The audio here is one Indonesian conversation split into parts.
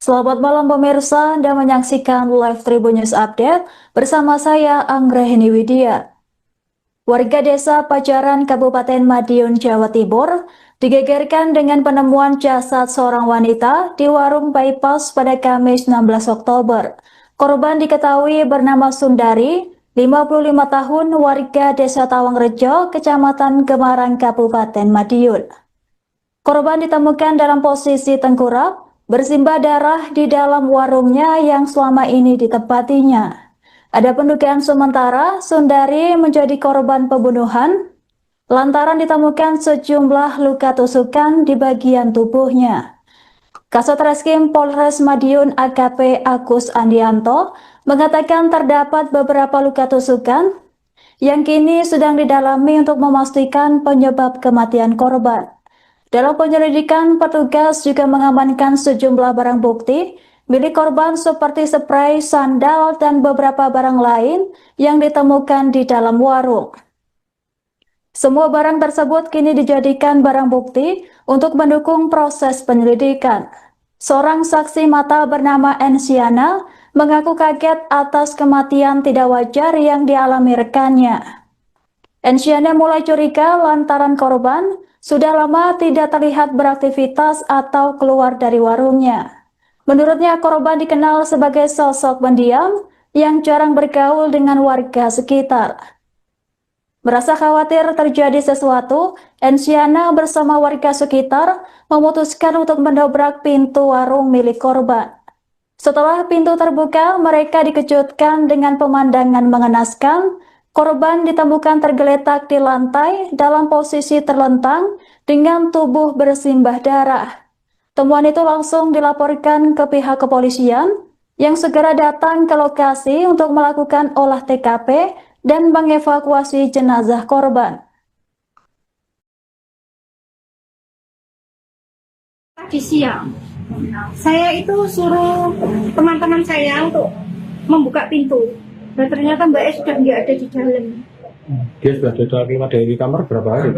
Selamat malam pemirsa, Anda menyaksikan live Tribun News Update bersama saya Anggrahini Widya. Warga desa Pajaran Kabupaten Madiun, Jawa Timur digegerkan dengan penemuan jasad seorang wanita di warung bypass pada Kamis 16 Oktober. Korban diketahui bernama Sundari, 55 tahun, warga desa Tawangrejo, Kecamatan Gemarang, Kabupaten Madiun. Korban ditemukan dalam posisi tengkurap, bersimbah darah di dalam warungnya yang selama ini ditempatinya. Ada pendugaan sementara Sundari menjadi korban pembunuhan lantaran ditemukan sejumlah luka tusukan di bagian tubuhnya. Kasat Reskrim Polres Madiun AKP Agus Andianto mengatakan terdapat beberapa luka tusukan yang kini sedang didalami untuk memastikan penyebab kematian korban. Dalam penyelidikan, petugas juga mengamankan sejumlah barang bukti milik korban seperti spray, sandal, dan beberapa barang lain yang ditemukan di dalam warung. Semua barang tersebut kini dijadikan barang bukti untuk mendukung proses penyelidikan. Seorang saksi mata bernama Ensiana mengaku kaget atas kematian tidak wajar yang dialami rekannya. Ensiana mulai curiga lantaran korban sudah lama tidak terlihat beraktivitas atau keluar dari warungnya. Menurutnya, korban dikenal sebagai sosok pendiam yang jarang bergaul dengan warga sekitar. Merasa khawatir terjadi sesuatu, Ensiana bersama warga sekitar memutuskan untuk mendobrak pintu warung milik korban. Setelah pintu terbuka, mereka dikejutkan dengan pemandangan mengenaskan. Korban ditemukan tergeletak di lantai dalam posisi terlentang dengan tubuh bersimbah darah. Temuan itu langsung dilaporkan ke pihak kepolisian yang segera datang ke lokasi untuk melakukan olah TKP dan mengevakuasi jenazah korban. Tadi siang, saya itu suruh teman-teman saya untuk membuka pintu. Dan ternyata Mbak E sudah nggak ada di dalam. Dia sudah dari kamar berapa hari?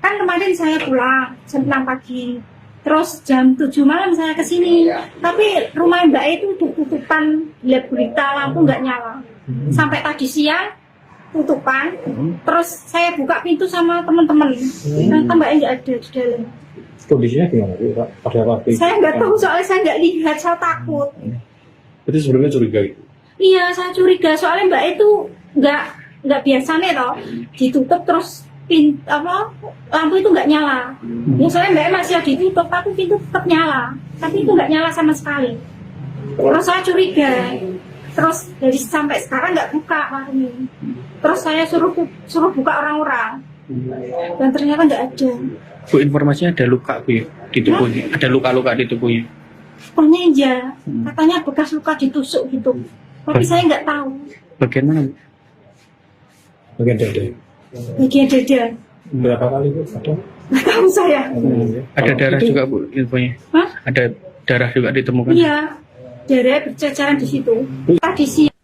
Kan kemarin saya pulang jam 6 pagi. Terus jam 7 malam saya ke sini. Tapi rumah Mbak E itu tutupan, lihat berita, lampu nggak nyala. Sampai tadi siang tutupan. Terus saya buka pintu sama teman-teman. Ternyata Mbak E nggak ada di dalam. Kondisinya gimana? Pada waktu itu? Saya nggak tahu, soalnya saya nggak lihat, saya takut. Berarti sebelumnya curiga itu? Iya, saya curiga soalnya Mbak itu nggak biasanya toh ditutup terus lampu itu nggak nyala. Ya soalnya Mbak masih ditutup tapi pintu tetap nyala, tapi itu nggak nyala sama sekali. Terus saya curiga, terus dari sampai sekarang nggak buka warung ini. Terus saya suruh buka orang-orang dan ternyata nggak ada. Bu, informasinya ada luka Bu di tubuhnya, ada luka-luka di tubuhnya. Pokoknya iya, katanya bekas luka ditusuk gitu. Tapi saya nggak tahu. Bagian mana? Bagian dada. Bagian dada. Berapa kali Bu? Ada? Nggak tahu saya. Ada darah itu... juga Bu infonya. Hah? Ada darah juga ditemukan. Iya, darah berceceran di situ. Tadi siang.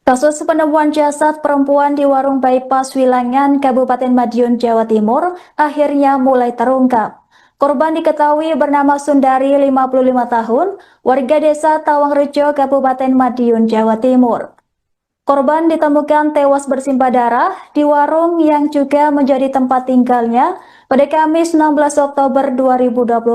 Kasus penemuan jasad perempuan di warung bypass Wilangan, Kabupaten Madiun, Jawa Timur akhirnya mulai terungkap. Korban diketahui bernama Sundari, 55 tahun, warga desa Tawangrejo, Kabupaten Madiun, Jawa Timur. Korban ditemukan tewas bersimbah darah di warung yang juga menjadi tempat tinggalnya pada Kamis 16 Oktober 2025.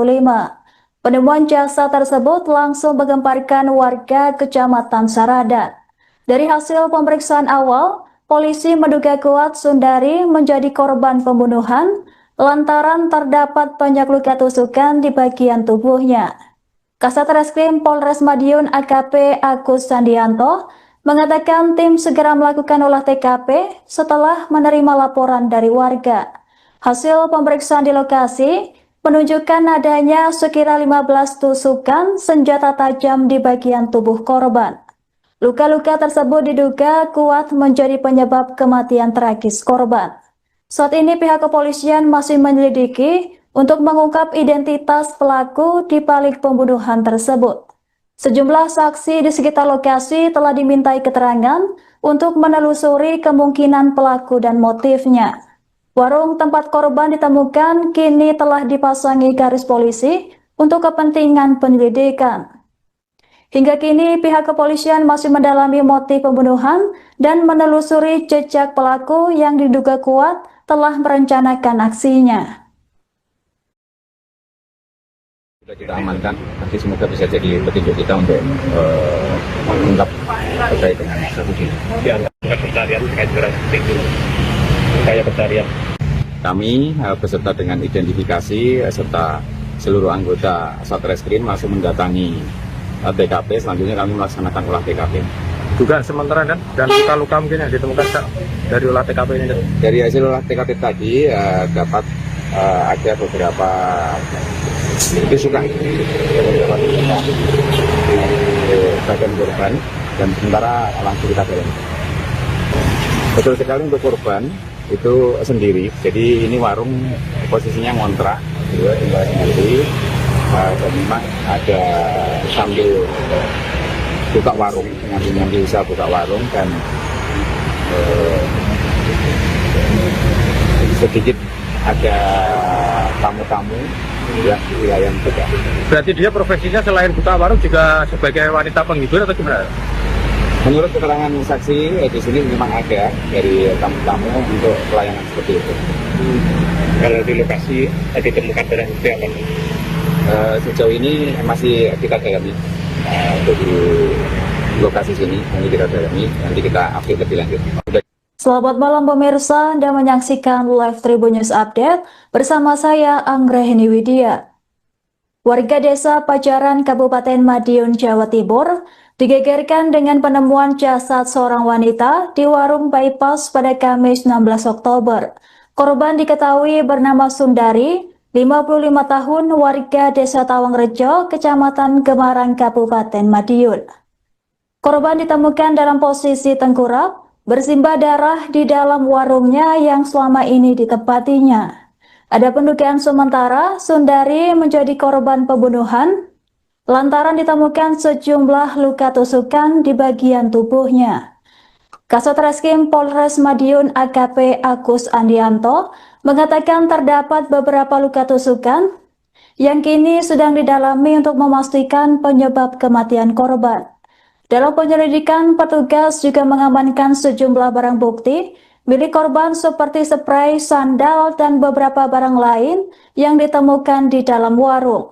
Penemuan jasad tersebut langsung menggemparkan warga Kecamatan Saradan. Dari hasil pemeriksaan awal, polisi menduga kuat Sundari menjadi korban pembunuhan lantaran terdapat banyak luka tusukan di bagian tubuhnya. Kasat Reskrim Polres Madiun AKP Agus Andianto mengatakan tim segera melakukan olah TKP setelah menerima laporan dari warga. Hasil pemeriksaan di lokasi menunjukkan adanya sekira 15 tusukan senjata tajam di bagian tubuh korban. Luka-luka tersebut diduga kuat menjadi penyebab kematian tragis korban. Saat ini pihak kepolisian masih menyelidiki untuk mengungkap identitas pelaku di balik pembunuhan tersebut. Sejumlah saksi di sekitar lokasi telah dimintai keterangan untuk menelusuri kemungkinan pelaku dan motifnya. Warung tempat korban ditemukan kini telah dipasangi garis polisi untuk kepentingan penyelidikan. Hingga kini pihak kepolisian masih mendalami motif pembunuhan dan menelusuri jejak pelaku yang diduga kuat telah merencanakan aksinya. Sudah kita amankan, nanti semoga bisa jadi petunjuk kita untuk mengungkap terkait dengan kasus ini. Ya, pencarian terkait beras itu. Kayak pencarian. Kami beserta dengan identifikasi serta seluruh anggota Satreskrim langsung mendatangi TKP. Selanjutnya kami melaksanakan olah TKP. Dugaan sementara kan dan luka-luka mungkin yang ditemukan dari olah TKP ini. Dari hasil olah TKP tadi dapat ada beberapa tusukan di bagian korban dan sementara langsung kita dalam. Betul sekali untuk korban itu sendiri. Jadi ini warung posisinya ngontrak, tinggal sendiri. Dan memang ada sambil buka warung, ngambil usaha buka warung dan sedikit ada tamu-tamu yang di wilayah juga. Berarti dia profesinya selain buka warung juga sebagai wanita penghibur atau gimana? Menurut keterangan saksi di sini memang ada dari tamu-tamu untuk pelayanan seperti itu. Kalau di lokasi ditemukan barang bukti apa? Sejauh ini masih kita dalami untuk di lokasi sini, nanti kita dalami, nanti kita update lebih lanjut. Selamat malam pemirsa, Anda menyaksikan Live Tribun News Update bersama saya Anggraheni Widya. Warga desa Pajaran, Kabupaten Madiun, Jawa Timur digegerkan dengan penemuan jasad seorang wanita di warung bypass pada Kamis 16 Oktober. Korban diketahui bernama Sundari, 55 tahun, warga desa Tawangrejo, Kecamatan Gemarang, Kabupaten Madiun. Korban ditemukan dalam posisi tengkurap, bersimbah darah di dalam warungnya yang selama ini ditempatinya. Ada pendugaan sementara Sundari menjadi korban pembunuhan lantaran ditemukan sejumlah luka tusukan di bagian tubuhnya. Kasatreskrim Polres Madiun AKP Agus Andianto mengatakan terdapat beberapa luka tusukan yang kini sedang didalami untuk memastikan penyebab kematian korban. Dalam penyelidikan, petugas juga mengamankan sejumlah barang bukti milik korban seperti spray, sandal, dan beberapa barang lain yang ditemukan di dalam warung.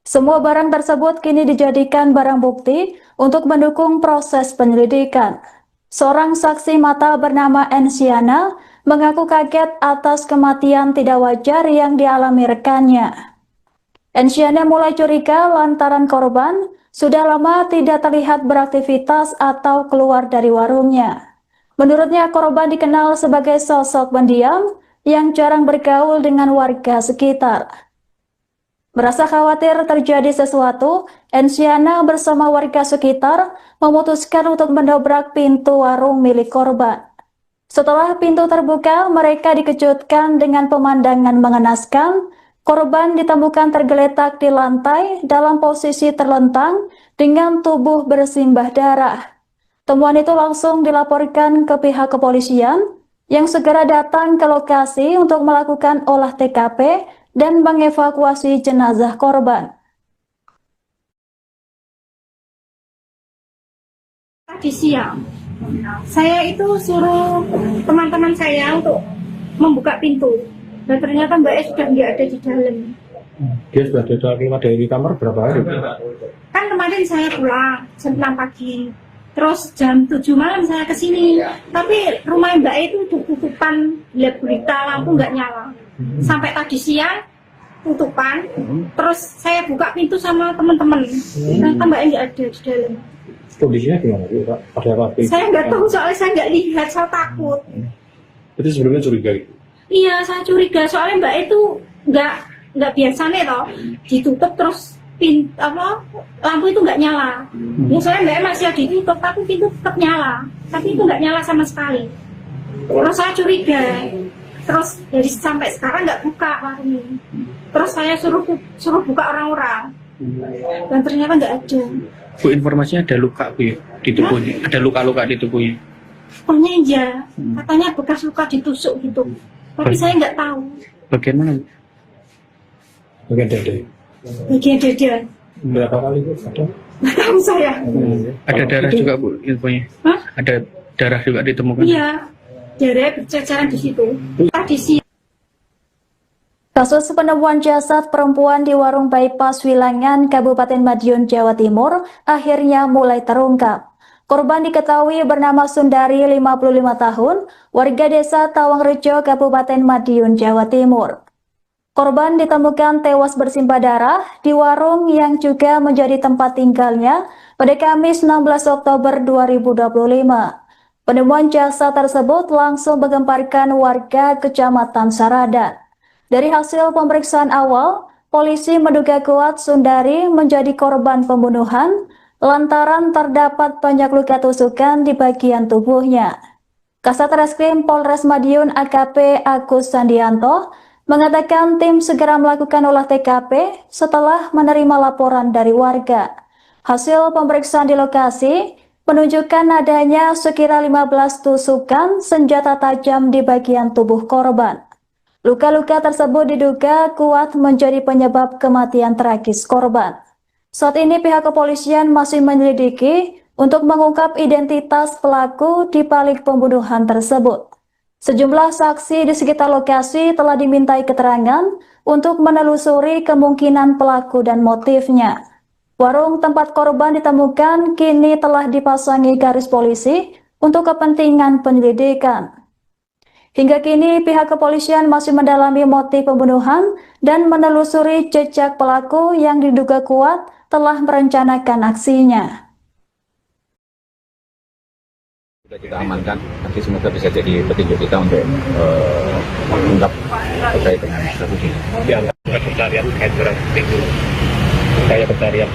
Semua barang tersebut kini dijadikan barang bukti untuk mendukung proses penyelidikan. Seorang saksi mata bernama Ensiana mengaku kaget atas kematian tidak wajar yang dialami rekannya. Ensiana mulai curiga lantaran korban sudah lama tidak terlihat beraktivitas atau keluar dari warungnya. Menurutnya korban dikenal sebagai sosok pendiam yang jarang bergaul dengan warga sekitar. Merasa khawatir terjadi sesuatu, Ensiana bersama warga sekitar memutuskan untuk mendobrak pintu warung milik korban. Setelah pintu terbuka, mereka dikejutkan dengan pemandangan mengenaskan. Korban ditemukan tergeletak di lantai dalam posisi terlentang dengan tubuh bersimbah darah. Temuan itu langsung dilaporkan ke pihak kepolisian yang segera datang ke lokasi untuk melakukan olah TKP dan mengevakuasi jenazah korban. Tadi siang, saya itu suruh teman-teman saya untuk membuka pintu. Dan ternyata Mbak E sudah nggak ada di dalam. Dia sudah keluar dari kamar berapa hari? Kan kemarin saya pulang jam 6 pagi. Terus jam 7 malam saya kesini. Tapi rumah Mbak E itu tutupan, lihat berita, lampu nggak nyala. Sampai tadi siang tutupan. Terus saya buka pintu sama teman-teman. Ternyata Mbak E nggak ada di dalam. Kondisinya gimana? Pak? Ada apa? Saya nggak tahu soalnya saya nggak lihat, saya takut. Itu sebelumnya curiga gitu. Iya, saya curiga soalnya Mbak E itu nggak biasa nih toh, ditutup terus lampu itu nggak nyala. Ya soalnya Mbak E masih ditutup tapi pintu tetap nyala, tapi itu nggak nyala sama sekali. Terus saya curiga, terus dari sampai sekarang nggak buka warungnya. Terus saya suruh buka orang-orang, dan ternyata nggak ada. Bu, informasinya ada luka Bu ya, di tubuhnya, ada luka-luka di tubuhnya. Pokoknya iya, katanya bekas luka ditusuk gitu. Tapi saya nggak tahu. Bagian mana? Bagian dada. bagian dada. Berapa kali Bu? Ada? Nggak tahu saya. Ada darah juga Bu infonya. Hah? Ada darah juga ditemukan. Iya, darah berceceran di situ. Tadi sih. Kasus penemuan jasad perempuan di warung bypass Wilangan, Kabupaten Madiun, Jawa Timur akhirnya mulai terungkap. Korban diketahui bernama Sundari, 55 tahun, warga desa Tawangrejo, Kabupaten Madiun, Jawa Timur. Korban ditemukan tewas bersimbah darah di warung yang juga menjadi tempat tinggalnya pada Kamis 16 Oktober 2025. Penemuan jasad tersebut langsung menggemparkan warga Kecamatan Saradan. Dari hasil pemeriksaan awal, polisi menduga kuat Sundari menjadi korban pembunuhan lantaran terdapat banyak luka tusukan di bagian tubuhnya. Kasat Reskrim Polres Madiun AKP Agus Sandianto mengatakan tim segera melakukan olah TKP setelah menerima laporan dari warga. Hasil pemeriksaan di lokasi menunjukkan adanya sekira 15 tusukan senjata tajam di bagian tubuh korban. Luka-luka tersebut diduga kuat menjadi penyebab kematian tragis korban. Saat ini pihak kepolisian masih menyelidiki untuk mengungkap identitas pelaku di balik pembunuhan tersebut. Sejumlah saksi di sekitar lokasi telah dimintai keterangan untuk menelusuri kemungkinan pelaku dan motifnya. Warung tempat korban ditemukan kini telah dipasangi garis polisi untuk kepentingan penyelidikan. Hingga kini pihak kepolisian masih mendalami motif pembunuhan dan menelusuri jejak pelaku yang diduga kuat telah merencanakan aksinya. Sudah kita amankan, nanti semoga bisa jadi petunjuk kita untuk mengungkap terkait dengan kasus ini. Pencarian terkait barang bukti itu. Upaya pencarian.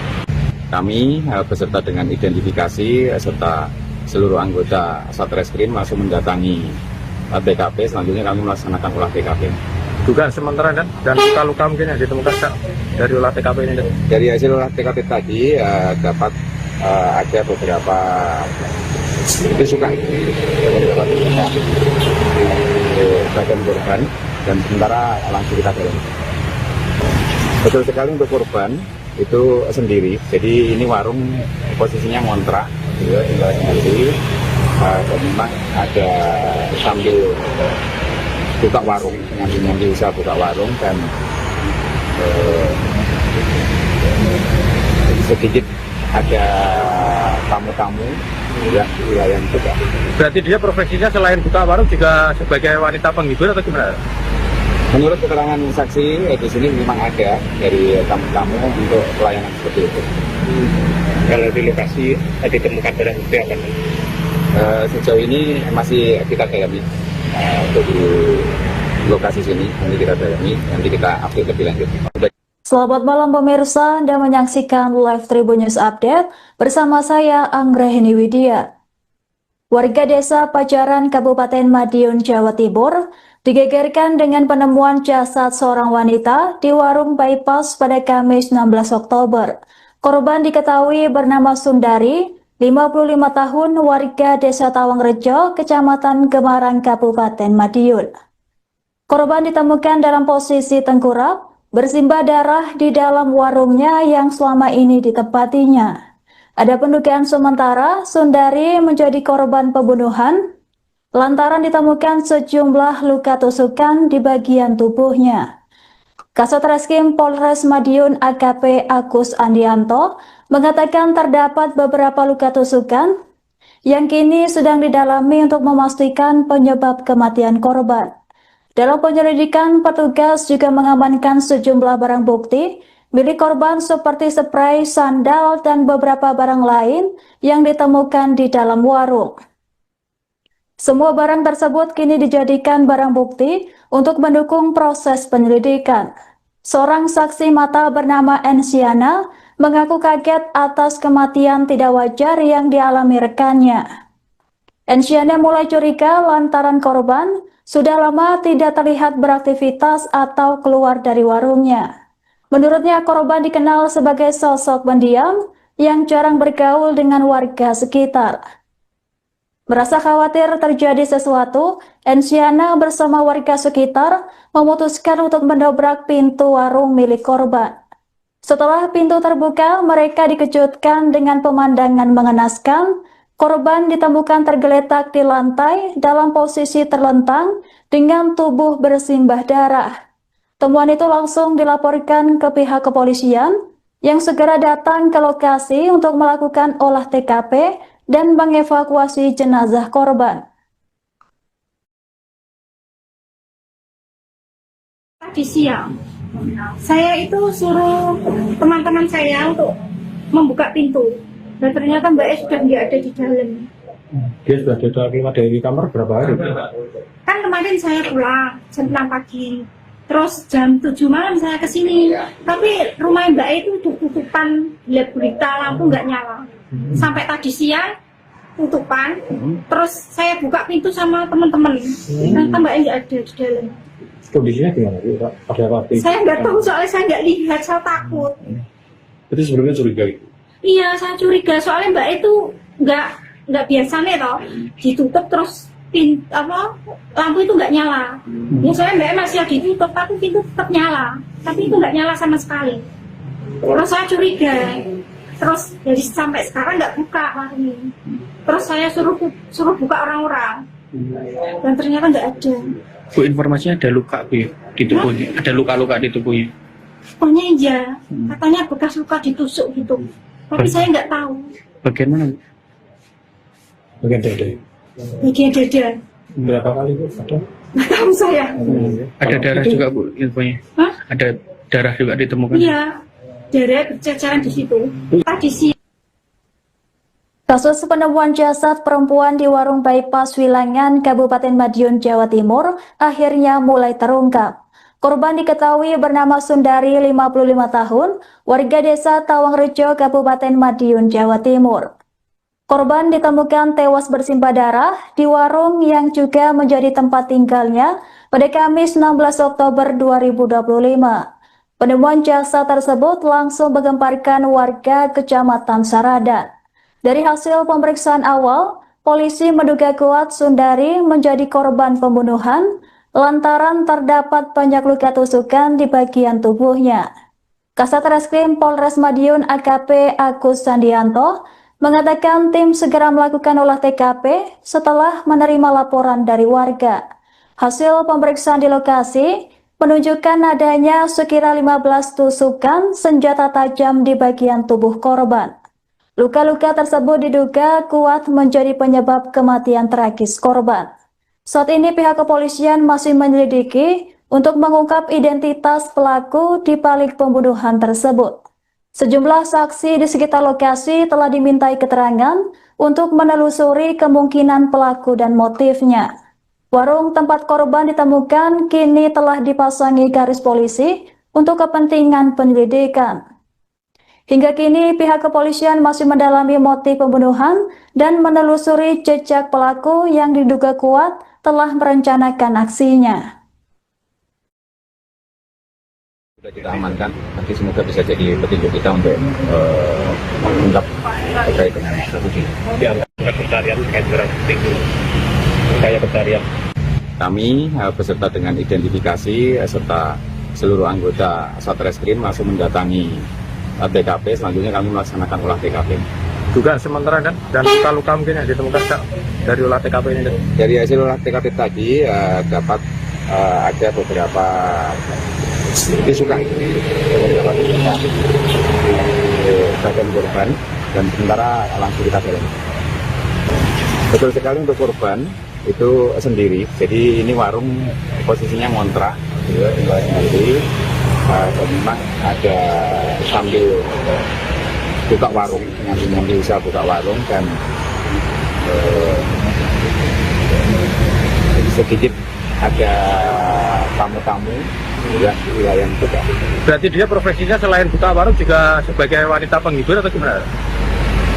Kami beserta dengan identifikasi serta seluruh anggota Satreskrim langsung mendatangi TKP. Selanjutnya kami melaksanakan olah TKP. Dugaan sementara dan luka-luka mungkin yang ditemukan dari olah TKP ini. Dari hasil olah TKP tadi dapat ada beberapa tusukan bagian korban dan sementara langsung kita dalam. Betul sekali untuk korban itu sendiri. Jadi ini warung posisinya ngontrak, tinggal sendiri. Dan memang ada sambil buka warung, ngambil usaha buka warung dan sedikit ada tamu-tamu yang di wilayah itu. Berarti dia profesinya selain buka warung juga sebagai wanita penghibur atau gimana? Menurut keterangan saksi di sini memang ada dari tamu-tamu untuk pelayanan seperti itu. Kalau di lokasi ditemukan barang bukti apa? Sejauh ini masih kita dalami untuk di lokasi sini, nanti kita dalami, nanti kita update lebih lanjut. Selamat malam pemirsa, Anda menyaksikan Live Tribun News Update bersama saya Anggrahini Widya. Warga desa Pajaran Kabupaten Madiun, Jawa Timur digegerkan dengan penemuan jasad seorang wanita di warung bypass pada Kamis 16 Oktober. Korban diketahui bernama Sundari, 55 tahun, warga desa Tawangrejo, Kecamatan Gemarang, Kabupaten Madiun. Korban ditemukan dalam posisi tengkurap, bersimbah darah di dalam warungnya yang selama ini ditempatinya. Ada pendugaan sementara Sundari menjadi korban pembunuhan lantaran ditemukan sejumlah luka tusukan di bagian tubuhnya. Kasat Reskrim Polres Madiun AKP Agus Andianto mengatakan terdapat beberapa luka tusukan yang kini sedang didalami untuk memastikan penyebab kematian korban. Dalam penyelidikan, petugas juga mengamankan sejumlah barang bukti milik korban seperti spray, sandal, dan beberapa barang lain yang ditemukan di dalam warung. Semua barang tersebut kini dijadikan barang bukti untuk mendukung proses penyelidikan. Seorang saksi mata bernama Ensiana mengaku kaget atas kematian tidak wajar yang dialami rekannya. Ensiana mulai curiga lantaran korban sudah lama tidak terlihat beraktivitas atau keluar dari warungnya. Menurutnya korban dikenal sebagai sosok pendiam yang jarang bergaul dengan warga sekitar. Merasa khawatir terjadi sesuatu, Ensiana bersama warga sekitar memutuskan untuk mendobrak pintu warung milik korban. Setelah pintu terbuka, mereka dikejutkan dengan pemandangan mengenaskan. Korban ditemukan tergeletak di lantai dalam posisi terlentang dengan tubuh bersimbah darah. Temuan itu langsung dilaporkan ke pihak kepolisian yang segera datang ke lokasi untuk melakukan olah TKP dan mengevakuasi jenazah korban. Tadi siang saya itu suruh teman-teman saya untuk membuka pintu, dan ternyata Mbak E sudah nggak ada di dalam. Dia sudah keluar dari kamar berapa hari? Kan kemarin saya pulang jam 6 pagi, terus jam 7 malam saya kesini, tapi rumah Mbak E itu udah tutupan, lihat berita lampu nggak nyala. Sampai tadi siang tutupan, terus saya buka pintu sama teman-teman, ternyata Mbak E nggak ada di dalam. Kondisinya gimana? Ada apa? Saya nggak tahu, soalnya saya nggak lihat, saya takut. Itu sebelumnya curiga gitu. Iya, saya curiga, soalnya Mbak E itu nggak biasa nih toh, ditutup terus lampu itu nggak nyala. Ya soalnya Mbak E masih ditutup, tapi pintu tetap nyala, tapi itu nggak nyala sama sekali. Terus saya curiga, terus dari sampai sekarang nggak buka warung ini. Terus saya suruh buka orang-orang, dan ternyata nggak ada. Bu, informasinya ada luka Bu ya, di tubuhnya, ada luka-luka di tubuhnya. Pokoknya iya, katanya bekas luka ditusuk gitu, tapi saya nggak tahu. Bagian mana Bu? Bagian dada. Bagian dada, Berapa kali Bu? Ada? nggak tahu saya. Ada darah juga Bu infonya. Hah? Ada darah juga ditemukan. Iya, darah berceceran di situ. Tadi siang. Kasus penemuan jasad perempuan di warung bypass Wilangan, Kabupaten Madiun, Jawa Timur akhirnya mulai terungkap. Korban diketahui bernama Sundari, 55 tahun, warga desa Tawangrejo, Kabupaten Madiun, Jawa Timur. Korban ditemukan tewas bersimbah darah di warung yang juga menjadi tempat tinggalnya pada Kamis 16 Oktober 2025. Penemuan jasad tersebut langsung menggemparkan warga Kecamatan Saradan. Dari hasil pemeriksaan awal, polisi menduga kuat Sundari menjadi korban pembunuhan lantaran terdapat banyak luka tusukan di bagian tubuhnya. Kasat Reskrim Polres Madiun AKP Agus Sandianto mengatakan tim segera melakukan olah TKP setelah menerima laporan dari warga. Hasil pemeriksaan di lokasi menunjukkan adanya sekira 15 tusukan senjata tajam di bagian tubuh korban. Luka-luka tersebut diduga kuat menjadi penyebab kematian tragis korban. Saat ini pihak kepolisian masih menyelidiki untuk mengungkap identitas pelaku di balik pembunuhan tersebut. Sejumlah saksi di sekitar lokasi telah dimintai keterangan untuk menelusuri kemungkinan pelaku dan motifnya. Warung tempat korban ditemukan kini telah dipasangi garis polisi untuk kepentingan penyelidikan. Hingga kini pihak kepolisian masih mendalami motif pembunuhan dan menelusuri jejak pelaku yang diduga kuat telah merencanakan aksinya. Sudah kita amankan, nanti semoga bisa jadi petunjuk kita untuk mengungkap terkait dengan kasus ini. Dianggap pencarian terkait barang bukti. Kayak pencarian. Kami beserta dengan identifikasi serta seluruh anggota Satreskrim langsung mendatangi TKP. Selanjutnya kami melaksanakan olah TKP. Juga sementara kan, dan luka-luka mungkin yang ditemukan dari olah TKP ini. Dari hasil olah TKP tadi dapat ada beberapa tusukan di bagian korban, dan sementara langsung kita dalami. Betul sekali, untuk korban itu sendiri. Jadi ini warung posisinya ngontrak, tinggal sendiri. Memang ada sambil buka warung, nanti usaha buka warung, dan sedikit ada tamu-tamu yang wilayah juga. Berarti dia profesinya selain buka warung juga sebagai wanita penghibur atau gimana?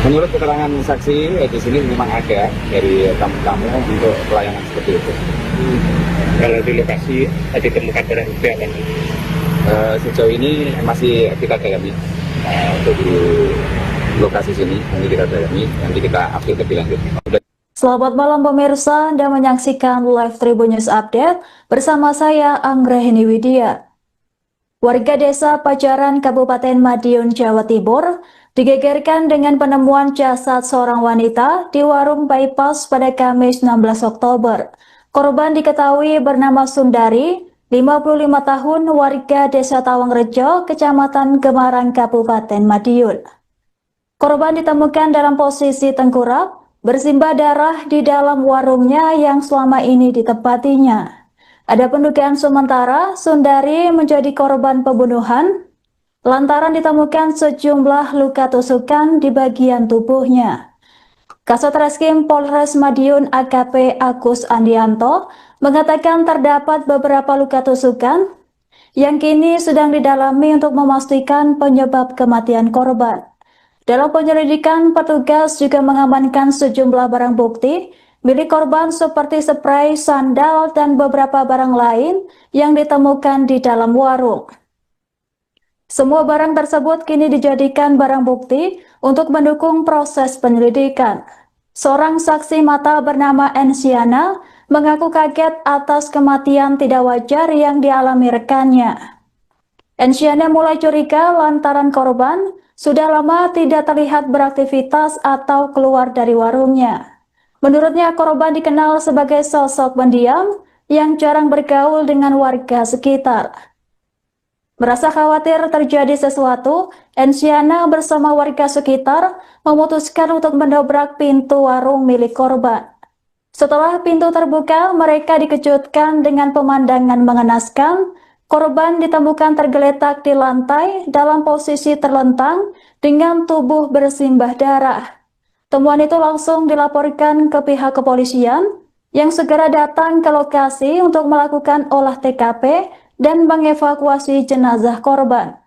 Menurut keterangan saksi di sini memang ada dari tamu-tamu untuk pelayanan seperti itu. Kalau di lokasi tadi ditemukan barang bukti apa? Sejauh ini masih kita dalami untuk di lokasi sini, nanti kita dalami, nanti kita update lebih lanjut. Selamat malam pemirsa, Anda menyaksikan live Tribun News Update bersama saya Anggrahini Widya. Warga desa Pajaran, Kabupaten Madiun, Jawa Timur, digegerkan dengan penemuan jasad seorang wanita di warung bypass pada Kamis 16 Oktober. Korban diketahui bernama Sundari, 55 tahun, warga desa Tawangrejo, Kecamatan Gemarang, Kabupaten Madiun. Korban ditemukan dalam posisi tengkurap, bersimbah darah di dalam warungnya yang selama ini ditempatinya. Ada pendugaan sementara Sundari menjadi korban pembunuhan lantaran ditemukan sejumlah luka tusukan di bagian tubuhnya. Kasat Reskrim Polres Madiun AKP Agus Andianto mengatakan terdapat beberapa luka tusukan yang kini sedang didalami untuk memastikan penyebab kematian korban. Dalam penyelidikan, petugas juga mengamankan sejumlah barang bukti milik korban seperti spray, sandal, dan beberapa barang lain yang ditemukan di dalam warung. Semua barang tersebut kini dijadikan barang bukti untuk mendukung proses penyelidikan. Seorang saksi mata bernama Ensiana mengaku kaget atas kematian tidak wajar yang dialami rekannya. Ensiana mulai curiga lantaran korban sudah lama tidak terlihat beraktivitas atau keluar dari warungnya. Menurutnya, korban dikenal sebagai sosok pendiam yang jarang bergaul dengan warga sekitar. Merasa khawatir terjadi sesuatu, Ensiana bersama warga sekitar memutuskan untuk mendobrak pintu warung milik korban. Setelah pintu terbuka, mereka dikejutkan dengan pemandangan mengenaskan. Korban ditemukan tergeletak di lantai dalam posisi terlentang dengan tubuh bersimbah darah. Temuan itu langsung dilaporkan ke pihak kepolisian yang segera datang ke lokasi untuk melakukan olah TKP dan mengevakuasi jenazah korban.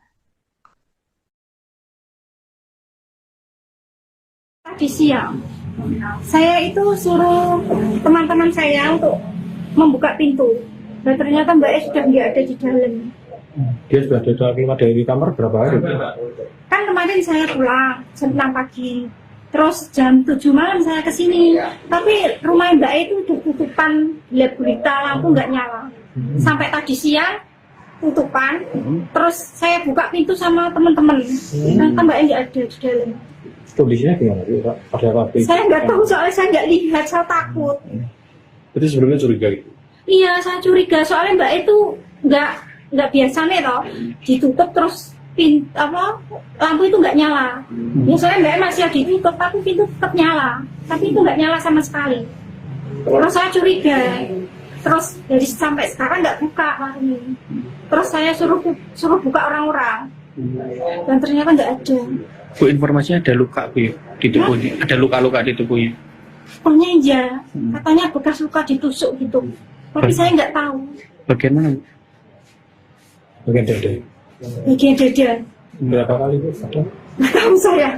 Tadi siang, saya itu suruh teman-teman saya untuk membuka pintu. Dan ternyata Mbak E sudah nggak ada di dalam. Dia sudah keluar dari kamar berapa hari? Kan kemarin saya pulang jam 6 pagi. Terus jam 7 malam saya ke sini. Tapi rumah Mbak E itu udah tutupan, gelap gulita, lampu nggak nyala. Sampai tadi siang tutupan. Terus saya buka pintu sama teman-teman. Ternyata Mbak E nggak ada di dalam. Kondisinya gimana sih, Pak? Pada waktu itu? Saya nggak tahu soalnya saya nggak lihat, saya takut. Berarti sebelumnya curiga gitu? Iya, saya curiga soalnya Mbak itu nggak biasa nih toh, ditutup terus lampu itu nggak nyala. Biasanya Mbak masih ditutup tapi pintu tetap nyala, tapi itu nggak nyala sama sekali. Terus saya curiga, terus dari sampai sekarang nggak buka warung ini. Terus saya suruh buka orang-orang, dan ternyata nggak ada. Bu, informasinya ada luka Bu ya, di tubuhnya, ada luka-luka di tubuhnya. Pokoknya iya, katanya bekas luka ditusuk gitu. Tapi saya nggak tahu. Bagian mana Bu? Bagian dada. Bagian dada. Berapa kali Bu? Nggak tahu saya.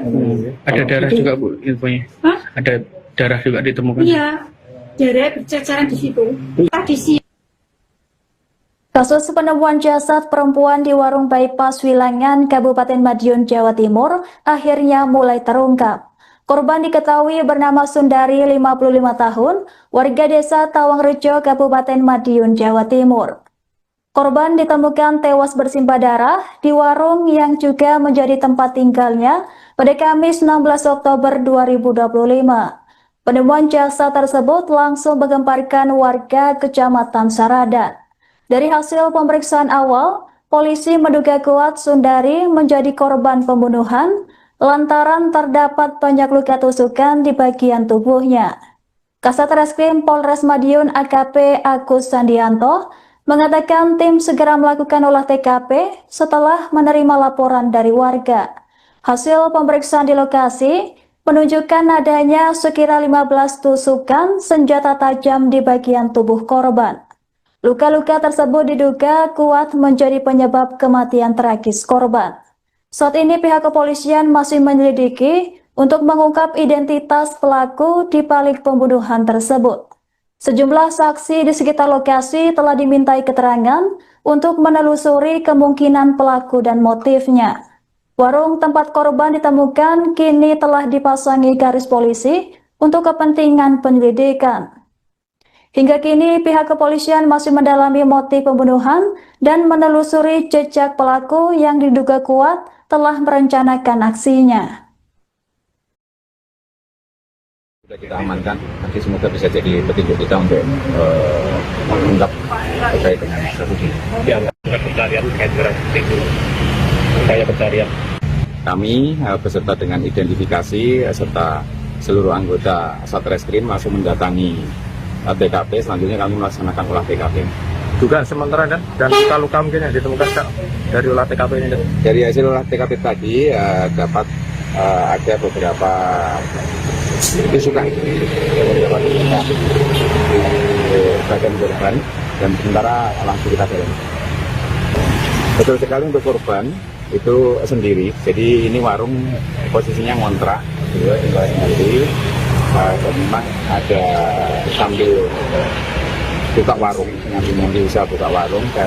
Ada darah juga Bu infonya? Hah? Ada darah juga ditemukan? Iya, darah berceceran di situ. Tadi siang. Kasus penemuan jasad perempuan di warung bypass Wilangan, Kabupaten Madiun, Jawa Timur akhirnya mulai terungkap. Korban diketahui bernama Sundari, 55 tahun, warga desa Tawangrejo, Kabupaten Madiun, Jawa Timur. Korban ditemukan tewas bersimbah darah di warung yang juga menjadi tempat tinggalnya pada Kamis 16 Oktober 2025. Penemuan jasad tersebut langsung menggemparkan warga Kecamatan Saradan. Dari hasil pemeriksaan awal, polisi menduga kuat Sundari menjadi korban pembunuhan lantaran terdapat banyak luka tusukan di bagian tubuhnya. Kasat Reskrim Polres Madiun AKP Agus Andianto mengatakan tim segera melakukan olah TKP setelah menerima laporan dari warga. Hasil pemeriksaan di lokasi menunjukkan adanya sekira 15 tusukan senjata tajam di bagian tubuh korban. Luka-luka tersebut diduga kuat menjadi penyebab kematian tragis korban. Saat ini pihak kepolisian masih menyelidiki untuk mengungkap identitas pelaku di balik pembunuhan tersebut. Sejumlah saksi di sekitar lokasi telah dimintai keterangan untuk menelusuri kemungkinan pelaku dan motifnya. Warung tempat korban ditemukan kini telah dipasangi garis polisi untuk kepentingan penyelidikan. Hingga kini pihak kepolisian masih mendalami motif pembunuhan dan menelusuri jejak pelaku yang diduga kuat telah merencanakan aksinya. Sudah kita amankan, nanti semoga bisa jadi petunjuk kita untuk mengungkap terkait dengan kasus ini. Dianggap pencarian terkait dengan itu. Upaya pencarian. Kami beserta dengan identifikasi serta seluruh anggota Satreskrim langsung mendatangi TKP. Selanjutnya kami melaksanakan olah TKP. Dugaan sementara dan luka-luka mungkin yang ditemukan Kak, dari olah TKP ini. Dari hasil olah TKP tadi dapat ada beberapa tusukan di bagian korban dan sementara langsung kita dalami. Betul sekali untuk korban itu sendiri. Jadi ini warung posisinya ngontrak, tinggal sendiri. Dan memang ada sambil buka warung, nanti usaha buka warung dan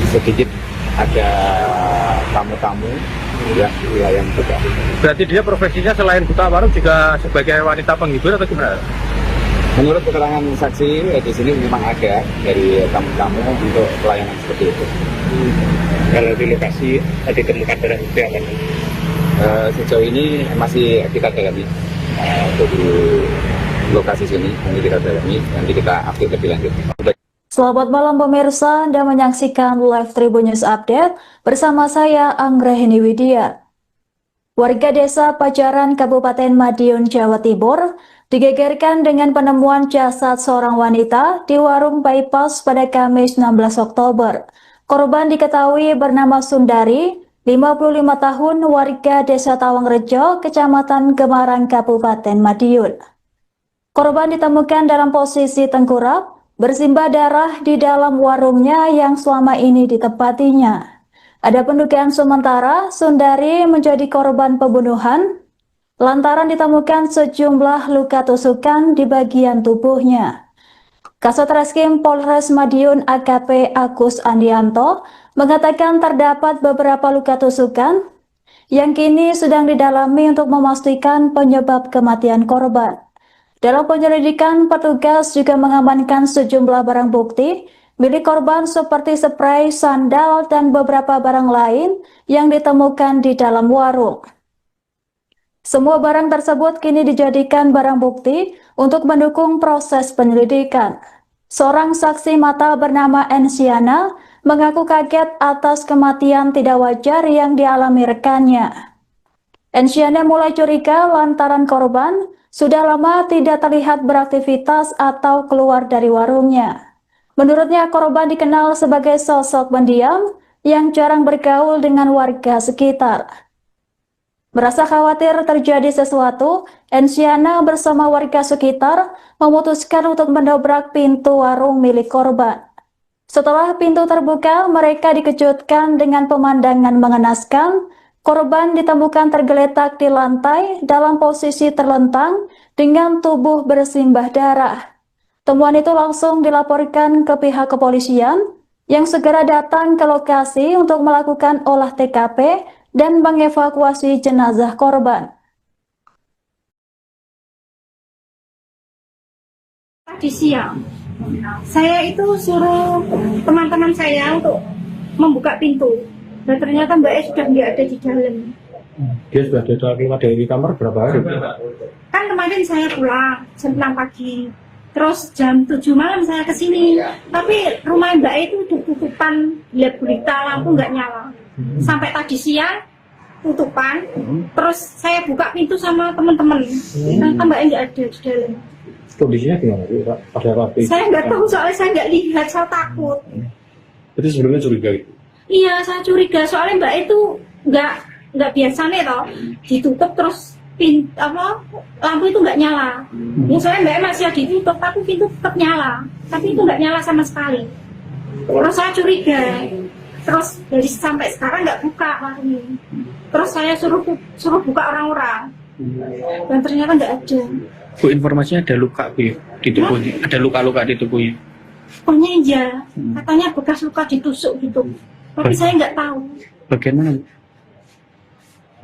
sedikit ada tamu-tamu yang wilayah juga. Berarti dia profesinya selain buka warung juga sebagai wanita penghibur atau gimana? Menurut keterangan saksi di sini memang ada dari tamu-tamu untuk pelayanan seperti itu. Kalau di lokasi ditemukan darah itu apa? Sejauh ini masih kita dalami untuk di lokasi sini, nanti kita dalami, nanti kita update lebih lanjut. Selamat malam pemirsa, Anda menyaksikan live Tribun News Update bersama saya Anggraheni Widya. Warga desa Pajaran Kabupaten Madiun, Jawa Timur digegerkan dengan penemuan jasad seorang wanita di warung bypass pada Kamis 16 Oktober. Korban diketahui bernama Sundari, 55 tahun, warga desa Tawangrejo, Kecamatan Gemarang, Kabupaten Madiun. Korban ditemukan dalam posisi tengkurap, bersimbah darah di dalam warungnya yang selama ini ditempatinya. Ada pendugaan sementara Sundari menjadi korban pembunuhan lantaran ditemukan sejumlah luka tusukan di bagian tubuhnya. Kasat-Reskrim Polres Madiun AKP Agus Andianto mengatakan terdapat beberapa luka tusukan yang kini sedang didalami untuk memastikan penyebab kematian korban. Dalam penyelidikan, petugas juga mengamankan sejumlah barang bukti milik korban seperti spray, sandal, dan beberapa barang lain yang ditemukan di dalam warung. Semua barang tersebut kini dijadikan barang bukti untuk mendukung proses penyelidikan. Seorang saksi mata bernama Ensiana mengaku kaget atas kematian tidak wajar yang dialami rekannya. Ensiana mulai curiga lantaran korban sudah lama tidak terlihat beraktivitas atau keluar dari warungnya. Menurutnya, korban dikenal sebagai sosok pendiam yang jarang bergaul dengan warga sekitar. Merasa khawatir terjadi sesuatu, Ensiana bersama warga sekitar memutuskan untuk mendobrak pintu warung milik korban. Setelah pintu terbuka, mereka dikejutkan dengan pemandangan mengenaskan. Korban ditemukan tergeletak di lantai dalam posisi terlentang dengan tubuh bersimbah darah. Temuan itu langsung dilaporkan ke pihak kepolisian yang segera datang ke lokasi untuk melakukan olah TKP dan mengevakuasi jenazah korban. Tadi siang, saya itu suruh teman-teman saya untuk membuka pintu. Dan ternyata Mbak E sudah nggak ada di dalam. Dia sudah keluar dari kamar berapa hari? Kan kemarin saya pulang jam 6 pagi. Terus jam 7 malam saya ke sini. Tapi rumah Mbak E itu tutupan, lihat berita, lampu nggak nyala. Sampai tadi siang tutupan. Terus saya buka pintu sama teman-teman. Ternyata Mbak E nggak ada di dalam. Kondisinya gimana sih, Pak? Pada rapi? Saya nggak tahu soalnya saya nggak lihat, saya takut. Berarti sebelumnya curiga gitu? Iya, saya curiga soalnya Mbak itu nggak biasa nih toh, ditutup terus lampu itu nggak nyala. Ya soalnya Mbak masih ditutup tapi pintu tetap nyala, tapi itu nggak nyala sama sekali. Terus saya curiga, terus dari sampai sekarang nggak buka warungnya. Terus saya suruh buka orang-orang, dan ternyata nggak ada. Bu, informasinya ada luka Bu di tubuhnya, ada luka-luka di tubuhnya. Pokoknya iya, katanya bekas luka ditusuk gitu. Tapi saya nggak tahu. Bagian mana?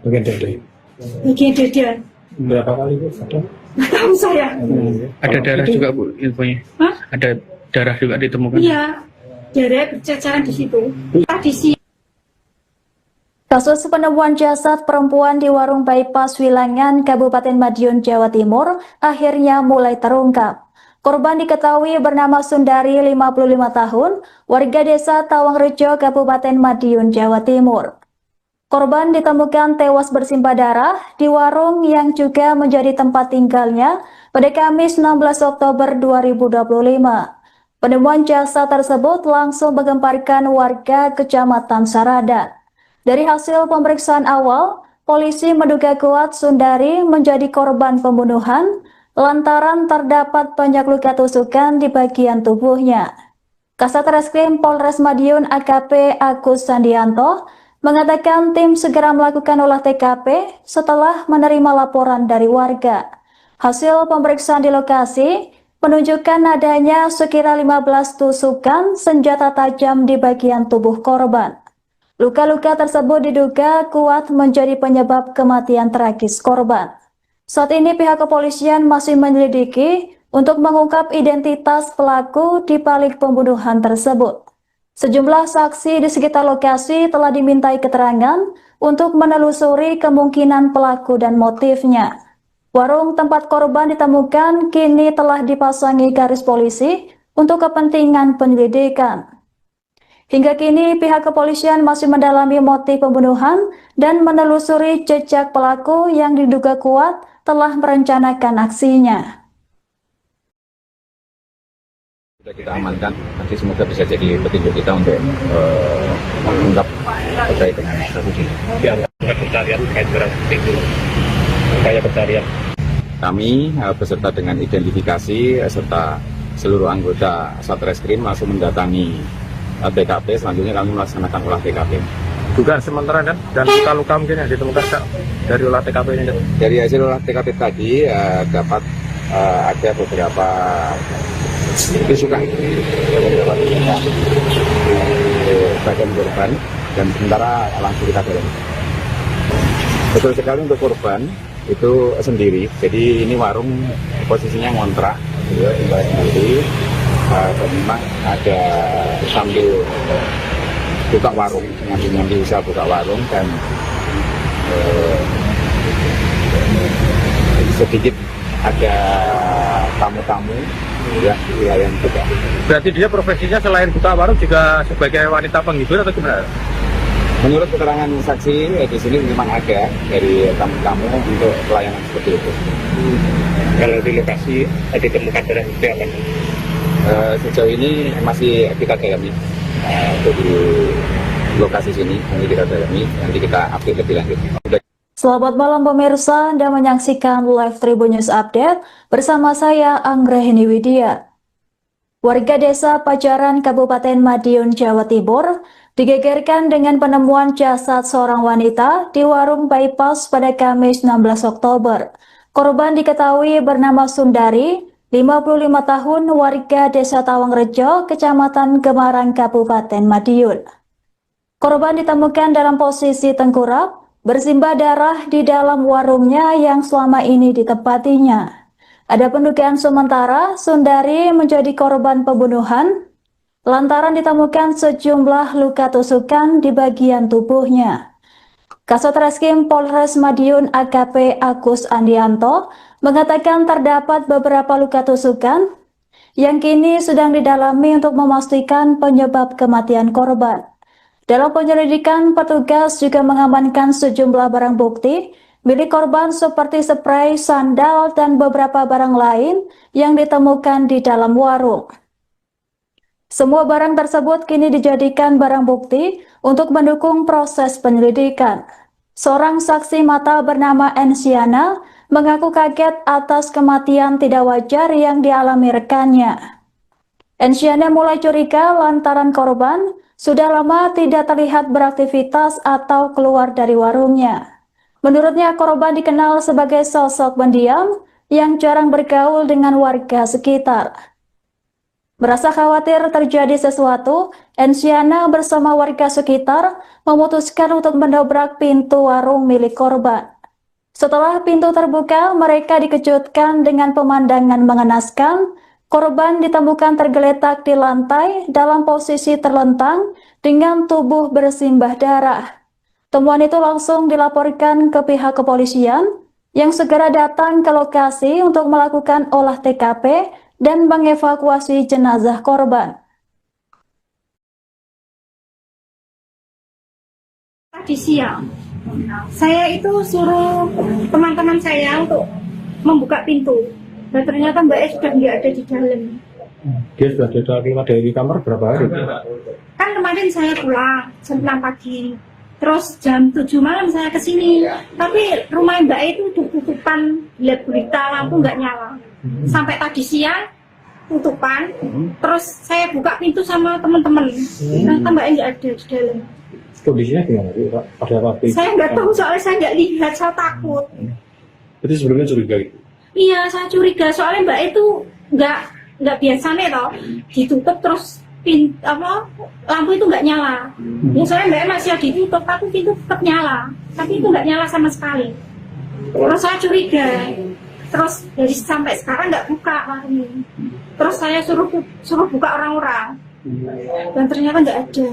Bagian dada. Bagian dada. Berapa kali Bu? Nggak tahu saya. Ada darah juga Bu infonya. Hah? Ada darah juga ditemukan. Iya, darah berceceran di situ. Tradisi. Kasus penemuan jasad perempuan di warung bypass Wilangan, Kabupaten Madiun, Jawa Timur akhirnya mulai terungkap. Korban diketahui bernama Sundari, 55 tahun, warga desa Tawangrejo, Kabupaten Madiun, Jawa Timur. Korban ditemukan tewas bersimbah darah di warung yang juga menjadi tempat tinggalnya pada Kamis 16 Oktober 2025. Penemuan jasad tersebut langsung menggemparkan warga Kecamatan Sarada. Dari hasil pemeriksaan awal, polisi menduga kuat Sundari menjadi korban pembunuhan lantaran terdapat banyak luka tusukan di bagian tubuhnya. Kasat Reskrim Polres Madiun AKP Agus Sandianto mengatakan tim segera melakukan olah TKP setelah menerima laporan dari warga. Hasil pemeriksaan di lokasi menunjukkan adanya sekira 15 tusukan senjata tajam di bagian tubuh korban. Luka-luka tersebut diduga kuat menjadi penyebab kematian tragis korban. Saat ini pihak kepolisian masih menyelidiki untuk mengungkap identitas pelaku di balik pembunuhan tersebut. Sejumlah saksi di sekitar lokasi telah dimintai keterangan untuk menelusuri kemungkinan pelaku dan motifnya. Warung tempat korban ditemukan kini telah dipasangi garis polisi untuk kepentingan penyelidikan. Hingga kini pihak kepolisian masih mendalami motif pembunuhan dan menelusuri jejak pelaku yang diduga kuat telah merencanakan aksinya. Sudah kita amankan, nanti semoga bisa jadi petunjuk kita untuk mengungkap terkait dengan kasus ini. Pencarian terkait dengan itu, upaya pencarian. Kami beserta dengan identifikasi serta seluruh anggota Satreskrim langsung mendatangi TKP. Selanjutnya kami melaksanakan olah TKP. Dugaan sementara dan luka-luka mungkin yang ditemukan dari olah TKP ini. Dari hasil olah TKP tadi dapat ada beberapa tusukan bagian korban dan sementara langsung kita dorong. Betul sekali untuk korban itu sendiri. Jadi ini warung posisinya ngontrak, ya, sendiri. Dan memang ada sambil buka warung, ngambil usaha buka warung dan sedikit ada tamu-tamu ya wilayah juga. Berarti dia profesinya selain buka warung juga sebagai wanita penghibur atau gimana? Menurut keterangan saksi di sini memang ada dari tamu-tamu untuk pelayanan seperti itu. Kalau di lokasi ditemukan darah itu apa? Sejauh ini masih kita dalami di lokasi sini, nanti kita dalami, nanti kita update lebih lanjut. Selamat malam pemirsa, Anda menyaksikan live Tribun News Update bersama saya Anggrahini Widya. Warga desa Pajaran Kabupaten Madiun, Jawa Timur digegerkan dengan penemuan jasad seorang wanita di warung bypass pada Kamis 16 Oktober. Korban diketahui bernama Sundari, 55 tahun, warga desa Tawangrejo, Kecamatan Gemarang, Kabupaten Madiun. Korban ditemukan dalam posisi tengkurap, bersimbah darah di dalam warungnya yang selama ini ditempatinya. Ada pendugaan sementara Sundari menjadi korban pembunuhan lantaran ditemukan sejumlah luka tusukan di bagian tubuhnya. Kasat Reskrim Polres Madiun AKP Agus Andianto mengatakan terdapat beberapa luka tusukan yang kini sedang didalami untuk memastikan penyebab kematian korban. Dalam penyelidikan, petugas juga mengamankan sejumlah barang bukti milik korban seperti spray, sandal, dan beberapa barang lain yang ditemukan di dalam warung. Semua barang tersebut kini dijadikan barang bukti untuk mendukung proses penyelidikan. Seorang saksi mata bernama Ensiana mengaku kaget atas kematian tidak wajar yang dialami rekannya. Ensiana mulai curiga lantaran korban sudah lama tidak terlihat beraktivitas atau keluar dari warungnya. Menurutnya korban dikenal sebagai sosok pendiam yang jarang bergaul dengan warga sekitar. Merasa khawatir terjadi sesuatu, Ensiana bersama warga sekitar memutuskan untuk mendobrak pintu warung milik korban. Setelah pintu terbuka, mereka dikejutkan dengan pemandangan mengenaskan. Korban ditemukan tergeletak di lantai dalam posisi terlentang dengan tubuh bersimbah darah. Temuan itu langsung dilaporkan ke pihak kepolisian yang segera datang ke lokasi untuk melakukan olah TKP dan mengevakuasi jenazah korban. Tadi siang, saya itu suruh teman-teman saya untuk membuka pintu. Dan ternyata Mbak E sudah nggak ada di dalam. Dia sudah keluar dari kamar berapa hari? Kan kemarin saya pulang jam 6 pagi. Terus jam 7 malam saya ke sini. Tapi rumah Mbak E itu udah tutupan, lihat berita lampu nggak nyala. Sampai tadi siang tutupan. Terus saya buka pintu sama teman-teman. Ternyata Mbak E nggak ada di dalam. Kondisinya gimana Pak? Pada waktu itu? Saya nggak tahu soalnya saya nggak lihat, saya takut. Berarti sebelumnya curiga gitu? Iya, saya curiga soalnya Mbak itu nggak biasa nih toh ditutup terus lampu itu nggak nyala. Ya soalnya Mbak masih ditutup tapi pintu tetap nyala, tapi itu nggak nyala sama sekali. Terus saya curiga, terus dari sampai sekarang nggak buka warungnya. Terus saya suruh buka orang-orang dan ternyata nggak ada.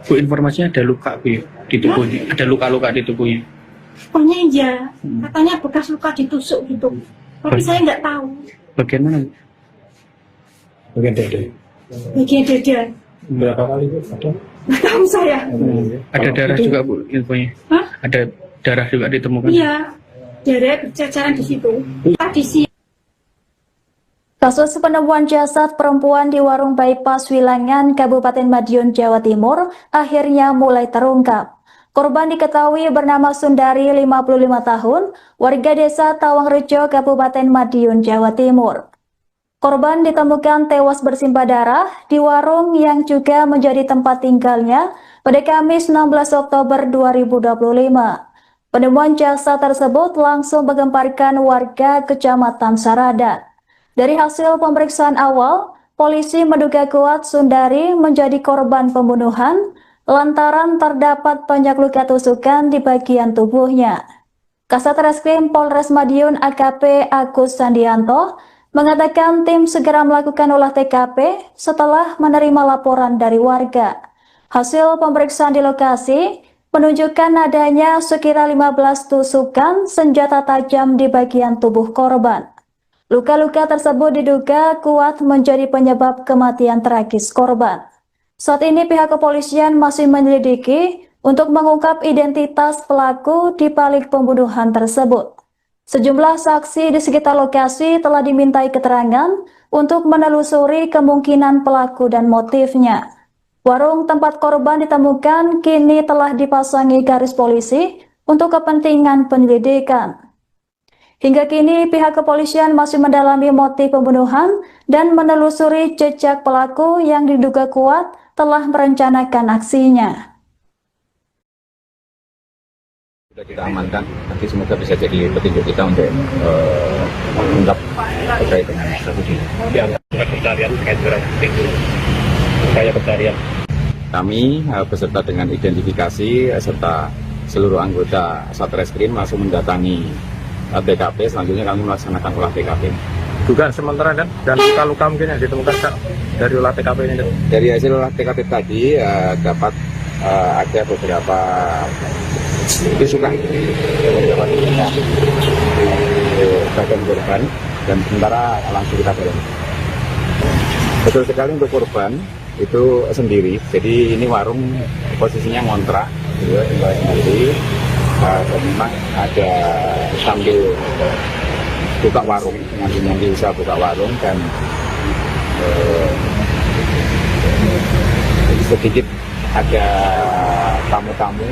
Bu, informasinya ada luka Bu ya, di tubuhnya, ada luka-luka di tubuhnya. Pokoknya iya, katanya bekas luka ditusuk gitu. Tapi saya nggak tahu. Bagian mana Bu? Bagian dada. Bagian dada. Berapa kali Bu? Ada? Nggak tahu saya. Ada darah juga Bu infonya? Hah? Ada darah juga ditemukan? Iya, darah berceceran di situ. Tadi siang. Kasus penemuan jasad perempuan di warung bypass Wilangan, Kabupaten Madiun, Jawa Timur akhirnya mulai terungkap. Korban diketahui bernama Sundari, 55 tahun, warga desa Tawangrejo, Kabupaten Madiun, Jawa Timur. Korban ditemukan tewas bersimbah darah di warung yang juga menjadi tempat tinggalnya pada Kamis 16 Oktober 2025. Penemuan jasad tersebut langsung menggemparkan warga Kecamatan Saradan. Dari hasil pemeriksaan awal, polisi menduga kuat Sundari menjadi korban pembunuhan lantaran terdapat banyak luka tusukan di bagian tubuhnya. Kasat Reskrim Polres Madiun AKP Agus Sandianto mengatakan tim segera melakukan olah TKP setelah menerima laporan dari warga. Hasil pemeriksaan di lokasi menunjukkan adanya sekira 15 tusukan senjata tajam di bagian tubuh korban. Luka-luka tersebut diduga kuat menjadi penyebab kematian tragis korban. Saat ini pihak kepolisian masih menyelidiki untuk mengungkap identitas pelaku di balik pembunuhan tersebut. Sejumlah saksi di sekitar lokasi telah dimintai keterangan untuk menelusuri kemungkinan pelaku dan motifnya. Warung tempat korban ditemukan kini telah dipasangi garis polisi untuk kepentingan penyelidikan. Hingga kini pihak kepolisian masih mendalami motif pembunuhan dan menelusuri jejak pelaku yang diduga kuat telah merencanakan aksinya. Sudah kita amankan, nanti semoga bisa jadi petunjuk kita untuk mengungkap terkait dengan kasus ini. Pencarian terkait upaya pencarian. Kami beserta dengan identifikasi serta seluruh anggota Satreskrim langsung mendatangi TKP. Selanjutnya kami melaksanakan olah TKP. Dugaan sementara dan luka-luka mungkin yang ditemukan dari olah TKP ini. Dari hasil olah TKP tadi dapat ada beberapa tusukan di bagian korban dan sementara langsung kita dorong. Betul sekali untuk korban itu sendiri. Jadi ini warung posisinya ngontrak, nanti memang ada sambil buka warung, nanti bisa buka warung dan sedikit ada tamu-tamu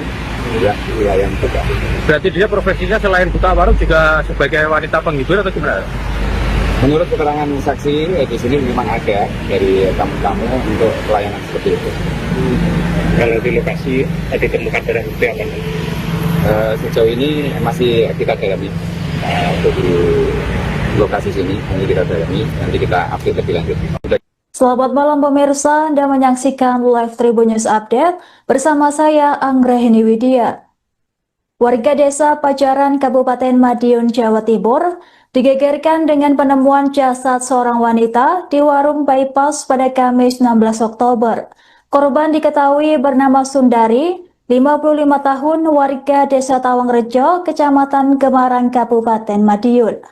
yang buka. Berarti dia profesinya selain buka warung juga sebagai wanita penghibur atau gimana? Menurut keterangan saksi di sini memang ada dari tamu-tamu untuk pelayanan seperti itu. Kalau di lokasi ditemukan darah itu apa? Sejauh ini masih kita dalami untuk di lokasi sini, nanti kita dalami, nanti kita update lebih lanjut. Selamat malam pemirsa, Anda menyaksikan Live Tribun News Update bersama saya Anggrahini Widya. Warga desa Pajaran, Kabupaten Madiun, Jawa Timur, digegerkan dengan penemuan jasad seorang wanita di warung bypass pada Kamis 16 Oktober. Korban diketahui bernama Sundari, 55 tahun, warga desa Tawangrejo, Kecamatan Gemarang, Kabupaten Madiun.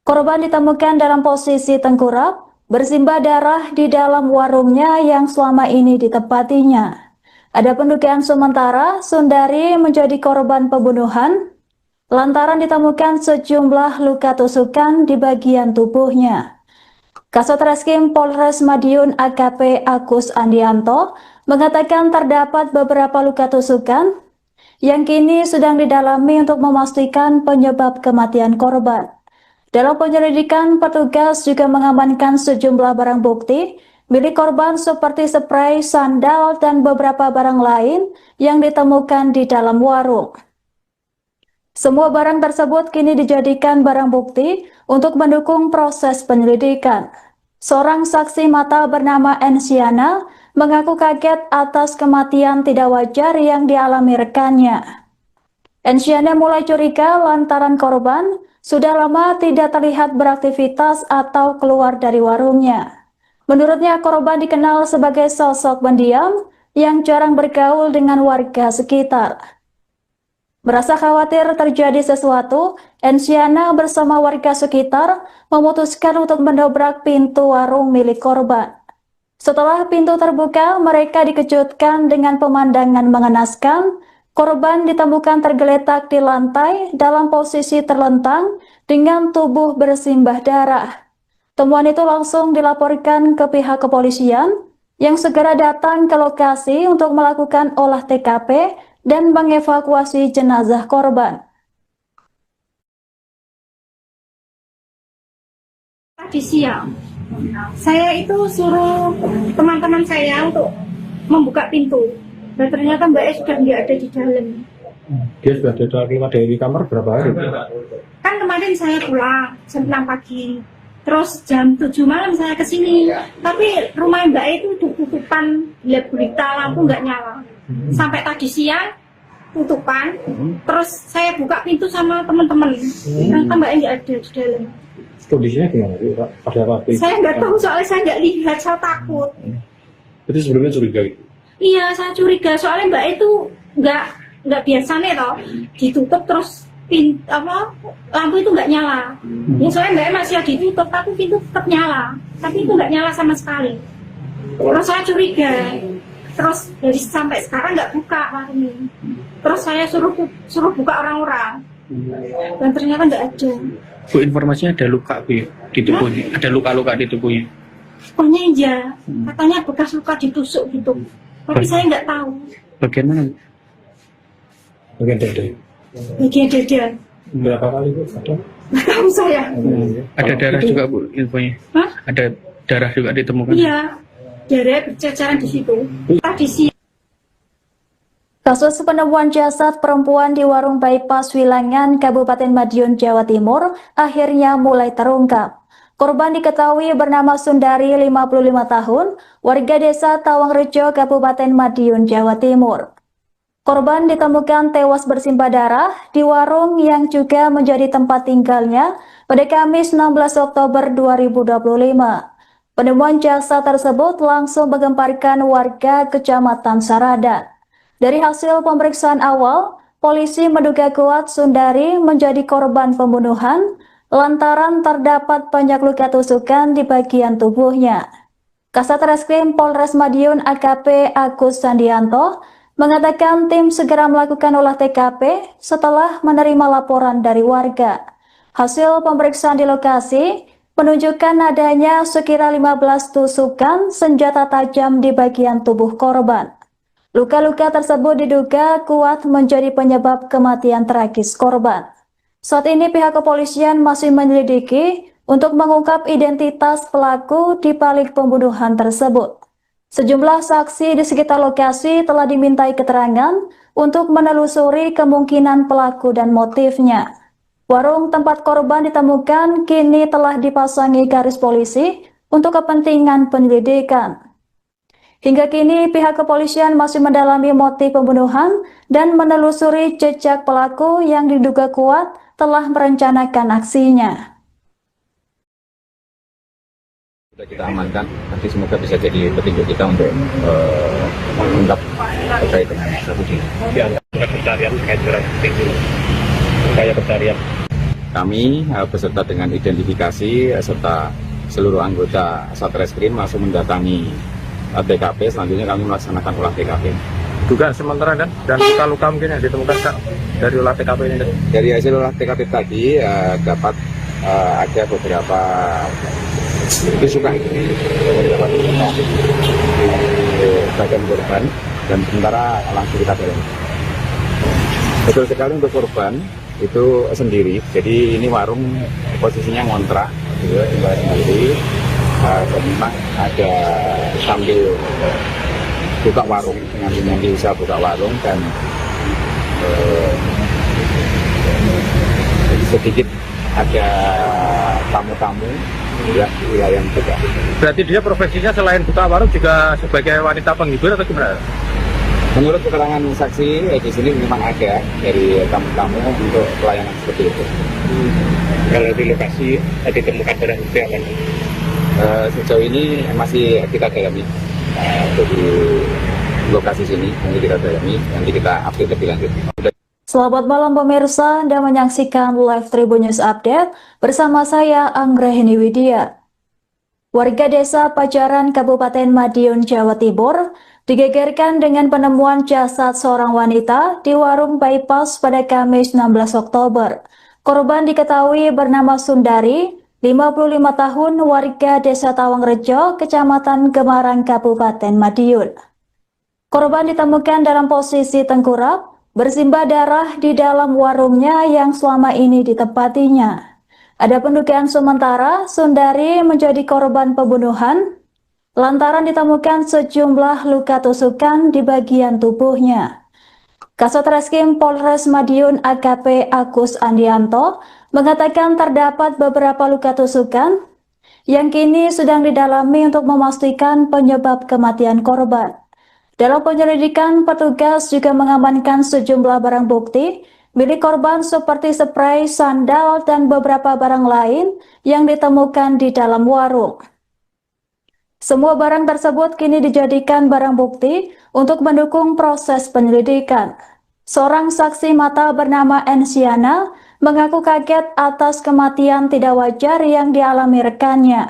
Korban ditemukan dalam posisi tengkurap, bersimbah darah di dalam warungnya yang selama ini ditempatinya. Ada pendugaan sementara Sundari menjadi korban pembunuhan lantaran ditemukan sejumlah luka tusukan di bagian tubuhnya. Kasat Reskrim Polres Madiun AKP Agus Andianto mengatakan terdapat beberapa luka tusukan yang kini sedang didalami untuk memastikan penyebab kematian korban. Dalam penyelidikan, petugas juga mengamankan sejumlah barang bukti milik korban seperti spray, sandal, dan beberapa barang lain yang ditemukan di dalam warung. Semua barang tersebut kini dijadikan barang bukti untuk mendukung proses penyelidikan. Seorang saksi mata bernama Ensiana mengaku kaget atas kematian tidak wajar yang dialami rekannya. Ensiana mulai curiga lantaran korban sudah lama tidak terlihat beraktivitas atau keluar dari warungnya. Menurutnya, korban dikenal sebagai sosok pendiam yang jarang bergaul dengan warga sekitar. Merasa khawatir terjadi sesuatu, Ensiana bersama warga sekitar memutuskan untuk mendobrak pintu warung milik korban. Setelah pintu terbuka, mereka dikejutkan dengan pemandangan mengenaskan. Korban ditemukan tergeletak di lantai dalam posisi terlentang dengan tubuh bersimbah darah. Temuan itu langsung dilaporkan ke pihak kepolisian yang segera datang ke lokasi untuk melakukan olah TKP dan mengevakuasi jenazah korban. Tadi siang, saya itu suruh teman-teman saya untuk membuka pintu. Dan ternyata Mbak E sudah nggak ada di dalam. Dia sudah keluar dari kamar berapa hari? Kan kemarin saya pulang jam 6 pagi. Terus jam 7 malam saya kesini. Tapi rumah Mbak E itu tutupan, gelap gulita, lampu nggak nyala. Sampai tadi siang tutupan. Terus saya buka pintu sama teman-teman. Ternyata Mbak E nggak ada di dalam. Kondisinya gimana sih, Pak? Pada waktu itu? Saya nggak tahu soalnya saya nggak lihat, saya takut. Jadi sebelumnya curiga gitu? Iya, saya curiga soalnya Mbak itu nggak biasa nih toh, ditutup terus lampu itu nggak nyala. Ya soalnya Mbak masih ditutup tapi pintu tetap nyala, tapi itu nggak nyala sama sekali. Terus saya curiga, terus dari sampai sekarang nggak buka warungnya. Terus saya suruh buka orang-orang, dan ternyata nggak ada. Bu, informasinya ada luka Bu di tubuhnya, ada luka-luka di tubuhnya. Pokoknya iya, katanya bekas luka ditusuk gitu. Tapi saya nggak tahu. Bagian mana? Bagian dada. Bagian dada. Berapa kali Bu? Ada? Nggak tahu saya. Ada darah juga Bu infonya. Hah? Ada darah juga ditemukan. Iya, darah berceceran di situ. Tadi siang. Kasus penemuan jasad perempuan di warung bypass Wilangan, Kabupaten Madiun, Jawa Timur akhirnya mulai terungkap. Korban diketahui bernama Sundari, 55 tahun, warga desa Tawangrejo, Kabupaten Madiun, Jawa Timur. Korban ditemukan tewas bersimbah darah di warung yang juga menjadi tempat tinggalnya pada Kamis 16 Oktober 2025. Penemuan jasad tersebut langsung menggemparkan warga Kecamatan Saradan. Dari hasil pemeriksaan awal, polisi menduga kuat Sundari menjadi korban pembunuhan lantaran terdapat banyak luka tusukan di bagian tubuhnya. Kasat Reskrim Polres Madiun AKP Agus Andianto mengatakan tim segera melakukan olah TKP setelah menerima laporan dari warga. Hasil pemeriksaan di lokasi menunjukkan adanya sekira 15 tusukan senjata tajam di bagian tubuh korban. Luka-luka tersebut diduga kuat menjadi penyebab kematian tragis korban. Saat ini pihak kepolisian masih menyelidiki untuk mengungkap identitas pelaku di balik pembunuhan tersebut. Sejumlah saksi di sekitar lokasi telah dimintai keterangan untuk menelusuri kemungkinan pelaku dan motifnya. Warung tempat korban ditemukan kini telah dipasangi garis polisi untuk kepentingan penyelidikan. Hingga kini pihak kepolisian masih mendalami motif pembunuhan dan menelusuri jejak pelaku yang diduga kuat telah merencanakan aksinya. Sudah kita amankan, nanti semoga bisa jadi petunjuk kita untuk mengungkap terkait dengan kasus ini. Pencarian terkait upaya pencarian. Kami beserta dengan identifikasi serta seluruh anggota Satreskrim masuk mendatangi TKP. Selanjutnya kami melaksanakan olah TKP. Dugaan sementara kan dan luka-luka mungkin yang ditemukan Kak, dari olah TKP ini. Dari hasil olah TKP tadi dapat ada beberapa tusukan di bagian korban dan sementara langsung kita dorong. Betul sekali untuk korban itu sendiri, jadi ini warung posisinya ngontrak gitu, tinggal sendiri. Memang ada sambil buka warung dengan usaha buka warung dan sedikit ada tamu-tamu ya di wilayah juga. Berarti dia profesinya selain buka warung juga sebagai wanita penghibur atau gimana? Menurut keterangan saksi di sini memang ada dari tamu-tamu untuk pelayanan seperti itu. Kalau di lokasi ditemukan barang bukti apa? Sejauh ini masih kita dalami untuk di lokasi sini, nanti kita dalami, nanti kita update lebih lanjut. Selamat malam pemirsa, Anda menyaksikan Live Tribun News Update bersama saya Anggrahini Widya. Warga desa Pajaran Kabupaten Madiun, Jawa Timur digegerkan dengan penemuan jasad seorang wanita di warung bypass pada Kamis 16 Oktober. Korban diketahui bernama Sundari, 55 tahun, warga desa Tawangrejo, Kecamatan Gemarang, Kabupaten Madiun. Korban ditemukan dalam posisi tengkurap, bersimbah darah di dalam warungnya yang selama ini ditempatinya. Ada pendugaan sementara Sundari menjadi korban pembunuhan lantaran ditemukan sejumlah luka tusukan di bagian tubuhnya. Kasat Reskrim Polres Madiun AKP Agus Andianto mengatakan terdapat beberapa luka tusukan yang kini sedang didalami untuk memastikan penyebab kematian korban. Dalam penyelidikan, petugas juga mengamankan sejumlah barang bukti milik korban seperti spray, sandal, dan beberapa barang lain yang ditemukan di dalam warung. Semua barang tersebut kini dijadikan barang bukti untuk mendukung proses penyelidikan. Seorang saksi mata bernama Ensiana mengaku kaget atas kematian tidak wajar yang dialami rekannya.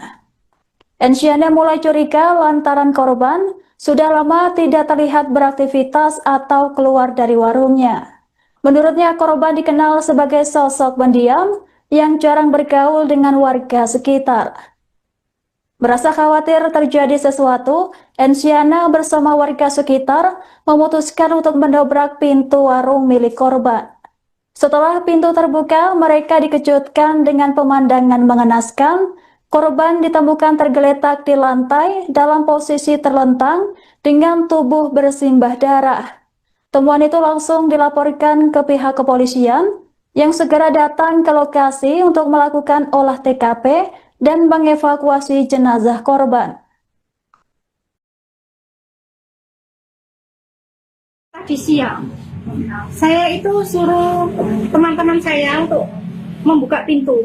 Ensiana mulai curiga lantaran korban sudah lama tidak terlihat beraktivitas atau keluar dari warungnya. Menurutnya korban dikenal sebagai sosok pendiam yang jarang bergaul dengan warga sekitar. Merasa khawatir terjadi sesuatu, Ensiana bersama warga sekitar memutuskan untuk mendobrak pintu warung milik korban. Setelah pintu terbuka, mereka dikejutkan dengan pemandangan mengenaskan. Korban ditemukan tergeletak di lantai dalam posisi terlentang dengan tubuh bersimbah darah. Temuan itu langsung dilaporkan ke pihak kepolisian yang segera datang ke lokasi untuk melakukan olah TKP dan mengevakuasi jenazah korban. Tadi siang, saya itu suruh teman-teman saya untuk membuka pintu.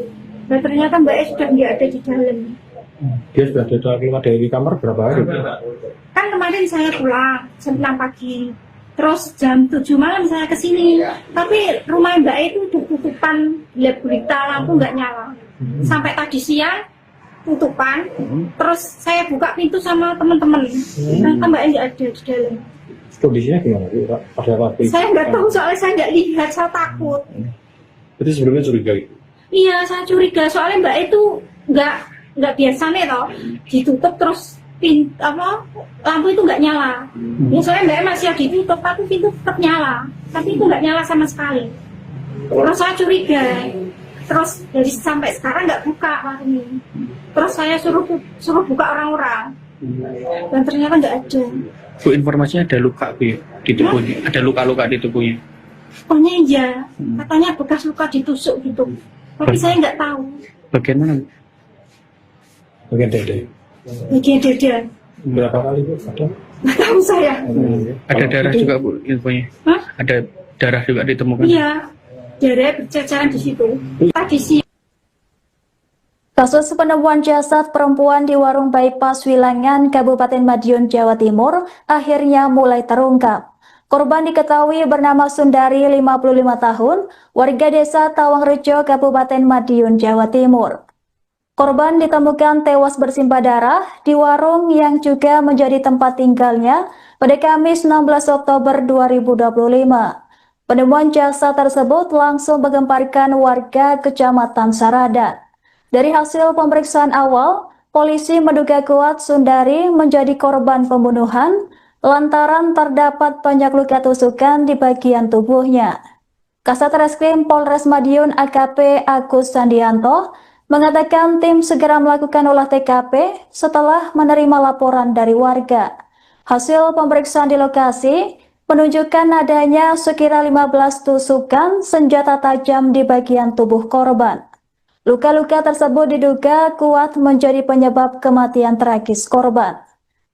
Dan ternyata Mbak E sudah nggak ada di dalam. Dia sudah keluar dari kamar berapa hari? Kan kemarin saya pulang jam 6 pagi. Terus jam 7 malam saya kesini. Tapi rumah Mbak E itu tutupan, lihat berita, lampu nggak nyala. Sampai tadi siang tutupan. Terus saya buka pintu sama teman-teman. Ternyata Mbak E nggak ada di dalam. Kondisinya gimana? Pada waktu itu? Saya nggak tahu soalnya saya nggak lihat, saya takut. Berarti sebelumnya curiga itu? Iya, saya curiga soalnya Mbak E itu nggak biasa nih toh, ditutup terus lampu itu nggak nyala. Ya soalnya Mbak E masih ditutup, tapi pintu tetap nyala, tapi itu nggak nyala sama sekali. Terus saya curiga, terus dari sampai sekarang nggak buka warung ini. Terus saya suruh buka orang-orang, dan ternyata nggak ada. Bu, informasinya ada luka Bu di tubuhnya, ada luka-luka di tubuhnya. Pokoknya iya, katanya bekas luka ditusuk gitu. Tapi saya nggak tahu. Bagian mana? Bagian dada. Bagian dada. Berapa kali Bu? Nggak tahu saya. Ada darah juga Bu infonya. Hah? Ada darah juga ditemukan. Iya, darah berceceran di situ. Tadi sih. Kasus penemuan jasad perempuan di warung bypass Wilangan, Kabupaten Madiun, Jawa Timur akhirnya mulai terungkap. Korban diketahui bernama Sundari, 55 tahun, warga desa Tawangrejo, Kabupaten Madiun, Jawa Timur. Korban ditemukan tewas bersimbah darah di warung yang juga menjadi tempat tinggalnya pada Kamis 16 Oktober 2025. Penemuan jasad tersebut langsung menggemparkan warga Kecamatan Saradan. Dari hasil pemeriksaan awal, polisi menduga kuat Sundari menjadi korban pembunuhan lantaran terdapat banyak luka tusukan di bagian tubuhnya. Kasat Reskrim Polres Madiun AKP Agus Sandianto mengatakan tim segera melakukan olah TKP setelah menerima laporan dari warga. Hasil pemeriksaan di lokasi menunjukkan adanya sekira 15 tusukan senjata tajam di bagian tubuh korban. Luka-luka tersebut diduga kuat menjadi penyebab kematian tragis korban.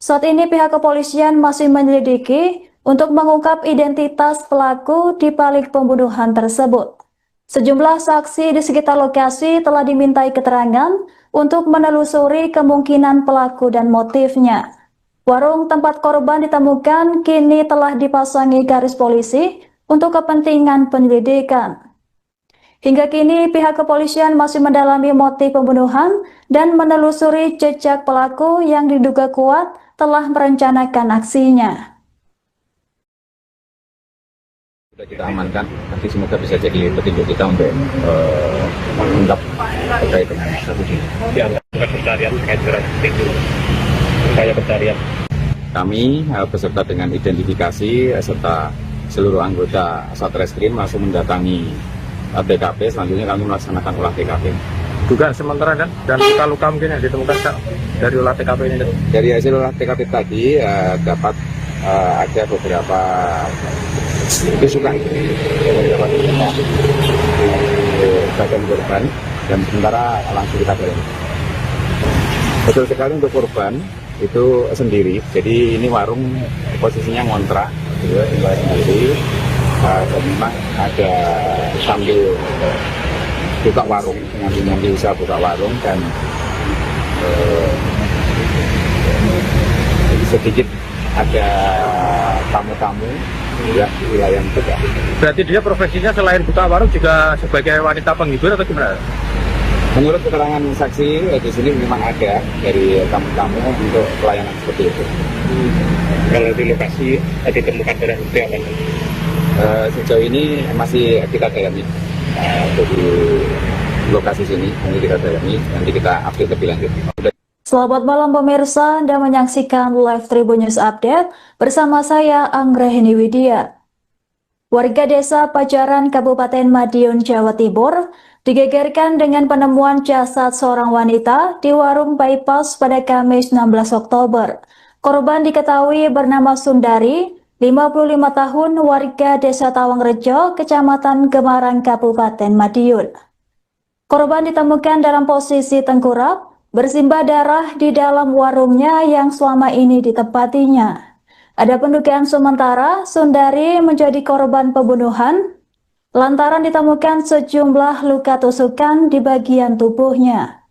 Saat ini pihak kepolisian masih menyelidiki untuk mengungkap identitas pelaku di balik pembunuhan tersebut. Sejumlah saksi di sekitar lokasi telah dimintai keterangan untuk menelusuri kemungkinan pelaku dan motifnya. Warung tempat korban ditemukan kini telah dipasangi garis polisi untuk kepentingan penyelidikan. Hingga kini pihak kepolisian masih mendalami motif pembunuhan dan menelusuri jejak pelaku yang diduga kuat telah merencanakan aksinya. Sudah kita amankan, nanti semoga bisa jadi petunjuk kita untuk mengungkap terkait dengan kasus ini. Ya, bukan pencarian terkait dengan itu. Upaya pencarian. Kami beserta dengan identifikasi serta seluruh anggota Satreskrim langsung mendatangi TKP. Selanjutnya kami melaksanakan olah TKP. Dugaan sementara dan luka-luka mungkin yang ditemukan dari olah TKP ini. Dari hasil olah TKP tadi dapat ada beberapa tusukan di bagian korban dan sementara langsung kita dalami. Betul sekali untuk korban itu sendiri, jadi ini warung posisinya ngontrak, tinggal sendiri. Dan memang ada sambil buka warung, nanti usaha buka warung dan sedikit ada tamu-tamu ya di wilayah juga. Berarti dia profesinya selain buka warung juga sebagai wanita penghibur atau gimana? Menurut keterangan saksi di sini memang ada dari tamu-tamu untuk pelayanan seperti itu. Kalau di lokasi ditemukan barang bukti apa? Sejauh ini masih kita dalami di lokasi sini, nanti kita dalami, nanti kita update lebih lanjut. Selamat malam pemirsa, Anda menyaksikan live Tribun News Update bersama saya Anggrahini Widya. Warga desa Pajaran Kabupaten Madiun, Jawa Timur digegerkan dengan penemuan jasad seorang wanita di warung bypass pada Kamis 16 Oktober. Korban diketahui bernama Sundari, 55 tahun, warga desa Tawangrejo, Kecamatan Gemarang, Kabupaten Madiun. Korban ditemukan dalam posisi tengkurap, bersimbah darah di dalam warungnya yang selama ini ditempatinya. Ada pendugaan sementara Sundari menjadi korban pembunuhan lantaran ditemukan sejumlah luka tusukan di bagian tubuhnya.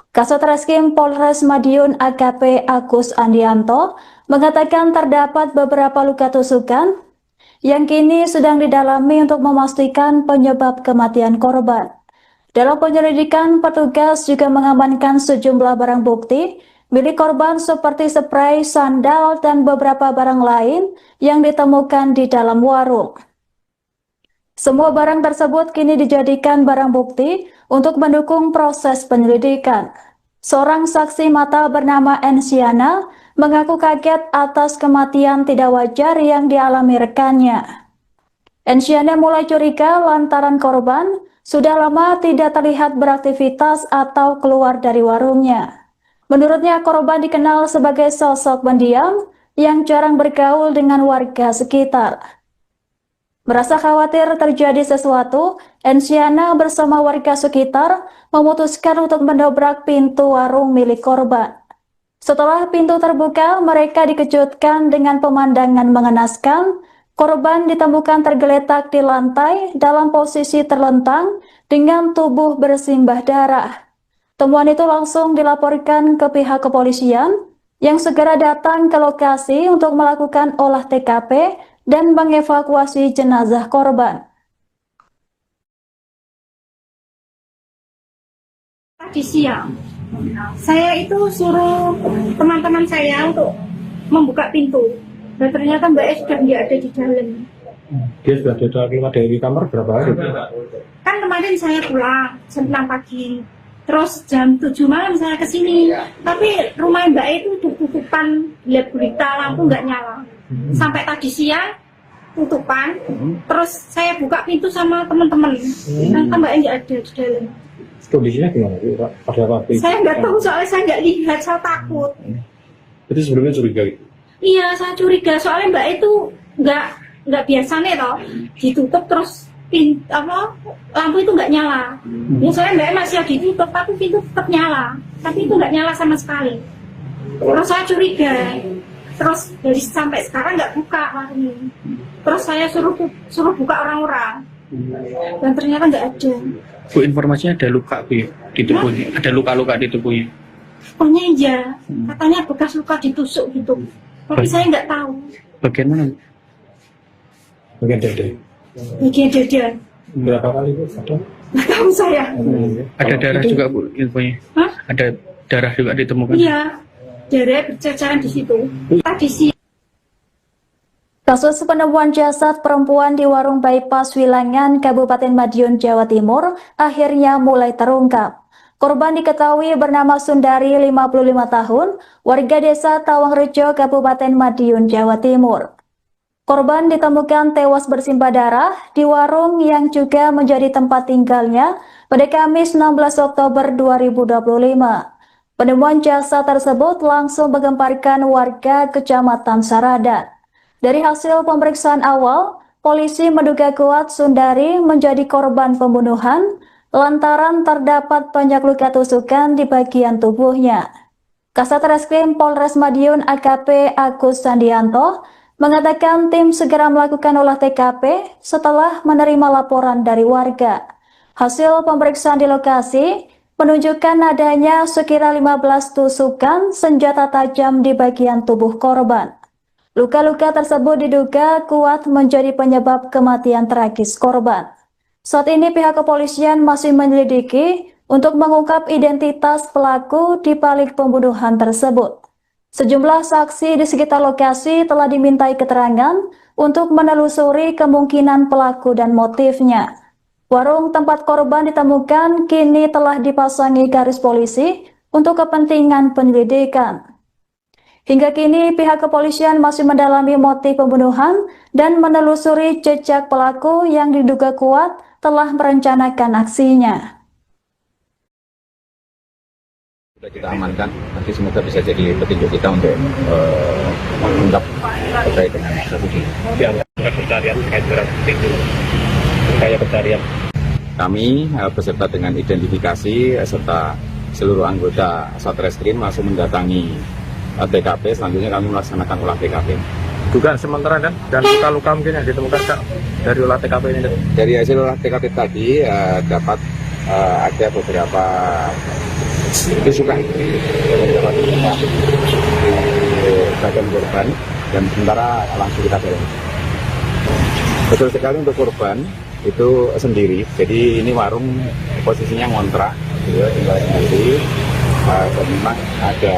Kasat Reskrim Polres Madiun AKP Agus Andianto mengatakan terdapat beberapa luka tusukan yang kini sedang didalami untuk memastikan penyebab kematian korban. Dalam penyelidikan, petugas juga mengamankan sejumlah barang bukti milik korban seperti spray, sandal, dan beberapa barang lain yang ditemukan di dalam warung. Semua barang tersebut kini dijadikan barang bukti untuk mendukung proses penyelidikan. Seorang saksi mata bernama Ensiana mengaku kaget atas kematian tidak wajar yang dialami rekannya. Ensiana mulai curiga lantaran korban sudah lama tidak terlihat beraktivitas atau keluar dari warungnya. Menurutnya, korban dikenal sebagai sosok pendiam yang jarang bergaul dengan warga sekitar. Merasa khawatir terjadi sesuatu, Ensiana bersama warga sekitar memutuskan untuk mendobrak pintu warung milik korban. Setelah pintu terbuka, mereka dikejutkan dengan pemandangan mengenaskan. Korban ditemukan tergeletak di lantai dalam posisi terlentang dengan tubuh bersimbah darah. Temuan itu langsung dilaporkan ke pihak kepolisian yang segera datang ke lokasi untuk melakukan olah TKP dan mengevakuasi jenazah korban. Tadi siang, saya itu suruh teman-teman saya untuk membuka pintu. Dan ternyata Mbak E sudah nggak ada di dalam. Dia sudah keluar dari kamar berapa hari? Kan kemarin saya pulang jam 6 pagi. Terus jam 7 malam saya ke sini. Tapi rumah Mbak E itu tutupan, lihat berita lampu nggak nyala. Sampai tadi siang tutupan. Terus saya buka pintu sama teman-teman. Ternyata Mbak E nggak ada di dalam. Kondisinya gimana? Pada waktu itu? Saya nggak tahu soalnya saya nggak lihat, saya takut. Itu sebelumnya curiga gitu? Iya, saya curiga soalnya Mbak itu nggak biasa nih toh, ditutup terus lampu itu nggak nyala. Biasanya Mbak masih ditutup tapi pintu tetap nyala, tapi itu nggak nyala sama sekali. Terus saya curiga, terus dari sampai sekarang nggak buka warung ini. Terus saya suruh buka orang-orang, dan ternyata nggak ada. Bu, informasinya ada luka Bu ya, di tubuhnya, ada luka-luka di tubuhnya. Pokoknya iya, katanya bekas luka ditusuk gitu. Tapi saya nggak tahu. Bagian mana? Bagian dada. Bagian dada. Berapa kali Bu? Ada? Nggak tahu saya. Ada darah juga Bu infonya. Hah? Ada darah juga ditemukan. Iya, darah berceceran di situ. Tadi sih. Kasus penemuan jasad perempuan di warung bypass Wilangan, Kabupaten Madiun, Jawa Timur akhirnya mulai terungkap. Korban diketahui bernama Sundari, 55 tahun, warga desa Tawangrejo, Kabupaten Madiun, Jawa Timur. Korban ditemukan tewas bersimbah darah di warung yang juga menjadi tempat tinggalnya pada Kamis 16 Oktober 2025. Penemuan jasad tersebut langsung menggemparkan warga Kecamatan Saradan. Dari hasil pemeriksaan awal, polisi menduga kuat Sundari menjadi korban pembunuhan lantaran terdapat banyak luka tusukan di bagian tubuhnya. Kasat Reskrim Polres Madiun AKP Agus Sandianto mengatakan tim segera melakukan olah TKP setelah menerima laporan dari warga. Hasil pemeriksaan di lokasi menunjukkan adanya sekira 15 tusukan senjata tajam di bagian tubuh korban. Luka-luka tersebut diduga kuat menjadi penyebab kematian tragis korban. Saat ini pihak kepolisian masih menyelidiki untuk mengungkap identitas pelaku di balik pembunuhan tersebut. Sejumlah saksi di sekitar lokasi telah dimintai keterangan untuk menelusuri kemungkinan pelaku dan motifnya. Warung tempat korban ditemukan kini telah dipasangi garis polisi untuk kepentingan penyelidikan. Hingga kini pihak kepolisian masih mendalami motif pembunuhan dan menelusuri jejak pelaku yang diduga kuat telah merencanakan aksinya. Sudah kita amankan, nanti semoga bisa jadi petunjuk kita untuk mengungkap terkait dengan kasus ini. Pencarian terkait dengan itu, kayak pencarian. Kami beserta dengan identifikasi serta seluruh anggota Satreskrim langsung mendatangi TKP. Selanjutnya kami melaksanakan olah TKP. Dugaan sementara dan luka-luka mungkin yang ditemukan Kak, dari olah TKP ini. Dari hasil olah TKP tadi dapat ada beberapa tusukan di bagian korban dan sementara langsung kita dorong. Betul sekali untuk korban itu sendiri. Jadi ini warung posisinya ngontrak, tinggal sendiri. Dan memang ada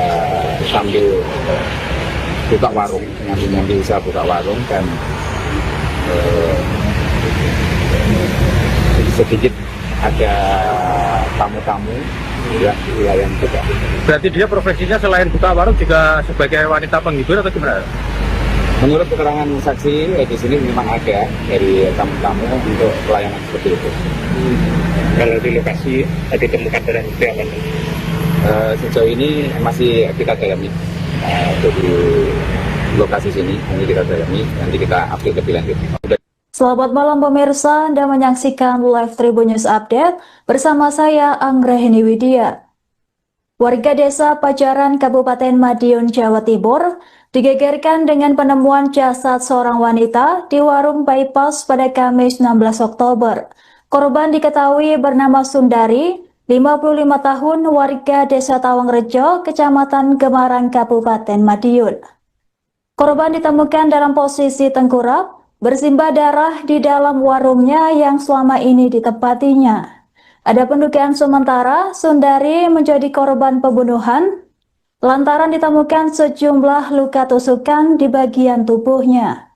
sambil buka warung, nyambi bisa buka warung dan sedikit ada tamu-tamu ya wilayah juga. Berarti dia profesinya selain buka warung juga sebagai wanita penghibur atau gimana? Menurut keterangan saksi di sini memang ada dari tamu-tamu untuk pelayanan seperti itu. Kalau di lokasi ditemukan barang bukti apa? Sejauh ini masih kita dalami di lokasi sini, nanti kita dalami, nanti kita update lebih lanjut. Selamat malam pemirsa, Anda menyaksikan Live Tribun News Update bersama saya Anggrahini Widya. Warga desa Pajaran, Kabupaten Madiun, Jawa Timur, digegerkan dengan penemuan jasad seorang wanita di warung bypass pada Kamis 16 Oktober. Korban diketahui bernama Sundari, 55 tahun, warga desa Tawangrejo, Kecamatan Gemarang, Kabupaten Madiun. Korban ditemukan dalam posisi tengkurap, bersimbah darah di dalam warungnya yang selama ini ditempatinya. Ada pendugaan sementara Sundari menjadi korban pembunuhan lantaran ditemukan sejumlah luka tusukan di bagian tubuhnya.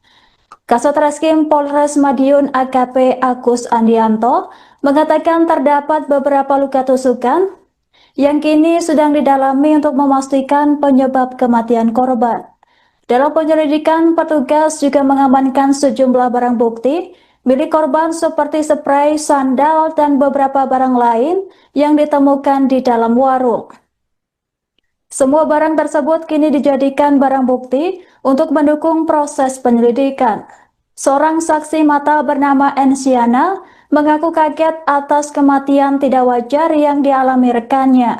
Kasat Reskrim Polres Madiun AKP Agus Andianto mengatakan terdapat beberapa luka tusukan yang kini sedang didalami untuk memastikan penyebab kematian korban. Dalam penyelidikan, petugas juga mengamankan sejumlah barang bukti milik korban seperti spray, sandal, dan beberapa barang lain yang ditemukan di dalam warung. Semua barang tersebut kini dijadikan barang bukti untuk mendukung proses penyelidikan. Seorang saksi mata bernama Ensiana mengaku kaget atas kematian tidak wajar yang dialami rekannya.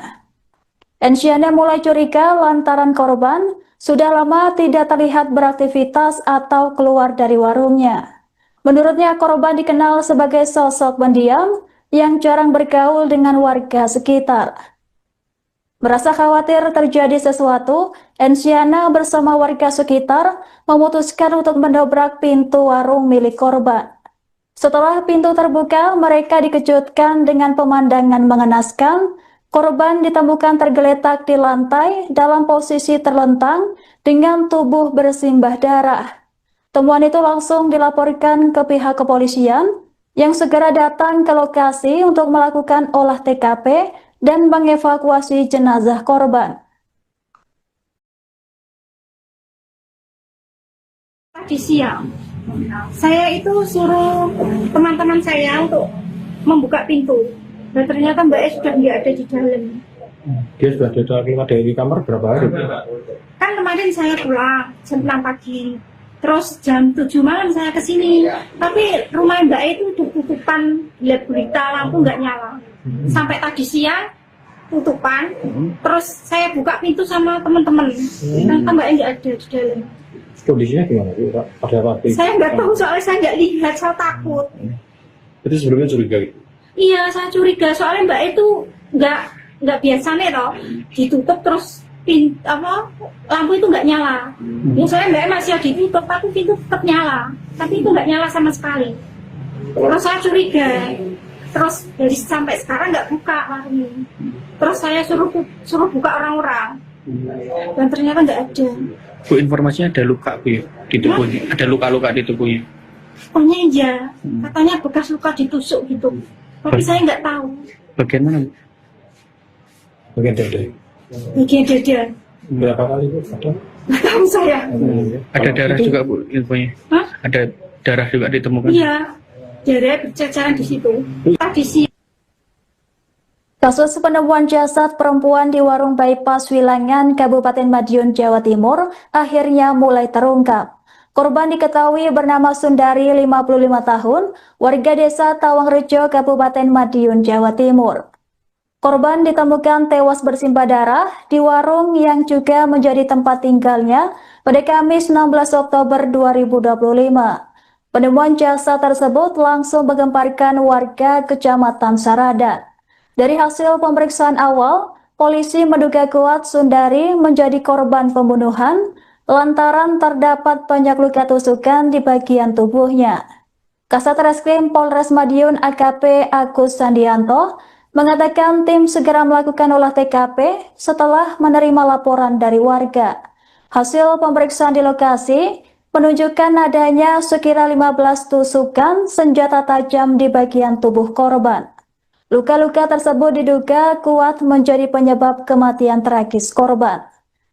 Ensiana mulai curiga lantaran korban sudah lama tidak terlihat beraktivitas atau keluar dari warungnya. Menurutnya, korban dikenal sebagai sosok pendiam yang jarang bergaul dengan warga sekitar. Merasa khawatir terjadi sesuatu, Ensiana bersama warga sekitar memutuskan untuk mendobrak pintu warung milik korban. Setelah pintu terbuka, mereka dikejutkan dengan pemandangan mengenaskan. Korban ditemukan tergeletak di lantai dalam posisi terlentang dengan tubuh bersimbah darah. Temuan itu langsung dilaporkan ke pihak kepolisian yang segera datang ke lokasi untuk melakukan olah TKP dan mengevakuasi jenazah korban. Tadi siang, saya itu suruh teman-teman saya untuk membuka pintu. Dan ternyata Mbak E sudah nggak ada di dalam. Dia sudah keluar dari kamar berapa hari? Kan kemarin saya pulang jam 6 pagi. Terus jam 7 malam saya ke sini. Tapi rumah Mbak E itu tutupan, lihat berita lampu nggak nyala. Sampai tadi siang tutupan. Terus saya buka pintu sama teman-teman. Ternyata Mbak E nggak ada di dalam. Kondisinya gimana sih? Pada waktu itu? Saya nggak tahu soalnya saya nggak lihat, saya takut. Itu sebelumnya curiga gitu? Iya, saya curiga soalnya Mbak itu nggak biasa nih loh, ditutup terus lampu itu nggak nyala. Biasanya Mbak masih ditutup, tapi pintu tetap nyala, tapi itu nggak nyala sama sekali. Terus saya curiga, terus dari sampai sekarang nggak buka warungnya. Terus saya suruh buka orang-orang, dan ternyata nggak ada. Bu, informasinya ada luka Bu ya, di tubuhnya, ada luka-luka di tubuhnya. Pokoknya iya, katanya bekas luka ditusuk gitu. Tapi saya nggak tahu. Bagian mana Bu? Bagian dada. Bagian dada. Berapa kali Bu? Ada? Nggak tahu saya. Ada darah juga Bu infonya? Hah? Ada darah juga ditemukan? Iya, darah berceceran di situ. Tadi sih. Kasus penemuan jasad perempuan di warung bypass Wilangan, Kabupaten Madiun, Jawa Timur akhirnya mulai terungkap. Korban diketahui bernama Sundari, 55 tahun, warga desa Tawangrejo, Kabupaten Madiun, Jawa Timur. Korban ditemukan tewas bersimbah darah di warung yang juga menjadi tempat tinggalnya pada Kamis 16 Oktober 2025. Penemuan jasad tersebut langsung menggemparkan warga Kecamatan Saradan. Dari hasil pemeriksaan awal, polisi menduga kuat Sundari menjadi korban pembunuhan lantaran terdapat banyak luka tusukan di bagian tubuhnya. Kasat Reskrim Polres Madiun AKP Agus Andianto mengatakan tim segera melakukan olah TKP setelah menerima laporan dari warga. Hasil pemeriksaan di lokasi menunjukkan adanya sekira 15 tusukan senjata tajam di bagian tubuh korban. Luka-luka tersebut diduga kuat menjadi penyebab kematian tragis korban.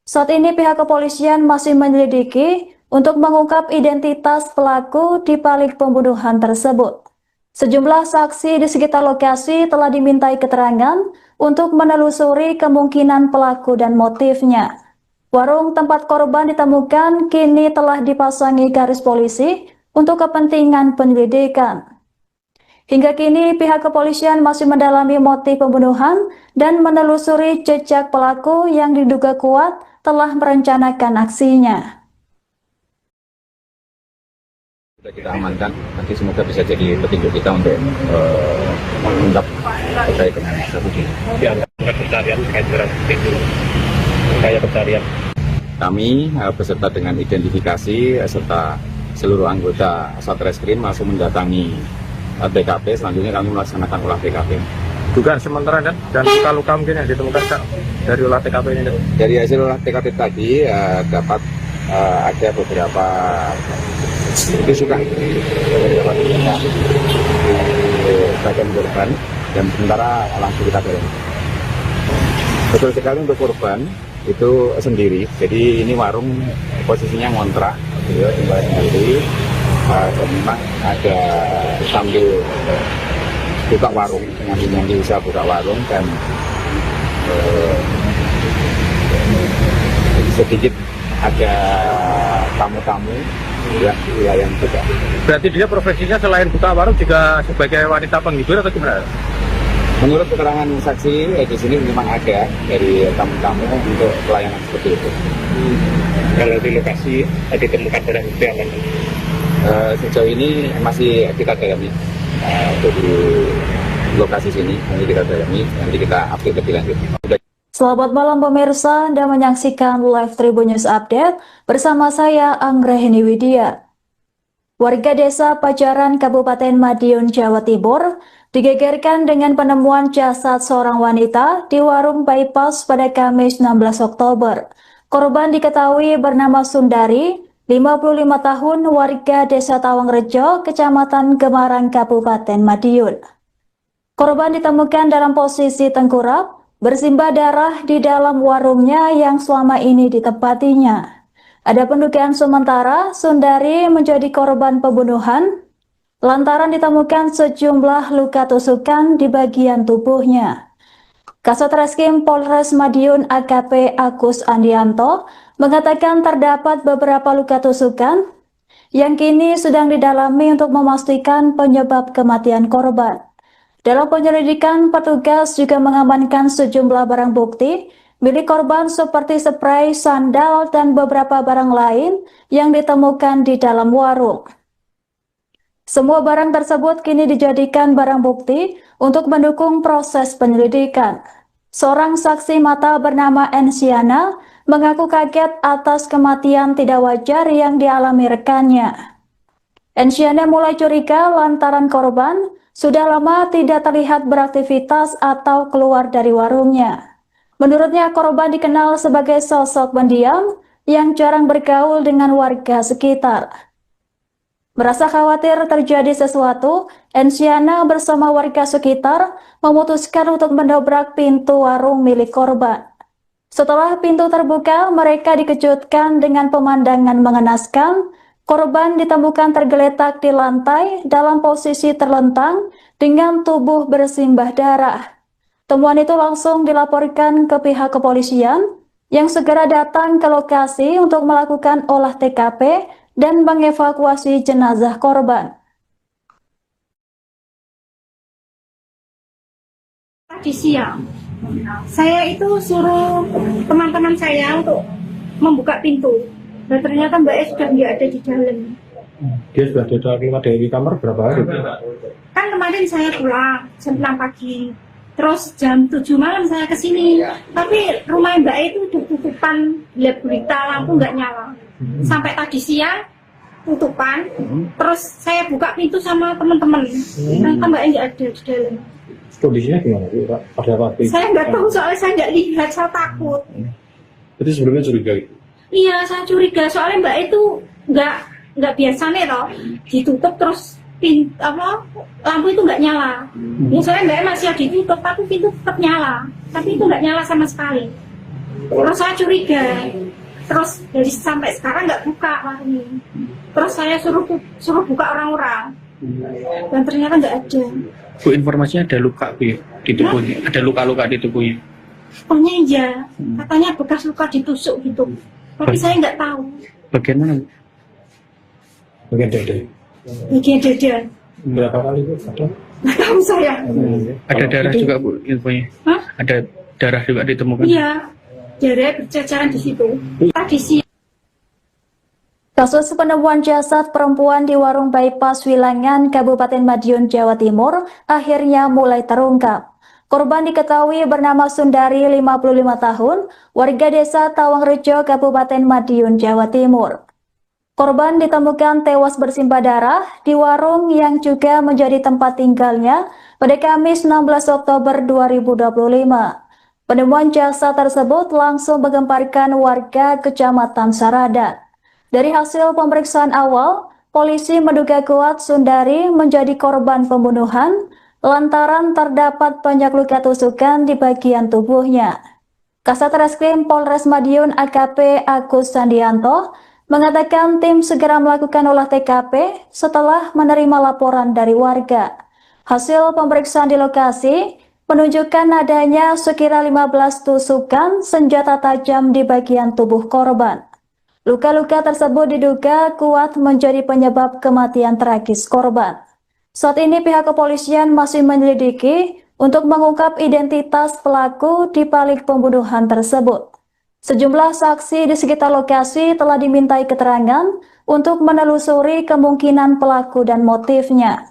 Saat ini pihak kepolisian masih menyelidiki untuk mengungkap identitas pelaku di balik pembunuhan tersebut. Sejumlah saksi di sekitar lokasi telah dimintai keterangan untuk menelusuri kemungkinan pelaku dan motifnya. Warung tempat korban ditemukan kini telah dipasangi garis polisi untuk kepentingan penyelidikan. Hingga kini pihak kepolisian masih mendalami motif pembunuhan dan menelusuri jejak pelaku yang diduga kuat telah merencanakan aksinya. Sudah kita amankan, nanti semoga bisa jadi petunjuk kita untuk mengungkap terkait dengan kasus ini. Dianggap pencarian terkait dengan itu kayak pencarian. Kami beserta dengan identifikasi serta seluruh anggota Satreskrim langsung mendatangi TKP. Selanjutnya kami melaksanakan olah TKP. Dugaan sementara dan luka-luka mungkin yang ditemukan Kak, dari olah TKP ini. Dari hasil olah TKP tadi dapat ada beberapa tusukan di bagian korban dan sementara langsung kita dorong. Betul sekali untuk korban itu sendiri, jadi ini warung posisinya ngontrak, tinggal sendiri, dan memang ada sambil buka warung, dengan usaha buka warung dan sedikit ada tamu-tamu yang wilayah juga. Berarti dia profesinya selain buka warung juga sebagai wanita penghibur atau gimana? Menurut keterangan saksi di sini memang ada dari tamu-tamu untuk pelayanan seperti itu. Kalau di lokasi ditemukan barang bukti apa? Sejauh ini masih kita dalami untuk di lokasi sini, nanti kita dalami, nanti kita update lebih lanjut. Selamat malam pemirsa, Anda menyaksikan Live Tribun News Update bersama saya Anggraheni Widya. Warga desa Pajaran Kabupaten Madiun, Jawa Timur digegerkan dengan penemuan jasad seorang wanita di warung bypass pada Kamis 16 Oktober. Korban diketahui bernama Sundari, 55 tahun, warga desa Tawangrejo, Kecamatan Gemarang, Kabupaten Madiun. Korban ditemukan dalam posisi tengkurap, bersimbah darah di dalam warungnya yang selama ini ditempatinya. Ada pendugaan sementara Sundari menjadi korban pembunuhan lantaran ditemukan sejumlah luka tusukan di bagian tubuhnya. Kasatreskrim Polres Madiun AKP Agus Andianto mengatakan terdapat beberapa luka tusukan yang kini sedang didalami untuk memastikan penyebab kematian korban. Dalam penyelidikan, petugas juga mengamankan sejumlah barang bukti milik korban seperti spray, sandal, dan beberapa barang lain yang ditemukan di dalam warung. Semua barang tersebut kini dijadikan barang bukti untuk mendukung proses penyelidikan. Seorang saksi mata bernama Ensiana mengaku kaget atas kematian tidak wajar yang dialami rekannya. Ensiana mulai curiga lantaran korban sudah lama tidak terlihat beraktivitas atau keluar dari warungnya. Menurutnya, korban dikenal sebagai sosok pendiam yang jarang bergaul dengan warga sekitar. Merasa khawatir terjadi sesuatu, Ensiana bersama warga sekitar memutuskan untuk mendobrak pintu warung milik korban. Setelah pintu terbuka, mereka dikejutkan dengan pemandangan mengenaskan. Korban ditemukan tergeletak di lantai dalam posisi terlentang dengan tubuh bersimbah darah. Temuan itu langsung dilaporkan ke pihak kepolisian yang segera datang ke lokasi untuk melakukan olah TKP dan mengevakuasi jenazah korban. Tadi siang, saya itu suruh teman-teman saya untuk membuka pintu. Dan ternyata Mbak E sudah nggak ada di dalam. Dia sudah keluar dari kamar berapa hari? Kan kemarin saya pulang jam 6 pagi. Terus jam 7 malam saya kesini. Tapi rumah Mbak E itu udah tutupan, lihat berita lampu nggak nyala. Sampai tadi siang tutupan. Terus saya buka pintu sama teman-teman. Ternyata Mbak E nggak ada di dalam. Kondisinya gimana Pak? Pada waktu itu? Saya nggak tahu soalnya saya nggak lihat, saya takut. Jadi sebelumnya curiga gitu? Iya, saya curiga soalnya Mbak itu nggak biasa nih toh, ditutup terus lampu itu nggak nyala. Biasanya Mbak masih ditutup tapi pintu tetap nyala, tapi itu nggak nyala sama sekali. Terus saya curiga, terus dari sampai sekarang nggak buka warungnya. Terus saya suruh buka orang-orang, dan ternyata nggak ada. Bu, informasinya ada luka Bu di tubuhnya, ada luka-luka di tubuhnya. Pokoknya iya, katanya bekas luka ditusuk gitu. Tapi saya nggak tahu. Bagian mana? Bagian dada. Bagian dada. Berapa kali Bu? Nggak tahu saya. Ada darah juga Bu infonya. Hah? Ada darah juga ditemukan. Iya, darah berceceran di situ. Tadi sih. Kasus penemuan jasad perempuan di warung bypass Wilangan, Kabupaten Madiun, Jawa Timur, akhirnya mulai terungkap. Korban diketahui bernama Sundari, 55 tahun, warga desa Tawangrejo, Kabupaten Madiun, Jawa Timur. Korban ditemukan tewas bersimbah darah di warung yang juga menjadi tempat tinggalnya pada Kamis 16 Oktober 2025. Penemuan jasad tersebut langsung menggemparkan warga Kecamatan Saradan. Dari hasil pemeriksaan awal, polisi menduga kuat Sundari menjadi korban pembunuhan lantaran terdapat banyak luka tusukan di bagian tubuhnya. Kasat Reskrim Polres Madiun AKP Agus Sandianto mengatakan tim segera melakukan olah TKP setelah menerima laporan dari warga. Hasil pemeriksaan di lokasi menunjukkan adanya sekira 15 tusukan senjata tajam di bagian tubuh korban. Luka-luka tersebut diduga kuat menjadi penyebab kematian tragis korban. Saat ini pihak kepolisian masih menyelidiki untuk mengungkap identitas pelaku di balik pembunuhan tersebut. Sejumlah saksi di sekitar lokasi telah dimintai keterangan untuk menelusuri kemungkinan pelaku dan motifnya.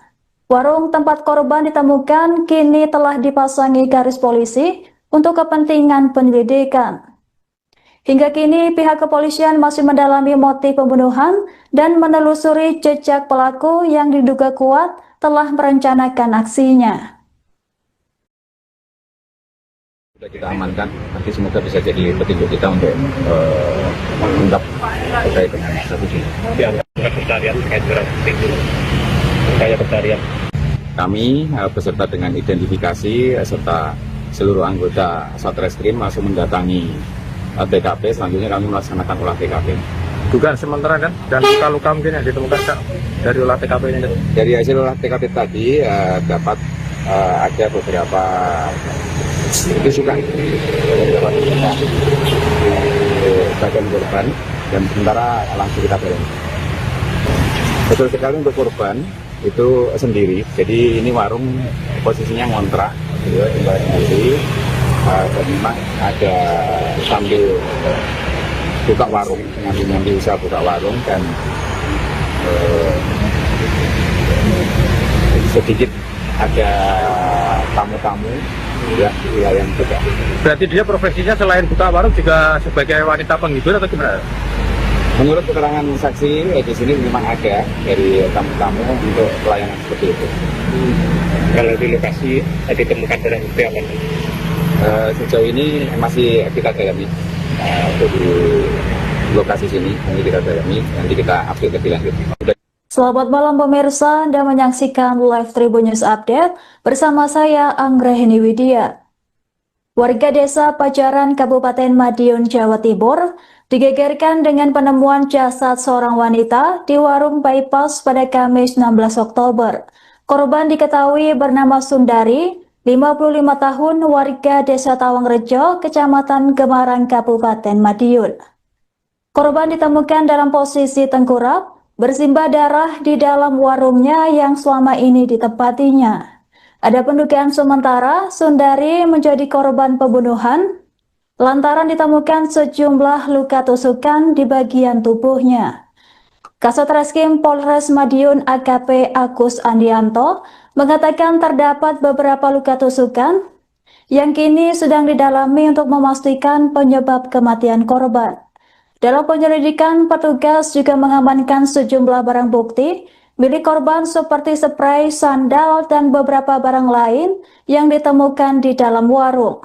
Warung tempat korban ditemukan kini telah dipasangi garis polisi untuk kepentingan penyelidikan. Hingga kini pihak kepolisian masih mendalami motif pembunuhan dan menelusuri jejak pelaku yang diduga kuat telah merencanakan aksinya. Sudah kita amankan, nanti semoga bisa jadi petunjuk kita untuk mengungkap terkait dengan kasus ini. Pencarian terkait dengan itu. Kayak pencarian. Kami beserta dengan identifikasi serta seluruh anggota Satreskrim langsung mendatangi TKP. Selanjutnya kami melaksanakan olah TKP. Dugaan sementara kan dan luka-luka mungkin yang ditemukan Kak, dari olah TKP ini. Dari hasil olah TKP tadi dapat ada beberapa tusukan di bagian korban dan sementara langsung kita beleng. Betul sekali untuk korban itu sendiri. Jadi ini warung posisinya ngontrak, tinggal sendiri. Dan memang ada sambil buka warung, ngambil usaha buka warung dan sedikit ada tamu-tamu ya di wilayah juga. Berarti dia profesinya selain buka warung juga sebagai wanita penghibur atau gimana? Menurut keterangan saksi di sini memang ada dari tamu-tamu untuk pelayanan seperti itu. Kalau di lokasi ditemukan barang bukti apa? Sejauh ini masih kita dalami untuk di lokasi sini, nanti kita dalami, nanti kita update lebih lanjut. Selamat malam pemirsa, Anda menyaksikan Live Tribun News Update bersama saya Anggraheni Widya. Warga desa Pajaran Kabupaten Madiun, Jawa Timur digegerkan dengan penemuan jasad seorang wanita di warung bypass pada Kamis 16 Oktober. Korban diketahui bernama Sundari, 55 tahun, warga desa Tawangrejo, Kecamatan Gemarang, Kabupaten Madiun. Korban ditemukan dalam posisi tengkurap, bersimbah darah di dalam warungnya yang selama ini ditempatinya. Ada pendugaan sementara Sundari menjadi korban pembunuhan lantaran ditemukan sejumlah luka tusukan di bagian tubuhnya. Kasat Reskrim Polres Madiun AKP Agus Andianto mengatakan terdapat beberapa luka tusukan yang kini sedang didalami untuk memastikan penyebab kematian korban. Dalam penyelidikan, petugas juga mengamankan sejumlah barang bukti milik korban seperti spray, sandal, dan beberapa barang lain yang ditemukan di dalam warung.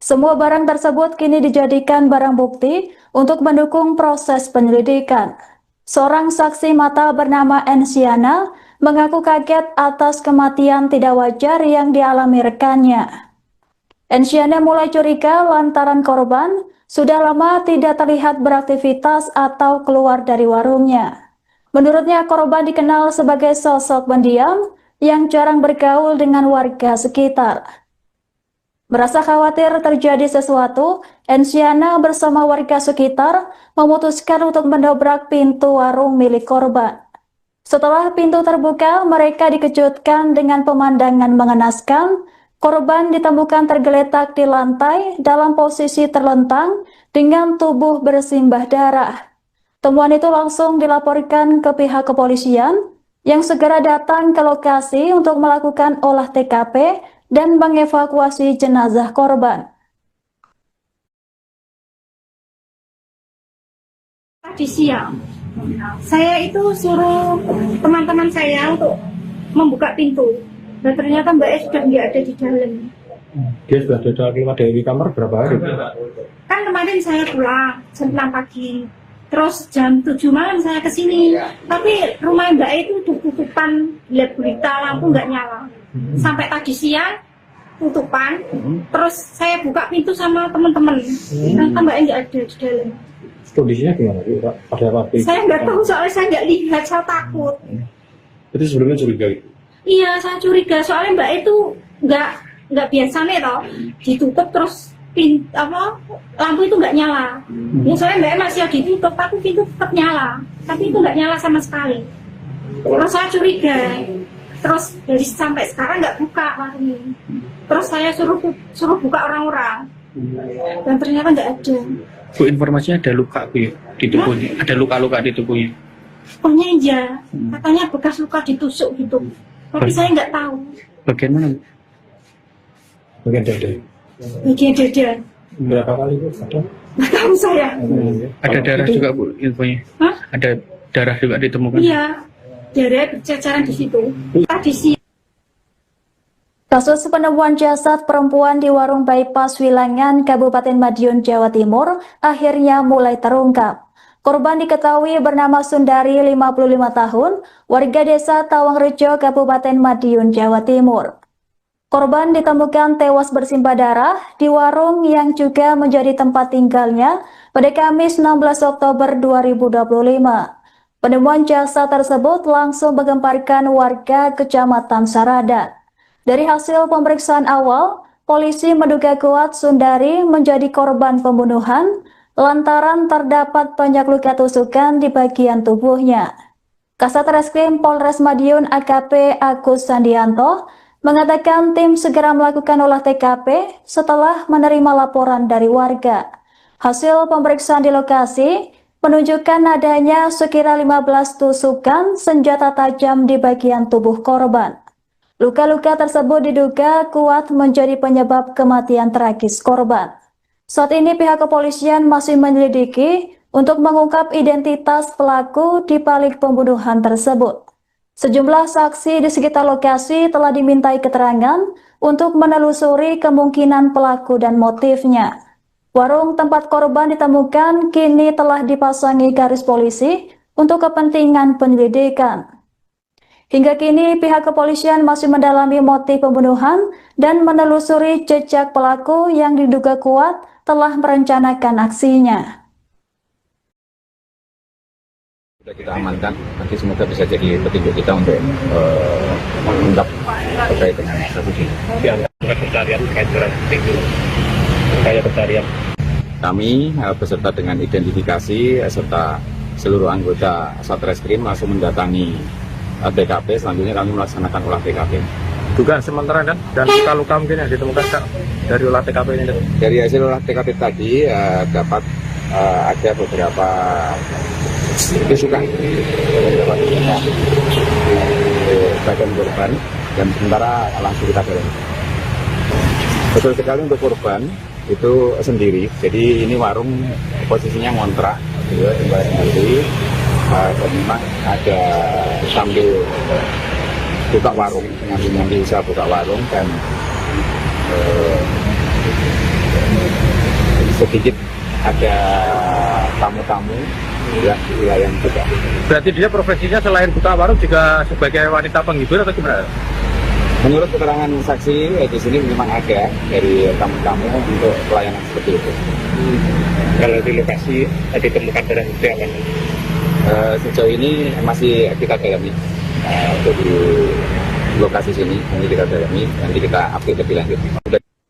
Semua barang tersebut kini dijadikan barang bukti untuk mendukung proses penyelidikan. Seorang saksi mata bernama Ensiana mengaku kaget atas kematian tidak wajar yang dialami rekannya. Ensiana mulai curiga lantaran korban sudah lama tidak terlihat beraktivitas atau keluar dari warungnya. Menurutnya korban dikenal sebagai sosok pendiam yang jarang bergaul dengan warga sekitar. Merasa khawatir terjadi sesuatu, Ensiana bersama warga sekitar memutuskan untuk mendobrak pintu warung milik korban. Setelah pintu terbuka, mereka dikejutkan dengan pemandangan mengenaskan. Korban ditemukan tergeletak di lantai dalam posisi terlentang dengan tubuh bersimbah darah. Temuan itu langsung dilaporkan ke pihak kepolisian yang segera datang ke lokasi untuk melakukan olah TKP dan mengevakuasi jenazah korban. Tadi siang saya itu suruh teman-teman saya untuk membuka pintu, dan ternyata Mbak E sudah nggak ada di dalam. Dia sudah keluar dari kamar berapa hari? Kan kemarin saya pulang jam 6 pagi, terus jam 7 malam saya kesini, tapi rumah Mbak E itu udah tutupan, lihat berita lampu nggak nyala. Sampai tadi siang tutupan, terus saya buka pintu sama teman-teman, ternyata Mbak E nggak ada di dalam. Kondisinya gimana? Pak? Ada apa? Saya nggak tahu, soalnya saya nggak lihat, saya takut. Itu sebelumnya curiga itu? Iya, saya curiga, soalnya Mbak E itu nggak biasa nih toh, ditutup terus lampu itu nggak nyala. Ya soalnya Mbak E masih ditutup, tapi pintu tetap nyala, tapi itu nggak nyala sama sekali. Terus saya curiga, terus dari sampai sekarang nggak buka warung ini. Terus saya suruh buka orang-orang, dan ternyata nggak ada. Bu, informasinya ada luka Bu ya, di tubuhnya, ada luka-luka di tubuhnya. Pokoknya iya, katanya bekas luka ditusuk gitu, tapi saya nggak tahu. Bagian mana? Bagian dada. Bagian dada, Berapa kali Bu? Ada? nggak tahu saya. Ada darah juga Bu infonya. Hah? Ada darah juga ditemukan. Iya, darah berceceran di situ. Tadi siang. Kasus penemuan jasad perempuan di warung bypass Wilangan, Kabupaten Madiun, Jawa Timur akhirnya mulai terungkap. Korban diketahui bernama Sundari, 55 tahun, warga desa Tawangrejo, Kabupaten Madiun, Jawa Timur. Korban ditemukan tewas bersimbah darah di warung yang juga menjadi tempat tinggalnya pada Kamis 16 Oktober 2025. Penemuan jasad tersebut langsung menggemparkan warga Kecamatan Saradan. Dari hasil pemeriksaan awal, polisi menduga kuat Sundari menjadi korban pembunuhan lantaran terdapat banyak luka tusukan di bagian tubuhnya. Kasat Reskrim Polres Madiun AKP Agus Sandianto mengatakan tim segera melakukan olah TKP setelah menerima laporan dari warga. Hasil pemeriksaan di lokasi menunjukkan adanya sekira 15 tusukan senjata tajam di bagian tubuh korban. Luka-luka tersebut diduga kuat menjadi penyebab kematian tragis korban. Saat ini pihak kepolisian masih menyelidiki untuk mengungkap identitas pelaku di balik pembunuhan tersebut. Sejumlah saksi di sekitar lokasi telah dimintai keterangan untuk menelusuri kemungkinan pelaku dan motifnya. Warung tempat korban ditemukan kini telah dipasangi garis polisi untuk kepentingan penyelidikan. Hingga kini pihak kepolisian masih mendalami motif pembunuhan dan menelusuri jejak pelaku yang diduga kuat telah merencanakan aksinya. Sudah kita amankan, nanti semoga bisa jadi petunjuk kita untuk mengungkap terkait dengan kasus ini. Di antara pencarian terkait dengan upaya pencarian. Kami beserta dengan identifikasi serta seluruh anggota Satreskrim langsung mendatangi TKP. Selanjutnya kami melaksanakan olah TKP. Dugaan sementara dan luka-luka mungkin yang ditemukan Kak, dari olah TKP ini. Dari hasil olah TKP tadi dapat ada beberapa tusukan di bagian korban dan sementara langsung kita dalami. Betul sekali untuk korban itu sendiri. Jadi ini warung posisinya ngontrak, tinggal sendiri. Dan memang ada sambil buka warung, nyambi usaha buka warung dan sedikit ada tamu-tamu yang di wilayah juga. Berarti dia profesinya selain buka warung juga sebagai wanita penghibur atau gimana? Menurut keterangan saksi di sini memang ada dari tamu-tamu untuk pelayanan seperti itu. Kalau di lokasi ditemukan barang bukti apa? Sejauh ini masih kita dalami untuk di lokasi sini, ini kita dalami, nanti kita update lebih lanjut.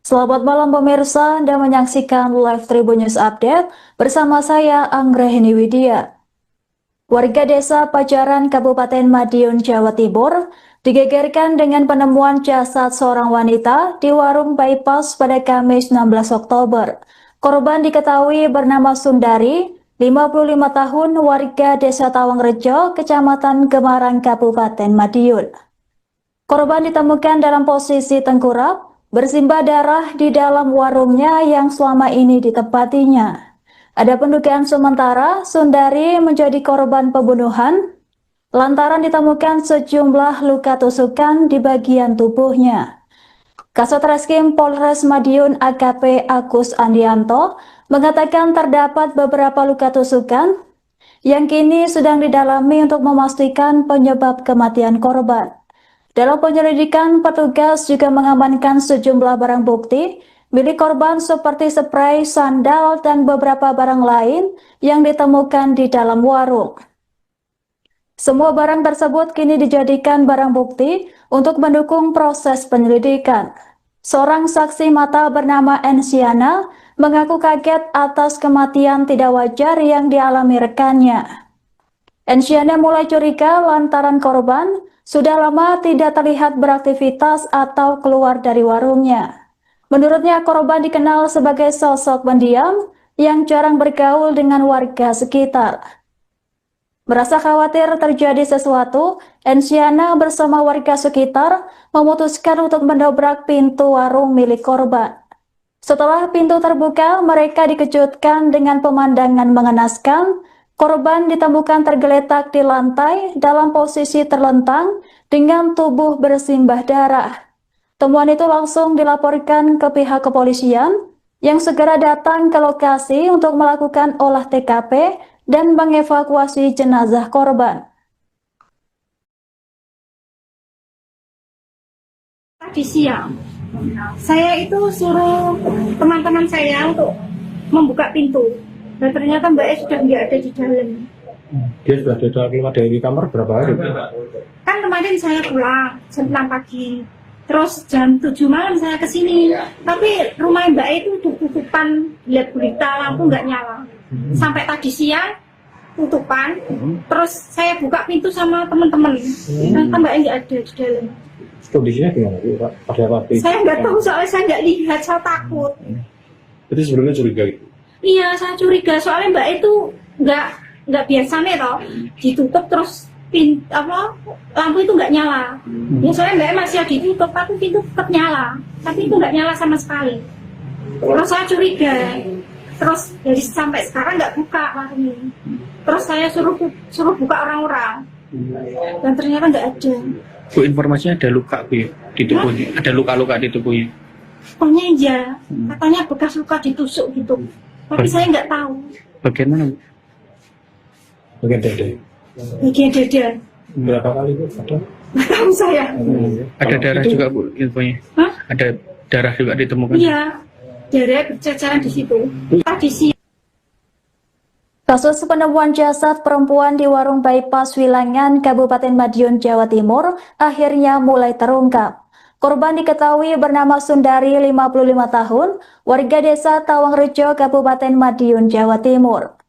Selamat malam pemirsa, Anda menyaksikan live Tribun News Update bersama saya Anggrahini Widya. Warga desa Pajaran, Kabupaten Madiun, Jawa Timur, digegerkan dengan penemuan jasad seorang wanita di warung bypass pada Kamis 16 Oktober. Korban diketahui bernama Sundari, 55 tahun, warga desa Tawangrejo, Kecamatan Gemarang, Kabupaten Madiun. Korban ditemukan dalam posisi tengkurap, bersimbah darah di dalam warungnya yang selama ini ditempatinya. Ada pendugaan sementara Sundari menjadi korban pembunuhan lantaran ditemukan sejumlah luka tusukan di bagian tubuhnya. Kasat Reskrim Polres Madiun AKP Agus Andianto mengatakan terdapat beberapa luka tusukan yang kini sedang didalami untuk memastikan penyebab kematian korban. Dalam penyelidikan, petugas juga mengamankan sejumlah barang bukti milik korban seperti spray, sandal, dan beberapa barang lain yang ditemukan di dalam warung. Semua barang tersebut kini dijadikan barang bukti untuk mendukung proses penyelidikan. Seorang saksi mata bernama Ensiana mengaku kaget atas kematian tidak wajar yang dialami rekannya. Ensiana mulai curiga lantaran korban sudah lama tidak terlihat beraktivitas atau keluar dari warungnya. Menurutnya, korban dikenal sebagai sosok pendiam yang jarang bergaul dengan warga sekitar. Merasa khawatir terjadi sesuatu, Ensiana bersama warga sekitar memutuskan untuk mendobrak pintu warung milik korban. Setelah pintu terbuka, mereka dikejutkan dengan pemandangan mengenaskan. Korban ditemukan tergeletak di lantai dalam posisi terlentang dengan tubuh bersimbah darah. Temuan itu langsung dilaporkan ke pihak kepolisian yang segera datang ke lokasi untuk melakukan olah TKP dan mengevakuasi jenazah korban. Tadi siang, saya itu suruh teman-teman saya untuk membuka pintu. Dan ternyata Mbak E sudah nggak ada di dalam. Dia sudah keluar dari kamar berapa hari? Kan kemarin saya pulang jam 6 pagi. Terus jam 7 malam saya ke sini. Tapi rumah Mbak E itu tutupan, lihat berita lampu nggak nyala. Sampai tadi siang tutupan. Terus saya buka pintu sama teman-teman. Ternyata Mbak E nggak ada di dalam. Kondisinya gimana Pak? Pada waktu itu? Saya nggak tahu soalnya saya nggak lihat, saya takut. Jadi sebelumnya curiga gitu? Iya, saya curiga soalnya Mbak itu nggak biasa nih toh, ditutup terus lampu itu nggak nyala. Ya soalnya Mbak masih ditutup, tapi pintu tetap nyala, tapi itu nggak nyala sama sekali. Terus saya curiga, terus dari sampai sekarang nggak buka warung ini. Terus saya suruh buka orang-orang, dan ternyata nggak ada. Bu, informasinya ada luka Bu ya, di tubuhnya, ada luka-luka di tubuhnya. Pokoknya iya, katanya bekas luka ditusuk gitu. Tapi saya nggak tahu. Bagian mana Bu? Bagian dada. Bagian dada. Berapa kali Bu? Ada? Nggak tahu saya. Ada darah juga Bu infonya? Hah? Ada darah juga ditemukan? Iya, darah berceceran di situ. Tadi siang. Kasus penemuan jasad perempuan di warung bypass Wilangan, Kabupaten Madiun, Jawa Timur akhirnya mulai terungkap. Korban diketahui bernama Sundari, 55 tahun, warga desa Tawangrejo, Kabupaten Madiun, Jawa Timur.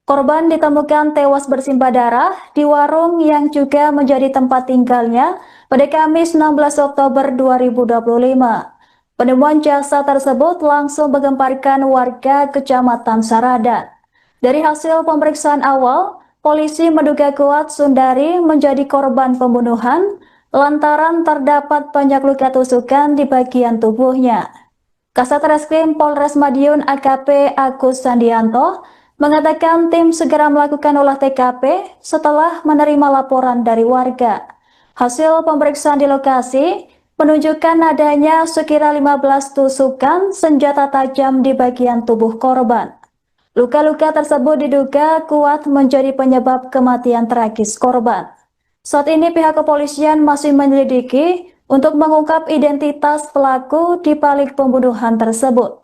Korban ditemukan tewas bersimbah darah di warung yang juga menjadi tempat tinggalnya pada Kamis 16 Oktober 2025. Penemuan jasad tersebut langsung menggemparkan warga Kecamatan Saradan. Dari hasil pemeriksaan awal, polisi menduga kuat Sundari menjadi korban pembunuhan lantaran terdapat banyak luka tusukan di bagian tubuhnya. Kasat Reskrim Polres Madiun AKP Agus Andianto mengatakan tim segera melakukan olah TKP setelah menerima laporan dari warga. Hasil pemeriksaan di lokasi menunjukkan adanya sekira 15 tusukan senjata tajam di bagian tubuh korban. Luka-luka tersebut diduga kuat menjadi penyebab kematian tragis korban. Saat ini pihak kepolisian masih menyelidiki untuk mengungkap identitas pelaku di balik pembunuhan tersebut.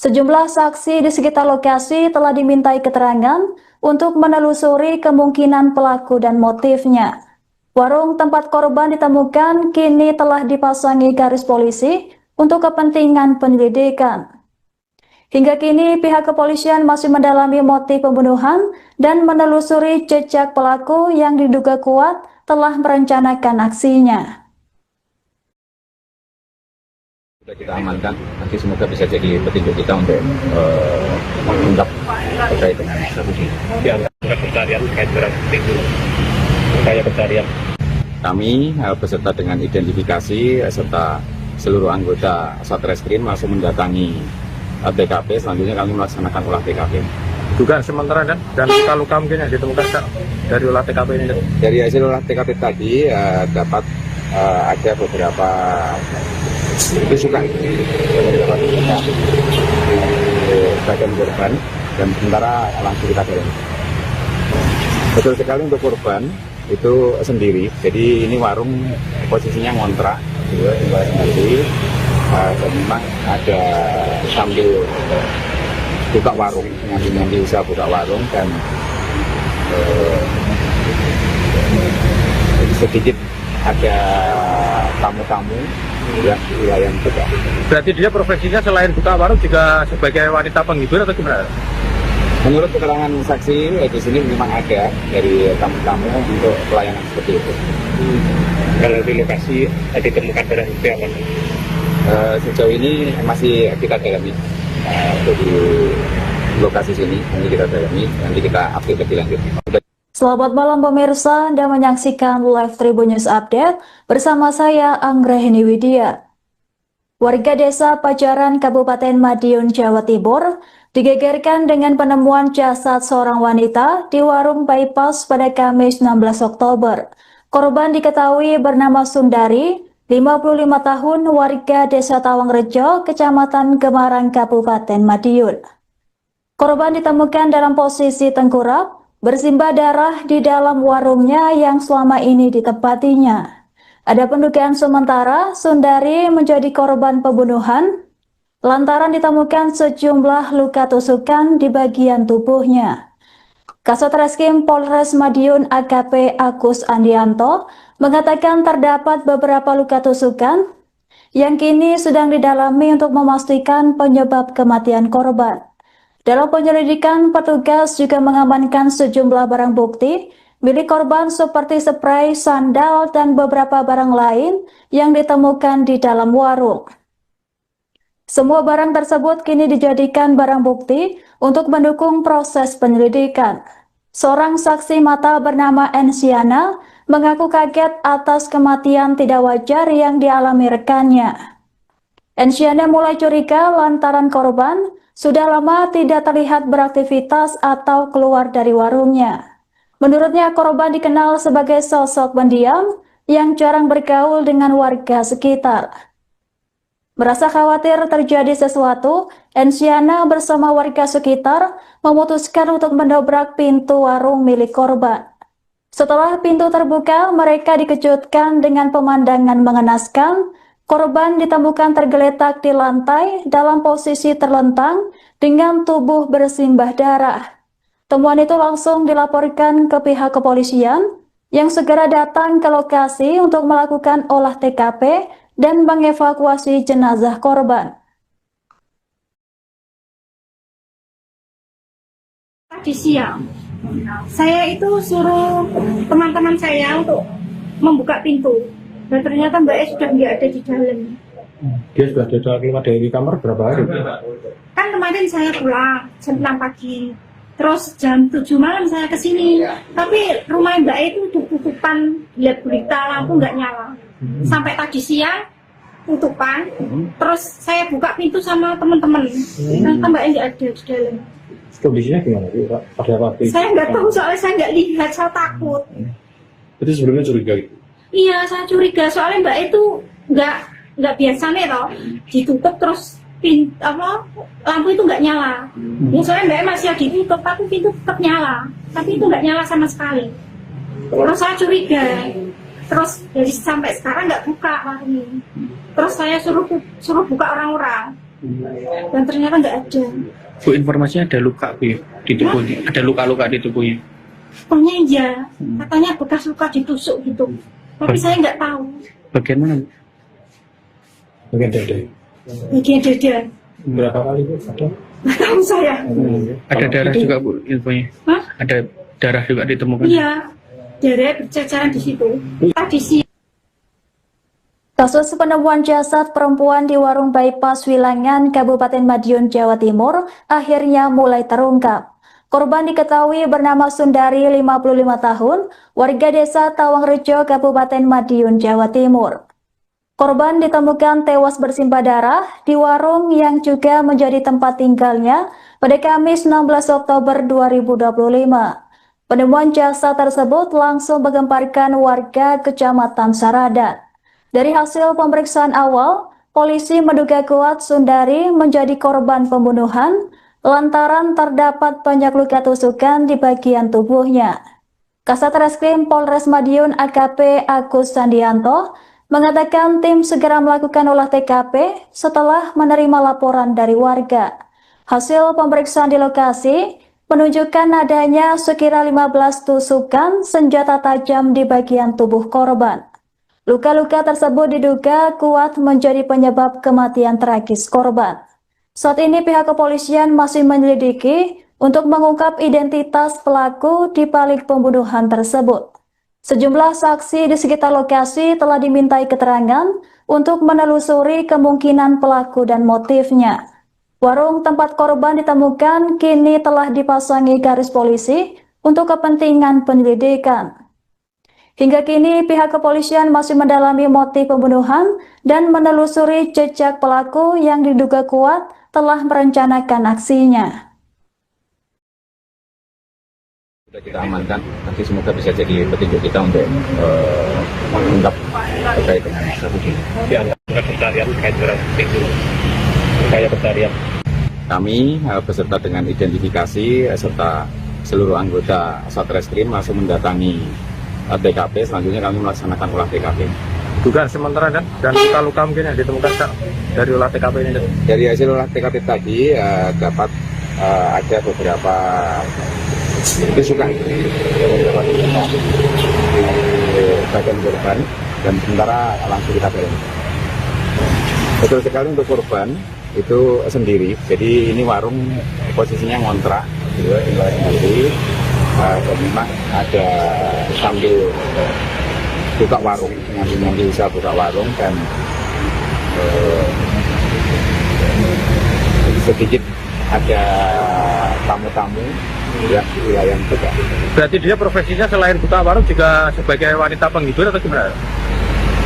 Sejumlah saksi di sekitar lokasi telah dimintai keterangan untuk menelusuri kemungkinan pelaku dan motifnya. Warung tempat korban ditemukan kini telah dipasangi garis polisi untuk kepentingan penyelidikan. Hingga kini pihak kepolisian masih mendalami motif pembunuhan dan menelusuri jejak pelaku yang diduga kuat telah merencanakan aksinya. Sudah kita amankan, nanti semoga bisa jadi petunjuk kita untuk mengungkap terkait dengan kasus ini. Dianggap pencarian terkait barang bukti itu upaya pencarian. Kami beserta dengan identifikasi serta seluruh anggota Satreskrim langsung mendatangi TKP. Selanjutnya kami melaksanakan olah TKP. Dugaan sementara dan luka-luka mungkin yang ditemukan Kak, dari olah TKP ini. Dari hasil olah TKP tadi dapat ada beberapa tusukan di bagian korban dan sementara langsung kita dorong. Betul sekali untuk korban itu sendiri. Jadi ini warung posisinya ngontrak, sendiri. Dan memang ada sambil buka warung, nanti usaha buka warung dan sedikit ada tamu-tamu yang wilayah juga. Berarti dia profesinya selain buka warung juga sebagai wanita penghibur atau gimana? Menurut keterangan saksi di sini memang ada dari tamu-tamu untuk pelayanan seperti itu. Kalau di lokasi ditemukan barang bukti apa? Sejauh ini masih kita dalami di lokasi sini, nanti kita dalami, nanti kita update lebih lanjut. Selamat malam pemirsa, Anda menyaksikan Live Tribun News Update bersama saya Anggraheni Widya. Warga desa Pajaran, Kabupaten Madiun, Jawa Timur digegerkan dengan penemuan jasad seorang wanita di warung bypass pada Kamis 16 Oktober. Korban diketahui bernama Sundari, 55 tahun, warga desa Tawangrejo, Kecamatan Gemarang, Kabupaten Madiun. Korban ditemukan dalam posisi tengkurap, bersimbah darah di dalam warungnya yang selama ini ditempatinya. Ada pendugaan sementara Sundari menjadi korban pembunuhan lantaran ditemukan sejumlah luka tusukan di bagian tubuhnya. Kasat Reskrim Polres Madiun AKP Agus Andianto mengatakan terdapat beberapa luka tusukan yang kini sedang didalami untuk memastikan penyebab kematian korban. Dalam penyelidikan, petugas juga mengamankan sejumlah barang bukti milik korban seperti spray, sandal, dan beberapa barang lain yang ditemukan di dalam warung. Semua barang tersebut kini dijadikan barang bukti untuk mendukung proses penyelidikan. Seorang saksi mata bernama Ensiana mengaku kaget atas kematian tidak wajar yang dialami rekannya. Ensiana mulai curiga lantaran korban sudah lama tidak terlihat beraktivitas atau keluar dari warungnya. Menurutnya korban dikenal sebagai sosok pendiam yang jarang bergaul dengan warga sekitar. Merasa khawatir terjadi sesuatu, Ensiana bersama warga sekitar memutuskan untuk mendobrak pintu warung milik korban. Setelah pintu terbuka, mereka dikejutkan dengan pemandangan mengenaskan. Korban ditemukan tergeletak di lantai dalam posisi terlentang dengan tubuh bersimbah darah. Temuan itu langsung dilaporkan ke pihak kepolisian yang segera datang ke lokasi untuk melakukan olah TKP dan mengevakuasi jenazah korban. Tadi siang, saya itu suruh teman-teman saya untuk membuka pintu. Dan ternyata Mbak E sudah nggak ada di dalam. Dia sudah keluar dari kamar berapa hari? Kan kemarin saya pulang jam 6 pagi. Terus jam 7 malam saya kesini. Tapi rumah Mbak E itu tutupan, lihat berita lampu nggak nyala. Sampai tadi siang tutupan. Terus saya buka pintu sama teman-teman. Ternyata Mbak E nggak ada di dalam. Kondisinya gimana sih, Pak? Pada waktu itu? Saya nggak tahu soalnya saya nggak lihat, saya takut. Itu sebelumnya curiga gitu? Iya, saya curiga soalnya Mbak itu nggak biasa nih toh, ditutup terus lampu itu nggak nyala. Ya soalnya Mbak masih ditutup tapi pintu tetap nyala, tapi itu nggak nyala sama sekali. Terus saya curiga, terus dari sampai sekarang nggak buka warungnya. Terus saya suruh buka orang-orang, dan ternyata nggak ada. Bu, informasinya ada luka Bu di tubuhnya, ada luka-luka di tubuhnya. Pokoknya iya, katanya bekas luka ditusuk gitu. Tapi saya nggak tahu. Bagian mana? Bagian dada. Bagian dada. Berapa kali Bu? Ada? Nggak tahu saya. Ada darah juga Bu infonya. Hah? Ada darah juga ditemukan. Iya, darah berceceran di situ. Tadi sih. Kasus penemuan jasad perempuan di warung bypass Wilangan, Kabupaten Madiun, Jawa Timur, akhirnya mulai terungkap. Korban diketahui bernama Sundari, 55 tahun, warga desa Tawangrejo, Kabupaten Madiun, Jawa Timur. Korban ditemukan tewas bersimbah darah di warung yang juga menjadi tempat tinggalnya pada Kamis 16 Oktober 2025. Penemuan jasad tersebut langsung menggemparkan warga Kecamatan Saradan. Dari hasil pemeriksaan awal, polisi menduga kuat Sundari menjadi korban pembunuhan lantaran terdapat banyak luka tusukan di bagian tubuhnya. Kasat Reskrim Polres Madiun AKP Agus Sandianto mengatakan tim segera melakukan olah TKP setelah menerima laporan dari warga. Hasil pemeriksaan di lokasi menunjukkan adanya sekira 15 tusukan senjata tajam di bagian tubuh korban. Luka-luka tersebut diduga kuat menjadi penyebab kematian tragis korban. Saat ini pihak kepolisian masih menyelidiki untuk mengungkap identitas pelaku di balik pembunuhan tersebut. Sejumlah saksi di sekitar lokasi telah dimintai keterangan untuk menelusuri kemungkinan pelaku dan motifnya. Warung tempat korban ditemukan kini telah dipasangi garis polisi untuk kepentingan penyelidikan. Hingga kini pihak kepolisian masih mendalami motif pembunuhan dan menelusuri jejak pelaku yang diduga kuat telah merencanakan aksinya. Sudah kita amankan, nanti semoga bisa jadi petunjuk kita untuk mengungkap terkait dengan kasus ini. Pencarian terkait dengan itu, upaya pencarian. Kami beserta dengan identifikasi serta seluruh anggota Satreskrim langsung mendatangi TKP. Selanjutnya kami melaksanakan olah TKP. Dugaan sementara dan luka-luka mungkin yang ditemukan Kak, dari olah TKP ini. Dari hasil olah TKP tadi dapat ada beberapa tusukan di bagian korban dan sementara langsung kita beleng. Betul sekali untuk korban itu sendiri. Jadi ini warung posisinya ngontrak, tinggal sendiri. Dan memang ada sambil buka warung, nanti bisa buka warung dan sedikit ada tamu-tamu yang di wilayah juga. Berarti dia profesinya selain buka warung juga sebagai wanita penghibur atau gimana?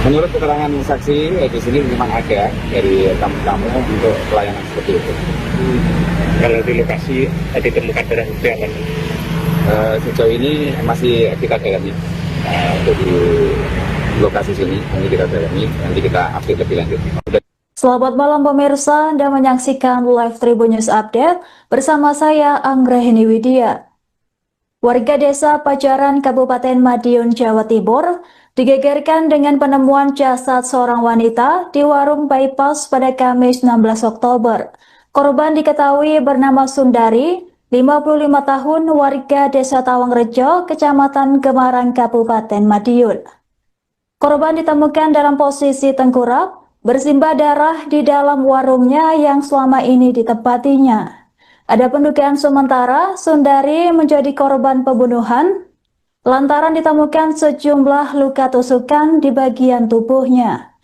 Menurut keterangan saksi di sini memang ada dari tamu-tamu untuk pelayanan seperti itu. Kalau di lokasi ditemukan darah itu apa? Sejauh ini masih kita dalami untuk di lokasi sini, nanti kita dalami, nanti kita update lebih lanjut. Selamat malam pemirsa, Anda menyaksikan Live Tribun News Update bersama saya Anggrahini Widya. Warga desa Pajaran Kabupaten Madiun, Jawa Timur digegerkan dengan penemuan jasad seorang wanita di warung bypass pada Kamis 16 Oktober. Korban diketahui bernama Sundari, 55 tahun, warga desa Tawangrejo, Kecamatan Gemarang, Kabupaten Madiun. Korban ditemukan dalam posisi tengkurap, bersimbah darah di dalam warungnya yang selama ini ditempatinya. Ada pendugaan sementara Sundari menjadi korban pembunuhan lantaran ditemukan sejumlah luka tusukan di bagian tubuhnya.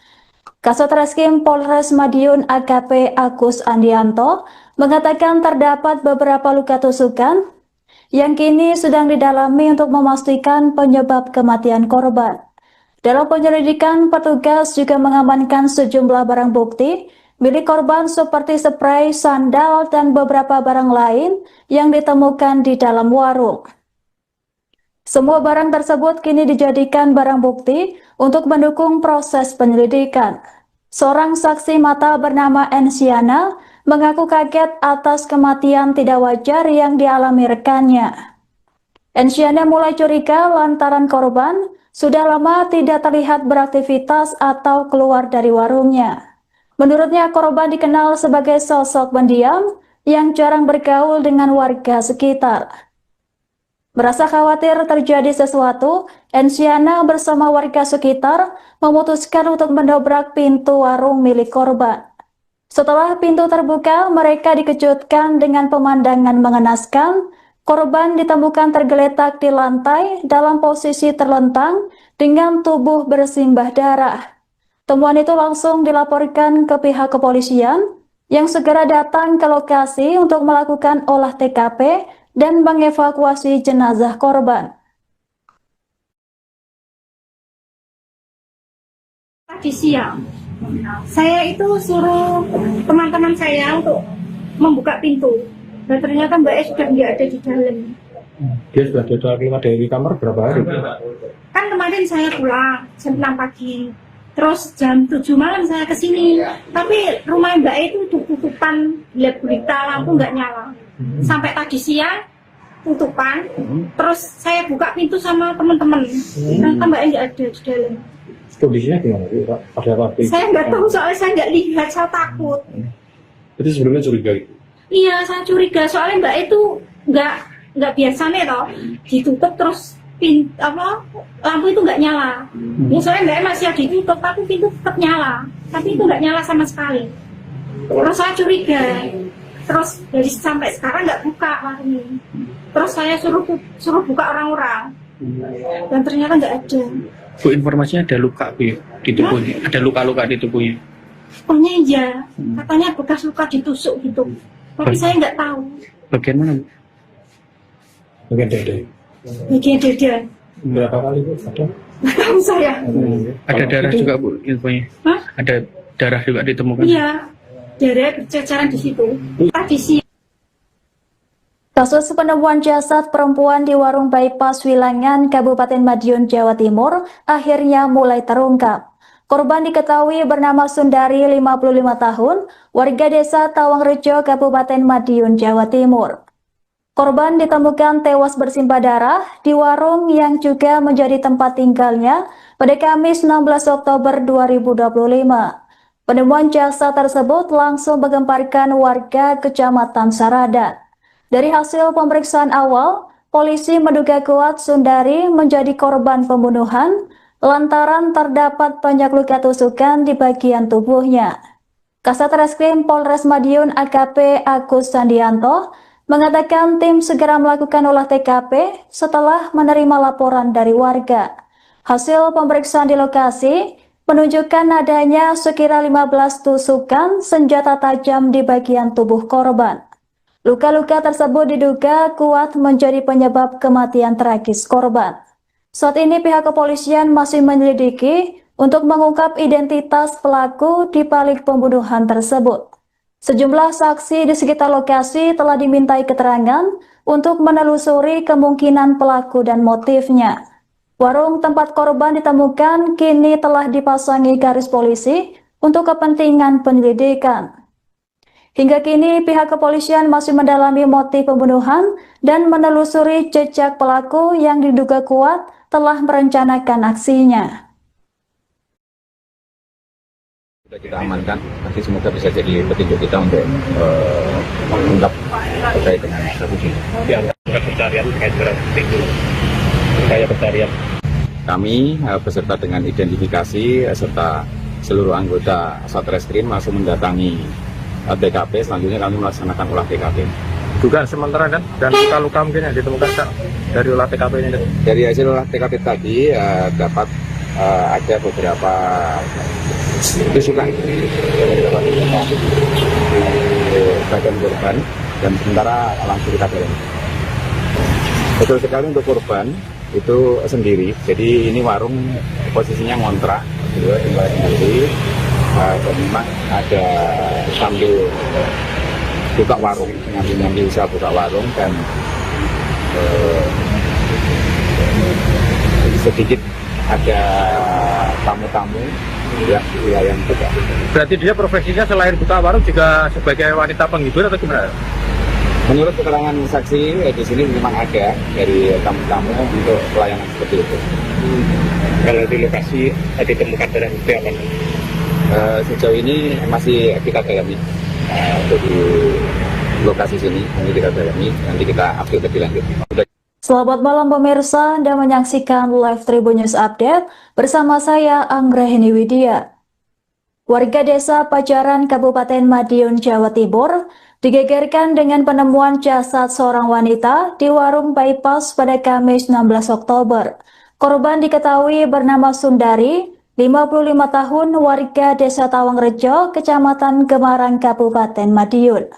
Kasat Reskrim Polres Madiun AKP Agus Andianto mengatakan terdapat beberapa luka tusukan yang kini sedang didalami untuk memastikan penyebab kematian korban. Dalam penyelidikan, petugas juga mengamankan sejumlah barang bukti milik korban seperti spray, sandal, dan beberapa barang lain yang ditemukan di dalam warung. Semua barang tersebut kini dijadikan barang bukti untuk mendukung proses penyelidikan. Seorang saksi mata bernama Ensiana mengaku kaget atas kematian tidak wajar yang dialami rekannya. Ensiana mulai curiga lantaran korban sudah lama tidak terlihat beraktivitas atau keluar dari warungnya. Menurutnya korban dikenal sebagai sosok pendiam yang jarang bergaul dengan warga sekitar. Merasa khawatir terjadi sesuatu, Ensiana bersama warga sekitar memutuskan untuk mendobrak pintu warung milik korban. Setelah pintu terbuka, mereka dikejutkan dengan pemandangan mengenaskan. Korban ditemukan tergeletak di lantai dalam posisi terlentang dengan tubuh bersimbah darah. Temuan itu langsung dilaporkan ke pihak kepolisian yang segera datang ke lokasi untuk melakukan olah TKP dan mengevakuasi jenazah korban. Tadi siang, saya itu suruh teman-teman saya untuk membuka pintu. Dan ternyata Mbak E sudah nggak ada di dalam. Dia sudah keluar dari kamar berapa hari? Kan kemarin saya pulang jam 6 pagi. Terus jam 7 malam saya kesini. Tapi rumah Mbak E itu tutupan, lihat berita lampu nggak nyala. Sampai tadi siang tutupan. Terus saya buka pintu sama teman-teman. Ternyata Mbak E nggak ada di dalam. Kondisinya gimana? Pak? Ada apa? Saya nggak tahu soalnya saya nggak lihat, saya takut. Itu sebelumnya curiga gitu. Iya, saya curiga soalnya Mbak itu nggak biasanya toh ditutup terus lampu itu nggak nyala. Ya soalnya Mbak masih ada ditutup tapi pintu tetap nyala, tapi itu nggak nyala sama sekali. Terus saya curiga, terus dari sampai sekarang nggak buka warungnya. Terus saya suruh buka orang-orang dan ternyata nggak ada. Bu, informasinya ada luka Bu di tubuhnya, ada luka-luka di tubuhnya. Pokoknya iya, katanya bekas luka ditusuk gitu. Tapi saya nggak tahu. Bagian mana Bu? Mungkin dada. Bagian dada. Berapa kali Bu? Ada? Nggak tahu saya. Ada darah juga Bu infonya. Hah? Ada darah juga ditemukan. Iya, darah berceceran di situ. Tadi siang. Kasus penemuan jasad perempuan di warung bypass Wilangan, Kabupaten Madiun, Jawa Timur akhirnya mulai terungkap. Korban diketahui bernama Sundari, 55 tahun, warga desa Tawangrejo, Kabupaten Madiun, Jawa Timur. Korban ditemukan tewas bersimbah darah di warung yang juga menjadi tempat tinggalnya pada Kamis 16 Oktober 2025. Penemuan jasad tersebut langsung menggemparkan warga Kecamatan Saradan. Dari hasil pemeriksaan awal, polisi menduga kuat Sundari menjadi korban pembunuhan lantaran terdapat banyak luka tusukan di bagian tubuhnya. Kasat Reskrim Polres Madiun AKP Agus Sandianto mengatakan tim segera melakukan olah TKP setelah menerima laporan dari warga. Hasil pemeriksaan di lokasi menunjukkan adanya sekira 15 tusukan senjata tajam di bagian tubuh korban. Luka-luka tersebut diduga kuat menjadi penyebab kematian tragis korban. Saat ini pihak kepolisian masih menyelidiki untuk mengungkap identitas pelaku di balik pembunuhan tersebut. Sejumlah saksi di sekitar lokasi telah dimintai keterangan untuk menelusuri kemungkinan pelaku dan motifnya. Warung tempat korban ditemukan kini telah dipasangi garis polisi untuk kepentingan penyelidikan. Hingga kini pihak kepolisian masih mendalami motif pembunuhan dan menelusuri jejak pelaku yang diduga kuat telah merencanakan aksinya. Sudah kita amankan, nanti semoga bisa jadi petunjuk kita untuk mengungkap terkait dengan kasus ini. Ya, pencarian terkait dengan itu. Upaya pencarian. Kami beserta dengan identifikasi serta seluruh anggota Satreskrim langsung mendatangi TKP. Selanjutnya kami melaksanakan olah TKP. Dugaan sementara kan dan luka-luka mungkin yang ditemukan Kak, dari olah TKP ini. Dari hasil olah TKP tadi dapat ada beberapa tusukan di bagian korban dan sementara langsung kita dalami. Betul sekali untuk korban itu sendiri. Jadi ini warung posisinya ngontrak, tinggal sendiri. Dan memang ada sambil buka warung, ngambil usaha buka warung dan sedikit ada tamu-tamu yang wilayah juga. Berarti dia profesinya selain buka warung juga sebagai wanita penghibur atau gimana? Menurut keterangan saksi di sini memang ada dari tamu-tamu untuk pelayanan seperti itu. Kalau di lokasi ditemukan barang bukti apa? Sejauh ini masih kita dalami untuk di lokasi sini, ini kita dalami, nanti kita update lebih lanjut. Selamat malam pemirsa, Anda menyaksikan Live Tribun News Update bersama saya Anggrahini Widya. Warga desa Pajaran, Kabupaten Madiun, Jawa Timur, digegerkan dengan penemuan jasad seorang wanita di warung bypass pada Kamis 16 Oktober. Korban diketahui bernama Sundari, 55 tahun, warga desa Tawangrejo, Kecamatan Gemarang, Kabupaten Madiun.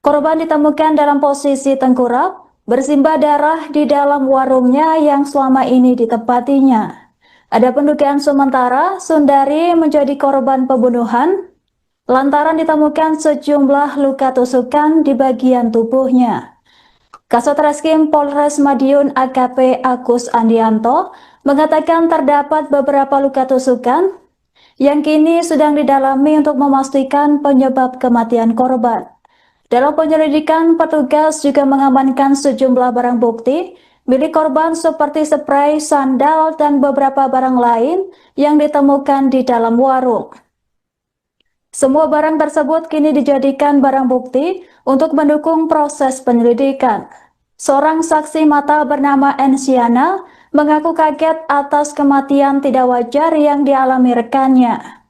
Korban ditemukan dalam posisi tengkurap, bersimbah darah di dalam warungnya yang selama ini ditempatinya. Ada pendugaan sementara Sundari menjadi korban pembunuhan lantaran ditemukan sejumlah luka tusukan di bagian tubuhnya. Kasat Reskrim Polres Madiun AKP Agus Andianto mengatakan terdapat beberapa luka tusukan yang kini sedang didalami untuk memastikan penyebab kematian korban. Dalam penyelidikan, petugas juga mengamankan sejumlah barang bukti milik korban seperti spray, sandal, dan beberapa barang lain yang ditemukan di dalam warung. Semua barang tersebut kini dijadikan barang bukti untuk mendukung proses penyelidikan. Seorang saksi mata bernama Ensiana mengaku kaget atas kematian tidak wajar yang dialami rekannya.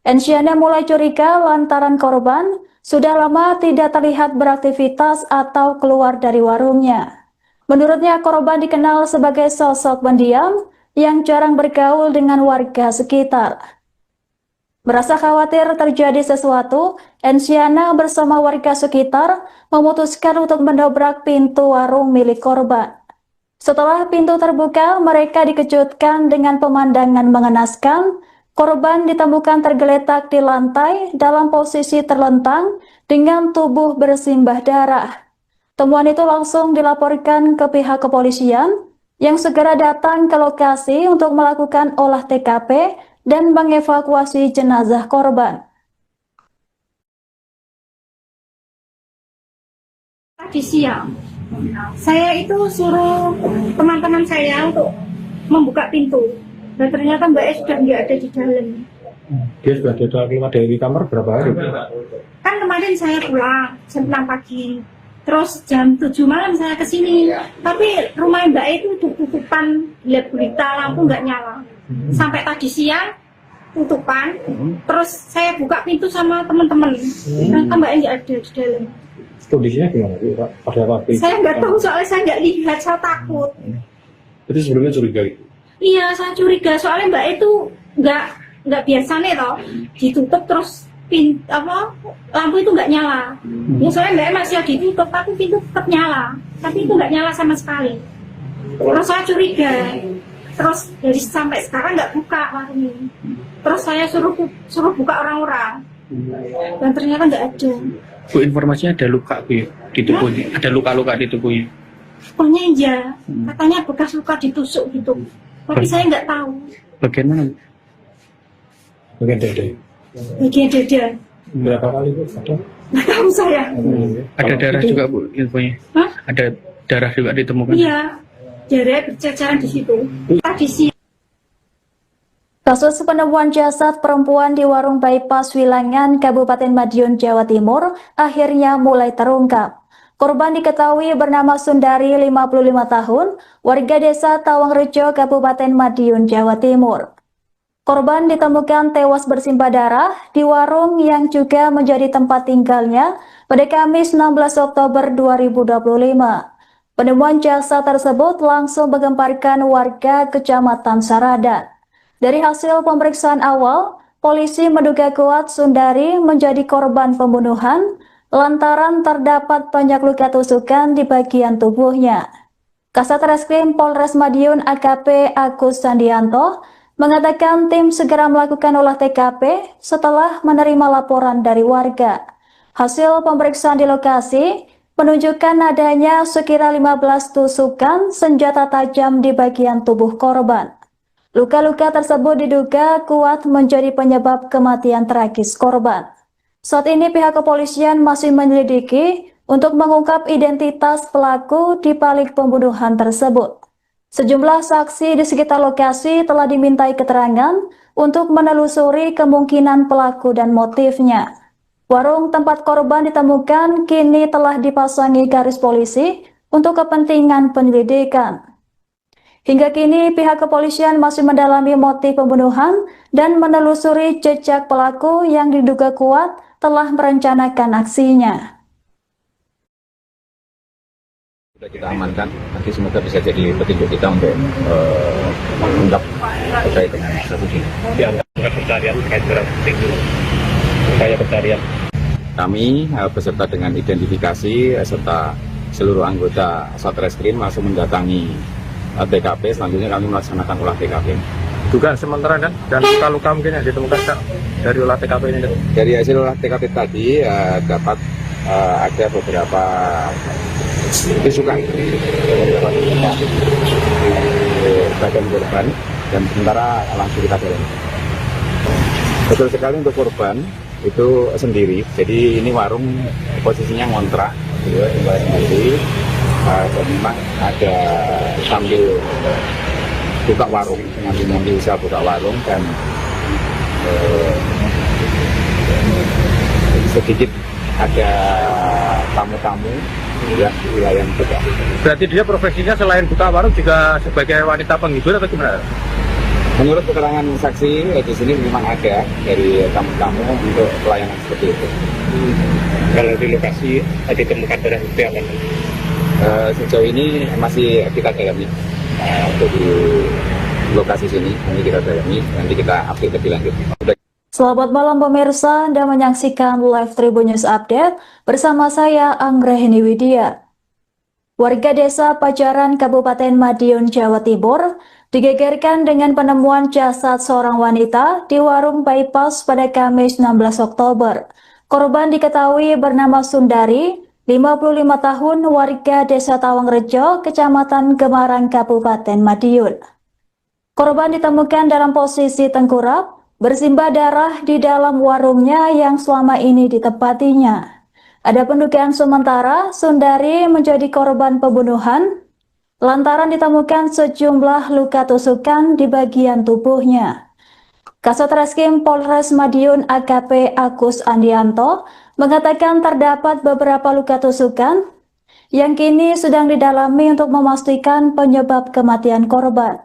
Ensiana mulai curiga lantaran korban sudah lama tidak terlihat beraktivitas atau keluar dari warungnya. Menurutnya, korban dikenal sebagai sosok pendiam yang jarang bergaul dengan warga sekitar. Merasa khawatir terjadi sesuatu, Ensiana bersama warga sekitar memutuskan untuk mendobrak pintu warung milik korban. Setelah pintu terbuka, mereka dikejutkan dengan pemandangan mengenaskan. Korban ditemukan tergeletak di lantai dalam posisi terlentang dengan tubuh bersimbah darah. Temuan itu langsung dilaporkan ke pihak kepolisian yang segera datang ke lokasi untuk melakukan olah TKP dan mengevakuasi jenazah korban. Tadi siang, saya itu suruh teman-teman saya untuk membuka pintu. Dan ternyata Mbak E sudah nggak ada di dalam. Dia sudah keluar dari kamar berapa hari? Kan kemarin saya pulang jam 6 pagi. Terus jam 7 malam saya ke sini. Tapi rumah Mbak E itu tutupan, lihat berita, lampu nggak nyala. Sampai tadi siang tutupan. Terus saya buka pintu sama teman-teman. Ternyata Mbak E nggak ada di dalam. Kondisinya gimana? Pada waktu itu? Saya nggak tahu soalnya saya nggak lihat, saya takut. Itu sebelumnya curiga itu? Iya, saya curiga soalnya Mbak E itu nggak biasa nih toh, ditutup terus lampu itu nggak nyala. Ya soalnya Mbak E masih ditutup, tapi pintu tetap nyala, tapi itu nggak nyala sama sekali. Terus saya curiga, terus dari sampai sekarang nggak buka warung ini. Terus saya suruh buka orang-orang, dan ternyata nggak ada. Bu, informasinya ada luka Bu ya, di tubuhnya, ada luka-luka di tubuhnya. Pokoknya iya, katanya bekas luka ditusuk gitu. Tapi saya nggak tahu. Bagian mana? Bagian dada. Bagian dada. Berapa kali Bu? Ada? Nggak tahu saya. Ada darah juga Bu infonya. Hah? Ada darah juga ditemukan. Iya, darah berceceran di situ. Tadi siang. Kasus penemuan jasad perempuan di warung bypass Wilangan, Kabupaten Madiun, Jawa Timur, akhirnya mulai terungkap. Korban diketahui bernama Sundari, 55 tahun, warga desa Tawangrejo, Kabupaten Madiun, Jawa Timur. Korban ditemukan tewas bersimbah darah di warung yang juga menjadi tempat tinggalnya pada Kamis 16 Oktober 2025. Penemuan jasad tersebut langsung menggemparkan warga Kecamatan Saradan. Dari hasil pemeriksaan awal, polisi menduga kuat Sundari menjadi korban pembunuhan lantaran terdapat banyak luka tusukan di bagian tubuhnya. Kasat Reskrim Polres Madiun AKP Agus Andianto mengatakan tim segera melakukan olah TKP setelah menerima laporan dari warga. Hasil pemeriksaan di lokasi menunjukkan adanya sekira 15 tusukan senjata tajam di bagian tubuh korban. Luka-luka tersebut diduga kuat menjadi penyebab kematian tragis korban. Saat ini pihak kepolisian masih menyelidiki untuk mengungkap identitas pelaku di balik pembunuhan tersebut. Sejumlah saksi di sekitar lokasi telah dimintai keterangan untuk menelusuri kemungkinan pelaku dan motifnya. Warung tempat korban ditemukan kini telah dipasangi garis polisi untuk kepentingan penyelidikan. Hingga kini pihak kepolisian masih mendalami motif pembunuhan dan menelusuri jejak pelaku yang diduga kuat telah merencanakan aksinya. Sudah kita amankan, nanti semoga bisa jadi petunjuk kita untuk mengungkap terkait dengan kasus ini. Dianggap pencarian terkait barang bukti itu, upaya pencarian. Kami beserta dengan identifikasi serta seluruh anggota Satreskrim langsung mendatangi TKP. Selanjutnya kami melaksanakan olah TKP. Dugaan sementara dan luka-luka mungkin yang ditemukan dari olah TKP ini. Dari hasil olah TKP tadi dapat ada beberapa tusukan bagian korban dan sementara langsung kita dalami. Betul sekali untuk korban itu sendiri, jadi ini warung posisinya ngontrak, tinggal sendiri. Dan memang ada sambil buka warung, ngambil usaha buka warung dan sedikit ada tamu-tamu yang di wilayah juga. Berarti dia profesinya selain buka warung juga sebagai wanita penghibur atau gimana? Menurut keterangan saksi di sini memang ada dari tamu-tamu untuk pelayanan seperti itu. Kalau di lokasi ditemukan barang bukti apa? Sejauh ini masih kita dalami untuk di lokasi sini, ini kita dalami, nanti kita update lebih lanjut. Selamat malam pemirsa, Anda menyaksikan Live Tribun News Update bersama saya Anggraheni Widya. Warga desa Pajaran Kabupaten Madiun, Jawa Timur digegerkan dengan penemuan jasad seorang wanita di warung bypass pada Kamis 16 Oktober. Korban diketahui bernama Sundari, 55 tahun, warga desa Tawangrejo, Kecamatan Gemarang, Kabupaten Madiun. Korban ditemukan dalam posisi tengkurap, bersimbah darah di dalam warungnya yang selama ini ditempatinya. Ada pendugaan sementara Sundari menjadi korban pembunuhan lantaran ditemukan sejumlah luka tusukan di bagian tubuhnya. Kasat Reskrim Polres Madiun AKP Agus Andianto mengatakan terdapat beberapa luka tusukan yang kini sedang didalami untuk memastikan penyebab kematian korban.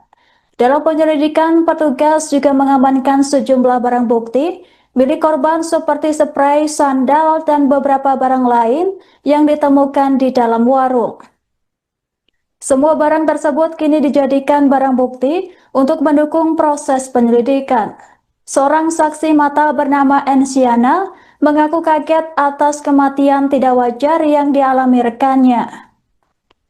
Dalam penyelidikan, petugas juga mengamankan sejumlah barang bukti milik korban seperti spray, sandal, dan beberapa barang lain yang ditemukan di dalam warung. Semua barang tersebut kini dijadikan barang bukti untuk mendukung proses penyelidikan. Seorang saksi mata bernama Ensiana mengaku kaget atas kematian tidak wajar yang dialami rekannya.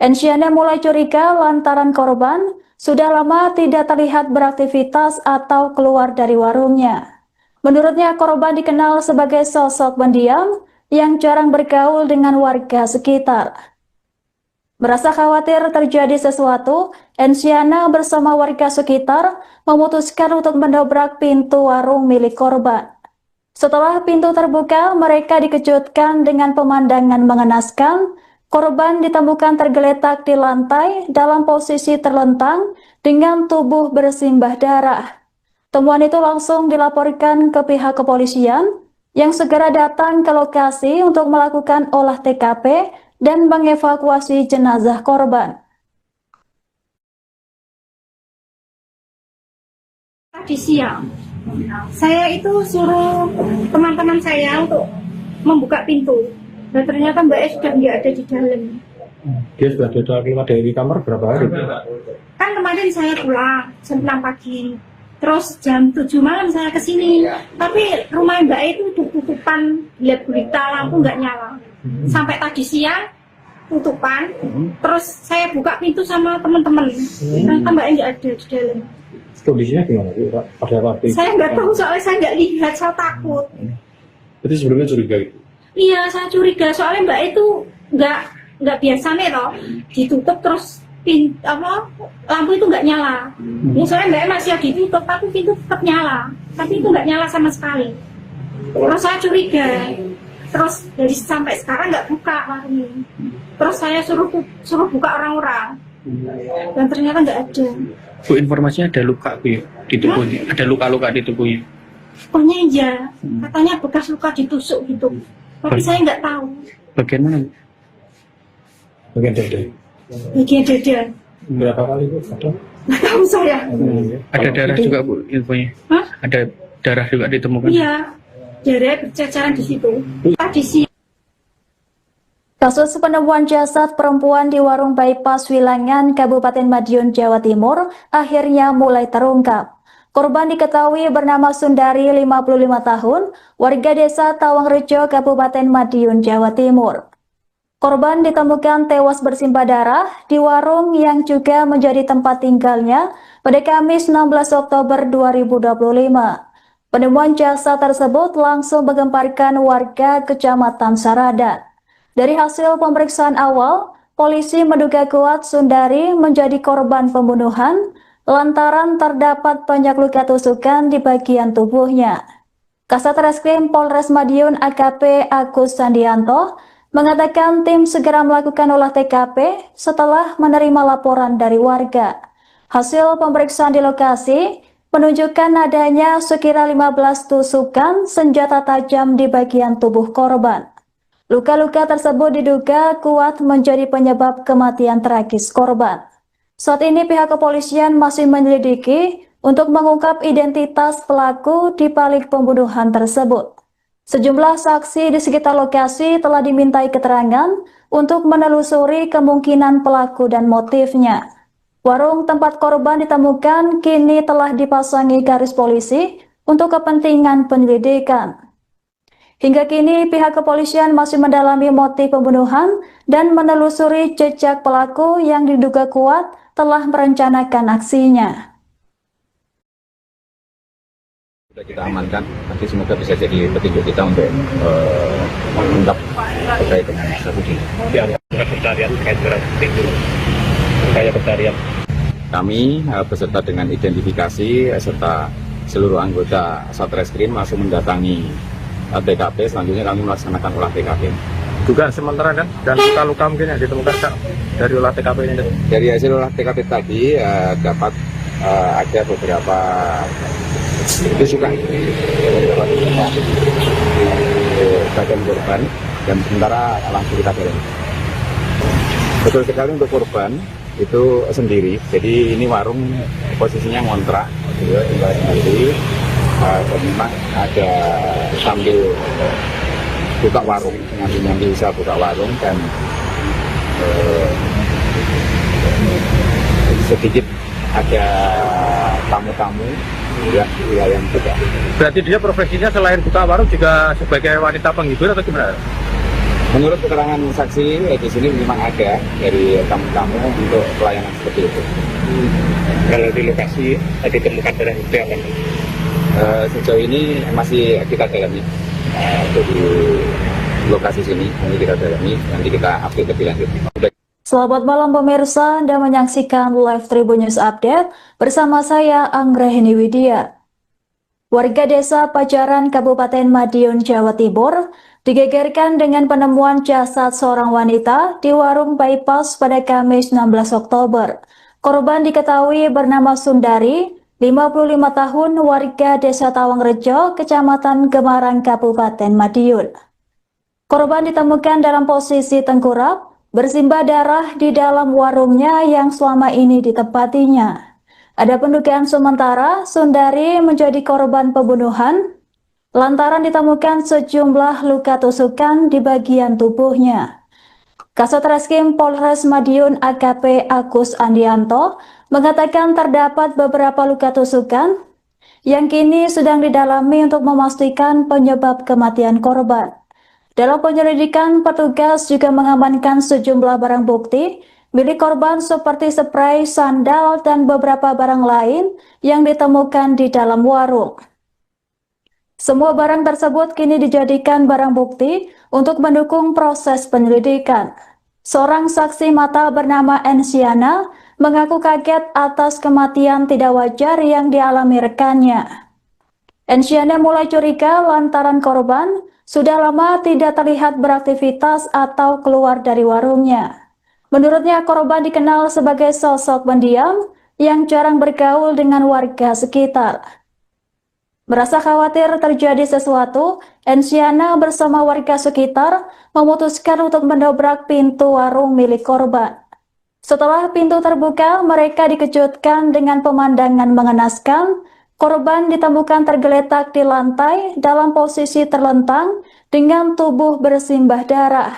Ensiana mulai curiga lantaran korban sudah lama tidak terlihat beraktivitas atau keluar dari warungnya. Menurutnya, korban dikenal sebagai sosok pendiam yang jarang bergaul dengan warga sekitar. Merasa khawatir terjadi sesuatu, Ensiana bersama warga sekitar memutuskan untuk mendobrak pintu warung milik korban. Setelah pintu terbuka, mereka dikejutkan dengan pemandangan mengenaskan. Korban ditemukan tergeletak di lantai dalam posisi terlentang dengan tubuh bersimbah darah. Temuan itu langsung dilaporkan ke pihak kepolisian yang segera datang ke lokasi untuk melakukan olah TKP dan mengevakuasi jenazah korban. Tadi siang, saya itu suruh teman-teman saya untuk membuka pintu. Dan ternyata Mbak E sudah nggak ada di dalam. Dia sudah keluar dari kamar berapa hari? Kan kemarin saya pulang jam 6 pagi. Terus jam 7 malam saya kesini. Tapi rumah Mbak E itu tutupan, lihat berita lampu nggak nyala. Sampai tadi siang tutupan. Terus saya buka pintu sama teman-teman. Ternyata Mbak E nggak ada di dalam. Kondisinya gimana? Pada waktu itu? Saya nggak tahu soalnya saya nggak lihat, saya takut. Jadi sebelumnya curiga itu? Iya, saya curiga soalnya Mbak itu nggak biasa nih loh, ditutup terus lampu itu nggak nyala. Ya soalnya Mbak masih ditutup, tapi pintu tetap nyala, tapi itu nggak nyala sama sekali. Terus saya curiga, terus dari sampai sekarang nggak buka warungnya. Terus saya suruh buka orang-orang, dan ternyata nggak ada. Bu, informasinya ada luka Bu di tubuhnya, ada luka-luka di tubuhnya. Pokoknya iya, katanya bekas luka ditusuk gitu. Tapi saya nggak tahu. Bagian mana? Bagian dada. Bagian dada. Berapa kali Bu? Nggak tahu saya. Ada darah juga Bu infonya. Hah? Ada darah juga ditemukan. Iya, darah berceceran di situ. Tadi sih. Kasus penemuan jasad perempuan di warung bypass Wilangan, Kabupaten Madiun, Jawa Timur akhirnya mulai terungkap. Korban diketahui bernama Sundari, 55 tahun, warga desa Tawangrejo, Kabupaten Madiun, Jawa Timur. Korban ditemukan tewas bersimbah darah di warung yang juga menjadi tempat tinggalnya pada Kamis 16 Oktober 2025. Penemuan jasad tersebut langsung menggemparkan warga Kecamatan Saradan. Dari hasil pemeriksaan awal, polisi menduga kuat Sundari menjadi korban pembunuhan lantaran terdapat banyak luka tusukan di bagian tubuhnya. Kasat Reskrim Polres Madiun AKP Agus Sandianto mengatakan tim segera melakukan olah TKP setelah menerima laporan dari warga. Hasil pemeriksaan di lokasi menunjukkan adanya sekira 15 tusukan senjata tajam di bagian tubuh korban. Luka-luka tersebut diduga kuat menjadi penyebab kematian tragis korban. Saat ini pihak kepolisian masih menyelidiki untuk mengungkap identitas pelaku di balik pembunuhan tersebut. Sejumlah saksi di sekitar lokasi telah dimintai keterangan untuk menelusuri kemungkinan pelaku dan motifnya. Warung tempat korban ditemukan kini telah dipasangi garis polisi untuk kepentingan penyelidikan. Hingga kini pihak kepolisian masih mendalami motif pembunuhan dan menelusuri jejak pelaku yang diduga kuat telah merencanakan aksinya. Sudah kita amankan, nanti semoga bisa jadi petunjuk kita untuk mengungkap terkait dengan kasus ini. Pencarian terkait dengan upaya pencarian. Kami beserta dengan identifikasi serta seluruh anggota Satreskrim langsung mendatangi TKP. Selanjutnya kami melaksanakan olah TKP. Juga sementara kan dan luka-luka mungkin yang ditemukan Kak, dari olah TKP ini. Dari hasil olah TKP tadi dapat ada beberapa tusukan bagian korban dan sementara langsung kita dorong. Betul sekali untuk korban itu sendiri. Jadi ini warung posisinya ngontrak, tinggal sendiri. Dan memang ada sambil buka warung, nyambi bisa buka warung dan sedikit ada tamu-tamu yang wilayah juga. Berarti dia profesinya selain buka warung juga sebagai wanita penghibur atau gimana? Menurut keterangan saksi di sini memang ada dari tamu-tamu untuk pelayanan seperti itu. Kalau di lokasi ditemukan darah itu apa? Sejauh ini masih kita dalami di lokasi sini, nanti kita dalami, nanti kita update lebih lanjut. Selamat malam pemirsa, Anda menyaksikan Live Tribun News Update bersama saya Anggrahini Widya. Warga desa Pajaran Kabupaten Madiun, Jawa Timur digegerkan dengan penemuan jasad seorang wanita di warung bypass pada Kamis 16 Oktober. Korban diketahui bernama Sundari, 55 tahun, warga desa Tawangrejo, Kecamatan Gemarang, Kabupaten Madiun. Korban ditemukan dalam posisi tengkurap, bersimbah darah di dalam warungnya yang selama ini ditempatinya. Ada pendugaan sementara Sundari menjadi korban pembunuhan lantaran ditemukan sejumlah luka tusukan di bagian tubuhnya. Kasat Reskrim Polres Madiun AKP Agus Andianto mengatakan terdapat beberapa luka tusukan yang kini sedang didalami untuk memastikan penyebab kematian korban. Dalam penyelidikan, petugas juga mengamankan sejumlah barang bukti milik korban seperti spray, sandal, dan beberapa barang lain yang ditemukan di dalam warung. Semua barang tersebut kini dijadikan barang bukti untuk mendukung proses penyelidikan. Seorang saksi mata bernama Ensiana mengaku kaget atas kematian tidak wajar yang dialami rekannya. Ensiana mulai curiga lantaran korban sudah lama tidak terlihat beraktivitas atau keluar dari warungnya. Menurutnya korban dikenal sebagai sosok pendiam yang jarang bergaul dengan warga sekitar. Merasa khawatir terjadi sesuatu, Ensiana bersama warga sekitar memutuskan untuk mendobrak pintu warung milik korban. Setelah pintu terbuka, mereka dikejutkan dengan pemandangan mengenaskan. Korban ditemukan tergeletak di lantai dalam posisi terlentang dengan tubuh bersimbah darah.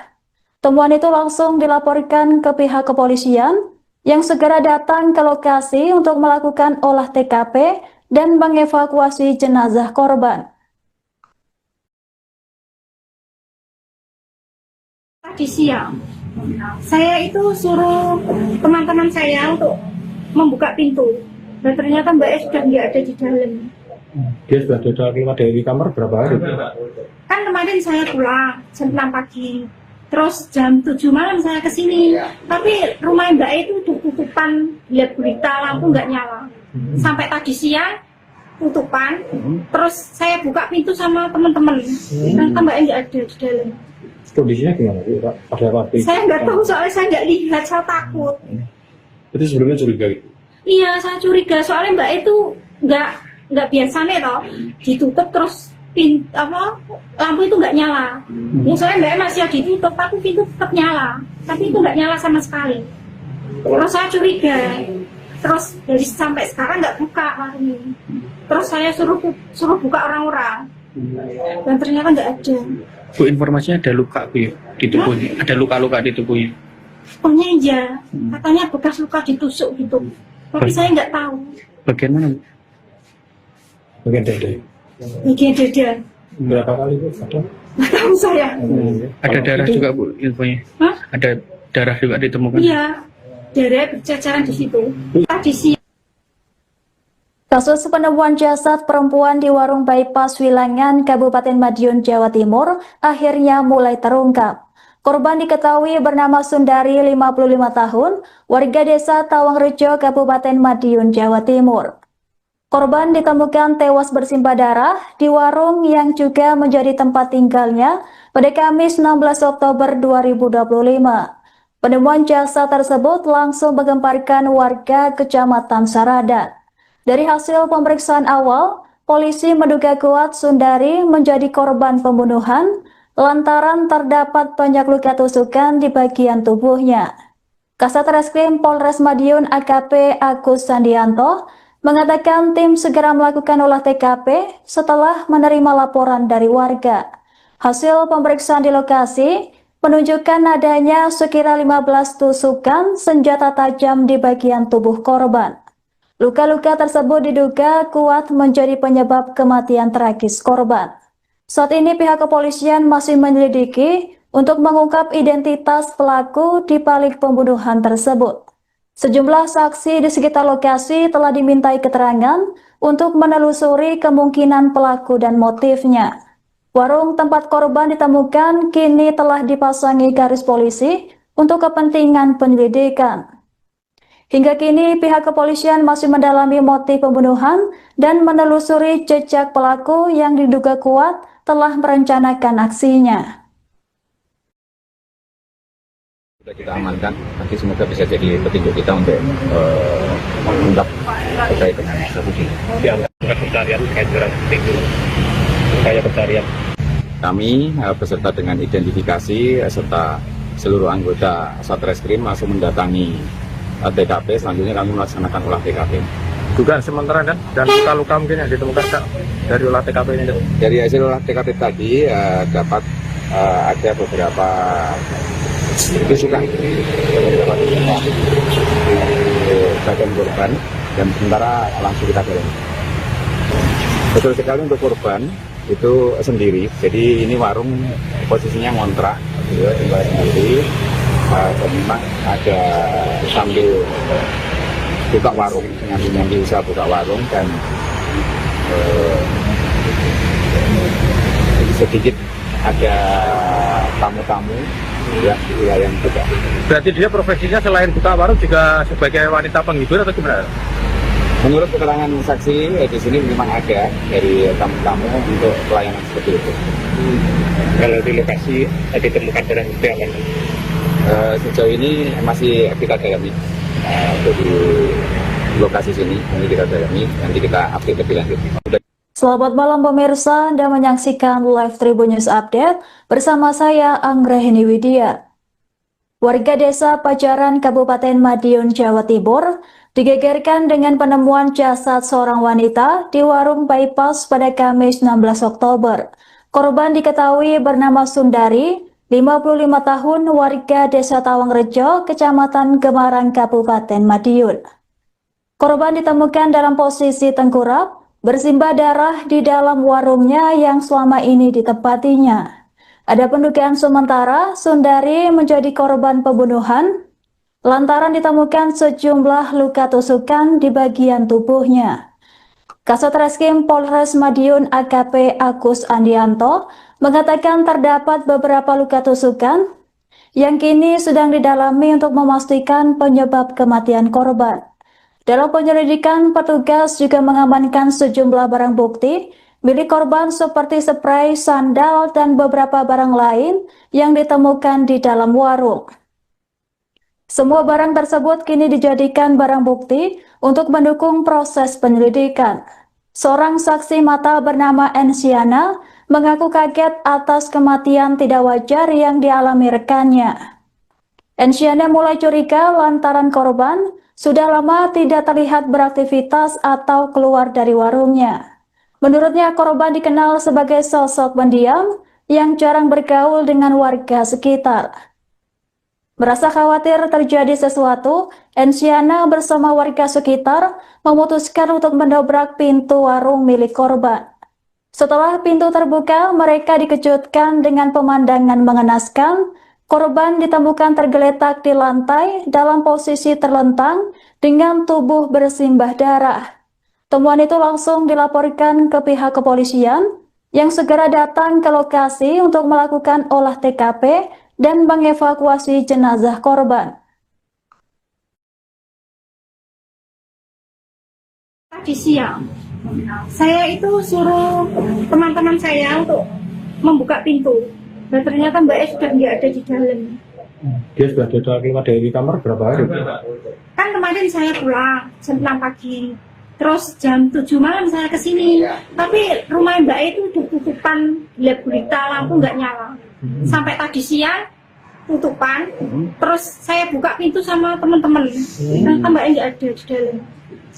Temuan itu langsung dilaporkan ke pihak kepolisian yang segera datang ke lokasi untuk melakukan olah TKP dan mengevakuasi jenazah korban. Tadi siang saya itu suruh teman-teman saya untuk membuka pintu, dan ternyata Mbak E sudah nggak ada di dalam. Dia sudah keluar dari kamar berapa hari? Kan kemarin saya pulang jam 6 pagi, terus jam 7 malam saya kesini, tapi rumah Mbak E itu udah tutupan, lihat berita lampu nggak nyala. Sampai tadi siang tutupan, terus saya buka pintu sama teman-teman, ternyata Mbak E nggak ada di dalam. Kondisinya gimana sih, Pak? Ada apa? Saya nggak tahu, soalnya saya nggak lihat, saya takut. Itu sebelumnya curiga gitu? Iya, saya curiga, soalnya Mbak E itu nggak biasanya toh ditutup terus lampu itu nggak nyala. Ya, soalnya Mbak E masih ditutup, tapi pintu tetap nyala, tapi itu nggak nyala sama sekali. Terus saya curiga, terus dari sampai sekarang nggak buka warung ini. Terus saya suruh buka orang-orang, dan ternyata nggak ada. Bu, informasinya ada luka Bu ya, di tubuhnya. Ada luka-luka di tubuhnya. Pokoknya iya, katanya bekas luka ditusuk gitu. Tapi saya nggak tahu. Bagian mana Bu? Bagian dada. Bagian dada. Berapa kali Bu? Ada? Nggak tahu saya. Ada darah juga Bu infonya. Hah? Ada darah juga ditemukan. Iya, darah berceceran di situ. Tadi siang. Kasus penemuan jasad perempuan di warung bypass Wilangan, Kabupaten Madiun, Jawa Timur akhirnya mulai terungkap. Korban diketahui bernama Sundari, 55 tahun, warga desa Tawangrejo, Kabupaten Madiun, Jawa Timur. Korban ditemukan tewas bersimbah darah di warung yang juga menjadi tempat tinggalnya pada Kamis 16 Oktober 2025. Penemuan jasad tersebut langsung menggemparkan warga Kecamatan Saradan. Dari hasil pemeriksaan awal, polisi menduga kuat Sundari menjadi korban pembunuhan lantaran terdapat banyak luka tusukan di bagian tubuhnya. Kasat Reskrim Polres Madiun AKP Agus Sandianto mengatakan tim segera melakukan olah TKP setelah menerima laporan dari warga. Hasil pemeriksaan di lokasi menunjukkan adanya sekira 15 tusukan senjata tajam di bagian tubuh korban. Luka-luka tersebut diduga kuat menjadi penyebab kematian tragis korban. Saat ini pihak kepolisian masih menyelidiki untuk mengungkap identitas pelaku di balik pembunuhan tersebut. Sejumlah saksi di sekitar lokasi telah dimintai keterangan untuk menelusuri kemungkinan pelaku dan motifnya. Warung tempat korban ditemukan kini telah dipasangi garis polisi untuk kepentingan penyelidikan. Hingga kini pihak kepolisian masih mendalami motif pembunuhan dan menelusuri jejak pelaku yang diduga kuat telah merencanakan aksinya. Sudah kita amankan, nanti semoga bisa jadi petunjuk kita untuk mengungkap terkait dengan kasus ini. Dianggap pencarian terkait dengan upaya pencarian. Kami beserta dengan identifikasi serta seluruh anggota Satreskrim langsung mendatangi TKP. Selanjutnya kami melaksanakan olah TKP. Dugaan sementara kan dan luka-luka mungkin yang ditemukan Kak, dari olah TKP ini. Dari hasil olah TKP tadi dapat ada beberapa tusukan di bagian korban dan sementara langsung kita dorong. Betul sekali, untuk korban itu sendiri. Jadi ini warung posisinya ngontrak, tinggal sendiri. Memang ada sambil buka warung, nyambi usaha buka warung, dan sedikit ada tamu-tamu yang di wilayah juga. Berarti dia profesinya selain buka warung juga sebagai wanita penghibur atau gimana? Menurut keterangan saksi di sini memang ada dari tamu-tamu untuk pelayanan seperti itu. Kalau di lokasi ditemukan barang bukti apa? Sejauh ini masih kita dalami untuk di lokasi sini, ini kita dalami, nanti kita update lebih lanjut. Selamat malam pemirsa, Anda menyaksikan live Tribun News Update bersama saya Anggrahini Widya. Warga desa Pajaran, Kabupaten Madiun, Jawa Timur, digegerkan dengan penemuan jasad seorang wanita di warung bypass pada Kamis 16 Oktober. Korban diketahui bernama Sundari, 55 tahun, warga desa Tawangrejo, Kecamatan Gemarang, Kabupaten Madiun. Korban ditemukan dalam posisi tengkurap, bersimbah darah di dalam warungnya yang selama ini ditempatinya. Ada pendugaan sementara Sundari menjadi korban pembunuhan lantaran ditemukan sejumlah luka tusukan di bagian tubuhnya. Kasat Reskrim Polres Madiun AKP Agus Andianto mengatakan terdapat beberapa luka tusukan yang kini sedang didalami untuk memastikan penyebab kematian korban. Dalam penyelidikan, petugas juga mengamankan sejumlah barang bukti milik korban seperti spray, sandal, dan beberapa barang lain yang ditemukan di dalam warung. Semua barang tersebut kini dijadikan barang bukti untuk mendukung proses penyelidikan. Seorang saksi mata bernama Ensiana mengaku kaget atas kematian tidak wajar yang dialami rekannya. Ensiana mulai curiga lantaran korban sudah lama tidak terlihat beraktivitas atau keluar dari warungnya. Menurutnya, korban dikenal sebagai sosok pendiam yang jarang bergaul dengan warga sekitar. Merasa khawatir terjadi sesuatu, Ensiana bersama warga sekitar memutuskan untuk mendobrak pintu warung milik korban. Setelah pintu terbuka, mereka dikejutkan dengan pemandangan mengenaskan. Korban ditemukan tergeletak di lantai dalam posisi terlentang dengan tubuh bersimbah darah. Temuan itu langsung dilaporkan ke pihak kepolisian yang segera datang ke lokasi untuk melakukan olah TKP dan mengevakuasi jenazah korban. Tadi siang, saya itu suruh teman-teman saya untuk membuka pintu. Dan ternyata Mbak E sudah nggak ada di dalam. Dia sudah keluar dari kamar berapa hari? Kan kemarin saya pulang jam 6 pagi. Terus jam 7 malam saya ke sini. Tapi rumah Mbak E itu tutupan gelap gulita, lampu nggak nyala. Sampai tadi siang tutupan. Terus saya buka pintu sama teman-teman. Ternyata Mbak E nggak ada di dalam.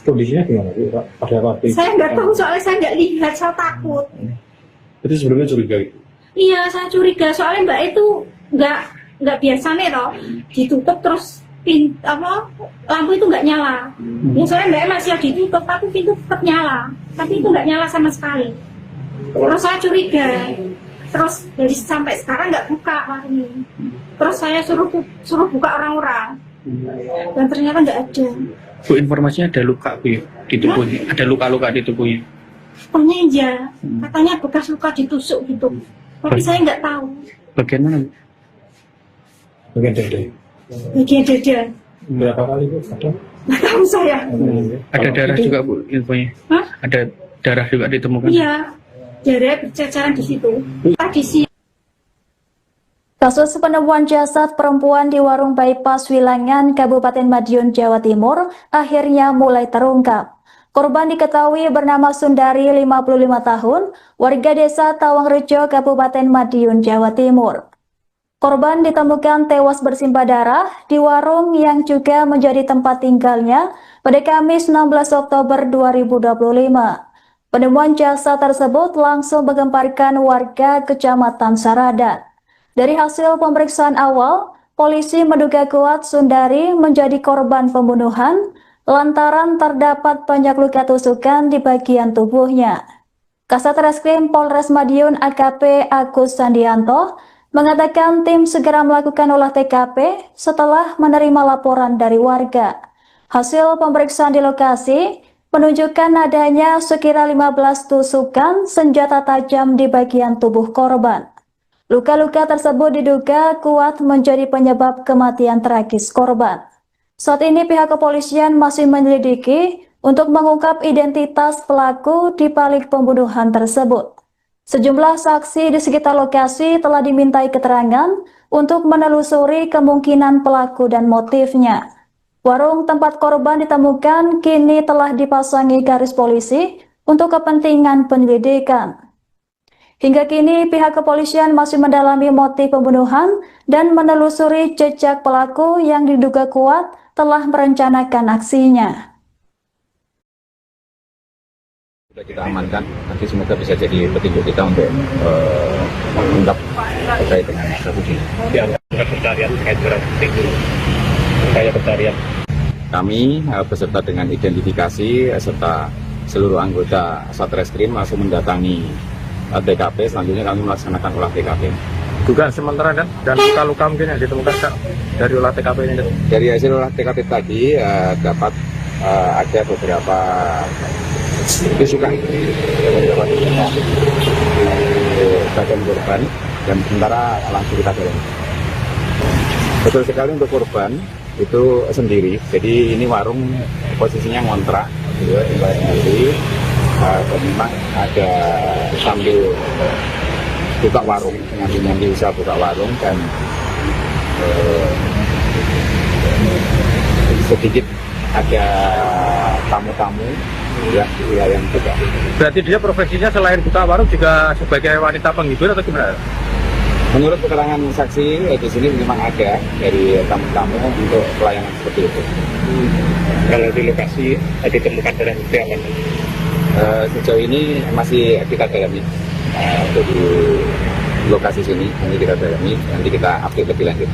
Kondisinya gimana sih, Pak? Pada waktu itu? Saya nggak tahu soalnya saya nggak lihat, saya takut. Itu sebelumnya curiga itu? Iya, saya curiga soalnya Mbak itu nggak biasa nih toh, ditutup terus lampu itu nggak nyala. Ya soalnya Mbak masih ditutup tapi pintu tetap nyala, tapi itu nggak nyala sama sekali. Terus saya curiga, terus dari sampai sekarang nggak buka warung ini. Terus saya suruh buka orang-orang, dan ternyata nggak ada. Bu, informasinya ada luka Bu ya, di tubuhnya, ada luka-luka di tubuhnya. Katanya iya, katanya bekas luka ditusuk gitu. Tapi saya nggak tahu. Bagian mana Bu? Bagian dada. Bagian dada. Berapa kali Bu? Ada? Nggak tahu saya. Ada darah juga Bu infonya? Hah? Ada darah juga ditemukan? Iya, darah berceceran di situ. Tadi siang. Kasus penemuan jasad perempuan di warung bypass Wilangan, Kabupaten Madiun, Jawa Timur, akhirnya mulai terungkap. Korban diketahui bernama Sundari, 55 tahun, warga desa Tawangrejo, Kabupaten Madiun, Jawa Timur. Korban ditemukan tewas bersimbah darah di warung yang juga menjadi tempat tinggalnya pada Kamis 16 Oktober 2025. Penemuan jasad tersebut langsung menggemparkan warga Kecamatan Saradan. Dari hasil pemeriksaan awal, polisi menduga kuat Sundari menjadi korban pembunuhan lantaran terdapat banyak luka tusukan di bagian tubuhnya. Kasat Reskrim Polres Madiun AKP Agus Andianto mengatakan tim segera melakukan olah TKP setelah menerima laporan dari warga. Hasil pemeriksaan di lokasi menunjukkan adanya sekira 15 tusukan senjata tajam di bagian tubuh korban. Luka-luka tersebut diduga kuat menjadi penyebab kematian tragis korban. Saat ini pihak kepolisian masih menyelidiki untuk mengungkap identitas pelaku di balik pembunuhan tersebut. Sejumlah saksi di sekitar lokasi telah dimintai keterangan untuk menelusuri kemungkinan pelaku dan motifnya. Warung tempat korban ditemukan kini telah dipasangi garis polisi untuk kepentingan penyelidikan. Hingga kini pihak kepolisian masih mendalami motif pembunuhan dan menelusuri jejak pelaku yang diduga kuat telah merencanakan aksinya. Sudah kita amankan, nanti semoga bisa jadi petunjuk kita untuk mengungkap terkait dengan kasus ini. Pencarian terkait barang bukti itu kayak pencarian. Kami beserta dengan identifikasi serta seluruh anggota Satreskrim langsung mendatangi TKP. Selanjutnya kami melaksanakan olah TKP. Dugaan sementara dan luka-luka mungkin yang ditemukan Kak, dari olah TKP ini. Dari hasil olah TKP tadi dapat ada beberapa tusukan bagian korban dan sementara langsung kita dorong. Betul sekali untuk korban itu sendiri. Jadi ini warung posisinya ngontrak, gitu, sendiri. Dan memang ada sambil buka warung, nyambi usaha buka warung dan sedikit ada tamu-tamu ya yang juga. Berarti dia profesinya selain buka warung juga sebagai wanita penghibur atau gimana? Menurut keterangan saksi di sini memang ada dari tamu-tamu untuk pelayanan seperti itu. Kalau di lokasi ditemukan barang bukti apa? Sejauh ini masih kita dalami untuk di lokasi sini, nanti kita dalami, nanti kita update lebih lanjut.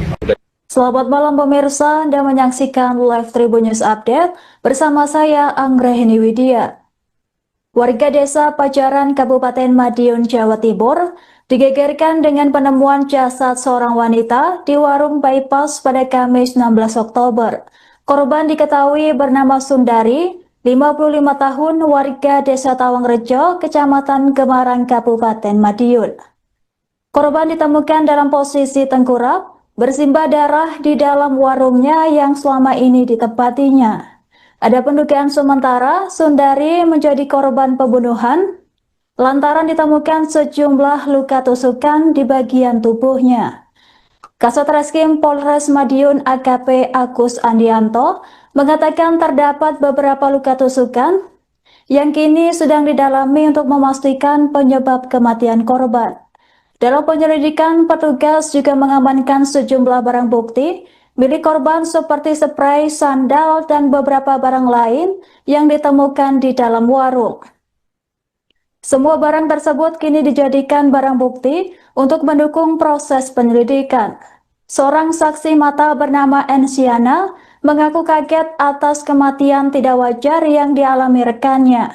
Selamat malam pemirsa, Anda menyaksikan Live Tribun News Update bersama saya Anggraheni Widya. Warga desa Pajaran Kabupaten Madiun, Jawa Timur digegerkan dengan penemuan jasad seorang wanita di warung bypass pada Kamis 16 Oktober. Korban diketahui bernama Sundari, 55 tahun, warga desa Tawangrejo, Kecamatan Gemarang, Kabupaten Madiun. Korban ditemukan dalam posisi tengkurap, bersimbah darah di dalam warungnya yang selama ini ditempatinya. Ada pendugaan sementara Sundari menjadi korban pembunuhan lantaran ditemukan sejumlah luka tusukan di bagian tubuhnya. Kasat Reskrim Polres Madiun AKP Agus Andianto mengatakan terdapat beberapa luka tusukan yang kini sedang didalami untuk memastikan penyebab kematian korban. Dalam penyelidikan, petugas juga mengamankan sejumlah barang bukti milik korban seperti spray, sandal, dan beberapa barang lain yang ditemukan di dalam warung. Semua barang tersebut kini dijadikan barang bukti untuk mendukung proses penyelidikan. Seorang saksi mata bernama Ensiana mengaku kaget atas kematian tidak wajar yang dialami rekannya.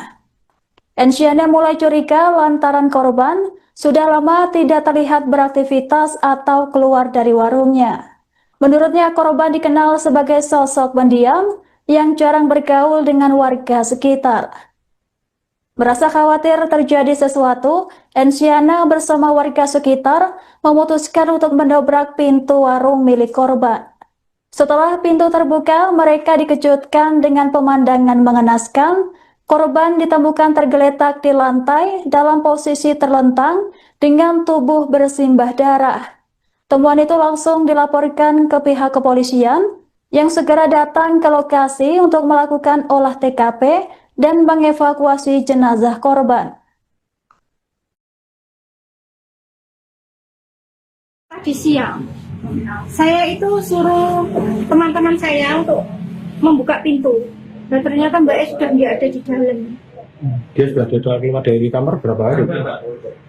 Ensiana mulai curiga lantaran korban sudah lama tidak terlihat beraktivitas atau keluar dari warungnya. Menurutnya korban dikenal sebagai sosok pendiam yang jarang bergaul dengan warga sekitar. Merasa khawatir terjadi sesuatu, Ensiana bersama warga sekitar memutuskan untuk mendobrak pintu warung milik korban. Setelah pintu terbuka, mereka dikejutkan dengan pemandangan mengenaskan. Korban ditemukan tergeletak di lantai dalam posisi terlentang dengan tubuh bersimbah darah. Temuan itu langsung dilaporkan ke pihak kepolisian yang segera datang ke lokasi untuk melakukan olah TKP dan mengevakuasi jenazah korban. Tadi siang, saya itu suruh teman-teman saya untuk membuka pintu. Dan ternyata Mbak E sudah nggak ada di dalam. Dia sudah keluar dari kamar berapa hari?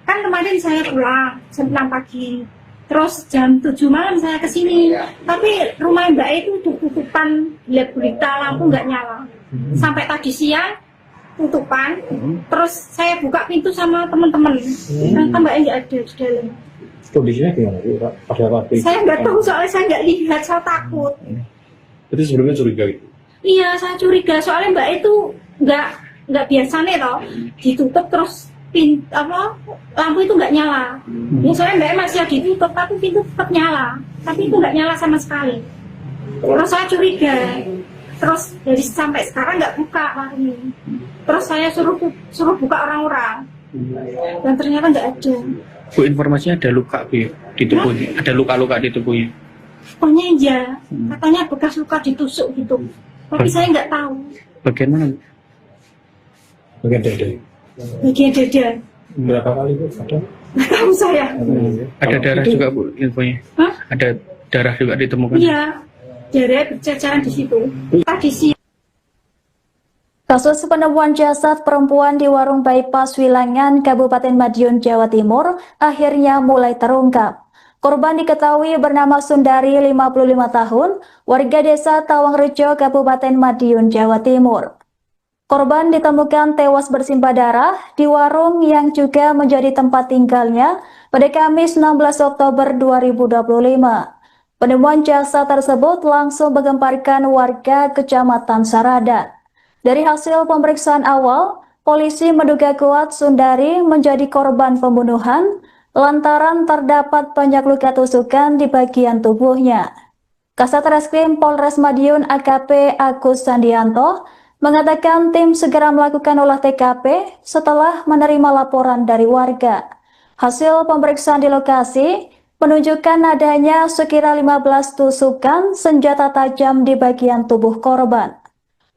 Kan kemarin saya pulang jam 6 pagi. Terus jam 7 malam saya kesini. Tapi rumah Mbak E itu tutupan, lihat berita lampu nggak nyala. Sampai tadi siang tutupan. Terus saya buka pintu sama teman-teman. Ternyata Mbak E nggak ada di dalam. Kondisinya gimana? Pada waktu itu? Saya nggak tahu soalnya saya nggak lihat, saya takut. Jadi sebelumnya curiga gitu? Iya, saya curiga soalnya Mbak itu nggak biasa nih toh, ditutup terus lampu itu nggak nyala. Ya soalnya Mbak masih ditutup tapi pintu tetap nyala, tapi itu nggak nyala sama sekali. Terus saya curiga, terus dari sampai sekarang nggak buka warungnya. Terus saya suruh buka orang-orang, dan ternyata nggak ada. Bu, informasinya ada luka Bu di tubuhnya, ada luka-luka di tubuhnya. Pokoknya iya, katanya bekas luka ditusuk gitu. Tapi saya nggak tahu. Bagian mana? Bagian dada. Bagian dada. Berapa kali Bu? Ada? Nggak tahu saya. Ada darah juga Bu infonya. Hah? Ada darah juga ditemukan. Iya, darah berceceran di situ. Tadi sih. Kasus penemuan jasad perempuan di warung bypass Wilangan, Kabupaten Madiun, Jawa Timur akhirnya mulai terungkap. Korban diketahui bernama Sundari, 55 tahun, warga desa Tawangrejo, Kabupaten Madiun, Jawa Timur. Korban ditemukan tewas bersimbah darah di warung yang juga menjadi tempat tinggalnya pada Kamis 16 Oktober 2025. Penemuan jasad tersebut langsung menggemparkan warga Kecamatan Saradan. Dari hasil pemeriksaan awal, polisi menduga kuat Sundari menjadi korban pembunuhan lantaran terdapat banyak luka tusukan di bagian tubuhnya. Kasat Reskrim Polres Madiun AKP Agus Sandianto mengatakan tim segera melakukan olah TKP setelah menerima laporan dari warga. Hasil pemeriksaan di lokasi menunjukkan adanya sekira 15 tusukan senjata tajam di bagian tubuh korban.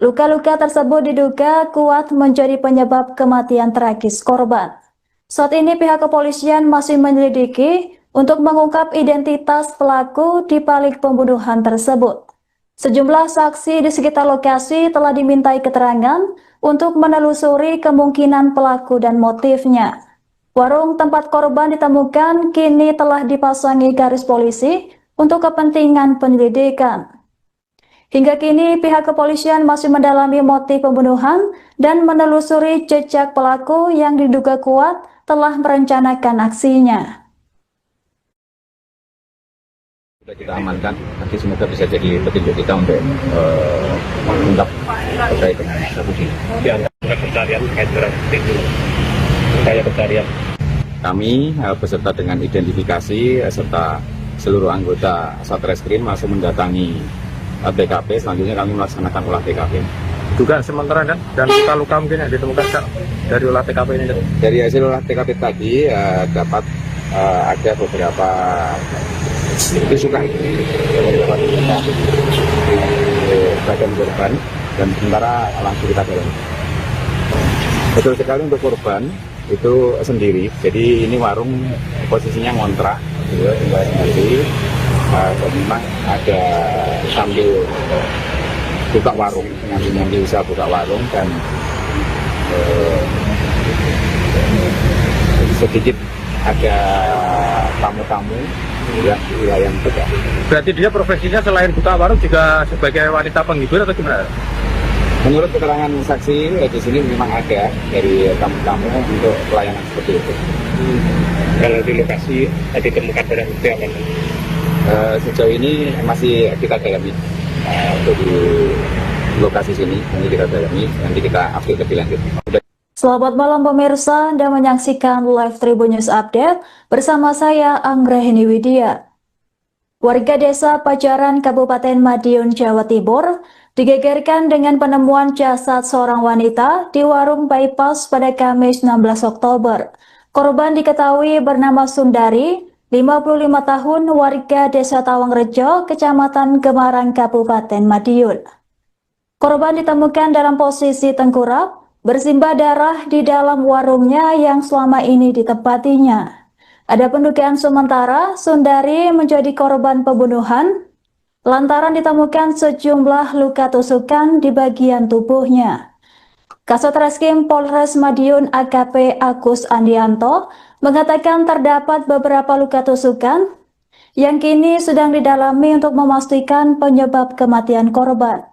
Luka-luka tersebut diduga kuat menjadi penyebab kematian tragis korban. Saat ini pihak kepolisian masih menyelidiki untuk mengungkap identitas pelaku di balik pembunuhan tersebut. Sejumlah saksi di sekitar lokasi telah dimintai keterangan untuk menelusuri kemungkinan pelaku dan motifnya. Warung tempat korban ditemukan kini telah dipasangi garis polisi untuk kepentingan penyelidikan. Hingga kini pihak kepolisian masih mendalami motif pembunuhan dan menelusuri jejak pelaku yang diduga kuat telah merencanakan aksinya. Sudah kita amankan, nanti semoga bisa jadi petunjuk kita untuk mengungkap terkait dengan kasus ini. Pencarian terkait dengan itu. Saya pencarian. Kami beserta dengan identifikasi serta seluruh anggota Satreskrim masih mendatangi TKP. Selanjutnya kami melaksanakan olah TKP. Juga sementara kan dan luka-luka mungkin yang ditemukan Kak, dari olah TKP ini. Dari hasil olah TKP tadi dapat ada beberapa tusukan di badan korban dan sementara langsung kita dalami. Betul sekali untuk korban itu sendiri. Jadi ini warung posisinya ngontrak, tinggal sendiri. Memang ada sambil buka warung, nyambi usaha buka warung dan sedikit ada tamu-tamu yang di wilayah itu. Berarti dia profesinya selain buka warung juga sebagai wanita penghibur atau gimana? Menurut keterangan saksi di sini memang ada dari tamu-tamu untuk pelayanan seperti itu. Kalau di lokasi ditemukan barang bukti apa? Sejauh ini masih kita dalami untuk di lokasi sini, nanti kita dalami, nanti kita update lebih lanjut. Selamat malam pemirsa, Anda menyaksikan Live Tribun News Update bersama saya Anggrahini Widya. Warga desa Pajaran Kabupaten Madiun, Jawa Timur digegerkan dengan penemuan jasad seorang wanita di warung bypass pada Kamis 16 Oktober. Korban diketahui bernama Sundari, 55 tahun, warga desa Tawangrejo, Kecamatan Gemarang, Kabupaten Madiun. Korban ditemukan dalam posisi tengkurap, bersimbah darah di dalam warungnya yang selama ini ditempatinya. Ada pendugaan sementara Sundari menjadi korban pembunuhan lantaran ditemukan sejumlah luka tusukan di bagian tubuhnya. Kasat Reskrim Polres Madiun AKP Agus Andianto mengatakan terdapat beberapa luka tusukan yang kini sedang didalami untuk memastikan penyebab kematian korban.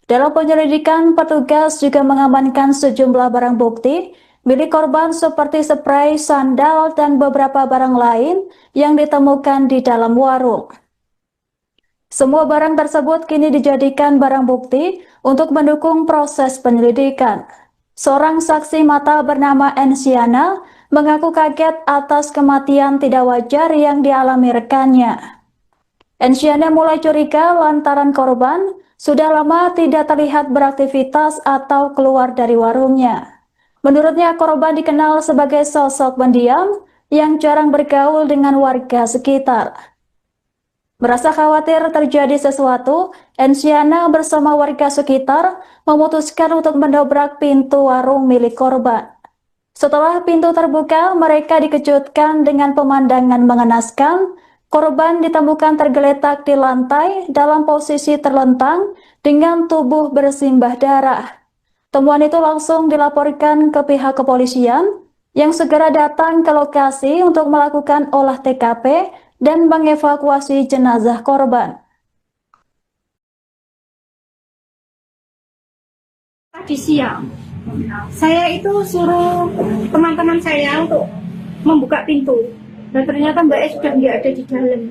Dalam penyelidikan, petugas juga mengamankan sejumlah barang bukti milik korban seperti spray, sandal, dan beberapa barang lain yang ditemukan di dalam warung. Semua barang tersebut kini dijadikan barang bukti untuk mendukung proses penyelidikan. Seorang saksi mata bernama Ensiana mengaku kaget atas kematian tidak wajar yang dialami rekannya. Ensiana mulai curiga lantaran korban sudah lama tidak terlihat beraktivitas atau keluar dari warungnya. Menurutnya korban dikenal sebagai sosok pendiam yang jarang bergaul dengan warga sekitar. Merasa khawatir terjadi sesuatu, Ensiana bersama warga sekitar memutuskan untuk mendobrak pintu warung milik korban. Setelah pintu terbuka, mereka dikejutkan dengan pemandangan mengenaskan. Korban ditemukan tergeletak di lantai dalam posisi terlentang dengan tubuh bersimbah darah. Temuan itu langsung dilaporkan ke pihak kepolisian yang segera datang ke lokasi untuk melakukan olah TKP dan mengevakuasi jenazah korban. Tadi siang, saya itu suruh teman-teman saya untuk membuka pintu. Dan ternyata Mbak E sudah nggak ada di dalam.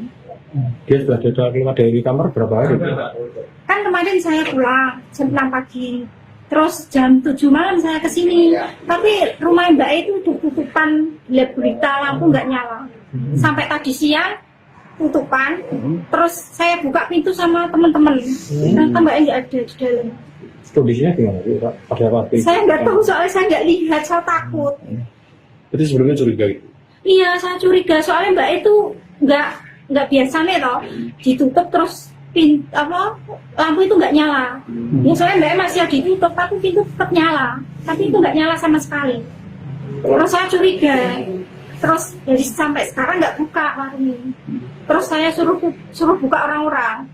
Dia sudah keluar dari kamar berapa hari? Kan kemarin saya pulang jam 6 pagi. Terus jam 7 malam saya kesini. Tapi rumah Mbak E itu udah tutupan, gelap gulita, lampu nggak nyala. Sampai tadi siang tutupan. Terus saya buka pintu sama teman-teman. Ternyata Mbak E nggak ada di dalam. Kondisinya gimana? Ada apa? Saya nggak tahu soalnya saya nggak lihat, saya takut. Jadi sebelumnya curiga gitu? Iya, saya curiga soalnya Mbak E itu nggak biasa nih toh, ditutup terus lampu itu nggak nyala. Ya soalnya Mbak E masih ditutup, tapi pintu tetap nyala, tapi itu nggak nyala sama sekali. Terus saya curiga, terus dari sampai sekarang nggak buka warung ini. Terus saya suruh buka orang-orang,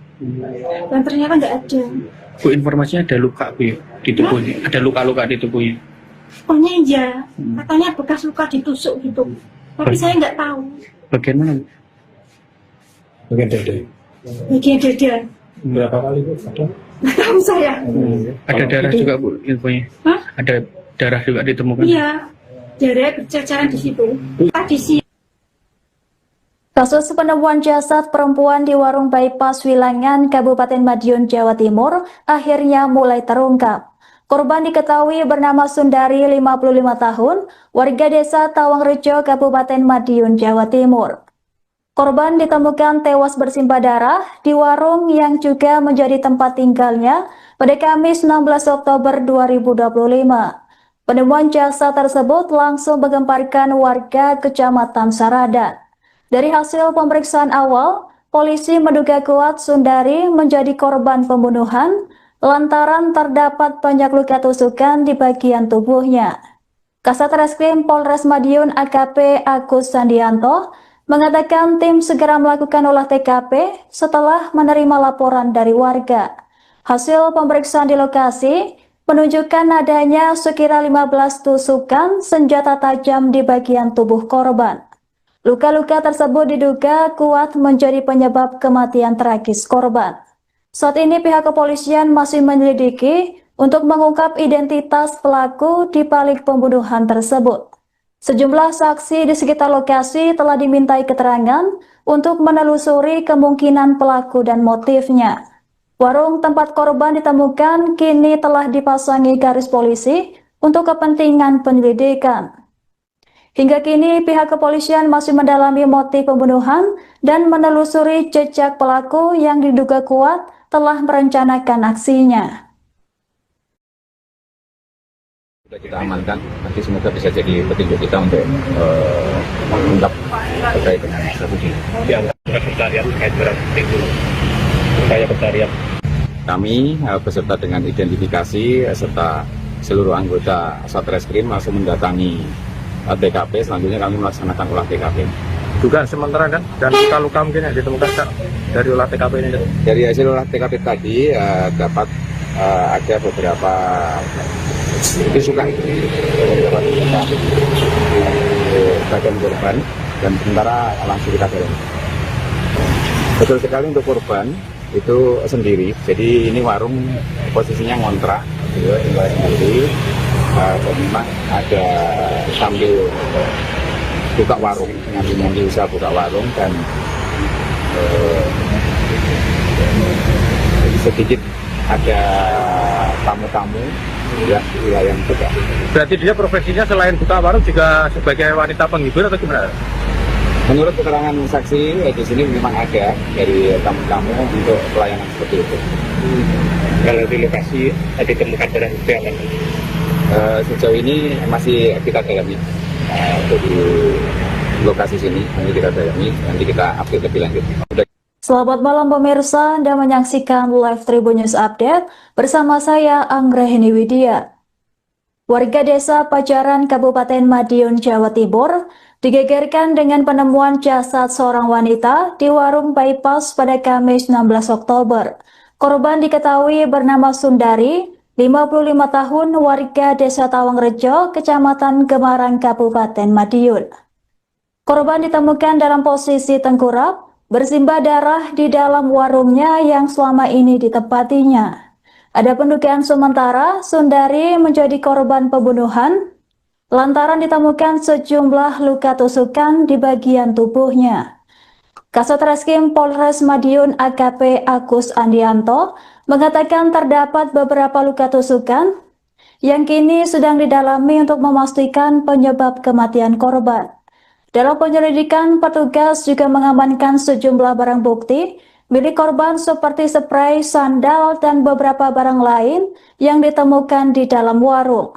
dan ternyata nggak ada. Bu, informasinya ada luka Bu di tubuhnya, ada luka-luka di tubuhnya. Pokoknya iya, katanya bekas luka ditusuk gitu. Tapi saya nggak tahu. Bagian mana? Bagian dada. Bagian dada. Berapa kali Bu? Ada? Nggak tahu saya. Ada darah juga Bu infonya. Hah? Ada darah juga ditemukan. Iya, darah berceceran di situ. Tadi sih. Kasus penemuan jasad perempuan di warung bypass Wilangan, Kabupaten Madiun, Jawa Timur akhirnya mulai terungkap. Korban diketahui bernama Sundari, 55 tahun, warga desa Tawangrejo, Kabupaten Madiun, Jawa Timur. Korban ditemukan tewas bersimbah darah di warung yang juga menjadi tempat tinggalnya pada Kamis 16 Oktober 2025. Penemuan jasad tersebut langsung menggemparkan warga Kecamatan Saradan. Dari hasil pemeriksaan awal, polisi menduga kuat Sundari menjadi korban pembunuhan lantaran terdapat banyak luka tusukan di bagian tubuhnya. Kasat Reskrim Polres Madiun AKP Agus Sandianto mengatakan tim segera melakukan olah TKP setelah menerima laporan dari warga. Hasil pemeriksaan di lokasi menunjukkan adanya sekira 15 tusukan senjata tajam di bagian tubuh korban. Luka-luka tersebut diduga kuat menjadi penyebab kematian tragis korban. Saat ini pihak kepolisian masih menyelidiki untuk mengungkap identitas pelaku di balik pembunuhan tersebut. Sejumlah saksi di sekitar lokasi telah dimintai keterangan untuk menelusuri kemungkinan pelaku dan motifnya. Warung tempat korban ditemukan kini telah dipasangi garis polisi untuk kepentingan penyelidikan. Hingga kini pihak kepolisian masih mendalami motif pembunuhan dan menelusuri jejak pelaku yang diduga kuat telah merencanakan aksinya. Sudah kita amankan, nanti semoga bisa jadi petunjuk kita untuk mengungkap terkait dengan kasus ini. Pencarian terkait barang bukti itu. Upaya pencarian. Kami beserta dengan identifikasi serta seluruh anggota Satreskrim langsung mendatangi TKP. Selanjutnya kami melaksanakan olah TKP. Dugaan sementara kan dan luka-luka mungkin yang ditemukan Kak, dari olah TKP ini. Dari hasil olah TKP tadi dapat ada beberapa tusukan bagian korban dan sementara langsung kita dorong. Betul sekali untuk korban itu sendiri. Jadi ini warung posisinya ngontrak, tinggal sendiri. Memang ada sambil buka warung, ngambil usaha buka warung dan sedikit ada tamu-tamu yang wilayah itu. Berarti dia profesinya selain buka warung juga sebagai wanita penghibur atau gimana? Menurut keterangan saksi di sini memang ada dari tamu-tamu untuk pelayanan seperti itu. Kalau di lokasi ditemukan barang bukti apa? Sejauh ini masih kita dalami di lokasi sini, nanti kita dalami, nanti kita update lebih lanjut. Selamat malam pemirsa, Anda menyaksikan Live Tribun News Update bersama saya Anggrahini Widya. Warga desa Pajaran, Kabupaten Madiun, Jawa Timur, digegerkan dengan penemuan jasad seorang wanita di warung bypass pada Kamis 16 Oktober. Korban diketahui bernama Sundari, 55 tahun, warga desa Tawangrejo, Kecamatan Gemarang, Kabupaten Madiun. Korban ditemukan dalam posisi tengkurap, bersimbah darah di dalam warungnya yang selama ini ditempatinya. Ada pendugaan sementara Sundari menjadi korban pembunuhan lantaran ditemukan sejumlah luka tusukan di bagian tubuhnya. Kasat Reskrim Polres Madiun AKP Agus Andianto mengatakan terdapat beberapa luka tusukan yang kini sedang didalami untuk memastikan penyebab kematian korban. Dalam penyelidikan, petugas juga mengamankan sejumlah barang bukti milik korban seperti spray, sandal, dan beberapa barang lain yang ditemukan di dalam warung.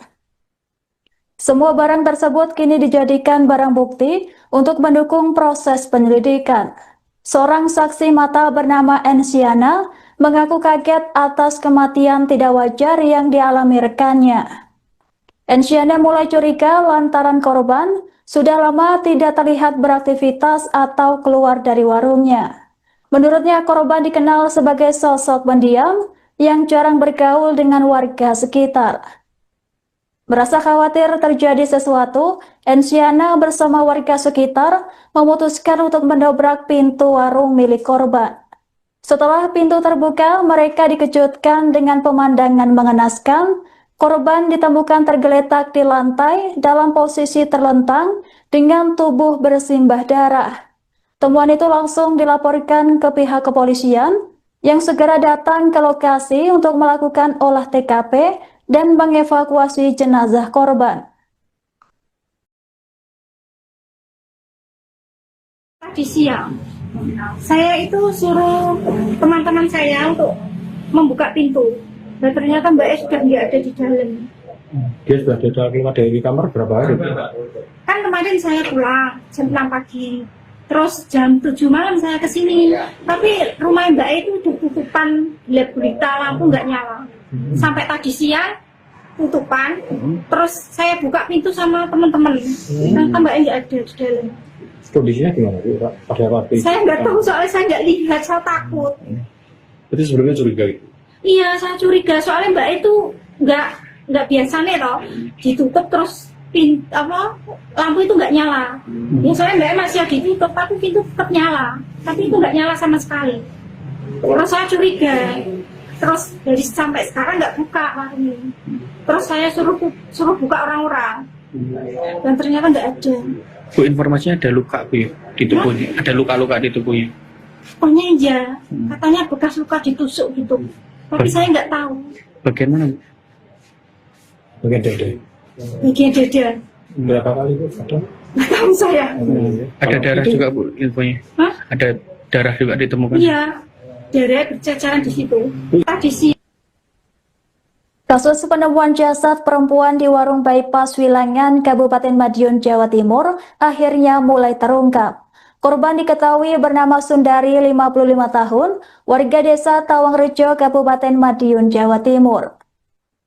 Semua barang tersebut kini dijadikan barang bukti untuk mendukung proses penyelidikan. Seorang saksi mata bernama Ensiana mengaku kaget atas kematian tidak wajar yang dialami rekannya. Ensiana mulai curiga lantaran korban sudah lama tidak terlihat beraktivitas atau keluar dari warungnya. Menurutnya, korban dikenal sebagai sosok pendiam yang jarang bergaul dengan warga sekitar. Merasa khawatir terjadi sesuatu, Ensiana bersama warga sekitar memutuskan untuk mendobrak pintu warung milik korban. Setelah pintu terbuka, mereka dikejutkan dengan pemandangan mengenaskan. Korban ditemukan tergeletak di lantai dalam posisi terlentang dengan tubuh bersimbah darah. Temuan itu langsung dilaporkan ke pihak kepolisian yang segera datang ke lokasi untuk melakukan olah TKP dan mengevakuasi jenazah korban. Tadi siang, saya itu suruh teman-teman saya untuk membuka pintu. Dan ternyata Mbak E sudah nggak ada di dalam. Dia sudah keluar dari kamar berapa hari? Kan kemarin saya pulang jam 6 pagi. Terus jam 7 malam saya ke sini. Tapi rumah Mbak E itu udah tutupan, lihat berita, lampu nggak nyala. Sampai tadi siang tutupan. Terus saya buka pintu sama teman-teman. Ternyata Mbak E nggak ada di dalam. Kondisinya gimana Pak? Pada waktu itu? Saya nggak tahu soalnya saya nggak lihat, saya takut. Berarti sebelumnya curiga itu? Iya, saya curiga soalnya Mbak E itu nggak biasa nih toh, ditutup terus lampu itu nggak nyala. Ya soalnya Mbak E masih ditutup, tapi pintu tetap nyala, tapi itu nggak nyala sama sekali. Terus saya curiga, terus dari sampai sekarang nggak buka warungnya. Terus saya suruh buka orang-orang, dan ternyata nggak ada. Bu, informasinya ada luka Bu di tubuhnya, ada luka-luka di tubuhnya. Pokoknya iya, katanya bekas luka ditusuk gitu, tapi saya nggak tahu. Bagian mana Bu? Bagian dada. Bagian dada, Berapa kali itu? Ada? nggak tahu saya. Ada darah juga Bu infonya? Hah? Ada darah juga ditemukan? Iya, darah berceceran di situ. Tadi sih. Kasus penemuan jasad perempuan di warung bypass Wilangan, Kabupaten Madiun, Jawa Timur akhirnya mulai terungkap. Korban diketahui bernama Sundari, 55 tahun, warga desa Tawangrejo, Kabupaten Madiun, Jawa Timur.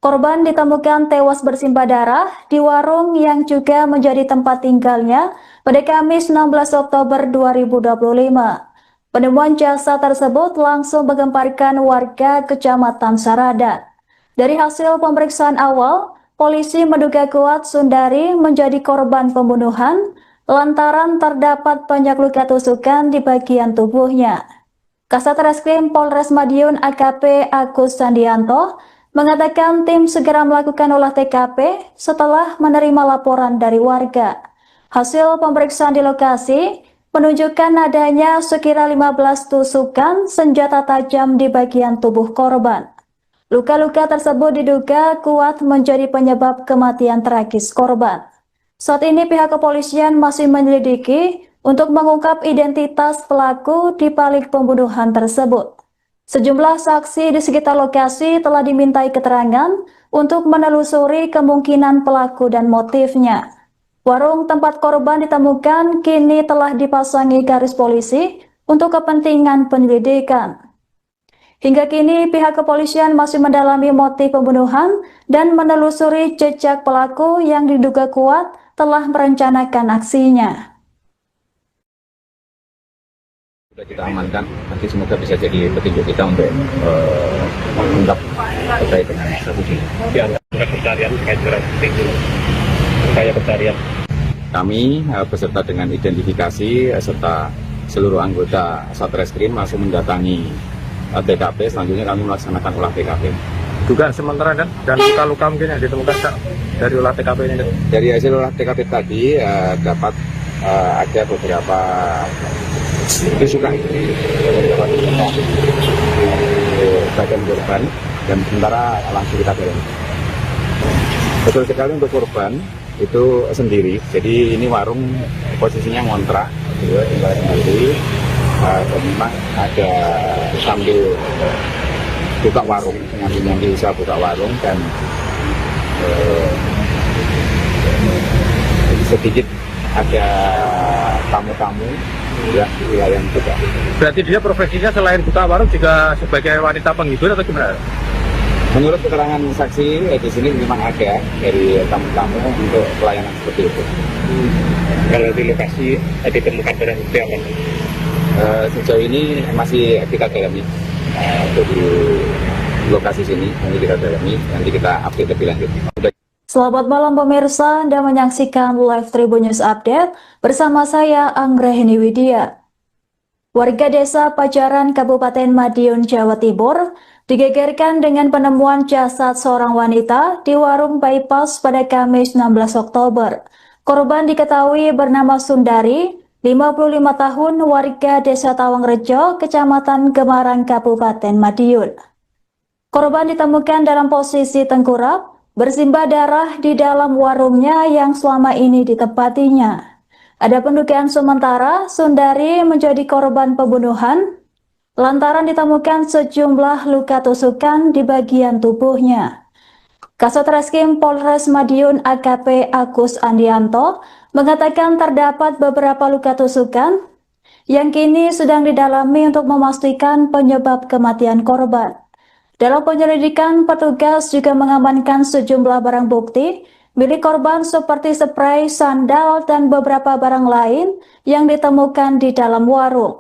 Korban ditemukan tewas bersimbah darah di warung yang juga menjadi tempat tinggalnya pada Kamis 16 Oktober 2025. Penemuan jasad tersebut langsung menggemparkan warga Kecamatan Saradan. Dari hasil pemeriksaan awal, polisi menduga kuat Sundari menjadi korban pembunuhan lantaran terdapat banyak luka tusukan di bagian tubuhnya. Kasat Reskrim Polres Madiun AKP Agus Andianto mengatakan tim segera melakukan olah TKP setelah menerima laporan dari warga. Hasil pemeriksaan di lokasi menunjukkan adanya sekira 15 tusukan senjata tajam di bagian tubuh korban. Luka-luka tersebut diduga kuat menjadi penyebab kematian tragis korban. Saat ini pihak kepolisian masih menyelidiki untuk mengungkap identitas pelaku di balik pembunuhan tersebut. Sejumlah saksi di sekitar lokasi telah dimintai keterangan untuk menelusuri kemungkinan pelaku dan motifnya. Warung tempat korban ditemukan kini telah dipasangi garis polisi untuk kepentingan penyelidikan. Hingga kini pihak kepolisian masih mendalami motif pembunuhan dan menelusuri jejak pelaku yang diduga kuat telah merencanakan aksinya. Sudah kita amankan, nanti semoga bisa jadi petunjuk kita untuk mengungkap terkait dengan kasus ini. Ya, pencarian terkait dengan upaya pencarian. Kami beserta dengan identifikasi serta seluruh anggota Satreskrim langsung mendatangi TKP. Selanjutnya kami melaksanakan olah TKP. Dugaan sementara dan luka-luka mungkin yang ditemukan Kak, dari olah TKP ini. Dari hasil olah TKP tadi dapat ada beberapa tusukan bagian korban dan sementara langsung kita dorong. Betul sekali untuk korban itu sendiri, jadi ini warung posisinya ngontrak, tinggal sendiri. Dan memang ada sambil buka warung, nyambi usaha buka warung dan sedikit ada tamu-tamu ya di wilayah juga. Berarti dia profesinya selain buka warung juga sebagai wanita penghibur atau gimana? Menurut keterangan saksi di sini memang ada dari tamu-tamu untuk pelayanan seperti itu. Kalau di lokasi ditemukan barang bukti apa? Sejauh ini masih kita dalami di lokasi sini, nanti kita dalami, nanti kita update lebih lanjut. Selamat malam pemirsa, Anda menyaksikan Live Tribun News Update bersama saya Anggraheni Widya. Warga desa Pajaran, Kabupaten Madiun, Jawa Timur digegerkan dengan penemuan jasad seorang wanita di warung bypass pada Kamis 16 Oktober. Korban diketahui bernama Sundari, 55 tahun, warga desa Tawangrejo, Kecamatan Gemarang, Kabupaten Madiun. Korban ditemukan dalam posisi tengkurap, bersimbah darah di dalam warungnya yang selama ini ditempatinya. Ada pendugaan sementara Sundari menjadi korban pembunuhan lantaran ditemukan sejumlah luka tusukan di bagian tubuhnya. Kasat Reskrim Polres Madiun AKP Agus Andianto mengatakan terdapat beberapa luka tusukan yang kini sedang didalami untuk memastikan penyebab kematian korban. Dalam penyelidikan, petugas juga mengamankan sejumlah barang bukti milik korban seperti spray, sandal, dan beberapa barang lain yang ditemukan di dalam warung.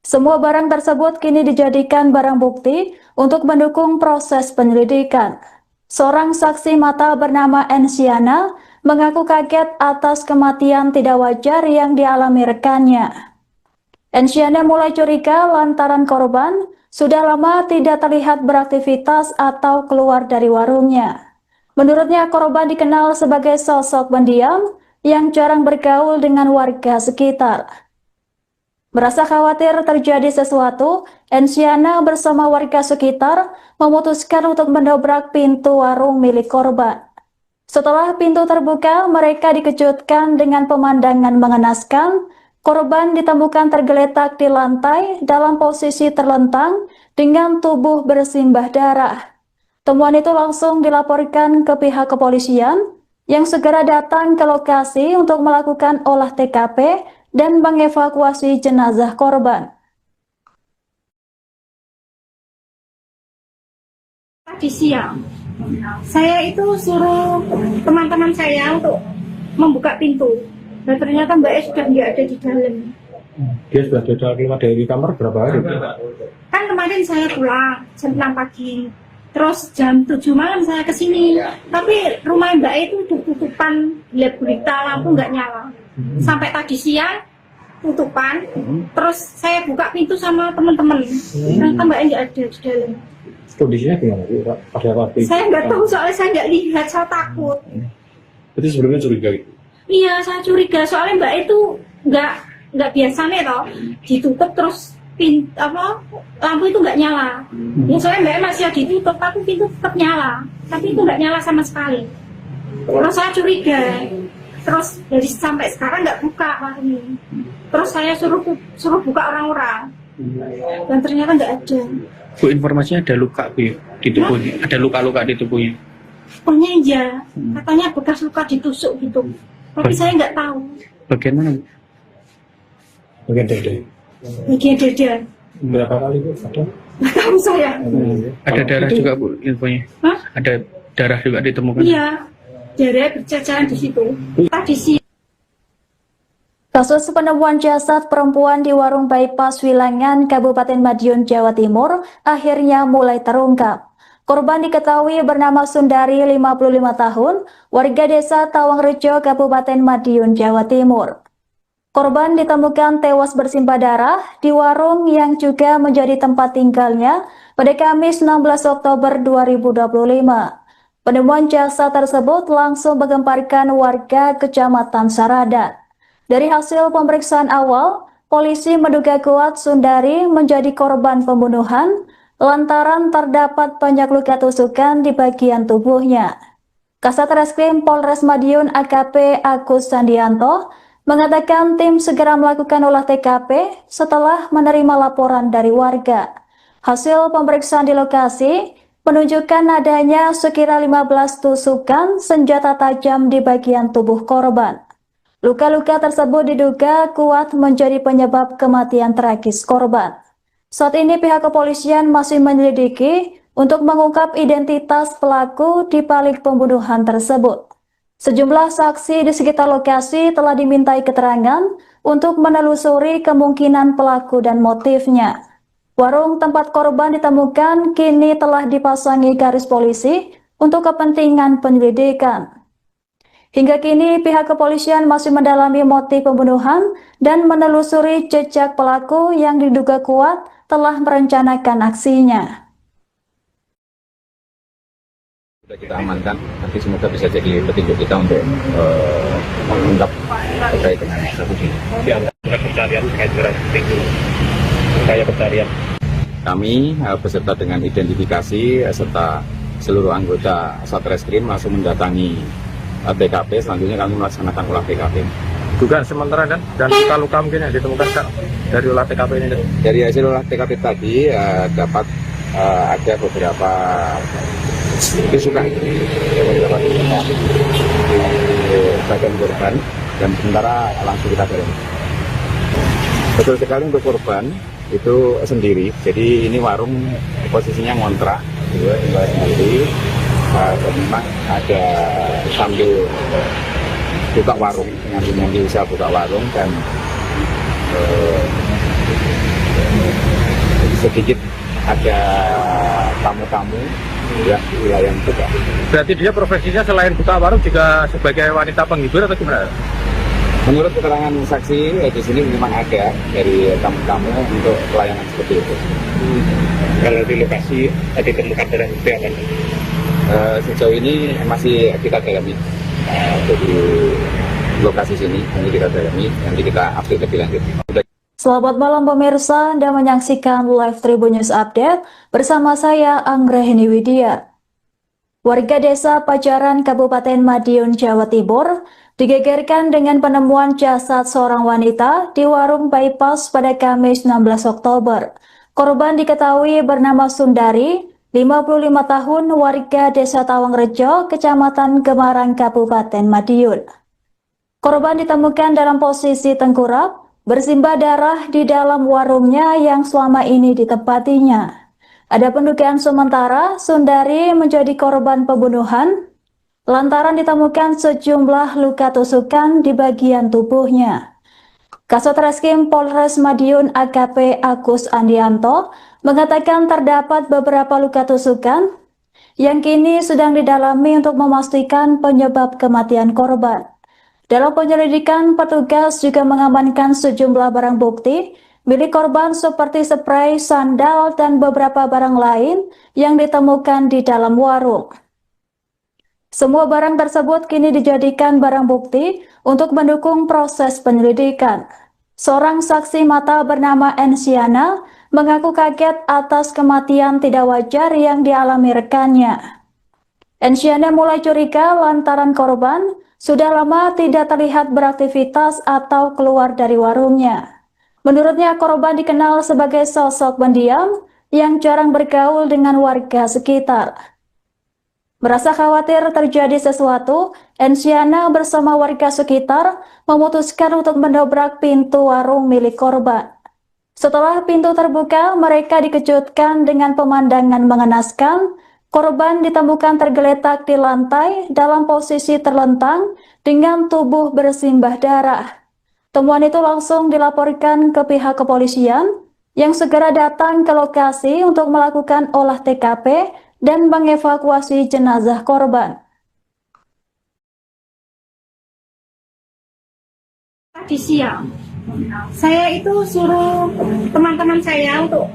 Semua barang tersebut kini dijadikan barang bukti untuk mendukung proses penyelidikan. Seorang saksi mata bernama Ensiana mengaku kaget atas kematian tidak wajar yang dialami rekannya. Ensiana mulai curiga lantaran korban sudah lama tidak terlihat beraktivitas atau keluar dari warungnya. Menurutnya korban dikenal sebagai sosok pendiam yang jarang bergaul dengan warga sekitar. Merasa khawatir terjadi sesuatu, Ensiana bersama warga sekitar memutuskan untuk mendobrak pintu warung milik korban. Setelah pintu terbuka, mereka dikejutkan dengan pemandangan mengenaskan. Korban ditemukan tergeletak di lantai dalam posisi terlentang dengan tubuh bersimbah darah. Temuan itu langsung dilaporkan ke pihak kepolisian yang segera datang ke lokasi untuk melakukan olah TKP dan mengevakuasi jenazah korban. Tadi siang, saya itu suruh teman-teman saya untuk membuka pintu. Dan ternyata Mbak E sudah nggak ada di dalam. Dia sudah keluar dari kamar berapa hari? Kan kemarin saya pulang jam 6 pagi. Terus jam 7 malam saya kesini. Tapi rumah Mbak E itu tutupan, lihat berita lampu nggak nyala. Sampai tadi siang tutupan. Terus saya buka pintu sama teman-teman. Ternyata Mbak E nggak ada di dalam. Kondisinya gimana? Ada apa? Saya nggak tahu soalnya saya nggak lihat, saya takut. Berarti sebelumnya curiga gitu? Iya, saya curiga soalnya Mbak itu nggak biasa nih toh ditutup terus lampu itu nggak nyala. Ya soalnya Mbak masih ditutup tapi pintu tetap nyala, tapi itu nggak nyala sama sekali. Terus saya curiga, terus dari sampai sekarang nggak buka warungnya. Terus saya suruh buka orang-orang dan ternyata nggak ada. Bu, informasinya ada luka Bu di tubuhnya, ada luka-luka di tubuhnya. Pokoknya iya, katanya bekas luka ditusuk gitu. Tapi saya nggak tahu. Bagian mana? Bagian dada. Bagian dada. Berapa kali Bu? Ada? Nggak tahu saya. Ada darah itu- juga Bu infonya. Hah? Ada darah juga ditemukan. Iya, darah berceceran di situ. Tadi sih. Kasus penemuan jasad perempuan di warung bypass Wilangan, Kabupaten Madiun, Jawa Timur akhirnya mulai terungkap. Korban diketahui bernama Sundari, 55 tahun, warga desa Tawangrejo, Kabupaten Madiun, Jawa Timur. Korban ditemukan tewas bersimbah darah di warung yang juga menjadi tempat tinggalnya pada Kamis 16 Oktober 2025. Penemuan jasad tersebut langsung menggemparkan warga Kecamatan Saradan. Dari hasil pemeriksaan awal, polisi menduga kuat Sundari menjadi korban pembunuhan lantaran terdapat banyak luka tusukan di bagian tubuhnya. Kasat Reskrim Polres Madiun AKP Agus Sandianto mengatakan tim segera melakukan olah TKP setelah menerima laporan dari warga. Hasil pemeriksaan di lokasi menunjukkan adanya sekira 15 tusukan senjata tajam di bagian tubuh korban. Luka-luka tersebut diduga kuat menjadi penyebab kematian tragis korban. Saat ini pihak kepolisian masih menyelidiki untuk mengungkap identitas pelaku di balik pembunuhan tersebut. Sejumlah saksi di sekitar lokasi telah dimintai keterangan untuk menelusuri kemungkinan pelaku dan motifnya. Warung tempat korban ditemukan kini telah dipasangi garis polisi untuk kepentingan penyelidikan. Hingga kini pihak kepolisian masih mendalami motif pembunuhan dan menelusuri jejak pelaku yang diduga kuat telah merencanakan aksinya. Sudah kita amankan, nanti semoga bisa jadi petunjuk kita untuk mengungkap terkait dengan kasus ini. Di antara pencarian terkait dengan itu, upaya pencarian. Kami beserta dengan identifikasi serta seluruh anggota Satreskrim langsung mendatangi TKP. Selanjutnya kami melaksanakan olah TKP. Dugaan sementara dan luka-luka mungkin yang ditemukan Kak, dari olah TKP ini. Dari hasil olah TKP tadi dapat ada beberapa tusukan di bagian korban dan sementara langsung kita dalami. Betul sekali untuk korban itu sendiri, jadi ini warung posisinya ngontrak, tinggal sendiri. Dan memang ada sambil buka warung, nyambi usaha buka warung dan sedikit ada tamu-tamu yang di wilayah yang buka. Berarti dia profesinya selain buka warung juga sebagai wanita penghibur atau gimana? Menurut keterangan saksi di sini memang ada dari tamu-tamu untuk pelayanan seperti itu. Kalau di lokasi ditemukan barang bukti apa? Sejauh ini masih kita dalami jadi lokasi sini, ini kita dalami, nanti kita update lebih lanjut. Selamat malam pemirsa, Anda menyaksikan live Tribun News Update bersama saya Anggrahini Widya. Warga desa Pajaran Kabupaten Madiun, Jawa Timur digegerkan dengan penemuan jasad seorang wanita di warung bypass pada Kamis 16 Oktober. Korban diketahui bernama Sundari, 55 tahun, warga desa Tawangrejo, Kecamatan Gemarang, Kabupaten Madiun. Korban ditemukan dalam posisi tengkurap, bersimbah darah di dalam warungnya yang selama ini ditempatinya. Ada pendugaan sementara Sundari menjadi korban pembunuhan lantaran ditemukan sejumlah luka tusukan di bagian tubuhnya. Kasat Reskrim Polres Madiun AKP Agus Andianto mengatakan terdapat beberapa luka tusukan yang kini sedang didalami untuk memastikan penyebab kematian korban. Dalam penyelidikan, petugas juga mengamankan sejumlah barang bukti milik korban seperti spray, sandal, dan beberapa barang lain yang ditemukan di dalam warung. Semua barang tersebut kini dijadikan barang bukti untuk mendukung proses penyelidikan. Seorang saksi mata bernama Ensiana mengaku kaget atas kematian tidak wajar yang dialami rekannya. Ensiana mulai curiga lantaran korban sudah lama tidak terlihat beraktivitas atau keluar dari warungnya. Menurutnya korban dikenal sebagai sosok pendiam yang jarang bergaul dengan warga sekitar. Merasa khawatir terjadi sesuatu, Ensiana bersama warga sekitar memutuskan untuk mendobrak pintu warung milik korban. Setelah pintu terbuka, mereka dikejutkan dengan pemandangan mengenaskan. Korban ditemukan tergeletak di lantai dalam posisi terlentang dengan tubuh bersimbah darah. Temuan itu langsung dilaporkan ke pihak kepolisian yang segera datang ke lokasi untuk melakukan olah TKP dan mengevakuasi jenazah korban. Tadi siang saya itu suruh teman-teman saya untuk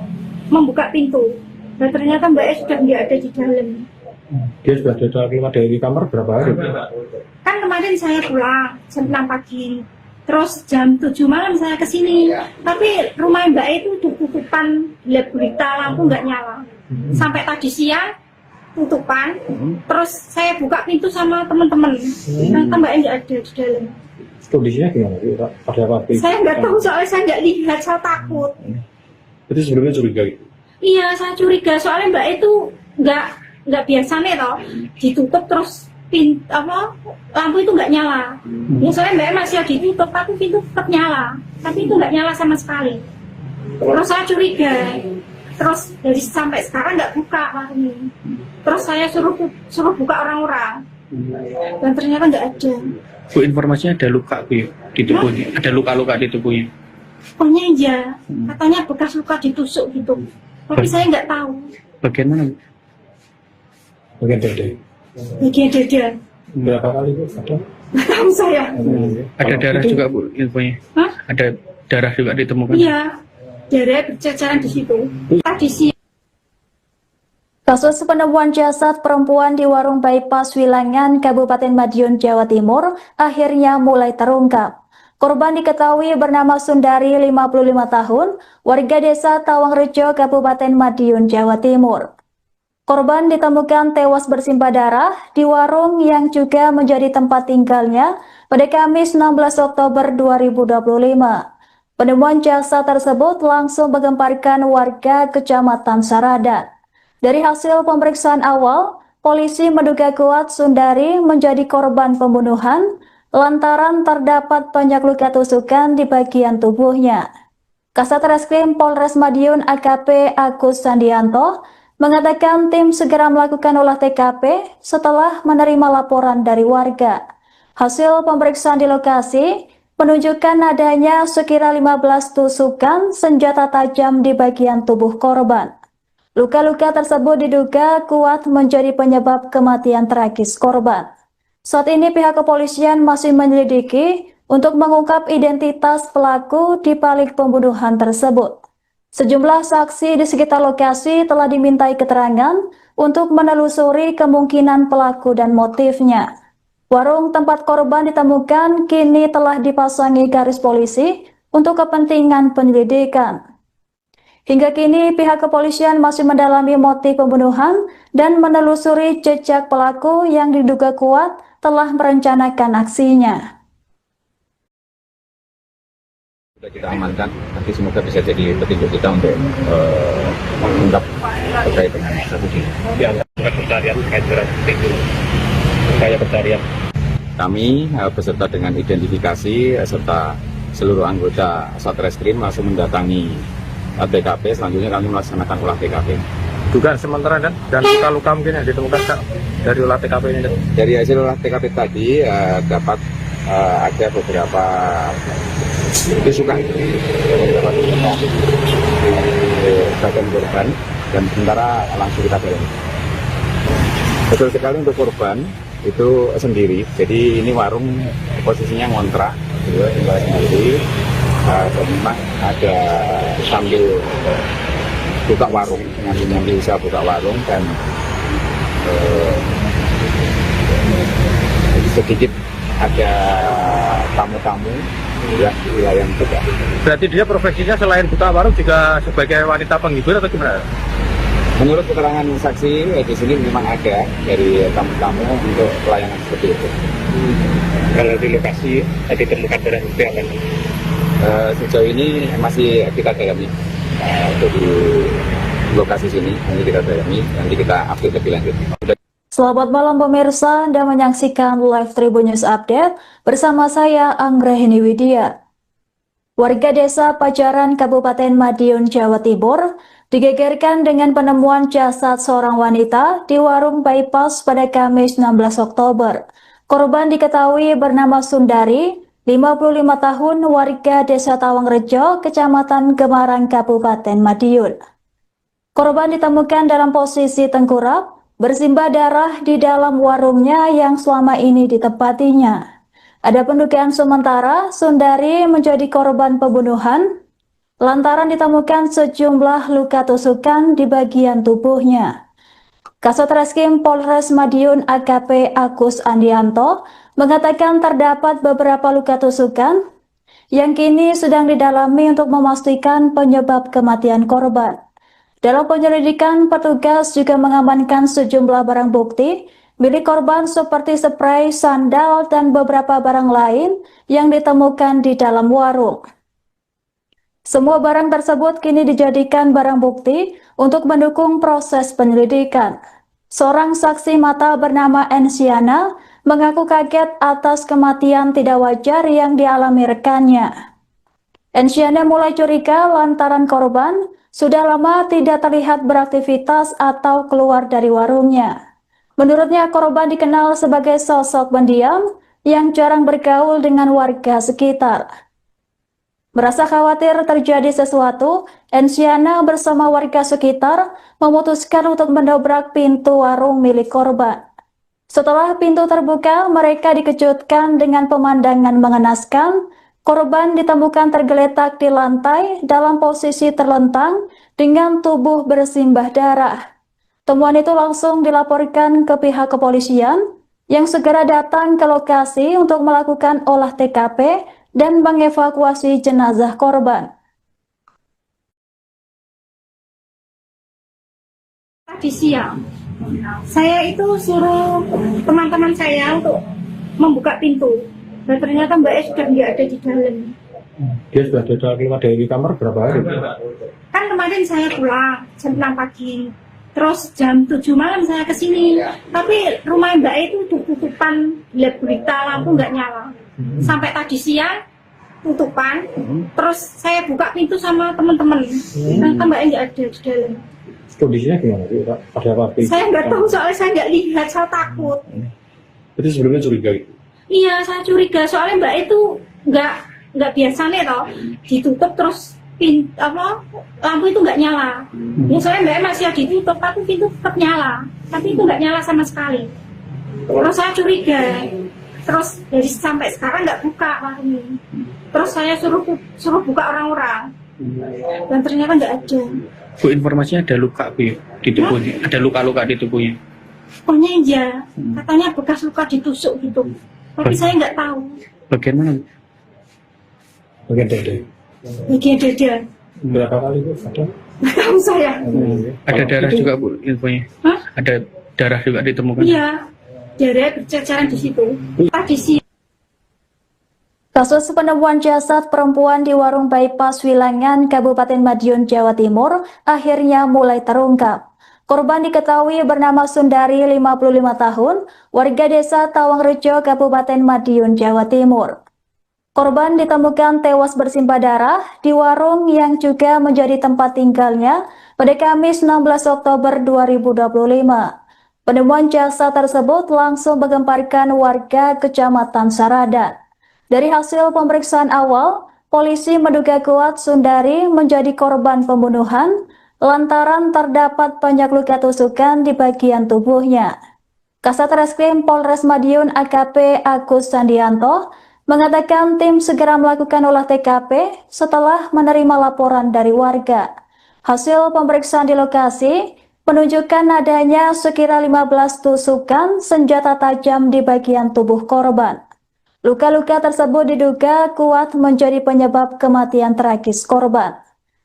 membuka pintu, dan ternyata Mbak E sudah nggak ada di dalam. Dia sudah keluar dari kamar berapa hari? Kan kemarin saya pulang jam 6 pagi, terus jam 7 malam saya kesini, tapi rumah Mbak E itu udah tutupan gelap gulita, lampu nggak nyala. Sampai tadi siang tutupan, terus saya buka pintu sama teman-teman, ternyata Mbak E nggak ada di dalam. Kondisinya gimana sih, Pak? Pada waktu itu? Saya nggak tahu, soalnya saya nggak lihat, saya takut. Itu sebelumnya curiga gitu? Iya, saya curiga, soalnya Mbak E itu nggak biasa nih toh, ditutup terus lampu itu nggak nyala. Ya soalnya Mbak E masih ditutup, tapi pintu tetap nyala, tapi itu nggak nyala sama sekali. Terus saya curiga, terus dari sampai sekarang nggak buka warungnya. Terus saya suruh buka orang-orang, dan ternyata nggak ada. Bu, informasinya ada luka Bu ya, di tubuhnya, ada luka-luka di tubuhnya. Pokoknya iya, katanya bekas luka ditusuk gitu, tapi saya nggak tahu. Bagian mana Bu? Bagian dada. Bagian dada, Berapa kali Bu? Ada? nggak tahu saya. Ada darah juga Bu infonya? Hah? Ada darah juga ditemukan? Iya, darah berceceran di situ. Tadi siang. Kasus penemuan jasad perempuan di warung bypass Wilangan, Kabupaten Madiun, Jawa Timur akhirnya mulai terungkap. Korban diketahui bernama Sundari, 55 tahun, warga desa Tawangrejo, Kabupaten Madiun, Jawa Timur. Korban ditemukan tewas bersimbah darah di warung yang juga menjadi tempat tinggalnya pada Kamis 16 Oktober 2025. Penemuan jasad tersebut langsung menggemparkan warga Kecamatan Saradan. Dari hasil pemeriksaan awal, polisi menduga kuat Sundari menjadi korban pembunuhan lantaran terdapat banyak luka tusukan di bagian tubuhnya. Kasat Reskrim Polres Madiun AKP Agus Sandianto mengatakan tim segera melakukan olah TKP setelah menerima laporan dari warga. Hasil pemeriksaan di lokasi menunjukkan adanya sekira 15 tusukan senjata tajam di bagian tubuh korban. Luka-luka tersebut diduga kuat menjadi penyebab kematian tragis korban. Saat ini pihak kepolisian masih menyelidiki untuk mengungkap identitas pelaku di balik pembunuhan tersebut. Sejumlah saksi di sekitar lokasi telah dimintai keterangan untuk menelusuri kemungkinan pelaku dan motifnya. Warung tempat korban ditemukan kini telah dipasangi garis polisi untuk kepentingan penyelidikan. Hingga kini pihak kepolisian masih mendalami motif pembunuhan dan menelusuri jejak pelaku yang diduga kuat telah merencanakan aksinya. Sudah kita amankan, nanti semoga bisa jadi petunjuk kita untuk mengungkap terkait dengan kasus ini. Ya, pencarian terkait dengan upaya pencarian. Kami beserta dengan identifikasi serta seluruh anggota Satreskrim langsung mendatangi TKP. Selanjutnya kami melaksanakan olah TKP. Dugaan sementara dan luka-luka mungkin yang ditemukan dari olah TKP ini. Dari hasil olah TKP tadi dapat ada beberapa tusukan di bagian korban dan sementara langsung kita dalami. Betul sekali untuk korban itu sendiri. Jadi ini warung posisinya ngontrak, tinggal sendiri. Memang ada sambil buka warung, nyambi usaha buka warung dan sedikit ada tamu-tamu yang di wilayah juga. Berarti dia profesinya selain buka warung juga sebagai wanita penghibur atau gimana? Menurut keterangan saksi di sini memang ada dari tamu-tamu untuk pelayanan seperti itu. Kalau di lokasi tadi ditemukan barang bukti apa? Sejauh ini masih kita dalami untuk di lokasi sini, nanti kita dalami, nanti kita update lebih lanjut. Selamat malam pemirsa, Anda menyaksikan live Tribun News Update bersama saya Anggrahini Widya. Warga desa Pajaran, Kabupaten Madiun, Jawa Timur, digegerkan dengan penemuan jasad seorang wanita di warung bypass pada Kamis 16 Oktober. Korban diketahui bernama Sundari, 55 tahun, warga desa Tawangrejo, Kecamatan Gemarang, Kabupaten Madiun. Korban ditemukan dalam posisi tengkurap, bersimbah darah di dalam warungnya yang selama ini ditempatinya. Ada pendugaan sementara Sundari menjadi korban pembunuhan lantaran ditemukan sejumlah luka tusukan di bagian tubuhnya. Kasat Reskrim Polres Madiun AKP Agus Andianto mengatakan terdapat beberapa luka tusukan yang kini sedang didalami untuk memastikan penyebab kematian korban. Dalam penyelidikan, petugas juga mengamankan sejumlah barang bukti milik korban seperti spray, sandal, dan beberapa barang lain yang ditemukan di dalam warung. Semua barang tersebut kini dijadikan barang bukti untuk mendukung proses penyelidikan. Seorang saksi mata bernama Ensiana mengaku kaget atas kematian tidak wajar yang dialami rekannya. Ensiana mulai curiga lantaran korban sudah lama tidak terlihat beraktivitas atau keluar dari warungnya. Menurutnya, korban dikenal sebagai sosok pendiam yang jarang bergaul dengan warga sekitar. Merasa khawatir terjadi sesuatu, Ensiana bersama warga sekitar memutuskan untuk mendobrak pintu warung milik korban. Setelah pintu terbuka, mereka dikejutkan dengan pemandangan mengenaskan. Korban ditemukan tergeletak di lantai dalam posisi terlentang dengan tubuh bersimbah darah. Temuan itu langsung dilaporkan ke pihak kepolisian yang segera datang ke lokasi untuk melakukan olah TKP dan mengevakuasi jenazah korban. Tadi siang, saya itu suruh teman-teman saya untuk membuka pintu. Dan ternyata Mbak E sudah nggak ada di dalam. Dia sudah keluar dari kamar berapa hari? Kan kemarin saya pulang jam 6 pagi. Terus jam 7 malam saya ke sini. Tapi rumah Mbak E itu tutupan, gelap gulita, lampu nggak nyala. Sampai tadi siang tutupan. Terus saya buka pintu sama teman-teman. Ternyata Mbak E nggak ada di dalam. Kondisinya gimana sih, Pak? Ada apa? Saya nggak tahu soalnya saya nggak lihat, saya takut. Berarti sebelumnya curiga gitu? Iya, saya curiga soalnya Mbak itu nggak biasa nih toh ditutup terus lampu itu nggak nyala. Biasanya Mbak masih ditutup tapi pintu tetap nyala, tapi itu nggak nyala sama sekali. Terus saya curiga, terus dari sampai sekarang nggak buka warung ini. Terus saya suruh buka orang-orang dan ternyata nggak ada. Bu, informasinya ada luka Bu ya, di tubuhnya, ada luka-luka di tubuhnya. Pokoknya iya, katanya bekas luka ditusuk gitu. Tapi saya nggak tahu. Bagian mana? Bagian dada. Bagian dada. Berapa kali itu ada? Nggak tahu saya. Ada darah juga Bu infonya. Hah? Ada darah juga ditemukan. Iya, darah berceceran di situ. Tadi sih. Kasus penemuan jasad perempuan di warung bypass Wilangan, Kabupaten Madiun, Jawa Timur akhirnya mulai terungkap. Korban diketahui bernama Sundari, 55 tahun, warga desa Tawangrejo, Kabupaten Madiun, Jawa Timur. Korban ditemukan tewas bersimbah darah di warung yang juga menjadi tempat tinggalnya pada Kamis 16 Oktober 2025. Penemuan jasad tersebut langsung menggemparkan warga Kecamatan Saradan. Dari hasil pemeriksaan awal, polisi menduga kuat Sundari menjadi korban pembunuhan lantaran terdapat banyak luka tusukan di bagian tubuhnya. Kasat Reskrim Polres Madiun AKP Agus Andianto mengatakan tim segera melakukan olah TKP setelah menerima laporan dari warga. Hasil pemeriksaan di lokasi menunjukkan adanya sekira 15 tusukan senjata tajam di bagian tubuh korban. Luka-luka tersebut diduga kuat menjadi penyebab kematian tragis korban.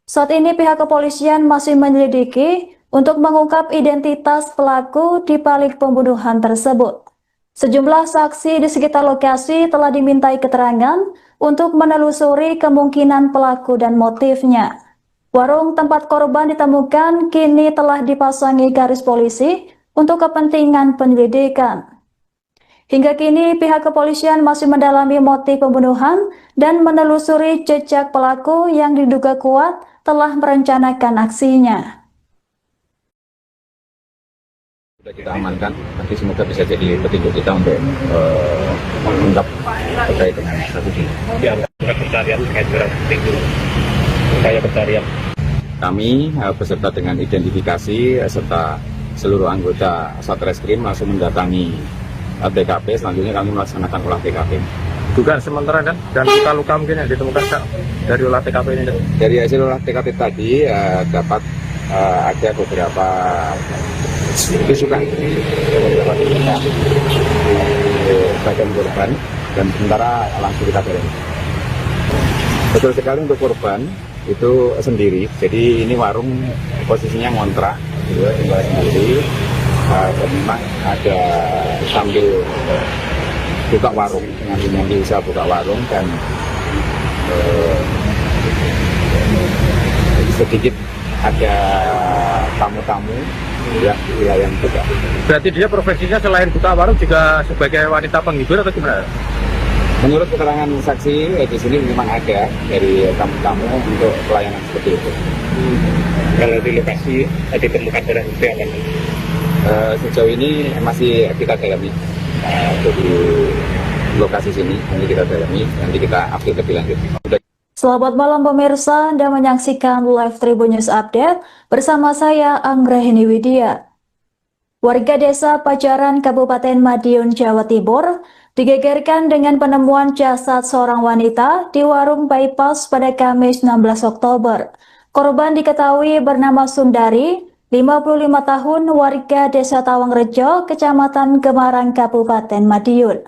Saat ini pihak kepolisian masih menyelidiki untuk mengungkap identitas pelaku di balik pembunuhan tersebut. Sejumlah saksi di sekitar lokasi telah dimintai keterangan untuk menelusuri kemungkinan pelaku dan motifnya. Warung tempat korban ditemukan kini telah dipasangi garis polisi untuk kepentingan penyelidikan. Hingga kini pihak kepolisian masih mendalami motif pembunuhan dan menelusuri jejak pelaku yang diduga kuat telah merencanakan aksinya. Sudah kita amankan, nanti semoga bisa jadi petunjuk kita untuk mengungkap terkait dengan kasus ini. Di antara pencarian terkait barang bukti itu, upaya pencarian. Kami beserta dengan identifikasi serta seluruh anggota Satreskrim langsung mendatangi TKP. Selanjutnya kami melaksanakan olah TKP. Dugaan sementara kan, dan luka-luka mungkin yang ditemukan Kak, dari olah TKP ini. Dari hasil olah TKP tadi dapat ada beberapa tusukan di bagian korban dan sementara langsung kita dorong. Betul sekali untuk korban itu sendiri, jadi ini warung posisinya ngontrak, tinggal sendiri, dan memang ada sambil buka warung, nanti bisa buka warung dan sedikit ada tamu-tamu yang wilayah juga. Berarti dia profesinya selain buka warung juga sebagai wanita penghibur atau gimana? Menurut keterangan saksi di sini memang ada dari tamu-tamu untuk pelayanan seperti itu. Kalau di lokasi ditemukan barang bukti apa? Sejauh ini masih kita dalami di lokasi sini, nanti kita dalami, nanti kita update lebih lanjut. Selamat malam pemirsa, Anda menyaksikan live Tribun News Update bersama saya Anggrahini Widya. Warga desa Pajaran Kabupaten Madiun, Jawa Timur digegerkan dengan penemuan jasad seorang wanita di warung bypass pada Kamis 16 Oktober. Korban diketahui bernama Sundari, 55 tahun, warga desa Tawangrejo, Kecamatan Gemarang, Kabupaten Madiun.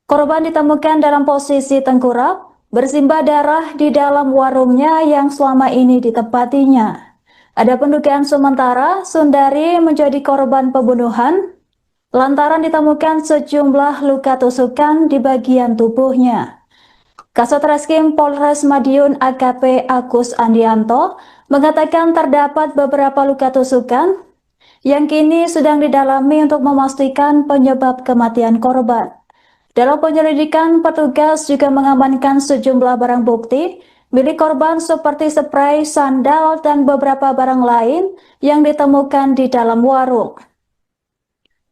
Korban ditemukan dalam posisi tengkurap, bersimbah darah di dalam warungnya yang selama ini ditempatinya. Ada pendugaan sementara Sundari menjadi korban pembunuhan lantaran ditemukan sejumlah luka tusukan di bagian tubuhnya. Kasat Reskrim Polres Madiun AKP Agus Andianto mengatakan terdapat beberapa luka tusukan yang kini sedang didalami untuk memastikan penyebab kematian korban. Dalam penyelidikan, petugas juga mengamankan sejumlah barang bukti milik korban seperti spray, sandal, dan beberapa barang lain yang ditemukan di dalam warung.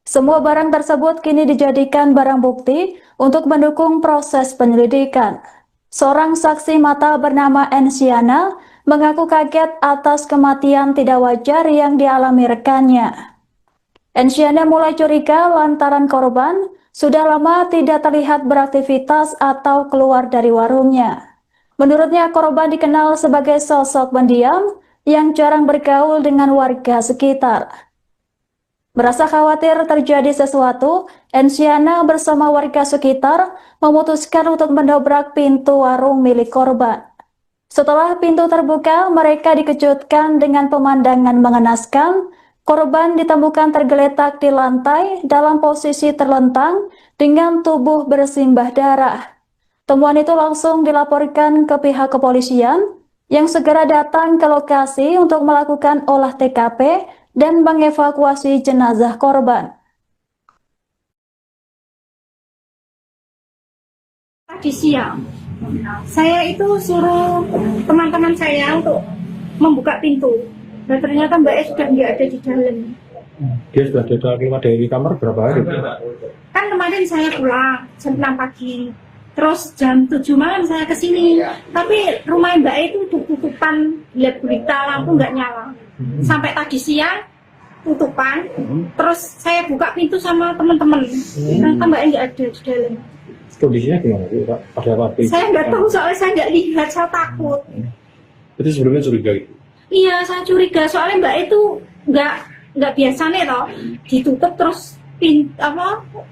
Semua barang tersebut kini dijadikan barang bukti untuk mendukung proses penyelidikan. Seorang saksi mata bernama Ensiana mengaku kaget atas kematian tidak wajar yang dialami rekannya. Ensiana mulai curiga lantaran korban sudah lama tidak terlihat beraktivitas atau keluar dari warungnya. Menurutnya, korban dikenal sebagai sosok pendiam yang jarang bergaul dengan warga sekitar. Merasa khawatir terjadi sesuatu, Ensiana bersama warga sekitar memutuskan untuk mendobrak pintu warung milik korban. Setelah pintu terbuka, mereka dikejutkan dengan pemandangan mengenaskan. Korban ditemukan tergeletak di lantai dalam posisi terlentang dengan tubuh bersimbah darah. Temuan itu langsung dilaporkan ke pihak kepolisian yang segera datang ke lokasi untuk melakukan olah TKP dan mengevakuasi jenazah korban. Tadi siang, saya itu suruh teman-teman saya untuk membuka pintu. Dan ternyata Mbak E sudah nggak ada di dalam. Dia sudah keluar dari kamar berapa hari? Kan kemarin saya pulang jam 6 pagi. Terus jam 7 malam saya ke sini. Tapi rumah Mbak E itu tutupan, lihat berita lampu nggak nyala. Sampai tadi siang tutupan. Terus saya buka pintu sama teman-teman. Ternyata Mbak E nggak ada di dalam. Kondisinya gimana Pak? Pada waktu itu? Saya nggak tahu soalnya saya nggak lihat, saya takut. Itu sebelumnya curiga gitu? Iya, saya curiga soalnya Mbak itu nggak biasa nih toh ditutup terus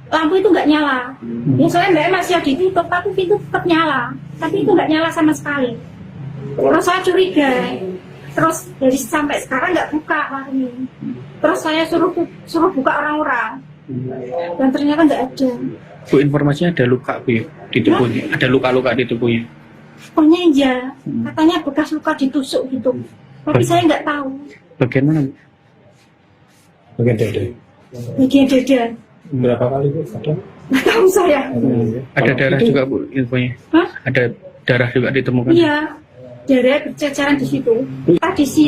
lampu itu nggak nyala. Ya soalnya Mbak masih ditutup, tapi pintu tetap nyala, tapi itu nggak nyala sama sekali. Terus saya curiga, terus dari sampai sekarang nggak buka warung ini. Terus saya suruh buka orang-orang, dan ternyata nggak ada. Bu, informasinya ada luka Bu di tubuhnya, ada luka-luka di tubuhnya. Pokoknya iya, katanya bekas luka ditusuk gitu. Tapi saya nggak tahu. Bagian mana Bu? Bagian dada. Bagian dada. Berapa kali Bu? Ada? Nggak tahu saya. Ada darah juga Bu infonya. Hah? Ada darah juga ditemukan. Iya, darah berceceran di situ. Tadi sih.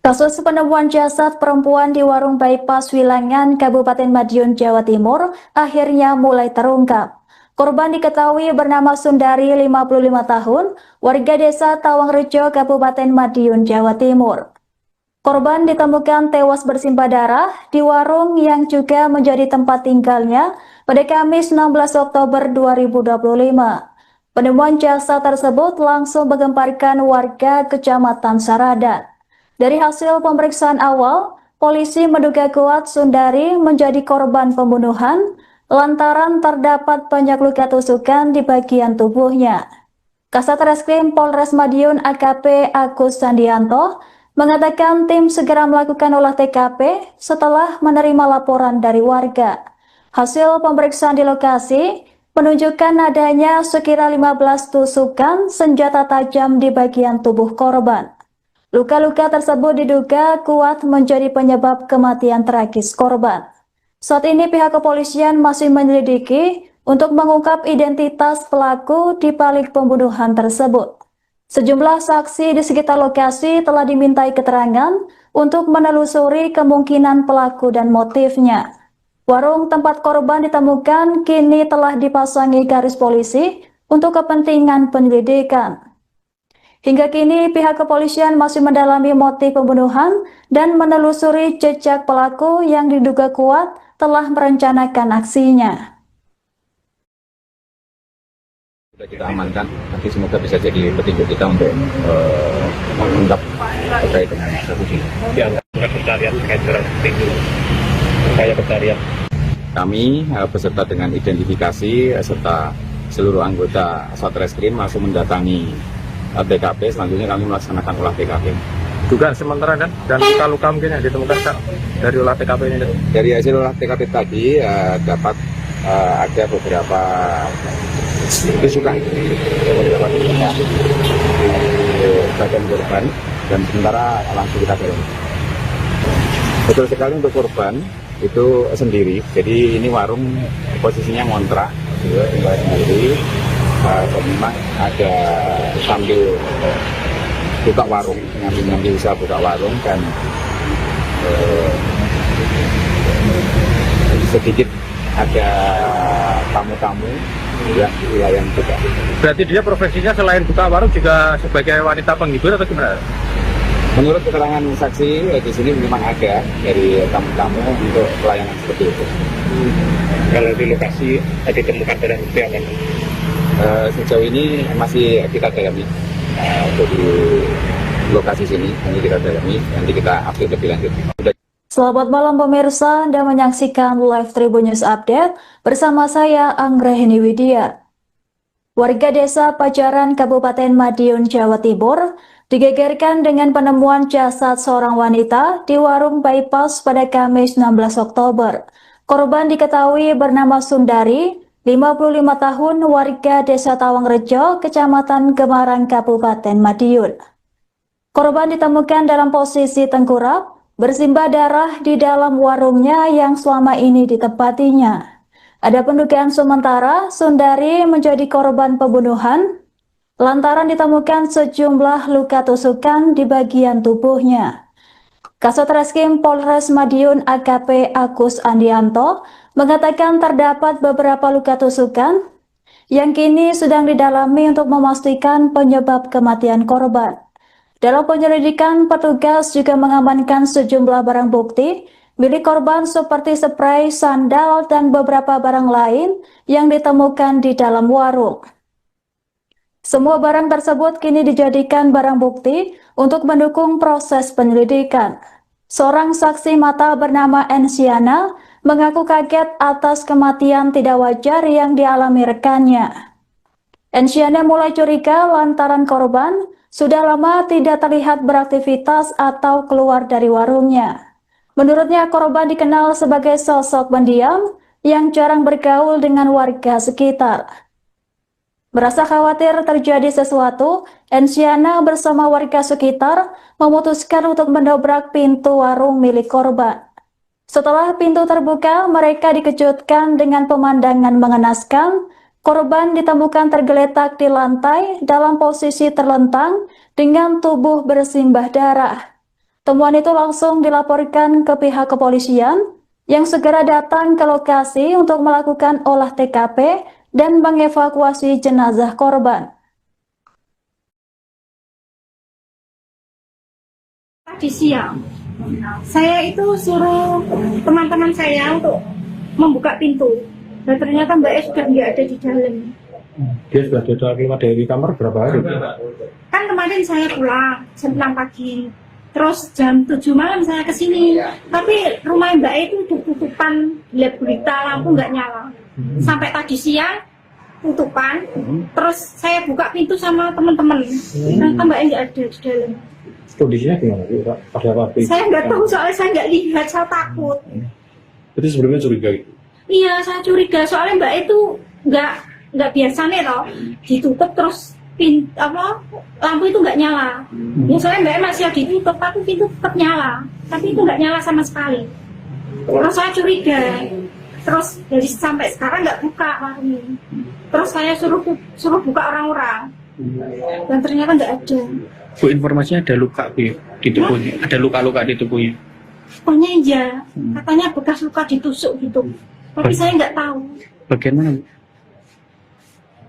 Kasus penemuan jasad perempuan di warung bypass Wilangan, Kabupaten Madiun, Jawa Timur akhirnya mulai terungkap. Korban diketahui bernama Sundari, 55 tahun, warga desa Tawangrejo, Kabupaten Madiun, Jawa Timur. Korban ditemukan tewas bersimbah darah di warung yang juga menjadi tempat tinggalnya pada Kamis 16 Oktober 2025. Penemuan jasad tersebut langsung menggemparkan warga Kecamatan Saradan. Dari hasil pemeriksaan awal, polisi menduga kuat Sundari menjadi korban pembunuhan lantaran terdapat banyak luka tusukan di bagian tubuhnya. Kasat Reskrim Polres Madiun AKP Agus Sandianto mengatakan tim segera melakukan olah TKP setelah menerima laporan dari warga. Hasil pemeriksaan di lokasi menunjukkan adanya sekira 15 tusukan senjata tajam di bagian tubuh korban. Luka-luka tersebut diduga kuat menjadi penyebab kematian tragis korban. Saat ini pihak kepolisian masih menyelidiki untuk mengungkap identitas pelaku di balik pembunuhan tersebut. Sejumlah saksi di sekitar lokasi telah dimintai keterangan untuk menelusuri kemungkinan pelaku dan motifnya. Warung tempat korban ditemukan kini telah dipasangi garis polisi untuk kepentingan penyelidikan. Hingga kini pihak kepolisian masih mendalami motif pembunuhan dan menelusuri jejak pelaku yang diduga kuat telah merencanakan aksinya. Sudah kita amankan, nanti semoga bisa jadi petunjuk kita untuk mengungkap terkait dengan kasus ini. Dianggap pencarian terkait dengan upaya pencarian. Kami beserta dengan identifikasi serta seluruh anggota Satreskrim langsung mendatangi TKP. Selanjutnya kami melaksanakan olah TKP. Dugaan sementara dan luka-luka mungkin yang ditemukan Kak, dari olah TKP ini. Dari hasil olah TKP tadi dapat ada beberapa tusukan di bagian korban dan sementara langsung kita dorong. Betul sekali untuk korban itu sendiri. Jadi ini warung posisinya ngontrak, tinggal sendiri. Memang ada sambil buka warung, ngambil usaha buka warung dan sedikit ada tamu-tamu yang wilayah juga. Berarti dia profesinya selain buka warung juga sebagai wanita penghibur atau gimana? Menurut keterangan saksi di sini memang ada dari tamu-tamu untuk pelayanan seperti itu. Kalau di lokasi ditemukan barang bukti apa? Sejauh ini masih kita dalami untuk di lokasi sini, nanti kita dalami, nanti kita update lebih lanjut. Selamat malam pemirsa, Anda menyaksikan live Tribun News Update bersama saya Anggraheni Widya. Warga desa Pajaran Kabupaten Madiun, Jawa Timur digegerkan dengan penemuan jasad seorang wanita di warung bypass pada Kamis 16 Oktober. Korban diketahui bernama Sundari, 55 tahun, warga desa Tawangrejo, Kecamatan Gemarang, Kabupaten Madiun. Korban ditemukan dalam posisi tengkurap, bersimbah darah di dalam warungnya yang selama ini ditempatinya. Ada pendugaan sementara Sundari menjadi korban pembunuhan lantaran ditemukan sejumlah luka tusukan di bagian tubuhnya. Kasat Reskrim Polres Madiun AKP Agus Andianto mengatakan terdapat beberapa luka tusukan yang kini sedang didalami untuk memastikan penyebab kematian korban. Dalam penyelidikan, petugas juga mengamankan sejumlah barang bukti milik korban seperti spray, sandal, dan beberapa barang lain yang ditemukan di dalam warung. Semua barang tersebut kini dijadikan barang bukti untuk mendukung proses penyelidikan. Seorang saksi mata bernama Ensiana mengaku kaget atas kematian tidak wajar yang dialami rekannya. Ensiana mulai curiga lantaran korban sudah lama tidak terlihat beraktivitas atau keluar dari warungnya. Menurutnya korban dikenal sebagai sosok pendiam yang jarang bergaul dengan warga sekitar. Merasa khawatir terjadi sesuatu, Ensiana bersama warga sekitar memutuskan untuk mendobrak pintu warung milik korban. Setelah pintu terbuka, mereka dikejutkan dengan pemandangan mengenaskan. Korban ditemukan tergeletak di lantai dalam posisi terlentang dengan tubuh bersimbah darah. Temuan itu langsung dilaporkan ke pihak kepolisian yang segera datang ke lokasi untuk melakukan olah TKP dan mengevakuasi jenazah korban. Tadi siang, saya itu suruh teman-teman saya untuk membuka pintu. Dan ternyata Mbak E sudah nggak ada di dalam. Dia sudah keluar dari kamar berapa hari? Kan kemarin saya pulang jam 6 pagi. Terus jam 7 malam saya ke sini. Tapi rumah Mbak E itu tutupan, gelap gulita, lampu nggak nyala. Sampai tadi siang tutupan. Terus saya buka pintu sama teman-teman. Ternyata Mbak E nggak ada di dalam. Kondisinya gimana? Pada waktu itu? Saya nggak tahu soalnya saya nggak lihat, saya takut. Berarti sebelumnya curiga gitu? Iya, saya curiga soalnya Mbak itu nggak biasa nih loh, ditutup terus lampu itu nggak nyala. Ya soalnya Mbak masih ditutup, tapi pintu tetap nyala, tapi itu nggak nyala sama sekali. Terus saya curiga, terus dari sampai sekarang nggak buka warung ini. Terus saya suruh buka orang-orang, dan ternyata nggak ada. Bu, informasinya ada luka Bu di tubuhnya, ada luka-luka di tubuhnya. Pokoknya iya, katanya bekas luka ditusuk gitu. Tapi saya nggak tahu. Bagian mana Bu?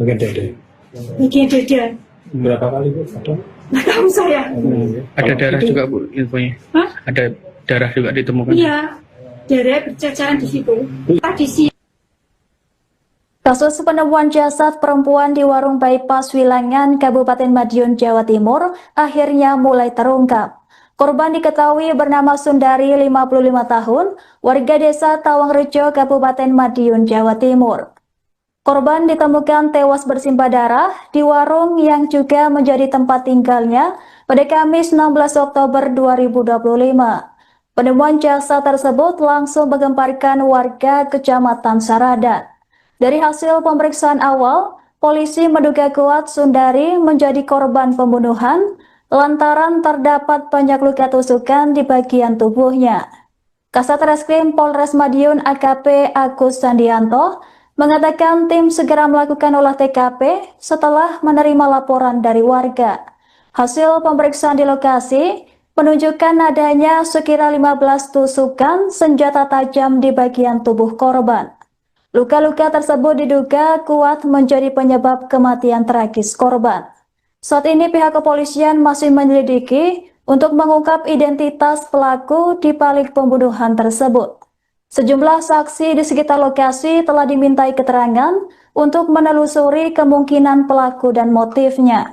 Bagian dada. Bagian dada. Berapa kali Bu? Ada? Nggak tahu saya. Ada darah juga Bu infonya? Hah? Ada darah juga ditemukan? Iya, darah berceceran di situ. Tadi siang. Kasus penemuan jasad perempuan di warung bypass Wilangan, Kabupaten Madiun, Jawa Timur akhirnya mulai terungkap. Korban diketahui bernama Sundari, 55 tahun, warga desa Tawangrejo, Kabupaten Madiun, Jawa Timur. Korban ditemukan tewas bersimbah darah di warung yang juga menjadi tempat tinggalnya pada Kamis 16 Oktober 2025. Penemuan jasad tersebut langsung menggemparkan warga Kecamatan Saradan. Dari hasil pemeriksaan awal, polisi menduga kuat Sundari menjadi korban pembunuhan lantaran terdapat banyak luka tusukan di bagian tubuhnya. Kasat Reskrim Polres Madiun AKP Agus Sandianto mengatakan tim segera melakukan olah TKP setelah menerima laporan dari warga. Hasil pemeriksaan di lokasi menunjukkan adanya sekira 15 tusukan senjata tajam di bagian tubuh korban. Luka-luka tersebut diduga kuat menjadi penyebab kematian tragis korban. Saat ini pihak kepolisian masih menyelidiki untuk mengungkap identitas pelaku di balik pembunuhan tersebut. Sejumlah saksi di sekitar lokasi telah dimintai keterangan untuk menelusuri kemungkinan pelaku dan motifnya.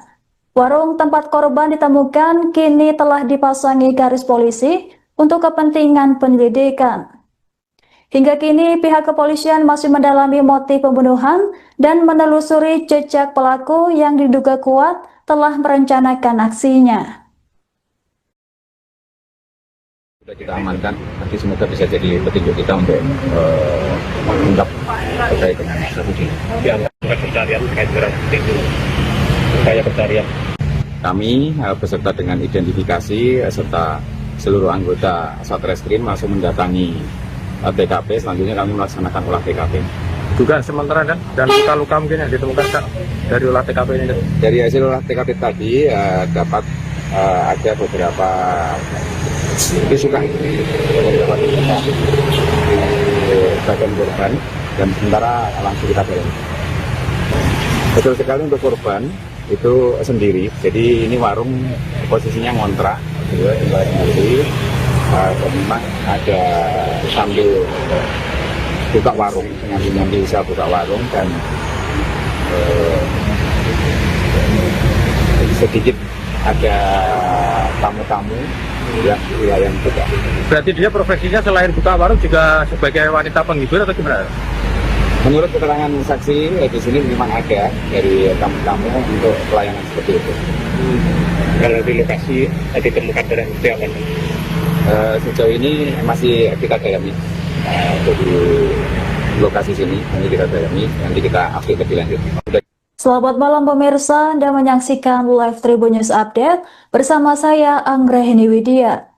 Warung tempat korban ditemukan kini telah dipasangi garis polisi untuk kepentingan penyelidikan. Hingga kini pihak kepolisian masih mendalami motif pembunuhan dan menelusuri jejak pelaku yang diduga kuat telah merencanakan aksinya. Sudah kita amankan, nanti semoga bisa jadi petunjuk kita untuk mengungkap terkait dengan kasus ini. Pencarian terkait dengan upaya pencarian. Kami beserta dengan identifikasi serta seluruh anggota Satreskrim langsung mendatangi TKP. Selanjutnya kami melaksanakan olah TKP. Juga sementara kan, dan luka-luka mungkin yang ditemukan Kak, dari olah TKP ini. Dari hasil olah TKP tadi dapat ada beberapa tusukan di bagian korban dan sementara langsung kita dorong. Betul sekali untuk korban itu sendiri. Jadi ini warung posisinya ngontrak, tinggal sendiri. Memang ada sambil buka warung, nyambi bisa buka warung dan sedikit ada tamu-tamu yang buka. Berarti dia profesinya selain buka warung juga sebagai wanita penghibur atau gimana? Menurut keterangan saksi di sini memang ada dari tamu-tamu untuk pelayanan seperti itu. Kalau di lokasi ditemukan darah itu apa? Sejauh ini masih kita dalami di lokasi sini, nanti kita dalami, nanti kita update lebih lanjut. Selamat malam pemirsa, Anda menyaksikan live Tribun News Update bersama saya Anggrahini Widya.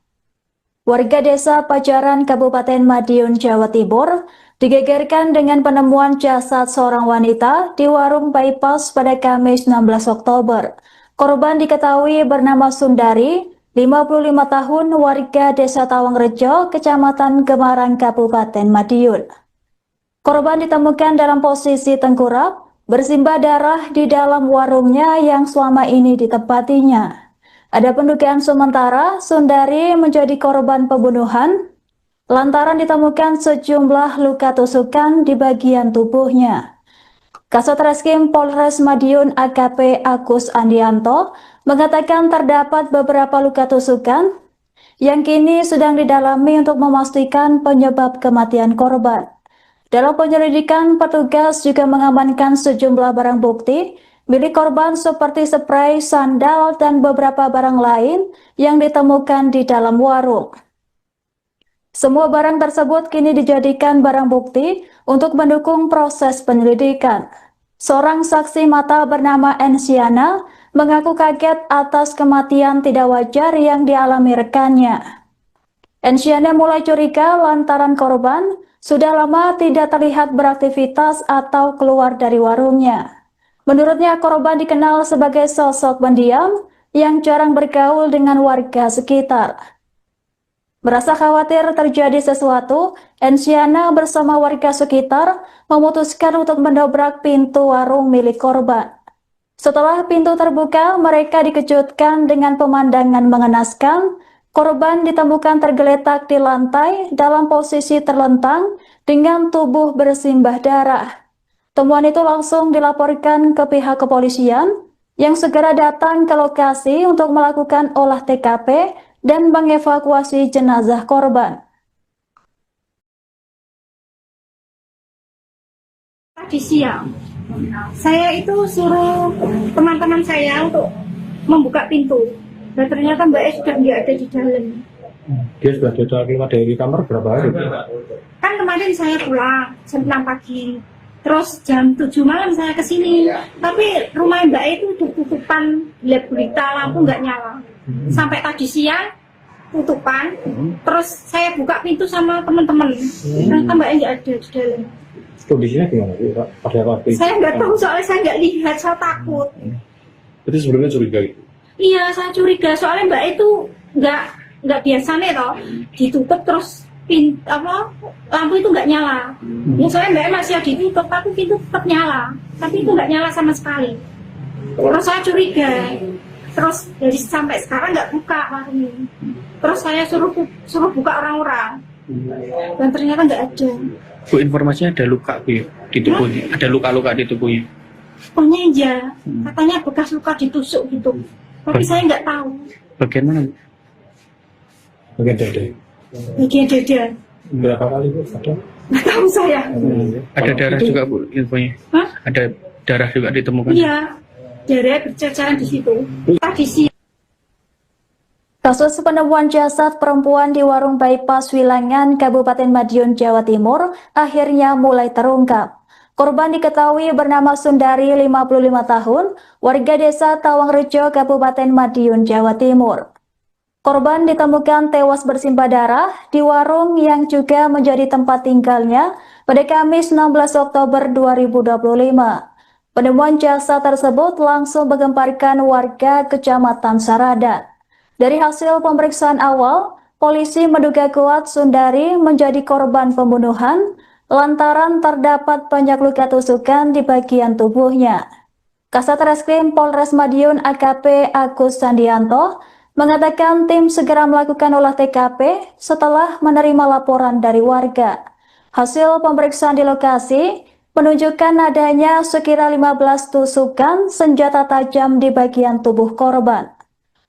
Warga desa Pajaran, Kabupaten Madiun, Jawa Timur, digegerkan dengan penemuan jasad seorang wanita di warung bypass pada Kamis 16 Oktober. Korban diketahui bernama Sundari, 55 tahun, warga desa Tawangrejo, Kecamatan Gemarang, Kabupaten Madiun. Korban ditemukan dalam posisi tengkurap, bersimbah darah di dalam warungnya yang selama ini ditempatinya. Ada pendugaan sementara Sundari menjadi korban pembunuhan lantaran ditemukan sejumlah luka tusukan di bagian tubuhnya. Kasat Reskrim Polres Madiun AKP Agus Andianto mengatakan terdapat beberapa luka tusukan yang kini sedang didalami untuk memastikan penyebab kematian korban. Dalam penyelidikan, petugas juga mengamankan sejumlah barang bukti milik korban seperti spray, sandal, dan beberapa barang lain yang ditemukan di dalam warung. Semua barang tersebut kini dijadikan barang bukti untuk mendukung proses penyelidikan. Seorang saksi mata bernama Ensiana mengaku kaget atas kematian tidak wajar yang dialami rekannya. Ensiana mulai curiga lantaran korban sudah lama tidak terlihat beraktivitas atau keluar dari warungnya. Menurutnya, korban dikenal sebagai sosok pendiam yang jarang bergaul dengan warga sekitar. Merasa khawatir terjadi sesuatu, Ensiana bersama warga sekitar memutuskan untuk mendobrak pintu warung milik korban. Setelah pintu terbuka, mereka dikejutkan dengan pemandangan mengenaskan. Korban ditemukan tergeletak di lantai dalam posisi terlentang dengan tubuh bersimbah darah. Temuan itu langsung dilaporkan ke pihak kepolisian yang segera datang ke lokasi untuk melakukan olah TKP dan mengevakuasi jenazah korban. Tadi siang, saya itu suruh teman-teman saya untuk membuka pintu. Dan ternyata Mbak E sudah nggak ada di dalam. Dia sudah keluar dari kamar berapa hari? Kan kemarin saya pulang jam 6 pagi. Terus jam 7 malam saya ke sini. Tapi rumah Mbak E itu tutupan, lihat berita, lampu nggak nyala. Sampai tadi siang tutupan. Terus saya buka pintu sama teman-teman. Ternyata Mbak E nggak ada di dalam. Kondisinya gimana Pak? Pada waktu itu? Saya nggak tahu soalnya saya nggak lihat, saya takut. Berarti sebelumnya curiga gitu? Iya, saya curiga soalnya Mbak itu nggak biasa nih toh, ditutup terus lampu itu nggak nyala. Ya soalnya Mbak masih ditutup, tapi pintu tetap nyala, tapi itu nggak nyala sama sekali. Terus saya curiga, terus dari sampai sekarang nggak buka warung ini. Terus saya suruh buka orang-orang, dan ternyata nggak ada. Bu, informasinya ada luka Bu, di tubuhnya, ada luka-luka di tubuhnya. Pokoknya iya, katanya bekas luka ditusuk gitu. Tapi saya nggak tahu. Bagian mana Bu? Bagian dada. Bagian dada. Berapa kali Bu? Ada? Nggak tahu saya. Ada darah juga Bu infonya? Hah? Ada darah juga ditemukan? Iya, darah berceceran di situ. Tadi siang. Kasus penemuan jasad perempuan di warung bypass Wilangan, Kabupaten Madiun, Jawa Timur, akhirnya mulai terungkap. Korban diketahui bernama Sundari, 55 tahun, warga desa Tawangrejo, Kabupaten Madiun, Jawa Timur. Korban ditemukan tewas bersimbah darah di warung yang juga menjadi tempat tinggalnya pada Kamis 16 Oktober 2025. Penemuan jasad tersebut langsung menggemparkan warga Kecamatan Saradan. Dari hasil pemeriksaan awal, polisi menduga kuat Sundari menjadi korban pembunuhan lantaran terdapat banyak luka tusukan di bagian tubuhnya. Kasat Reskrim Polres Madiun AKP Agus Andianto mengatakan tim segera melakukan olah TKP setelah menerima laporan dari warga. Hasil pemeriksaan di lokasi menunjukkan adanya sekira 15 tusukan senjata tajam di bagian tubuh korban.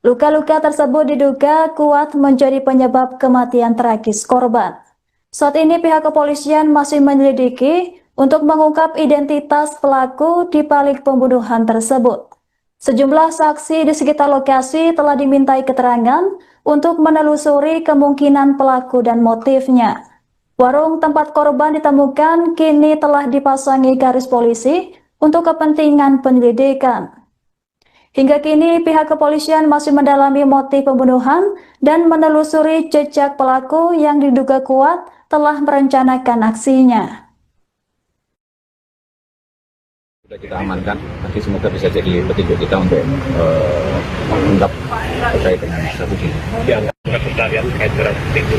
Luka-luka tersebut diduga kuat menjadi penyebab kematian tragis korban. Saat ini pihak kepolisian masih menyelidiki untuk mengungkap identitas pelaku di balik pembunuhan tersebut. Sejumlah saksi di sekitar lokasi telah dimintai keterangan untuk menelusuri kemungkinan pelaku dan motifnya. Warung tempat korban ditemukan kini telah dipasangi garis polisi untuk kepentingan penyelidikan. Hingga kini pihak kepolisian masih mendalami motif pembunuhan dan menelusuri jejak pelaku yang diduga kuat telah merencanakan aksinya. Sudah kita amankan, nanti semoga bisa jadi petunjuk kita untuk mengungkap terkait dengan kasus ini. Dianggap pencarian terkait dengan itu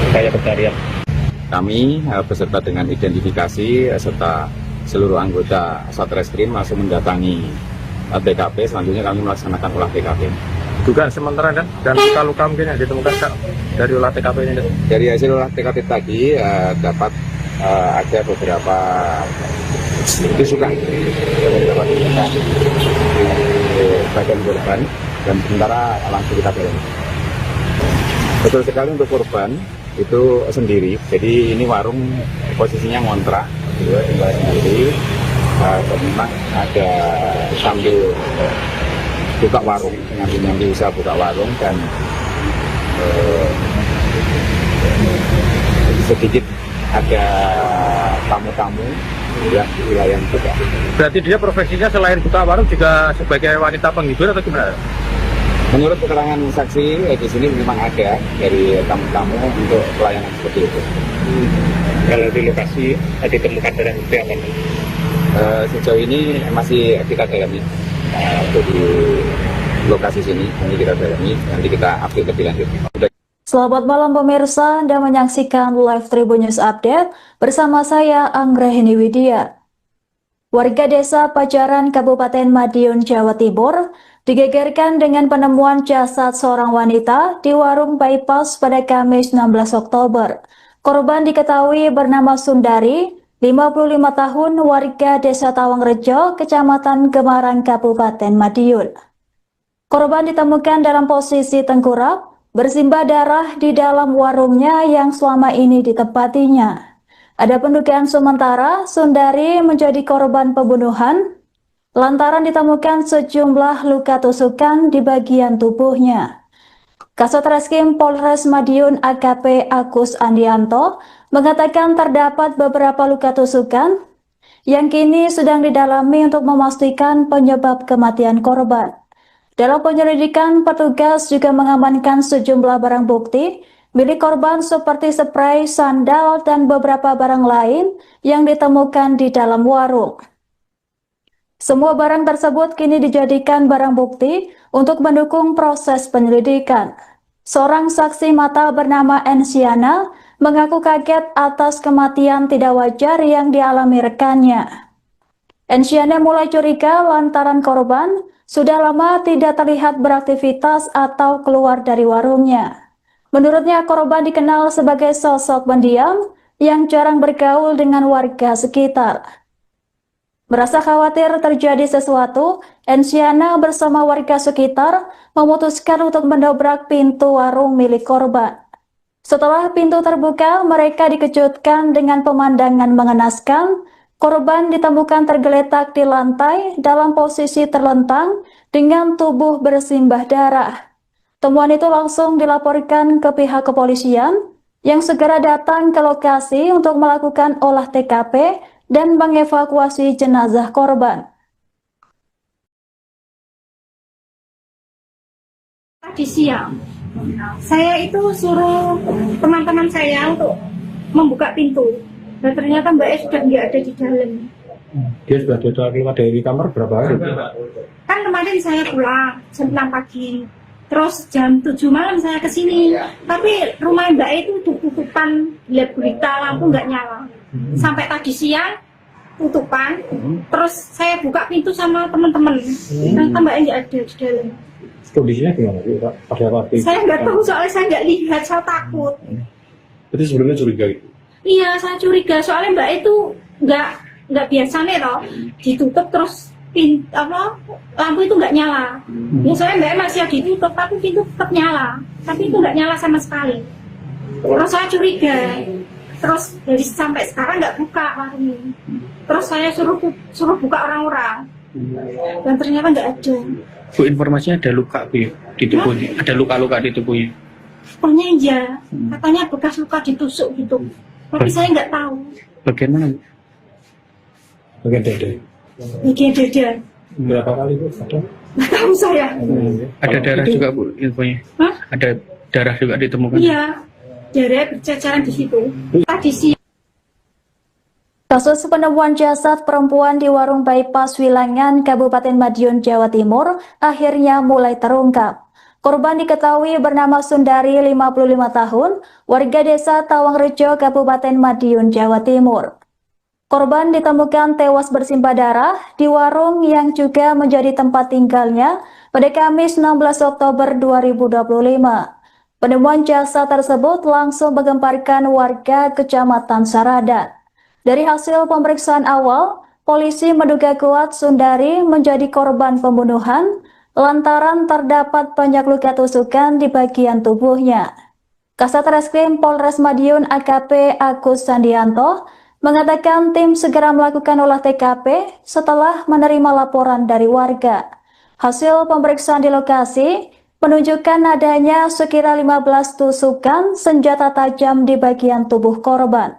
upaya pencarian. Kami beserta dengan identifikasi serta seluruh anggota Satreskrim langsung mendatangi TKP. Selanjutnya kami melaksanakan olah TKP. Dugaan sementara dan luka-luka mungkin yang ditemukan Kak, dari olah TKP ini. Dari hasil olah TKP tadi dapat ada beberapa tusukan di bagian korban dan sementara langsung kita dorong. Betul sekali untuk korban itu sendiri. Jadi ini warung posisinya ngontrak, tinggal sendiri. Memang ada sambil buka warung, nyambi usaha buka warung dan sedikit ada tamu-tamu yang di wilayah juga. Berarti dia profesinya selain buka warung juga sebagai wanita penghibur atau gimana? Menurut keterangan saksi di sini memang ada dari tamu-tamu untuk pelayanan seperti itu. Kalau di lokasi ditemukan barang bukti apa? Sejauh ini masih kita dalami untuk di lokasi sini, nanti kita dalami, nanti kita update lebih lanjut. Selamat malam pemirsa, Anda menyaksikan live Tribun News Update bersama saya Anggrahini Widya. Warga desa Pajaran Kabupaten Madiun, Jawa Timur digegerkan dengan penemuan jasad seorang wanita di warung bypass pada Kamis 16 Oktober. Korban diketahui bernama Sundari, 55 tahun, warga desa Tawangrejo, Kecamatan Gemarang, Kabupaten Madiun. Korban ditemukan dalam posisi tengkurap, bersimbah darah di dalam warungnya yang selama ini ditempatinya. Ada pendugaan sementara Sundari menjadi korban pembunuhan lantaran ditemukan sejumlah luka tusukan di bagian tubuhnya. Kasat-Reskrim Polres Madiun AKP Agus Andianto mengatakan terdapat beberapa luka tusukan yang kini sedang didalami untuk memastikan penyebab kematian korban. Dalam penyelidikan, petugas juga mengamankan sejumlah barang bukti milik korban seperti spray, sandal, dan beberapa barang lain yang ditemukan di dalam warung. Semua barang tersebut kini dijadikan barang bukti untuk mendukung proses penyelidikan. Seorang saksi mata bernama Ensiana mengaku kaget atas kematian tidak wajar yang dialami rekannya. Ensiana mulai curiga lantaran korban sudah lama tidak terlihat beraktivitas atau keluar dari warungnya. Menurutnya, korban dikenal sebagai sosok pendiam yang jarang bergaul dengan warga sekitar. Merasa khawatir terjadi sesuatu, Ensiana bersama warga sekitar memutuskan untuk mendobrak pintu warung milik korban. Setelah pintu terbuka, mereka dikejutkan dengan pemandangan mengenaskan. Korban ditemukan tergeletak di lantai dalam posisi terlentang dengan tubuh bersimbah darah. Temuan itu langsung dilaporkan ke pihak kepolisian yang segera datang ke lokasi untuk melakukan olah TKP dan mengevakuasi jenazah korban. Tadi siang, saya itu suruh teman-teman saya untuk membuka pintu. Dan ternyata Mbak E sudah nggak ada di dalam. Dia sudah keluar dari kamar berapa hari? Kan kemarin saya pulang jam 6 pagi. Terus jam 7 malam saya ke sini. Tapi rumah Mbak E itu tutupan, gelap gulita, lampu nggak nyala. Sampai tadi siang tutupan. Terus saya buka pintu sama teman-teman. Ternyata Mbak E nggak ada di dalam. Kondisinya gimana sih Pak? Pada waktu Saya nggak tahu soalnya saya nggak lihat, saya takut. Berarti sebelumnya curiga gitu? Iya, saya curiga soalnya Mbak itu nggak biasa nih loh, ditutup terus lampu itu nggak nyala. Biasanya Mbak masih ditutup tapi pintu tetap nyala, tapi itu nggak nyala sama sekali. Terus saya curiga, terus dari sampai sekarang nggak buka warung ini. Terus saya suruh buka orang-orang, dan ternyata nggak ada. Bu, informasinya ada luka Bu, di tubuhnya, ada luka-luka di tubuhnya. Pokoknya iya, katanya bekas luka ditusuk gitu. Tapi saya nggak tahu. Bagian mana Bu? Bagian dada. Bagian dada. Berapa kali Bu? Nggak tahu saya. Ada darah juga Bu infonya. Hah? Ada darah juga ditemukan. Iya, darah berceceran di situ. Tadi siang. Kasus penemuan jasad perempuan di warung bypass Wilangan, Kabupaten Madiun, Jawa Timur akhirnya mulai terungkap. Korban diketahui bernama Sundari, 55 tahun, warga desa Tawangrejo, Kabupaten Madiun, Jawa Timur. Korban ditemukan tewas bersimbah darah di warung yang juga menjadi tempat tinggalnya pada Kamis 16 Oktober 2025. Penemuan jasad tersebut langsung menggemparkan warga Kecamatan Saradan. Dari hasil pemeriksaan awal, polisi menduga kuat Sundari menjadi korban pembunuhan lantaran terdapat banyak luka tusukan di bagian tubuhnya. Kasat Reskrim Polres Madiun AKP Agus Sandianto mengatakan tim segera melakukan olah TKP setelah menerima laporan dari warga. Hasil pemeriksaan di lokasi menunjukkan adanya sekira 15 tusukan senjata tajam di bagian tubuh korban.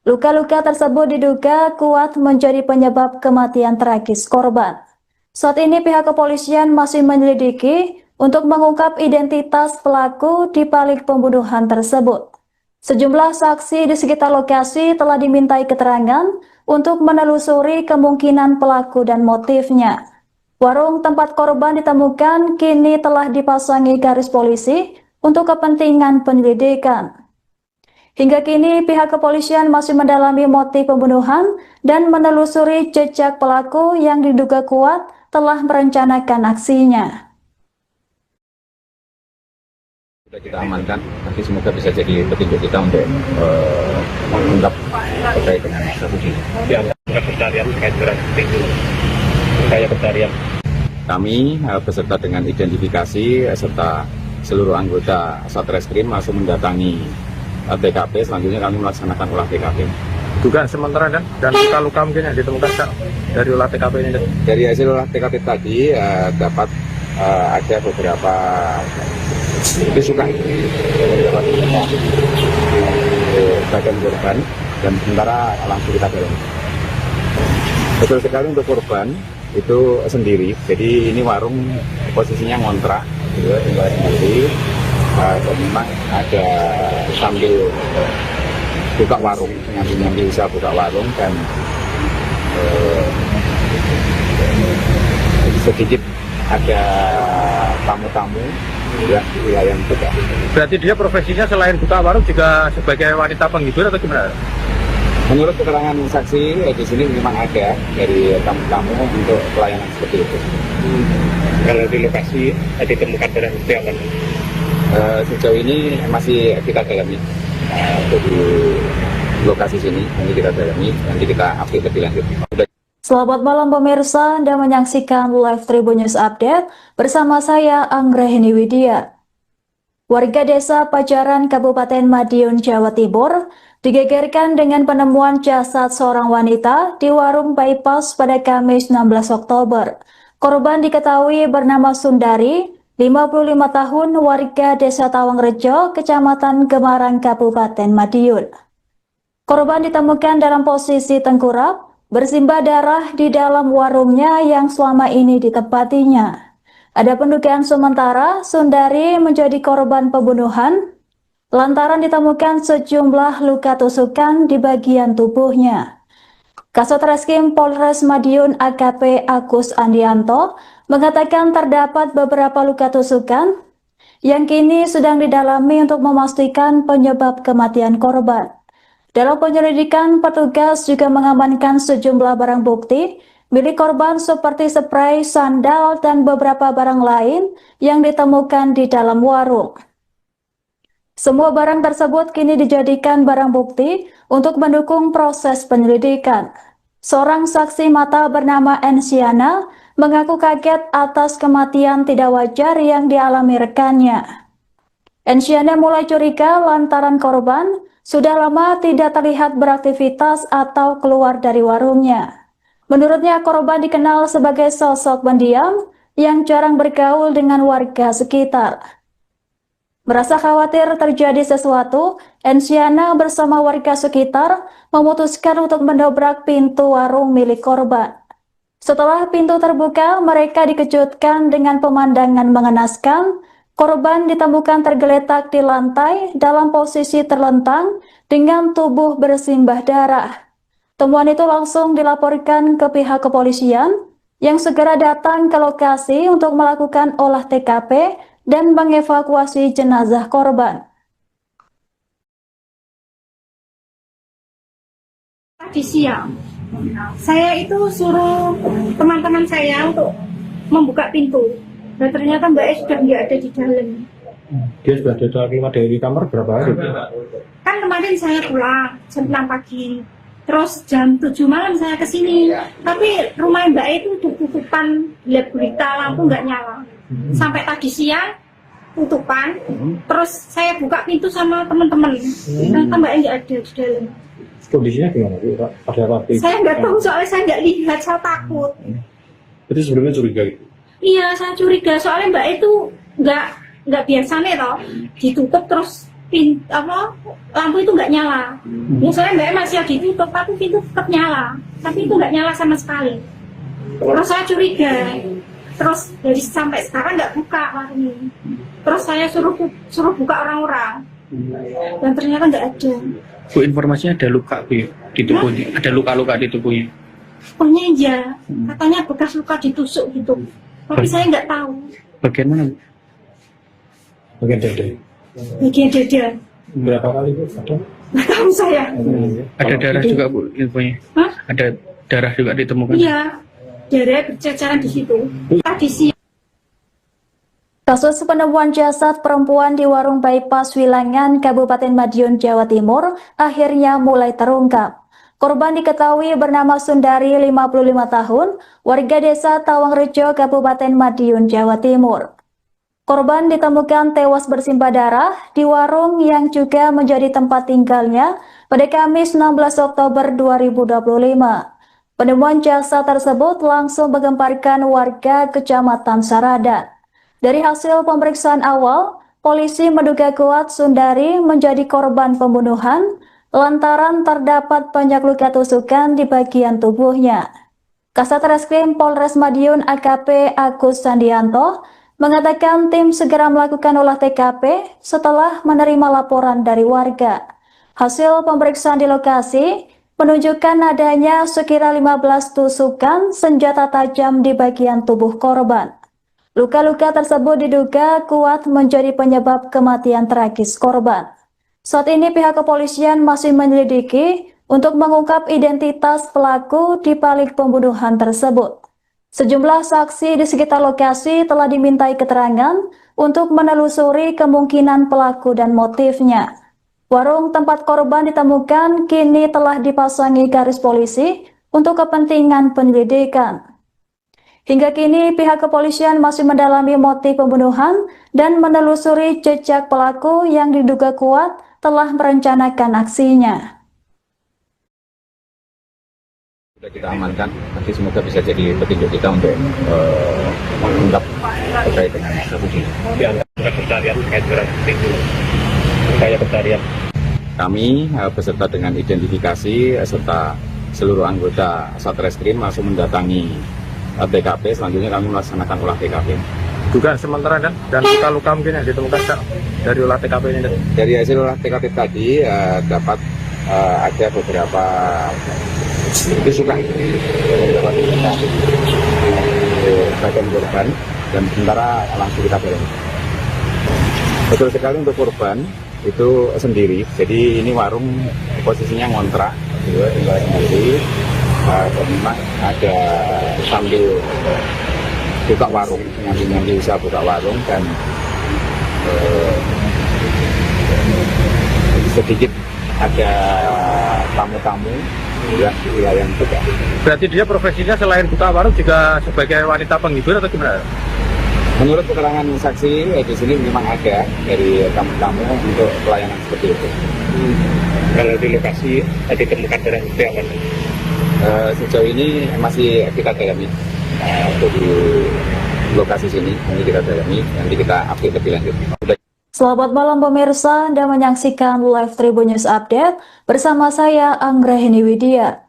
Luka-luka tersebut diduga kuat menjadi penyebab kematian tragis korban. Saat ini pihak kepolisian masih menyelidiki untuk mengungkap identitas pelaku di balik pembunuhan tersebut. Sejumlah saksi di sekitar lokasi telah dimintai keterangan untuk menelusuri kemungkinan pelaku dan motifnya. Warung tempat korban ditemukan kini telah dipasangi garis polisi untuk kepentingan penyelidikan. Hingga kini pihak kepolisian masih mendalami motif pembunuhan dan menelusuri jejak pelaku yang diduga kuat telah merencanakan aksinya. Sudah kita amankan, nanti semoga bisa jadi petunjuk kita untuk mengungkap terkait dengan kasus ini. Pencarian terkait dengan itu. Saya pencarian. Kami beserta dengan identifikasi serta seluruh anggota Satreskrim langsung mendatangi TKP. Selanjutnya kami melaksanakan olah TKP. Dugaan sementara dan luka-luka mungkin yang ditemukan Kak, dari olah TKP ini. Dari hasil olah TKP tadi dapat ada beberapa tusukan di bagian korban dan sementara langsung kita dorong. Betul sekali untuk korban itu sendiri. Jadi ini warung posisinya ngontrak, gitu, tinggal sendiri. Dan memang ada sambil buka warung, nyambi usaha buka warung dan sedikit ada tamu-tamu ya wilayah buka. Berarti dia profesinya selain buka warung juga sebagai wanita penghibur atau gimana? Menurut keterangan saksi di sini memang ada dari tamu-tamu untuk pelayanan seperti itu. Kalau di lokasi ditemukan darah itu apa? Sejauh ini masih kita dalami di lokasi sini, nanti kita dalami, nanti kita update lebih lanjut. Selamat malam pemirsa, Anda menyaksikan live Tribun News Update bersama saya Anggrahini Widya. Warga desa Pajaran Kabupaten Madiun, Jawa Timur digegerkan dengan penemuan jasad seorang wanita di warung bypass pada Kamis 16 Oktober. Korban diketahui bernama Sundari, 55 tahun, warga desa Tawangrejo, Kecamatan Gemarang, Kabupaten Madiun. Korban ditemukan dalam posisi tengkurap, bersimbah darah di dalam warungnya yang selama ini ditempatinya. Ada pendugaan sementara Sundari menjadi korban pembunuhan lantaran ditemukan sejumlah luka tusukan di bagian tubuhnya. Kasat Reskrim Polres Madiun AKP Agus Andianto mengatakan terdapat beberapa luka tusukan yang kini sedang didalami untuk memastikan penyebab kematian korban. Dalam penyelidikan, petugas juga mengamankan sejumlah barang bukti milik korban seperti spray, sandal, dan beberapa barang lain yang ditemukan di dalam warung. Semua barang tersebut kini dijadikan barang bukti untuk mendukung proses penyelidikan. Seorang saksi mata bernama Ensiana mengaku kaget atas kematian tidak wajar yang dialami rekannya. Ensiana mulai curiga lantaran korban sudah lama tidak terlihat beraktivitas atau keluar dari warungnya. Menurutnya, korban dikenal sebagai sosok pendiam yang jarang bergaul dengan warga sekitar. Merasa khawatir terjadi sesuatu, Ensiana bersama warga sekitar memutuskan untuk mendobrak pintu warung milik korban. Setelah pintu terbuka, mereka dikejutkan dengan pemandangan mengenaskan. Korban ditemukan tergeletak di lantai dalam posisi terlentang dengan tubuh bersimbah darah. Temuan itu langsung dilaporkan ke pihak kepolisian yang segera datang ke lokasi untuk melakukan olah TKP dan mengevakuasi jenazah korban. Tadi siang, saya itu suruh teman-teman saya untuk membuka pintu. Dan ternyata Mbak E sudah nggak ada di dalam. Dia sudah keluar dari kamar berapa hari? Kan kemarin saya pulang jam 6 pagi. Terus jam 7 malam saya ke sini. Tapi rumah Mbak E itu tutupan gelap gulita, lampu nggak nyala. Sampai tadi siang tutupan. Terus saya buka pintu sama teman-teman. Ternyata Mbak E nggak ada di dalam. Kondisinya gimana Bu? Pada waktu itu? Saya nggak tahu soalnya saya nggak lihat, saya takut. Berarti sebelumnya curiga gitu? Iya, saya curiga soalnya Mbak itu nggak biasa nih toh ditutup terus lampu itu nggak nyala. Biasanya Mbak masih ditutup tapi pintu tetap nyala, tapi itu nggak nyala sama sekali. Terus saya curiga, terus dari sampai sekarang nggak buka warung ini. Terus saya suruh buka orang-orang dan ternyata nggak ada. Bu, informasinya ada luka Bu di tubuhnya, ada luka-luka di tubuhnya. Pokoknya iya, katanya bekas luka ditusuk gitu. Tapi saya nggak tahu. Bagian mana Bu? Bagian dada. Bagian dada. Berapa kali Bu? Ada? Nggak tahu saya. Ada darah juga Bu infonya. Hah? Ada darah juga ditemukan. Iya, darah berceceran di situ. Tadi siang. Kasus penemuan jasad perempuan di warung bypass Wilangan, Kabupaten Madiun, Jawa Timur akhirnya mulai terungkap. Korban diketahui bernama Sundari, 55 tahun, warga desa Tawangrejo, Kabupaten Madiun, Jawa Timur. Korban ditemukan tewas bersimbah darah di warung yang juga menjadi tempat tinggalnya pada Kamis 16 Oktober 2025. Penemuan jasad tersebut langsung menggemparkan warga Kecamatan Saradan. Dari hasil pemeriksaan awal, polisi menduga kuat Sundari menjadi korban pembunuhan lantaran terdapat banyak luka tusukan di bagian tubuhnya. Kasat Reskrim Polres Madiun AKP Agus Sandianto mengatakan tim segera melakukan olah TKP setelah menerima laporan dari warga. Hasil pemeriksaan di lokasi menunjukkan adanya sekira 15 tusukan senjata tajam di bagian tubuh korban. Luka-luka tersebut diduga kuat menjadi penyebab kematian tragis korban. Saat ini pihak kepolisian masih menyelidiki untuk mengungkap identitas pelaku di balik pembunuhan tersebut. Sejumlah saksi di sekitar lokasi telah dimintai keterangan untuk menelusuri kemungkinan pelaku dan motifnya. Warung tempat korban ditemukan kini telah dipasangi garis polisi untuk kepentingan penyelidikan. Hingga kini pihak kepolisian masih mendalami motif pembunuhan dan menelusuri jejak pelaku yang diduga kuat telah merencanakan aksinya. Sudah kita amankan, nanti semoga bisa jadi petunjuk kita untuk mengungkap terkait dengan kasus ini. Di antara pencarian terkait dengan itu, kayak pencarian. Kami beserta dengan identifikasi serta seluruh anggota Satreskrim langsung mendatangi TKP. Selanjutnya kami melaksanakan olah TKP. Dugaan sementara dan luka-luka mungkin yang ditemukan dari olah TKP ini. Dari hasil olah TKP tadi dapat ada beberapa tusukan bagian korban dan sementara langsung kita dorong. Betul sekali untuk korban itu sendiri. Jadi ini warung posisinya ngontrak, tinggal sendiri. Memang ada sambil buka warung, nyambi usaha buka warung dan sedikit ada tamu-tamu yang juga. Berarti dia profesinya selain buka warung juga sebagai wanita penghibur atau gimana? Menurut keterangan saksi di sini memang ada dari tamu-tamu untuk pelayanan seperti itu. Kalau di lokasi ditemukan darah itu apa? Sejauh ini masih kita dalami untuk di lokasi sini, nanti kita dalami, nanti kita update lebih lanjut. Selamat malam pemirsa, Anda menyaksikan live Tribun News Update bersama saya Anggrahini Widya.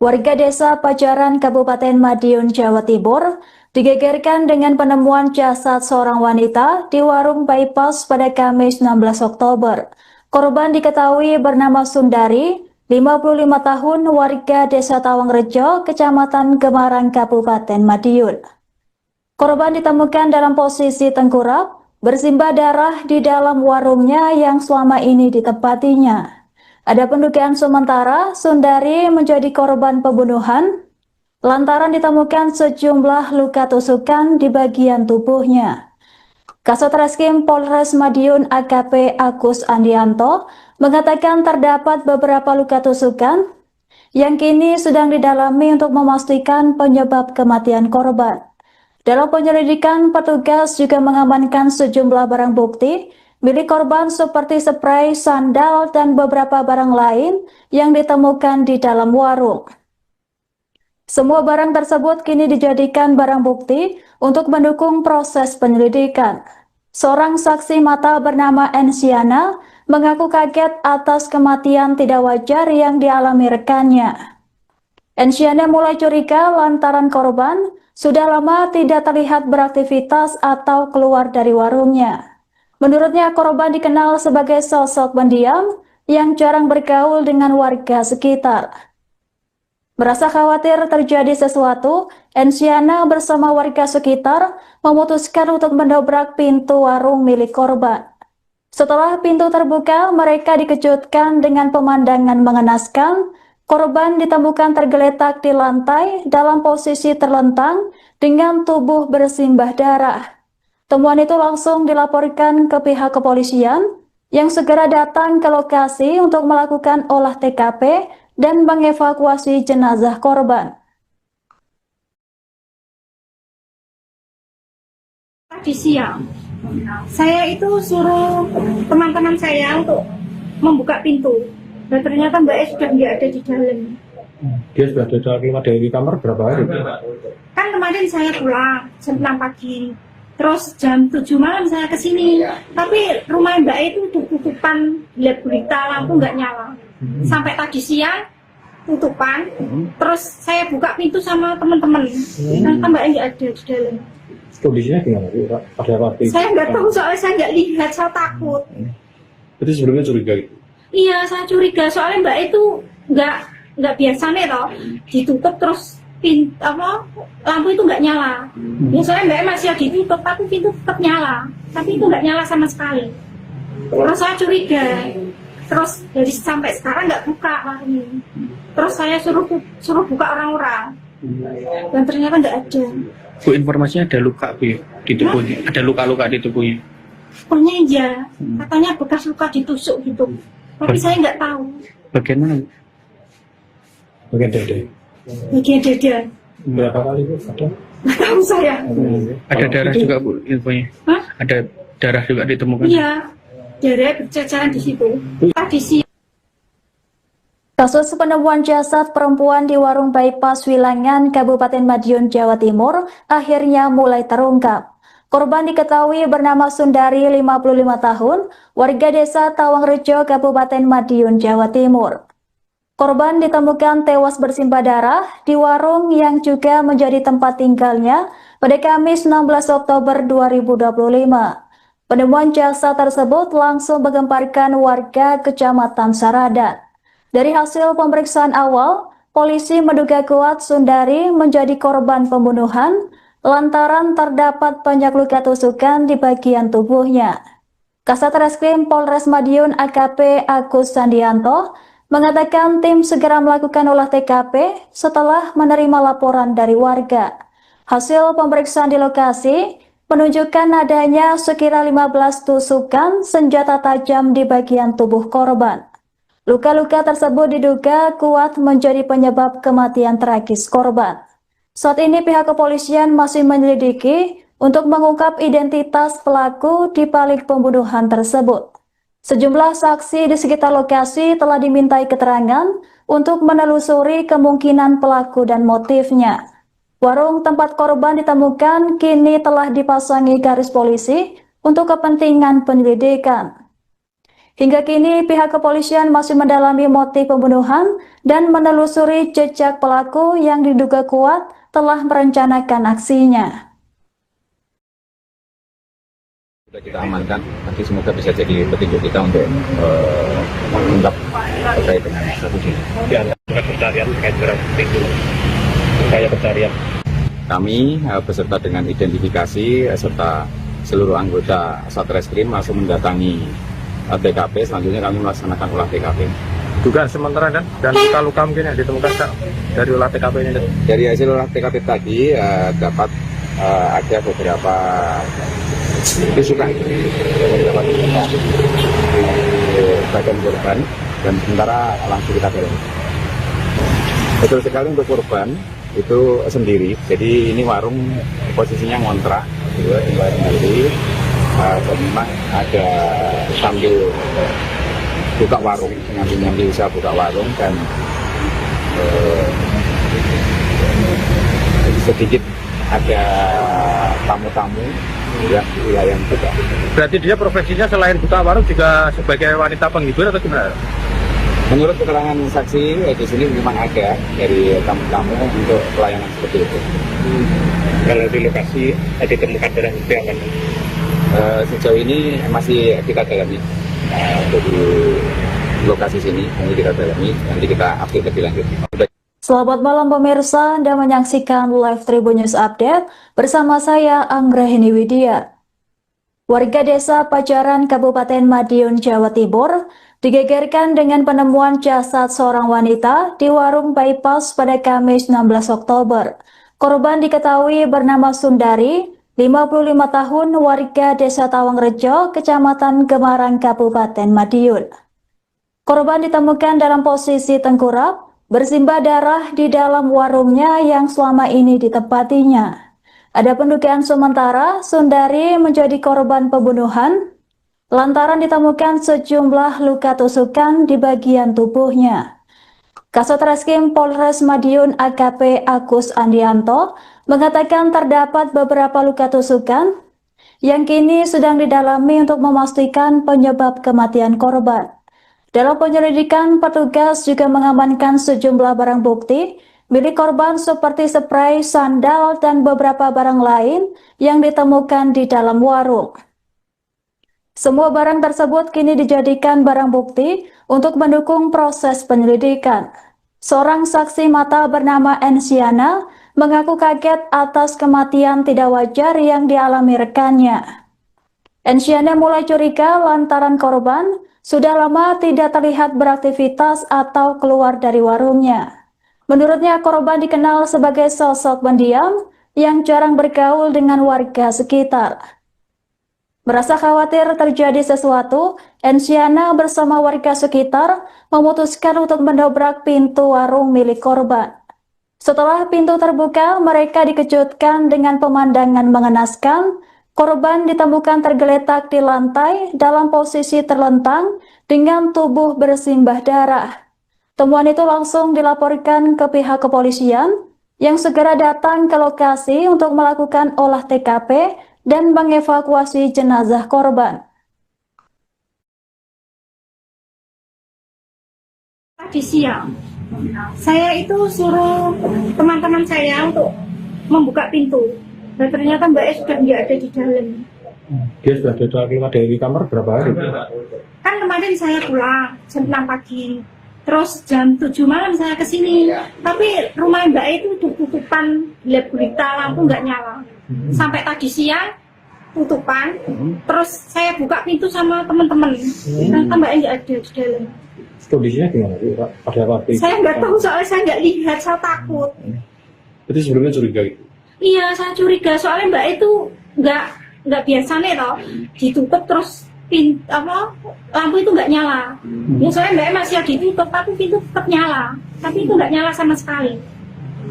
Warga desa Pajaran, Kabupaten Madiun, Jawa Timur, digegerkan dengan penemuan jasad seorang wanita di warung bypass pada Kamis 16 Oktober. Korban diketahui bernama Sundari, 55 tahun, warga desa Tawangrejo, Kecamatan Gemarang, Kabupaten Madiun. Korban ditemukan dalam posisi tengkurap, bersimbah darah di dalam warungnya yang selama ini ditempatinya. Ada pendugaan sementara Sundari menjadi korban pembunuhan lantaran ditemukan sejumlah luka tusukan di bagian tubuhnya. Kasat Reskrim Polres Madiun AKP Agus Andianto mengatakan terdapat beberapa luka tusukan yang kini sedang didalami untuk memastikan penyebab kematian korban. Dalam penyelidikan, petugas juga mengamankan sejumlah barang bukti milik korban seperti spray, sandal, dan beberapa barang lain yang ditemukan di dalam warung. Semua barang tersebut kini dijadikan barang bukti untuk mendukung proses penyelidikan. Seorang saksi mata bernama Ensiana mengaku kaget atas kematian tidak wajar yang dialami rekannya. Ensiana mulai curiga lantaran korban sudah lama tidak terlihat beraktivitas atau keluar dari warungnya. Menurutnya, korban dikenal sebagai sosok pendiam yang jarang bergaul dengan warga sekitar. Merasa khawatir terjadi sesuatu, Ensiana bersama warga sekitar memutuskan untuk mendobrak pintu warung milik korban. Setelah pintu terbuka, mereka dikejutkan dengan pemandangan mengenaskan. Korban ditemukan tergeletak di lantai dalam posisi terlentang dengan tubuh bersimbah darah. Temuan itu langsung dilaporkan ke pihak kepolisian yang segera datang ke lokasi untuk melakukan olah TKP dan mengevakuasi jenazah korban. Tadi siang, saya itu suruh teman-teman saya untuk membuka pintu. Dan ternyata Mbak E sudah nggak ada di dalam. Dia sudah keluar dari kamar berapa hari? Kan kemarin saya pulang jam 6 pagi. Terus jam 7 malam saya ke sini. Tapi rumah Mbak E itu tutupan, lihat berita, lampu nggak nyala. Sampai tadi siang tutupan. Terus saya buka pintu sama teman-teman. Ternyata Mbak E nggak ada di dalam. Kondisinya gimana? Pada waktu itu? Saya nggak tahu soalnya saya nggak lihat, saya takut. Berarti sebelumnya curiga gitu? Iya, saya curiga soalnya Mbak itu nggak biasa nih loh, ditutup terus lampu itu nggak nyala. Biasanya Mbak masih ditutup tapi pintu tetap nyala, tapi itu nggak nyala sama sekali. Terus saya curiga, terus dari sampai sekarang nggak buka warung ini. Terus saya suruh buka orang-orang, dan ternyata nggak ada. Bu, informasinya ada luka Bu di tubuhnya, ada luka-luka di tubuhnya. Pokoknya iya, katanya bekas luka ditusuk gitu. Tapi saya nggak tahu. Bagian mana Bu? Bagian dada. Bagian dada. Berapa kali Bu? Ada? Nggak tahu saya. Ada darah juga Bu infonya? Hah? Ada darah juga ditemukan? Iya, darah berceceran di situ. Tadi siang. Kasus penemuan jasad perempuan di warung bypass Wilangan, Kabupaten Madiun, Jawa Timur akhirnya mulai terungkap. Korban diketahui bernama Sundari, 55 tahun, warga desa Tawangrejo, Kabupaten Madiun, Jawa Timur. Korban ditemukan tewas bersimbah darah di warung yang juga menjadi tempat tinggalnya pada Kamis 16 Oktober 2025. Penemuan jasad tersebut langsung menggemparkan warga Kecamatan Saradan. Dari hasil pemeriksaan awal, polisi menduga kuat Sundari menjadi korban pembunuhan lantaran terdapat banyak luka tusukan di bagian tubuhnya. Kasat Reskrim Polres Madiun AKP Agus Andianto mengatakan tim segera melakukan olah TKP setelah menerima laporan dari warga. Hasil pemeriksaan di lokasi menunjukkan adanya sekira 15 tusukan senjata tajam di bagian tubuh korban. Luka-luka tersebut diduga kuat menjadi penyebab kematian tragis korban. Saat ini pihak kepolisian masih menyelidiki untuk mengungkap identitas pelaku di balik pembunuhan tersebut. Sejumlah saksi di sekitar lokasi telah dimintai keterangan untuk menelusuri kemungkinan pelaku dan motifnya. Warung tempat korban ditemukan kini telah dipasangi garis polisi untuk kepentingan penyelidikan. Hingga kini pihak kepolisian masih mendalami motif pembunuhan dan menelusuri jejak pelaku yang diduga kuat telah merencanakan aksinya. Sudah kita amankan, nanti semoga bisa jadi petunjuk kita untuk mengungkap terkait dengan kasus ini. Pencarian terkait barang bukti itu upaya pencarian. Kami beserta dengan identifikasi serta seluruh anggota Satreskrim langsung mendatangi TKP. Selanjutnya kami melaksanakan olah TKP. Dugaan sementara dan luka-luka mungkin yang ditemukan Kak, dari olah TKP ini. Dari hasil olah TKP tadi dapat ada beberapa tusukan di bagian korban dan sementara langsung kita dorong. Betul sekali untuk korban itu sendiri, jadi ini warung posisinya ngontrak gitu, nanti dan memang ada sambil buka warung, nyambi usaha buka warung dan sedikit ada tamu-tamu yang wilayah juga. Berarti dia profesinya selain buka warung juga sebagai wanita penghibur atau gimana? Menurut keterangan saksi di sini memang ada dari tamu-tamu untuk pelayanan seperti itu. Kalau di lokasi ditemukan barang bukti apa? Sejauh ini masih kita dalami untuk di lokasi sini, nanti kita dalami, nanti kita update lebih lanjut. Selamat malam pemirsa, Anda menyaksikan Live Tribun News Update bersama saya Anggrahini Widya. Warga desa Pajaran Kabupaten Madiun, Jawa Timur digegerkan dengan penemuan jasad seorang wanita di warung bypass pada Kamis 16 Oktober. Korban diketahui bernama Sundari, 55 tahun, warga desa Tawangrejo, Kecamatan Gemarang, Kabupaten Madiun. Korban ditemukan dalam posisi tengkurap, bersimbah darah di dalam warungnya yang selama ini ditempatinya. Ada pendugaan sementara Sundari menjadi korban pembunuhan lantaran ditemukan sejumlah luka tusukan di bagian tubuhnya. Kasatreskrim Polres Madiun AKP Agus Andianto mengatakan terdapat beberapa luka tusukan yang kini sedang didalami untuk memastikan penyebab kematian korban. Dalam penyelidikan, petugas juga mengamankan sejumlah barang bukti milik korban seperti spray, sandal, dan beberapa barang lain yang ditemukan di dalam warung. Semua barang tersebut kini dijadikan barang bukti untuk mendukung proses penyelidikan. Seorang saksi mata bernama Ensiana mengaku kaget atas kematian tidak wajar yang dialami rekannya. Ensiana mulai curiga lantaran korban sudah lama tidak terlihat beraktivitas atau keluar dari warungnya. Menurutnya, korban dikenal sebagai sosok pendiam yang jarang bergaul dengan warga sekitar. Merasa khawatir terjadi sesuatu, Ensiana bersama warga sekitar memutuskan untuk mendobrak pintu warung milik korban. Setelah pintu terbuka, mereka dikejutkan dengan pemandangan mengenaskan. Korban ditemukan tergeletak di lantai dalam posisi terlentang dengan tubuh bersimbah darah. Temuan itu langsung dilaporkan ke pihak kepolisian yang segera datang ke lokasi untuk melakukan olah TKP dan mengevakuasi jenazah korban. Tadi siang, saya itu suruh teman-teman saya untuk membuka pintu. Dan ternyata Mbak E sudah nggak ada di dalam. Dia sudah keluar dari kamar berapa hari? Kan kemarin saya pulang jam 6 pagi. Terus jam 7 malam saya kesini. Tapi rumah Mbak E itu tutupan, gelap gulita, lampu nggak nyala. Sampai tadi siang tutupan. Terus saya buka pintu sama teman-teman. Ternyata Mbak E nggak ada di dalam. Kondisinya gimana sih, Pak? Pada waktu itu? Saya nggak tahu soalnya saya nggak lihat, saya takut. Berarti sebelumnya curiga gitu? Iya, saya curiga soalnya Mbak itu nggak biasa nih loh, ditutup terus lampu itu nggak nyala. Ya soalnya Mbak masih ditutup, tapi pintu tetap nyala, tapi itu nggak nyala sama sekali.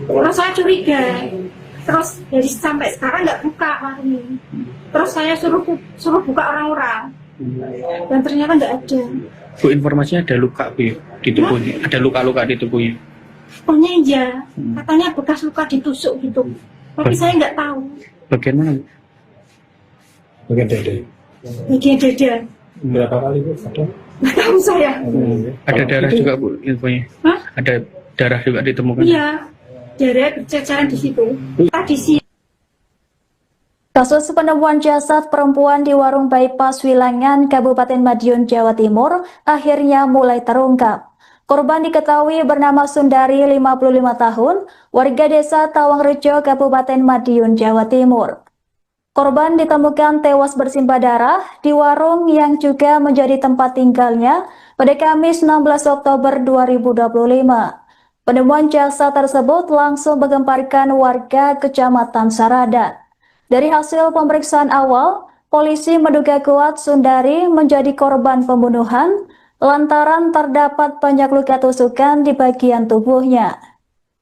Terus saya curiga, terus dari sampai sekarang nggak buka warungnya. Terus saya suruh buka orang-orang, dan ternyata nggak ada. Bu, informasinya ada luka Bu di tubuhnya, ada luka-luka di tubuhnya. Pokoknya iya, katanya bekas luka ditusuk gitu. Tapi saya nggak tahu. Bagian mana? Bagian dada. Bagian dada. Berapa kali Bu? Ada? Nggak tahu saya. Ada darah juga Bu infonya. Hah? Ada darah juga ditemukan. Iya, darah berceceran di situ. Tadi sih. Kasus penemuan jasad perempuan di warung bypass Wilangan, Kabupaten Madiun, Jawa Timur akhirnya mulai terungkap. Korban diketahui bernama Sundari, 55 tahun, warga desa Tawangrejo, Kabupaten Madiun, Jawa Timur. Korban ditemukan tewas bersimbah darah di warung yang juga menjadi tempat tinggalnya pada Kamis 16 Oktober 2025. Penemuan jasad tersebut langsung menggemparkan warga Kecamatan Saradan. Dari hasil pemeriksaan awal, polisi menduga kuat Sundari menjadi korban pembunuhan lantaran terdapat banyak luka tusukan di bagian tubuhnya.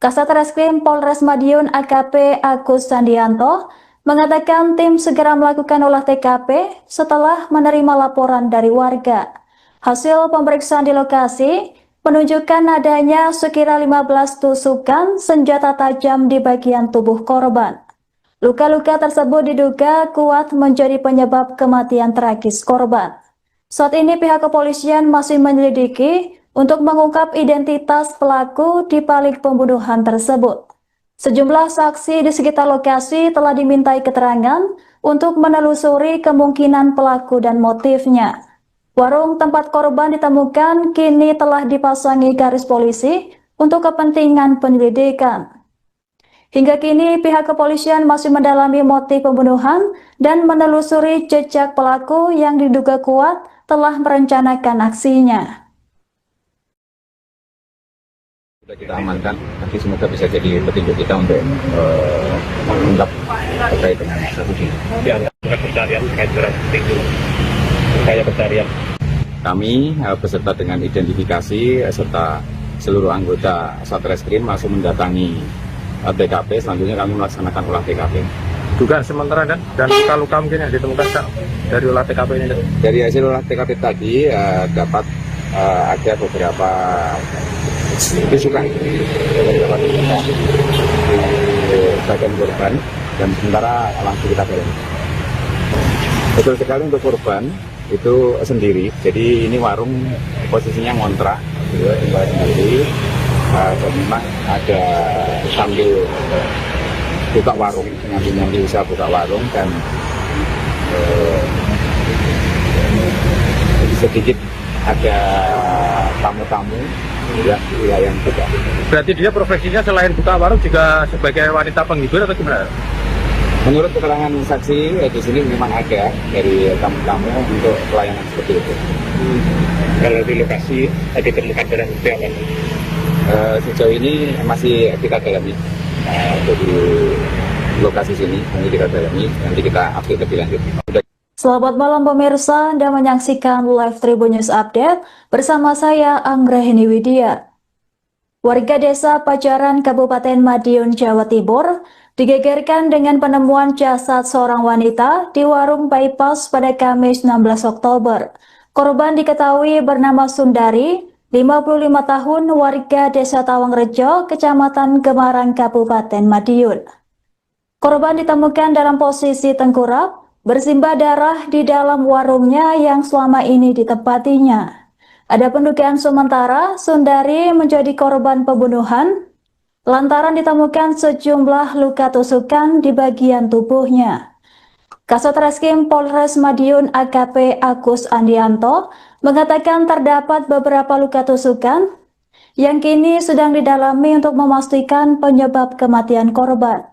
Kasat Reskrim Polres Madiun AKP Agus Sandianto mengatakan tim segera melakukan olah TKP setelah menerima laporan dari warga. Hasil pemeriksaan di lokasi menunjukkan adanya sekira 15 tusukan senjata tajam di bagian tubuh korban. Luka-luka tersebut diduga kuat menjadi penyebab kematian tragis korban. Saat ini pihak kepolisian masih menyelidiki untuk mengungkap identitas pelaku di balik pembunuhan tersebut. Sejumlah saksi di sekitar lokasi telah dimintai keterangan untuk menelusuri kemungkinan pelaku dan motifnya. Warung tempat korban ditemukan kini telah dipasangi garis polisi untuk kepentingan penyelidikan. Hingga kini pihak kepolisian masih mendalami motif pembunuhan dan menelusuri jejak pelaku yang diduga kuat telah merencanakan aksinya. Sudah kita amankan, nanti semoga bisa jadi petunjuk kita untuk mengungkap terkait dengan kasus ini. Pencarian terkait dengan itu, kayak pencarian. Kami beserta dengan identifikasi serta seluruh anggota Satreskrim langsung mendatangi TKP. Selanjutnya kami melaksanakan olah TKP. Dugaan sementara dan luka-luka mungkin yang ditemukan Kak, dari olah TKP ini. Dari hasil olah TKP tadi dapat ada beberapa tusukan di bagian korban dan sementara langsung kita dalami. Betul sekali untuk korban itu sendiri. Jadi ini warung posisinya ngontrak, tinggal sendiri. Dan memang ada sambil buka warung, nyambi usaha buka warung dan sedikit ada tamu-tamu ya yang juga. Berarti dia profesinya selain buka warung juga sebagai wanita penghibur atau gimana? Menurut keterangan saksi di sini memang ada dari tamu-tamu untuk pelayanan seperti itu. Kalau di lokasi ditemukan barang bukti apa? Sejauh ini masih kita dalami untuk di lokasi sini, nanti kita dalami, nanti kita update lebih lanjut. Selamat malam pemirsa, Anda menyaksikan Live Tribun News Update bersama saya Anggraheni Widya. Warga desa Pajaran Kabupaten Madiun, Jawa Timur digegerkan dengan penemuan jasad seorang wanita di warung bypass pada Kamis 16 Oktober. Korban diketahui bernama Sundari, 55 tahun, warga desa Tawangrejo, Kecamatan Gemarang, Kabupaten Madiun. Korban ditemukan dalam posisi tengkurap, bersimbah darah di dalam warungnya yang selama ini ditempatinya. Ada pendugaan sementara Sundari menjadi korban pembunuhan lantaran ditemukan sejumlah luka tusukan di bagian tubuhnya. Kasat Reskrim Polres Madiun AKP Agus Andianto mengatakan terdapat beberapa luka tusukan yang kini sedang didalami untuk memastikan penyebab kematian korban.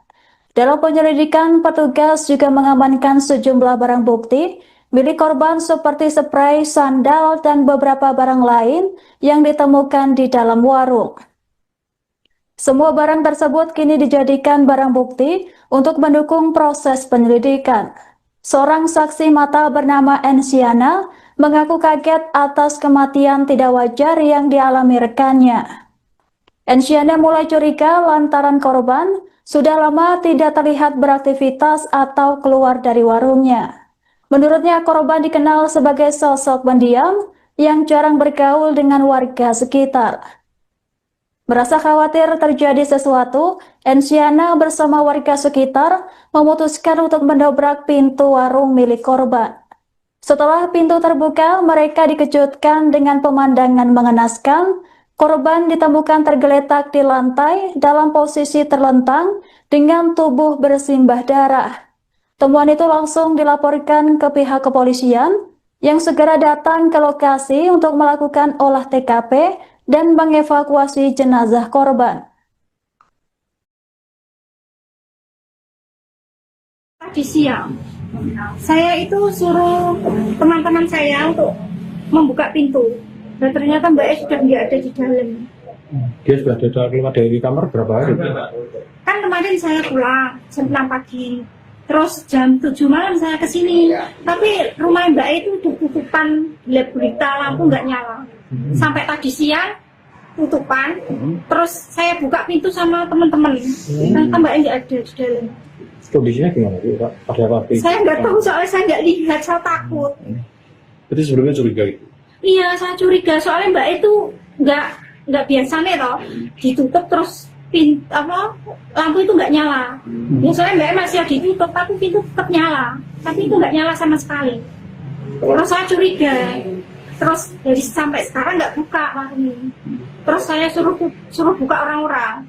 Dalam penyelidikan, petugas juga mengamankan sejumlah barang bukti milik korban seperti spray, sandal, dan beberapa barang lain yang ditemukan di dalam warung. Semua barang tersebut kini dijadikan barang bukti untuk mendukung proses penyelidikan. Seorang saksi mata bernama Ensiana mengaku kaget atas kematian tidak wajar yang dialami rekannya. Ensiana mulai curiga lantaran korban sudah lama tidak terlihat beraktivitas atau keluar dari warungnya. Menurutnya korban dikenal sebagai sosok pendiam yang jarang bergaul dengan warga sekitar. Merasa khawatir terjadi sesuatu, Ensiana bersama warga sekitar memutuskan untuk mendobrak pintu warung milik korban. Setelah pintu terbuka, mereka dikejutkan dengan pemandangan mengenaskan. Korban ditemukan tergeletak di lantai dalam posisi terlentang dengan tubuh bersimbah darah. Temuan itu langsung dilaporkan ke pihak kepolisian yang segera datang ke lokasi untuk melakukan olah TKP dan mengevakuasi jenazah korban. Tadi siang, saya itu suruh teman-teman saya untuk membuka pintu. Dan ternyata Mbak E sudah nggak ada di dalam. Dia sudah keluar dari kamar berapa hari? Kan kemarin saya pulang jam 6 pagi. Terus jam 7 malam saya ke sini. Tapi rumah Mbak E itu udah tutupan, gelap gulita, lampu nggak nyala. Sampai tadi siang tutupan. Terus saya buka pintu sama teman-teman. Ternyata Mbak E nggak ada di dalam. Kondisinya gimana sih, Pak? Ada apa? Saya nggak tahu soalnya saya nggak lihat, saya takut. Berarti sebelumnya curiga itu? Iya, saya curiga soalnya Mbak itu nggak biasa nih toh, ditutup terus lampu itu nggak nyala. Ya soalnya Mbak masih ditutup tapi pintu tetap nyala, tapi itu nggak nyala sama sekali. Terus saya curiga, terus dari sampai sekarang nggak buka warung ini. Terus saya suruh buka orang-orang,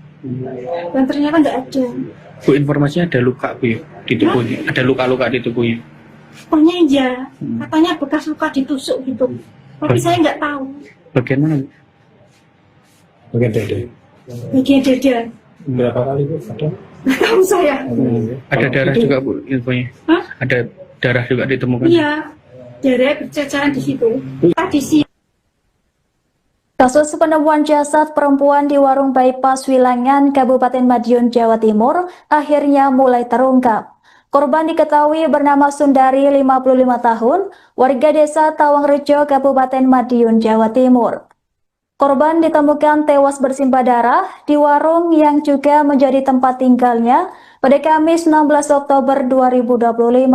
dan ternyata nggak ada. Bu, informasinya ada luka Bu ya, di tubuhnya. Ada luka-luka di tubuhnya. Pokoknya iya, katanya bekas luka ditusuk gitu. Tapi saya nggak tahu. Bagian mana? Bagian dada. Bagian dada. Berapa kali Bu? Ada? Nggak tahu saya. Ada darah juga Bu infonya. Hah? Ada darah juga ditemukan. Iya, darah berceceran di situ. Tadi sih. Kasus penemuan jasad perempuan di warung bypass Wilangan, Kabupaten Madiun, Jawa Timur akhirnya mulai terungkap. Korban diketahui bernama Sundari, 55 tahun, warga desa Tawangrejo, Kabupaten Madiun, Jawa Timur. Korban ditemukan tewas bersimbah darah di warung yang juga menjadi tempat tinggalnya pada Kamis 16 Oktober 2025.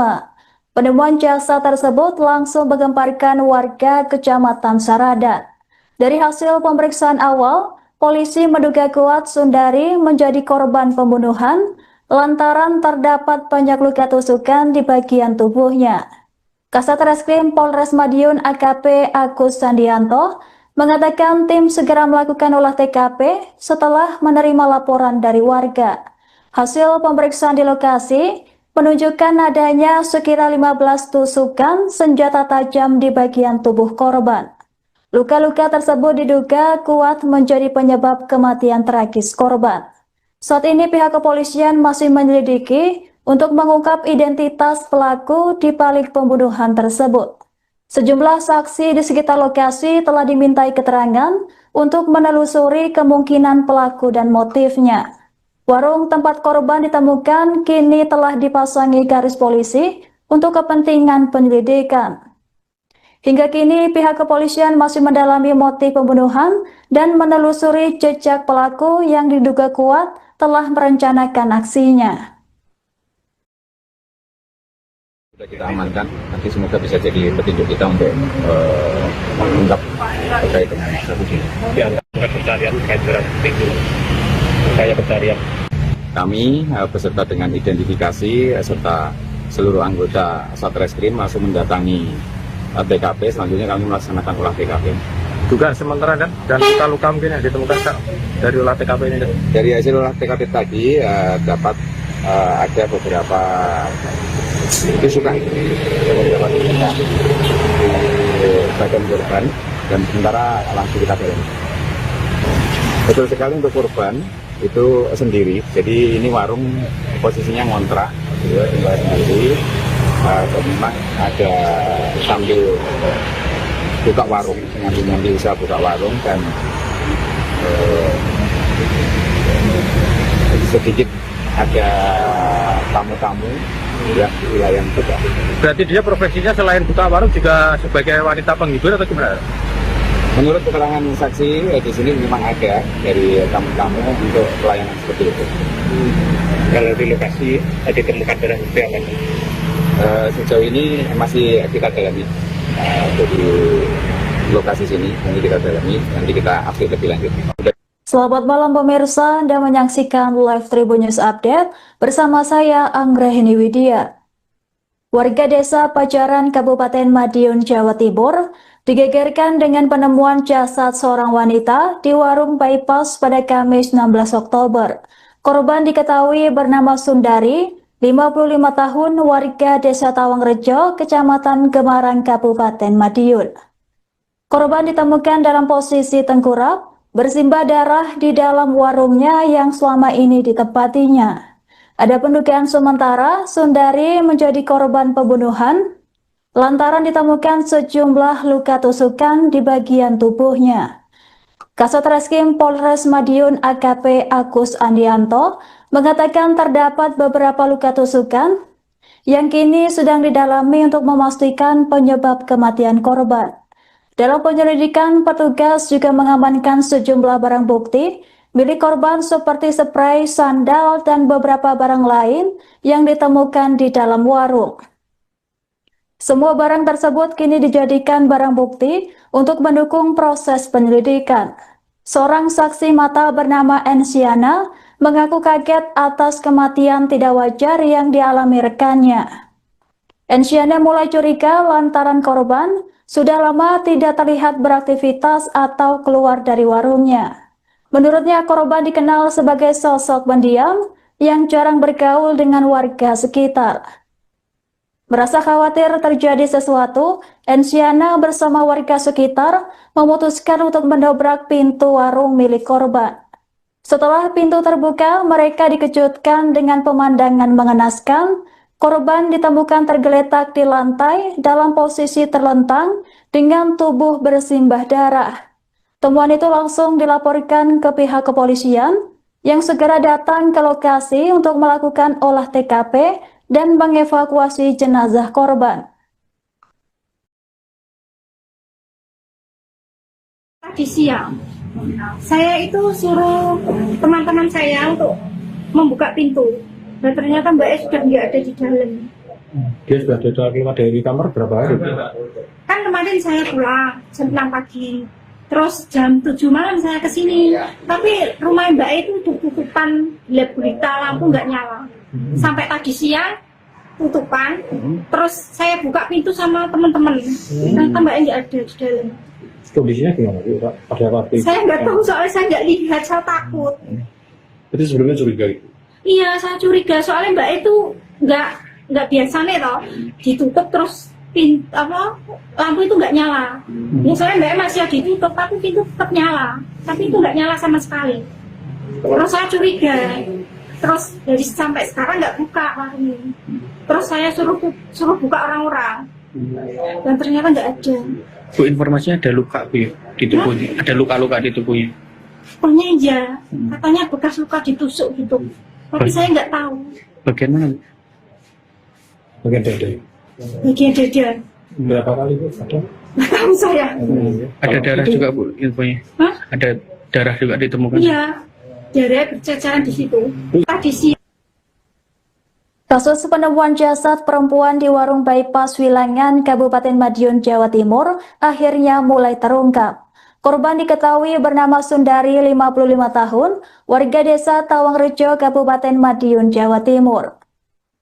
Penemuan jasad tersebut langsung menggemparkan warga Kecamatan Saradan. Dari hasil pemeriksaan awal, polisi menduga kuat Sundari menjadi korban pembunuhan lantaran terdapat banyak luka tusukan di bagian tubuhnya. Kasat Reskrim Polres Madiun AKP Agus Sandianto mengatakan tim segera melakukan olah TKP setelah menerima laporan dari warga. Hasil pemeriksaan di lokasi menunjukkan adanya sekira 15 tusukan senjata tajam di bagian tubuh korban. Luka-luka tersebut diduga kuat menjadi penyebab kematian tragis korban. Saat ini pihak kepolisian masih menyelidiki untuk mengungkap identitas pelaku di balik pembunuhan tersebut. Sejumlah saksi di sekitar lokasi telah dimintai keterangan untuk menelusuri kemungkinan pelaku dan motifnya. Warung tempat korban ditemukan kini telah dipasangi garis polisi untuk kepentingan penyelidikan. Hingga kini pihak kepolisian masih mendalami motif pembunuhan dan menelusuri jejak pelaku yang diduga kuat telah merencanakan aksinya. Sudah kita amankan, nanti semoga bisa jadi petunjuk kita untuk mengungkap terkait dengan kasus ini. Pencarian terkait dengan itu. Saya pencarian. Kami beserta dengan identifikasi serta seluruh anggota Satreskrim langsung mendatangi TKP. Selanjutnya kami melaksanakan olah TKP. Dugaan sementara dan luka-luka mungkin yang ditemukan dari olah TKP ini. Dari hasil olah TKP tadi dapat ada beberapa tusukan di bagian korban dan sementara langsung kita dalami. Betul sekali untuk korban itu sendiri. Jadi ini warung posisinya ngontrak, tinggal sendiri. Memang ada sambil buka warung, ngambil usaha buka warung dan sedikit ada tamu-tamu yang di wilayah juga. Berarti dia profesinya selain buka warung juga sebagai wanita penghibur atau gimana? Menurut keterangan saksi di sini memang ada dari tamu-tamu untuk pelayanan seperti itu. Kalau di lokasi ada ditemukan darah itu apa? Sejauh ini masih kita dalami untuk di lokasi sini, nanti kita dalami, nanti kita update lebih lanjut. Selamat malam pemirsa, Anda menyaksikan Live Tribun News Update bersama saya Anggrahini Widya. Warga desa Pajaran, Kabupaten Madiun, Jawa Timur, digegerkan dengan penemuan jasad seorang wanita di warung bypass pada Kamis 16 Oktober. Korban diketahui bernama Sundari, 55 tahun, warga desa Tawangrejo, Kecamatan Gemarang, Kabupaten Madiun. Korban ditemukan dalam posisi tengkurap, bersimbah darah di dalam warungnya yang selama ini ditempatinya. Ada pendugaan sementara Sundari menjadi korban pembunuhan lantaran ditemukan sejumlah luka tusukan di bagian tubuhnya. Kasat Reskrim Polres Madiun AKP Agus Andianto mengatakan terdapat beberapa luka tusukan yang kini sedang didalami untuk memastikan penyebab kematian korban. Dalam penyelidikan, petugas juga mengamankan sejumlah barang bukti milik korban seperti spray, sandal, dan beberapa barang lain yang ditemukan di dalam warung. Semua barang tersebut kini dijadikan barang bukti untuk mendukung proses penyelidikan. Seorang saksi mata bernama Ensiana mengaku kaget atas kematian tidak wajar yang dialami rekannya. Ensiana mulai curiga lantaran korban sudah lama tidak terlihat beraktivitas atau keluar dari warungnya. Menurutnya, korban dikenal sebagai sosok pendiam yang jarang bergaul dengan warga sekitar. Merasa khawatir terjadi sesuatu, Ensiana bersama warga sekitar memutuskan untuk mendobrak pintu warung milik korban. Setelah pintu terbuka, mereka dikejutkan dengan pemandangan mengenaskan. Korban ditemukan tergeletak di lantai dalam posisi terlentang dengan tubuh bersimbah darah. Temuan itu langsung dilaporkan ke pihak kepolisian yang segera datang ke lokasi untuk melakukan olah TKP dan mengevakuasi jenazah korban. Tadi siang, saya itu suruh teman-teman saya untuk membuka pintu. Dan ternyata Mbak E sudah nggak ada di dalam. Dia sudah keluar dari kamar berapa hari? Kan kemarin saya pulang pagi. Terus jam 7 malam saya kesini, tapi rumah Mbak itu udah tutupan, gelap gulita, lampu nggak nyala. Sampai tadi siang tutupan, terus saya buka pintu sama teman-teman, ternyata Mbak nggak ada di dalam. Kondisinya gimana? Ada apa? Saya nggak tahu soalnya saya nggak lihat, saya takut. Itu sebelumnya curiga gitu? Iya, saya curiga soalnya Mbak itu nggak biasa nih toh, ditutup terus lampu itu nggak nyala. Ya soalnya Mbak masih ditutup, tapi pintu tetap nyala, tapi itu nggak nyala sama sekali. Terus saya curiga, terus dari sampai sekarang nggak buka warung ini. Terus saya suruh buka orang-orang, dan ternyata nggak ada. Bu, informasinya ada luka Bu ya, di tubuhnya, ada luka-luka di tubuhnya. Pokoknya iya, katanya bekas luka ditusuk gitu, tapi saya nggak tahu. Bagian mana Bu? Bagian dada. Bagian dada. Berapa kali Bu? Ada? Nggak tahu saya. Ada darah juga Bu infonya? Hah? Ada darah juga ditemukan? Iya, darah berceceran di situ. Tadi siang. Kasus penemuan jasad perempuan di warung bypass Wilangan, Kabupaten Madiun, Jawa Timur akhirnya mulai terungkap. Korban diketahui bernama Sundari, 55 tahun, warga desa Tawangrejo, Kabupaten Madiun, Jawa Timur.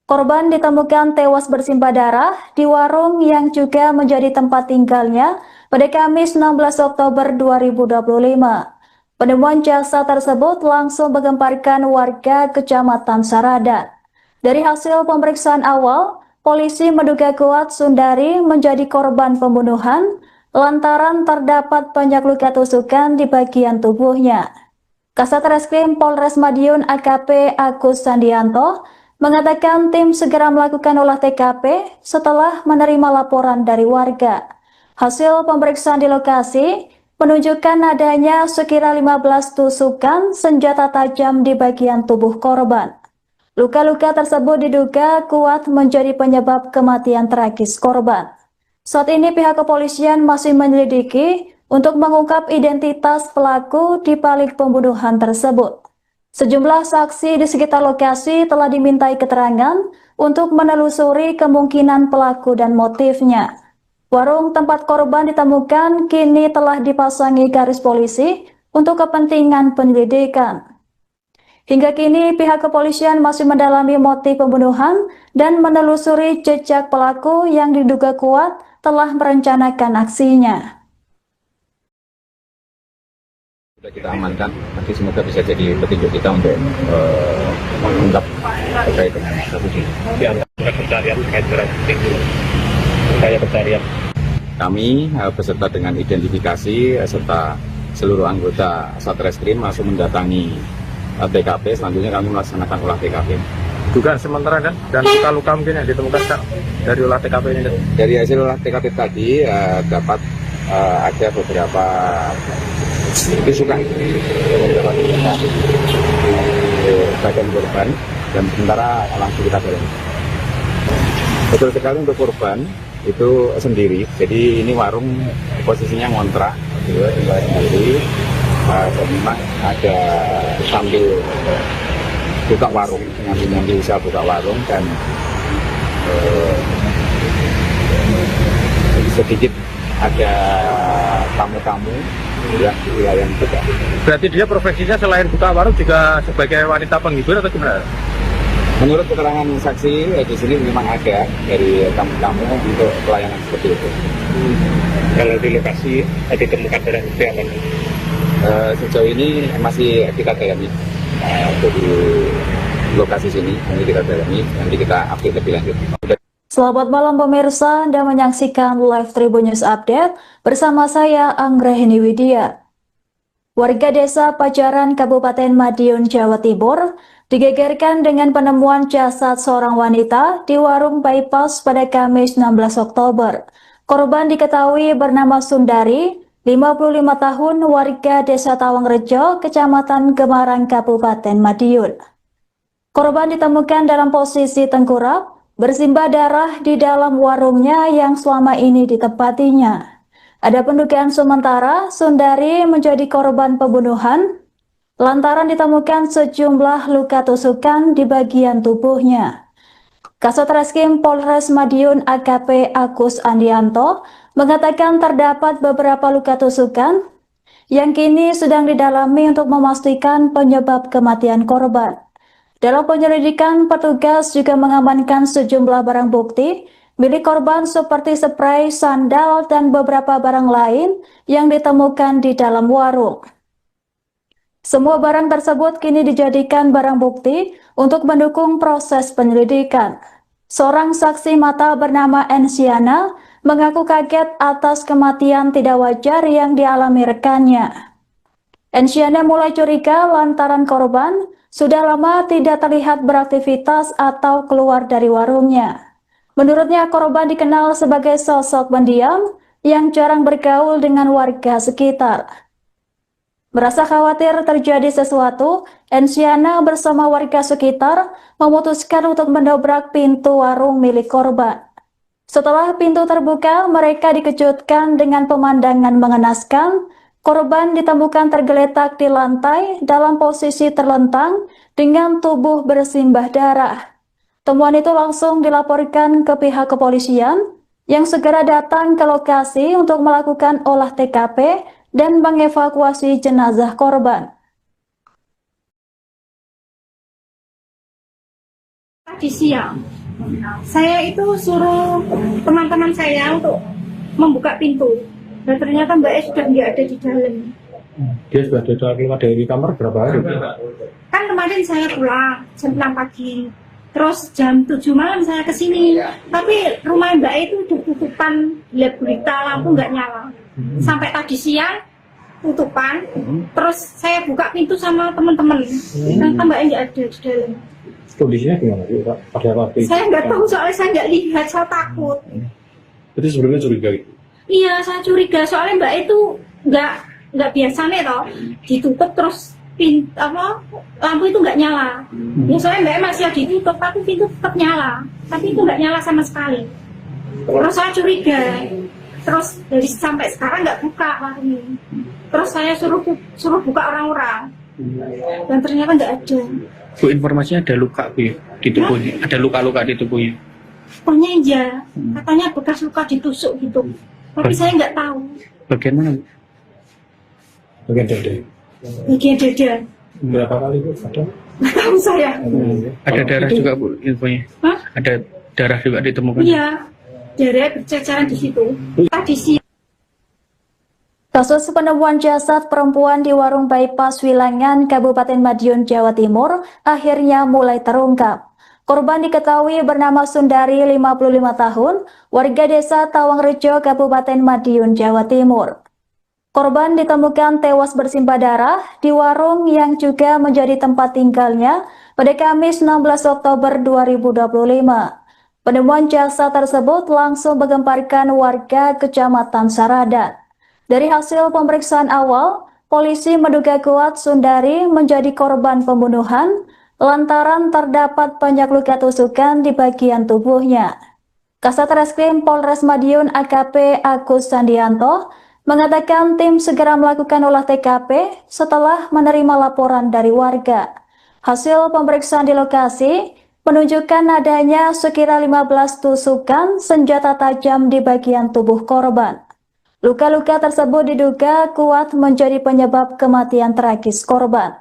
Korban ditemukan tewas bersimbah darah di warung yang juga menjadi tempat tinggalnya pada Kamis 16 Oktober 2025. Penemuan jasad tersebut langsung menggemparkan warga Kecamatan Saradan. Dari hasil pemeriksaan awal, polisi menduga kuat Sundari menjadi korban pembunuhan lantaran terdapat banyak luka tusukan di bagian tubuhnya. Kasat Reskrim Polres Madiun AKP Agus Andianto mengatakan tim segera melakukan olah TKP setelah menerima laporan dari warga. Hasil pemeriksaan di lokasi menunjukkan adanya sekira 15 tusukan senjata tajam di bagian tubuh korban. Luka-luka tersebut diduga kuat menjadi penyebab kematian tragis korban. Saat ini pihak kepolisian masih menyelidiki untuk mengungkap identitas pelaku di balik pembunuhan tersebut. Sejumlah saksi di sekitar lokasi telah dimintai keterangan untuk menelusuri kemungkinan pelaku dan motifnya. Warung tempat korban ditemukan kini telah dipasangi garis polisi untuk kepentingan penyelidikan. Hingga kini pihak kepolisian masih mendalami motif pembunuhan dan menelusuri jejak pelaku yang diduga kuat telah merencanakan aksinya. Sudah kita amankan, nanti semoga bisa jadi petunjuk kita untuk mengungkap terkait dengan kasus ini. Di antara pencarian terkait berarti upaya pencarian. Kami beserta dengan identifikasi serta seluruh anggota Satreskrim langsung mendatangi TKP. Selanjutnya kami melaksanakan olah TKP. Dugaan sementara kan dan luka-luka mungkin yang ditemukan Kak, dari olah TKP ini. Dari hasil olah TKP tadi dapat ada beberapa tusukan di bagian korban dan sementara langsung kita dalami. Betul sekali untuk korban itu sendiri, jadi ini warung posisinya ngontrak, tinggal sendiri. Dan memang ada sambil buka warung, nyambi usaha buka warung dan sedikit ada tamu-tamu yang di wilayah juga. Berarti dia profesinya selain buka warung juga sebagai wanita penghibur atau gimana? Menurut keterangan saksi di sini memang ada dari tamu-tamu untuk pelayanan seperti itu. Kalau di lokasi ditemukan barang bukti apa? Sejauh ini masih kita dalami di lokasi sini, nanti kita dalami, nanti kita update lebih lanjut. Selamat malam pemirsa, Anda menyaksikan live Tribun News Update bersama saya Anggrahini Widya. Warga desa Pajaran Kabupaten Madiun, Jawa Timur digegerkan dengan penemuan jasad seorang wanita di warung bypass pada Kamis 16 Oktober. Korban diketahui bernama Sundari, 55 tahun, warga desa Tawangrejo, Kecamatan Gemarang, Kabupaten Madiun. Korban ditemukan dalam posisi tengkurap, bersimbah darah di dalam warungnya yang selama ini ditempatinya. Ada pendugaan sementara Sundari menjadi korban pembunuhan lantaran ditemukan sejumlah luka tusukan di bagian tubuhnya. Kasatreskrim Polres Madiun AKP Agus Andianto mengatakan terdapat beberapa luka tusukan yang kini sedang didalami untuk memastikan penyebab kematian korban. Dalam penyelidikan, petugas juga mengamankan sejumlah barang bukti milik korban seperti spray, sandal, dan beberapa barang lain yang ditemukan di dalam warung. Semua barang tersebut kini dijadikan barang bukti untuk mendukung proses penyelidikan. Seorang saksi mata bernama Ensiana mengaku kaget atas kematian tidak wajar yang dialami rekannya. Ensiana mulai curiga lantaran korban sudah lama tidak terlihat beraktivitas atau keluar dari warungnya. Menurutnya korban dikenal sebagai sosok pendiam yang jarang bergaul dengan warga sekitar. Merasa khawatir terjadi sesuatu, Ensiana bersama warga sekitar memutuskan untuk mendobrak pintu warung milik korban. Setelah pintu terbuka, mereka dikejutkan dengan pemandangan mengenaskan. Korban ditemukan tergeletak di lantai dalam posisi terlentang dengan tubuh bersimbah darah. Temuan itu langsung dilaporkan ke pihak kepolisian yang segera datang ke lokasi untuk melakukan olah TKP dan mengevakuasi jenazah korban. Tadi siang, saya itu suruh teman-teman saya untuk membuka pintu. Dan ternyata Mbak E sudah nggak ada di dalam. Dia sudah keluar dari kamar berapa hari? Kan kemarin saya pulang jam 6 pagi. Terus jam 7 malam saya kesini. Tapi rumah Mbak E itu udah tutupan, gelap gulita, lampu nggak nyala. Sampai tadi siang tutupan. Terus saya buka pintu sama teman-teman. Ternyata Mbak E nggak ada di dalam. Kondisinya gimana sih Pak? Pada waktu itu? Saya nggak tahu soalnya saya nggak lihat, saya takut. Jadi sebelumnya curiga gitu? Iya, saya curiga soalnya Mbak itu nggak biasa nih toh, ditutup terus lampu itu nggak nyala. Ya soalnya Mbak masih ditutup, tapi pintu tetap nyala, tapi itu nggak nyala sama sekali. Terus saya curiga, terus dari sampai sekarang nggak buka warungnya. Terus saya suruh buka orang-orang, dan ternyata nggak ada. Bu, informasinya ada luka Bu ya, di tubuhnya, ada luka-luka di tubuhnya. Pokoknya iya, katanya bekas luka ditusuk gitu. Tapi saya nggak tahu. Bagian mana Bu? Bagian dada. Bagian dada. Berapa kali Bu? Ada? Tahu saya. Ada darah juga Bu infonya. Hah? Ada darah juga ditemukan. Iya, darah berceceran di situ. Tadi sih. Kasus penemuan jasad perempuan di warung bypass Wilangan, Kabupaten Madiun, Jawa Timur akhirnya mulai terungkap. Korban diketahui bernama Sundari, 55 tahun, warga desa Tawangrejo, Kabupaten Madiun, Jawa Timur. Korban ditemukan tewas bersimbah darah di warung yang juga menjadi tempat tinggalnya pada Kamis 16 Oktober 2025. Penemuan jasad tersebut langsung menggemparkan warga Kecamatan Saradan. Dari hasil pemeriksaan awal, polisi menduga kuat Sundari menjadi korban pembunuhan lantaran terdapat banyak luka tusukan di bagian tubuhnya. Kasat Reskrim Polres Madiun AKP Agus Sandianto mengatakan tim segera melakukan olah TKP setelah menerima laporan dari warga. Hasil pemeriksaan di lokasi menunjukkan adanya sekira 15 tusukan senjata tajam di bagian tubuh korban. Luka-luka tersebut diduga kuat menjadi penyebab kematian tragis korban.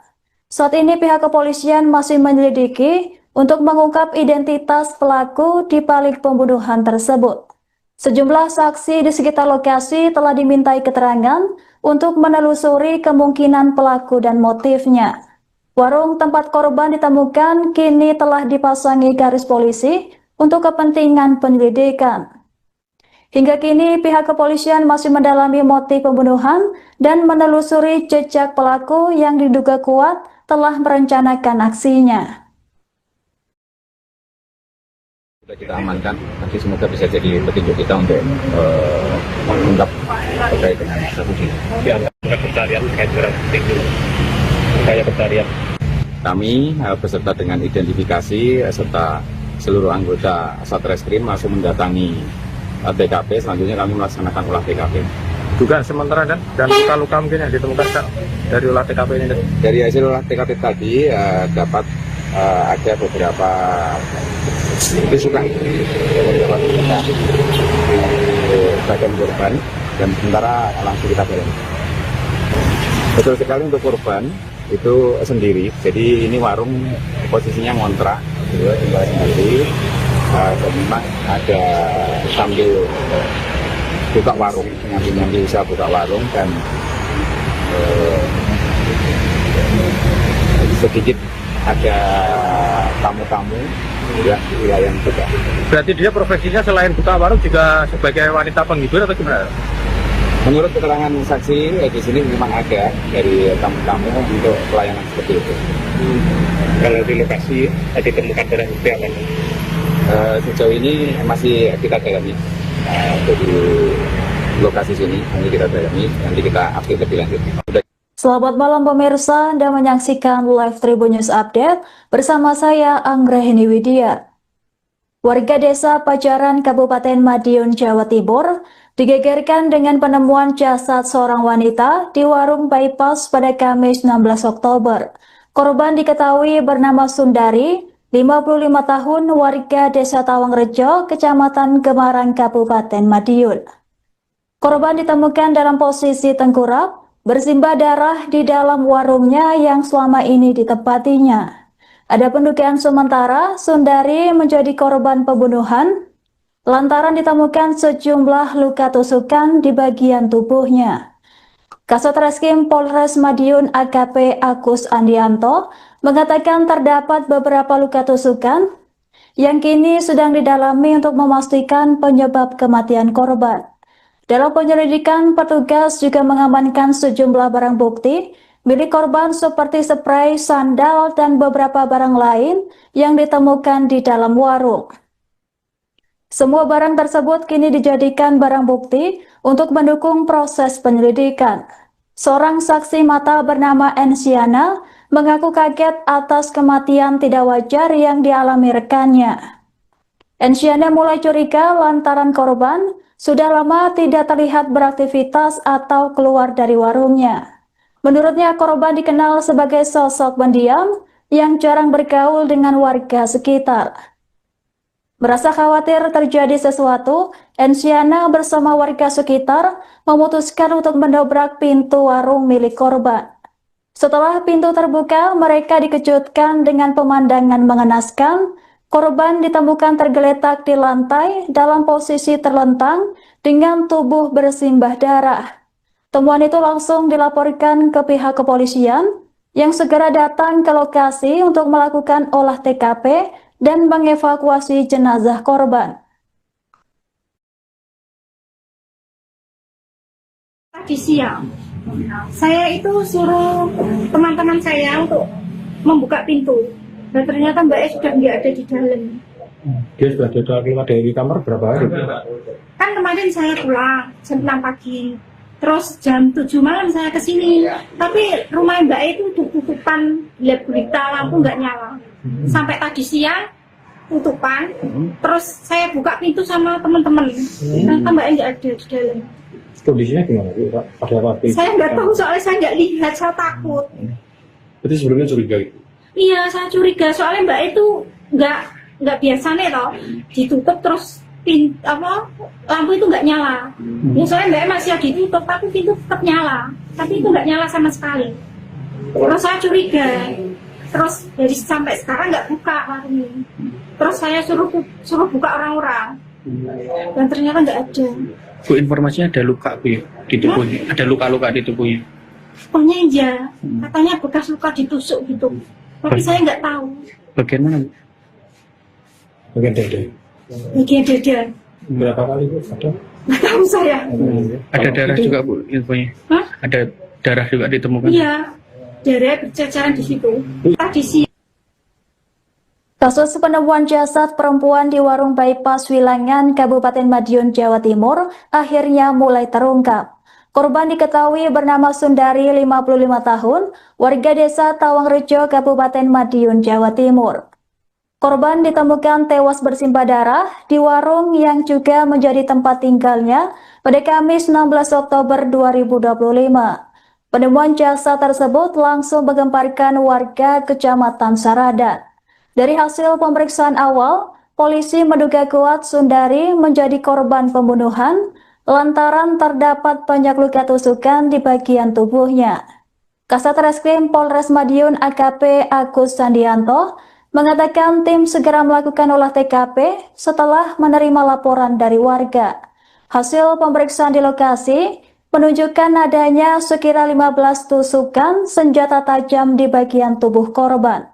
Saat ini pihak kepolisian masih menyelidiki untuk mengungkap identitas pelaku di balik pembunuhan tersebut. Sejumlah saksi di sekitar lokasi telah dimintai keterangan untuk menelusuri kemungkinan pelaku dan motifnya. Warung tempat korban ditemukan kini telah dipasangi garis polisi untuk kepentingan penyelidikan. Hingga kini pihak kepolisian masih mendalami motif pembunuhan dan menelusuri jejak pelaku yang diduga kuat telah merencanakan aksinya. Sudah kita amankan, nanti semoga bisa jadi petunjuk kita untuk mengungkap terkait dengan kasus ini. Dianggap pencarian terkait dengan itu. Kayak pencarian. Kami beserta dengan identifikasi serta seluruh anggota Satreskrim langsung mendatangi TKP. Selanjutnya kami melaksanakan olah TKP. Dugaan sementara dan luka-luka mungkin yang ditemukan Kak, dari olah TKP ini. Dari hasil olah TKP tadi dapat ada beberapa tusukan di bagian korban dan sementara langsung kita dalami. Betul sekali untuk korban itu sendiri. Jadi ini warung posisinya ngontrak, tinggal sendiri. Dan memang ada sambil buka warung, nyambi usaha buka warung dan sedikit ada tamu-tamu ya di wilayah juga. Berarti dia profesinya selain buka warung juga sebagai wanita penghibur atau gimana? Menurut keterangan saksi di sini memang ada dari tamu-tamu untuk pelayanan seperti itu. Kalau di lokasi ditemukan barang bukti apa? Sejauh ini masih kita dalami untuk di lokasi sini, nanti kita dalami, nanti kita update lebih lanjut. Selamat malam pemirsa, Anda menyaksikan Live Tribun News Update bersama saya Anggraheni Widya. Warga desa Pajaran Kabupaten Madiun, Jawa Timur digegerkan dengan penemuan jasad seorang wanita di warung bypass pada Kamis 16 Oktober. Korban diketahui bernama Sundari, 55 tahun, warga desa Tawangrejo, Kecamatan Gemarang, Kabupaten Madiun. Korban ditemukan dalam posisi tengkurap, bersimbah darah di dalam warungnya yang selama ini ditempatinya. Ada pendugaan sementara Sundari menjadi korban pembunuhan lantaran ditemukan sejumlah luka tusukan di bagian tubuhnya. Kasat Reskrim Polres Madiun AKP Agus Andianto mengatakan terdapat beberapa luka tusukan yang kini sedang didalami untuk memastikan penyebab kematian korban. Dalam penyelidikan, petugas juga mengamankan sejumlah barang bukti milik korban seperti spray, sandal, dan beberapa barang lain yang ditemukan di dalam warung. Semua barang tersebut kini dijadikan barang bukti untuk mendukung proses penyelidikan. Seorang saksi mata bernama Ensiana mengaku kaget atas kematian tidak wajar yang dialami rekannya. Ensiana mulai curiga lantaran korban sudah lama tidak terlihat beraktivitas atau keluar dari warungnya. Menurutnya korban dikenal sebagai sosok pendiam yang jarang bergaul dengan warga sekitar. Merasa khawatir terjadi sesuatu, Ensiana bersama warga sekitar memutuskan untuk mendobrak pintu warung milik korban. Setelah pintu terbuka, mereka dikejutkan dengan pemandangan mengenaskan. Korban ditemukan tergeletak di lantai dalam posisi terlentang dengan tubuh bersimbah darah. Temuan itu langsung dilaporkan ke pihak kepolisian yang segera datang ke lokasi untuk melakukan olah TKP dan mengevakuasi jenazah korban. Tadi siang, saya itu suruh teman-teman saya untuk membuka pintu. Dan ternyata Mbak E sudah nggak ada di dalam. Dia sudah keluar dari kamar berapa hari? Kan kemarin saya pulang jam 6 pagi. Terus jam 7 malam saya ke sini. Tapi rumah Mbak E itu tutupan, lihat berita lampu nggak nyala. Sampai tadi siang tutupan. Terus saya buka pintu sama teman-teman. Ternyata Mbak E nggak ada di dalam. Kondisinya gimana? Pak? Pada waktu itu? Saya nggak tahu soalnya saya nggak lihat, saya takut. Berarti sebelumnya curiga itu? Iya, saya curiga soalnya Mbak itu nggak biasa nih toh ditutup terus lampu itu nggak nyala. Ya soalnya Mbak masih ditutup tapi pintu tetap nyala, tapi itu nggak nyala sama sekali. Terus saya curiga, terus dari sampai sekarang nggak buka warungnya. Terus saya suruh buka orang-orang dan ternyata nggak ada. Bu, informasinya ada luka Bu ya, di tubuhnya. Ada luka-luka di tubuhnya. Pokoknya iya, katanya bekas luka ditusuk gitu. Tapi saya nggak tahu. Bagian mana Bu? Bagian dada. Bagian dada. Berapa kali itu? Ada? Nggak tahu saya. Ada darah juga Bu infonya. Hah? Ada darah juga ditemukan. Iya, darah berceceran di situ. Tadi siang. Kasus penemuan jasad perempuan di warung bypass Wilangan, Kabupaten Madiun, Jawa Timur akhirnya mulai terungkap. Korban diketahui bernama Sundari, 55 tahun, warga desa Tawangrejo, Kabupaten Madiun, Jawa Timur. Korban ditemukan tewas bersimbah darah di warung yang juga menjadi tempat tinggalnya pada Kamis 16 Oktober 2025. Penemuan jasad tersebut langsung menggemparkan warga Kecamatan Saradan. Dari hasil pemeriksaan awal, polisi menduga kuat Sundari menjadi korban pembunuhan lantaran terdapat banyak luka tusukan di bagian tubuhnya. Kasat Reskrim Polres Madiun AKP Agus Sandianto mengatakan tim segera melakukan olah TKP setelah menerima laporan dari warga. Hasil pemeriksaan di lokasi menunjukkan adanya sekira 15 tusukan senjata tajam di bagian tubuh korban.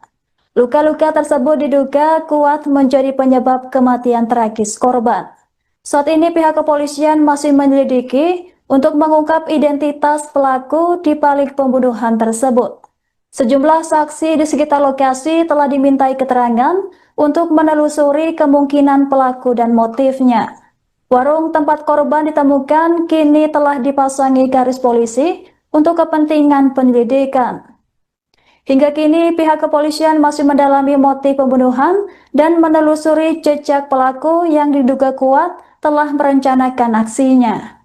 Luka-luka tersebut diduga kuat menjadi penyebab kematian tragis korban. Saat ini pihak kepolisian masih menyelidiki untuk mengungkap identitas pelaku di balik pembunuhan tersebut. Sejumlah saksi di sekitar lokasi telah dimintai keterangan untuk menelusuri kemungkinan pelaku dan motifnya. Warung tempat korban ditemukan kini telah dipasangi garis polisi untuk kepentingan penyelidikan. Hingga kini pihak kepolisian masih mendalami motif pembunuhan dan menelusuri jejak pelaku yang diduga kuat telah merencanakan aksinya.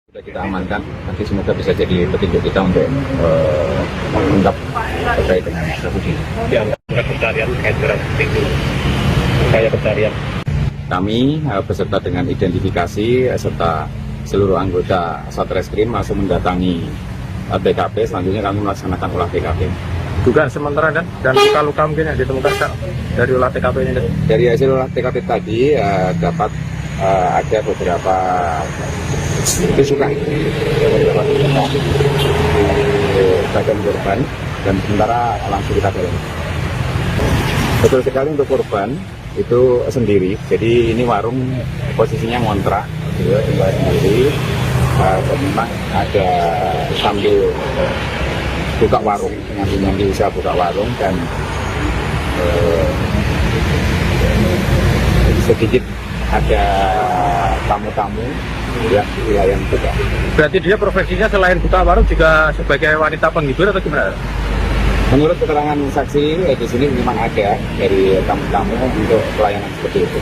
Sudah kita amankan, nanti semoga bisa jadi petunjuk kita untuk mengungkap terkait dengan kasus ini. Ya, pencarian terkait dengan itu. Kayak pencarian. Kami beserta dengan identifikasi serta seluruh anggota Satreskrim langsung mendatangi TKP, selanjutnya kami melaksanakan olah TKP. Dugaan sementara dan luka-luka mungkin yang ditemukan dari olah TKP ini. Dari hasil olah TKP tadi dapat ada beberapa tusukan di badan korban dan sementara langsung kita dalami. Betul sekali untuk korban itu sendiri, jadi ini warung posisinya ngontrak, tinggal sendiri. Memang ada sambil buka warung, nyambi usaha buka warung dan sedikit ada tamu-tamu yang di wilayah itu. Berarti dia profesinya selain buka warung juga sebagai wanita penghibur atau gimana? Menurut keterangan saksi di sini memang ada dari tamu-tamu untuk pelayanan seperti itu.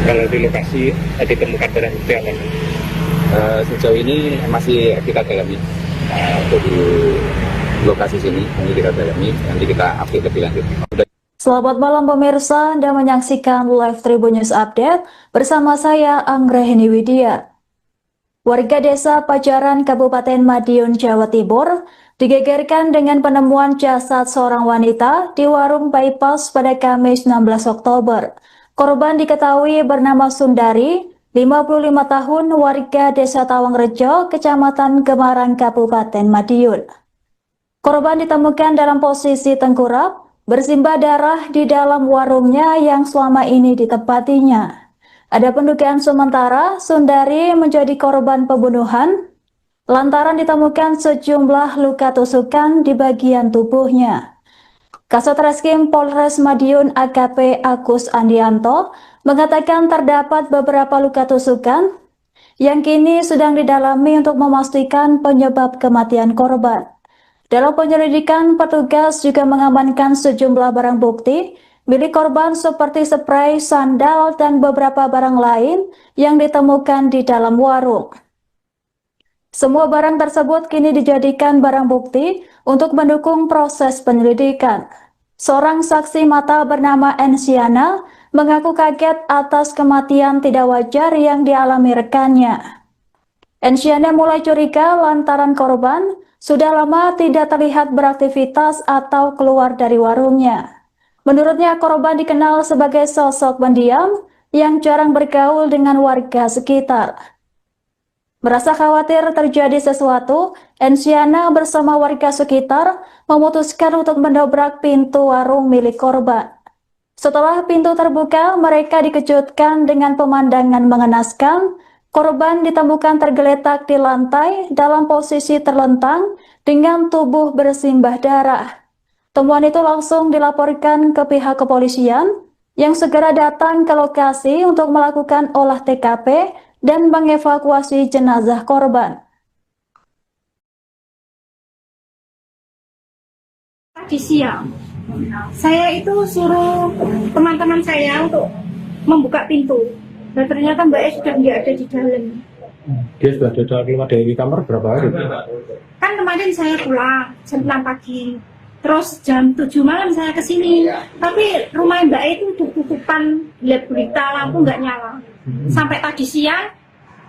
Kalau di lokasi ditemukan barang bukti apa? Sejauh ini masih kita dalami untuk di lokasi sini, nanti kita dalami, nanti kita update lebih lanjut. Selamat malam pemirsa, Anda menyaksikan Live Tribun News Update bersama saya Anggraheni Widya. Warga desa Pajaran, Kabupaten Madiun, Jawa Timur, digegerkan dengan penemuan jasad seorang wanita di warung bypass pada Kamis 16 Oktober. Korban diketahui bernama Sundari, 55 tahun, warga desa Tawangrejo, Kecamatan Gemarang, Kabupaten Madiun. Korban ditemukan dalam posisi tengkurap, bersimbah darah di dalam warungnya yang selama ini ditempatinya. Ada pendugaan sementara Sundari menjadi korban pembunuhan lantaran ditemukan sejumlah luka tusukan di bagian tubuhnya. Kasat Reskrim Polres Madiun AKP Agus Andianto mengatakan terdapat beberapa luka tusukan yang kini sedang didalami untuk memastikan penyebab kematian korban. Dalam penyelidikan, petugas juga mengamankan sejumlah barang bukti milik korban seperti spray, sandal, dan beberapa barang lain yang ditemukan di dalam warung. Semua barang tersebut kini dijadikan barang bukti untuk mendukung proses penyelidikan. Seorang saksi mata bernama Ensiana mengaku kaget atas kematian tidak wajar yang dialami rekannya. Ensiana mulai curiga lantaran korban sudah lama tidak terlihat beraktivitas atau keluar dari warungnya. Menurutnya, korban dikenal sebagai sosok pendiam yang jarang bergaul dengan warga sekitar. Merasa khawatir terjadi sesuatu, Ensiana bersama warga sekitar memutuskan untuk mendobrak pintu warung milik korban. Setelah pintu terbuka, mereka dikejutkan dengan pemandangan mengenaskan. Korban ditemukan tergeletak di lantai dalam posisi terlentang dengan tubuh bersimbah darah. Temuan itu langsung dilaporkan ke pihak kepolisian yang segera datang ke lokasi untuk melakukan olah TKP dan mengevakuasi jenazah korban. Tadi siang, saya itu suruh teman-teman saya untuk membuka pintu. Dan ternyata Mbak E sudah nggak ada di dalam. Dia sudah keluar dari kamar berapa hari? Kan kemarin saya pulang jam 6 pagi. Terus jam 7 malam saya ke sini. Tapi rumah Mbak E itu tutupan, lihat berita lampu nggak nyala. Sampai tadi siang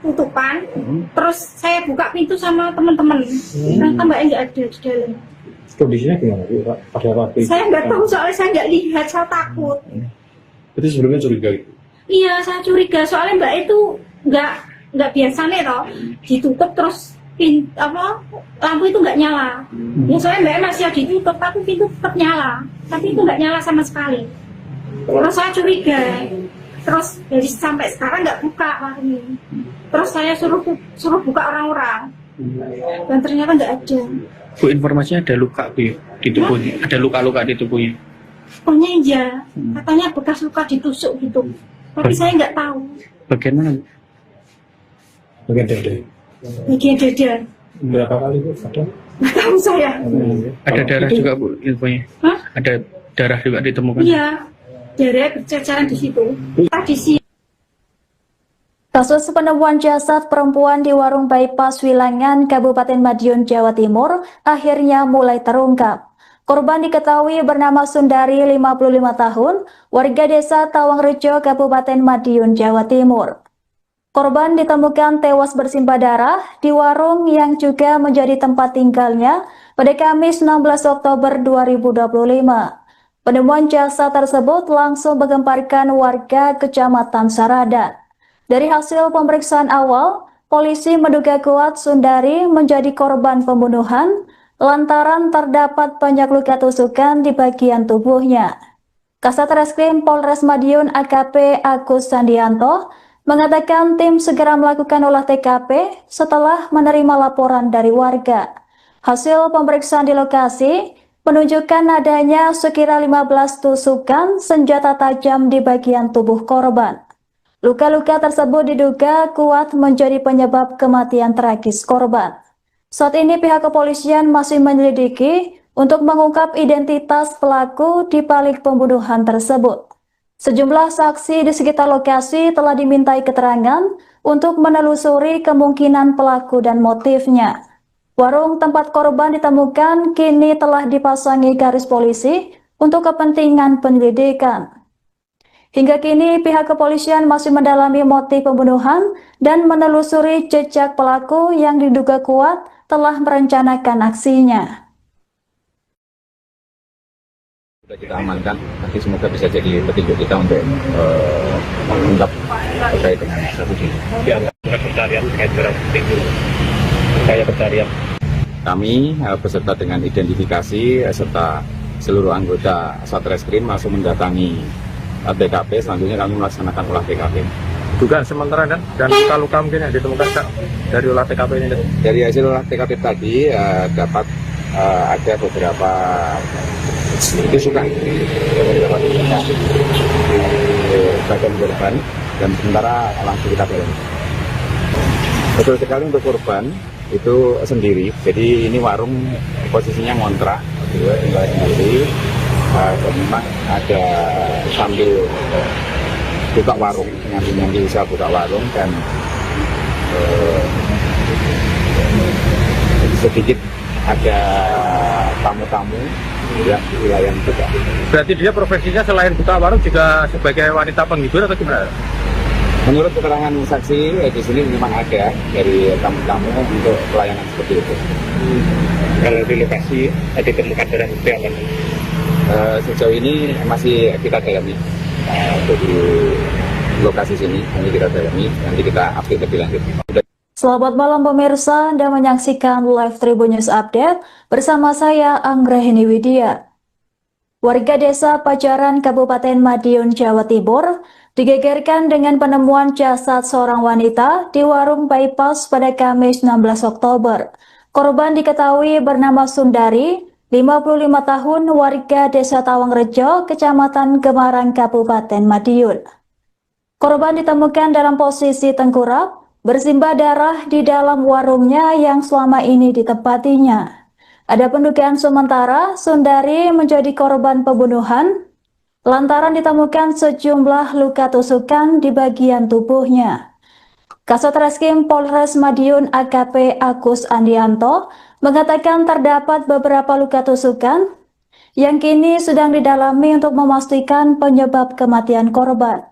tutupan. Terus saya buka pintu sama teman-teman. Ternyata Mbak E nggak ada di dalam. Kondisinya gimana Pak? Pada waktu itu? Saya nggak tahu soalnya saya nggak lihat, saya takut. Itu sebelumnya curiga gitu? Iya, saya curiga soalnya Mbak E itu nggak biasa nih toh, ditutup terus lampu itu nggak nyala. Ya soalnya Mbak E masih ditutup, tapi pintu tetap nyala, tapi itu nggak nyala sama sekali. Terus saya curiga, terus dari sampai sekarang nggak buka warungnya. Terus saya suruh buka orang-orang, dan ternyata nggak ada. Bu, informasinya ada luka Bu ya, di tubuhnya, ada luka-luka di tubuhnya. Pokoknya iya, katanya bekas luka ditusuk gitu, tapi saya nggak tahu. Bagian mana Bu? Bagian dada. Bagian dada, Berapa kali Bu? Ada? nggak tahu saya. Ada darah juga Bu infonya? Hah? Ada darah juga ditemukan? Iya, darah berceceran di situ. Tadi siang. Kasus penemuan jasad perempuan di warung bypass Wilangan, Kabupaten Madiun, Jawa Timur akhirnya mulai terungkap. Korban diketahui bernama Sundari, 55 tahun, warga desa Tawangrejo, Kabupaten Madiun, Jawa Timur. Korban ditemukan tewas bersimbah darah di warung yang juga menjadi tempat tinggalnya pada Kamis 16 Oktober 2025. Penemuan jasad tersebut langsung menggemparkan warga Kecamatan Saradan. Dari hasil pemeriksaan awal, polisi menduga kuat Sundari menjadi korban pembunuhan lantaran terdapat banyak luka tusukan di bagian tubuhnya. Kasat Reskrim Polres Madiun AKP Agus Andianto mengatakan tim segera melakukan olah TKP setelah menerima laporan dari warga. Hasil pemeriksaan di lokasi menunjukkan adanya sekira 15 tusukan senjata tajam di bagian tubuh korban. Luka-luka tersebut diduga kuat menjadi penyebab kematian tragis korban. Saat ini pihak kepolisian masih menyelidiki untuk mengungkap identitas pelaku di balik pembunuhan tersebut. Sejumlah saksi di sekitar lokasi telah dimintai keterangan untuk menelusuri kemungkinan pelaku dan motifnya. Warung tempat korban ditemukan kini telah dipasangi garis polisi untuk kepentingan penyelidikan. Hingga kini pihak kepolisian masih mendalami motif pembunuhan dan menelusuri jejak pelaku yang diduga kuat telah merencanakan aksinya. Sudah kita amankan, nanti semoga bisa jadi petunjuk kita untuk mengungkap terkait dengan kasus ini. Pencarian terkait barang bukti itu upaya pencarian. Kami beserta dengan identifikasi serta seluruh anggota Satreskrim langsung mendatangi TKP. Selanjutnya kami melaksanakan olah TKP. Dugaan sementara dan luka-luka mungkin yang ditemukan Kak, dari olah TKP ini. Dari hasil olah TKP tadi dapat ada beberapa tusukan di bagian korban dan sementara langsung kita dalami. Betul sekali untuk korban itu sendiri, jadi ini warung posisinya ngontrak, tinggal sendiri. Memang ada sambil buka warung, nyambi bisa buka warung dan sedikit ada tamu-tamu yang di wilayah juga. Berarti dia profesinya selain buka warung juga sebagai wanita penghibur atau gimana? Menurut keterangan saksi di sini memang ada dari tamu-tamu untuk pelayanan seperti itu. Kalau di lokasi ada ditemukan barang bukti apa? Sejauh ini masih kita dalami untuk di lokasi sini, nanti kita dalami, nanti kita update lebih lanjut. Selamat malam pemirsa, Anda menyaksikan live Tribun News Update bersama saya Anggrahini Widya. Warga desa Pajaran Kabupaten Madiun, Jawa Timur digegerkan dengan penemuan jasad seorang wanita di warung bypass pada Kamis 16 Oktober. Korban diketahui bernama Sundari, 55 tahun, warga desa Tawangrejo, Kecamatan Gemarang, Kabupaten Madiun. Korban ditemukan dalam posisi tengkurap, bersimbah darah di dalam warungnya yang selama ini ditempatinya. Ada pendugaan sementara Sundari menjadi korban pembunuhan lantaran ditemukan sejumlah luka tusukan di bagian tubuhnya. Kasat Reskrim Polres Madiun AKP Agus Andianto mengatakan terdapat beberapa luka tusukan yang kini sedang didalami untuk memastikan penyebab kematian korban.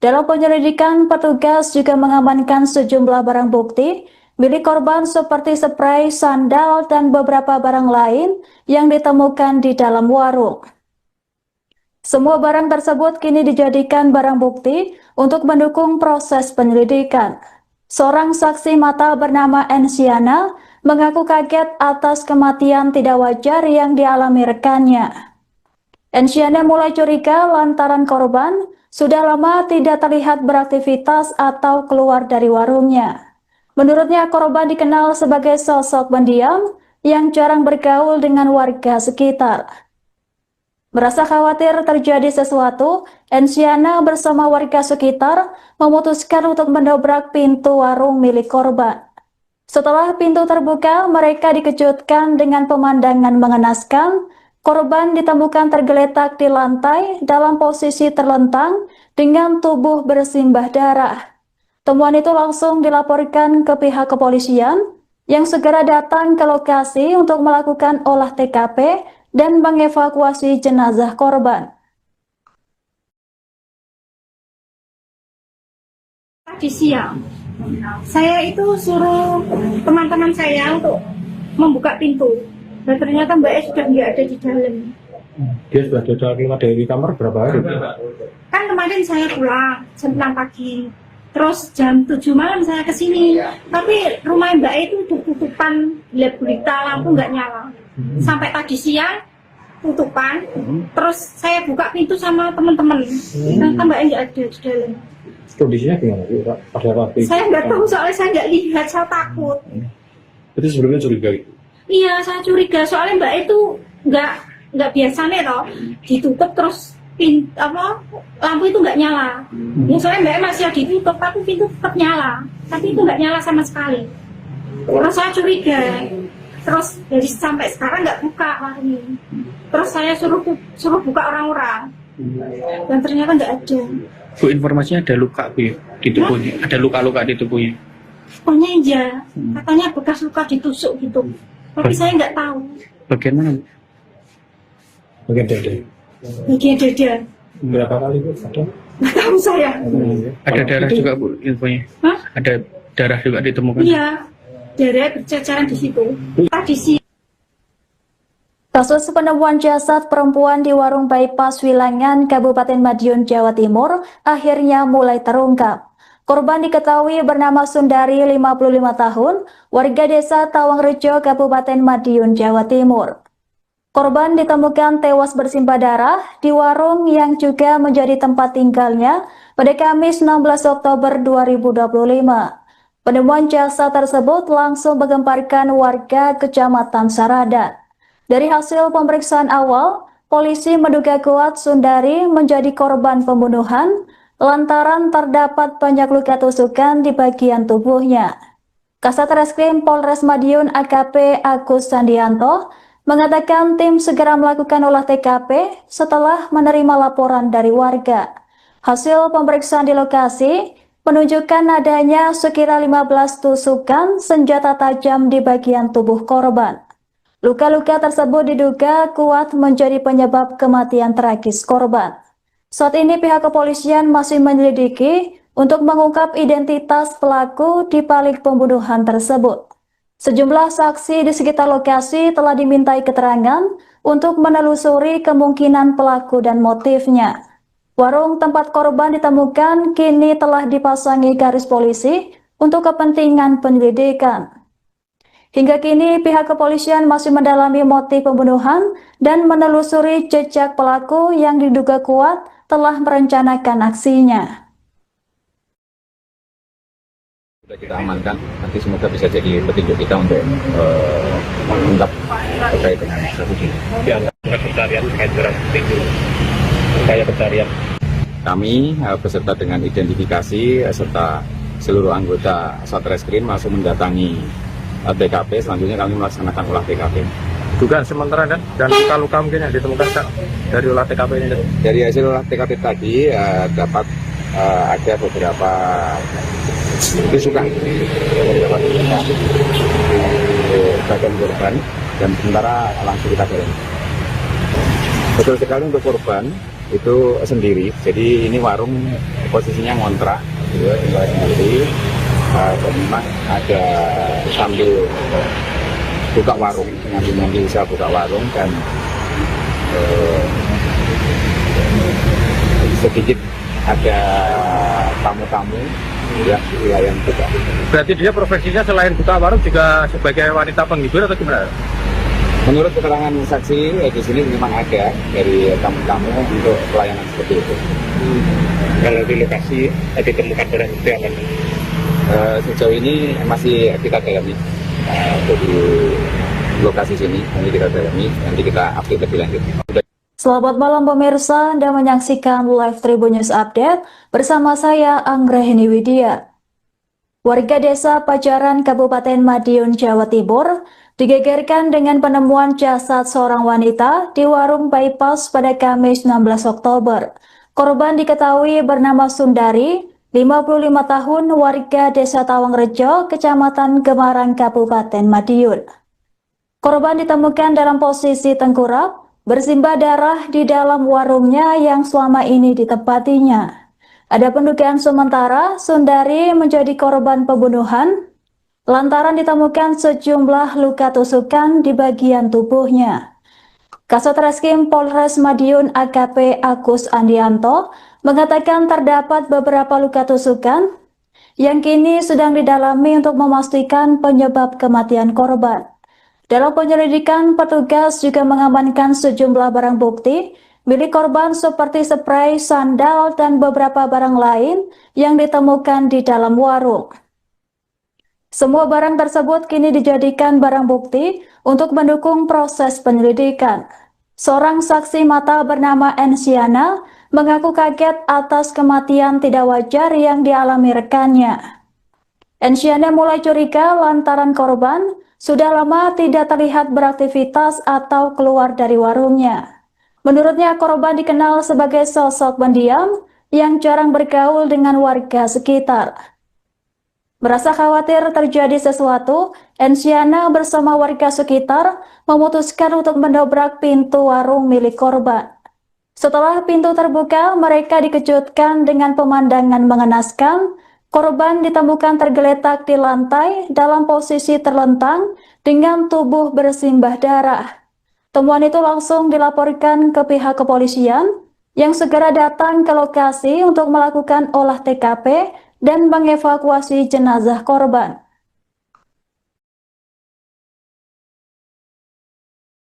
Dalam penyelidikan, petugas juga mengamankan sejumlah barang bukti milik korban seperti spray, sandal, dan beberapa barang lain yang ditemukan di dalam warung. Semua barang tersebut kini dijadikan barang bukti untuk mendukung proses penyelidikan. Seorang saksi mata bernama Ensiana mengaku kaget atas kematian tidak wajar yang dialami rekannya. Ensiana mulai curiga lantaran korban sudah lama tidak terlihat beraktivitas atau keluar dari warungnya. Menurutnya korban dikenal sebagai sosok pendiam yang jarang bergaul dengan warga sekitar. Merasa khawatir terjadi sesuatu, Ensiana bersama warga sekitar memutuskan untuk mendobrak pintu warung milik korban. Setelah pintu terbuka, mereka dikejutkan dengan pemandangan mengenaskan. Korban ditemukan tergeletak di lantai dalam posisi terlentang dengan tubuh bersimbah darah. Temuan itu langsung dilaporkan ke pihak kepolisian yang segera datang ke lokasi untuk melakukan olah TKP dan mengevakuasi jenazah korban. Tadi siang, saya itu suruh teman-teman saya untuk membuka pintu. Dan ternyata Mbak E sudah nggak ada di dalam. Dia sudah keluar dari kamar berapa hari? Kan kemarin saya pulang jam 6 pagi. Terus jam 7 malam saya kesini. Tapi rumah Mbak E itu tutupan, gelap gulita, lampu nggak nyala. Sampai tadi siang tutupan. Terus saya buka pintu sama teman-teman. Ternyata Mbak E nggak ada di dalam. Kondisinya gimana? Pada waktu itu? Saya nggak tahu soalnya saya nggak lihat, saya takut. Itu sebelumnya curiga gitu? Iya, saya curiga soalnya Mbak itu nggak biasanya loh ditutup terus lampu itu nggak nyala. Ya soalnya Mbak masih ditutup tapi pintu tetap nyala, tapi itu nggak nyala sama sekali. Terus saya curiga, terus dari sampai sekarang nggak buka warungnya. Terus saya suruh buka orang-orang dan ternyata nggak ada. Bu, informasinya ada luka Bu di tubuhnya, ada luka-luka di tubuhnya. Pokoknya iya, katanya bekas luka ditusuk gitu. Tapi saya nggak tahu. Bagian mana? Bagian dada. Bagian dada. Berapa kali Bu? Nggak tahu saya. Ada darah juga Bu infonya. Hah? Ada darah juga ditemukan. Iya, darah berceceran di situ. Tadi sih. Kasus penemuan jasad perempuan di warung bypass Wilangan, Kabupaten Madiun, Jawa Timur akhirnya mulai terungkap. Korban diketahui bernama Sundari, 55 tahun, warga desa Tawangrejo, Kabupaten Madiun, Jawa Timur. Korban ditemukan tewas bersimbah darah di warung yang juga menjadi tempat tinggalnya pada Kamis 16 Oktober 2025. Penemuan jasad tersebut langsung menggemparkan warga Kecamatan Saradan. Dari hasil pemeriksaan awal, polisi menduga kuat Sundari menjadi korban pembunuhan lantaran terdapat banyak luka tusukan di bagian tubuhnya. Kasat Reskrim Polres Madiun AKP Agus Sandianto mengatakan tim segera melakukan olah TKP setelah menerima laporan dari warga. Hasil pemeriksaan di lokasi menunjukkan adanya sekira 15 tusukan senjata tajam di bagian tubuh korban. Luka-luka tersebut diduga kuat menjadi penyebab kematian tragis korban. Saat ini pihak kepolisian masih menyelidiki untuk mengungkap identitas pelaku di balik pembunuhan tersebut. Sejumlah saksi di sekitar lokasi telah dimintai keterangan untuk menelusuri kemungkinan pelaku dan motifnya. Warung tempat korban ditemukan kini telah dipasangi garis polisi untuk kepentingan penyelidikan. Hingga kini pihak kepolisian masih mendalami motif pembunuhan dan menelusuri jejak pelaku yang diduga kuat telah merencanakan aksinya. Sudah kita amankan, nanti semoga bisa jadi petunjuk kita untuk mengungkap terkait dengan kasus ini. Dianggap pencarian terkait dengan itu. Upaya pencarian. Kami beserta dengan identifikasi serta seluruh anggota Satreskrim langsung mendatangi TKP. Selanjutnya kami melaksanakan olah TKP. Dugaan sementara dan luka-luka mungkin yang ditemukan Kak, dari olah TKP ini. Dari hasil olah TKP tadi dapat ada beberapa tusukan di bagian korban dan sementara langsung kita dorong. Betul sekali untuk korban itu sendiri. Jadi ini warung posisinya ngontrak, gitu, tinggal sendiri. Dan memang ada sambil buka warung, ngambil usaha buka warung dan sedikit ada tamu-tamu ya yang buka. Berarti dia profesinya selain buka warung juga sebagai wanita penghibur atau gimana? Menurut keterangan saksi di sini memang ada dari tamu-tamu untuk pelayanan seperti itu. Kalau di lokasi ditemukan barang bukti apa? Sejauh ini masih kita dalami di lokasi sini, nanti kita dalami, nanti kita update lebih lanjut. Selamat malam pemirsa, Anda menyaksikan Live Tribun News Update bersama saya Anggraheni Widya. Warga desa Pajaran Kabupaten Madiun, Jawa Timur digegerkan dengan penemuan jasad seorang wanita di warung bypass pada Kamis 16 Oktober. Korban diketahui bernama Sundari, 55 tahun, warga desa Tawangrejo, Kecamatan Gemarang, Kabupaten Madiun. Korban ditemukan dalam posisi tengkurap, bersimbah darah di dalam warungnya yang selama ini ditempatinya. Ada pendugaan sementara Sundari menjadi korban pembunuhan lantaran ditemukan sejumlah luka tusukan di bagian tubuhnya. Kasat Reskrim Polres Madiun AKP Agus Andianto mengatakan terdapat beberapa luka tusukan yang kini sedang didalami untuk memastikan penyebab kematian korban. Dalam penyelidikan, petugas juga mengamankan sejumlah barang bukti milik korban seperti spray, sandal, dan beberapa barang lain yang ditemukan di dalam warung. Semua barang tersebut kini dijadikan barang bukti untuk mendukung proses penyelidikan. Seorang saksi mata bernama Ensiana mengaku kaget atas kematian tidak wajar yang dialami rekannya. Ensiana mulai curiga lantaran korban sudah lama tidak terlihat beraktivitas atau keluar dari warungnya. Menurutnya korban dikenal sebagai sosok pendiam yang jarang bergaul dengan warga sekitar. Merasa khawatir terjadi sesuatu, Ensiana bersama warga sekitar memutuskan untuk mendobrak pintu warung milik korban. Setelah pintu terbuka, mereka dikejutkan dengan pemandangan mengenaskan. Korban ditemukan tergeletak di lantai dalam posisi terlentang dengan tubuh bersimbah darah. Temuan itu langsung dilaporkan ke pihak kepolisian yang segera datang ke lokasi untuk melakukan olah TKP dan mengevakuasi jenazah korban.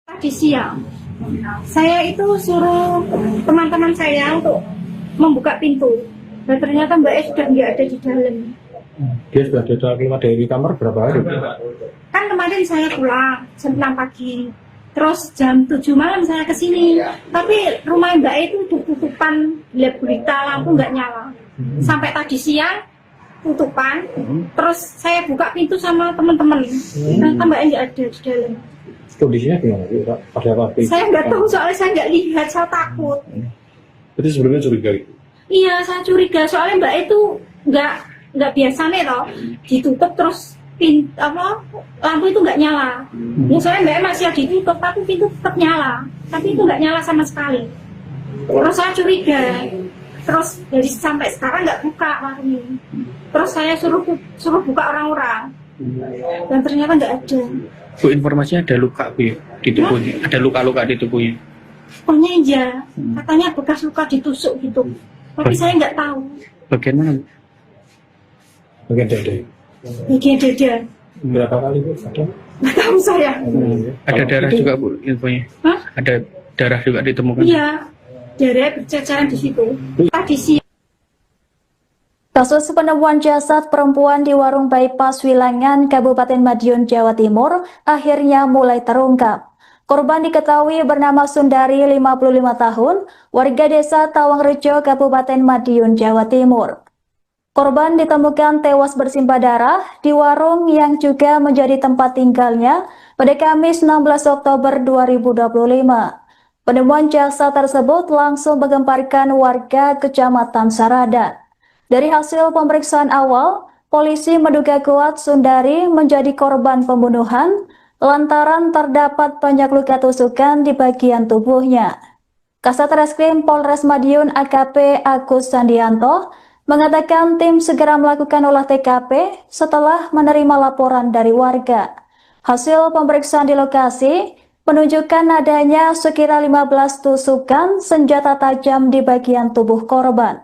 Tadi siang, saya itu suruh teman-teman saya untuk membuka pintu. Dan ternyata Mbak E sudah nggak ada di dalam. Dia sudah keluar dari kamar berapa hari? Kan kemarin saya pulang jam 6 pagi. Terus jam 7 malam saya ke sini. Tapi rumah Mbak E itu tutupan, lihat berita lampu nggak nyala. Sampai tadi siang tutupan. Terus saya buka pintu sama teman-teman. Ternyata Mbak E nggak ada di dalam. Kondisinya gimana? Pada apa? Saya nggak tahu soalnya saya nggak lihat, saya takut. Berarti sebelumnya curiga itu? Iya, saya curiga soalnya Mbak itu nggak biasa nih toh, ditutup terus lampu itu nggak nyala. Ya soalnya Mbak masih ditutup tapi pintu tetap nyala, tapi itu nggak nyala sama sekali. Terus saya curiga, terus dari sampai sekarang nggak buka warung ini. Terus saya suruh buka orang-orang, dan ternyata nggak ada. Bu, informasinya ada luka Bu ya, di tubuhnya, ada luka-luka di tubuhnya. Pokoknya iya, katanya bekas luka ditusuk gitu. Tapi saya nggak tahu. Bagian mana? Bagian dada. Bagian dada. Berapa kali Bu? Nggak tahu saya. Ada darah juga Bu infonya. Hah? Ada darah juga ditemukan. Iya, darah berceceran di situ. Tadi siang. Kasus penemuan jasad perempuan di warung bypass Wilangan, Kabupaten Madiun, Jawa Timur akhirnya mulai terungkap. Korban diketahui bernama Sundari, 55 tahun, warga desa Tawangrejo, Kabupaten Madiun, Jawa Timur. Korban ditemukan tewas bersimbah darah di warung yang juga menjadi tempat tinggalnya pada Kamis 16 Oktober 2025. Penemuan jasad tersebut langsung menggemparkan warga Kecamatan Saradan. Dari hasil pemeriksaan awal, polisi menduga kuat Sundari menjadi korban pembunuhan lantaran terdapat banyak luka tusukan di bagian tubuhnya. Kasat Reskrim Polres Madiun AKP Agus Sandianto mengatakan tim segera melakukan olah TKP setelah menerima laporan dari warga. Hasil pemeriksaan di lokasi menunjukkan adanya sekira 15 tusukan senjata tajam di bagian tubuh korban.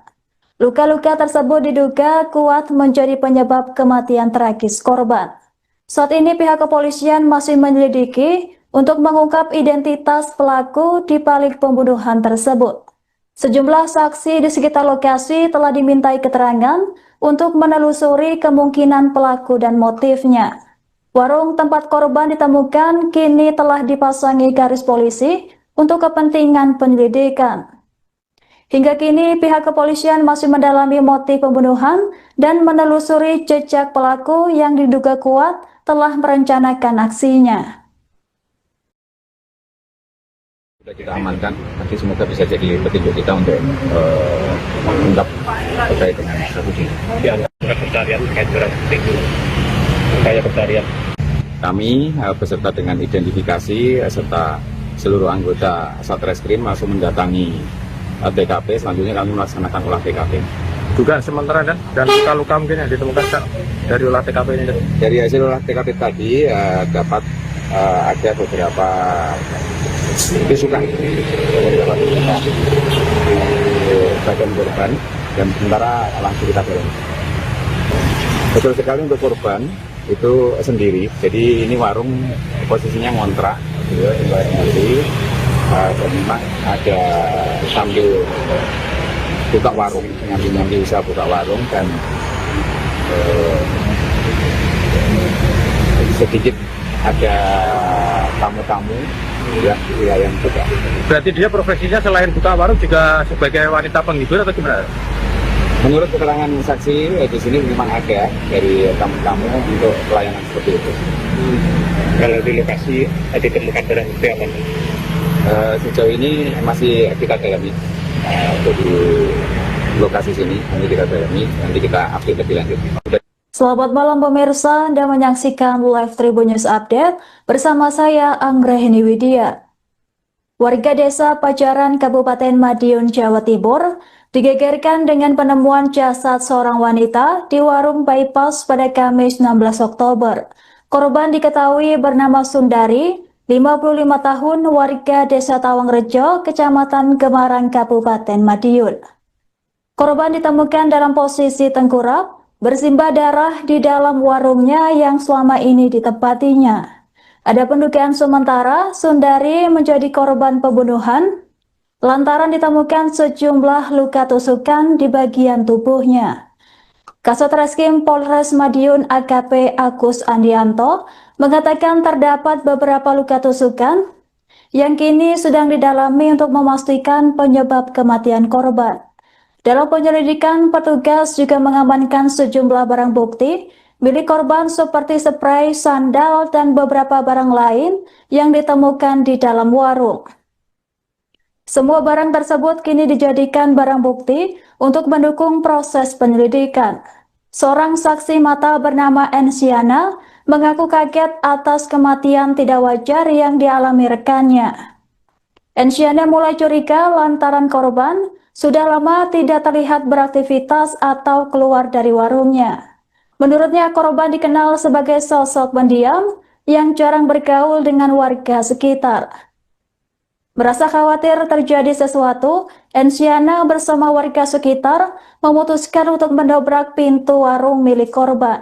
Luka-luka tersebut diduga kuat menjadi penyebab kematian tragis korban. Saat ini pihak kepolisian masih menyelidiki untuk mengungkap identitas pelaku di balik pembunuhan tersebut. Sejumlah saksi di sekitar lokasi telah dimintai keterangan untuk menelusuri kemungkinan pelaku dan motifnya. Warung tempat korban ditemukan kini telah dipasangi garis polisi untuk kepentingan penyelidikan. Hingga kini pihak kepolisian masih mendalami motif pembunuhan dan menelusuri jejak pelaku yang diduga kuat telah merencanakan aksinya. Sudah kita amankan, nanti semoga bisa jadi petunjuk kita untuk mengungkap terkait dengan kasus ini. Pencarian terkait barang bukti itu. Kayak pencarian. Kami beserta dengan identifikasi serta seluruh anggota Satreskrim langsung mendatangi TKP. Selanjutnya kami melaksanakan olah TKP. Juga sementara dan luka-luka mungkin yang ditemukan dari olah TKP ini. Dari hasil olah TKP tadi dapat ada beberapa tusukan di bagian korban dan sementara langsung kita dorong. Betul sekali untuk korban itu sendiri. Jadi ini warung posisinya ngontrak, gitu, dan memang ada sambil buka warung, nyambi usaha buka warung dan sedikit ada tamu-tamu yang buka. Berarti dia profesinya selain buka warung juga sebagai wanita penghibur atau gimana? Menurut keterangan saksi di sini memang ada dari tamu-tamu untuk pelayanan seperti itu. Kalau di lokasi ada ditemukan barang bukti apa? Sejauh ini masih kita dalami untuk di lokasi sini, nanti kita dalami, nanti kita update lebih lanjut. Selamat malam pemirsa, Anda menyaksikan Live Tribun News Update bersama saya Anggrahini Widya. Warga desa Pajaran, Kabupaten Madiun, Jawa Timur, digegerkan dengan penemuan jasad seorang wanita di warung bypass pada Kamis 16 Oktober. Korban diketahui bernama Sundari, 55 tahun, warga desa Tawangrejo, Kecamatan Gemarang, Kabupaten Madiun. Korban ditemukan dalam posisi tengkurap, bersimbah darah di dalam warungnya yang selama ini ditempatinya. Ada pendugaan sementara Sundari menjadi korban pembunuhan lantaran ditemukan sejumlah luka tusukan di bagian tubuhnya. Kasat Reskrim Polres Madiun AKP Agus Andianto mengatakan terdapat beberapa luka tusukan yang kini sedang didalami untuk memastikan penyebab kematian korban. Dalam penyelidikan, petugas juga mengamankan sejumlah barang bukti milik korban seperti spray, sandal, dan beberapa barang lain yang ditemukan di dalam warung. Semua barang tersebut kini dijadikan barang bukti untuk mendukung proses penyelidikan. Seorang saksi mata bernama Ensiana mengaku kaget atas kematian tidak wajar yang dialami rekannya. Ensiana mulai curiga lantaran korban sudah lama tidak terlihat beraktivitas atau keluar dari warungnya. Menurutnya, korban dikenal sebagai sosok pendiam yang jarang bergaul dengan warga sekitar. Merasa khawatir terjadi sesuatu, Ensiana bersama warga sekitar memutuskan untuk mendobrak pintu warung milik korban.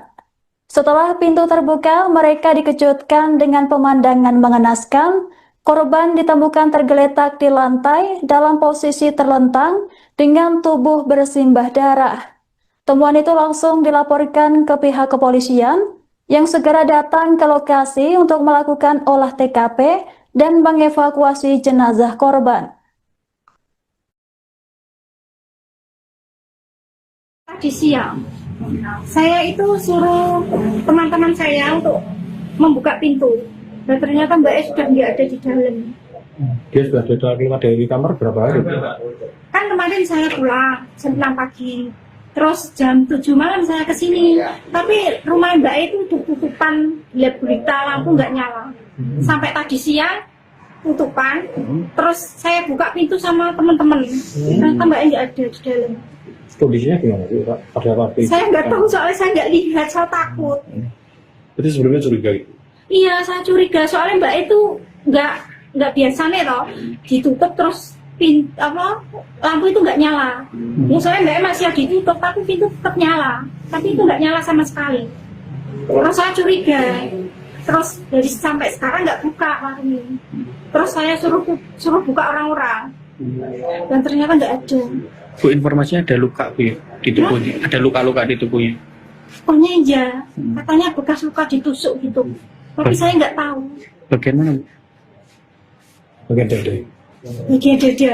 Setelah pintu terbuka, mereka dikejutkan dengan pemandangan mengenaskan. Korban ditemukan tergeletak di lantai dalam posisi terlentang dengan tubuh bersimbah darah. Temuan itu langsung dilaporkan ke pihak kepolisian yang segera datang ke lokasi untuk melakukan olah TKP dan mengevakuasi jenazah korban. Tadi siang, saya itu suruh teman-teman saya untuk membuka pintu. Dan ternyata Mbak E sudah nggak ada di dalam. Dia sudah keluar dari kamar berapa hari? Kan kemarin saya pulang jam 6 pagi. Terus jam 7 malam saya kesini. Tapi rumah Mbak E itu udah tutupan, gelap gulita, lampu nggak nyala. Sampai tadi siang tutupan. Terus saya buka pintu sama teman-teman. Ternyata Mbak E nggak ada di dalam. Kondisinya gimana sih, Pak? Pada waktu itu? Saya nggak tahu soalnya saya nggak lihat, saya takut. Berarti sebelumnya curiga gitu? Iya, saya curiga soalnya Mbak E itu nggak biasa nih loh, ditutup terus lampu itu nggak nyala. Ya soalnya Mbak E masih ditutup tapi pintu tetap nyala, tapi itu nggak nyala sama sekali. Terus saya curiga, terus dari sampai sekarang nggak buka warung ini. Terus saya suruh buka orang-orang, dan ternyata nggak ada. Bu, informasinya ada luka Bu ya, di tubuhnya, ada luka-luka di tubuhnya. Pokoknya iya, katanya bekas luka ditusuk gitu. Tapi saya nggak tahu. Bagian mana Bu? Bagian dada. Bagian dada.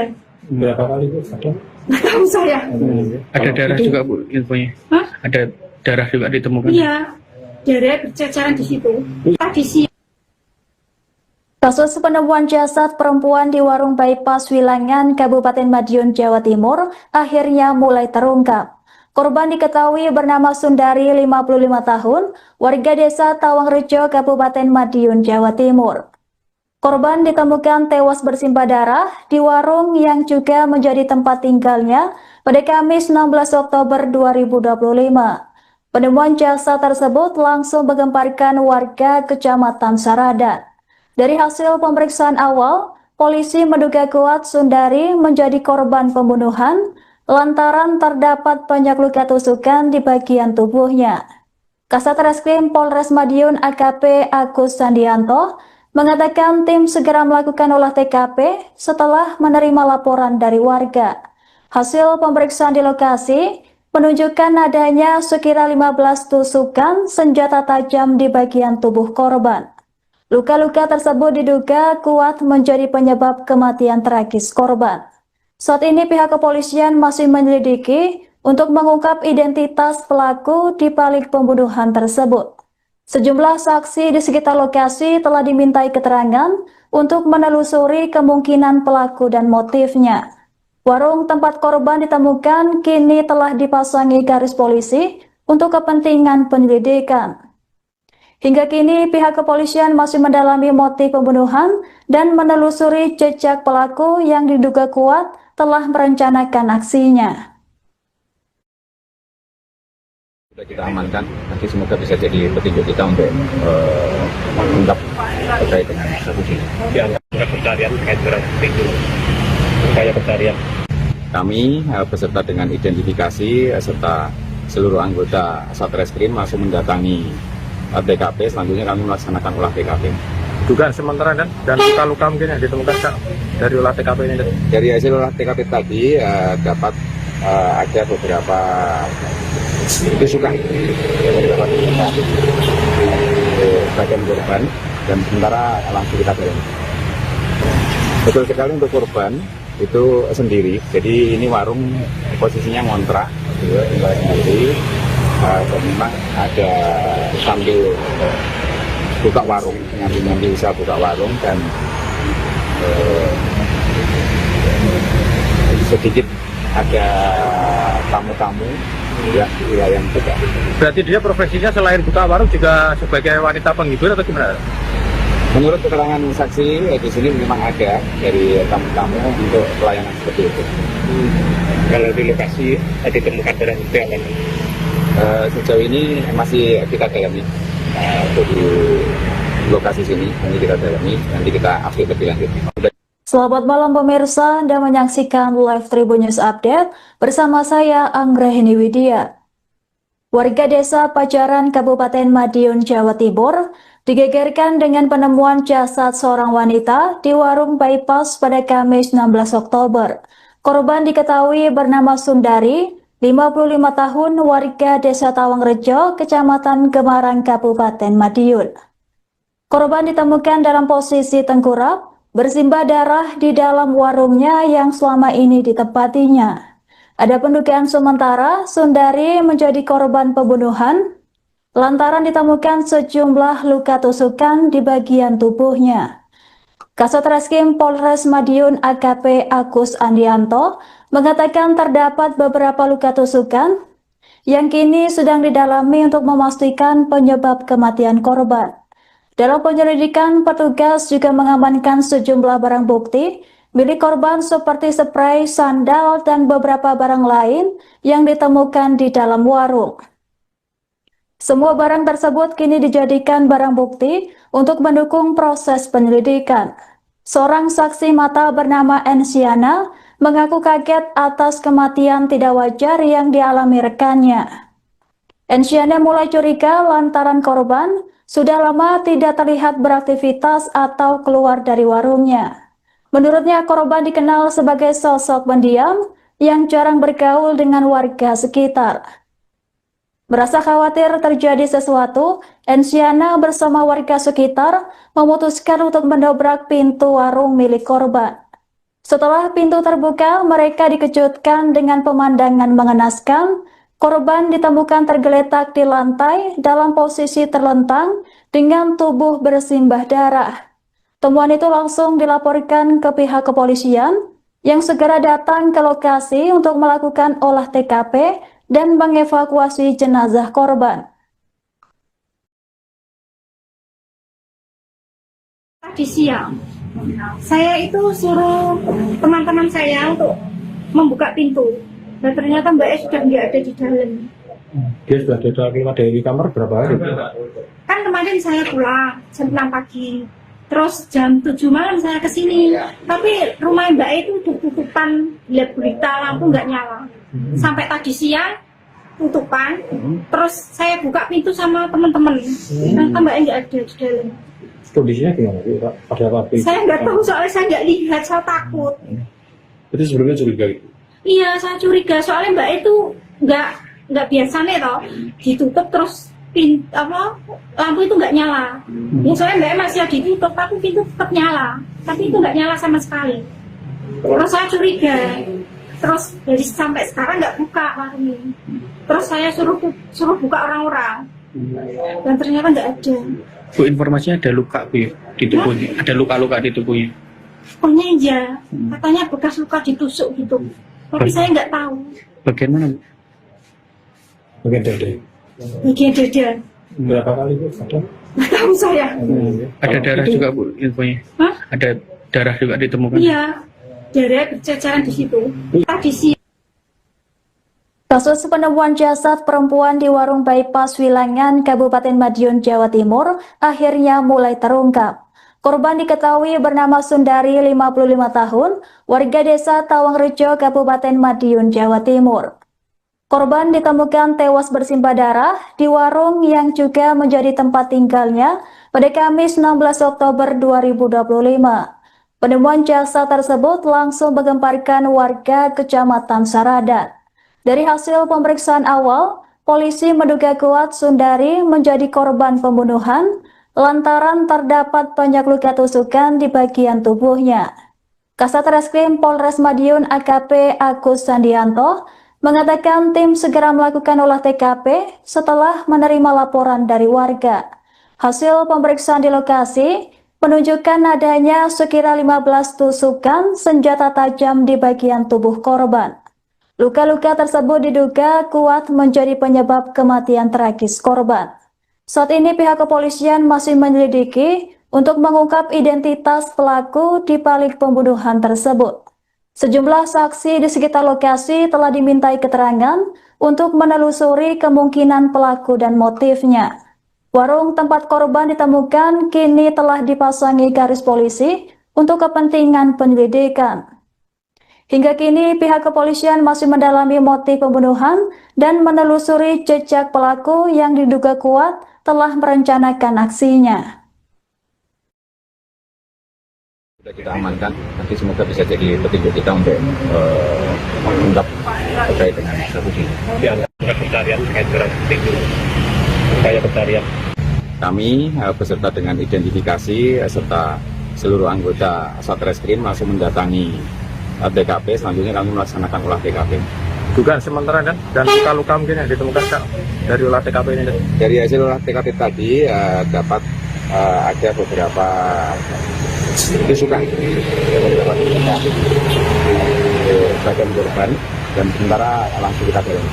Berapa kali Bu? Ada? Nggak tahu saya. Ada darah juga Bu infonya? Hah? Ada darah juga ditemukan? Iya, darah berceceran di situ. Tadi siang. Kasus penemuan jasad perempuan di warung bypass Wilangan, Kabupaten Madiun, Jawa Timur akhirnya mulai terungkap. Korban diketahui bernama Sundari, 55 tahun, warga desa Tawangrejo, Kabupaten Madiun, Jawa Timur. Korban ditemukan tewas bersimbah darah di warung yang juga menjadi tempat tinggalnya pada Kamis 16 Oktober 2025. Penemuan jasad tersebut langsung menggemparkan warga Kecamatan Saradan. Dari hasil pemeriksaan awal, polisi menduga kuat Sundari menjadi korban pembunuhan lantaran terdapat banyak luka tusukan di bagian tubuhnya. Kasat Reskrim Polres Madiun AKP Agus Andianto mengatakan tim segera melakukan olah TKP setelah menerima laporan dari warga. Hasil pemeriksaan di lokasi menunjukkan adanya sekira 15 tusukan senjata tajam di bagian tubuh korban. Luka-luka tersebut diduga kuat menjadi penyebab kematian tragis korban. Saat ini pihak kepolisian masih menyelidiki untuk mengungkap identitas pelaku di balik pembunuhan tersebut. Sejumlah saksi di sekitar lokasi telah dimintai keterangan untuk menelusuri kemungkinan pelaku dan motifnya. Warung tempat korban ditemukan kini telah dipasangi garis polisi untuk kepentingan penyelidikan. Hingga kini pihak kepolisian masih mendalami motif pembunuhan dan menelusuri jejak pelaku yang diduga kuat telah merencanakan aksinya. Sudah kita amankan, nanti semoga bisa jadi petunjuk kita untuk mengungkap terkait dengan kasus ini. Pencarian terkait dengan itu, upaya pencarian. Kami beserta dengan identifikasi serta seluruh anggota Satreskrim langsung mendatangi TKP. Selanjutnya kami melaksanakan olah TKP. Dugaan sementara dan luka-luka mungkin yang ditemukan Kak, dari olah TKP ini. Dari hasil olah TKP tadi dapat ada beberapa tusukan bagian korban dan sementara langsung kita dalami. Betul sekali untuk korban itu sendiri. Jadi ini warung posisinya ngontrak, tinggal sendiri. Dan memang ada sambil buka warung, nyambi usaha buka warung dan sedikit ada tamu-tamu yang wilayah juga. Berarti dia profesinya selain buka warung juga sebagai wanita penghibur atau gimana? Menurut keterangan saksi di sini memang ada dari tamu-tamu untuk pelayanan seperti itu. Kalau di lokasi ditemukan barang bukti apa? Sejauh ini masih kita dalami di lokasi sini, nanti kita dalami, nanti kita update lebih lanjut. Selamat malam pemirsa, Anda menyaksikan live Tribun News Update bersama saya Anggrahini Widya. Warga desa Pajaran Kabupaten Madiun, Jawa Timur digegerkan dengan penemuan jasad seorang wanita di warung bypass pada Kamis 16 Oktober. Korban diketahui bernama Sundari, 55 tahun, warga desa Tawangrejo, Kecamatan Gemarang, Kabupaten Madiun. Korban ditemukan dalam posisi tengkurap, bersimbah darah di dalam warungnya yang selama ini ditempatinya. Ada pendugaan sementara Sundari menjadi korban pembunuhan lantaran ditemukan sejumlah luka tusukan di bagian tubuhnya. Kasat Reskrim Polres Madiun AKP Agus Andianto mengatakan terdapat beberapa luka tusukan yang kini sedang didalami untuk memastikan penyebab kematian korban. Dalam penyelidikan, petugas juga mengamankan sejumlah barang bukti milik korban seperti spray, sandal, dan beberapa barang lain yang ditemukan di dalam warung. Semua barang tersebut kini dijadikan barang bukti untuk mendukung proses penyelidikan. Seorang saksi mata bernama Ensiana mengaku kaget atas kematian tidak wajar yang dialami rekannya. Ensiana mulai curiga lantaran korban sudah lama tidak terlihat beraktivitas atau keluar dari warungnya. Menurutnya, korban dikenal sebagai sosok pendiam yang jarang bergaul dengan warga sekitar. Merasa khawatir terjadi sesuatu, Ensiana bersama warga sekitar memutuskan untuk mendobrak pintu warung milik korban. Setelah pintu terbuka, mereka dikejutkan dengan pemandangan mengenaskan. Korban ditemukan tergeletak di lantai dalam posisi terlentang dengan tubuh bersimbah darah. Temuan itu langsung dilaporkan ke pihak kepolisian yang segera datang ke lokasi untuk melakukan olah TKP dan mengevakuasi jenazah korban. Tadi siang, saya itu suruh teman-teman saya untuk membuka pintu. Dan ternyata Mbak E sudah nggak ada di dalam. Dia sudah keluar dari kamar berapa hari? Kan kemarin saya pulang jam 6 pagi. Terus jam 7 malam saya kesini. Tapi rumah Mbak E itu tutupan, lihat berita lampu nggak nyala. Sampai tadi siang tutupan. Terus saya buka pintu sama teman-teman. Ternyata Mbak E nggak ada di dalam. Kondisinya gimana sih, Pak? Pada waktu itu? Saya nggak tahu soalnya saya nggak lihat, saya takut. Itu sebelumnya curiga gitu? Iya, saya curiga soalnya Mbak itu nggak biasa nih toh, ditutup terus lampu itu nggak nyala. Ya soalnya Mbak masih ditutup, tapi pintu tetap nyala, tapi itu nggak nyala sama sekali. Terus saya curiga, terus dari sampai sekarang nggak buka warung ini. Terus saya suruh buka orang-orang, dan ternyata nggak ada. Bu, informasinya ada luka Bu di tubuhnya, ada luka-luka di tubuhnya. Pokoknya iya, katanya bekas luka ditusuk gitu. Tapi saya nggak tahu. Bagian mana Bu? Bagian dada. Bagian dada. Berapa kali Bu? Nggak tahu saya. Ada darah juga Bu infonya. Hah? Ada darah juga ditemukan. Iya, darah berceceran di situ. Tadi sih. Kasus penemuan jasad perempuan di warung bypass Wilangan, Kabupaten Madiun, Jawa Timur akhirnya mulai terungkap. Korban diketahui bernama Sundari, 55 tahun, warga desa Tawangrejo, Kabupaten Madiun, Jawa Timur. Korban ditemukan tewas bersimbah darah di warung yang juga menjadi tempat tinggalnya pada Kamis 16 Oktober 2025. Penemuan jasad tersebut langsung menggemparkan warga Kecamatan Saradan. Dari hasil pemeriksaan awal, polisi menduga kuat Sundari menjadi korban pembunuhan lantaran terdapat banyak luka tusukan di bagian tubuhnya. Kasat Reskrim Polres Madiun AKP Agus Sandianto mengatakan tim segera melakukan olah TKP setelah menerima laporan dari warga. Hasil pemeriksaan di lokasi menunjukkan adanya sekira 15 tusukan senjata tajam di bagian tubuh korban. Luka-luka tersebut diduga kuat menjadi penyebab kematian tragis korban. Saat ini pihak kepolisian masih menyelidiki untuk mengungkap identitas pelaku di balik pembunuhan tersebut. Sejumlah saksi di sekitar lokasi telah dimintai keterangan untuk menelusuri kemungkinan pelaku dan motifnya. Warung tempat korban ditemukan kini telah dipasangi garis polisi untuk kepentingan penyelidikan. Hingga kini pihak kepolisian masih mendalami motif pembunuhan dan menelusuri jejak pelaku yang diduga kuat telah merencanakan aksinya. Sudah kita amankan, nanti semoga bisa jadi petunjuk kita untuk mengungkap terkait dengan kasus ini. Di antara pencarian terkait dengan upaya pencarian. Kami beserta dengan identifikasi serta seluruh anggota Satreskrim langsung mendatangi TKP. Selanjutnya kami melaksanakan olah TKP. Dugaan sementara kan dan luka-luka mungkin yang ditemukan Kak, dari olah TKP ini. Dari hasil olah TKP tadi dapat ada beberapa tusukan di bagian korban dan sementara langsung kita dorong.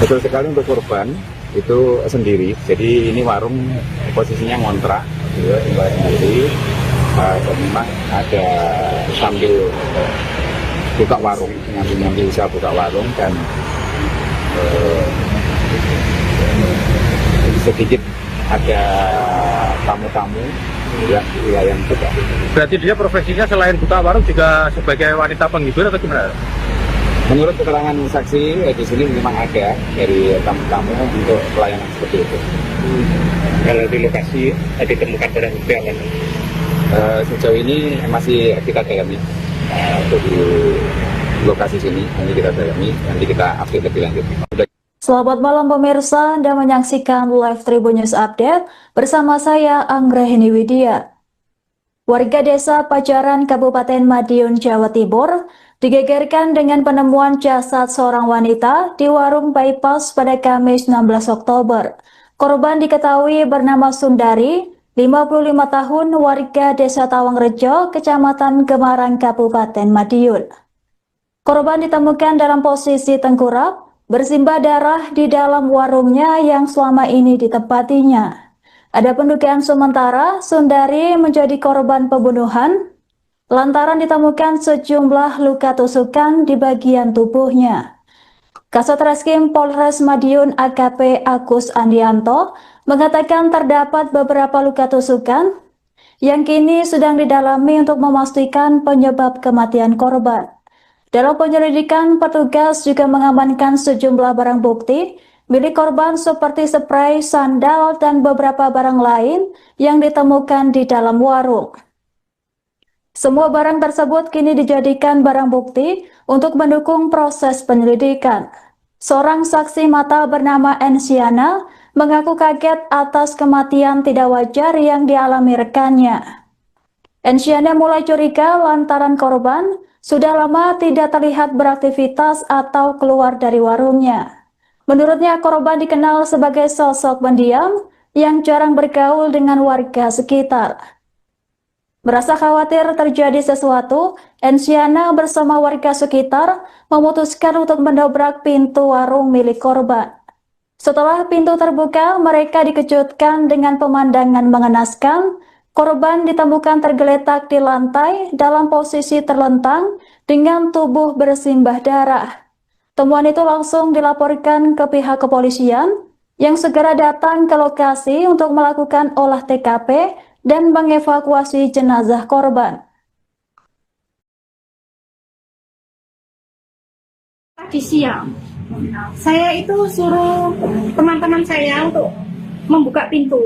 Betul sekali untuk korban itu sendiri. Jadi ini warung posisinya ngontrak, sendiri. Dan memang ada sambil buka warung, nyambi usaha buka warung dan sedikit ada tamu-tamu yang juga. Berarti dia profesinya selain buka warung juga sebagai wanita penghibur atau gimana? Menurut keterangan saksi di sini memang ada dari tamu-tamu untuk pelayanan seperti itu. Kalau di lokasi ditemukan barang bukti apa? Sejauh ini masih kita dalami untuk di lokasi sini, nanti kita dalami, nanti kita update lebih lanjut. Selamat malam pemirsa, Anda menyaksikan live Tribun News Update bersama saya Anggrahini Widya. Warga desa Pajaran Kabupaten Madiun, Jawa Timur digegerkan dengan penemuan jasad seorang wanita di warung bypass pada Kamis 16 Oktober. Korban diketahui bernama Sundari, 55 tahun, warga desa Tawangrejo, Kecamatan Gemarang, Kabupaten Madiun. Korban ditemukan dalam posisi tengkurap, bersimbah darah di dalam warungnya yang selama ini ditempatinya. Ada pendugaan sementara Sundari menjadi korban pembunuhan lantaran ditemukan sejumlah luka tusukan di bagian tubuhnya. Kasat Reskrim Polres Madiun AKP Agus Andianto mengatakan terdapat beberapa luka tusukan yang kini sedang didalami untuk memastikan penyebab kematian korban. Dalam penyelidikan, petugas juga mengamankan sejumlah barang bukti milik korban seperti spray, sandal, dan beberapa barang lain yang ditemukan di dalam warung. Semua barang tersebut kini dijadikan barang bukti untuk mendukung proses penyelidikan. Seorang saksi mata bernama Ensiana mengaku kaget atas kematian tidak wajar yang dialami rekannya. Ensiana mulai curiga lantaran korban sudah lama tidak terlihat beraktivitas atau keluar dari warungnya. Menurutnya korban dikenal sebagai sosok pendiam yang jarang bergaul dengan warga sekitar. Merasa khawatir terjadi sesuatu, Ensiana bersama warga sekitar memutuskan untuk mendobrak pintu warung milik korban. Setelah pintu terbuka, mereka dikejutkan dengan pemandangan mengenaskan. Korban ditemukan tergeletak di lantai dalam posisi terlentang dengan tubuh bersimbah darah. Temuan itu langsung dilaporkan ke pihak kepolisian yang segera datang ke lokasi untuk melakukan olah TKP dan mengevakuasi jenazah korban. Tadi siang, saya itu suruh teman-teman saya untuk membuka pintu.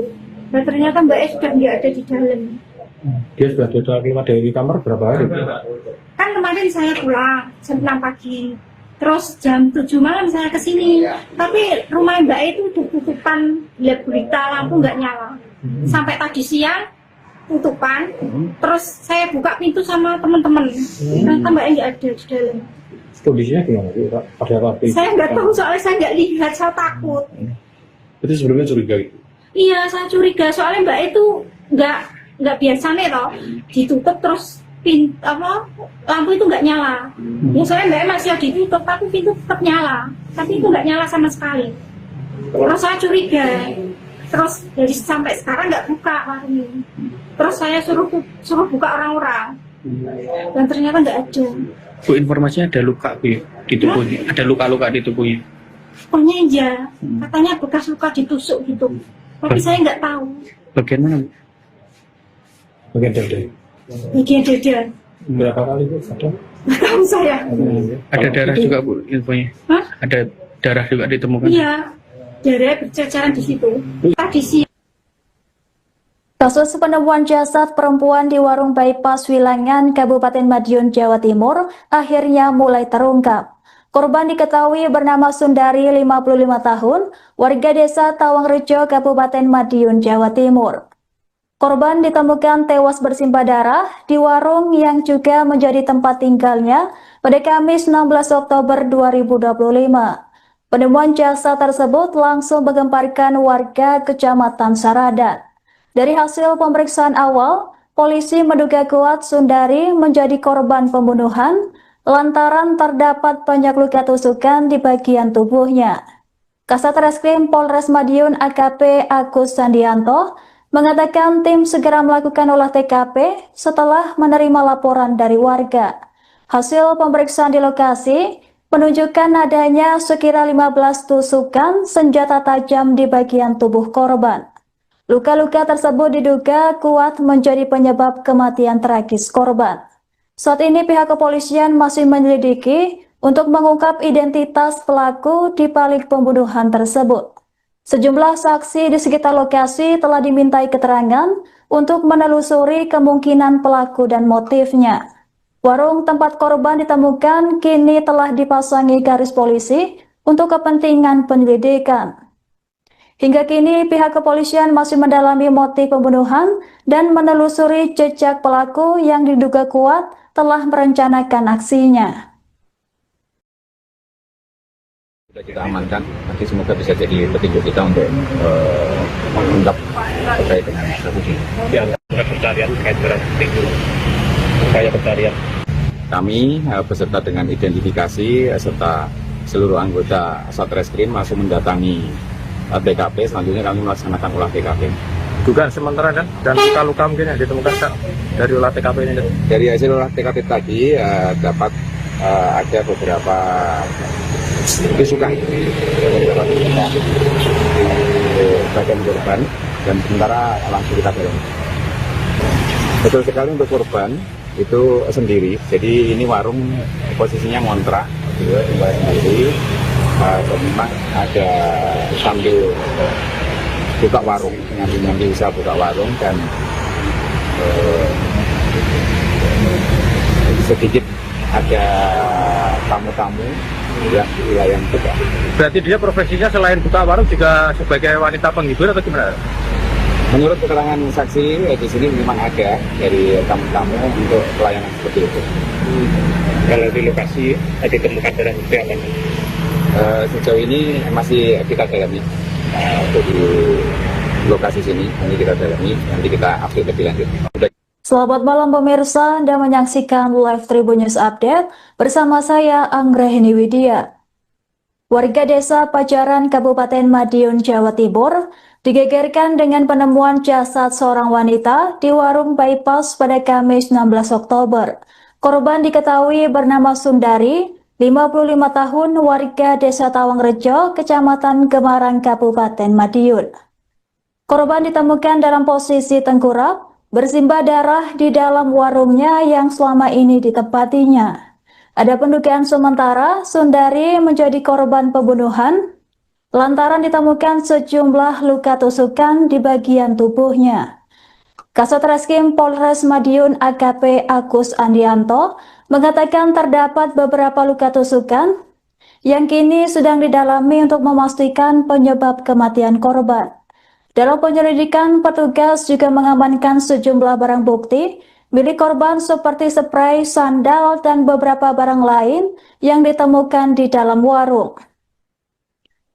Dan ternyata Mbak E sudah nggak ada di dalam. Dia sudah keluar dari kamar berapa hari? Kan kemarin saya pulang jam 6 pagi. Terus jam 7 malam saya kesini. Tapi rumah Mbak E itu tutupan, lihat berita lampu nggak nyala. Sampai tadi siang tutupan. Terus saya buka pintu sama teman-teman. Ternyata Mbak E nggak ada di dalam. Kondisinya gimana sih? Pada waktu itu? Saya nggak tahu soalnya saya nggak lihat, saya takut. Itu sebelumnya curiga gitu? Iya, saya curiga soalnya Mbak itu nggak biasa nih toh, ditutup terus lampu itu nggak nyala. Ya soalnya Mbak masih ditutup tapi pintu tetap nyala, tapi itu nggak nyala sama sekali. Terus saya curiga, terus dari sampai sekarang nggak buka warungnya. Terus saya suruh buka orang-orang, dan ternyata nggak ada. Bu, informasinya ada luka Bu ya, di tubuhnya, ada luka-luka di tubuhnya. Pokoknya iya, katanya bekas luka ditusuk gitu. Tapi saya nggak tahu. Bagian mana Bu? Bagian dada. Bagian dada. Berapa kali itu? Ada? Nggak tahu saya. Ada darah juga Bu infonya? Hah? Ada darah juga ditemukan? Iya, darah berceceran di situ. Tadi siang. Kasus penemuan jasad perempuan di warung bypass Wilangan, Kabupaten Madiun, Jawa Timur akhirnya mulai terungkap. Korban diketahui bernama Sundari, 55 tahun, warga desa Tawangrejo, Kabupaten Madiun, Jawa Timur. Korban ditemukan tewas bersimbah darah di warung yang juga menjadi tempat tinggalnya pada Kamis 16 Oktober 2025. Penemuan jasad tersebut langsung menggemparkan warga Kecamatan Saradan. Dari hasil pemeriksaan awal, polisi menduga kuat Sundari menjadi korban pembunuhan lantaran terdapat banyak luka tusukan di bagian tubuhnya. Kasat Reskrim Polres Madiun AKP Agus Sandianto mengatakan tim segera melakukan olah TKP setelah menerima laporan dari warga. Hasil pemeriksaan di lokasi menunjukkan adanya sekira 15 tusukan senjata tajam di bagian tubuh korban. Luka-luka tersebut diduga kuat menjadi penyebab kematian tragis korban. Saat ini pihak kepolisian masih menyelidiki untuk mengungkap identitas pelaku di balik pembunuhan tersebut. Sejumlah saksi di sekitar lokasi telah dimintai keterangan untuk menelusuri kemungkinan pelaku dan motifnya. Warung tempat korban ditemukan kini telah dipasangi garis polisi untuk kepentingan penyelidikan. Hingga kini pihak kepolisian masih mendalami motif pembunuhan dan menelusuri jejak pelaku yang diduga kuat telah merencanakan aksinya. Sudah kita amankan, nanti semoga bisa jadi petunjuk kita untuk mengungkap terkait dengan Pencarian terkait dengan itu. Upaya pencarian. kami beserta dengan identifikasi serta seluruh anggota Satreskrim langsung mendatangi TKP. Selanjutnya kami melaksanakan olah TKP. Dugaan sementara dan luka-luka mungkin yang ditemukan Kak, dari olah TKP ini. Dari hasil olah TKP tadi dapat ada beberapa tusukan di bagian korban dan sementara langsung kita dorong. Betul sekali untuk korban itu sendiri. Jadi ini warung posisinya ngontrak, tinggal sendiri. Memang ada sambil buka warung, nyambi bisa buka warung dan sedikit ada tamu-tamu yang wilayah juga. Berarti dia profesinya selain buka warung juga sebagai wanita penghibur atau gimana? Menurut keterangan saksi di sini memang ada dari tamu-tamu untuk pelayanan seperti itu. Kalau di lokasi ditemukan darah itu apa? Sejauh ini masih kita dalami untuk di lokasi sini, nanti kita dalami, nanti kita update lebih lanjut. Selamat malam pemirsa, Anda menyaksikan Live Tribun News Update bersama saya Anggrahini Widya. Warga desa Pajaran, Kabupaten Madiun, Jawa Timur, digegerkan dengan penemuan jasad seorang wanita di warung bypass pada Kamis 16 Oktober. Korban diketahui bernama Sundari, 55 tahun, warga desa Tawangrejo, Kecamatan Gemarang, Kabupaten Madiun. Korban ditemukan dalam posisi tengkurap, bersimbah darah di dalam warungnya yang selama ini ditempatinya. Ada pendugaan sementara Sundari menjadi korban pembunuhan lantaran ditemukan sejumlah luka tusukan di bagian tubuhnya. Kasat Reskrim Polres Madiun AKP Agus Andianto mengatakan terdapat beberapa luka tusukan yang kini sedang didalami untuk memastikan penyebab kematian korban. Dalam penyelidikan, petugas juga mengamankan sejumlah barang bukti milik korban seperti spray, sandal, dan beberapa barang lain yang ditemukan di dalam warung.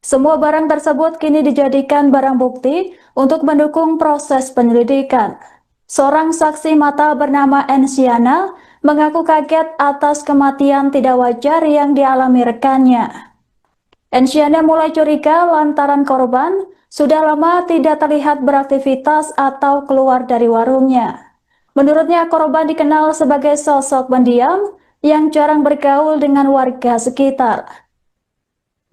Semua barang tersebut kini dijadikan barang bukti untuk mendukung proses penyelidikan. Seorang saksi mata bernama Ensiana mengaku kaget atas kematian tidak wajar yang dialami rekannya. Ensiana mulai curiga lantaran korban sudah lama tidak terlihat beraktivitas atau keluar dari warungnya. Menurutnya, korban dikenal sebagai sosok pendiam yang jarang bergaul dengan warga sekitar.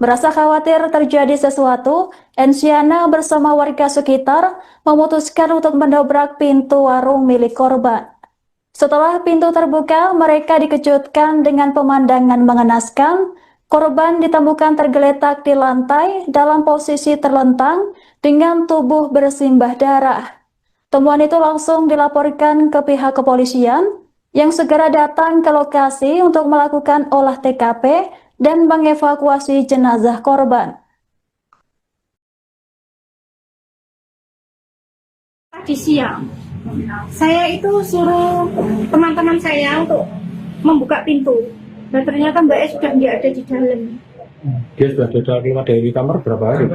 Merasa khawatir terjadi sesuatu, Ensiana bersama warga sekitar memutuskan untuk mendobrak pintu warung milik korban. Setelah pintu terbuka, mereka dikejutkan dengan pemandangan mengenaskan. Korban ditemukan tergeletak di lantai dalam posisi terlentang dengan tubuh bersimbah darah. Temuan itu langsung dilaporkan ke pihak kepolisian yang segera datang ke lokasi untuk melakukan olah TKP dan mengevakuasi jenazah korban. Tadi siang, saya itu suruh teman-teman saya untuk membuka pintu. Dan ternyata Mbak E sudah nggak ada di dalam. Dia sudah keluar dari kamar berapa hari?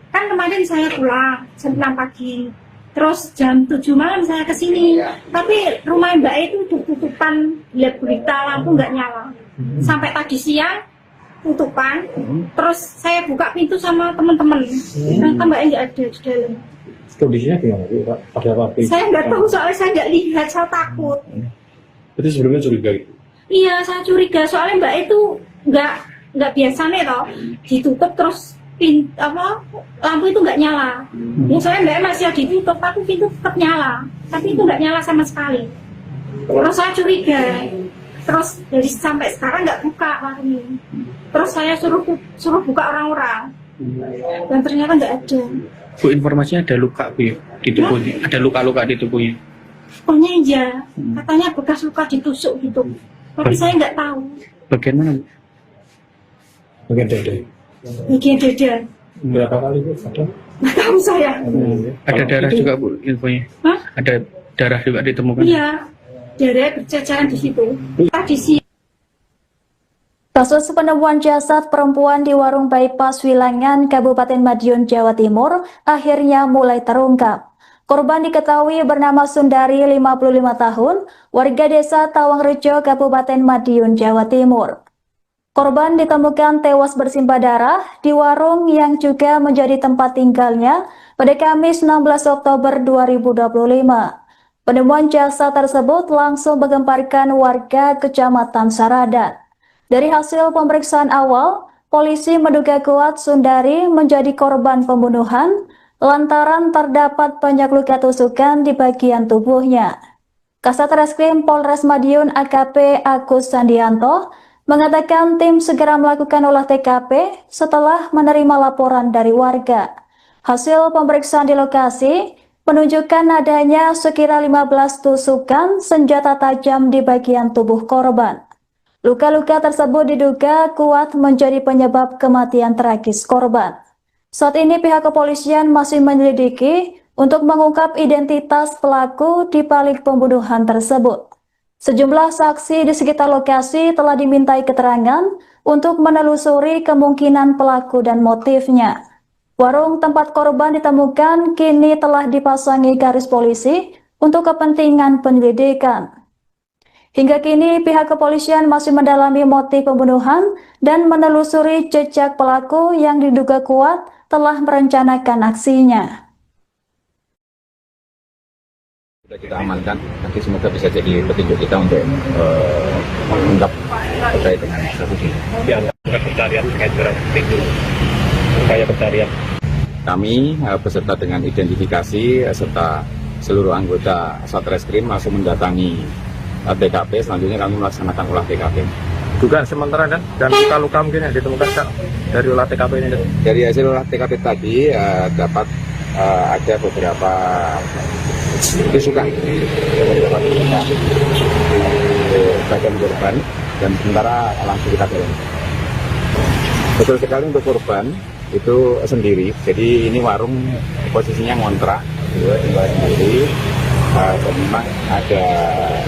Kan kemarin saya pulang jam 6 pagi. Terus jam 7 malam saya ke sini. Tapi rumah Mbak E itu tutupan, lihat berita lampu nggak nyala. Sampai tadi siang tutupan. Terus saya buka pintu sama teman-teman. Ternyata Mbak E nggak ada di dalam. Kondisinya gimana Pak? Pada waktu itu? Saya nggak tahu soalnya saya nggak lihat, saya takut. Berarti sebelumnya curiga gitu? Iya, saya curiga soalnya Mbak itu nggak biasa nih toh, ditutup terus lampu itu nggak nyala. Biasanya Mbak masih ditutup, tapi pintu tetap nyala, tapi itu nggak nyala sama sekali. Terus saya curiga, terus dari sampai sekarang nggak buka warungnya. Terus saya suruh buka orang-orang, dan ternyata nggak ada. Bu, informasinya ada luka Bu ya, di tubuhnya. Ada luka-luka di tubuhnya. Pokoknya iya, katanya bekas luka ditusuk gitu. Tapi saya nggak tahu. Bagian mana Bu? Bagian dada. Bagian dada. Berapa kali Bu? Ada? Nggak tahu saya. Ada darah juga Bu infonya. Hah? Ada darah juga ditemukan. Iya, darah berceceran di situ. Tadi sih. Kasus penemuan jasad perempuan di warung bypass Wilangan, Kabupaten Madiun, Jawa Timur, akhirnya mulai terungkap. Korban diketahui bernama Sundari, 55 tahun, warga desa Tawangrejo, Kabupaten Madiun, Jawa Timur. Korban ditemukan tewas bersimbah darah di warung yang juga menjadi tempat tinggalnya pada Kamis 16 Oktober 2025. Penemuan jasad tersebut langsung menggemparkan warga Kecamatan Saradan. Dari hasil pemeriksaan awal, polisi menduga kuat Sundari menjadi korban pembunuhan lantaran terdapat banyak luka tusukan di bagian tubuhnya. Kasat Reskrim Polres Madiun AKP Agus Andianto mengatakan tim segera melakukan olah TKP setelah menerima laporan dari warga. Hasil pemeriksaan di lokasi menunjukkan adanya sekira 15 tusukan senjata tajam di bagian tubuh korban. Luka-luka tersebut diduga kuat menjadi penyebab kematian tragis korban. Saat ini pihak kepolisian masih menyelidiki untuk mengungkap identitas pelaku di balik pembunuhan tersebut. Sejumlah saksi di sekitar lokasi telah dimintai keterangan untuk menelusuri kemungkinan pelaku dan motifnya. Warung tempat korban ditemukan kini telah dipasangi garis polisi untuk kepentingan penyelidikan. Hingga kini pihak kepolisian masih mendalami motif pembunuhan dan menelusuri jejak pelaku yang diduga kuat telah merencanakan aksinya. Sudah kita amankan, nanti semoga bisa jadi petunjuk kita untuk mengungkap terkait dengan kasus ini. Ya, pencarian terkait dengan itu, upaya pencarian. Kami beserta dengan identifikasi serta seluruh anggota Satreskrim langsung mendatangi TKP. Selanjutnya kami melaksanakan olah TKP. Dugaan sementara dan luka-luka mungkin yang ditemukan Kak, dari olah TKP ini. Dari hasil olah TKP tadi dapat ada beberapa tusukan di bagian korban dan sementara langsung kita dorong. Betul sekali untuk korban itu sendiri, jadi ini warung posisinya ngontrak, tinggal sendiri. Memang ada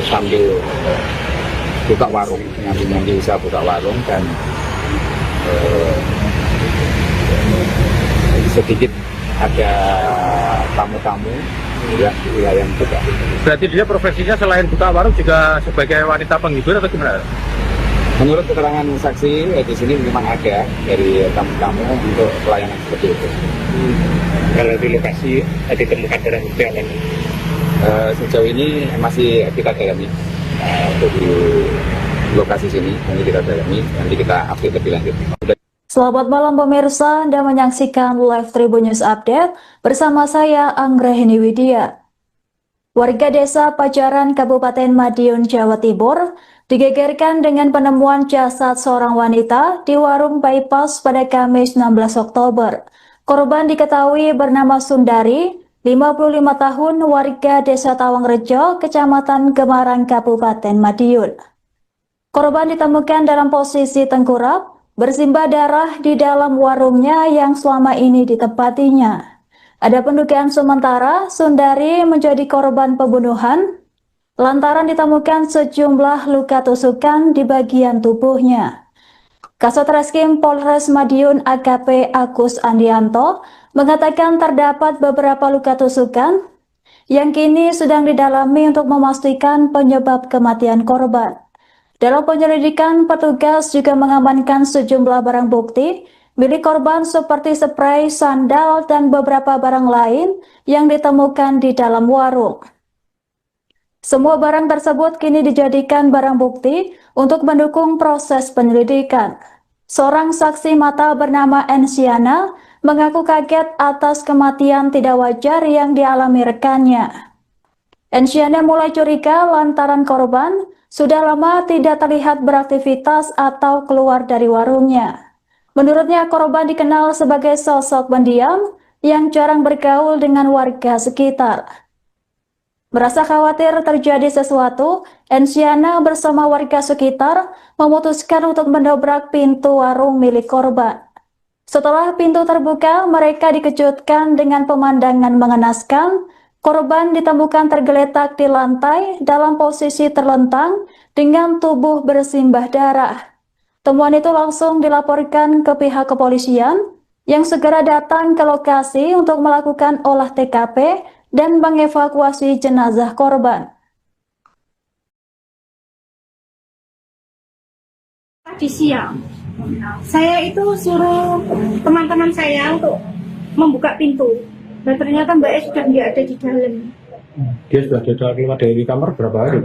sambil buka warung, nyambi usaha buka warung dan sedikit ada tamu-tamu ya di wilayah juga. Berarti dia profesinya selain buka warung juga sebagai wanita penghibur atau gimana? Menurut keterangan saksi di sini memang ada dari tamu-tamu untuk pelayanan seperti itu. Kalau di lokasi ditemukan barang bukti apa? Sejauh ini masih kita dalami untuk di lokasi sini, nanti kita dalami, nanti kita update lebih lanjut. Selamat malam pemirsa, Anda menyaksikan Live Tribun News Update bersama saya Anggraheni Widya. Warga desa Pajaran Kabupaten Madiun, Jawa Timur digegerkan dengan penemuan jasad seorang wanita di warung bypass pada Kamis 16 Oktober. Korban diketahui bernama Sundari, 55 tahun, warga desa Tawangrejo, Kecamatan Gemarang, Kabupaten Madiun. Korban ditemukan dalam posisi tengkurap, bersimbah darah di dalam warungnya yang selama ini ditempatinya. Ada pendugaan sementara Sundari menjadi korban pembunuhan lantaran ditemukan sejumlah luka tusukan di bagian tubuhnya. Kasatreskrim Polres Madiun AKP Agus Andianto mengatakan terdapat beberapa luka tusukan yang kini sedang didalami untuk memastikan penyebab kematian korban. Dalam penyelidikan, petugas juga mengamankan sejumlah barang bukti milik korban seperti spray, sandal, dan beberapa barang lain yang ditemukan di dalam warung. Semua barang tersebut kini dijadikan barang bukti untuk mendukung proses penyelidikan. Seorang saksi mata bernama Ensiana mengaku kaget atas kematian tidak wajar yang dialami rekannya. Ensiana mulai curiga lantaran korban sudah lama tidak terlihat beraktivitas atau keluar dari warungnya. Menurutnya korban dikenal sebagai sosok pendiam yang jarang bergaul dengan warga sekitar. Merasa khawatir terjadi sesuatu, Ensiana bersama warga sekitar memutuskan untuk mendobrak pintu warung milik korban. Setelah pintu terbuka, mereka dikejutkan dengan pemandangan mengenaskan. Korban ditemukan tergeletak di lantai dalam posisi terlentang dengan tubuh bersimbah darah. Temuan itu langsung dilaporkan ke pihak kepolisian yang segera datang ke lokasi untuk melakukan olah TKP dan mengevakuasi jenazah korban. Tadi siang, saya itu suruh teman-teman saya untuk membuka pintu. Dan ternyata Mbak E sudah nggak ada di dalam. Dia sudah keluar dari kamar berapa hari?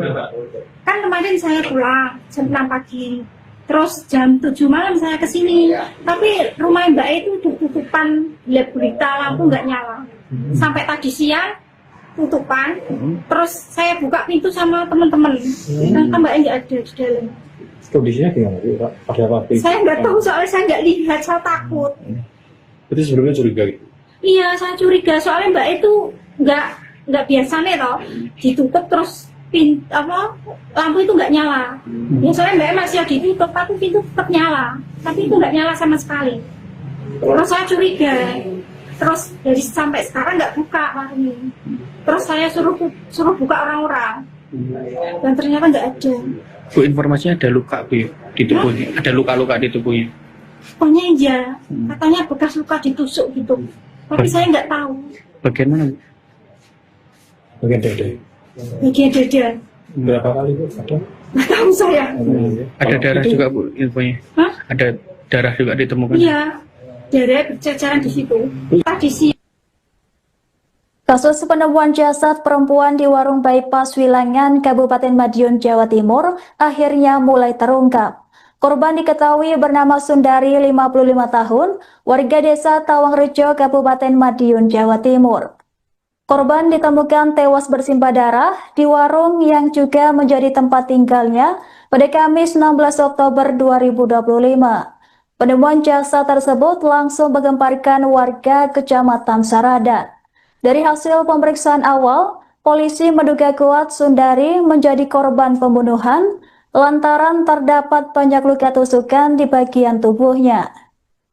Kan kemarin saya pulang jam 6 pagi. Terus jam 7 malam saya kesini. Tapi rumah Mbak E itu tutupan, lihat berita, lampu nggak nyala. Sampai tadi siang tutupan. Terus saya buka pintu sama teman-teman. Ternyata Mbak E nggak ada di dalam. Kondisinya gimana sih, Pak? Ada apa? Saya nggak tahu soalnya saya nggak lihat, saya takut. Itu sebelumnya curiga gitu? Iya, saya curiga soalnya Mbak itu nggak biasa nih toh, ditutup terus lampu itu nggak nyala. Ya soalnya Mbak masih ditutup, tapi pintu tetap nyala, tapi itu nggak nyala sama sekali. Terus saya curiga, terus dari sampai sekarang nggak buka warungnya. Terus saya suruh buka orang-orang, dan ternyata nggak ada. Bu, informasinya ada luka Bu di tubuhnya, ada luka-luka di tubuhnya. Pokoknya iya, katanya bekas luka ditusuk gitu. Tapi saya nggak tahu. Bagian mana Bu? Bagian dada. Bagian dada. Berapa kali Bu? Ada? Nggak tahu saya. Ada darah juga Bu infonya. Hah? Ada darah juga ditemukan. Iya, darah berceceran di situ. Tadi siang. Kasus penemuan jasad perempuan di warung bypass Wilangan, Kabupaten Madiun, Jawa Timur akhirnya mulai terungkap. Korban diketahui bernama Sundari, 55 tahun, warga desa Tawangrejo, Kabupaten Madiun, Jawa Timur. Korban ditemukan tewas bersimbah darah di warung yang juga menjadi tempat tinggalnya pada Kamis 16 Oktober 2025. Penemuan jasad tersebut langsung menggemparkan warga Kecamatan Saradan. Dari hasil pemeriksaan awal, polisi menduga kuat Sundari menjadi korban pembunuhan lantaran terdapat banyak luka tusukan di bagian tubuhnya.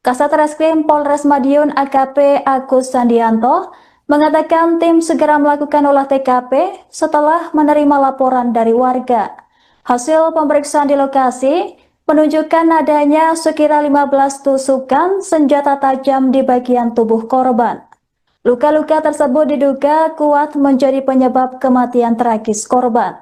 Kasat Reskrim Polres Madiun AKP Agus Sandianto mengatakan tim segera melakukan olah TKP setelah menerima laporan dari warga. Hasil pemeriksaan di lokasi menunjukkan adanya sekira 15 tusukan senjata tajam di bagian tubuh korban. Luka-luka tersebut diduga kuat menjadi penyebab kematian tragis korban.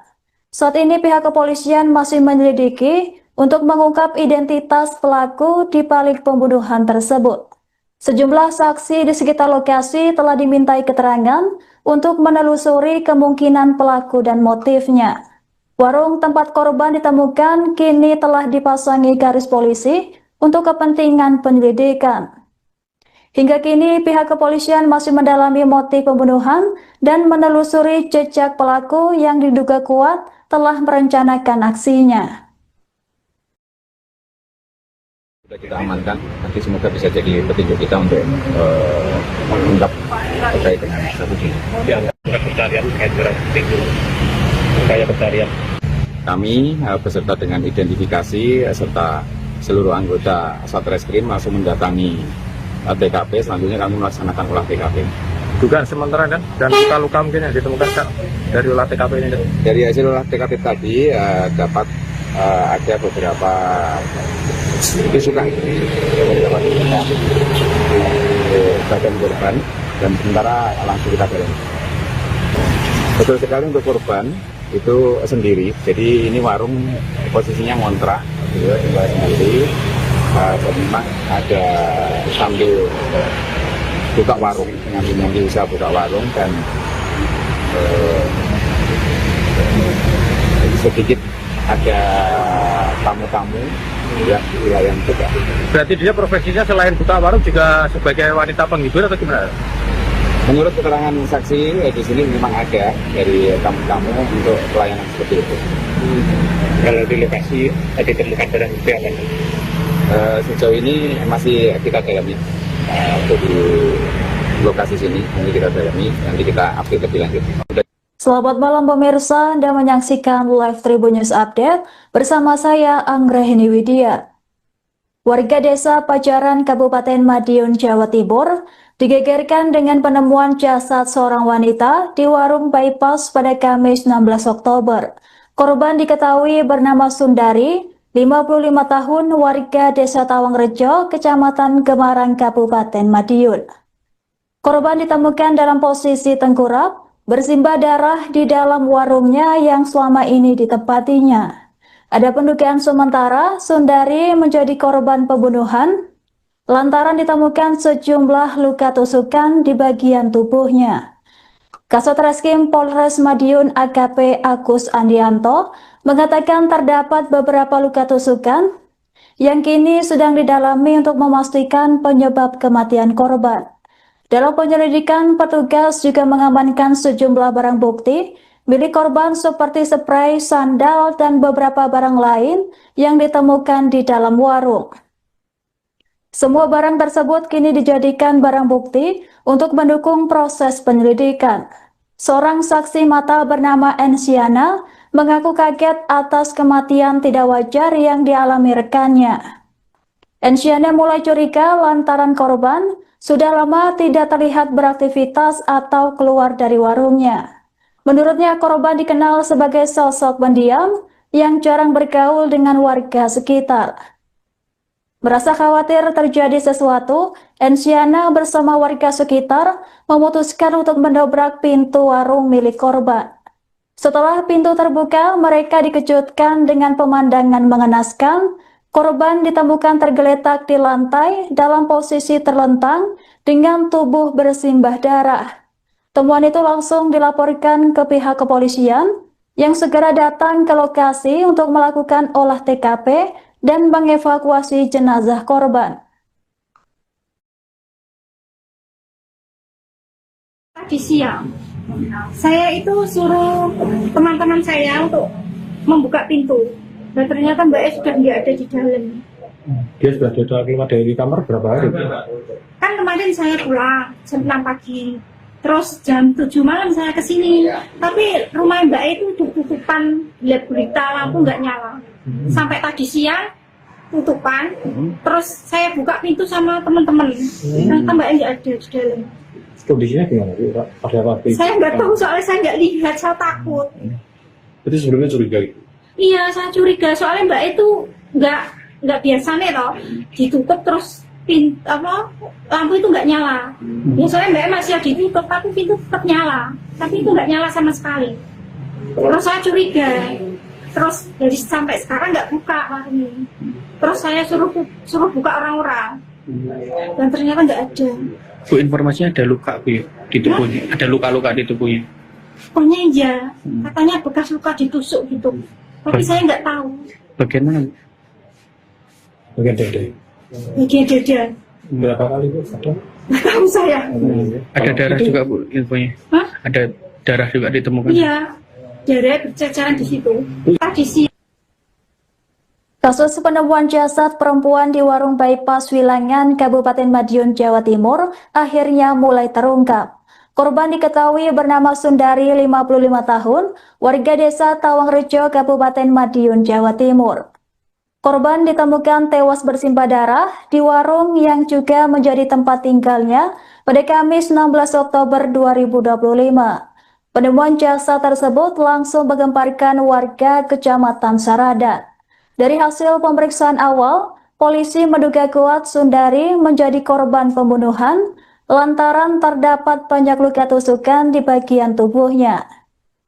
Saat ini pihak kepolisian masih menyelidiki untuk mengungkap identitas pelaku di balik pembunuhan tersebut. Sejumlah saksi di sekitar lokasi telah dimintai keterangan untuk menelusuri kemungkinan pelaku dan motifnya. Warung tempat korban ditemukan kini telah dipasangi garis polisi untuk kepentingan penyelidikan. Hingga kini pihak kepolisian masih mendalami motif pembunuhan dan menelusuri jejak pelaku yang diduga kuat telah merencanakan aksinya. Sudah kita amankan, nanti semoga bisa jadi petunjuk kita untuk mengungkap terkait dengan kasus ini. Pencarian upaya pencarian. Kami beserta dengan identifikasi serta seluruh anggota Satreskrim langsung mendatangi TKP. Selanjutnya kami melaksanakan olah TKP. Dugaan sementara kan dan luka-luka mungkin yang ditemukan Kak, dari olah TKP ini. Dari hasil olah TKP tadi dapat ada beberapa tusukan di badan korban dan sementara langsung kita dalami. Betul sekali untuk korban itu sendiri. Jadi ini warung posisinya ngontrak, tinggal sendiri. Memang ada sambil buka warung, nyambi usaha buka warung dan sedikit ada tamu-tamu yang wilayah juga. Berarti dia profesinya selain buka warung juga sebagai wanita penghibur atau gimana? Menurut keterangan saksi di sini memang ada dari tamu-tamu untuk pelayanan seperti itu. Kalau di lokasi tadi ditemukan barang bukti apa? Sejauh ini masih kita dalami untuk di lokasi sini, nanti kita dalami, nanti kita update lebih lanjut. Selamat malam pemirsa, Anda menyaksikan live Tribun News Update bersama saya Anggrahini Widya. Warga desa Pajaran Kabupaten Madiun, Jawa Timur digegerkan dengan penemuan jasad seorang wanita di warung bypass pada Kamis 16 Oktober. Korban diketahui bernama Sundari, 55 tahun, warga desa Tawangrejo, Kecamatan Gemarang, Kabupaten Madiun. Korban ditemukan dalam posisi tengkurap, bersimbah darah di dalam warungnya yang selama ini ditempatinya. Ada pendugaan sementara Sundari menjadi korban pembunuhan lantaran ditemukan sejumlah luka tusukan di bagian tubuhnya. Kasat Reskrim Polres Madiun AKP Agus Andianto mengatakan terdapat beberapa luka tusukan yang kini sedang didalami untuk memastikan penyebab kematian korban. Dalam penyelidikan, petugas juga mengamankan sejumlah barang bukti milik korban seperti spray, sandal, dan beberapa barang lain yang ditemukan di dalam warung. Semua barang tersebut kini dijadikan barang bukti untuk mendukung proses penyelidikan. Seorang saksi mata bernama Ensiana mengaku kaget atas kematian tidak wajar yang dialami rekannya. Ensiana mulai curiga lantaran korban sudah lama tidak terlihat beraktivitas atau keluar dari warungnya. Menurutnya, korban dikenal sebagai sosok pendiam yang jarang bergaul dengan warga sekitar. Merasa khawatir terjadi sesuatu, Ensiana bersama warga sekitar memutuskan untuk mendobrak pintu warung milik korban. Setelah pintu terbuka, mereka dikejutkan dengan pemandangan mengenaskan. Korban ditemukan tergeletak di lantai dalam posisi terlentang dengan tubuh bersimbah darah. Temuan itu langsung dilaporkan ke pihak kepolisian yang segera datang ke lokasi untuk melakukan olah TKP dan mengevakuasi jenazah korban. Tadi siang, saya itu suruh teman-teman saya untuk membuka pintu. Dan ternyata Mbak E sudah nggak ada di dalam. Dia sudah keluar dari kamar berapa hari? Kan kemarin saya pulang jam 6 pagi. Terus jam 7 malam saya ke sini. Tapi rumah Mbak E itu tutupan, lihat berita lampu nggak nyala. Sampai tadi siang tutupan. Terus saya buka pintu sama teman-teman. Ternyata Mbak E nggak ada di dalam. Kondisinya gimana? Pada waktu itu? Saya nggak tahu soalnya saya nggak lihat, saya takut. Berarti sebelumnya curiga gitu? Iya, saya curiga soalnya Mbak itu nggak biasa nih toh, ditutup terus lampu itu nggak nyala. Ya soalnya Mbak masih ditutup tapi pintu tetap nyala, tapi itu nggak nyala sama sekali. Terus saya curiga, terus dari sampai sekarang nggak buka warung ini. Terus saya suruh buka orang-orang, dan ternyata nggak ada. Bu, informasinya ada luka Bu ya, di tubuhnya, ada luka-luka di tubuhnya. Pokoknya iya, katanya bekas luka ditusuk gitu. Tapi saya nggak tahu. Bagian mana? Bagian dada. Bagian dada. Berapa kali Bu? Ada? Nggak tahu saya. Ada darah juga Bu infonya. Hah? Ada darah juga ditemukan. Iya, darah berceceran di situ. Tadi sih. Kasus penemuan jasad perempuan di warung bypass Wilangan, Kabupaten Madiun, Jawa Timur akhirnya mulai terungkap. Korban diketahui bernama Sundari, 55 tahun, warga desa Tawangrejo, Kabupaten Madiun, Jawa Timur. Korban ditemukan tewas bersimbah darah di warung yang juga menjadi tempat tinggalnya pada Kamis 16 Oktober 2025. Penemuan jasad tersebut langsung menggemparkan warga Kecamatan Saradan. Dari hasil pemeriksaan awal, polisi menduga kuat Sundari menjadi korban pembunuhan lantaran terdapat banyak luka tusukan di bagian tubuhnya.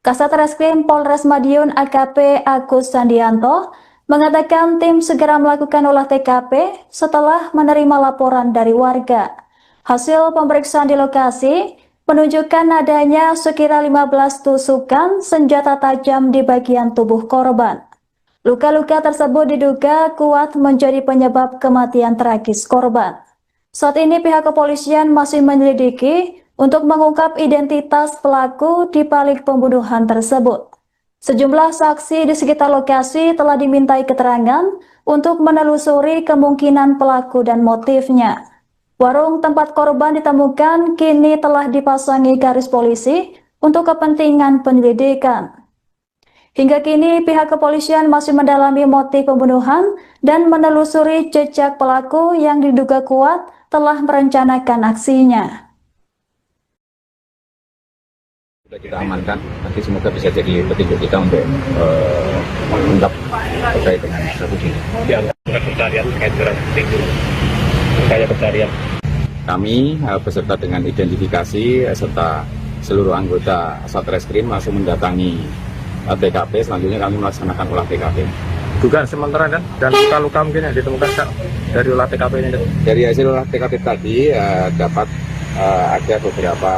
Kasat Reskrim Polres Madiun AKP Agus Sandianto mengatakan tim segera melakukan olah TKP setelah menerima laporan dari warga. Hasil pemeriksaan di lokasi menunjukkan adanya sekira 15 tusukan senjata tajam di bagian tubuh korban. Luka-luka tersebut diduga kuat menjadi penyebab kematian tragis korban. Saat ini pihak kepolisian masih menyelidiki untuk mengungkap identitas pelaku di balik pembunuhan tersebut. Sejumlah saksi di sekitar lokasi telah dimintai keterangan untuk menelusuri kemungkinan pelaku dan motifnya. Warung tempat korban ditemukan kini telah dipasangi garis polisi untuk kepentingan penyelidikan. Hingga kini pihak kepolisian masih mendalami motif pembunuhan dan menelusuri jejak pelaku yang diduga kuat telah merencanakan aksinya. Sudah kita amankan, nanti semoga bisa jadi petunjuk kita untuk mengungkap terkait dengan kasus ini. Pencarian terkait dengan upaya pencarian. Kami beserta dengan identifikasi serta seluruh anggota Satreskrim langsung mendatangi TKP. Selanjutnya kami melaksanakan olah TKP. Dugaan sementara kan dan luka-luka mungkin yang ditemukan dari olah TKP ini. Dari hasil olah TKP tadi dapat ada beberapa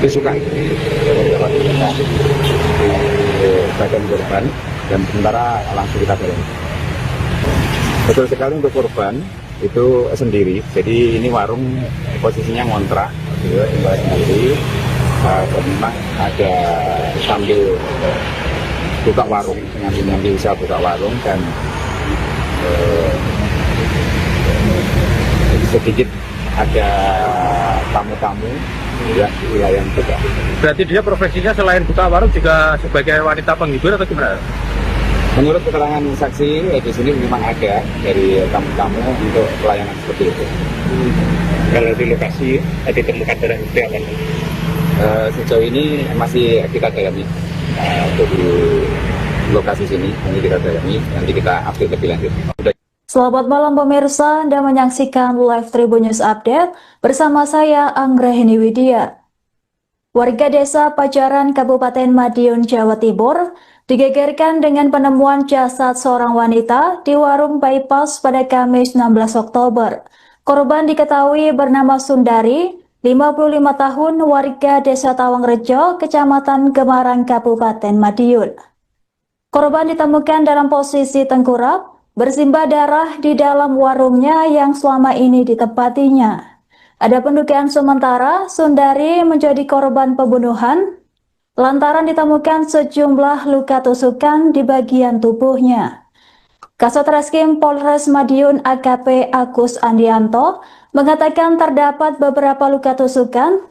tusukan di badan korban dan sementara langsung kita dorong. Betul sekali untuk korban itu sendiri. Jadi ini warung posisinya ngontrak, tinggal sendiri. Memang ada sambil buka warung, ngambil usaha buka warung dan sedikit ada tamu-tamu yang wilayah juga. Berarti dia profesinya selain buka warung juga sebagai wanita penghibur atau gimana? Menurut keterangan saksi di sini memang ada dari tamu-tamu untuk pelayanan seperti itu. Kalau di lokasi ditemukan darah itu apa? Sejauh ini masih kita dalami untuk di lokasi sini, nanti kita dalami, nanti kita update lebih lanjut. Selamat malam pemirsa, Anda menyaksikan Live Tribun News Update bersama saya Anggrahini Widya. Warga desa Pajaran, Kabupaten Madiun, Jawa Timur, digegerkan dengan penemuan jasad seorang wanita di warung bypass pada Kamis 16 Oktober. Korban diketahui bernama Sundari, 55 tahun, warga desa Tawangrejo, Kecamatan Gemarang, Kabupaten Madiun. Korban ditemukan dalam posisi tengkurap, bersimbah darah di dalam warungnya yang selama ini ditempatinya. Ada pendugaan sementara Sundari menjadi korban pembunuhan lantaran ditemukan sejumlah luka tusukan di bagian tubuhnya. Kasat Reskrim Polres Madiun AKP Agus Andianto mengatakan terdapat beberapa luka tusukan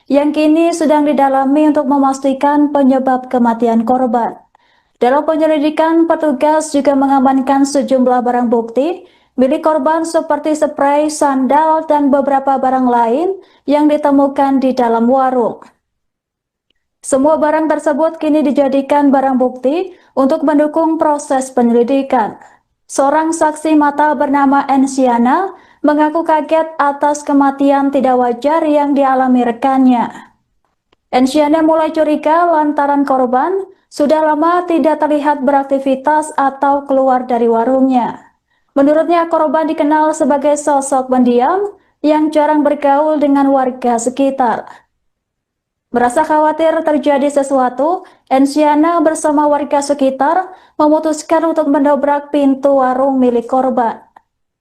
yang kini sedang didalami untuk memastikan penyebab kematian korban. Dalam penyelidikan, petugas juga mengamankan sejumlah barang bukti milik korban seperti spray, sandal, dan beberapa barang lain yang ditemukan di dalam warung. Semua barang tersebut kini dijadikan barang bukti untuk mendukung proses penyelidikan. Seorang saksi mata bernama Ensiana mengaku kaget atas kematian tidak wajar yang dialami rekannya. Ensiana mulai curiga lantaran korban sudah lama tidak terlihat beraktivitas atau keluar dari warungnya. Menurutnya, korban dikenal sebagai sosok pendiam yang jarang bergaul dengan warga sekitar. Merasa khawatir terjadi sesuatu, Ensiana bersama warga sekitar memutuskan untuk mendobrak pintu warung milik korban.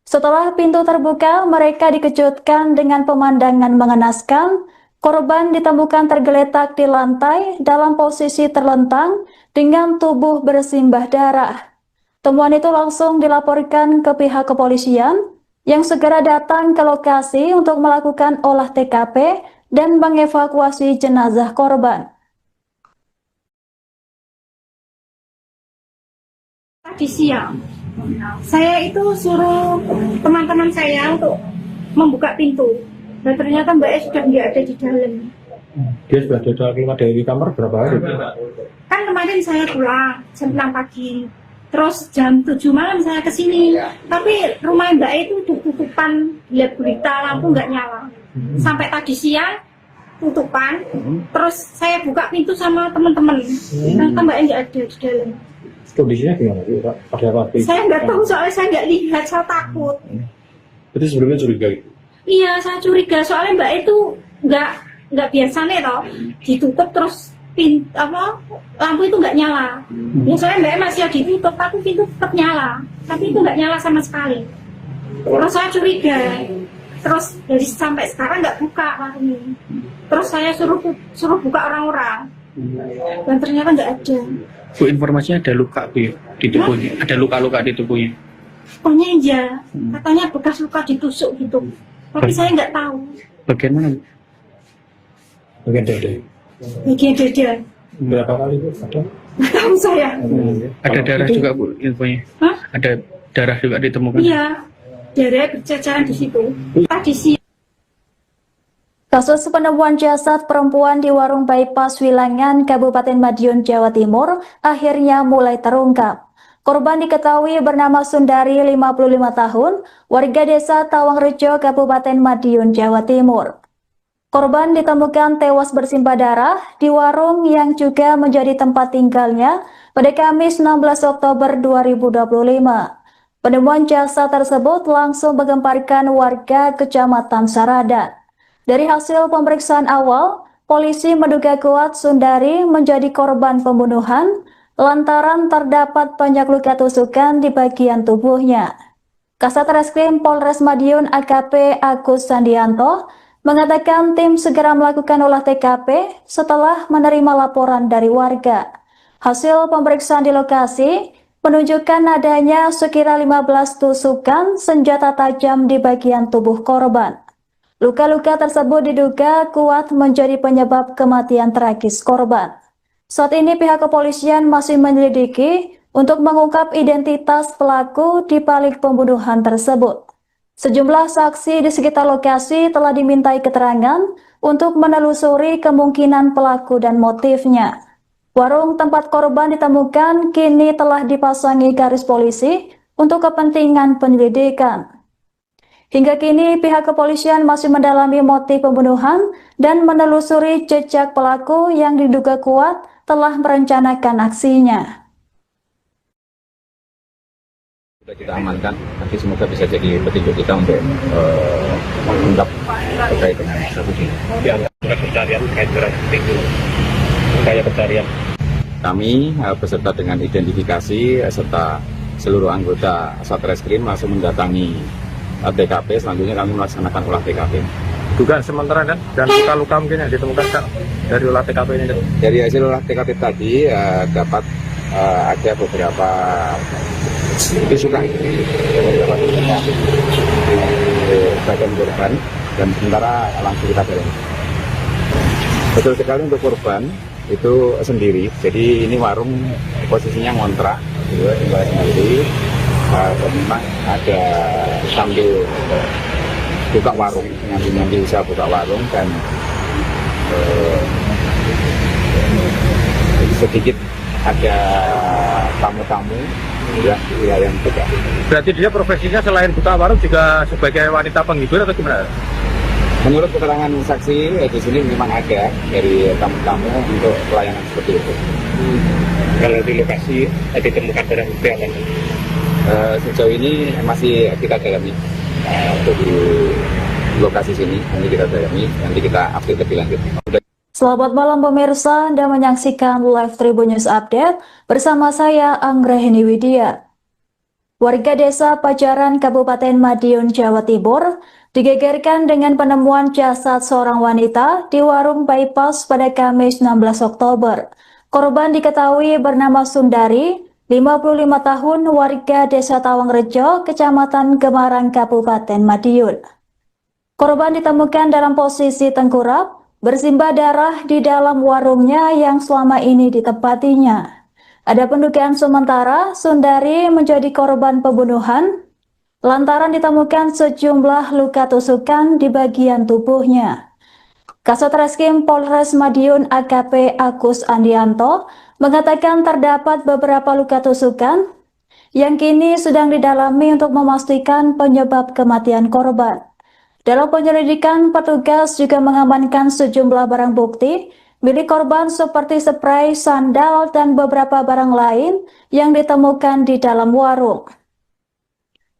Setelah pintu terbuka, mereka dikejutkan dengan pemandangan mengenaskan. Korban ditemukan tergeletak di lantai dalam posisi terlentang dengan tubuh bersimbah darah. Temuan itu langsung dilaporkan ke pihak kepolisian yang segera datang ke lokasi untuk melakukan olah TKP dan mengevakuasi jenazah korban. Tadi siang, saya itu suruh teman-teman saya untuk membuka pintu. Dan ternyata Mbak E sudah nggak ada di dalam. Dia sudah keluar dari kamar berapa hari? Kan kemarin saya pulang jam 6 pagi. Terus jam 7 malam saya kesini. Tapi rumah Mbak E itu tutupan, lihat berita lampu nggak nyala. Sampai tadi siang tutupan. Terus saya buka pintu sama teman-teman. Ternyata Mbak E nggak ada di dalam. Kondisinya gimana sih, Pak? Pada waktu itu? Saya nggak tahu soalnya saya nggak lihat, saya takut. Berarti sebelumnya curiga gitu? Iya, saya curiga soalnya Mbak itu nggak biasa nih toh, ditutup terus lampu itu nggak nyala. Ya soalnya Mbak masih ditutup, tapi pintu tetap nyala, tapi itu nggak nyala sama sekali. Terus saya curiga, terus dari sampai sekarang nggak buka warungnya. Terus saya suruh buka orang-orang, dan ternyata nggak ada. Bu, informasinya ada luka Bu ya, di tubuhnya, ada luka-luka di tubuhnya. Pokoknya iya, katanya bekas luka ditusuk gitu. Tapi saya nggak tahu. Bagian mana? Bagian dada. Bagian dada. Berapa kali Bu? Ada? Nggak tahu saya. Ada darah juga Bu infonya. Hah? Ada darah juga ditemukan. Iya, darah berceceran di situ. Tadi sih. Kasus penemuan jasad perempuan di warung bypass Wilangan, Kabupaten Madiun, Jawa Timur akhirnya mulai terungkap. Korban diketahui bernama Sundari, 55 tahun, warga desa Tawangrejo, Kabupaten Madiun, Jawa Timur. Korban ditemukan tewas bersimbah darah di warung yang juga menjadi tempat tinggalnya pada Kamis 16 Oktober 2025. Penemuan jasad tersebut langsung menggemparkan warga Kecamatan Saradan. Dari hasil pemeriksaan awal, polisi menduga kuat Sundari menjadi korban pembunuhan lantaran terdapat banyak luka tusukan di bagian tubuhnya. Kasat Reskrim Polres Madiun AKP Agus Andianto mengatakan tim segera melakukan olah TKP setelah menerima laporan dari warga. Hasil pemeriksaan di lokasi menunjukkan adanya sekira 15 tusukan senjata tajam di bagian tubuh korban. Luka-luka tersebut diduga kuat menjadi penyebab kematian tragis korban. Saat ini pihak kepolisian masih menyelidiki untuk mengungkap identitas pelaku di balik pembunuhan tersebut. Sejumlah saksi di sekitar lokasi telah dimintai keterangan untuk menelusuri kemungkinan pelaku dan motifnya. Warung tempat korban ditemukan kini telah dipasangi garis polisi untuk kepentingan penyelidikan. Hingga kini pihak kepolisian masih mendalami motif pembunuhan dan menelusuri jejak pelaku yang diduga kuat telah merencanakan aksinya. Sudah kita amankan, nanti semoga bisa jadi petunjuk kita untuk mengungkap terkait dengan kasus ini. Pencarian terkait dengan itu, upaya pencarian. Kami beserta dengan identifikasi serta seluruh anggota Satreskrim langsung mendatangi TKP. Selanjutnya kami melaksanakan olah TKP. Dugaan sementara kan dan luka-luka mungkin yang ditemukan Kak, dari olah TKP ini. Dari hasil olah TKP tadi dapat ada beberapa tusukan di bagian korban dan sementara langsung kita dorong. Betul sekali untuk korban itu sendiri, jadi ini warung posisinya ngontrak, tinggal sendiri. Memang ada sambil buka warung, nyambi usaha buka warung dan sedikit ada tamu-tamu yang buka. Berarti dia profesinya selain buka warung juga sebagai wanita penghibur atau gimana? Menurut keterangan saksi di sini memang ada dari tamu-tamu untuk pelayanan seperti itu. Kalau di lokasi ditemukan barang bukti apa? Sejauh ini masih kita dalami untuk di lokasi sini, nanti kita dalami, nanti kita update lebih lanjut. Selamat malam pemirsa, Anda menyaksikan Live Tribun News Update bersama saya Anggraheni Widya. Warga desa Pajaran Kabupaten Madiun, Jawa Timur digegerkan dengan penemuan jasad seorang wanita di warung bypass pada Kamis 16 Oktober. Korban diketahui bernama Sundari, 55 tahun, warga desa Tawangrejo, Kecamatan Gemarang, Kabupaten Madiun. Korban ditemukan dalam posisi tengkurap, bersimbah darah di dalam warungnya yang selama ini ditempatinya. Ada pendugaan sementara Sundari menjadi korban pembunuhan lantaran ditemukan sejumlah luka tusukan di bagian tubuhnya. Kasatreskrim Polres Madiun AKP Agus Andianto mengatakan terdapat beberapa luka tusukan yang kini sedang didalami untuk memastikan penyebab kematian korban. Dalam penyelidikan, petugas juga mengamankan sejumlah barang bukti milik korban seperti spray, sandal, dan beberapa barang lain yang ditemukan di dalam warung.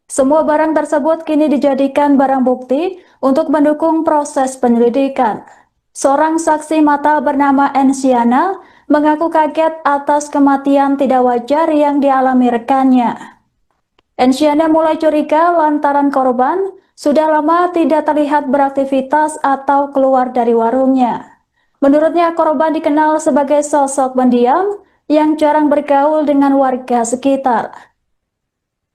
Semua barang tersebut kini dijadikan barang bukti untuk mendukung proses penyelidikan. Seorang saksi mata bernama Ensiana mengaku kaget atas kematian tidak wajar yang dialami rekannya. Ensiana mulai curiga lantaran korban sudah lama tidak terlihat beraktivitas atau keluar dari warungnya. Menurutnya korban dikenal sebagai sosok pendiam yang jarang bergaul dengan warga sekitar.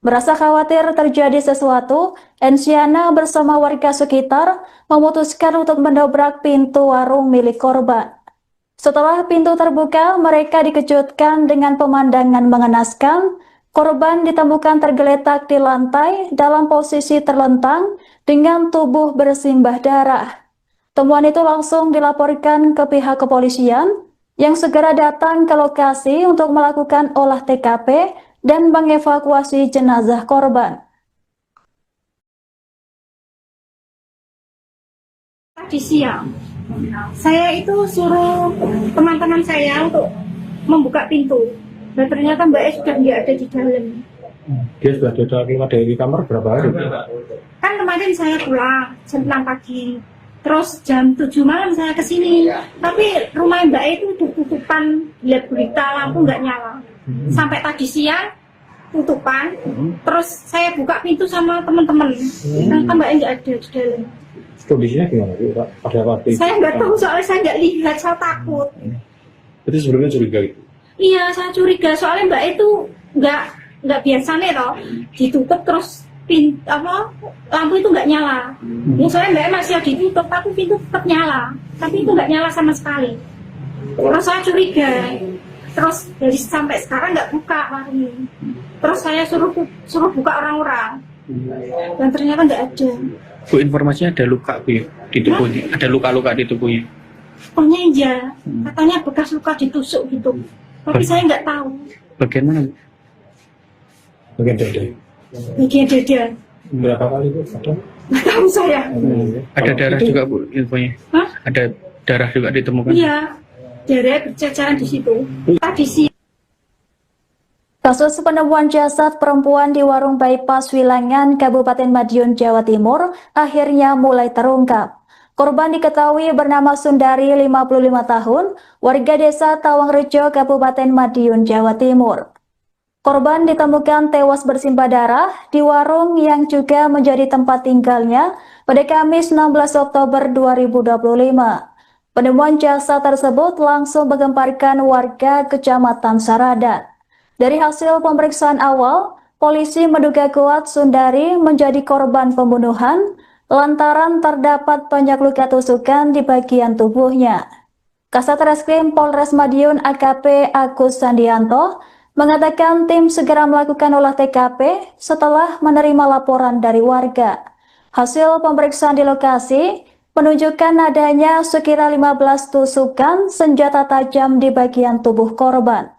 Merasa khawatir terjadi sesuatu, Ensiana bersama warga sekitar memutuskan untuk mendobrak pintu warung milik korban. Setelah pintu terbuka, mereka dikejutkan dengan pemandangan mengenaskan. Korban ditemukan tergeletak di lantai dalam posisi terlentang dengan tubuh bersimbah darah. Temuan itu langsung dilaporkan ke pihak kepolisian yang segera datang ke lokasi untuk melakukan olah TKP dan mengevakuasi jenazah korban. Tadi siang, saya itu suruh teman-teman saya untuk membuka pintu. Dan ternyata Mbak E sudah nggak ada di dalam. Dia sudah keluar dari kamar berapa hari? Kan kemarin saya pulang jam 6 pagi. Terus jam 7 malam saya kesini. Tapi rumah Mbak E itu tutupan, lihat berita lampu nggak nyala. Sampai tadi siang tutupan. Terus saya buka pintu sama teman-teman. Ternyata Mbak E nggak ada di dalam. Kondisinya gimana? Ada apa? Saya nggak tahu soalnya saya nggak lihat, saya takut. Itu sebelumnya curiga itu? Iya, saya curiga soalnya Mbak E itu nggak biasanya toh ditutup terus lampu itu nggak nyala. Ya, soalnya Mbak E masih ditutup, tapi pintu tetap nyala. Tapi itu nggak nyala sama sekali. Terus saya curiga. Terus dari sampai sekarang nggak buka warungnya. Terus saya suruh buka orang-orang. Dan ternyata nggak ada. Bu, informasinya ada luka Bu di tubuhnya, ada luka-luka di tubuhnya. Pokoknya iya, katanya bekas luka ditusuk gitu. Tapi saya nggak tahu. Bagian mana? Bagian dada. Bagian dada. Berapa kali Bu? Nggak tahu saya. Ada darah juga Bu infonya. Hah? Ada darah juga ditemukan. Iya, darah berceceran di situ. Tadi sih. Kasus penemuan jasad perempuan di warung bypass Wilangan, Kabupaten Madiun, Jawa Timur akhirnya mulai terungkap. Korban diketahui bernama Sundari, 55 tahun, warga desa Tawangrejo, Kabupaten Madiun, Jawa Timur. Korban ditemukan tewas bersimbah darah di warung yang juga menjadi tempat tinggalnya pada Kamis 16 Oktober 2025. Penemuan jasad tersebut langsung menggemparkan warga Kecamatan Saradan. Dari hasil pemeriksaan awal, polisi menduga kuat Sundari menjadi korban pembunuhan lantaran terdapat banyak luka tusukan di bagian tubuhnya. Kasat Reskrim Polres Madiun AKP Agus Sandianto mengatakan tim segera melakukan olah TKP setelah menerima laporan dari warga. Hasil pemeriksaan di lokasi menunjukkan adanya sekira 15 tusukan senjata tajam di bagian tubuh korban.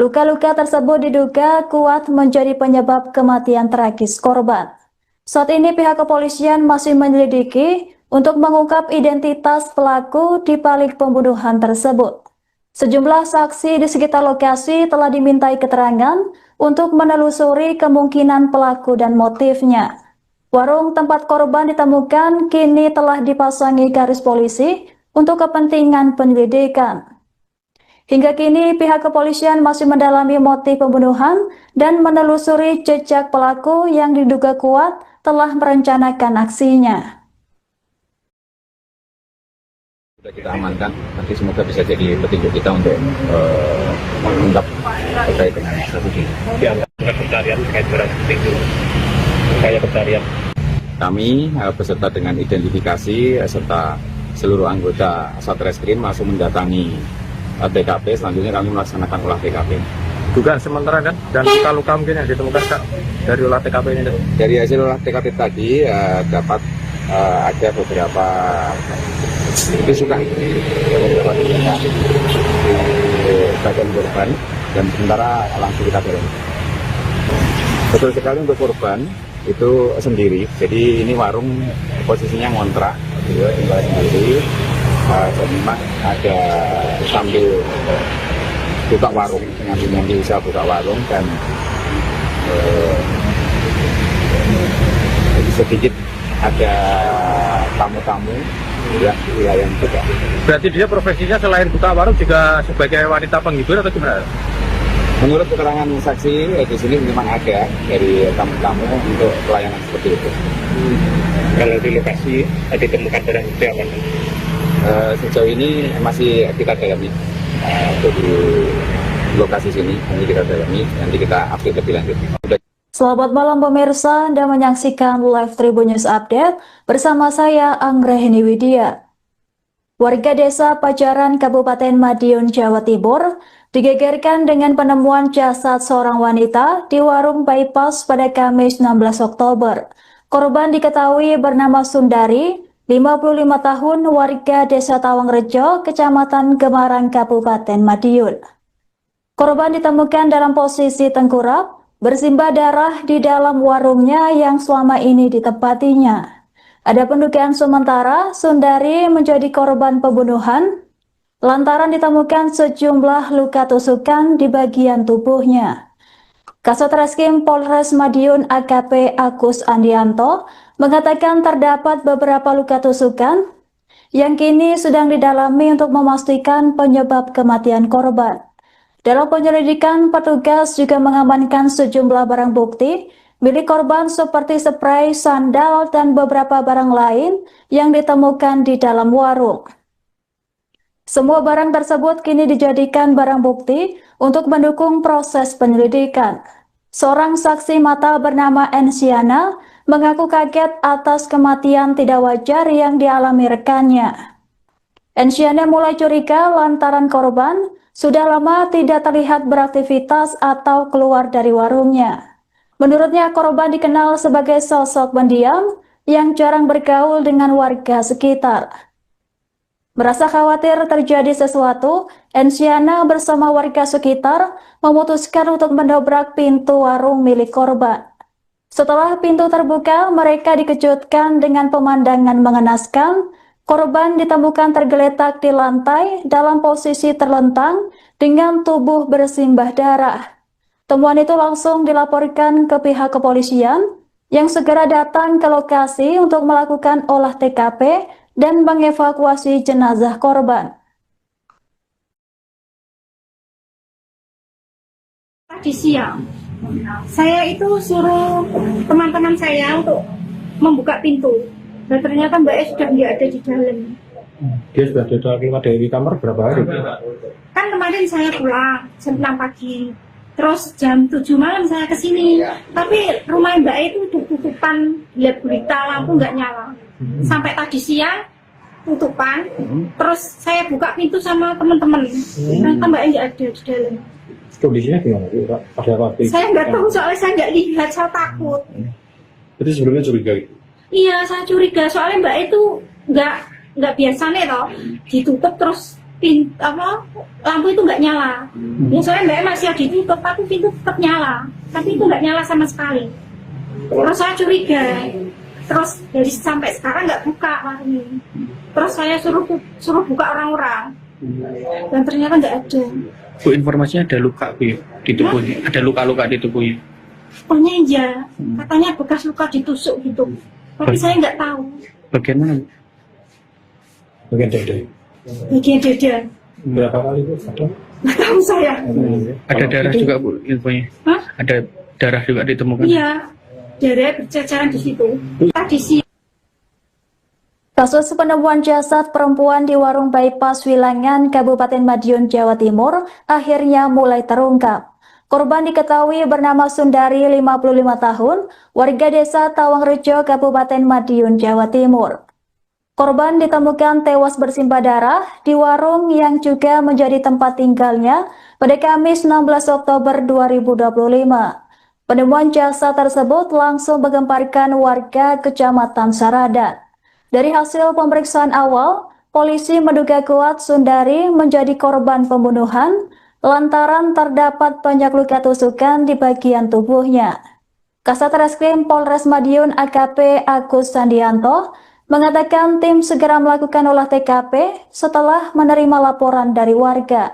Luka-luka tersebut diduga kuat menjadi penyebab kematian tragis korban. Saat ini pihak kepolisian masih menyelidiki untuk mengungkap identitas pelaku di balik pembunuhan tersebut. Sejumlah saksi di sekitar lokasi telah dimintai keterangan untuk menelusuri kemungkinan pelaku dan motifnya. Warung tempat korban ditemukan kini telah dipasangi garis polisi untuk kepentingan penyelidikan. Hingga kini pihak kepolisian masih mendalami motif pembunuhan dan menelusuri jejak pelaku yang diduga kuat telah merencanakan aksinya. Sudah kita amankan, nanti semoga bisa jadi petunjuk kita untuk mengungkap terkait dengan kasus ini. Pencarian terkait berat itu upaya pencarian. Kami beserta dengan identifikasi serta seluruh anggota Satreskrim langsung mendatangi TKP. Selanjutnya kami melaksanakan olah TKP. Dugaan sementara kan dan luka-luka mungkin yang ditemukan Kak dari olah TKP ini. Dari hasil olah TKP tadi dapat ada beberapa tusukan di bagian korban dan sementara langsung kita dorong. Betul sekali untuk korban itu sendiri. Jadi ini warung posisinya ngontrak, tinggal sendiri. Jadi memang ada sambil buka warung, nyambi usaha buka warung dan jadi sedikit ada tamu-tamu yang wilayah juga. Berarti dia profesinya selain buka warung juga sebagai wanita penghibur atau gimana? Menurut keterangan saksi di sini memang ada dari tamu-tamu untuk pelayanan seperti itu. Kalau di lokasi ditemukan barang bukti apa? Sejauh ini masih kita dalami untuk di lokasi sini, nanti kita dalami, nanti kita update lebih lanjut. Selamat malam pemirsa, Anda menyaksikan Live Tribun News Update bersama saya Anggrahini Widya. Warga desa Pajaran Kabupaten Madiun, Jawa Timur digegerkan dengan penemuan jasad seorang wanita di warung bypass pada Kamis 16 Oktober. Korban diketahui bernama Sundari, 55 tahun, warga desa Tawangrejo, Kecamatan Gemarang, Kabupaten Madiun. Korban ditemukan dalam posisi tengkurap, bersimbah darah di dalam warungnya yang selama ini ditempatinya. Ada pendugaan sementara Sundari menjadi korban pembunuhan lantaran ditemukan sejumlah luka tusukan di bagian tubuhnya. Kasat Reskrim Polres Madiun AKP Agus Sandianto mengatakan terdapat beberapa luka tusukan yang kini sedang didalami untuk memastikan penyebab kematian korban. Dalam penyelidikan, petugas juga mengamankan sejumlah barang bukti milik korban seperti spray, sandal, dan beberapa barang lain yang ditemukan di dalam warung. Semua barang tersebut kini dijadikan barang bukti untuk mendukung proses penyelidikan. Seorang saksi mata bernama Ensiana mengaku kaget atas kematian tidak wajar yang dialami rekannya. Ensiana mulai curiga lantaran korban sudah lama tidak terlihat beraktivitas atau keluar dari warungnya. Menurutnya korban dikenal sebagai sosok pendiam yang jarang bergaul dengan warga sekitar. Merasa khawatir terjadi sesuatu, Ensiana bersama warga sekitar memutuskan untuk mendobrak pintu warung milik korban. Setelah pintu terbuka, mereka dikejutkan dengan pemandangan mengenaskan. Korban ditemukan tergeletak di lantai dalam posisi terlentang dengan tubuh bersimbah darah. Temuan itu langsung dilaporkan ke pihak kepolisian yang segera datang ke lokasi untuk melakukan olah TKP dan mengevakuasi jenazah korban. Tadi siang saya itu suruh teman-teman saya untuk membuka pintu, dan ternyata Mbak E sudah nggak ada di dalam. Dia sudah keluar dari kamar berapa hari? Kan kemarin saya pulang jam 6 pagi, terus jam 7 malam saya kesini, tapi rumah Mbak E itu udah tutupan, lihat berita lampu nggak nyala. Sampai tadi siang tutupan, terus saya buka pintu sama teman-teman, ternyata Mbak E nggak ada di dalam. Kondisinya gimana? Pada waktu itu? Saya nggak tahu, soalnya saya nggak lihat, saya takut. Itu sebelumnya curiga gitu? Iya, saya curiga, soalnya Mbak E itu nggak biasa nih toh, ditutup terus lampu itu nggak nyala. Ya soalnya Mbak E masih ditutup, tapi pintu tetap nyala, tapi itu nggak nyala sama sekali. Terus saya curiga, terus dari sampai sekarang nggak buka warung ini. Terus saya suruh buka orang-orang, dan ternyata nggak ada. Bu, informasinya ada luka Bu ya, di tubuhnya, ada luka-luka di tubuhnya. Sepertinya iya, katanya bekas luka ditusuk gitu, tapi saya nggak tahu. Bagian mana Bu? Bagian dada. Bagian dada, Berapa kali itu? nggak tahu saya. Ada darah juga Bu infonya? Hah? Ada darah juga ditemukan? Iya, darah berceceran di situ. Tadi siang. Kasus penemuan jasad perempuan di warung bypass Wilangan, Kabupaten Madiun, Jawa Timur akhirnya mulai terungkap. Korban diketahui bernama Sundari, 55 tahun, warga desa Tawangrejo, Kabupaten Madiun, Jawa Timur. Korban ditemukan tewas bersimbah darah di warung yang juga menjadi tempat tinggalnya pada Kamis 16 Oktober 2025. Penemuan jasad tersebut langsung menggemparkan warga Kecamatan Saradan. Dari hasil pemeriksaan awal, polisi menduga kuat Sundari menjadi korban pembunuhan lantaran terdapat banyak luka tusukan di bagian tubuhnya. Kasat Reskrim Polres Madiun AKP Agus Sandianto mengatakan tim segera melakukan olah TKP setelah menerima laporan dari warga.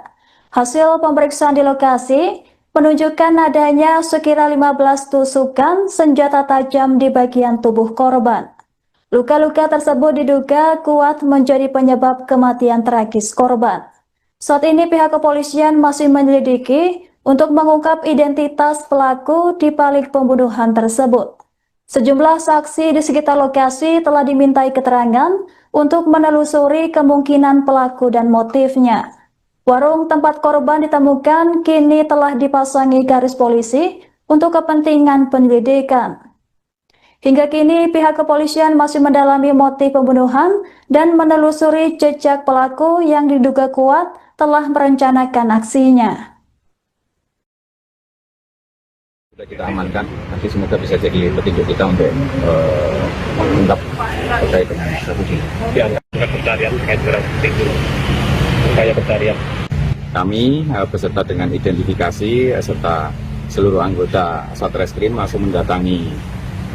Hasil pemeriksaan di lokasi menunjukkan adanya sekira 15 tusukan senjata tajam di bagian tubuh korban. Luka-luka tersebut diduga kuat menjadi penyebab kematian tragis korban. Saat ini pihak kepolisian masih menyelidiki untuk mengungkap identitas pelaku di balik pembunuhan tersebut. Sejumlah saksi di sekitar lokasi telah dimintai keterangan untuk menelusuri kemungkinan pelaku dan motifnya. Warung tempat korban ditemukan kini telah dipasangi garis polisi untuk kepentingan penyelidikan. Hingga kini pihak kepolisian masih mendalami motif pembunuhan dan menelusuri jejak pelaku yang diduga kuat telah merencanakan aksinya. Sudah kita amankan, nanti semoga bisa jadi petunjuk kita untuk mengungkap terkait dengan kasus ini. Pencarian terkait dengan upaya pencarian. Kami beserta dengan identifikasi serta seluruh anggota Satreskrim langsung mendatangi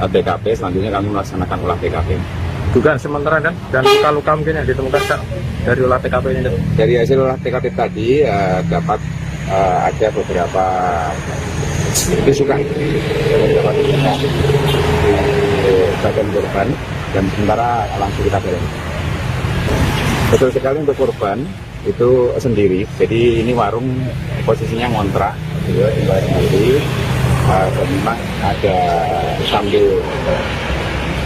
TKP. Selanjutnya kami melaksanakan olah TKP. Dugaan sementara kan, dan luka-luka mungkin yang ditemukan Kak, dari olah TKP ini. Dari hasil olah TKP tadi dapat ada beberapa tusukan di bagian korban, dan sementara langsung kita dalami. Betul sekali, untuk korban itu sendiri, jadi ini warung posisinya ngontrak, tinggal sendiri. Memang ada sambil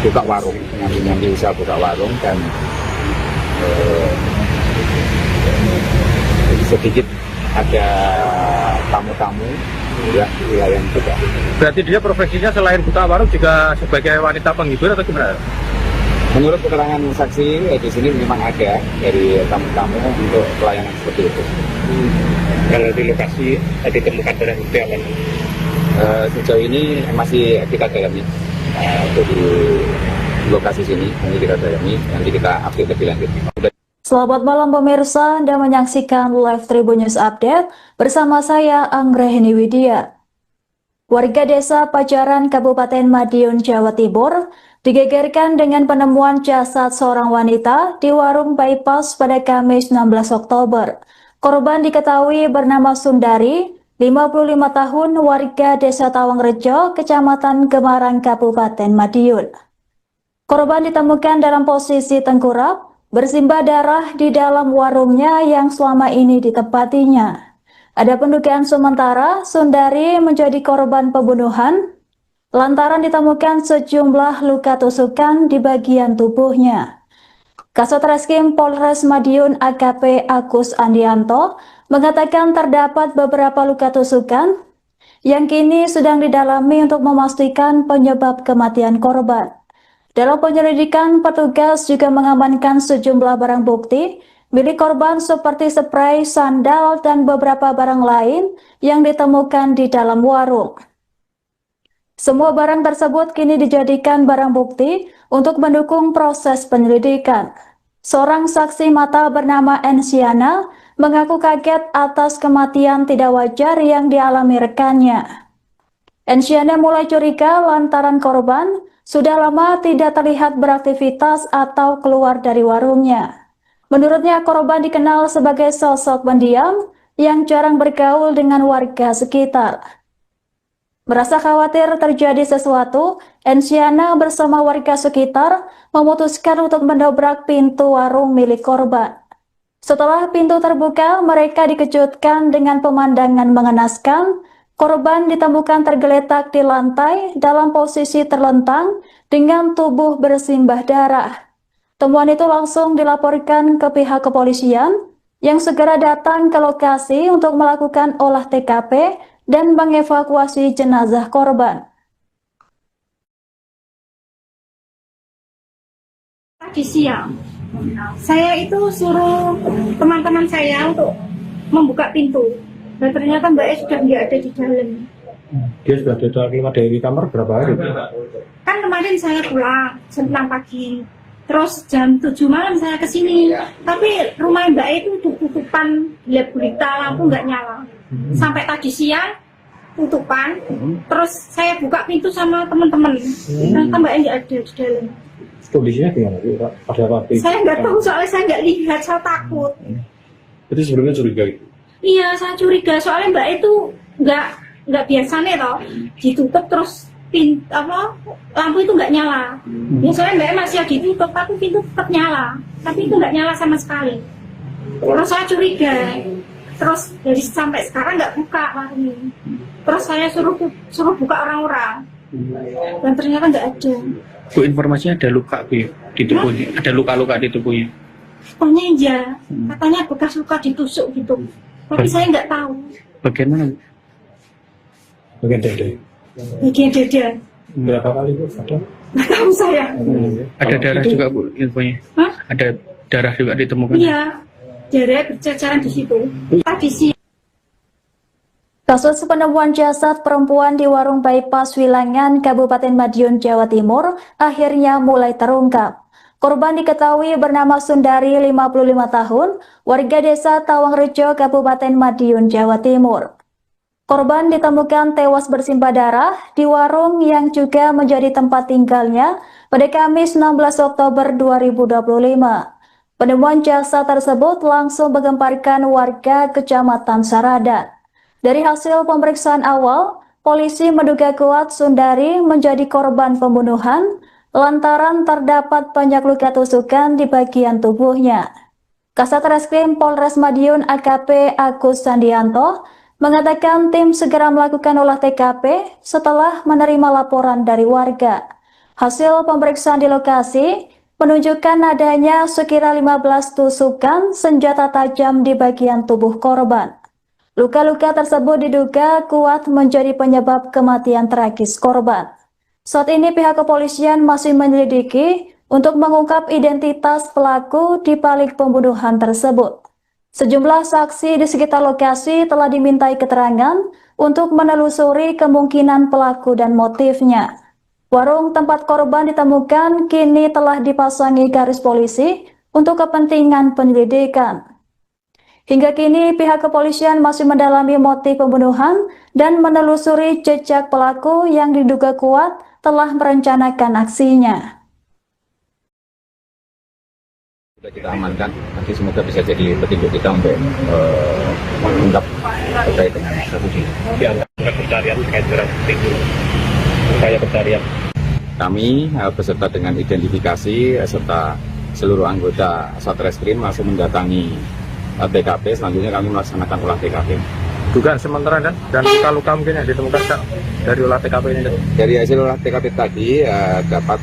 buka warung, nyambi usaha buka warung, dan sedikit ada tamu-tamu ya wilayah juga. Berarti dia profesinya selain buka warung juga sebagai wanita penghibur atau gimana? Menurut keterangan saksi di sini memang ada dari tamu-tamu untuk pelayanan seperti itu. Kalau di lokasi ditemukan barang bukti apa? Sejauh ini masih kita dalami untuk di lokasi sini, nanti kita dalami, nanti kita update lebih lanjut. Selamat malam pemirsa, Anda menyaksikan Live Tribun News Update bersama saya Anggrahini Widya. Warga desa Pajaran, Kabupaten Madiun, Jawa Timur, digegerkan dengan penemuan jasad seorang wanita di warung bypass pada Kamis 16 Oktober. Korban diketahui bernama Sundari, 55 tahun, warga desa Tawangrejo, Kecamatan Gemarang, Kabupaten Madiun. Korban ditemukan dalam posisi tengkurap, bersimbah darah di dalam warungnya yang selama ini ditempatinya. Ada pendugaan sementara Sundari menjadi korban pembunuhan lantaran ditemukan sejumlah luka tusukan di bagian tubuhnya. Kasat Reskrim Polres Madiun AKP Agus Andianto mengatakan terdapat beberapa luka tusukan yang kini sedang didalami untuk memastikan penyebab kematian korban. Dalam penyelidikan, petugas juga mengamankan sejumlah barang bukti milik korban seperti spray, sandal, dan beberapa barang lain yang ditemukan di dalam warung. Semua barang tersebut kini dijadikan barang bukti untuk mendukung proses penyelidikan. Seorang saksi mata bernama Ensiana mengaku kaget atas kematian tidak wajar yang dialami rekannya. Ensiana mulai curiga lantaran korban sudah lama tidak terlihat beraktivitas atau keluar dari warungnya. Menurutnya, korban dikenal sebagai sosok pendiam yang jarang bergaul dengan warga sekitar. Merasa khawatir terjadi sesuatu, Ensiana bersama warga sekitar memutuskan untuk mendobrak pintu warung milik korban. Setelah pintu terbuka, mereka dikejutkan dengan pemandangan mengenaskan. Korban ditemukan tergeletak di lantai dalam posisi terlentang dengan tubuh bersimbah darah. Temuan itu langsung dilaporkan ke pihak kepolisian yang segera datang ke lokasi untuk melakukan olah TKP dan mengevakuasi jenazah korban. Tadi siang, saya itu suruh teman-teman saya untuk membuka pintu. Dan ternyata Mbak E sudah nggak ada di dalam. Dia sudah keluar dari kamar berapa hari? Kan kemarin saya pulang jam 6 pagi. Terus jam 7 malam saya ke sini. Tapi rumah Mbak E itu tutupan gelap gulita, lampu nggak nyala. Sampai tadi siang tutupan. Terus saya buka pintu sama teman-teman. Ternyata Mbak E nggak ada di dalam. Kondisinya gimana? Ada apa? Saya nggak tahu soalnya saya nggak lihat, saya takut. Itu sebelumnya curiga gitu? Iya, saya curiga soalnya Mbak itu nggak biasanya toh ditutup terus lampu itu nggak nyala. Biasanya Mbak masih ditutup tapi pintu tetap nyala, tapi itu nggak nyala sama sekali. Terus saya curiga, terus dari sampai sekarang nggak buka warungnya. Terus saya suruh buka orang-orang, dan ternyata nggak ada. Bu, informasinya ada luka Bu di tubuhnya, ada luka-luka di tubuhnya. Pokoknya iya, katanya bekas luka ditusuk gitu. Tapi saya nggak tahu. Bagian mana? Bagian dada. Bagian dada. Berapa kali Bu? Ada? Nggak tahu saya. Ada darah juga Bu infonya. Hah? Ada darah juga ditemukan. Iya, darah berceceran di situ. Tadi sih. Kasus penemuan jasad perempuan di warung bypass Wilangan, Kabupaten Madiun, Jawa Timur akhirnya mulai terungkap. Korban diketahui bernama Sundari, 55 tahun, warga desa Tawangrejo, Kabupaten Madiun, Jawa Timur. Korban ditemukan tewas bersimbah darah di warung yang juga menjadi tempat tinggalnya pada Kamis 16 Oktober 2025. Penemuan jasad tersebut langsung menggemparkan warga Kecamatan Saradan. Dari hasil pemeriksaan awal, polisi menduga kuat Sundari menjadi korban pembunuhan lantaran terdapat banyak luka tusukan di bagian tubuhnya. Kasat Reskrim Polres Madiun AKP Agus Andianto mengatakan tim segera melakukan olah TKP setelah menerima laporan dari warga. Hasil pemeriksaan di lokasi menunjukkan adanya sekira 15 tusukan senjata tajam di bagian tubuh korban. Luka-luka tersebut diduga kuat menjadi penyebab kematian tragis korban. Saat ini pihak kepolisian masih menyelidiki untuk mengungkap identitas pelaku di balik pembunuhan tersebut. Sejumlah saksi di sekitar lokasi telah dimintai keterangan untuk menelusuri kemungkinan pelaku dan motifnya. Warung tempat korban ditemukan kini telah dipasangi garis polisi untuk kepentingan penyelidikan. Hingga kini pihak kepolisian masih mendalami motif pembunuhan dan menelusuri jejak pelaku yang diduga kuat telah merencanakan aksinya. Sudah kita amankan, nanti semoga bisa jadi petunjuk kita untuk mengungkap terkait dengan kasus ini. Dianggap pencarian terkait dengan itu, upaya pencarian. Kami beserta dengan identifikasi serta seluruh anggota Satreskrim langsung mendatangi TKP. Selanjutnya kami melaksanakan olah TKP. Dugaan sementara dan luka-luka mungkin yang ditemukan Kak, dari olah TKP ini. Dari hasil olah TKP tadi dapat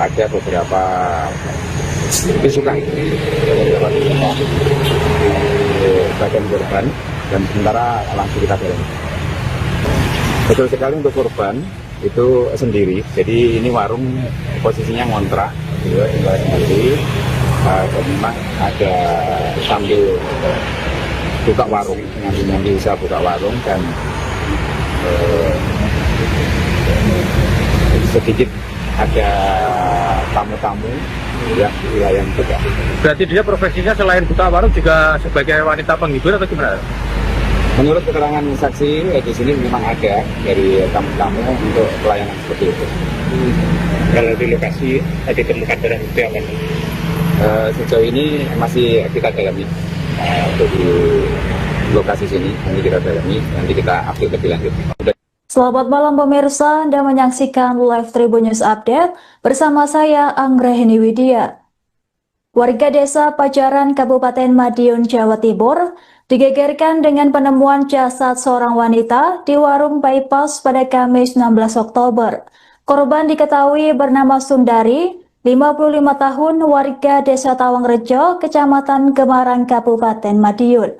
ada beberapa tusukan di bagian korban dan sementara langsung kita dalami. Betul sekali untuk korban itu sendiri, jadi ini warung posisinya ngontrak, tinggal sendiri, dan memang ada sambil buka warung, ngambil usaha buka warung dan sedikit ada tamu-tamu yang wilayah juga. Berarti dia profesinya selain buka warung juga sebagai wanita penghibur atau gimana? Menurut keterangan saksi di sini memang ada dari tamu-tamu untuk pelayanan seperti itu. Kalau di lokasi ditemukan barang bukti apa? Sejauh ini masih kita dalami untuk di lokasi sini, nanti kita dalami, nanti kita update lebih lanjut. Selamat malam pemirsa, Anda menyaksikan Live Tribun News Update bersama saya Anggraheni Widya. Warga desa Pajaran Kabupaten Madiun, Jawa Timur digegerkan dengan penemuan jasad seorang wanita di warung bypass pada Kamis 16 Oktober. Korban diketahui bernama Sundari, 55 tahun, warga desa Tawangrejo, Kecamatan Gemarang, Kabupaten Madiun.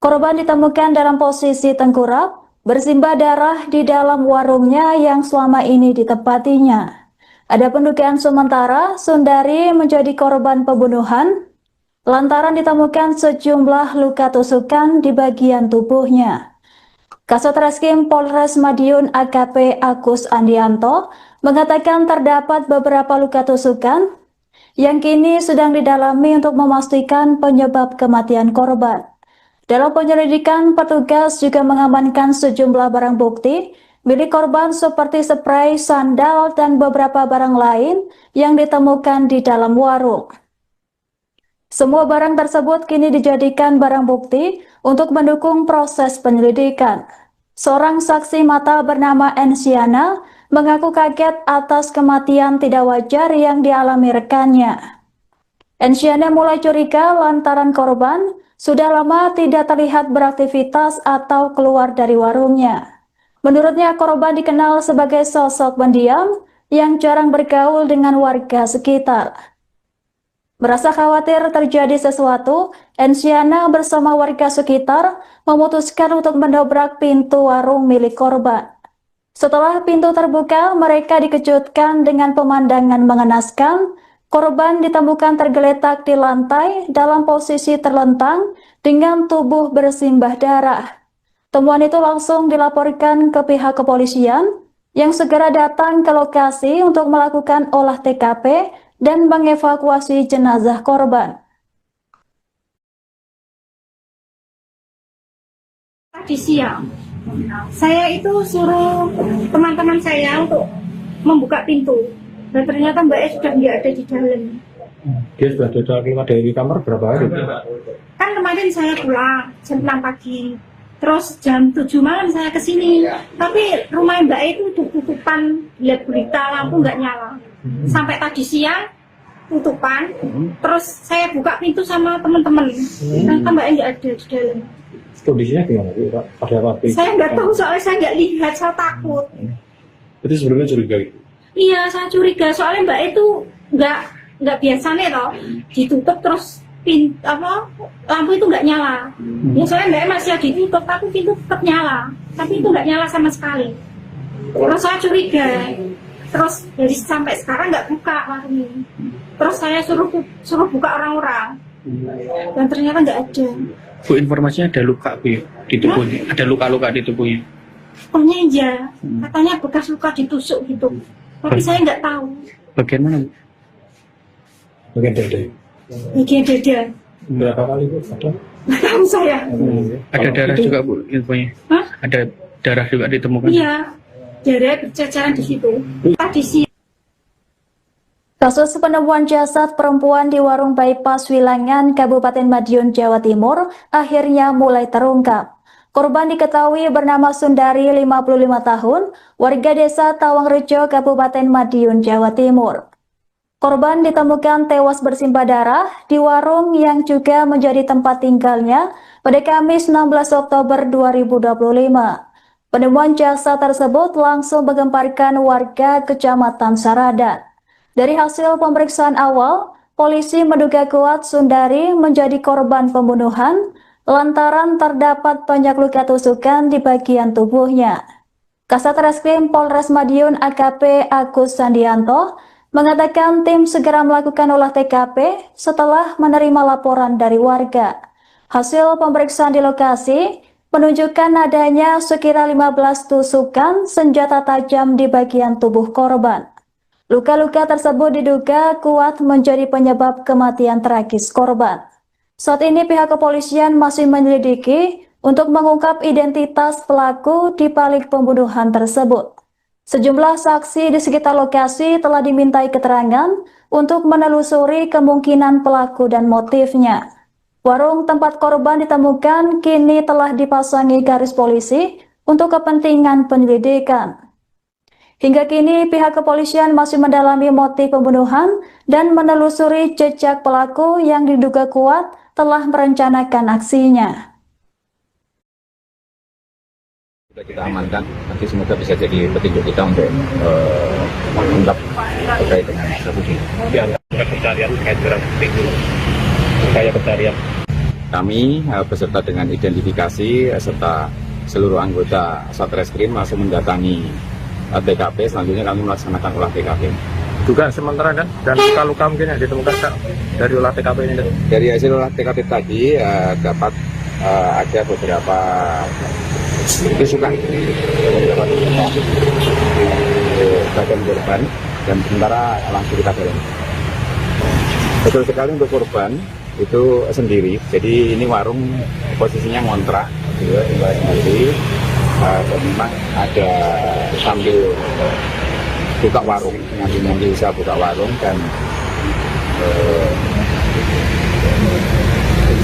Korban ditemukan dalam posisi tengkurap, bersimbah darah di dalam warungnya yang selama ini ditempatinya. Ada pendugaan sementara Sundari menjadi korban pembunuhan lantaran ditemukan sejumlah luka tusukan di bagian tubuhnya. Kasatreskrim Polres Madiun AKP Agus Andianto mengatakan terdapat beberapa luka tusukan yang kini sedang didalami untuk memastikan penyebab kematian korban. Dalam penyelidikan, petugas juga mengamankan sejumlah barang bukti milik korban seperti spray, sandal, dan beberapa barang lain yang ditemukan di dalam warung. Semua barang tersebut kini dijadikan barang bukti untuk mendukung proses penyelidikan. Seorang saksi mata bernama Ensiana mengaku kaget atas kematian tidak wajar yang dialami rekannya. Ensiana mulai curiga lantaran korban sudah lama tidak terlihat beraktivitas atau keluar dari warungnya. Menurutnya, korban dikenal sebagai sosok pendiam yang jarang bergaul dengan warga sekitar. Merasa khawatir terjadi sesuatu, Ensiana bersama warga sekitar memutuskan untuk mendobrak pintu warung milik korban. Setelah pintu terbuka, mereka dikejutkan dengan pemandangan mengenaskan. Korban ditemukan tergeletak di lantai dalam posisi terlentang dengan tubuh bersimbah darah. Temuan itu langsung dilaporkan ke pihak kepolisian yang segera datang ke lokasi untuk melakukan olah TKP dan mengevakuasi jenazah korban. Tadi siang, saya itu suruh teman-teman saya untuk membuka pintu. Dan ternyata Mbak E sudah nggak ada di dalam. Dia sudah keluar dari kamar berapa hari? Kan kemarin saya pulang jam 6 pagi. Terus jam 7 malam saya ke sini. Tapi rumah Mbak E itu tutupan, lihat berita lampu nggak nyala. Sampai tadi siang tutupan, terus saya buka pintu sama teman-teman, ternyata Mbak nggak ada di dalam. Kondisinya gimana sih Pak? Pada waktu itu? Saya nggak tahu soalnya saya nggak lihat, saya takut. Itu sebelumnya curiga gitu? Iya, saya curiga soalnya Mbak itu nggak biasa nih toh, ditutup terus lampu itu nggak nyala. Ya soalnya Mbak masih ditutup, tapi pintu tetap nyala, tapi itu nggak nyala sama sekali. Terus saya curiga. Terus dari sampai sekarang nggak buka warung ini. Terus saya suruh buka orang-orang, dan ternyata nggak ada. Bu, informasinya ada luka Bu di tubuhnya, ada luka-luka di tubuhnya. Katanya iya, katanya bekas luka ditusuk gitu. Tapi saya nggak tahu. Bagian mana Bu? Bagian dada. Bagian dada. Berapa kali Bu? Tahu saya. Ada darah itu- juga Bu infonya. Hah? Ada darah juga ditemukan. Iya, darah berceceran di situ. Tadi sih. Kasus penemuan jasad perempuan di warung bypass Wilangan, Kabupaten Madiun, Jawa Timur akhirnya mulai terungkap. Korban diketahui bernama Sundari, 55 tahun, warga desa Tawangrejo, Kabupaten Madiun, Jawa Timur. Korban ditemukan tewas bersimbah darah di warung yang juga menjadi tempat tinggalnya pada Kamis 16 Oktober 2025. Penemuan jasad tersebut langsung menggemparkan warga Kecamatan Saradan. Dari hasil pemeriksaan awal, polisi menduga kuat Sundari menjadi korban pembunuhan lantaran terdapat banyak luka tusukan di bagian tubuhnya. Kasat Reskrim Polres Madiun AKP Agus Sandianto mengatakan tim segera melakukan olah TKP setelah menerima laporan dari warga. Hasil pemeriksaan di lokasi menunjukkan adanya sekira 15 tusukan senjata tajam di bagian tubuh korban. Luka-luka tersebut diduga kuat menjadi penyebab kematian tragis korban. Saat ini pihak kepolisian masih menyelidiki untuk mengungkap identitas pelaku di balik pembunuhan tersebut. Sejumlah saksi di sekitar lokasi telah dimintai keterangan untuk menelusuri kemungkinan pelaku dan motifnya. Warung tempat korban ditemukan kini telah dipasangi garis polisi untuk kepentingan penyelidikan. Hingga kini pihak kepolisian masih mendalami motif pembunuhan dan menelusuri jejak pelaku yang diduga kuat telah merencanakan aksinya. Sudah kita amankan, nanti semoga bisa jadi petunjuk kita untuk mengungkap terkait dengan kasus ini. Dianggap pencarian terkait barang bukti upaya pencarian. Kami beserta dengan identifikasi serta seluruh anggota Satreskrim langsung mendatangi TKP. Selanjutnya kami melaksanakan olah TKP. Juga sementara kan dan luka-luka mungkin yang ditemukan Kak, dari olah TKP ini. Dari hasil olah TKP tadi dapat ada beberapa tusukan di bagian korban dan sementara langsung kita dalam. Betul sekali untuk korban itu sendiri. Jadi ini warung posisinya ngontrak, tinggal sendiri. Dan memang ada sambil buka warung, nanti bisa buka warung dan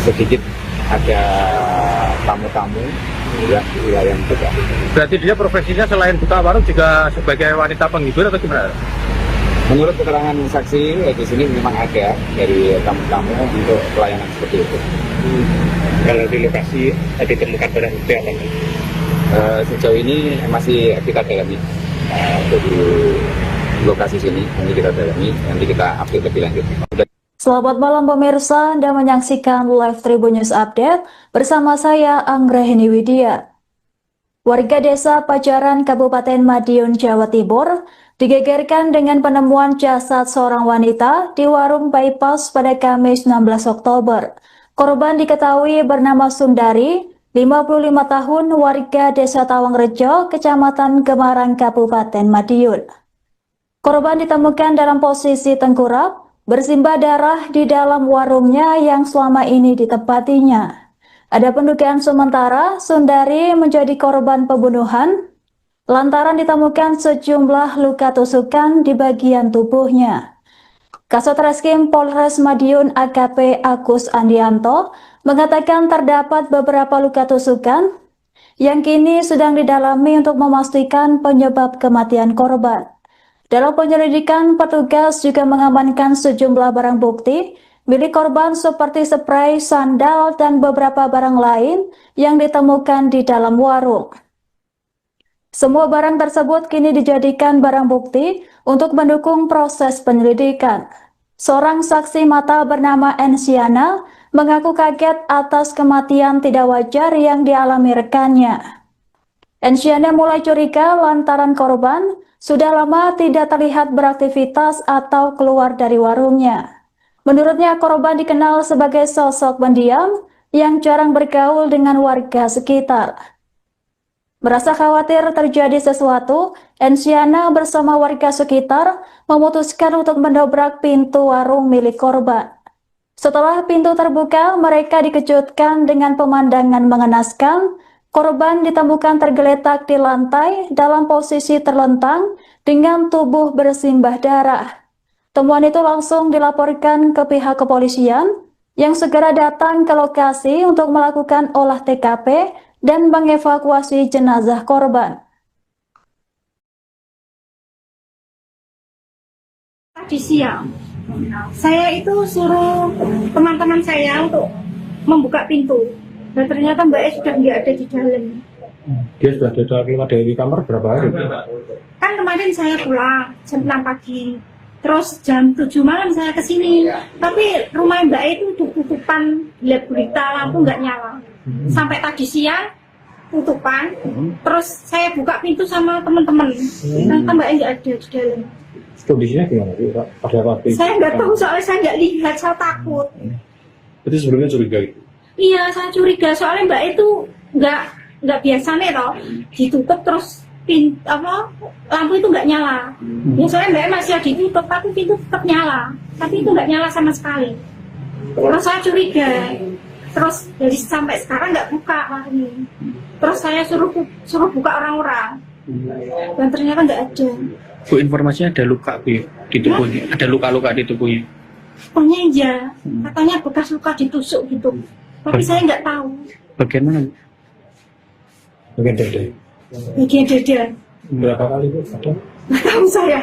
sedikit ada tamu-tamu yang di wilayah juga. Berarti dia profesinya selain buka warung juga sebagai wanita penghibur atau gimana? Menurut keterangan saksi di sini memang ada dari tamu-tamu untuk pelayanan seperti itu. Kalau di lokasi ditemukan barang bukti apa? Sejauh ini masih kita dalami untuk di lokasi sini, nanti kita dalami, nanti kita update lebih lanjut. Selamat malam pemirsa, Anda menyaksikan Live Tribun News Update bersama saya Anggrahini Widya. Warga desa Pajaran Kabupaten Madiun, Jawa Timur digegerkan dengan penemuan jasad seorang wanita di warung bypass pada Kamis 16 Oktober. Korban diketahui bernama Sundari, 55 tahun, warga desa Tawangrejo, Kecamatan Gemarang, Kabupaten Madiun. Korban ditemukan dalam posisi tengkurap, bersimbah darah di dalam warungnya yang selama ini ditempatinya. Ada pendugaan sementara Sundari menjadi korban pembunuhan lantaran ditemukan sejumlah luka tusukan di bagian tubuhnya. Kasat Reskrim Polres Madiun AKP Agus Andianto mengatakan terdapat beberapa luka tusukan yang kini sedang didalami untuk memastikan penyebab kematian korban. Dalam penyelidikan, petugas juga mengamankan sejumlah barang bukti milik korban seperti spray, sandal, dan beberapa barang lain yang ditemukan di dalam warung. Semua barang tersebut kini dijadikan barang bukti untuk mendukung proses penyelidikan. Seorang saksi mata bernama Ensiana mengaku kaget atas kematian tidak wajar yang dialami rekannya. Ensiana mulai curiga lantaran korban sudah lama tidak terlihat beraktivitas atau keluar dari warungnya. Menurutnya korban dikenal sebagai sosok pendiam yang jarang bergaul dengan warga sekitar. Merasa khawatir terjadi sesuatu, Ensiana bersama warga sekitar memutuskan untuk mendobrak pintu warung milik korban. Setelah pintu terbuka, mereka dikejutkan dengan pemandangan mengenaskan. Korban ditemukan tergeletak di lantai dalam posisi terlentang dengan tubuh bersimbah darah. Temuan itu langsung dilaporkan ke pihak kepolisian yang segera datang ke lokasi untuk melakukan olah TKP dan mengevakuasi jenazah korban. Tadi siang saya itu suruh teman-teman saya untuk membuka pintu, dan ternyata Mbak E sudah nggak ada di dalam. Dia sudah keluar dari kamar berapa hari? Kan kemarin saya pulang jam 6 pagi, terus jam 7 malam saya kesini, tapi rumah Mbak E itu udah tutupan, gelap gulita, lampu nggak nyala. Sampai tadi siang tutupan, terus saya buka pintu sama teman-teman, ternyata Mbak E nggak ada di dalam. Kondisinya gimana sih, Pak? Pada waktu itu? Saya nggak tahu, soalnya saya nggak lihat, saya takut. Itu sebelumnya curiga gitu? Iya, saya curiga, soalnya Mbak E itu nggak biasa nih toh, ditutup terus lampu itu nggak nyala. Ya soalnya Mbak E masih ditutup, tapi pintu tetap nyala, tapi itu nggak nyala sama sekali. Terus saya curiga, terus dari sampai sekarang nggak buka warungnya. Terus saya suruh buka orang-orang, dan ternyata nggak ada. Bu, informasinya ada luka Bu ya, di tubuhnya, ada luka-luka di tubuhnya. Pokoknya iya, katanya bekas luka ditusuk gitu, tapi saya nggak tahu. Bagian mana Bu? Bagian dada. Bagian dada, Berapa kali Bu? Ada? nggak tahu saya.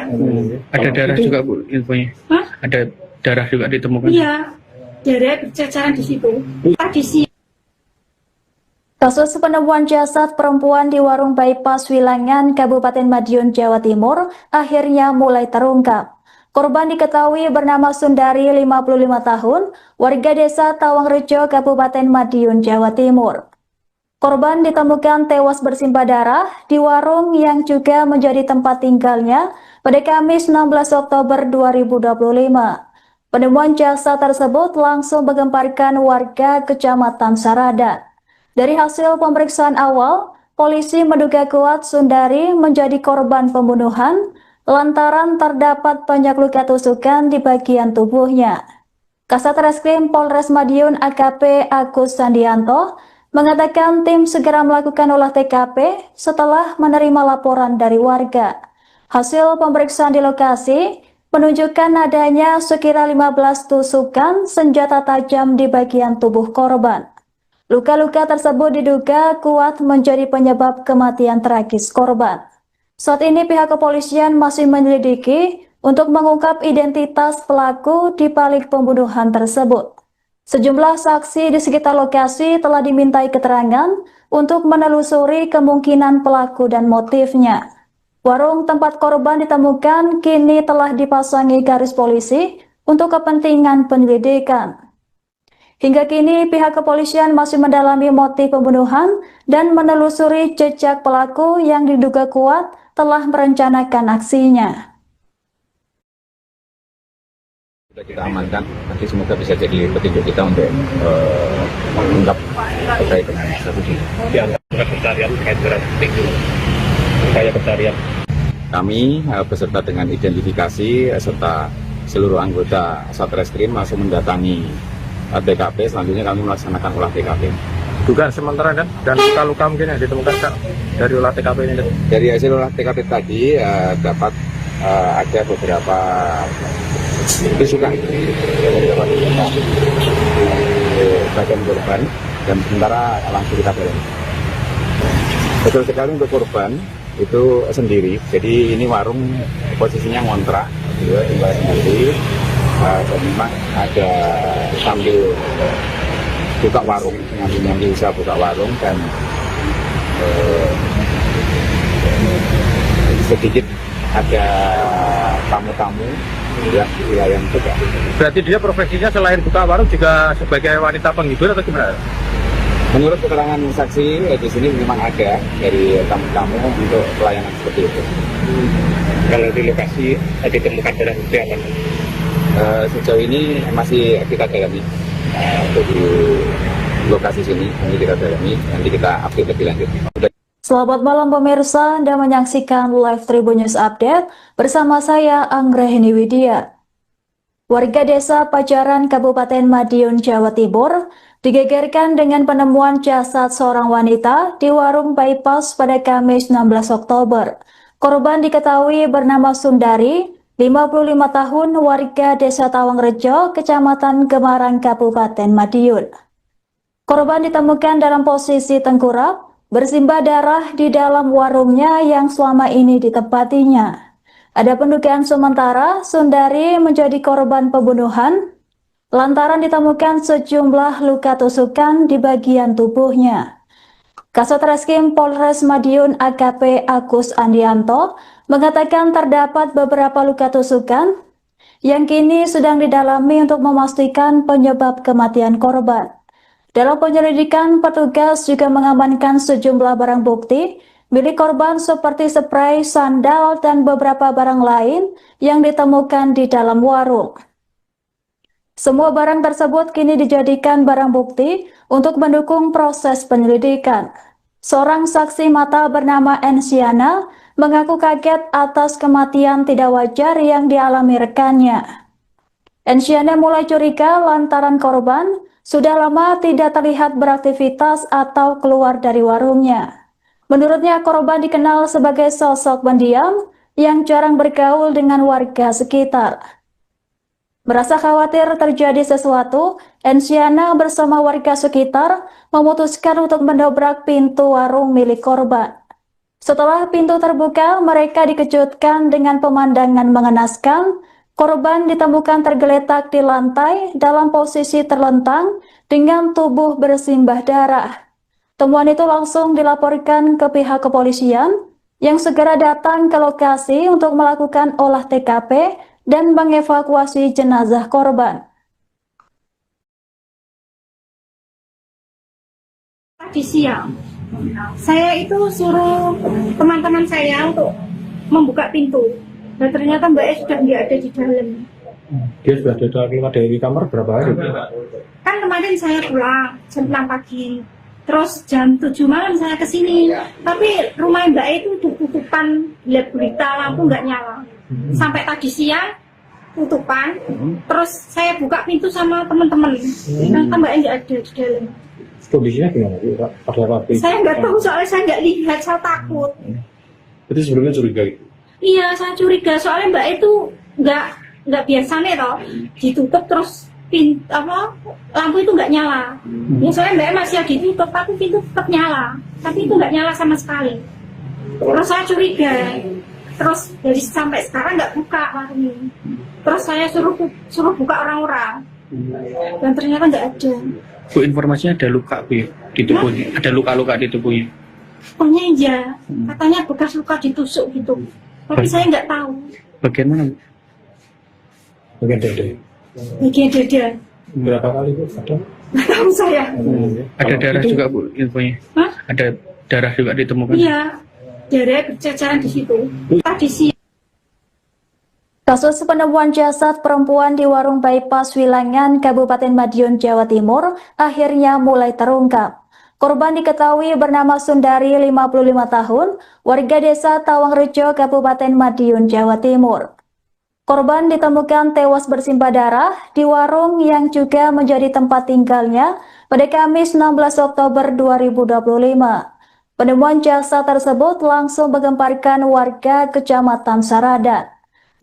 Ada darah juga Bu infonya? Hah? Ada darah juga ditemukan? Iya, darah berceceran di situ. Tadi siang. Kasus penemuan jasad perempuan di warung bypass Wilangan, Kabupaten Madiun, Jawa Timur akhirnya mulai terungkap. Korban diketahui bernama Sundari, 55 tahun, warga desa Tawangrejo, Kabupaten Madiun, Jawa Timur. Korban ditemukan tewas bersimbah darah di warung yang juga menjadi tempat tinggalnya pada Kamis 16 Oktober 2025. Penemuan jasad tersebut langsung menggemparkan warga Kecamatan Saradan. Dari hasil pemeriksaan awal, polisi menduga kuat Sundari menjadi korban pembunuhan lantaran terdapat banyak luka tusukan di bagian tubuhnya. Kasat Reskrim Polres Madiun AKP Agus Sandianto mengatakan tim segera melakukan olah TKP setelah menerima laporan dari warga. Hasil pemeriksaan di lokasi menunjukkan adanya sekira 15 tusukan senjata tajam di bagian tubuh korban. Luka-luka tersebut diduga kuat menjadi penyebab kematian tragis korban. Saat ini pihak kepolisian masih menyelidiki untuk mengungkap identitas pelaku di balik pembunuhan tersebut. Sejumlah saksi di sekitar lokasi telah dimintai keterangan untuk menelusuri kemungkinan pelaku dan motifnya. Warung tempat korban ditemukan kini telah dipasangi garis polisi untuk kepentingan penyelidikan. Hingga kini pihak kepolisian masih mendalami motif pembunuhan dan menelusuri jejak pelaku yang diduga kuat telah merencanakan aksinya. Sudah kita amankan, nanti semoga bisa jadi petunjuk kita untuk mengungkap terkait dengan kasus ini. Di antara pencarian terkait dengan upaya pencarian. Kami beserta dengan identifikasi serta seluruh anggota Satreskrim langsung mendatangi TKP. Selanjutnya kami melaksanakan olah TKP. Dugaan sementara kan dan luka-luka mungkin yang ditemukan Kak, dari olah TKP ini. Dari hasil olah TKP tadi dapat ada beberapa tusukan bagian korban dan sementara langsung kita dalami. Betul sekali untuk korban itu sendiri. Jadi ini warung posisinya ngontrak, tinggal sendiri. Dan memang ada sambil buka warung, nyambi usaha buka warung dan sedikit ada tamu-tamu yang wilayah juga. Berarti dia profesinya selain buka warung juga sebagai wanita penghibur atau gimana? Menurut keterangan saksi di sini memang ada dari tamu-tamu untuk pelayanan seperti itu. Kalau di lokasi ditemukan darah itu apa? Sejauh ini masih kita dalami untuk di lokasi sini, nanti kita dalami, nanti kita update lebih lanjut. Selamat malam pemirsa, Anda menyaksikan live Tribun News Update bersama saya Anggrahini Widya. Warga desa Pajaran, Kabupaten Madiun, Jawa Timur, digegerkan dengan penemuan jasad seorang wanita di warung bypass pada Kamis 16 Oktober. Korban diketahui bernama Sundari, 55 tahun, warga desa Tawangrejo, Kecamatan Gemarang, Kabupaten Madiun. Korban ditemukan dalam posisi tengkurap, bersimbah darah di dalam warungnya yang selama ini ditempatinya. Ada pendugaan sementara Sundari menjadi korban pembunuhan lantaran ditemukan sejumlah luka tusukan di bagian tubuhnya. Kasat Reskrim Polres Madiun AKP Agus Andianto mengatakan terdapat beberapa luka tusukan yang kini sedang didalami untuk memastikan penyebab kematian korban. Dalam penyelidikan, petugas juga mengamankan sejumlah barang bukti milik korban seperti spray, sandal, dan beberapa barang lain yang ditemukan di dalam warung. Semua barang tersebut kini dijadikan barang bukti untuk mendukung proses penyelidikan. Seorang saksi mata bernama Ensiana mengaku kaget atas kematian tidak wajar yang dialami rekannya. Ensiana mulai curiga lantaran korban sudah lama tidak terlihat beraktivitas atau keluar dari warungnya. Menurutnya, korban dikenal sebagai sosok pendiam yang jarang bergaul dengan warga sekitar. Merasa khawatir terjadi sesuatu, Ensiana bersama warga sekitar memutuskan untuk mendobrak pintu warung milik korban. Setelah pintu terbuka, mereka dikejutkan dengan pemandangan mengenaskan. Korban ditemukan tergeletak di lantai dalam posisi terlentang dengan tubuh bersimbah darah. Temuan itu langsung dilaporkan ke pihak kepolisian yang segera datang ke lokasi untuk melakukan olah TKP dan mengevakuasi jenazah korban. Tadi siang, saya itu suruh teman-teman saya untuk membuka pintu. Dan ternyata Mbak E sudah nggak ada di dalam. Dia sudah keluar dari kamar berapa hari? Kan kemarin saya pulang jam 6 pagi. Terus jam 7 malam saya kesini. Tapi rumah Mbak E itu tutupan, lihat berita, lampu nggak nyala. Sampai tadi siang tutupan. Terus saya buka pintu sama teman-teman. Ternyata Mbak E nggak ada di dalam. Kondisinya gimana? Pada waktu itu? Saya nggak tahu soalnya saya nggak lihat, saya takut. Berarti sebelumnya curiga gitu? Iya, saya curiga soalnya Mbak itu nggak biasanya toh ditutup terus lampu itu nggak nyala. Ya soalnya Mbak masih ditutup tapi pintu tetap nyala, tapi itu nggak nyala sama sekali. Terus saya curiga, terus dari sampai sekarang nggak buka warungnya. Terus saya suruh buka orang-orang dan ternyata nggak ada. Bu, informasinya ada luka Bu ya, di tubuhnya, ada luka-luka di tubuhnya. Pokoknya iya, katanya bekas luka ditusuk gitu. Tapi saya nggak tahu. Bagian mana Bu? Bagian dada. Bagian dada. Berapa kali Bu? Ada? Nggak tahu saya. Ada darah juga Bu infonya? Hah? Ada darah juga ditemukan? Iya, darah berceceran di situ. Tadi sih. Kasus penemuan jasad perempuan di warung bypass Wilangan, Kabupaten Madiun, Jawa Timur akhirnya mulai terungkap. Korban diketahui bernama Sundari, 55 tahun, warga desa Tawangrejo, Kabupaten Madiun, Jawa Timur. Korban ditemukan tewas bersimbah darah di warung yang juga menjadi tempat tinggalnya pada Kamis 16 Oktober 2025. Penemuan jasad tersebut langsung menggemparkan warga Kecamatan Saradan.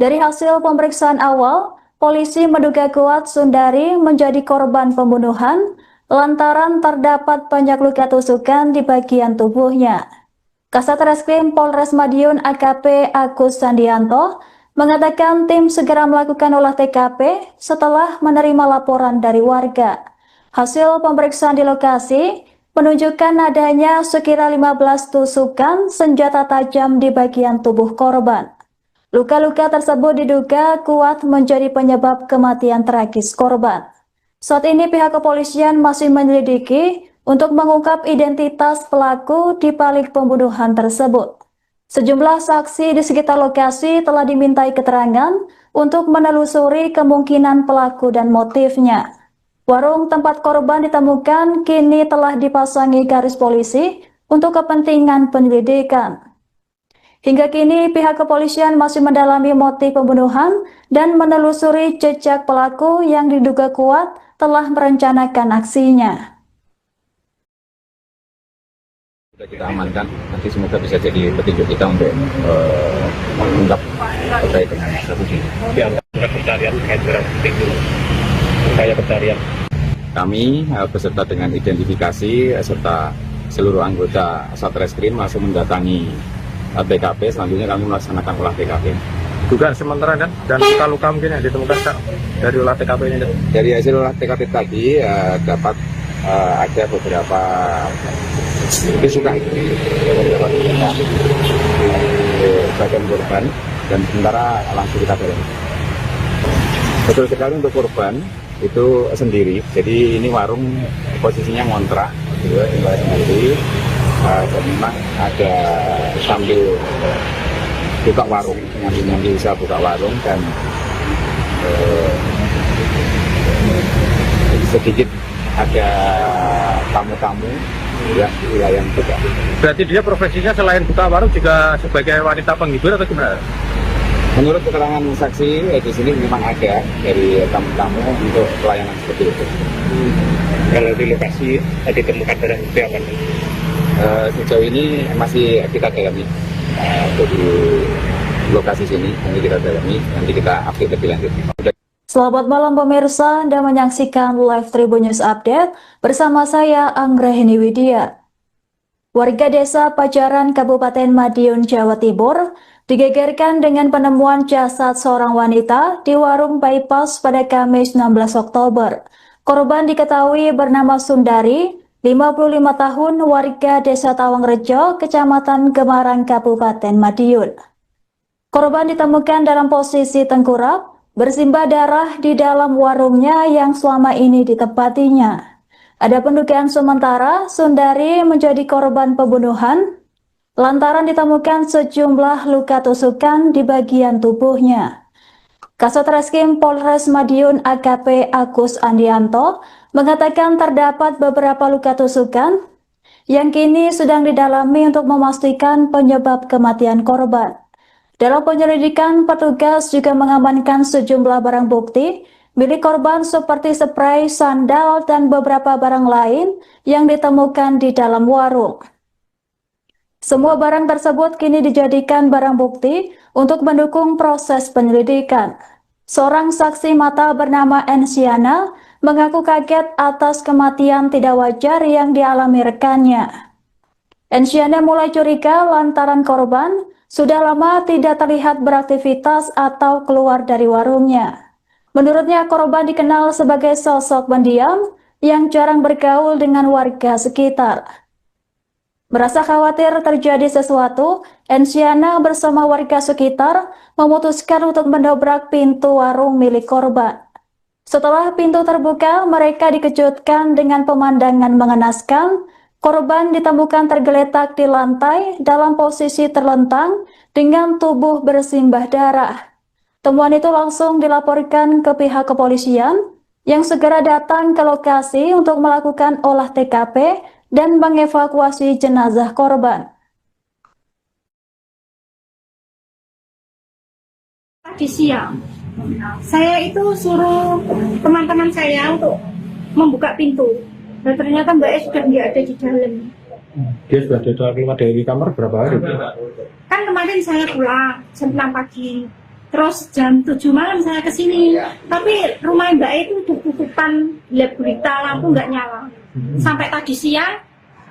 Dari hasil pemeriksaan awal, polisi menduga kuat Sundari menjadi korban pembunuhan lantaran terdapat banyak luka tusukan di bagian tubuhnya. Kasat Reskrim Polres Madiun AKP Agus Andianto mengatakan tim segera melakukan olah TKP setelah menerima laporan dari warga. Hasil pemeriksaan di lokasi menunjukkan adanya sekira 15 tusukan senjata tajam di bagian tubuh korban. Luka-luka tersebut diduga kuat menjadi penyebab kematian tragis korban. Saat ini pihak kepolisian masih menyelidiki untuk mengungkap identitas pelaku di balik pembunuhan tersebut. Sejumlah saksi di sekitar lokasi telah dimintai keterangan untuk menelusuri kemungkinan pelaku dan motifnya. Warung tempat korban ditemukan kini telah dipasangi garis polisi untuk kepentingan penyelidikan. Hingga kini pihak kepolisian masih mendalami motif pembunuhan dan menelusuri jejak pelaku yang diduga kuat telah merencanakan aksinya. Sudah kita amankan, nanti semoga bisa jadi petunjuk kita untuk mengungkap terkait dengan kasus ini. Pencarian terkait barang bukti dulu. Upaya pencarian. Kami beserta dengan identifikasi serta seluruh anggota Satreskrim langsung mendatangi TKP. Selanjutnya kami melaksanakan olah TKP. Dugaan sementara dan luka-luka mungkin yang ditemukan Kak, dari olah TKP ini. Dari hasil olah TKP tadi dapat ada beberapa tusukan di bagian korban dan sementara langsung kita dalami. Betul sekali untuk korban itu sendiri, jadi ini warung posisinya ngontrak gitu, tinggal sendiri. Dan memang ada sambil buka warung, nyambi usaha buka warung dan sedikit ada tamu-tamu yang di wilayah juga. Berarti dia profesinya selain buka warung juga sebagai wanita penghibur atau gimana? Menurut keterangan saksi di sini memang ada dari tamu-tamu untuk pelayanan seperti itu. Kalau di lokasi ditemukan barang bukti apa? Sejauh ini masih kita dalami untuk di lokasi sini, nanti kita dalami, nanti kita update lebih lanjut. Selamat malam pemirsa, Anda menyaksikan Live Tribun News Update bersama saya Anggrahini Widya. Warga desa Pajaran, Kabupaten Madiun, Jawa Timur digegerkan dengan penemuan jasad seorang wanita di warung bypass pada Kamis 16 Oktober. Korban diketahui bernama Sundari, 55 tahun, warga desa Tawangrejo, Kecamatan Gemarang, Kabupaten Madiun. Korban ditemukan dalam posisi tengkurap, bersimbah darah di dalam warungnya yang selama ini ditempatinya. Ada pendugaan sementara Sundari menjadi korban pembunuhan lantaran ditemukan sejumlah luka tusukan di bagian tubuhnya. Kasat Reskrim Polres Madiun AKP Agus Andianto mengatakan terdapat beberapa luka tusukan yang kini sedang didalami untuk memastikan penyebab kematian korban. Dalam penyelidikan, petugas juga mengamankan sejumlah barang bukti milik korban seperti spray, sandal, dan beberapa barang lain yang ditemukan di dalam warung. Semua barang tersebut kini dijadikan barang bukti untuk mendukung proses penyelidikan. Seorang saksi mata bernama Ensiana mengaku kaget atas kematian tidak wajar yang dialami rekannya. Ensiana mulai curiga lantaran korban sudah lama tidak terlihat beraktivitas atau keluar dari warungnya. Menurutnya korban dikenal sebagai sosok pendiam yang jarang bergaul dengan warga sekitar. Merasa khawatir terjadi sesuatu, Ensiana bersama warga sekitar memutuskan untuk mendobrak pintu warung milik korban. Setelah pintu terbuka, mereka dikejutkan dengan pemandangan mengenaskan. Korban ditemukan tergeletak di lantai dalam posisi terlentang dengan tubuh bersimbah darah. Temuan itu langsung dilaporkan ke pihak kepolisian yang segera datang ke lokasi untuk melakukan olah TKP dan mengevakuasi jenazah korban. Tadi siang, saya itu suruh teman-teman saya untuk membuka pintu. Dan ternyata Mbak E sudah nggak ada di dalam. Dia sudah keluar dari kamar berapa hari? Kan kemarin saya pulang jam 6 pagi. Terus jam 7 malam saya kesini. Tapi rumah Mbak E itu tutupan, gelap gulita, lampu nggak nyala. Sampai tadi siang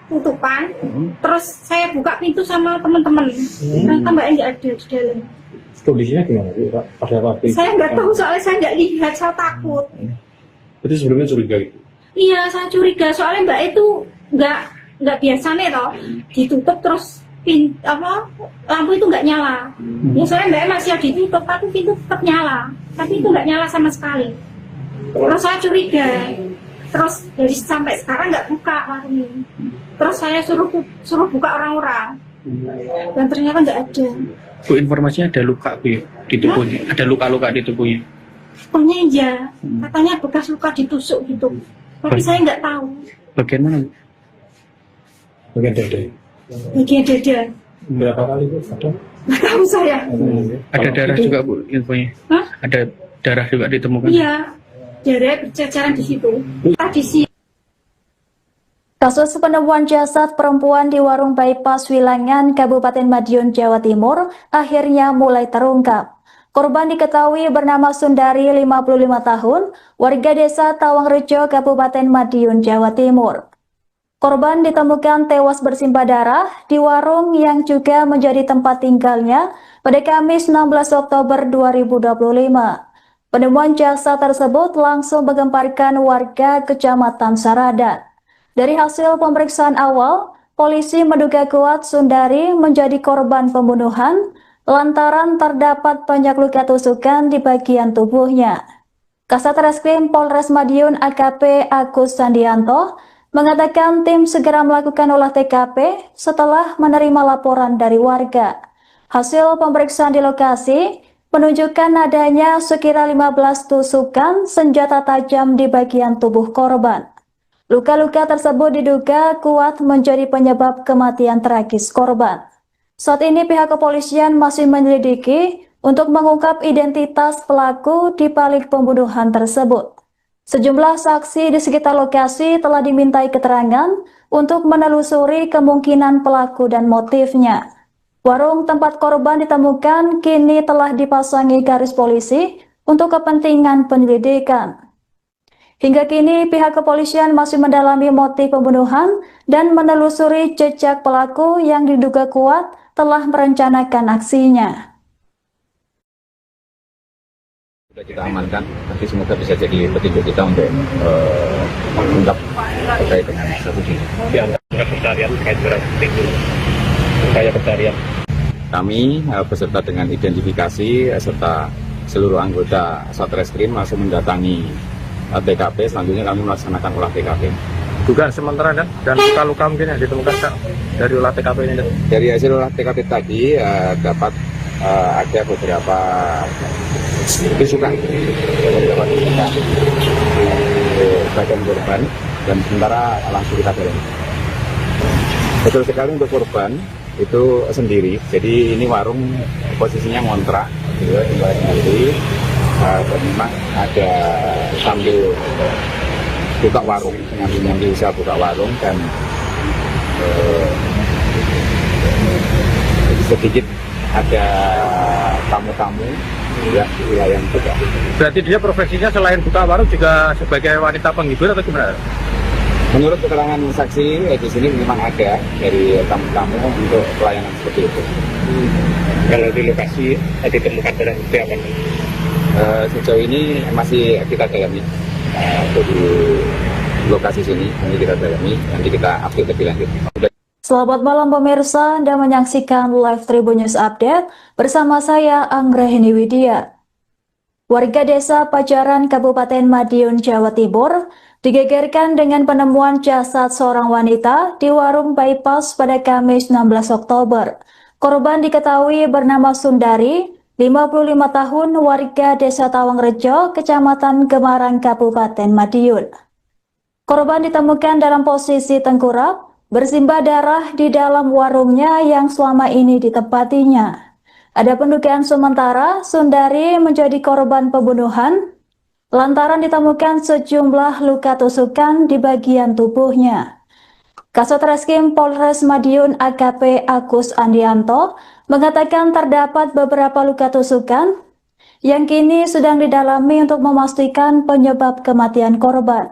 tutupan. Terus saya buka pintu sama teman-teman. Ternyata Mbak E nggak ada di dalam. Kondisinya gimana Pak? Pada waktu itu? Saya nggak tahu soalnya saya nggak lihat, saya takut. Berarti sebelumnya curiga itu? Iya, saya curiga soalnya Mbak itu nggak biasa nih toh, ditutup terus lampu itu nggak nyala. Ya soalnya Mbak masih ditutup, tapi pintu tetap nyala, tapi itu nggak nyala sama sekali. Terus saya curiga, terus dari sampai sekarang nggak buka warungnya. Terus saya suruh buka orang-orang, dan ternyata nggak ada. Bu, informasinya ada luka Bu di tubuhnya, ada luka-luka di tubuhnya. Sebenarnya iya, katanya bekas luka ditusuk gitu. Tapi saya nggak tahu. Bagian mana? Bagian dada. Bagian dada. Berapa kali itu? Nggak tahu saya. Ada darah juga Bu infonya. Hah? Ada darah juga ditemukan. Iya, darah berceceran di situ. Tadi sih. Kasus penemuan jasad perempuan di warung bypass Wilangan, Kabupaten Madiun, Jawa Timur, akhirnya mulai terungkap. Korban diketahui bernama Sundari, 55 tahun, warga desa Tawangrejo, Kabupaten Madiun, Jawa Timur. Korban ditemukan tewas bersimbah darah di warung yang juga menjadi tempat tinggalnya pada Kamis 16 Oktober 2025. Penemuan jasad tersebut langsung menggemparkan warga Kecamatan Saradan. Dari hasil pemeriksaan awal, polisi menduga kuat Sundari menjadi korban pembunuhan lantaran terdapat banyak luka tusukan di bagian tubuhnya. Kasat Reskrim Polres Madiun AKP Agus Sandianto mengatakan tim segera melakukan olah TKP setelah menerima laporan dari warga. Hasil pemeriksaan di lokasi menunjukkan adanya sekira 15 tusukan senjata tajam di bagian tubuh korban. Luka-luka tersebut diduga kuat menjadi penyebab kematian tragis korban. Saat ini pihak kepolisian masih menyelidiki untuk mengungkap identitas pelaku di balik pembunuhan tersebut. Sejumlah saksi di sekitar lokasi telah dimintai keterangan untuk menelusuri kemungkinan pelaku dan motifnya. Warung tempat korban ditemukan kini telah dipasangi garis polisi untuk kepentingan penyelidikan. Hingga kini pihak kepolisian masih mendalami motif pembunuhan dan menelusuri jejak pelaku yang diduga kuat telah merencanakan aksinya. Sudah kita amankan, nanti semoga bisa jadi petunjuk kita untuk mengungkap terkait dengan kasus ini. Dianggap pencarian terkait barang bukti itu. Upaya pencarian. Kami beserta dengan identifikasi serta seluruh anggota Satreskrim langsung mendatangi TKP. Selanjutnya kami melaksanakan olah TKP. Dugaan sementara dan luka-luka mungkin yang ditemukan Kak, dari olah TKP ini. Dari hasil olah TKP tadi dapat ada beberapa tusukan di bagian korban dan sementara langsung kita dalami. Betul sekali untuk korban itu sendiri, jadi ini warung posisinya ngontrak, gitu, tinggal sendiri. Dan memang ada sambil buka warung, nyambi usaha buka warung dan sedikit ada tamu-tamu ya di wilayah juga. Berarti dia profesinya selain buka warung juga sebagai wanita penghibur atau gimana? Menurut keterangan saksi di sini memang ada dari tamu-tamu untuk pelayanan seperti itu. Kalau di lokasi ditemukan barang bukti apa? Sejauh ini masih kita dalami untuk di lokasi sini, nanti kita dalami, nanti kita update lebih lanjut. Selamat malam pemirsa, Anda menyaksikan live Tribun News Update bersama saya Anggrahini Widya. Warga desa Pajaran Kabupaten Madiun, Jawa Timur digegerkan dengan penemuan jasad seorang wanita di warung bypass pada Kamis 16 Oktober. Korban diketahui bernama Sundari, 55 tahun, warga desa Tawangrejo, Kecamatan Gemarang, Kabupaten Madiun. Korban ditemukan dalam posisi tengkurap, bersimbah darah di dalam warungnya yang selama ini ditempatinya. Ada pendugaan sementara Sundari menjadi korban pembunuhan lantaran ditemukan sejumlah luka tusukan di bagian tubuhnya. Kasat Reskrim Polres Madiun AKP Agus Andianto mengatakan terdapat beberapa luka tusukan yang kini sedang didalami untuk memastikan penyebab kematian korban.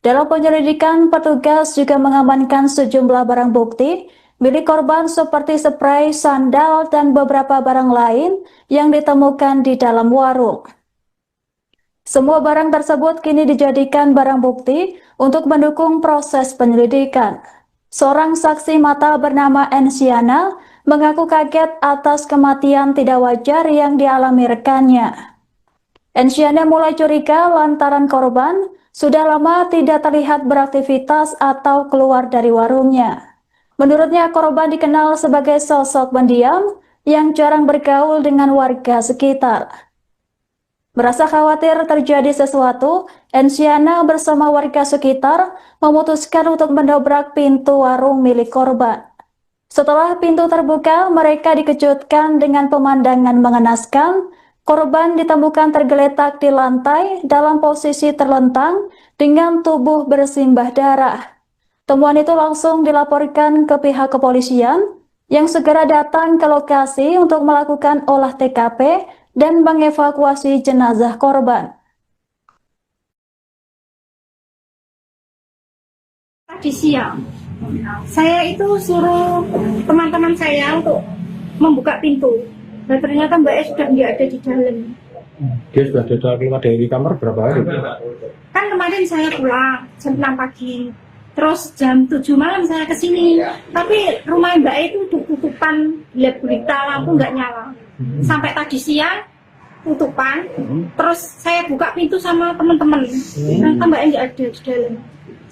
Dalam penyelidikan, petugas juga mengamankan sejumlah barang bukti milik korban seperti spray, sandal, dan beberapa barang lain yang ditemukan di dalam warung. Semua barang tersebut kini dijadikan barang bukti untuk mendukung proses penyelidikan. Seorang saksi mata bernama Ensiana mengaku kaget atas kematian tidak wajar yang dialami rekannya. Ensiana mulai curiga lantaran korban sudah lama tidak terlihat beraktivitas atau keluar dari warungnya. Menurutnya, korban dikenal sebagai sosok pendiam yang jarang bergaul dengan warga sekitar. Merasa khawatir terjadi sesuatu, Ensiana bersama warga sekitar memutuskan untuk mendobrak pintu warung milik korban. Setelah pintu terbuka, mereka dikejutkan dengan pemandangan mengenaskan. Korban ditemukan tergeletak di lantai dalam posisi terlentang dengan tubuh bersimbah darah. Temuan itu langsung dilaporkan ke pihak kepolisian yang segera datang ke lokasi untuk melakukan olah TKP dan mengevakuasi jenazah korban. Tadi siang saya itu suruh teman-teman saya untuk membuka pintu, dan ternyata Mbak E sudah nggak ada di dalam. Dia sudah keluar dari kamar berapa hari? Kan kemarin saya pulang jam 6 pagi, terus jam 7 malam saya kesini, tapi rumah Mbak E itu udah tutupan, lihat berita lampu nggak nyala. Sampai tadi siang tutupan, terus saya buka pintu sama teman-teman, ternyata Mbak E nggak ada di dalam.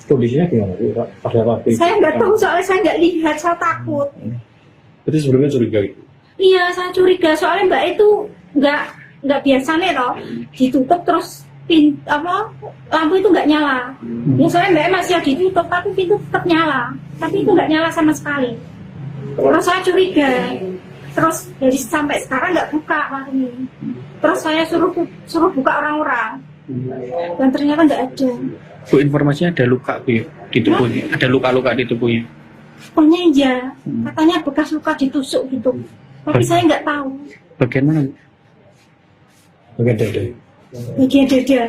Kondisinya gimana Pak? Pada waktu itu? Saya nggak tahu, soalnya saya nggak lihat, saya takut. Berarti sebelumnya curiga gitu? Iya, saya curiga, soalnya Mbak E itu nggak biasa nih loh, ditutup terus lampu itu nggak nyala. Ya soalnya Mbak E masih ditutup, tapi pintu tetap nyala, tapi itu nggak nyala sama sekali. Terus saya curiga, terus dari sampai sekarang nggak buka warung ini. Terus saya suruh buka orang-orang, dan ternyata nggak ada. Bu, informasinya ada luka Bu ya, di tubuhnya, ada luka-luka di tubuhnya. Pokoknya iya, katanya bekas luka ditusuk gitu, tapi saya nggak tahu. Bagian mana Bu? Bagian dada. Bagian dada,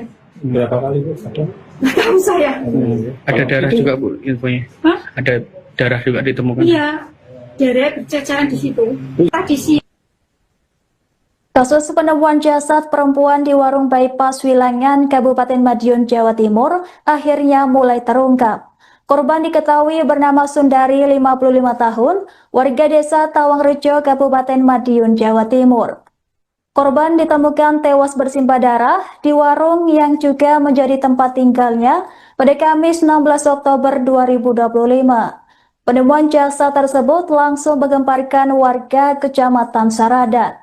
Berapa kali Bu? Ada? nggak tahu saya. Ada darah juga Bu infonya. Hah? Ada darah juga ditemukan. Iya, darah berceceran di situ. Tadi siang. Kasus penemuan jasad perempuan di warung bypass Wilangan, Kabupaten Madiun, Jawa Timur akhirnya mulai terungkap. Korban diketahui bernama Sundari, 55 tahun, warga desa Tawangrejo, Kabupaten Madiun, Jawa Timur. Korban ditemukan tewas bersimbah darah di warung yang juga menjadi tempat tinggalnya pada Kamis 16 Oktober 2025. Penemuan jasad tersebut langsung menggemparkan warga Kecamatan Saradan.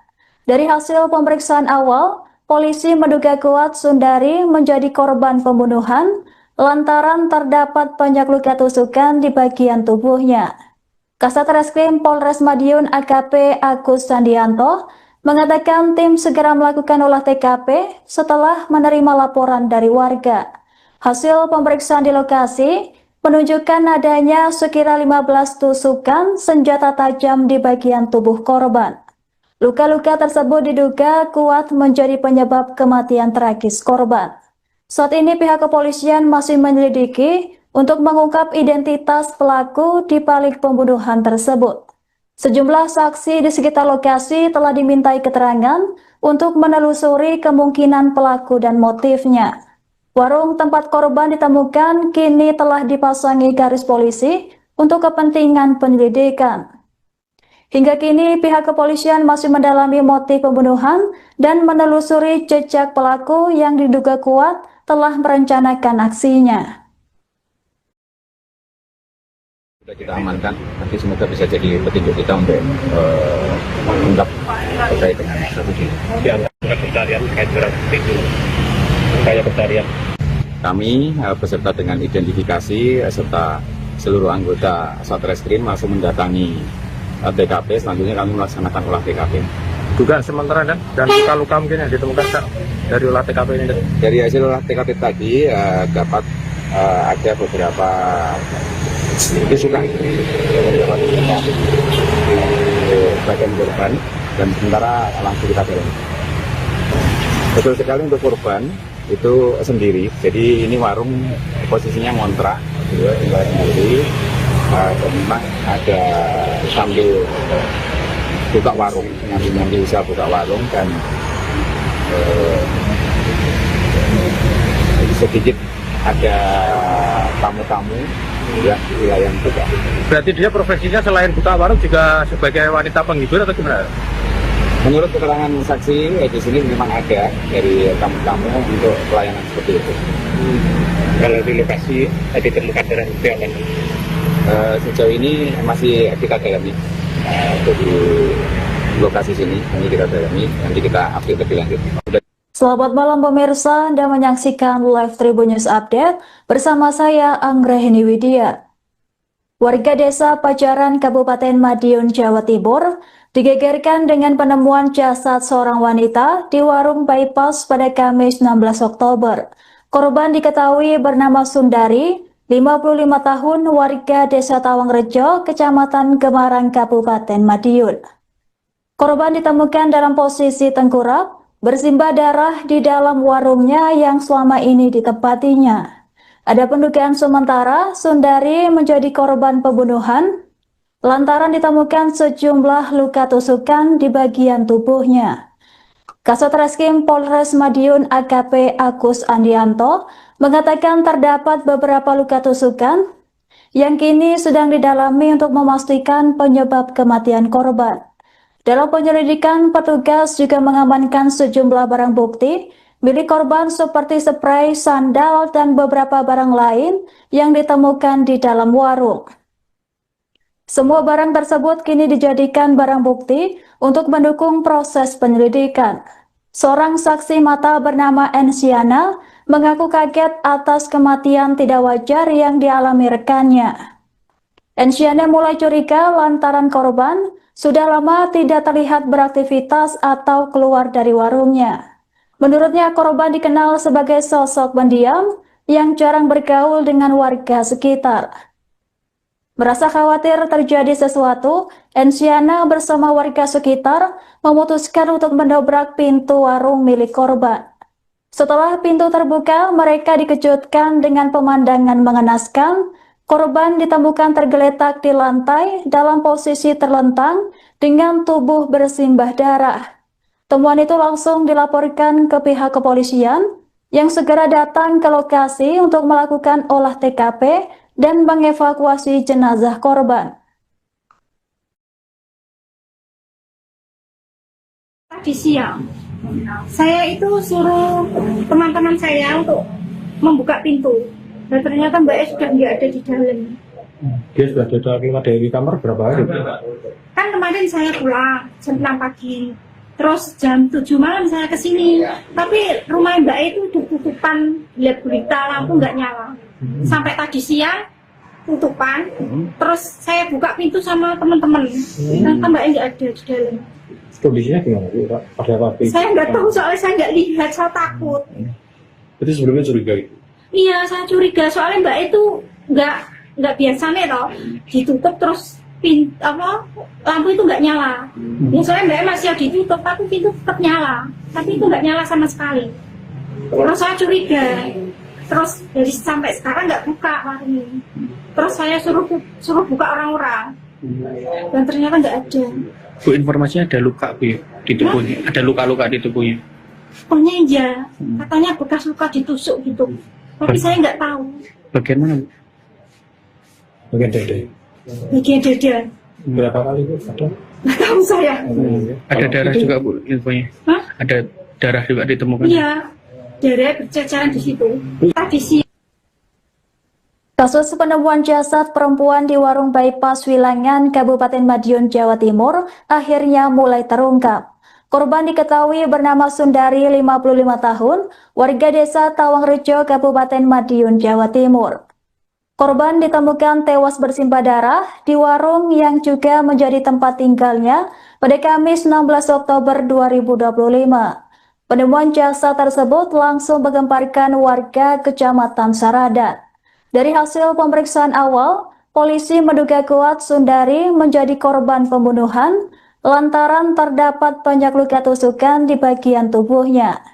Dari hasil pemeriksaan awal, polisi menduga kuat Sundari menjadi korban pembunuhan lantaran terdapat banyak luka tusukan di bagian tubuhnya. Kasat Reskrim Polres Madiun AKP Agus Sandianto mengatakan tim segera melakukan olah TKP setelah menerima laporan dari warga. Hasil pemeriksaan di lokasi menunjukkan adanya sekira 15 tusukan senjata tajam di bagian tubuh korban. Luka-luka tersebut diduga kuat menjadi penyebab kematian tragis korban. Saat ini pihak kepolisian masih menyelidiki untuk mengungkap identitas pelaku di balik pembunuhan tersebut. Sejumlah saksi di sekitar lokasi telah dimintai keterangan untuk menelusuri kemungkinan pelaku dan motifnya. Warung tempat korban ditemukan kini telah dipasangi garis polisi untuk kepentingan penyelidikan. Hingga kini pihak kepolisian masih mendalami motif pembunuhan dan menelusuri jejak pelaku yang diduga kuat telah merencanakan aksinya. Sudah kita amankan, nanti semoga bisa jadi petunjuk kita untuk mengungkap terkait dengan kasus ini. Di antara pencarian terkait dengan itu, upaya pencarian. Kami beserta dengan identifikasi serta seluruh anggota Satreskrim langsung mendatangi TKP, selanjutnya kami melaksanakan olah TKP. Dugaan sementara dan luka-luka mungkin yang ditemukan dari olah TKP ini. Dari hasil olah TKP tadi dapat ada beberapa tusukan di bagian korban dan sementara langsung kita dalami. Betul sekali untuk korban itu sendiri, jadi ini warung posisinya ngontrak, tinggal sendiri. Memang ada sambil buka warung, nanti bisa buka warung dan sedikit ada tamu-tamu yang di wilayah juga. Berarti dia profesinya selain buka warung juga sebagai wanita penghibur atau gimana? Menurut keterangan saksi di sini memang ada dari tamu-tamu untuk pelayanan seperti itu. Kalau di lokasi tadi ditemukan darah itu apa? Sejauh ini masih kita dalami di lokasi sini, ini kita dalami, nanti kita update lebih lanjut. Selamat malam pemirsa, Anda menyaksikan Live Tribun News Update bersama saya Anggrahini Widya. Warga desa Pajaran, Kabupaten Madiun, Jawa Timur, digegerkan dengan penemuan jasad seorang wanita di warung bypass pada Kamis 16 Oktober. Korban diketahui bernama Sundari, 55 tahun, warga desa Tawangrejo, Kecamatan Gemarang, Kabupaten Madiun. Korban ditemukan dalam posisi tengkurap, bersimbah darah di dalam warungnya yang selama ini ditempatinya. Ada pendugaan sementara Sundari menjadi korban pembunuhan lantaran ditemukan sejumlah luka tusukan di bagian tubuhnya. Kasat Reskrim Polres Madiun AKP Agus Andianto mengatakan terdapat beberapa luka tusukan yang kini sedang didalami untuk memastikan penyebab kematian korban. Dalam penyelidikan, petugas juga mengamankan sejumlah barang bukti milik korban seperti spray, sandal, dan beberapa barang lain yang ditemukan di dalam warung. Semua barang tersebut kini dijadikan barang bukti untuk mendukung proses penyelidikan. Seorang saksi mata bernama Ensiana mengaku kaget atas kematian tidak wajar yang dialami rekannya. Ensiana mulai curiga lantaran korban sudah lama tidak terlihat beraktivitas atau keluar dari warungnya. Menurutnya, korban dikenal sebagai sosok pendiam yang jarang bergaul dengan warga sekitar. Merasa khawatir terjadi sesuatu, Ensiana bersama warga sekitar memutuskan untuk mendobrak pintu warung milik korban. Setelah pintu terbuka, mereka dikejutkan dengan pemandangan mengenaskan. Korban ditemukan tergeletak di lantai dalam posisi terlentang dengan tubuh bersimbah darah. Temuan itu langsung dilaporkan ke pihak kepolisian yang segera datang ke lokasi untuk melakukan olah TKP dan mengevakuasi jenazah korban. Tadi siang, saya itu suruh teman-teman saya untuk membuka pintu. Dan ternyata Mbak E sudah nggak ada di dalam. Dia sudah keluar dari kamar berapa hari? Kan kemarin saya pulang jam 6 pagi. Terus jam 7 malam saya ke sini, tapi rumah Mbak itu tutupan, lihat berita lampu nggak nyala. Sampai tadi siang tutupan, terus saya buka pintu sama teman-teman, ternyata Mbak nggak ada di dalam. Kondisinya gimana? Pada apa? Saya nggak tahu soalnya saya nggak lihat, saya takut. Berarti sebelumnya curiga itu? Iya, saya curiga soalnya Mbak itu nggak biasanya toh ditutup terus lampu itu nggak nyala. Ya soalnya Mbak masih ditutup tapi pintu tetap nyala, tapi itu nggak nyala sama sekali. Terus saya curiga, terus dari sampai sekarang nggak buka warung ini. Terus saya suruh buka orang-orang dan ternyata nggak ada. Bu, informasinya ada luka Bu ya, di tubuhnya, ada luka-luka di tubuhnya. Pokoknya iya, katanya bekas luka ditusuk gitu. Tapi saya nggak tahu. Bagian mana Bu? Bagian dada. Bagian dada. Berapa kali itu? Ada? Nggak tahu saya. Ada darah juga Bu infonya? Hah? Ada darah juga ditemukan? Iya, darah berceceran di situ. Tadi sih. Kasus penemuan jasad perempuan di warung bypass Wilangan, Kabupaten Madiun, Jawa Timur akhirnya mulai terungkap. Korban diketahui bernama Sundari, 55 tahun, warga desa Tawangrejo, Kabupaten Madiun, Jawa Timur. Korban ditemukan tewas bersimbah darah di warung yang juga menjadi tempat tinggalnya pada Kamis 16 Oktober 2025. Penemuan jasad tersebut langsung menggemparkan warga Kecamatan Saradan. Dari hasil pemeriksaan awal, polisi menduga kuat Sundari menjadi korban pembunuhan lantaran terdapat banyak luka tusukan di bagian tubuhnya.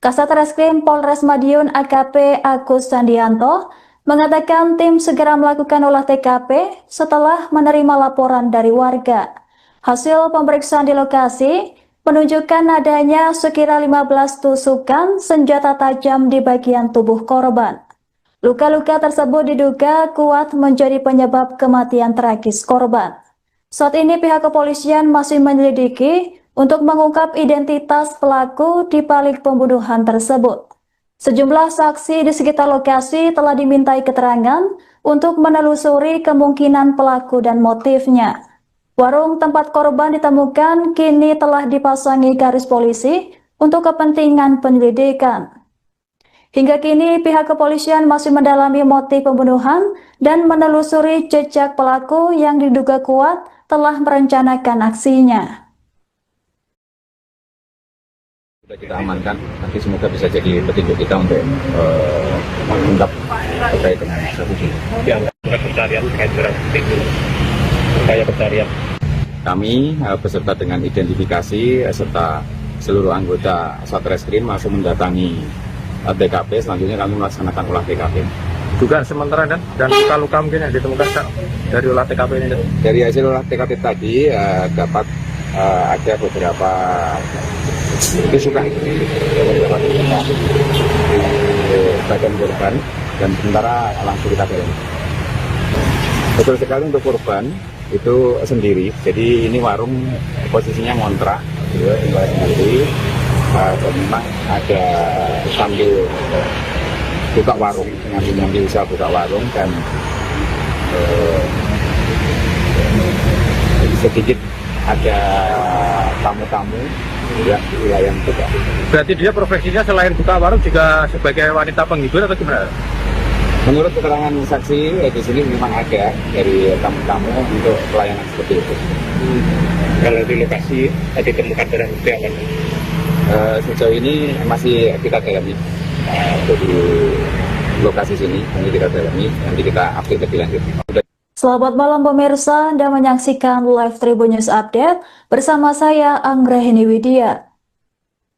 Kasat Reskrim Polres Madiun AKP Agus Andianto mengatakan tim segera melakukan olah TKP setelah menerima laporan dari warga. Hasil pemeriksaan di lokasi menunjukkan adanya sekira 15 tusukan senjata tajam di bagian tubuh korban. Luka-luka tersebut diduga kuat menjadi penyebab kematian tragis korban. Saat ini pihak kepolisian masih menyelidiki untuk mengungkap identitas pelaku di balik pembunuhan tersebut. Sejumlah saksi di sekitar lokasi telah dimintai keterangan untuk menelusuri kemungkinan pelaku dan motifnya. Warung tempat korban ditemukan kini telah dipasangi garis polisi untuk kepentingan penyelidikan. Hingga kini pihak kepolisian masih mendalami motif pembunuhan dan menelusuri jejak pelaku yang diduga kuat telah merencanakan aksinya. Sudah kita amankan, nanti semoga bisa jadi petunjuk kita untuk mengungkap terkait dengan kasus ini. Pencarian terkait dengan itu, upaya pencarian. Kami beserta dengan identifikasi serta seluruh anggota Satreskrim langsung mendatangi TKP. Selanjutnya kami melaksanakan olah TKP. Dugaan sementara dan luka-luka mungkin yang ditemukan dari olah TKP ini. Dari hasil olah TKP tadi dapat ada beberapa tusukan di badan korban dan sementara langsung kita dorong. Betul sekali untuk korban itu sendiri, jadi ini warung posisinya ngontrak, tinggal sendiri. Dan memang ada sambil buka warung, ngambil usaha buka warung dan sedikit ada tamu-tamu ya di wilayah juga. Berarti dia profesinya selain buka warung juga sebagai wanita penghibur atau gimana? Menurut keterangan saksi di sini memang ada dari tamu-tamu untuk pelayanan seperti itu. Kalau di lokasi ditemukan barang bukti apa? Sejauh ini masih kita dalami untuk di lokasi sini, nanti kita dalami, nanti kita update lebih lanjut. Selamat malam pemirsa, Anda menyaksikan Live Tribun News Update bersama saya Anggrahini Widya.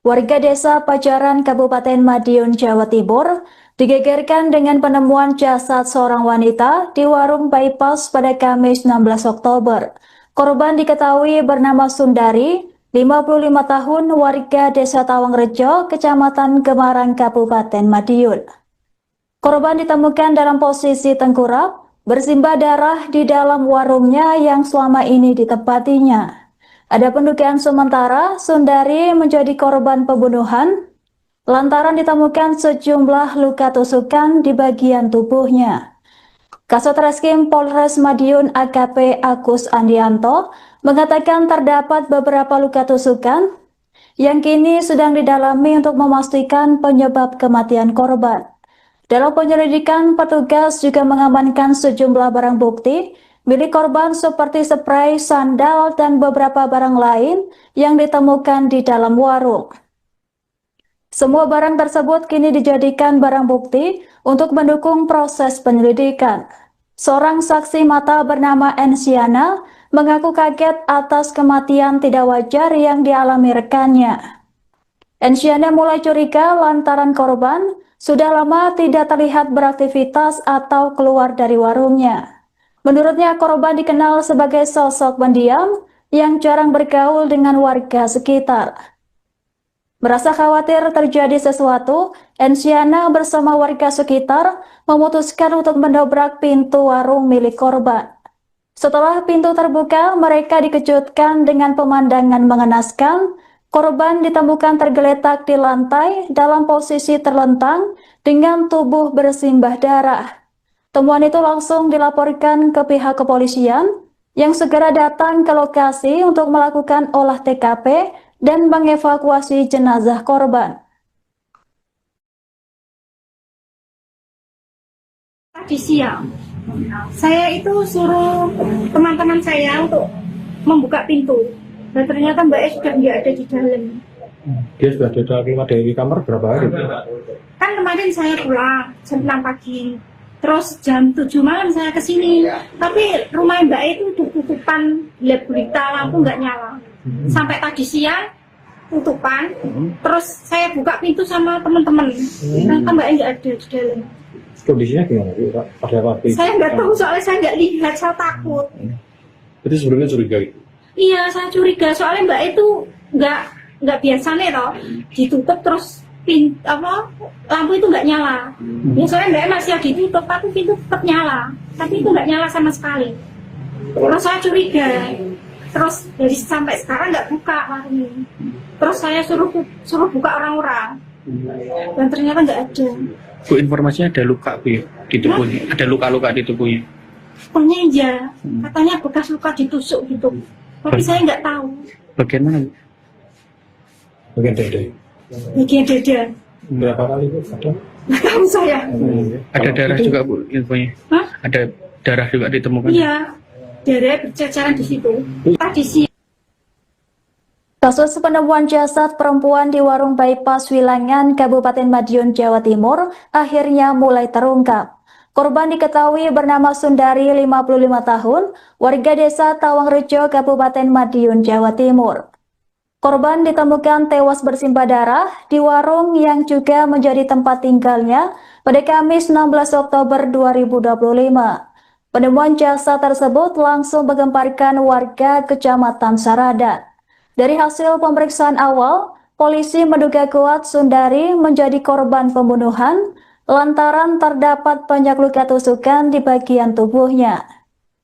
Warga desa Pajaran Kabupaten Madiun, Jawa Timur digegerkan dengan penemuan jasad seorang wanita di warung bypass pada Kamis 16 Oktober. Korban diketahui bernama Sundari, 55 tahun, warga desa Tawangrejo, Kecamatan Gemarang, Kabupaten Madiun. Korban ditemukan dalam posisi tengkurap, bersimbah darah di dalam warungnya yang selama ini ditempatinya. Ada pendugaan sementara Sundari menjadi korban pembunuhan lantaran ditemukan sejumlah luka tusukan di bagian tubuhnya. Kasatreskrim Polres Madiun AKP Agus Andianto mengatakan terdapat beberapa luka tusukan yang kini sedang didalami untuk memastikan penyebab kematian korban. Dalam penyelidikan, petugas juga mengamankan sejumlah barang bukti milik korban seperti spray, sandal, dan beberapa barang lain yang ditemukan di dalam warung. Semua barang tersebut kini dijadikan barang bukti untuk mendukung proses penyelidikan. Seorang saksi mata bernama Ensiana mengaku kaget atas kematian tidak wajar yang dialami rekannya. Ensiana mulai curiga lantaran korban sudah lama tidak terlihat beraktivitas atau keluar dari warungnya. Menurutnya korban dikenal sebagai sosok pendiam yang jarang bergaul dengan warga sekitar. Merasa khawatir terjadi sesuatu, Ensiana bersama warga sekitar memutuskan untuk mendobrak pintu warung milik korban. Setelah pintu terbuka, mereka dikejutkan dengan pemandangan mengenaskan. Korban ditemukan tergeletak di lantai dalam posisi terlentang dengan tubuh bersimbah darah. Temuan itu langsung dilaporkan ke pihak kepolisian yang segera datang ke lokasi untuk melakukan olah TKP dan mengevakuasi jenazah korban. Tadi siang, saya itu suruh teman-teman saya untuk membuka pintu. Dan ternyata Mbak E sudah nggak ada di dalam. Dia sudah keluar dari kamar berapa hari? Kan kemarin saya pulang jam 6 pagi. Terus jam 7 malam saya kesini. Tapi rumah Mbak E itu tutupan gelap gulita, lampu nggak nyala. Sampai tadi siang tutupan. Terus saya buka pintu sama teman-teman. Ternyata Mbak E nggak ada di dalam. Kondisinya gimana? Pada waktu itu? Saya nggak tahu soalnya saya nggak lihat, saya takut. Itu sebelumnya curiga itu? Iya, saya curiga soalnya Mbak itu nggak biasa nih toh, ditutup terus lampu itu nggak nyala. Ya soalnya Mbak masih ditutup, tapi pintu tetap nyala, tapi itu nggak nyala sama sekali. Terus saya curiga, terus dari sampai sekarang nggak buka warung ini. Terus saya suruh buka orang-orang, dan ternyata nggak ada. Bu, informasinya ada luka Bu di tubuhnya, ada luka-luka di tubuhnya. Katanya iya, katanya bekas luka ditusuk gitu. Tapi saya nggak tahu. Bagian mana? Bagian dada. Bagian dada. Berapa kali itu? Ada? Nggak tahu saya. Ada darah juga Bu infonya. Hah? Ada darah juga ditemukan. Iya, darah berceceran di situ. Tadi sih. Kasus penemuan jasad perempuan di warung bypass Wilangan, Kabupaten Madiun, Jawa Timur akhirnya mulai terungkap. Korban diketahui bernama Sundari, 55 tahun, warga desa Tawangrejo, Kabupaten Madiun, Jawa Timur. Korban ditemukan tewas bersimbah darah di warung yang juga menjadi tempat tinggalnya pada Kamis 16 Oktober 2025. Penemuan jasad tersebut langsung menggemparkan warga Kecamatan Saradan. Dari hasil pemeriksaan awal, polisi menduga kuat Sundari menjadi korban pembunuhan lantaran terdapat banyak luka tusukan di bagian tubuhnya.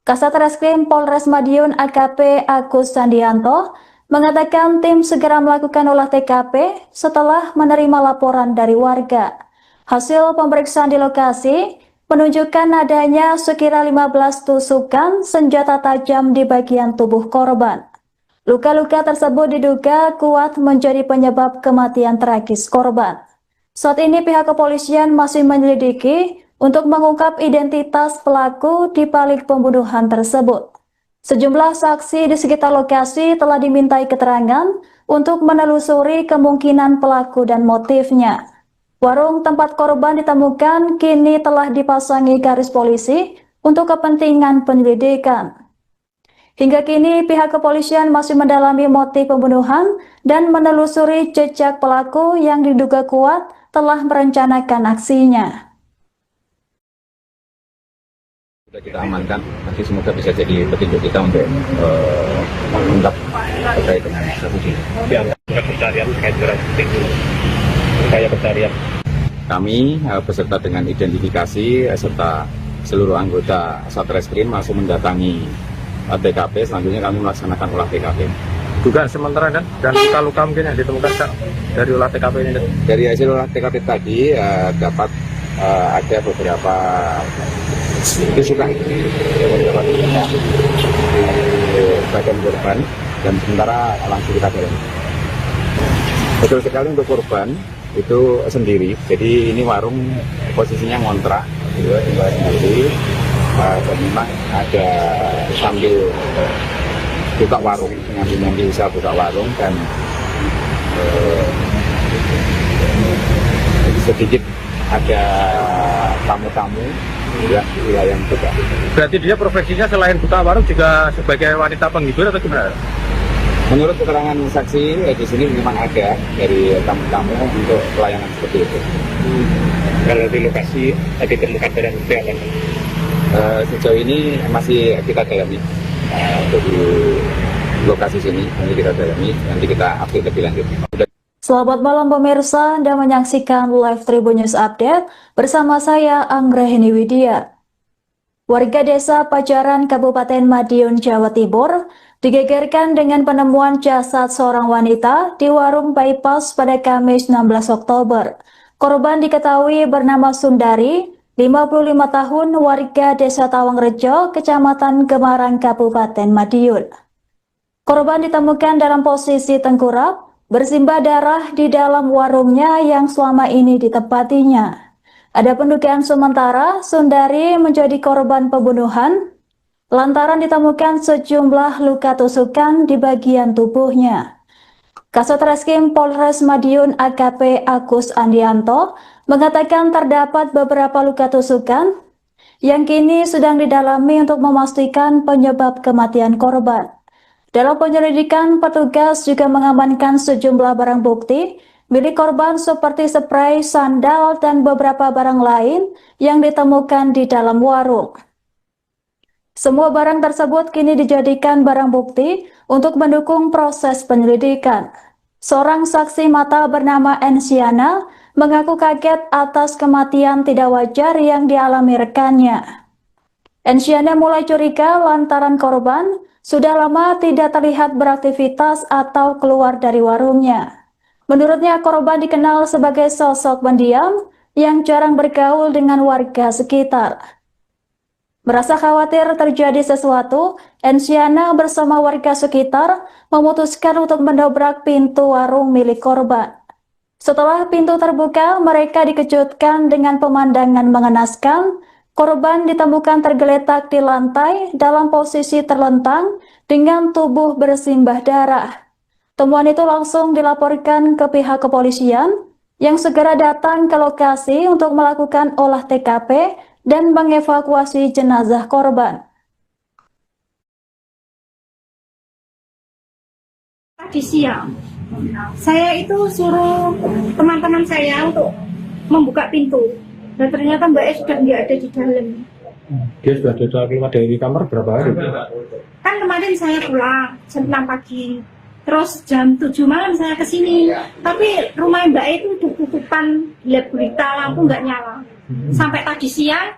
Kasat Reskrim Polres Madiun AKP Agus Sandianto mengatakan tim segera melakukan olah TKP setelah menerima laporan dari warga. Hasil pemeriksaan di lokasi menunjukkan adanya sekira 15 tusukan senjata tajam di bagian tubuh korban. Luka-luka tersebut diduga kuat menjadi penyebab kematian tragis korban. Saat ini pihak kepolisian masih menyelidiki untuk mengungkap identitas pelaku di balik pembunuhan tersebut. Sejumlah saksi di sekitar lokasi telah dimintai keterangan untuk menelusuri kemungkinan pelaku dan motifnya. Warung tempat korban ditemukan kini telah dipasangi garis polisi untuk kepentingan penyelidikan. Hingga kini pihak kepolisian masih mendalami motif pembunuhan dan menelusuri jejak pelaku yang diduga kuat telah merencanakan aksinya. Sudah kita amankan, nanti semoga bisa jadi petunjuk kita untuk mengungkap terkait dengan kasus ini. Pencarian terkait dengan upaya pencarian. Kami beserta dengan identifikasi serta seluruh anggota Satreskrim langsung mendatangi TKP. Selanjutnya kami melaksanakan olah TKP. Dugaan sementara dan luka-luka mungkin yang ditemukan Kak, dari olah TKP ini. Dari hasil olah TKP tadi dapat ada beberapa tusukan di bagian korban dan sementara langsung kita dalami. Betul sekali untuk korban itu sendiri. Jadi ini warung posisinya ngontrak, tinggal sendiri. Dan memang ada sambil buka warung, nyambi usaha buka warung dan sedikit ada tamu-tamu yang wilayah yang buka. Berarti dia profesinya selain buka warung juga sebagai wanita penghibur atau gimana? Menurut keterangan saksi di sini memang ada dari tamu-tamu untuk pelayanan seperti itu. Kalau di lokasi tadi ditemukan barang bukti apa? Sejauh ini masih kita dalami untuk di lokasi sini, nanti kita dalami, nanti kita update lebih lanjut. Selamat malam pemirsa, Anda menyaksikan Live Tribun News Update bersama saya Anggrahini Widya. Warga desa Pajaran Kabupaten Madiun, Jawa Timur digegerkan dengan penemuan jasad seorang wanita di warung bypass pada Kamis 16 Oktober. Korban diketahui bernama Sundari, 55 tahun, warga desa Tawangrejo, Kecamatan Gemarang, Kabupaten Madiun. Korban ditemukan dalam posisi tengkurap, bersimbah darah di dalam warungnya yang selama ini ditempatinya. Ada pendugaan sementara Sundari menjadi korban pembunuhan lantaran ditemukan sejumlah luka tusukan di bagian tubuhnya. Kasat Reskrim Polres Madiun AKP Agus Sandianto mengatakan terdapat beberapa luka tusukan yang kini sedang didalami untuk memastikan penyebab kematian korban. Dalam penyelidikan, petugas juga mengamankan sejumlah barang bukti milik korban seperti spray, sandal, dan beberapa barang lain yang ditemukan di dalam warung. Semua barang tersebut kini dijadikan barang bukti untuk mendukung proses penyelidikan. Seorang saksi mata bernama Ensiana mengaku kaget atas kematian tidak wajar yang dialami rekannya. Ensiana mulai curiga lantaran korban sudah lama tidak terlihat beraktivitas atau keluar dari warungnya. Menurutnya korban dikenal sebagai sosok pendiam yang jarang bergaul dengan warga sekitar. Merasa khawatir terjadi sesuatu, Ensiana bersama warga sekitar memutuskan untuk mendobrak pintu warung milik korban. Setelah pintu terbuka, mereka dikejutkan dengan pemandangan mengenaskan. Korban ditemukan tergeletak di lantai dalam posisi terlentang dengan tubuh bersimbah darah. Temuan itu langsung dilaporkan ke pihak kepolisian yang segera datang ke lokasi untuk melakukan olah TKP dan mengevakuasi jenazah korban. Tadi siang saya itu suruh teman-teman saya untuk membuka pintu, dan ternyata Mbak E sudah nggak ada di dalam. Dia sudah keluar dari kamar berapa hari? Kan kemarin saya pulang jam 6 pagi, terus jam 7 malam saya kesini, tapi rumah Mbak E itu udah tutupan, lihat berita lampu nggak nyala. Sampai tadi siang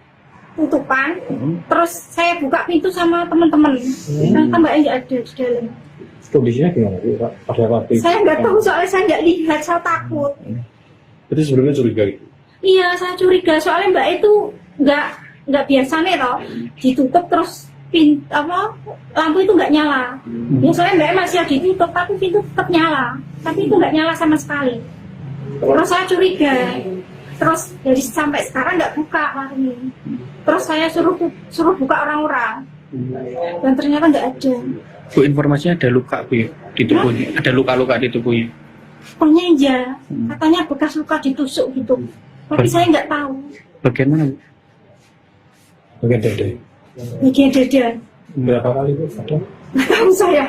tutupan, terus saya buka pintu sama teman-teman, ternyata Mbak E nggak ada di dalam. Kondisinya gimana Pak? Pada waktu itu? Saya nggak tahu, soalnya saya nggak lihat, saya takut. Itu sebelumnya curiga gitu? Iya, saya curiga soalnya Mbak itu nggak biasa nih toh, ditutup terus lampu itu nggak nyala. Ya soalnya Mbak masih ditutup tapi pintu tetap nyala, tapi itu nggak nyala sama sekali. Terus saya curiga, terus dari sampai sekarang nggak buka warung ini. Terus saya suruh buka orang-orang, dan ternyata nggak ada. Bu, informasinya ada luka Bu ya, di tubuhnya, ada luka-luka di tubuhnya. Pokoknya iya, katanya bekas luka ditusuk gitu, tapi saya nggak tahu. Bagian mana Bu? Bagian dada. Bagian dada. Berapa kali Bu? Ada? Nggak tahu saya.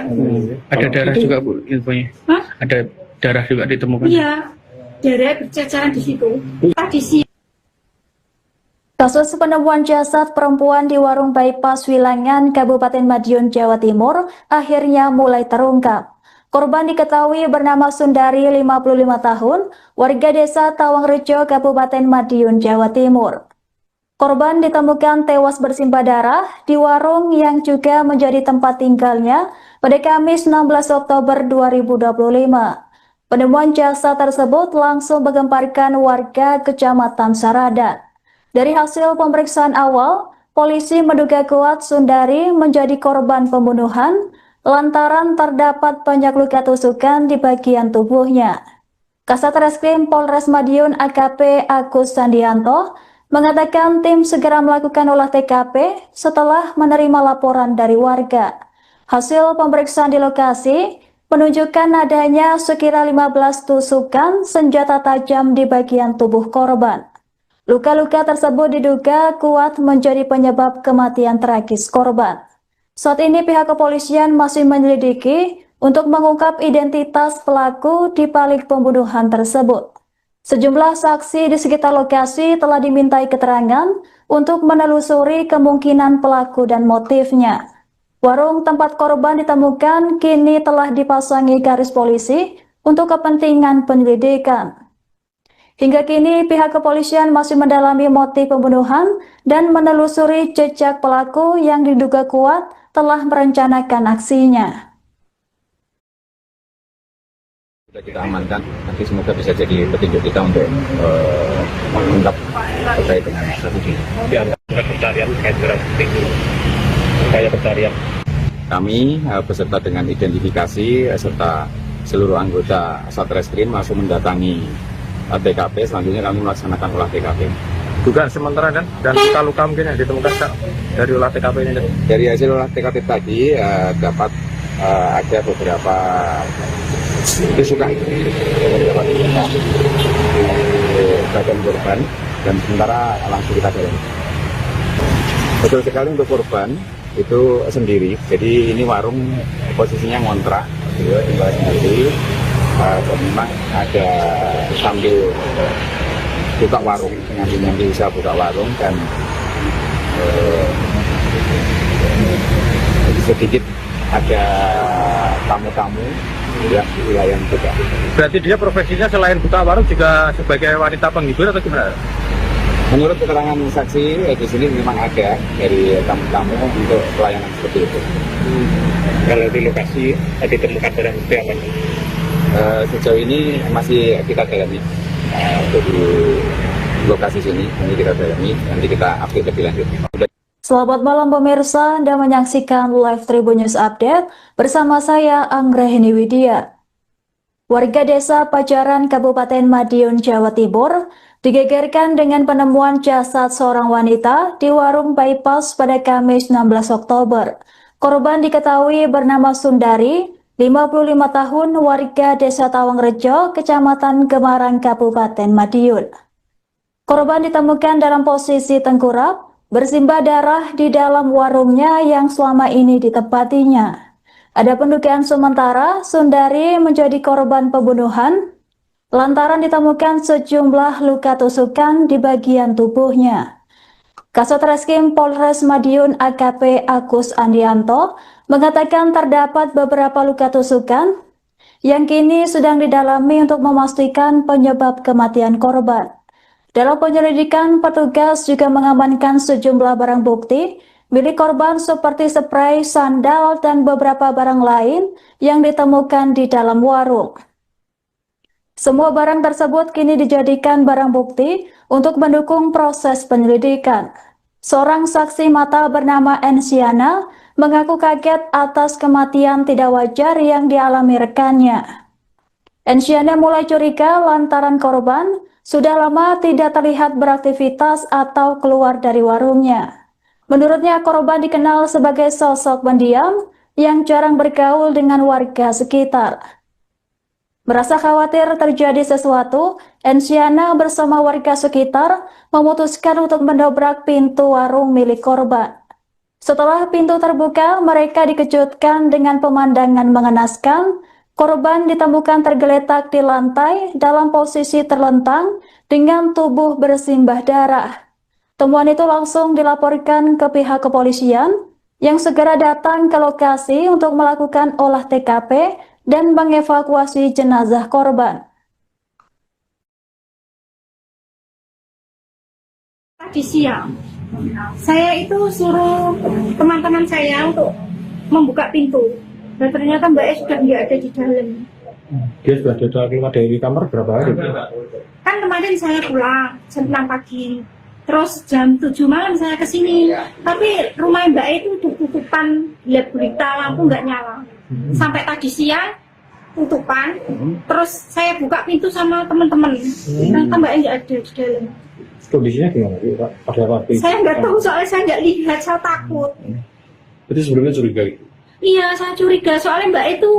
Ada darah juga Bu infonya? Hah? Ada darah juga ditemukan? Iya, darah berceceran di situ. Tadi siang. Kasus penemuan jasad perempuan di warung bypass Wilangan, Kabupaten Madiun, Jawa Timur akhirnya mulai terungkap. Korban diketahui bernama Sundari, 55 tahun, warga desa Tawangrejo, Kabupaten Madiun, Jawa Timur. Korban ditemukan tewas bersimbah darah di warung yang juga menjadi tempat tinggalnya pada Kamis 16 Oktober 2025. Penemuan jasad tersebut langsung menggemparkan warga Kecamatan Saradan. Dari hasil pemeriksaan awal, polisi menduga kuat Sundari menjadi korban pembunuhan lantaran terdapat banyak luka tusukan di bagian tubuhnya. Kasat Reskrim Polres Madiun AKP Agus Sandianto mengatakan tim segera melakukan olah TKP setelah menerima laporan dari warga. Hasil pemeriksaan di lokasi menunjukkan adanya sekira 15 tusukan senjata tajam di bagian tubuh korban. Luka-luka tersebut diduga kuat menjadi penyebab kematian tragis korban. Saat ini pihak kepolisian masih menyelidiki untuk mengungkap identitas pelaku di balik pembunuhan tersebut. Sejumlah saksi di sekitar lokasi telah dimintai keterangan untuk menelusuri kemungkinan pelaku dan motifnya. Warung tempat korban ditemukan kini telah dipasangi garis polisi untuk kepentingan penyelidikan. Hingga kini pihak kepolisian masih mendalami motif pembunuhan dan menelusuri jejak pelaku yang diduga kuat telah merencanakan aksinya. Sudah kita amankan, nanti semoga bisa jadi petunjuk kita untuk mengungkap terkait dengan kasus ini. Di antara pencarian terkait dengan upaya pencarian. Kami beserta dengan identifikasi serta seluruh anggota Satreskrim langsung mendatangi TKP. Selanjutnya kami melaksanakan olah TKP. Dugaan sementara dan luka-luka mungkin yang ditemukan dari olah TKP ini. Dari hasil olah TKP tadi dapat ada beberapa tusukan di badan korban dan sementara langsung kita dalami. Betul sekali untuk korban itu sendiri. Jadi ini warung posisinya ngontrak, tinggal sendiri. Memang ada sambil buka warung, nyambi bisa buka warung dan sedikit ada tamu-tamu yang di wilayah juga. Berarti dia profesinya selain buka warung juga sebagai wanita penghibur atau gimana? Menurut keterangan saksi di sini memang ada dari tamu-tamu untuk pelayanan seperti itu. Kalau di lokasi ditemukan barang bukti apa? Sejauh ini masih kita dalami untuk di lokasi sini, ini kita dalami, nanti kita update lebih lanjut. Selamat malam pemirsa, Anda menyaksikan live Tribun News Update bersama saya Anggrahini Widya. Warga desa Pajaran, Kabupaten Madiun, Jawa Timur, digegerkan dengan penemuan jasad seorang wanita di warung bypass pada Kamis 16 Oktober. Korban diketahui bernama Sundari, 55 tahun, warga desa Tawangrejo, Kecamatan Gemarang, Kabupaten Madiun. Korban ditemukan dalam posisi tengkurap, bersimbah darah di dalam warungnya yang selama ini ditempatinya. Ada pendugaan sementara Sundari menjadi korban pembunuhan lantaran ditemukan sejumlah luka tusukan di bagian tubuhnya. Kasat Reskrim Polres Madiun AKP Agus Andianto mengatakan terdapat beberapa luka tusukan yang kini sedang didalami untuk memastikan penyebab kematian korban. Dalam penyelidikan, petugas juga mengamankan sejumlah barang bukti milik korban seperti spray, sandal, dan beberapa barang lain yang ditemukan di dalam warung. Semua barang tersebut kini dijadikan barang bukti untuk mendukung proses penyelidikan. Seorang saksi mata bernama Ensiana mengaku kaget atas kematian tidak wajar yang dialami rekannya. Ensiana mulai curiga lantaran korban sudah lama tidak terlihat beraktivitas atau keluar dari warungnya. Menurutnya, korban dikenal sebagai sosok pendiam yang jarang bergaul dengan warga sekitar. Merasa khawatir terjadi sesuatu, Ensiana bersama warga sekitar memutuskan untuk mendobrak pintu warung milik korban. Setelah pintu terbuka, mereka dikejutkan dengan pemandangan mengenaskan. Korban ditemukan tergeletak di lantai dalam posisi terlentang dengan tubuh bersimbah darah. Temuan itu langsung dilaporkan ke pihak kepolisian yang segera datang ke lokasi untuk melakukan olah TKP dan mengevakuasi jenazah korban. Tadi siang, saya itu suruh teman-teman saya untuk membuka pintu. Dan ternyata Mbak E sudah nggak ada di dalam. Dia sudah keluar dari kamar berapa hari? Kan kemarin saya pulang jam 6 pagi. Terus jam 7 malam saya kesini. Tapi rumah Mbak E itu tutupan, lihat berita, lampu nggak nyala. Sampai tadi siang tutupan. Terus saya buka pintu sama teman-teman. Ternyata Mbak E nggak ada di dalam. Kondisinya gimana Pak? Pada waktu itu? Saya nggak tahu soalnya saya nggak lihat, saya takut. Berarti sebelumnya curiga gitu? Iya, saya curiga soalnya Mbak itu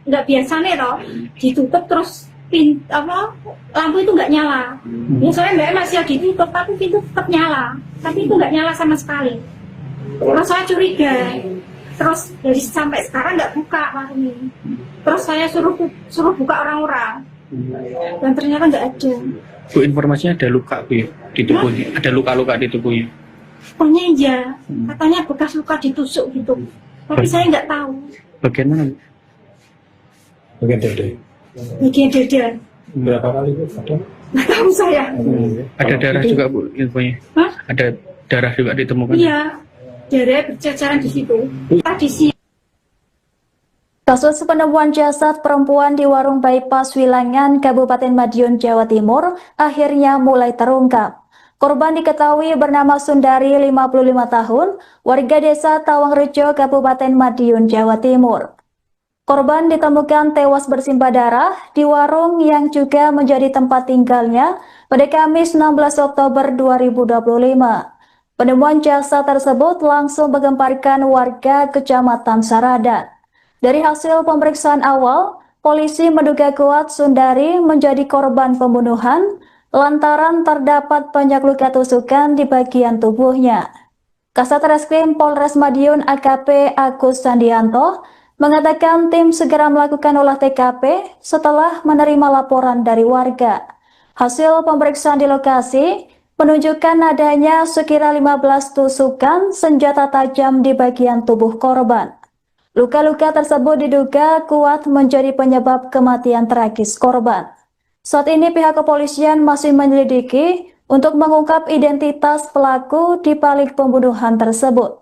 nggak biasa nih toh, ditutup terus lampu itu nggak nyala. Ya soalnya Mbak masih ditutup tapi pintu tetap nyala, tapi itu nggak nyala sama sekali. Terus saya curiga, terus dari sampai sekarang nggak buka warung ini. Terus saya suruh buka orang-orang, dan ternyata nggak ada. Bu, informasinya ada luka Bu ya, di tubuhnya, ada luka-luka di tubuhnya. Pokoknya iya, katanya bekas luka ditusuk gitu. Tapi saya nggak tahu. Bagian mana Bu? Bagian dada. Bagian dada. Berapa kali itu? Ada? Nggak tahu saya. Ada darah juga Bu infonya? Hah? Ada darah juga ditemukan? Iya, darah berceceran di situ. Tadi siang. Kasus penemuan jasad perempuan di warung bypass Wilangan, Kabupaten Madiun, Jawa Timur, akhirnya mulai terungkap. Korban diketahui bernama Sundari, 55 tahun, warga desa Tawangrejo, Kabupaten Madiun, Jawa Timur. Korban ditemukan tewas bersimbah darah di warung yang juga menjadi tempat tinggalnya pada Kamis 16 Oktober 2025. Penemuan jasad tersebut langsung menggemparkan warga Kecamatan Saradan. Dari hasil pemeriksaan awal, polisi menduga kuat Sundari menjadi korban pembunuhan lantaran terdapat banyak luka tusukan di bagian tubuhnya. Kasat Reskrim Polres Madiun AKP Agus Andianto mengatakan tim segera melakukan olah TKP setelah menerima laporan dari warga. Hasil pemeriksaan di lokasi menunjukkan adanya sekira 15 tusukan senjata tajam di bagian tubuh korban. Luka-luka tersebut diduga kuat menjadi penyebab kematian tragis korban. Saat ini pihak kepolisian masih menyelidiki untuk mengungkap identitas pelaku di balik pembunuhan tersebut.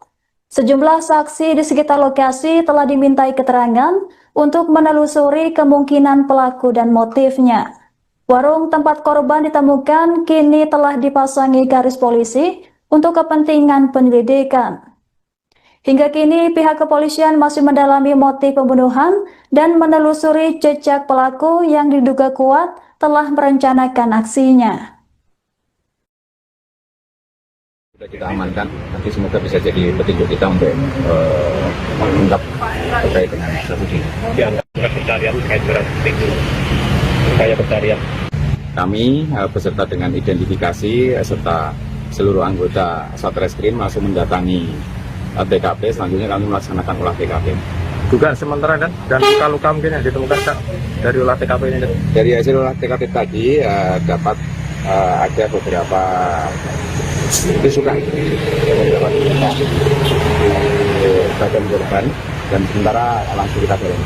Sejumlah saksi di sekitar lokasi telah dimintai keterangan untuk menelusuri kemungkinan pelaku dan motifnya. Warung tempat korban ditemukan kini telah dipasangi garis polisi untuk kepentingan penyelidikan. Hingga kini pihak kepolisian masih mendalami motif pembunuhan dan menelusuri jejak pelaku yang diduga kuat telah merencanakan aksinya. Sudah kita amankan, nanti semoga bisa jadi petunjuk kita untuk mengungkap terkait dengan kasus ini. Dianggap surat pencarian terkait surat itu upaya pencarian. Kami beserta dengan identifikasi serta seluruh anggota Satreskrim langsung mendatangi TKP. Selanjutnya kami melaksanakan olah TKP. Dugaan sementara dan luka-luka mungkin yang ditemukan Kak, dari olah TKP ini. Dari hasil olah TKP tadi dapat ada beberapa tusukan bagian korban dan sementara langsung kita dorong.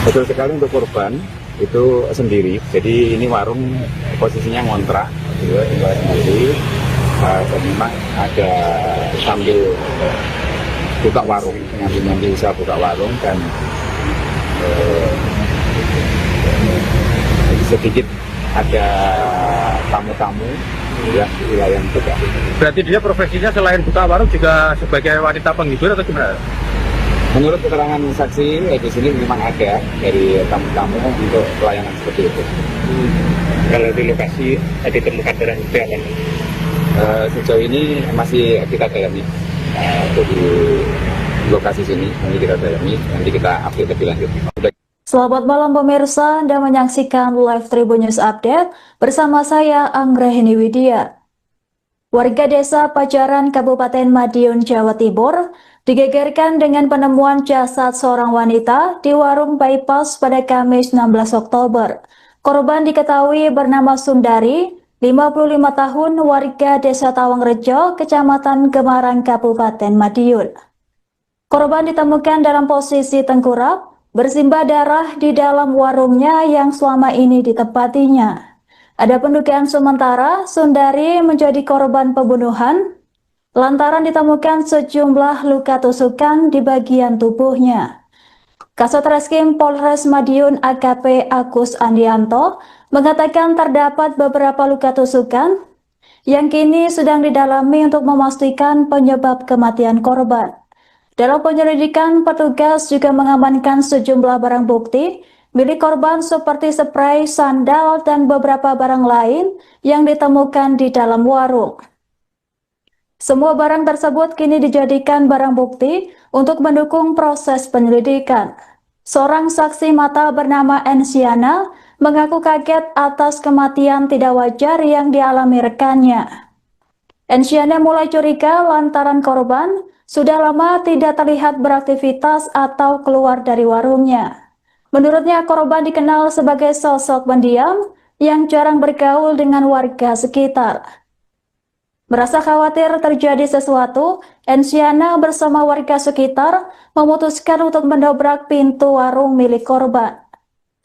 Betul sekali untuk korban itu sendiri. Jadi ini warung posisinya ngontrak, tinggal sendiri. Dan memang ada sambil buka warung, nyambi usaha buka warung dan sedikit ada tamu-tamu ya di wilayah juga. Berarti dia profesinya selain buka warung juga sebagai wanita penghibur atau gimana? Menurut keterangan saksi di sini memang ada dari tamu-tamu untuk pelayanan seperti itu. Kalau di lokasi ditemukan barang bukti apa? Sejauh ini masih kita dalami untuk di lokasi sini, nanti kita dalami, nanti kita update lebih lanjut. Selamat malam pemirsa, Anda menyaksikan live Tribun News Update bersama saya Anggrahini Widya. Warga desa Pajaran Kabupaten Madiun, Jawa Timur digegerkan dengan penemuan jasad seorang wanita di warung bypass pada Kamis 16 Oktober. Korban diketahui bernama Sundari, 55 tahun, warga desa Tawangrejo, Kecamatan Gemarang, Kabupaten Madiun. Korban ditemukan dalam posisi tengkurap, bersimbah darah di dalam warungnya yang selama ini ditempatinya. Ada pendugaan sementara Sundari menjadi korban pembunuhan lantaran ditemukan sejumlah luka tusukan di bagian tubuhnya. Kasat Reskrim Polres Madiun AKP Agus Andianto mengatakan terdapat beberapa luka tusukan yang kini sedang didalami untuk memastikan penyebab kematian korban. Dalam penyelidikan, petugas juga mengamankan sejumlah barang bukti milik korban seperti spray, sandal, dan beberapa barang lain yang ditemukan di dalam warung. Semua barang tersebut kini dijadikan barang bukti untuk mendukung proses penyelidikan. Seorang saksi mata bernama Ensiana mengaku kaget atas kematian tidak wajar yang dialami rekannya. Ensiana mulai curiga lantaran korban sudah lama tidak terlihat beraktivitas atau keluar dari warungnya. Menurutnya korban dikenal sebagai sosok pendiam yang jarang bergaul dengan warga sekitar. Merasa khawatir terjadi sesuatu, Ensiana bersama warga sekitar memutuskan untuk mendobrak pintu warung milik korban.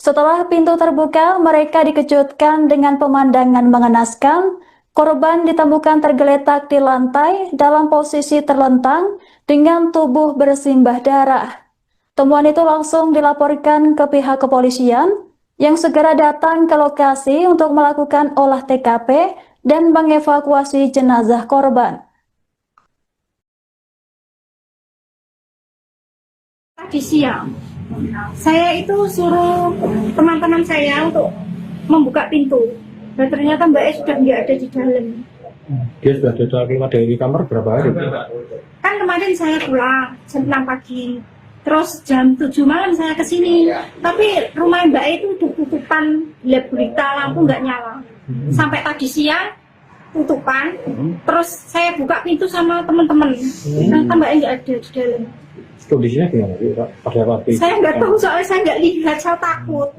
Setelah pintu terbuka, mereka dikejutkan dengan pemandangan mengenaskan. Korban ditemukan tergeletak di lantai dalam posisi terlentang dengan tubuh bersimbah darah. Temuan itu langsung dilaporkan ke pihak kepolisian yang segera datang ke lokasi untuk melakukan olah TKP dan mengevakuasi jenazah korban. Tadi siang, saya itu suruh teman-teman saya untuk membuka pintu. Dan ternyata Mbak E sudah nggak ada di dalam. Dia sudah keluar dari kamar berapa hari? Kan kemarin saya pulang jam 6 pagi. Terus jam 7 malam saya ke sini. Tapi rumah Mbak E itu udah tutupan, gelap gulita, lampu nggak nyala. Sampai tadi siang tutupan. Terus saya buka pintu sama teman-teman. Ternyata Mbak E nggak ada di dalam. Kondisinya gimana sih pada waktu itu? Saya nggak tahu soalnya saya nggak lihat, saya takut.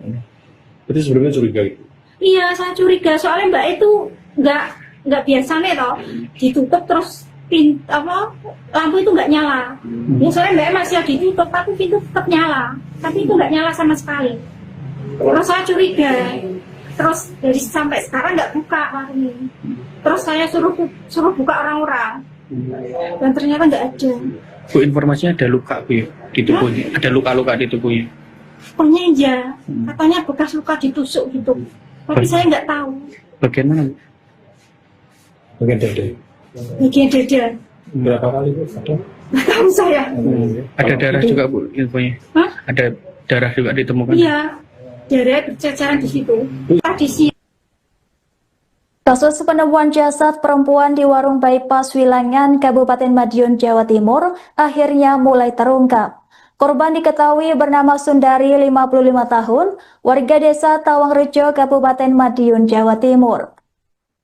Berarti sebelumnya curiga gitu? Iya, saya curiga soalnya Mbak itu nggak biasa nih toh, ditutup terus lampu itu nggak nyala. Ya soalnya Mbak masih ditutup, tapi pintu tetap nyala, tapi itu nggak nyala sama sekali. Terus saya curiga, terus dari sampai sekarang nggak buka warung ini. Terus saya suruh buka orang-orang, dan ternyata nggak ada. Bu, informasinya ada luka Bu di tubuhnya, ada luka-luka di tubuhnya. Pokoknya iya, katanya bekas luka ditusuk gitu. Tapi saya nggak tahu. Bagian mana? Bagian dada. Bagian dada. Berapa kali Bu? Nggak tahu saya. Ada darah juga Bu infonya. Hah? Ada darah juga ditemukan. Iya, darah berceceran di situ. Tadi sih. Kasus penemuan jasad perempuan di warung bypass Wilangan, Kabupaten Madiun, Jawa Timur akhirnya mulai terungkap. Korban diketahui bernama Sundari, 55 tahun, warga desa Tawangrejo, Kabupaten Madiun, Jawa Timur.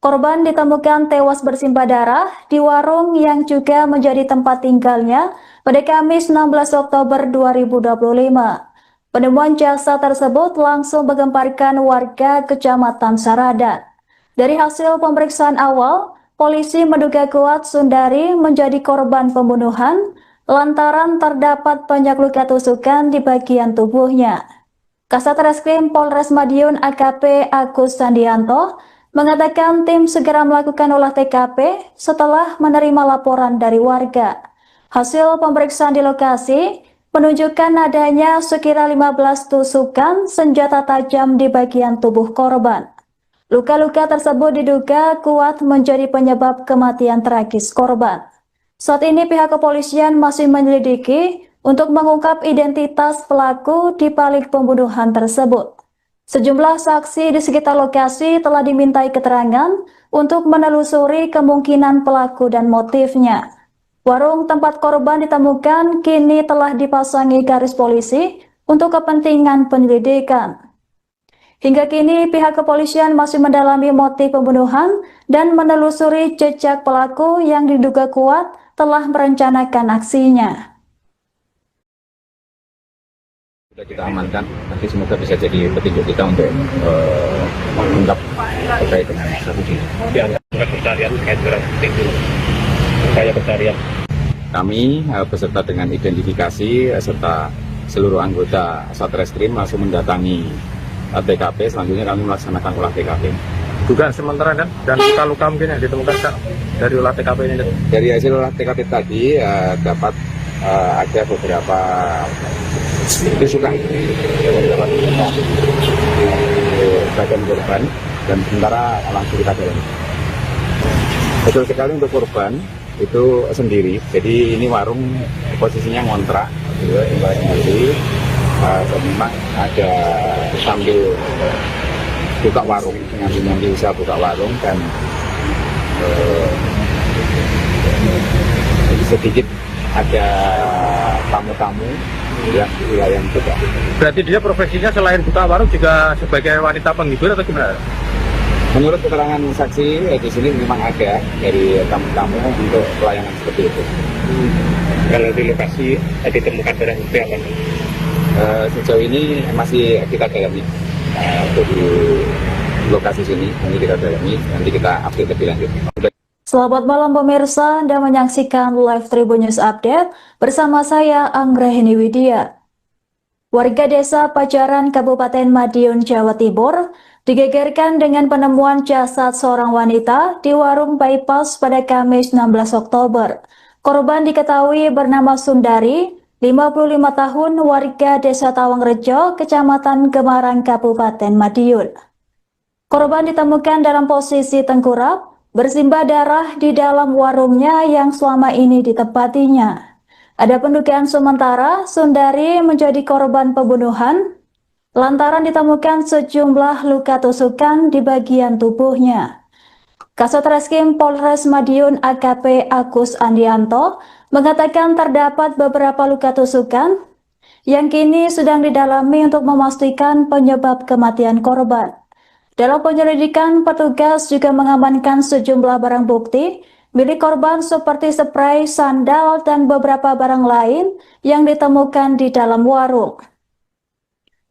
Korban ditemukan tewas bersimbah darah di warung yang juga menjadi tempat tinggalnya pada Kamis 16 Oktober 2025. Penemuan jasad tersebut langsung menggemparkan warga Kecamatan Saradan. Dari hasil pemeriksaan awal, polisi menduga kuat Sundari menjadi korban pembunuhan lantaran terdapat banyak luka tusukan di bagian tubuhnya. Kasat Reskrim Polres Madiun AKP Agus Sandianto mengatakan tim segera melakukan olah TKP setelah menerima laporan dari warga. Hasil pemeriksaan di lokasi menunjukkan adanya sekira 15 tusukan senjata tajam di bagian tubuh korban. Luka-luka tersebut diduga kuat menjadi penyebab kematian tragis korban. Saat ini pihak kepolisian masih menyelidiki untuk mengungkap identitas pelaku di balik pembunuhan tersebut. Sejumlah saksi di sekitar lokasi telah dimintai keterangan untuk menelusuri kemungkinan pelaku dan motifnya. Warung tempat korban ditemukan kini telah dipasangi garis polisi untuk kepentingan penyelidikan. Hingga kini pihak kepolisian masih mendalami motif pembunuhan dan menelusuri jejak pelaku yang diduga kuat telah merencanakan aksinya. Sudah kita amankan, nanti semoga bisa jadi petunjuk kita untuk mengungkap terkait dengan kasus ini. Pencarian terkait dengan itu. Saya pencarian. Kami beserta dengan identifikasi serta seluruh anggota Satreskrim langsung mendatangi TKP. Selanjutnya kami melaksanakan olah TKP. Dugaan sementara kan dan luka-luka mungkin yang ditemukan Kak, dari olah TKP ini. Dari hasil olah TKP tadi dapat ada beberapa tusukan di bagian korban dan sementara langsung kita dalami. Betul sekali untuk korban itu sendiri. Jadi ini warung posisinya ngontrak, tinggal sendiri. Memang ada sambil buka warung, ngambil usaha buka warung dan sedikit ada tamu-tamu yang wilayah juga. Berarti dia profesinya selain buka warung juga sebagai wanita penghibur atau gimana? Menurut keterangan saksi di sini memang ada dari tamu-tamu untuk pelayanan seperti itu. Kalau di lokasi ditemukan darah itu apa? Sejauh ini masih kita dalami untuk di lokasi sini, nanti kita dalami, nanti kita update lebih lanjut. Selamat malam pemirsa, Anda menyaksikan Live Tribun News Update bersama saya Anggrahini Widya. Warga desa Pajaran Kabupaten Madiun, Jawa Timur digegerkan dengan penemuan jasad seorang wanita di warung bypass pada Kamis 16 Oktober. Korban diketahui bernama Sundari, 55 tahun, warga desa Tawangrejo, Kecamatan Gemarang, Kabupaten Madiun. Korban ditemukan dalam posisi tengkurap, bersimbah darah di dalam warungnya yang selama ini ditempatinya. Ada pendugaan sementara Sundari menjadi korban pembunuhan lantaran ditemukan sejumlah luka tusukan di bagian tubuhnya. Kasat Reskrim Polres Madiun AKP Agus Andianto mengatakan terdapat beberapa luka tusukan yang kini sedang didalami untuk memastikan penyebab kematian korban. Dalam penyelidikan, petugas juga mengamankan sejumlah barang bukti milik korban seperti spray, sandal, dan beberapa barang lain yang ditemukan di dalam warung.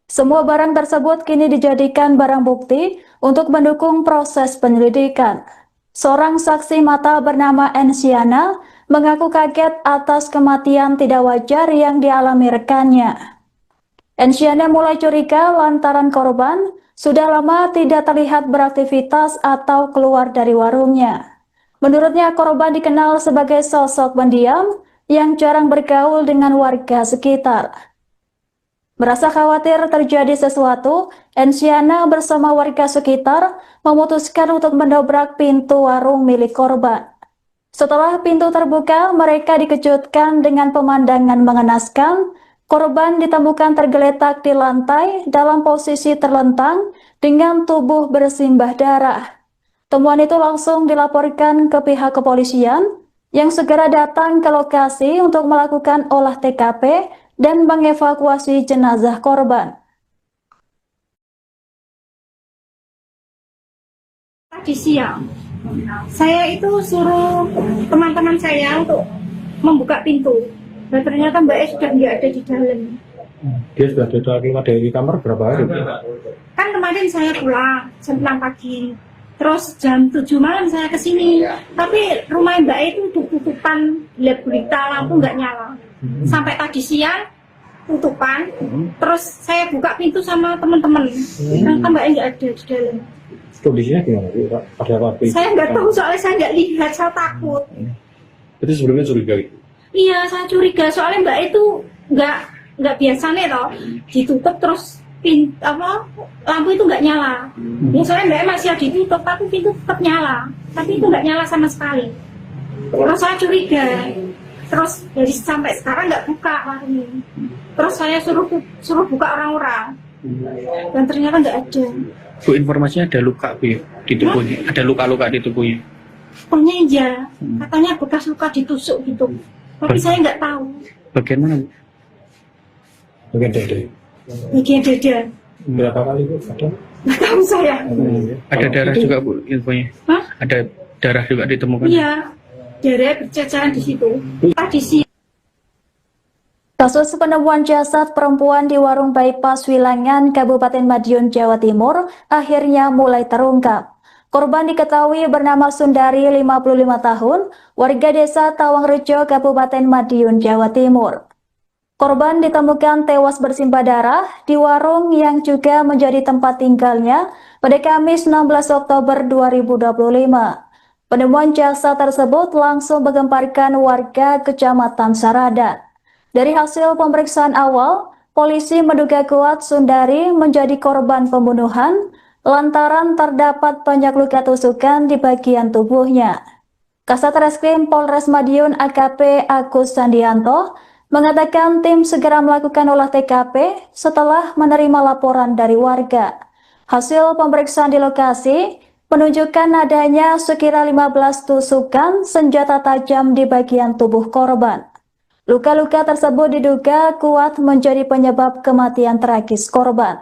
Semua barang tersebut kini dijadikan barang bukti untuk mendukung proses penyelidikan. Seorang saksi mata bernama Ensiana mengaku kaget atas kematian tidak wajar yang dialami rekannya. Ensiana mulai curiga lantaran korban sudah lama tidak terlihat beraktivitas atau keluar dari warungnya. Menurutnya korban dikenal sebagai sosok pendiam yang jarang bergaul dengan warga sekitar. Merasa khawatir terjadi sesuatu, Ensiana bersama warga sekitar memutuskan untuk mendobrak pintu warung milik korban. Setelah pintu terbuka, mereka dikejutkan dengan pemandangan mengenaskan. Korban ditemukan tergeletak di lantai dalam posisi terlentang dengan tubuh bersimbah darah. Temuan itu langsung dilaporkan ke pihak kepolisian yang segera datang ke lokasi untuk melakukan olah TKP dan mengevakuasi jenazah korban. Tadi siang, saya itu suruh teman-teman saya untuk membuka pintu. Dan ternyata Mbak E sudah nggak ada di dalam. Dia sudah keluar dari kamar berapa hari? Kan kemarin saya pulang jam 6 pagi. Terus jam 7 malam saya ke sini. Tapi rumah Mbak E itu tutupan, lihat berita lampu nggak nyala. Sampai tadi siang tutupan. Terus saya buka pintu sama teman-teman. Ternyata Mbak E nggak ada di dalam. Kondisinya gimana? Ada apa? Saya nggak tahu soalnya saya nggak lihat, saya takut. Itu sebelumnya curiga gitu? Iya, saya curiga soalnya Mbak itu nggak biasa nih toh, ditutup terus lampu itu nggak nyala. Ya soalnya Mbak masih ditutup tapi pintu tetap nyala, tapi itu nggak nyala sama sekali. Terus saya curiga, terus dari sampai sekarang nggak buka warungnya. Terus saya suruh buka orang-orang, dan ternyata nggak ada. Bu, informasinya ada luka Bu ya, di tubuhnya. Ada luka-luka di tubuhnya. Pokoknya iya, katanya bekas luka ditusuk gitu. Tapi saya nggak tahu. Bagian mana Bu? Bagian dada. Bagian dada. Berapa kali Bu? Ada? Nggak tahu saya. Ada darah juga Bu infonya. Hah? Ada darah juga ditemukan. Iya, darah berceceran di situ. Tadi sih. Kasus penemuan jasad perempuan di warung bypass Wilangan, Kabupaten Madiun, Jawa Timur akhirnya mulai terungkap. Korban diketahui bernama Sundari, 55 tahun, warga desa Tawangrejo, Kabupaten Madiun, Jawa Timur. Korban ditemukan tewas bersimbah darah di warung yang juga menjadi tempat tinggalnya pada Kamis 16 Oktober 2025. Penemuan jasad tersebut langsung menggemparkan warga Kecamatan Saradan. Dari hasil pemeriksaan awal, polisi menduga kuat Sundari menjadi korban pembunuhan lantaran terdapat banyak luka tusukan di bagian tubuhnya. Kasat Reskrim Polres Madiun AKP Agus Sandianto mengatakan tim segera melakukan olah TKP setelah menerima laporan dari warga. Hasil pemeriksaan di lokasi menunjukkan adanya sekira 15 tusukan senjata tajam di bagian tubuh korban. Luka-luka tersebut diduga kuat menjadi penyebab kematian tragis korban.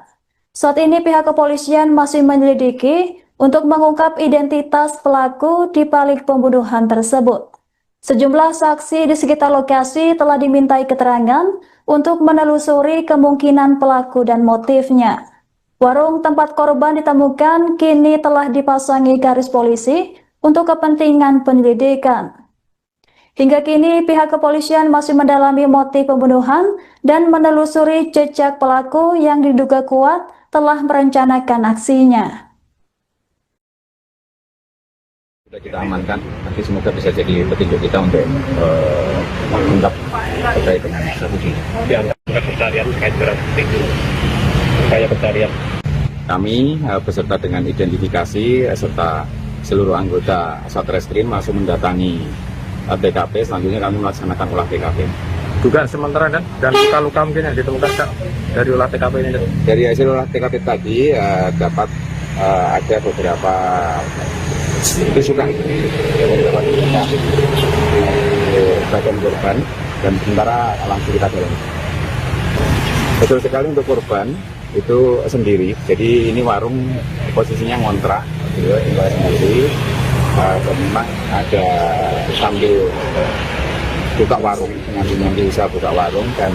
Saat ini pihak kepolisian masih menyelidiki untuk mengungkap identitas pelaku di balik pembunuhan tersebut. Sejumlah saksi di sekitar lokasi telah dimintai keterangan untuk menelusuri kemungkinan pelaku dan motifnya. Warung tempat korban ditemukan kini telah dipasangi garis polisi untuk kepentingan penyelidikan. Hingga kini pihak kepolisian masih mendalami motif pembunuhan dan menelusuri jejak pelaku yang diduga kuat telah merencanakan aksinya. Sudah kita amankan, nanti semoga bisa jadi petunjuk kita untuk mengungkap terkait dengan kasus ini. Pencarian terkait barang bukti itu. Kayak pencarian. Kami beserta dengan identifikasi serta seluruh anggota Satreskrim masuk mendatangi TKP, selanjutnya kami melaksanakan olah TKP. Dugaan sementara dan luka-luka mungkin yang ditemukan dari olah TKP ini. Dari hasil olah TKP tadi dapat ada beberapa tusukan di bagian korban dan sementara langsung kita dalami. Betul sekali untuk korban itu sendiri, jadi ini warung posisinya ngontrak, tinggal sendiri. Memang ada sambil buka warung, nanti bisa buka warung dan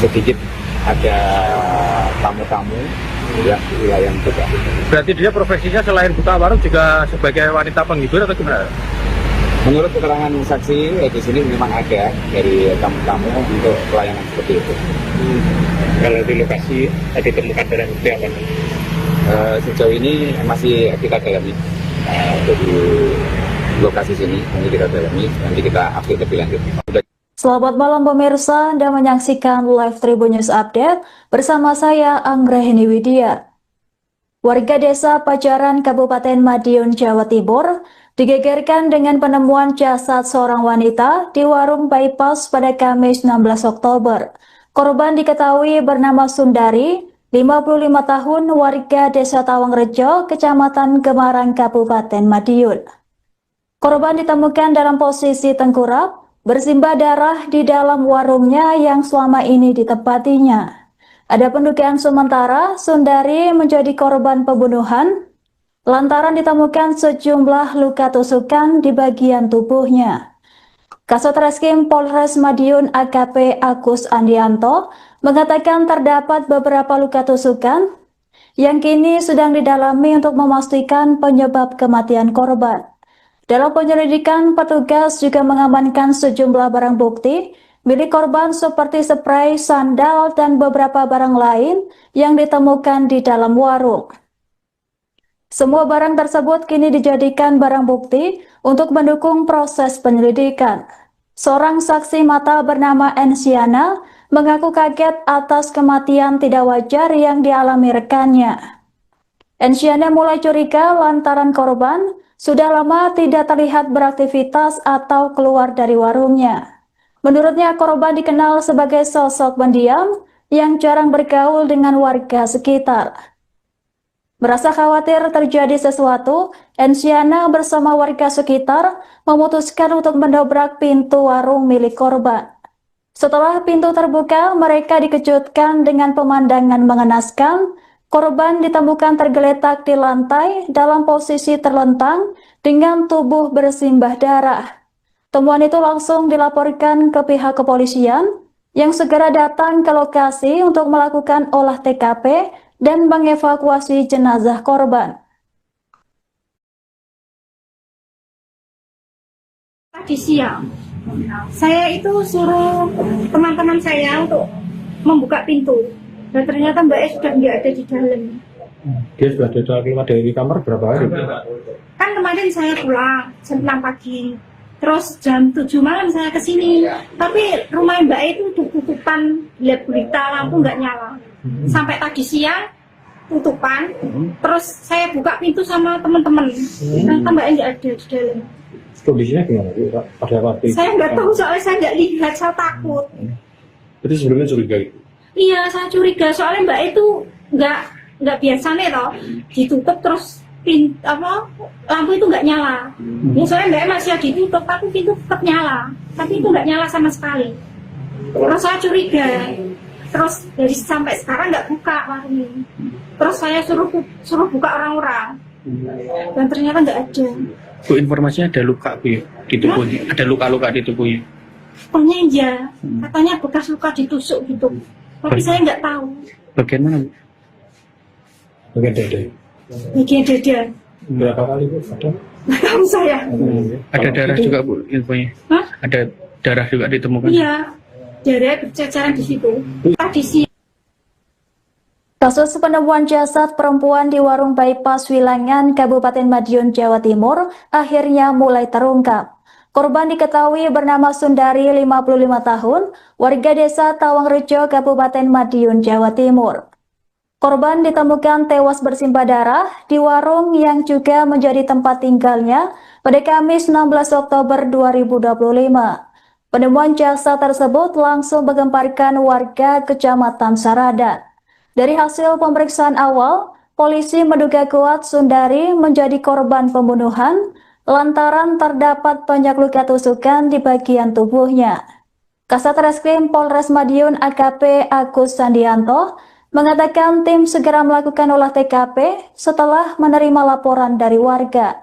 sedikit ada tamu-tamu yang di wilayah juga. Berarti dia profesinya selain buka warung juga sebagai wanita penghibur atau gimana? Menurut keterangan saksi di sini memang ada dari tamu-tamu untuk pelayanan seperti itu. Kalau di lokasi ada ditemukan barang bukti apa? Sejauh ini masih kita dalami di lokasi sini, nanti kita dalami, nanti kita update lebih lanjut. Selamat malam pemirsa, Anda menyaksikan Live Tribun News Update bersama saya Anggrahini Widya. Warga desa Pajaran, Kabupaten Madiun, Jawa Timur, digegerkan dengan penemuan jasad seorang wanita di warung bypass pada Kamis 16 Oktober. Korban diketahui bernama Sundari, 55 tahun, warga desa Tawangrejo, Kecamatan Gemarang, Kabupaten Madiun. Korban ditemukan dalam posisi tengkurap, bersimbah darah di dalam warungnya yang selama ini ditempatinya. Ada pendugaan sementara Sundari menjadi korban pembunuhan lantaran ditemukan sejumlah luka tusukan di bagian tubuhnya. Kasat Reskrim Polres Madiun AKP Agus Andianto mengatakan terdapat beberapa luka tusukan yang kini sedang didalami untuk memastikan penyebab kematian korban. Dalam penyelidikan, petugas juga mengamankan sejumlah barang bukti milik korban seperti spray, sandal, dan beberapa barang lain yang ditemukan di dalam warung. Semua barang tersebut kini dijadikan barang bukti untuk mendukung proses penyelidikan. Seorang saksi mata bernama Ensiana mengaku kaget atas kematian tidak wajar yang dialami rekannya. Ensiana mulai curiga lantaran korban sudah lama tidak terlihat beraktivitas atau keluar dari warungnya. Menurutnya, korban dikenal sebagai sosok pendiam yang jarang bergaul dengan warga sekitar. Merasa khawatir terjadi sesuatu, Ensiana bersama warga sekitar memutuskan untuk mendobrak pintu warung milik korban. Setelah pintu terbuka, mereka dikejutkan dengan pemandangan mengenaskan. Korban ditemukan tergeletak di lantai dalam posisi terlentang dengan tubuh bersimbah darah. Temuan itu langsung dilaporkan ke pihak kepolisian yang segera datang ke lokasi untuk melakukan olah TKP dan mengevakuasi jenazah korban. Tadi siang, saya itu suruh teman-teman saya untuk membuka pintu. Dan ternyata Mbak E sudah nggak ada di dalam. Dia sudah keluar dari kamar berapa hari? Kan kemarin saya pulang jam 6 pagi. Terus jam 7 malam saya ke sini. Tapi rumah Mbak E itu tutupan, lihat berita lampu nggak nyala. Sampai tadi siang tutupan. Terus saya buka pintu sama teman-teman. Ternyata Mbak E nggak ada di dalam. Kondisinya gimana? Pada waktu itu? Saya nggak tahu soalnya saya nggak lihat, saya takut. Jadi sebelumnya curiga itu? Iya, saya curiga soalnya Mbak E itu nggak biasa nih toh, ditutup terus lampu itu nggak nyala. Ya soalnya Mbak E masih ditutup, tapi pintu tetap nyala, tapi itu nggak nyala sama sekali. Terus saya curiga, terus dari sampai sekarang nggak buka warung ini. Terus saya suruh buka orang-orang, dan ternyata nggak ada. Bu, informasinya ada luka Bu di tubuhnya, ada luka-luka di tubuhnya. Katanya iya, katanya bekas luka ditusuk gitu. Tapi saya nggak tahu. Bagian mana Bu? Bagian dada. Bagian dada. Berapa kali Bu? Ada? Nggak tahu saya. Ada darah juga Bu infonya? Hah? Ada darah juga ditemukan? Iya, darah berceceran di situ. Tadi siang. Kasus penemuan jasad perempuan di warung bypass Wilangan, Kabupaten Madiun, Jawa Timur akhirnya mulai terungkap. Korban diketahui bernama Sundari, 55 tahun, warga desa Tawangrejo, Kabupaten Madiun, Jawa Timur. Korban ditemukan tewas bersimbah darah di warung yang juga menjadi tempat tinggalnya pada Kamis 16 Oktober 2025. Penemuan jasad tersebut langsung menggemparkan warga Kecamatan Saradan. Dari hasil pemeriksaan awal, polisi menduga kuat Sundari menjadi korban pembunuhan lantaran terdapat banyak luka tusukan di bagian tubuhnya. Kasat Reskrim Polres Madiun AKP Agus Andianto mengatakan tim segera melakukan olah TKP setelah menerima laporan dari warga.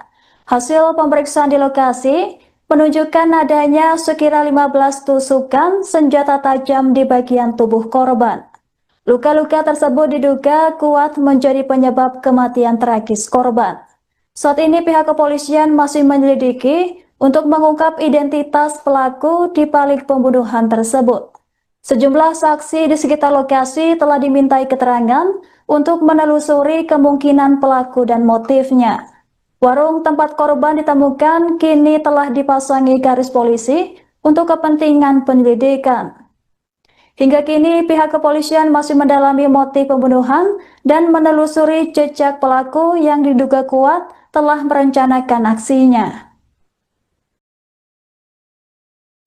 Hasil pemeriksaan di lokasi menunjukkan adanya sekira 15 tusukan senjata tajam di bagian tubuh korban. Luka-luka tersebut diduga kuat menjadi penyebab kematian tragis korban. Saat ini pihak kepolisian masih menyelidiki untuk mengungkap identitas pelaku di balik pembunuhan tersebut. Sejumlah saksi di sekitar lokasi telah dimintai keterangan untuk menelusuri kemungkinan pelaku dan motifnya. Warung tempat korban ditemukan kini telah dipasangi garis polisi untuk kepentingan penyelidikan. Hingga kini pihak kepolisian masih mendalami motif pembunuhan dan menelusuri jejak pelaku yang diduga kuat telah merencanakan aksinya.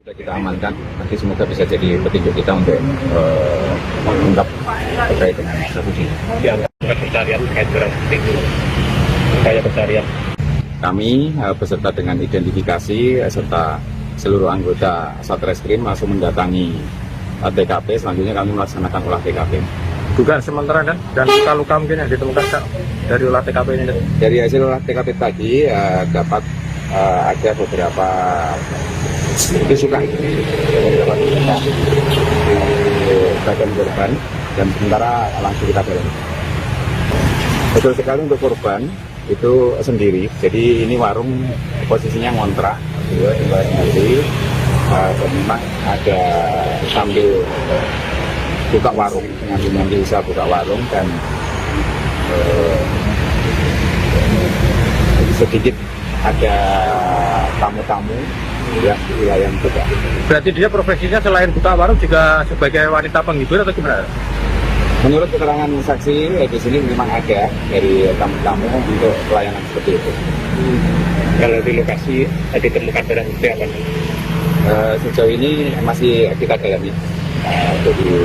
Sudah kita amankan, nanti semoga bisa jadi petunjuk kita untuk mengungkap terkait dengan kasus ini. Pencarian terkait barang bukti, upaya pencarian. Kami beserta dengan identifikasi serta seluruh anggota Satreskrim langsung mendatangi TKP. Selanjutnya kami melaksanakan olah TKP. Dugaan sementara dan luka-luka mungkin yang ditemukan dari olah TKP ini. Dari hasil olah TKP tadi dapat ada beberapa tusukan di bagian korban dan sementara langsung kita dalami. Betul sekali untuk korban itu sendiri, jadi ini warung posisinya ngontrak, tinggal sendiri. Memang ada sambil buka warung, ngambil usaha buka warung dan sedikit ada tamu-tamu yang di wilayah juga. Berarti dia profesinya selain buka warung juga sebagai wanita penghibur atau gimana? Menurut keterangan saksi di sini memang ada dari tamu-tamu untuk pelayanan seperti itu. Kalau di lokasi ditemukan barang bukti apa? Sejauh ini masih kita dalami untuk di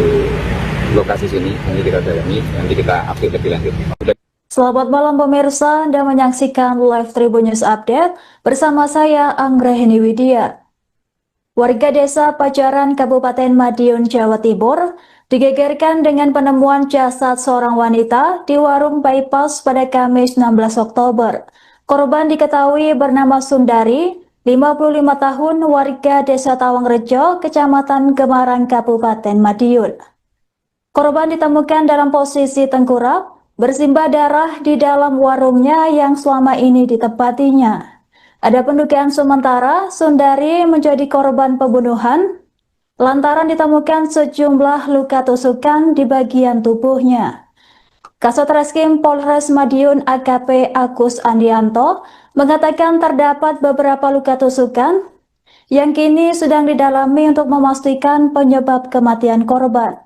lokasi sini, ini kita dalami, nanti kita update lebih lanjut. Selamat malam pemirsa, Anda menyaksikan Live Tribun News Update bersama saya Anggraheni Widya. Warga desa Pajaran Kabupaten Madiun, Jawa Timur digegerkan dengan penemuan jasad seorang wanita di warung bypass pada Kamis 16 Oktober. Korban diketahui bernama Sundari, 55 tahun, warga desa Tawangrejo, Kecamatan Gemarang, Kabupaten Madiun. Korban ditemukan dalam posisi tengkurap, bersimbah darah di dalam warungnya yang selama ini ditempatinya. Ada pendugaan sementara Sundari menjadi korban pembunuhan lantaran ditemukan sejumlah luka tusukan di bagian tubuhnya. Kasatreskrim Polres Madiun AKP Agus Andianto mengatakan terdapat beberapa luka tusukan yang kini sedang didalami untuk memastikan penyebab kematian korban.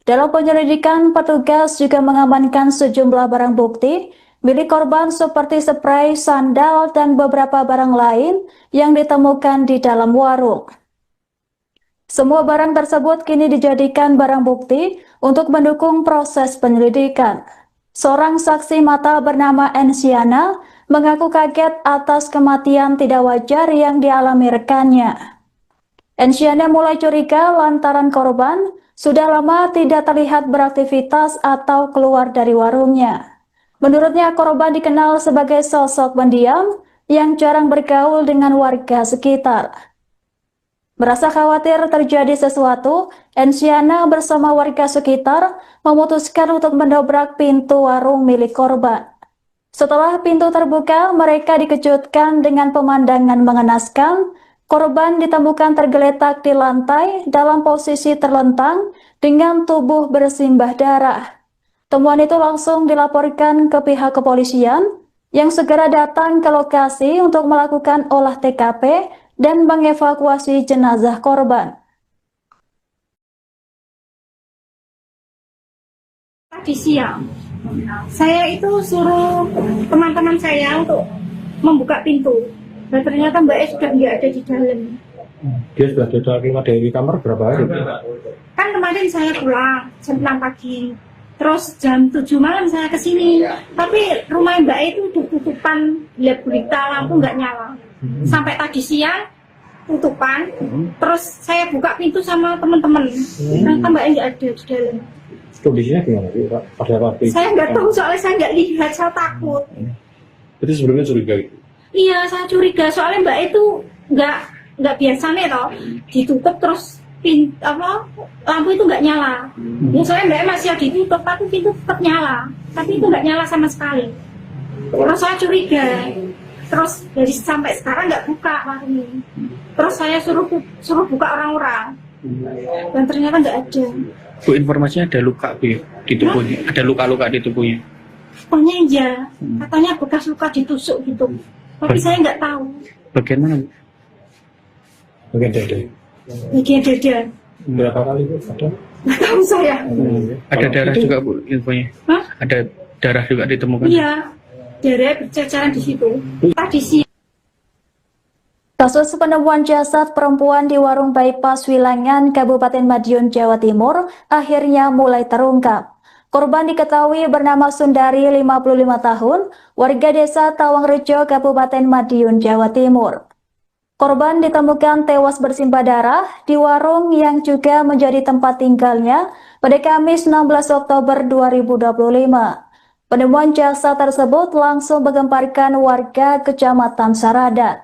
Dalam penyelidikan, petugas juga mengamankan sejumlah barang bukti milik korban seperti spray, sandal, dan beberapa barang lain yang ditemukan di dalam warung. Semua barang tersebut kini dijadikan barang bukti untuk mendukung proses penyelidikan. Seorang saksi mata bernama Ensiana mengaku kaget atas kematian tidak wajar yang dialami rekannya. Ensiana mulai curiga lantaran korban sudah lama tidak terlihat beraktivitas atau keluar dari warungnya. Menurutnya korban dikenal sebagai sosok pendiam yang jarang bergaul dengan warga sekitar. Merasa khawatir terjadi sesuatu, Ensiana bersama warga sekitar memutuskan untuk mendobrak pintu warung milik korban. Setelah pintu terbuka, mereka dikejutkan dengan pemandangan mengenaskan. Korban ditemukan tergeletak di lantai dalam posisi terlentang dengan tubuh bersimbah darah. Temuan itu langsung dilaporkan ke pihak kepolisian yang segera datang ke lokasi untuk melakukan olah TKP dan mengevakuasi jenazah korban. Tadi siang, saya itu suruh teman-teman saya untuk membuka pintu. Dan ternyata Mbak E sudah nggak ada di dalam. Dia sudah keluar dari kamar berapa hari? Kan kemarin saya pulang jam 6 pagi. Terus jam 7 malam saya ke sini. Tapi rumah Mbak E itu udah tutupan, lihat berita lampu nggak nyala. Sampai tadi siang tutupan. Terus saya buka pintu sama teman-teman. Ternyata Mbak E nggak ada di dalam. Kondisinya gimana Pak? Pada waktu itu? Saya nggak tahu soalnya saya nggak lihat, saya takut. Itu sebelumnya curiga gitu? Iya, saya curiga soalnya Mbak itu nggak biasa nih toh, ditutup terus lampu itu nggak nyala. Ya soalnya Mbak masih ditutup, tapi pintu tetap nyala, tapi itu nggak nyala sama sekali. Terus saya curiga, terus dari sampai sekarang nggak buka warung ini. Terus saya suruh buka orang-orang, dan ternyata nggak ada. Bu, informasinya ada luka Bu di tubuhnya, ada luka-luka di tubuhnya. Pokoknya iya, katanya bekas luka ditusuk gitu. Tapi saya nggak tahu. Bagian mana Bu? Bagian dada. Bagian dada. Berapa kali Bu? Ada? Nggak tahu saya. Ada darah juga Bu infonya. Hah? Ada darah juga ditemukan. Iya, darah berceceran di situ. Tadi siang. Kasus penemuan jasad perempuan di warung bypass Wilangan, Kabupaten Madiun, Jawa Timur akhirnya mulai terungkap. Korban diketahui bernama Sundari, 55 tahun, warga desa Tawangrejo, Kabupaten Madiun, Jawa Timur. Korban ditemukan tewas bersimbah darah di warung yang juga menjadi tempat tinggalnya pada Kamis 16 Oktober 2025. Penemuan jasad tersebut langsung menggemparkan warga Kecamatan Saradan.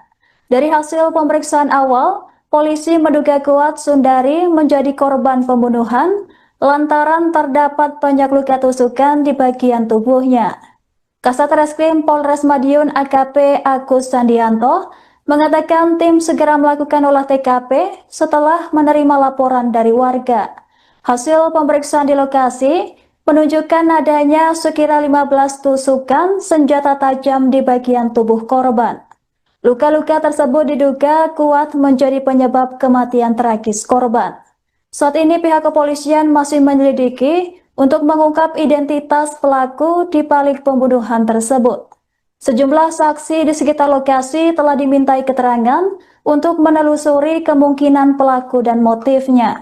Dari hasil pemeriksaan awal, polisi menduga kuat Sundari menjadi korban pembunuhan lantaran terdapat banyak luka tusukan di bagian tubuhnya. Kasat Reskrim Polres Madiun AKP Agus Sandianto mengatakan tim segera melakukan olah TKP setelah menerima laporan dari warga. Hasil pemeriksaan di lokasi menunjukkan adanya sekira 15 tusukan senjata tajam di bagian tubuh korban. Luka-luka tersebut diduga kuat menjadi penyebab kematian tragis korban. Saat ini pihak kepolisian masih menyelidiki untuk mengungkap identitas pelaku di balik pembunuhan tersebut. Sejumlah saksi di sekitar lokasi telah dimintai keterangan untuk menelusuri kemungkinan pelaku dan motifnya.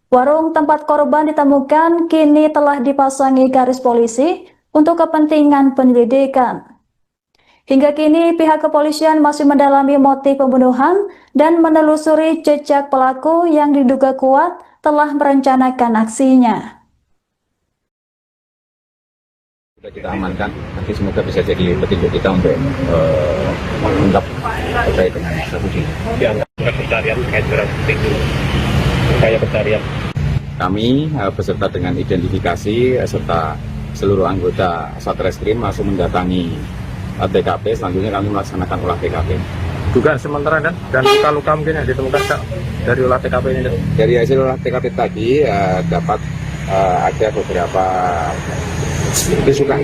Warung tempat korban ditemukan kini telah dipasangi garis polisi untuk kepentingan penyelidikan. Hingga kini pihak kepolisian masih mendalami motif pembunuhan dan menelusuri jejak pelaku yang diduga kuat telah merencanakan aksinya. Sudah kita amankan, nanti semoga bisa jadi petunjuk kita untuk mengungkap terkait dengan kasus ini. Dianggap pencarian terkait barang bukti itu upaya pencarian. Kami beserta dengan identifikasi serta seluruh anggota Satreskrim langsung mendatangi TKP. Selanjutnya kami melaksanakan olah TKP. Dugaan sementara dan luka-luka mungkin yang ditemukan Kak, dari olah TKP ini. Dari hasil olah TKP tadi dapat ada beberapa tusukan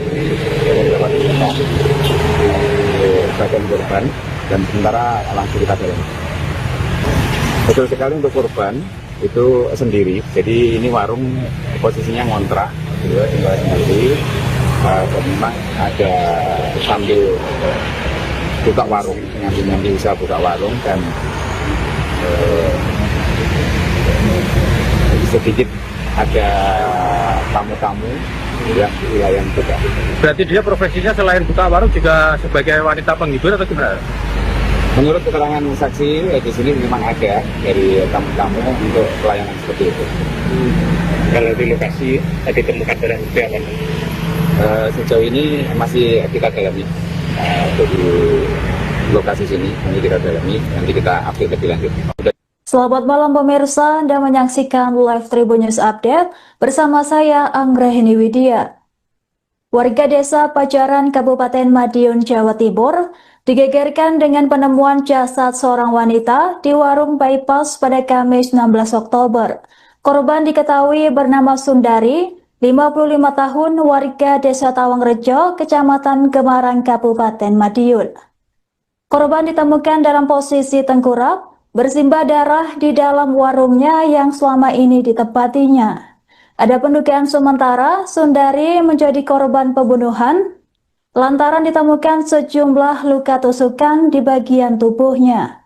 bagian korban dan sementara langsung kita dalami. Betul sekali untuk korban itu sendiri. Jadi ini warung posisinya ngontrak, tinggal sendiri. Memang ada sambil buka warung, nyambi usaha buka warung dan sedikit ada tamu-tamu yang wilayah juga. Berarti dia profesinya selain buka warung juga sebagai wanita penghibur atau gimana? Menurut keterangan saksi di sini memang ada dari tamu-tamu untuk pelayanan seperti itu. Kalau di lokasi tadi ditemukan barang bukti apa? Sejauh ini masih kita dalami untuk di lokasi sini, nanti kita dalami, nanti kita update lebih lanjut. Selamat malam pemirsa, Anda menyaksikan live Tribun News Update bersama saya Anggrahini Widya. Warga desa Pajaran Kabupaten Madiun, Jawa Timur digegerkan dengan penemuan jasad seorang wanita di warung bypass pada Kamis 16 Oktober. Korban diketahui bernama Sundari, 55 tahun, warga desa Tawangrejo, Kecamatan Gemarang, Kabupaten Madiun. Korban ditemukan dalam posisi tengkurap, bersimbah darah di dalam warungnya yang selama ini ditempatinya. Ada pendugaan sementara Sundari menjadi korban pembunuhan lantaran ditemukan sejumlah luka tusukan di bagian tubuhnya.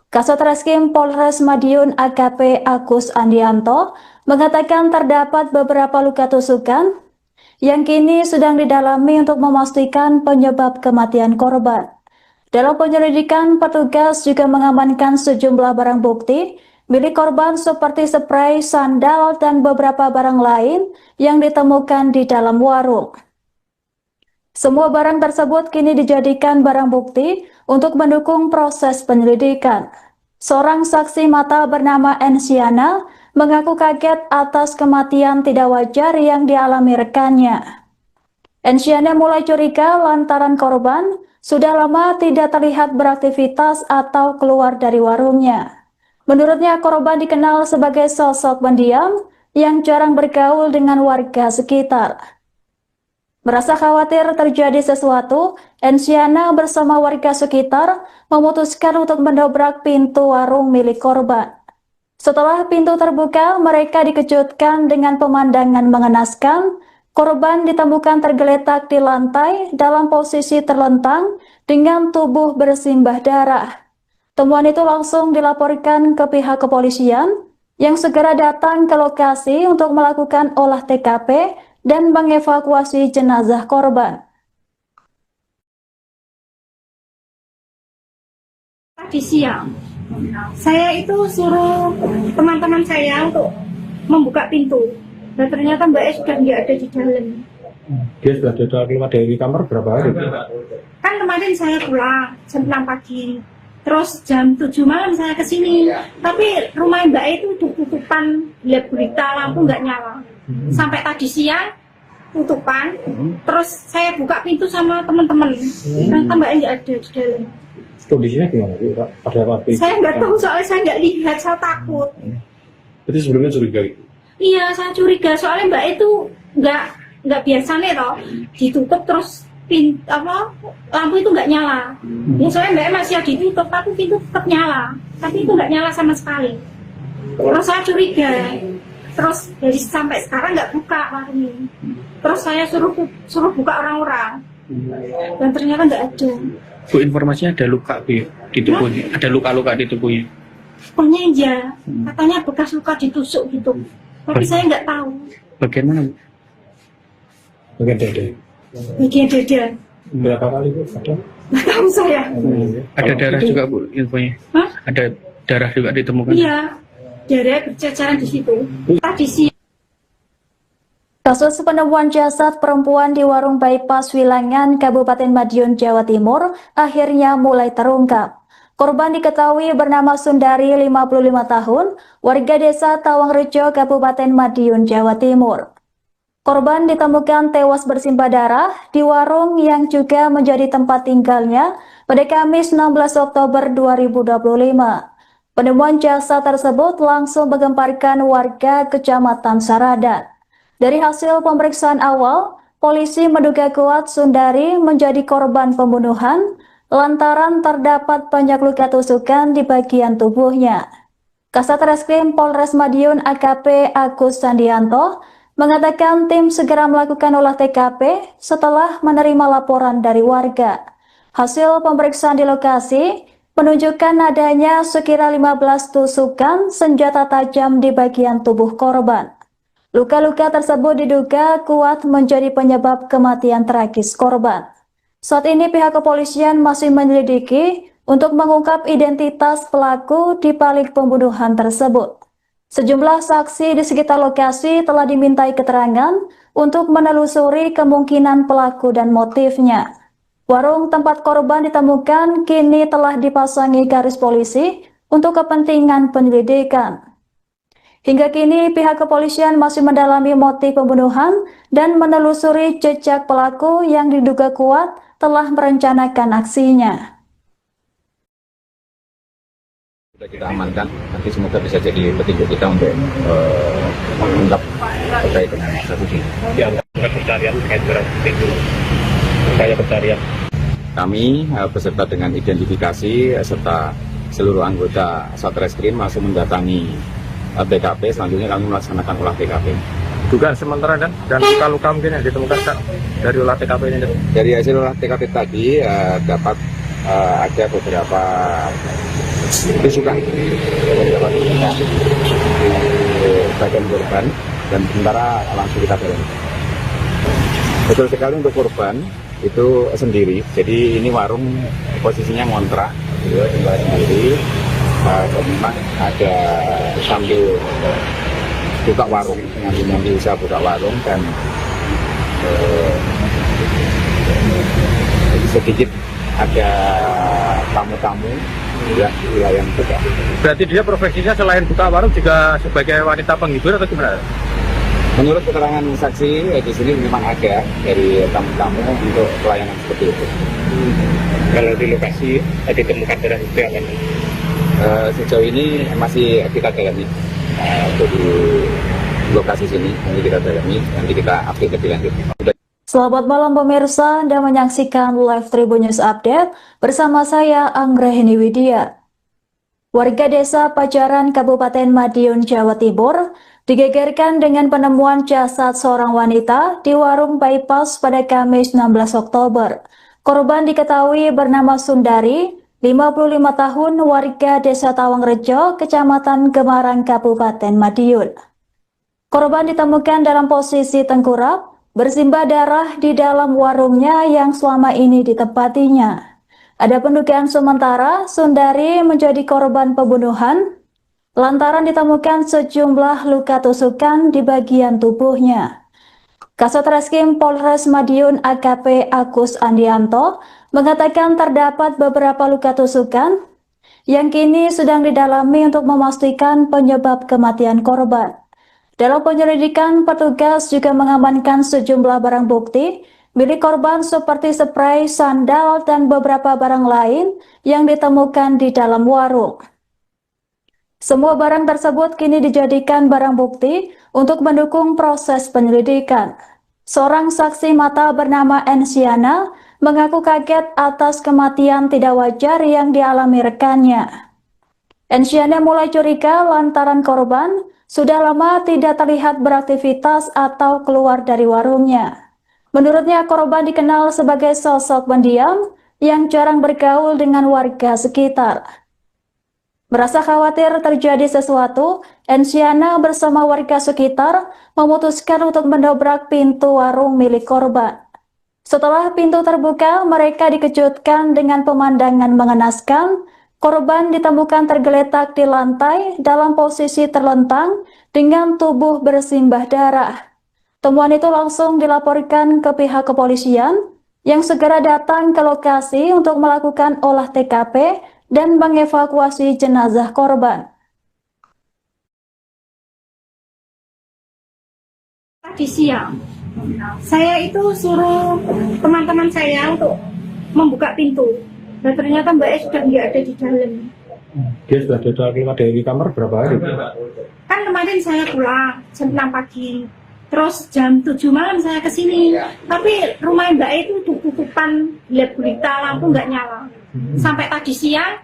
Kasat Reskrim Polres Madiun AKP Agus Andianto mengatakan terdapat beberapa luka tusukan yang kini sedang didalami untuk memastikan penyebab kematian korban. Dalam penyelidikan, petugas juga mengamankan sejumlah barang bukti milik korban seperti spray, sandal, dan beberapa barang lain yang ditemukan di dalam warung. Semua barang tersebut kini dijadikan barang bukti untuk mendukung proses penyelidikan. Seorang saksi mata bernama Ensiana mengaku kaget atas kematian tidak wajar yang dialami rekannya. Ensiana mulai curiga lantaran korban sudah lama tidak terlihat beraktivitas atau keluar dari warungnya. Menurutnya korban dikenal sebagai sosok pendiam yang jarang bergaul dengan warga sekitar. Merasa khawatir terjadi sesuatu, Ensiana bersama warga sekitar memutuskan untuk mendobrak pintu warung milik korban. Setelah pintu terbuka, mereka dikejutkan dengan pemandangan mengenaskan. Korban ditemukan tergeletak di lantai dalam posisi terlentang dengan tubuh bersimbah darah. Temuan itu langsung dilaporkan ke pihak kepolisian yang segera datang ke lokasi untuk melakukan olah TKP dan mengevakuasi jenazah korban. Tadi siang, saya itu suruh teman-teman saya untuk membuka pintu. Dan ternyata Mbak E sudah nggak ada di dalam. Dia sudah keluar dari kamar berapa hari? Kan kemarin saya pulang jam 6 pagi. Terus jam 7 malam saya ke sini. Tapi rumah Mbak E itu tutupan, lihat berita lampu nggak nyala. Sampai tadi siang tutupan. Terus saya buka pintu sama teman-teman. Ternyata Mbak E nggak ada di dalam. Kondisinya gimana? Pada waktu itu? Saya nggak tahu soalnya saya nggak lihat, saya takut. Berarti sebelumnya curiga? Iya, saya curiga soalnya Mbak itu nggak biasa nih toh, ditutup terus lampu itu nggak nyala. Ya soalnya Mbak masih ditutup tapi pintu tetap nyala, tapi itu nggak nyala sama sekali. Terus saya curiga, terus dari sampai sekarang nggak buka warung ini. Terus saya suruh buka orang-orang, dan ternyata nggak ada. Bu, informasinya ada luka Bu di tubuhnya, ada luka-luka di tubuhnya. Pokoknya iya, katanya bekas luka ditusuk gitu. Tapi saya nggak tahu. Bagian mana Bu? Bagian dada. Bagian dada. Berapa kali Bu? Ada? Nggak tahu saya. Ada darah juga Bu infonya? Hah? Ada darah juga ditemukan? Iya, darah berceceran di situ. Tadi sih. Kasus penemuan jasad perempuan di warung bypass Wilangan, Kabupaten Madiun, Jawa Timur akhirnya mulai terungkap. Korban diketahui bernama Sundari, 55 tahun, warga desa Tawangrejo, Kabupaten Madiun, Jawa Timur. Korban ditemukan tewas bersimbah darah di warung yang juga menjadi tempat tinggalnya pada Kamis 16 Oktober 2025. Penemuan jasad tersebut langsung menggemparkan warga Kecamatan Saradan. Dari hasil pemeriksaan awal, polisi menduga kuat Sundari menjadi korban pembunuhan lantaran terdapat banyak luka tusukan di bagian tubuhnya. Kasat Reskrim Polres Madiun AKP Agus Sandianto mengatakan tim segera melakukan olah TKP setelah menerima laporan dari warga. Hasil pemeriksaan di lokasi menunjukkan adanya sekira 15 tusukan senjata tajam di bagian tubuh korban. Luka-luka tersebut diduga kuat menjadi penyebab kematian tragis korban. Saat ini pihak kepolisian masih menyelidiki untuk mengungkap identitas pelaku di balik pembunuhan tersebut. Sejumlah saksi di sekitar lokasi telah dimintai keterangan untuk menelusuri kemungkinan pelaku dan motifnya. Warung tempat korban ditemukan kini telah dipasangi garis polisi untuk kepentingan penyelidikan. Hingga kini pihak kepolisian masih mendalami motif pembunuhan dan menelusuri jejak pelaku yang diduga kuat telah merencanakan aksinya. Sudah kita amankan, nanti semoga bisa jadi petunjuk kita untuk mengungkap terkait dengan kasus ini. Dianggap pencarian terkait dengan itu. Upaya pencarian. Kami beserta dengan identifikasi serta seluruh anggota Satreskrim langsung mendatangi TKP. Selanjutnya kami melaksanakan olah TKP. Dugaan sementara dan luka-luka mungkin yang ditemukan dari olah TKP ini. Dari hasil olah TKP tadi dapat ada beberapa tusukan di bagian korban dan sementara langsung kita dalami. Betul sekali untuk korban itu sendiri. Jadi ini warung posisinya ngontrak, tinggal sendiri. Memang ada sambil buka warung, ngambil usaha buka warung dan sedikit ada tamu-tamu ya wilayah juga. Berarti dia profesinya selain buka warung juga sebagai wanita penghibur atau gimana? Menurut keterangan saksi di sini memang ada dari tamu-tamu untuk pelayanan seperti itu. Kalau di lokasi ditemukan darah itu yang sejauh ini masih kita dalami untuk di lokasi sini, nanti kita dalami, nanti kita update lebih lanjut. Selamat malam pemirsa, Anda menyaksikan Live Tribun News Update bersama saya Anggrahini Widya. Warga desa Pajaran, Kabupaten Madiun, Jawa Timur, digegerkan dengan penemuan jasad seorang wanita di warung bypass pada Kamis 16 Oktober. Korban diketahui bernama Sundari, 55 tahun, warga desa Tawangrejo, Kecamatan Gemarang, Kabupaten Madiun. Korban ditemukan dalam posisi tengkurap, bersimbah darah di dalam warungnya yang selama ini ditempatinya. Ada pendugaan sementara Sundari menjadi korban pembunuhan lantaran ditemukan sejumlah luka tusukan di bagian tubuhnya. Kasat Reskrim Polres Madiun AKP Agus Andianto mengatakan terdapat beberapa luka tusukan yang kini sedang didalami untuk memastikan penyebab kematian korban. Dalam penyelidikan, petugas juga mengamankan sejumlah barang bukti milik korban seperti spray, sandal, dan beberapa barang lain yang ditemukan di dalam warung. Semua barang tersebut kini dijadikan barang bukti untuk mendukung proses penyelidikan. Seorang saksi mata bernama Ensiana mengaku kaget atas kematian tidak wajar yang dialami rekannya. Ensiana mulai curiga lantaran korban sudah lama tidak terlihat beraktivitas atau keluar dari warungnya. Menurutnya, korban dikenal sebagai sosok pendiam yang jarang bergaul dengan warga sekitar. Merasa khawatir terjadi sesuatu, Ensiana bersama warga sekitar memutuskan untuk mendobrak pintu warung milik korban. Setelah pintu terbuka, mereka dikejutkan dengan pemandangan mengenaskan. Korban ditemukan tergeletak di lantai dalam posisi terlentang dengan tubuh bersimbah darah. Temuan itu langsung dilaporkan ke pihak kepolisian yang segera datang ke lokasi untuk melakukan olah TKP dan mengevakuasi jenazah korban. Tadi siang, saya itu suruh teman-teman saya untuk membuka pintu. Dan ternyata Mbak E sudah nggak ada di dalam. Dia sudah keluar dari kamar berapa hari? Kan kemarin saya pulang jam 6 pagi. Terus jam 7 malam saya ke sini. Tapi rumah Mbak E itu tutupan, lihat berita, lampu nggak nyala. Sampai tadi siang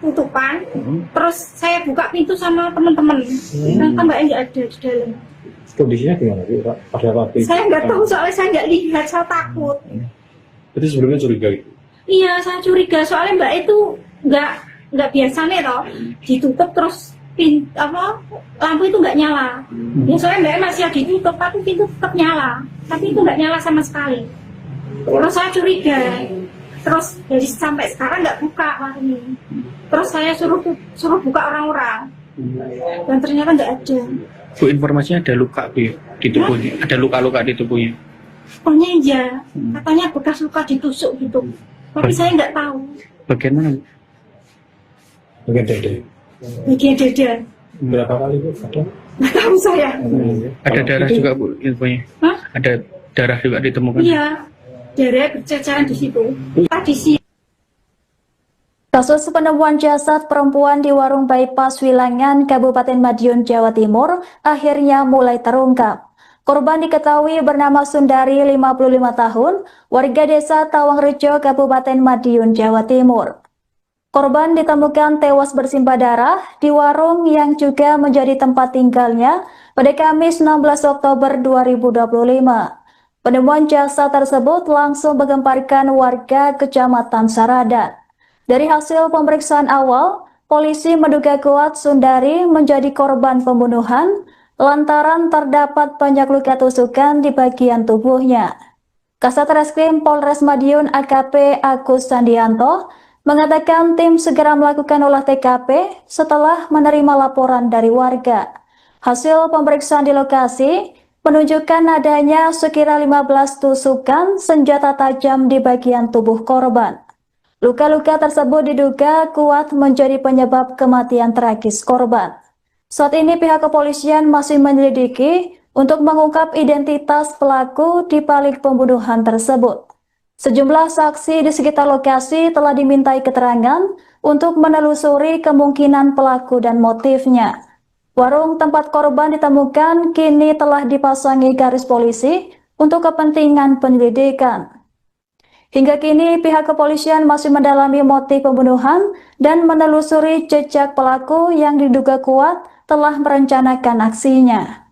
tutupan. Terus saya buka pintu sama teman-teman. Ternyata Mbak E nggak ada di dalam. Kondisinya gimana sih, Pak? Pada waktu itu? Saya nggak tahu soalnya saya nggak lihat, saya takut. Jadi sebelumnya curiga gitu? Iya, saya curiga soalnya Mbak E itu nggak biasa nih toh, ditutup terus lampu itu nggak nyala. Ya soalnya Mbak E masih ditutup, tapi pintu tetap nyala, tapi itu nggak nyala sama sekali. Terus saya curiga, terus dari sampai sekarang nggak buka warung ini. Terus saya suruh buka orang-orang, dan ternyata nggak ada. Bu, informasinya ada luka Bu di tubuhnya, ada luka-luka di tubuhnya. Pokoknya iya, katanya bekas luka ditusuk gitu, tapi saya nggak tahu. Bagian mana Bu? Bagian dada. Bagian dada, Berapa kali Bu? Ada? nggak tahu saya. Ada darah juga Bu infonya? Hah? Ada darah juga ditemukan? Iya, darah berceceran di situ. Tadi siang. Kasus penemuan jasad perempuan di warung bypass Wilangan, Kabupaten Madiun, Jawa Timur akhirnya mulai terungkap. Korban diketahui bernama Sundari, 55 tahun, warga desa Tawangrejo, Kabupaten Madiun, Jawa Timur. Korban ditemukan tewas bersimbah darah di warung yang juga menjadi tempat tinggalnya pada Kamis 16 Oktober 2025. Penemuan jasad tersebut langsung menggemparkan warga Kecamatan Saradan. Dari hasil pemeriksaan awal, polisi menduga kuat Sundari menjadi korban pembunuhan lantaran terdapat banyak luka tusukan di bagian tubuhnya. Kasat Reskrim Polres Madiun AKP Agus Andianto mengatakan tim segera melakukan olah TKP setelah menerima laporan dari warga. Hasil pemeriksaan di lokasi menunjukkan adanya sekira 15 tusukan senjata tajam di bagian tubuh korban. Luka-luka tersebut diduga kuat menjadi penyebab kematian tragis korban. Saat ini pihak kepolisian masih menyelidiki untuk mengungkap identitas pelaku di balik pembunuhan tersebut. Sejumlah saksi di sekitar lokasi telah dimintai keterangan untuk menelusuri kemungkinan pelaku dan motifnya. Warung tempat korban ditemukan kini telah dipasangi garis polisi untuk kepentingan penyelidikan. Hingga kini pihak kepolisian masih mendalami motif pembunuhan dan menelusuri jejak pelaku yang diduga kuat telah merencanakan aksinya.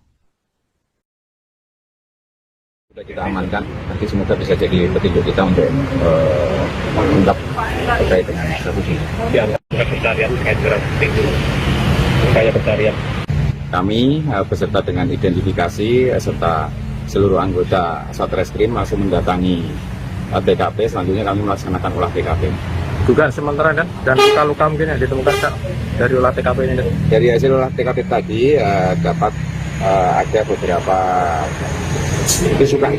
Sudah kita amankan, nanti semoga bisa jadi petunjuk kita untuk mengungkap terkait dengan kasus ini. Ya, pencarian terkait dengan itu, upaya pencarian. Kami beserta dengan identifikasi serta seluruh anggota Satreskrim langsung mendatangi TKP. Selanjutnya kami melaksanakan olah TKP. Dugaan sementara kan dan luka-luka mungkin yang ditemukan Kak, dari olah TKP ini. Dari hasil olah TKP tadi dapat ada beberapa tusukan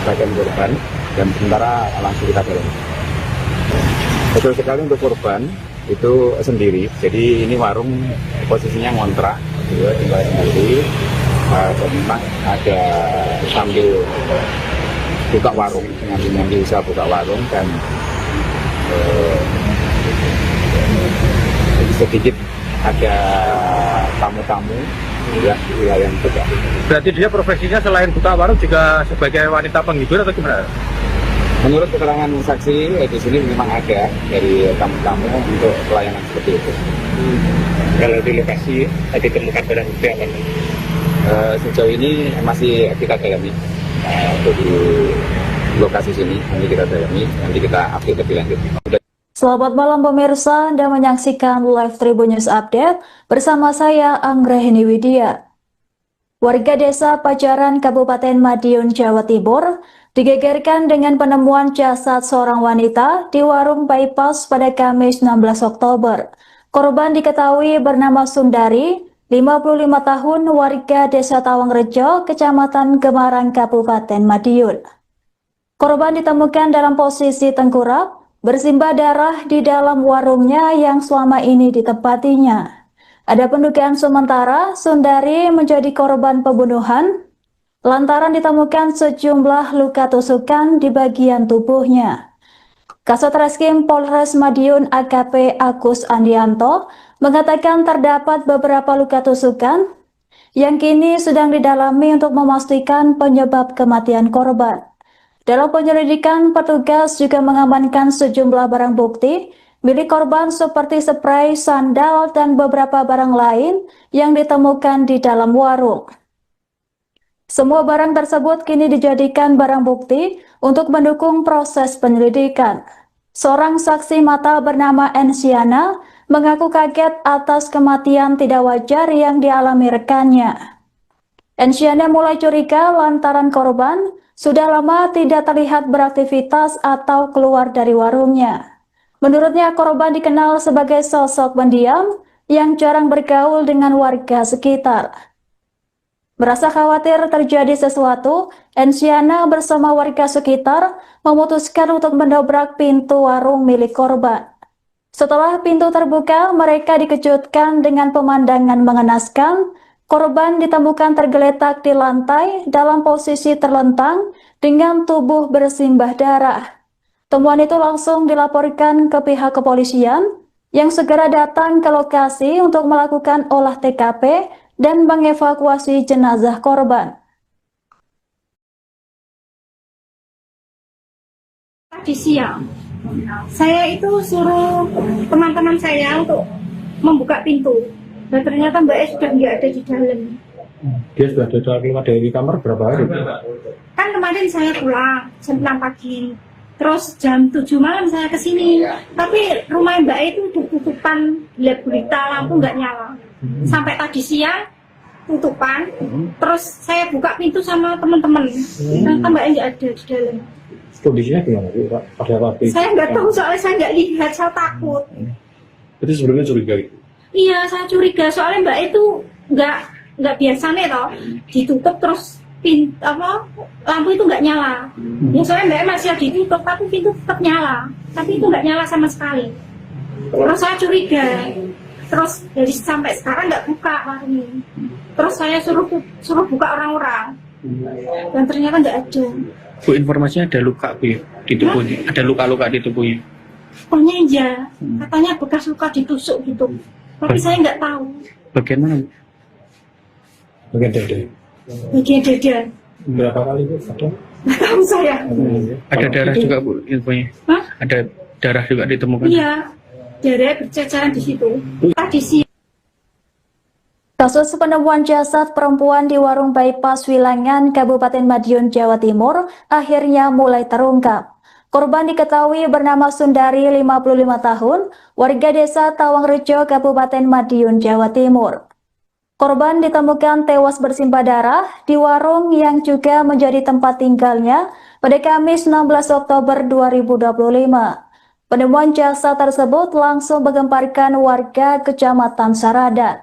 bagian korban dan sementara langsung kita dalam. Betul sekali untuk korban itu sendiri. Jadi ini warung posisinya ngontrak, tinggal sendiri. Memang ada sambil buka warung, ngambil usaha buka warung dan sedikit ada tamu-tamu ya di wilayah Tegal. Berarti dia profesinya selain buka warung juga sebagai wanita penghibur atau gimana? Menurut keterangan saksi di sini memang ada dari tamu-tamu untuk pelayanan seperti itu. Kalau di lokasi tadi ditemukan barang bukti apa? Sejauh ini masih kita dalami untuk di lokasi sini, nanti kita dalami, nanti kita update lebih lanjut. Selamat malam pemirsa, Anda menyaksikan Live Tribun News Update bersama saya Anggrahini Widya. Warga desa Pajaran Kabupaten Madiun, Jawa Timur digegerkan dengan penemuan jasad seorang wanita di warung bypass pada Kamis 16 Oktober. Korban diketahui bernama Sundari, 55 tahun, warga desa Tawangrejo, Kecamatan Gemarang, Kabupaten Madiun. Korban ditemukan dalam posisi tengkurap, bersimbah darah di dalam warungnya yang selama ini ditempatinya. Ada pendugaan sementara Sundari menjadi korban pembunuhan lantaran ditemukan sejumlah luka tusukan di bagian tubuhnya. Kasatreskrim Polres Madiun AKP Agus Andianto mengatakan terdapat beberapa luka tusukan yang kini sedang didalami untuk memastikan penyebab kematian korban. Dalam penyelidikan, petugas juga mengamankan sejumlah barang bukti milik korban seperti spray, sandal, dan beberapa barang lain yang ditemukan di dalam warung. Semua barang tersebut kini dijadikan barang bukti untuk mendukung proses penyelidikan. Seorang saksi mata bernama Ensiana mengaku kaget atas kematian tidak wajar yang dialami rekannya. Ensiana mulai curiga lantaran korban sudah lama tidak terlihat beraktivitas atau keluar dari warungnya. Menurutnya korban dikenal sebagai sosok pendiam yang jarang bergaul dengan warga sekitar. Merasa khawatir terjadi sesuatu, Ensiana bersama warga sekitar memutuskan untuk mendobrak pintu warung milik korban. Setelah pintu terbuka, mereka dikejutkan dengan pemandangan mengenaskan. Korban ditemukan tergeletak di lantai dalam posisi terlentang dengan tubuh bersimbah darah. Temuan itu langsung dilaporkan ke pihak kepolisian yang segera datang ke lokasi untuk melakukan olah TKP dan mengevakuasi jenazah korban. Tadi siang, saya itu suruh teman-teman saya untuk membuka pintu. Dan ternyata Mbak E sudah nggak ada di dalam. Dia sudah keluar dari kamar berapa hari? Kan kemarin saya pulang jam 6 pagi. Terus jam 7 malam saya kesini. Tapi rumah Mbak E itu udah tutupan, gelap gulita, lampu nggak nyala. Sampai tadi siang tutupan. Terus saya buka pintu sama teman-teman. Ternyata Mbak E nggak ada di dalam. Kondisinya gimana sih Pak? Pada waktu itu? Saya nggak tahu soalnya saya nggak lihat, saya takut. Itu sebelumnya curiga gitu? Iya, saya curiga soalnya Mbak itu nggak biasa nih toh, ditutup terus lampu itu nggak nyala. Ya soalnya Mbak masih ditutup tapi pintu tetap nyala, tapi itu nggak nyala sama sekali. Terus saya curiga, terus dari sampai sekarang nggak buka warung ini. Terus saya suruh buka orang-orang, dan ternyata nggak ada. Bu, informasinya ada luka Bu ya, di tubuhnya, ada luka-luka di tubuhnya. Pokoknya iya, katanya bekas luka ditusuk gitu. Tapi saya nggak tahu. Bagian mana Bu? Bagian dada. Bagian dada. Berapa kali Bu? Ada? Nggak tahu saya. Ada darah juga Bu infonya. Hah? Ada darah juga ditemukan. Iya, darah berceceran di situ. Tadi siang. Kasus penemuan jasad perempuan di warung bypass Wilangan, Kabupaten Madiun, Jawa Timur akhirnya mulai terungkap. Korban diketahui bernama Sundari, 55 tahun, warga desa Tawangrejo, Kabupaten Madiun, Jawa Timur. Korban ditemukan tewas bersimbah darah di warung yang juga menjadi tempat tinggalnya pada Kamis 16 Oktober 2025. Penemuan jasad tersebut langsung menggemparkan warga Kecamatan Saradan.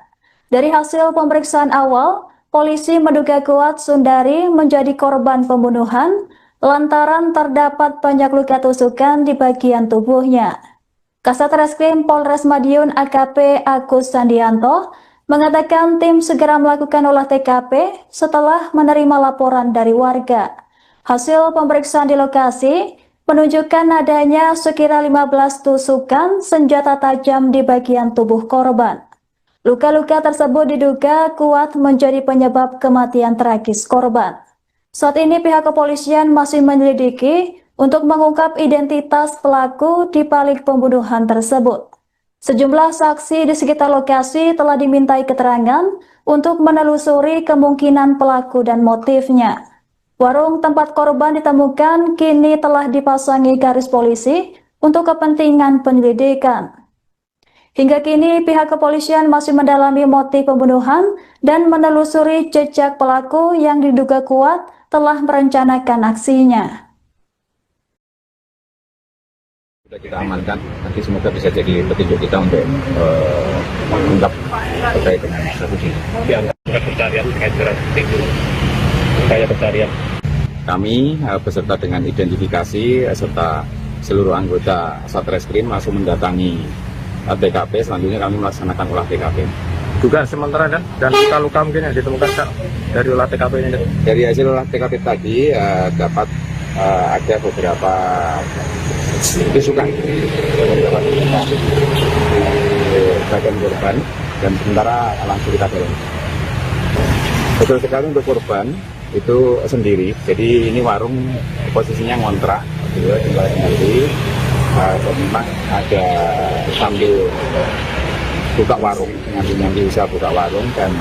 Dari hasil pemeriksaan awal, polisi menduga kuat Sundari menjadi korban pembunuhan lantaran terdapat banyak luka tusukan di bagian tubuhnya. Kasat Reskrim Polres Madiun AKP Agus Sandianto mengatakan tim segera melakukan olah TKP setelah menerima laporan dari warga. Hasil pemeriksaan di lokasi menunjukkan adanya sekira 15 tusukan senjata tajam di bagian tubuh korban. Luka-luka tersebut diduga kuat menjadi penyebab kematian tragis korban. Saat ini pihak kepolisian masih menyelidiki untuk mengungkap identitas pelaku di balik pembunuhan tersebut. Sejumlah saksi di sekitar lokasi telah dimintai keterangan untuk menelusuri kemungkinan pelaku dan motifnya. Warung tempat korban ditemukan kini telah dipasangi garis polisi untuk kepentingan penyelidikan. Hingga kini pihak kepolisian masih mendalami motif pembunuhan dan menelusuri jejak pelaku yang diduga kuat telah merencanakan aksinya. Sudah kita amankan, nanti semoga bisa jadi petunjuk kita untuk mengungkap terkait dengan kasus ini. Di antara pencarian terkait dengan itu, upaya pencarian. Kami beserta dengan identifikasi serta seluruh anggota Satreskrim langsung mendatangi TKP. Selanjutnya kami melaksanakan olah TKP. Dugaan sementara dan luka-luka mungkin yang ditemukan dari olah TKP ini. Dari hasil olah TKP tadi dapat ada beberapa tusukan di bagian korban dan sementara langsung kita dorong. Betul sekali untuk korban itu sendiri. Jadi ini warung posisinya ngontrak, tinggal sendiri. Memang ada sambil buka warung, nyambi usaha buka warung dan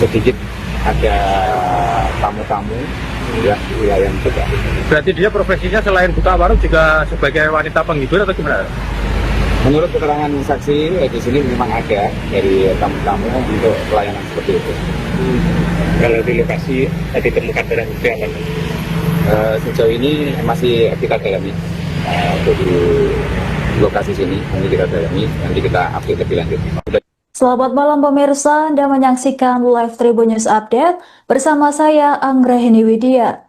sedikit ada tamu-tamu ya wilayah juga. Berarti dia profesinya selain buka warung juga sebagai wanita penghibur atau gimana? Menurut keterangan saksi di sini memang ada dari tamu-tamu untuk pelayanan seperti itu. Kalau di lokasi tadi ditemukan barang bukti apa? Sejauh ini masih kita dalami untuk di lokasi sini, nanti kita dalami, nanti kita update lebih lanjut. Selamat malam pemirsa, Anda menyaksikan live Tribun News Update bersama saya Anggrahini Widya.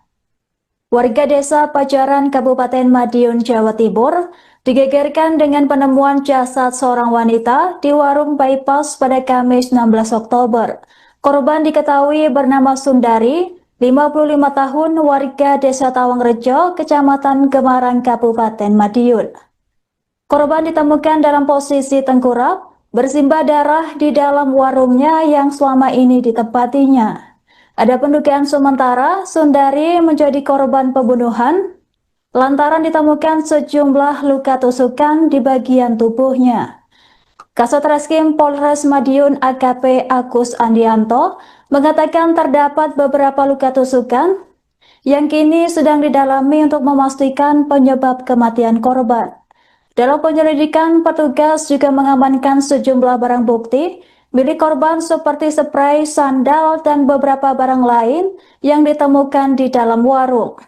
Warga desa Pajaran Kabupaten Madiun, Jawa Timur digegerkan dengan penemuan jasad seorang wanita di warung bypass pada Kamis 16 Oktober. Korban diketahui bernama Sundari, 55 tahun, warga desa Tawangrejo, Kecamatan Gemarang, Kabupaten Madiun. Korban ditemukan dalam posisi tengkurap, bersimbah darah di dalam warungnya yang selama ini ditempatinya. Ada pendugaan sementara Sundari menjadi korban pembunuhan lantaran ditemukan sejumlah luka tusukan di bagian tubuhnya. Kasat Reskrim Polres Madiun AKP Agus Andianto mengatakan terdapat beberapa luka tusukan yang kini sedang didalami untuk memastikan penyebab kematian korban. Dalam penyelidikan, petugas juga mengamankan sejumlah barang bukti milik korban seperti spray, sandal, dan beberapa barang lain yang ditemukan di dalam warung.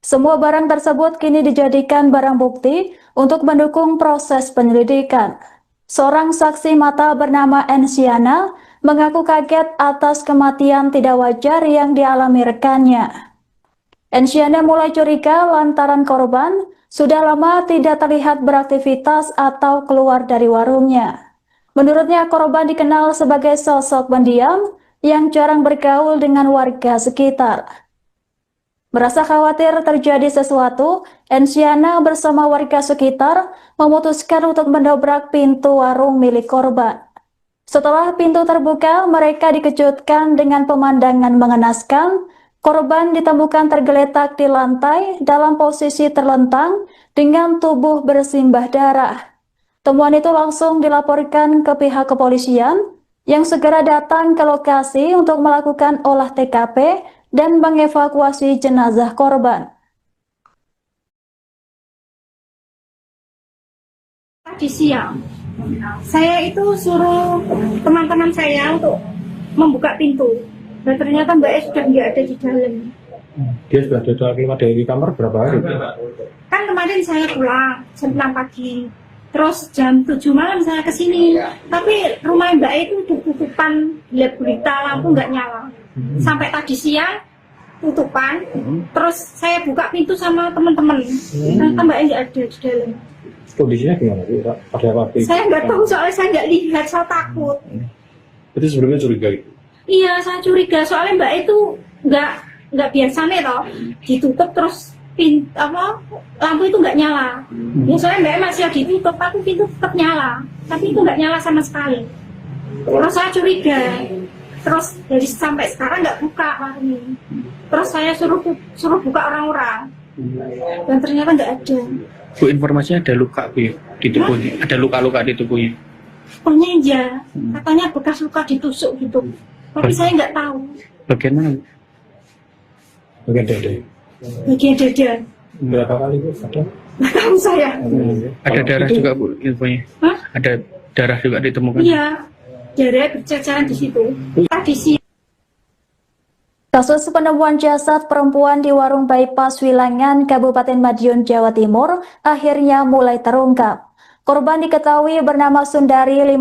Semua barang tersebut kini dijadikan barang bukti untuk mendukung proses penyelidikan. Seorang saksi mata bernama Ensiana mengaku kaget atas kematian tidak wajar yang dialami rekannya. Ensiana mulai curiga lantaran korban sudah lama tidak terlihat beraktivitas atau keluar dari warungnya. Menurutnya, korban dikenal sebagai sosok pendiam yang jarang bergaul dengan warga sekitar. Merasa khawatir terjadi sesuatu, Ensiana bersama warga sekitar memutuskan untuk mendobrak pintu warung milik korban. Setelah pintu terbuka, mereka dikejutkan dengan pemandangan mengenaskan. Korban ditemukan tergeletak di lantai dalam posisi terlentang dengan tubuh bersimbah darah. Temuan itu langsung dilaporkan ke pihak kepolisian yang segera datang ke lokasi untuk melakukan olah TKP dan mengevakuasi jenazah korban. Tadi siang, saya itu suruh teman-teman saya untuk membuka pintu. Dan ternyata Mbak E sudah nggak ada di dalam. Dia sudah keluar dari kamar berapa hari? Kan kemarin saya pulang jam 6 pagi. Terus jam 7 malam saya ke sini. Tapi rumah Mbak E itu tutupan, gelap gulita, lampu nggak nyala. Sampai tadi siang tutupan. Terus saya buka pintu sama teman-teman. Ternyata Mbak E nggak ada di dalam. Kondisinya gimana sih? Pada waktu itu? Saya nggak tahu soalnya saya nggak lihat, saya takut. Itu sebelumnya curiga gitu? Iya, saya curiga soalnya Mbak itu nggak biasa nih loh, ditutup terus lampu itu nggak nyala. Ya soalnya Mbak masih ditutup, tapi pintu tetap nyala, tapi itu nggak nyala sama sekali. Terus saya curiga, terus dari sampai sekarang nggak buka warung ini. Terus saya suruh buka orang-orang, dan ternyata nggak ada. Bu, informasinya ada luka Bu ya, di tubuhnya, ada luka-luka di tubuhnya. Pokoknya aja, katanya bekas luka ditusuk gitu. Tapi saya nggak tahu. Bagian mana Bu? Bagian dada. Bagian dada. Berapa kali Bu? Ada? Nggak tahu saya. Ada darah juga Bu infonya? Hah? Ada darah juga ditemukan? Iya, darah berceceran di situ. Tadi sih. Kasus penemuan jasad perempuan di warung bypass Wilangan, Kabupaten Madiun, Jawa Timur akhirnya mulai terungkap. Korban diketahui bernama Sundari, 55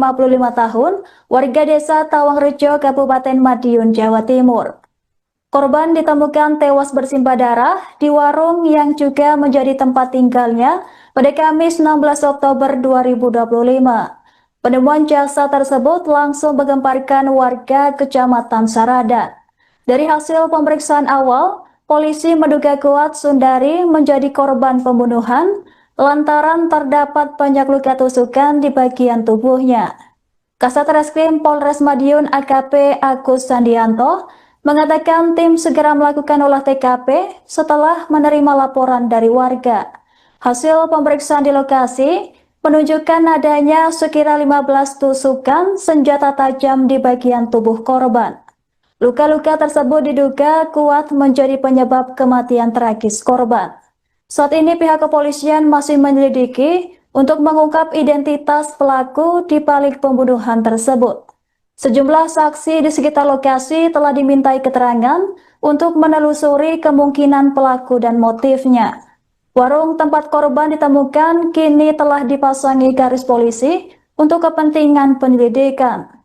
tahun, warga desa Tawangrejo, Kabupaten Madiun, Jawa Timur. Korban ditemukan tewas bersimbah darah di warung yang juga menjadi tempat tinggalnya pada Kamis 16 Oktober 2025. Penemuan jasad tersebut langsung menggemparkan warga Kecamatan Saradan. Dari hasil pemeriksaan awal, polisi menduga kuat Sundari menjadi korban pembunuhan lantaran terdapat banyak luka tusukan di bagian tubuhnya. Kasat Reskrim Polres Madiun AKP Agus Sandianto mengatakan tim segera melakukan olah TKP setelah menerima laporan dari warga. Hasil pemeriksaan di lokasi menunjukkan adanya sekira 15 tusukan senjata tajam di bagian tubuh korban. Luka-luka tersebut diduga kuat menjadi penyebab kematian tragis korban. Saat ini pihak kepolisian masih menyelidiki untuk mengungkap identitas pelaku di balik pembunuhan tersebut. Sejumlah saksi di sekitar lokasi telah dimintai keterangan untuk menelusuri kemungkinan pelaku dan motifnya. Warung tempat korban ditemukan kini telah dipasangi garis polisi untuk kepentingan penyelidikan.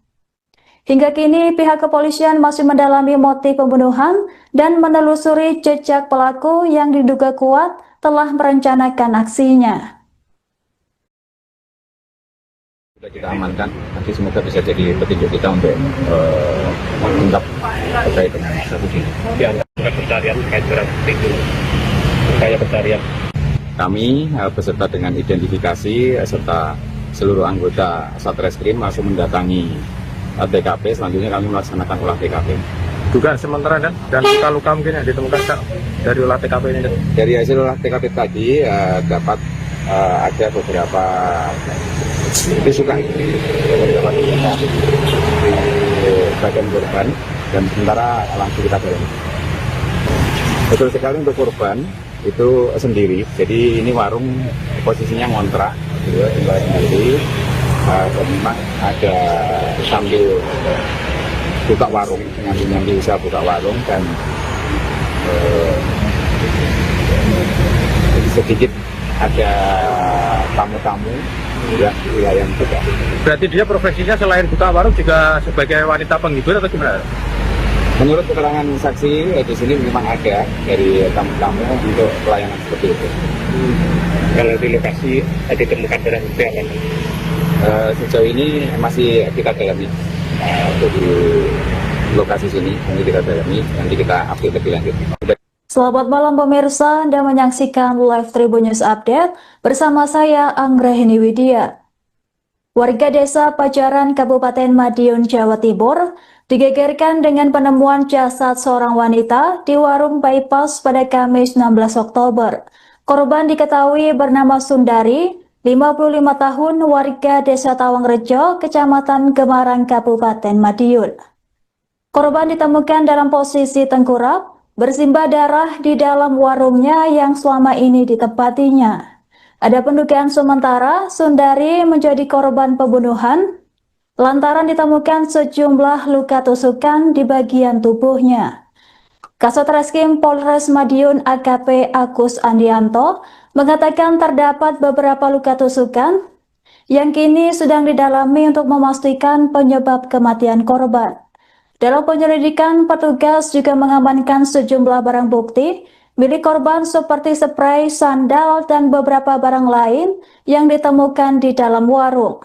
Hingga kini pihak kepolisian masih mendalami motif pembunuhan dan menelusuri jejak pelaku yang diduga kuat telah merencanakan aksinya. Sudah kita amankan, nanti semoga bisa jadi petunjuk kita untuk mengungkap terkait dengan kasus ini. Dianggap pencarian terkait barang bukti kayak pencarian. Kami beserta dengan identifikasi serta seluruh anggota Satreskrim langsung mendatangi TKP. Selanjutnya kami melaksanakan olah TKP. Dugaan sementara dan luka-luka mungkin yang ditemukan Kak, dari olah TKP ini. Dari hasil olah TKP tadi dapat ada beberapa tusukan di bagian korban dan sementara langsung kita dalami. Betul sekali untuk korban itu sendiri. Jadi ini warung posisinya ngontrak, tinggal sendiri. Memang ada sambil buka warung, nyambi usaha buka warung dan sedikit ada tamu-tamu ya wilayah juga. Berarti dia profesinya selain buka warung juga sebagai wanita penghibur atau gimana? Menurut keterangan saksi di sini memang ada dari tamu-tamu untuk pelayanan seperti itu. Kalau di lokasi ditemukan darah itu yang sejauh ini masih kita dalami untuk di lokasi sini, nanti kita dalami, nanti kita update lebih lanjut. Selamat malam pemirsa, Anda menyaksikan Live Tribun News Update bersama saya Anggrahini Widya. Warga desa Pajaran, Kabupaten Madiun, Jawa Timur, digegerkan dengan penemuan jasad seorang wanita di warung bypass pada Kamis 16 Oktober. Korban diketahui bernama Sundari, 55 tahun, warga desa Tawangrejo, Kecamatan Gemarang, Kabupaten Madiun. Korban ditemukan dalam posisi tengkurap, bersimbah darah di dalam warungnya yang selama ini ditempatinya. Ada pendugaan sementara Sundari menjadi korban pembunuhan lantaran ditemukan sejumlah luka tusukan di bagian tubuhnya. Kasat Reskrim Polres Madiun AKP Agus Andianto mengatakan terdapat beberapa luka tusukan yang kini sedang didalami untuk memastikan penyebab kematian korban. Dalam penyelidikan, petugas juga mengamankan sejumlah barang bukti milik korban seperti spray, sandal, dan beberapa barang lain yang ditemukan di dalam warung.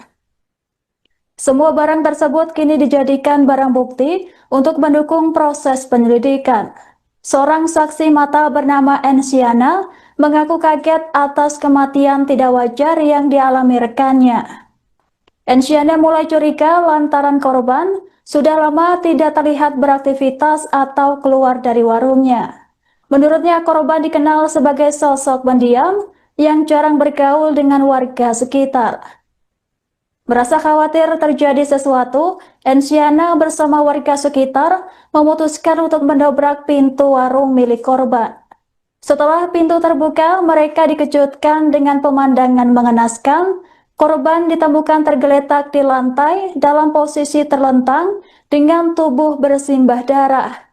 Semua barang tersebut kini dijadikan barang bukti untuk mendukung proses penyelidikan. Seorang saksi mata bernama Ensiana mengaku kaget atas kematian tidak wajar yang dialami rekannya. Ensiana mulai curiga lantaran korban sudah lama tidak terlihat beraktivitas atau keluar dari warungnya. Menurutnya, korban dikenal sebagai sosok pendiam yang jarang bergaul dengan warga sekitar. Merasa khawatir terjadi sesuatu, Ensiana bersama warga sekitar memutuskan untuk mendobrak pintu warung milik korban. Setelah pintu terbuka, mereka dikejutkan dengan pemandangan mengenaskan. Korban ditemukan tergeletak di lantai dalam posisi terlentang dengan tubuh bersimbah darah.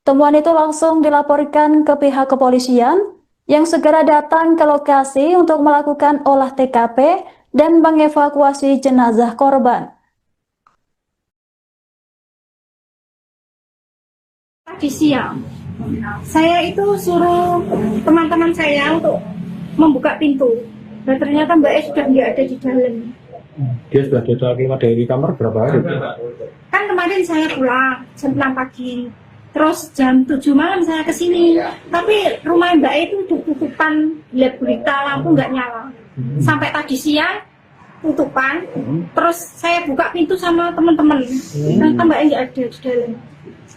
Temuan itu langsung dilaporkan ke pihak kepolisian yang segera datang ke lokasi untuk melakukan olah TKP dan mengevakuasi jenazah korban. Tadi siang, saya itu suruh teman-teman saya untuk membuka pintu. Dan ternyata Mbak E sudah nggak ada di dalam. Dia sudah keluar dari kamar berapa hari? Kan kemarin saya pulang jam 6 pagi. Terus jam 7 malam saya ke sini. Tapi rumah Mbak E itu tutupan, lihat berita lampu nggak nyala. Sampai tadi siang tutupan. Terus saya buka pintu sama teman-teman. Ternyata Mbak E nggak ada di dalam.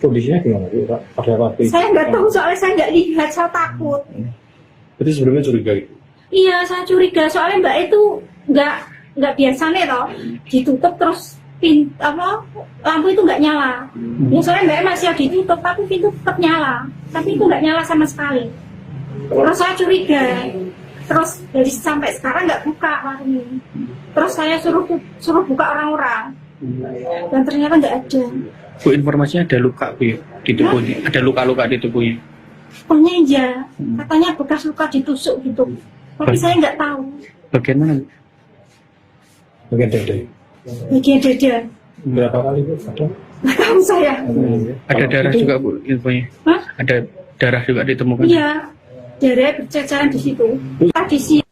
Kondisinya gimana sih, Pak? Pada waktu itu? Saya nggak tahu soalnya saya nggak lihat, saya takut. Berarti sebelumnya curiga itu? Iya, saya curiga soalnya Mbak E itu nggak biasa nih toh, ditutup terus lampu itu nggak nyala. Ya soalnya Mbak E masih ditutup, tapi pintu tetap nyala, tapi itu nggak nyala sama sekali. Terus saya curiga, terus dari sampai sekarang nggak buka warung ini. Terus saya suruh buka orang-orang, dan ternyata nggak ada. Bu, informasinya ada luka Bu di tubuhnya, ada luka-luka di tubuhnya. Pokoknya iya, katanya bekas luka ditusuk gitu. Tapi saya nggak tahu. Bagian mana? Bagian dada. Bagian dada. Berapa kali Bu? Ada? Nggak tahu saya. Ada darah juga Bu infonya. Hah? Ada darah juga ditemukan. Iya, darah berceceran di situ. Tadi siang.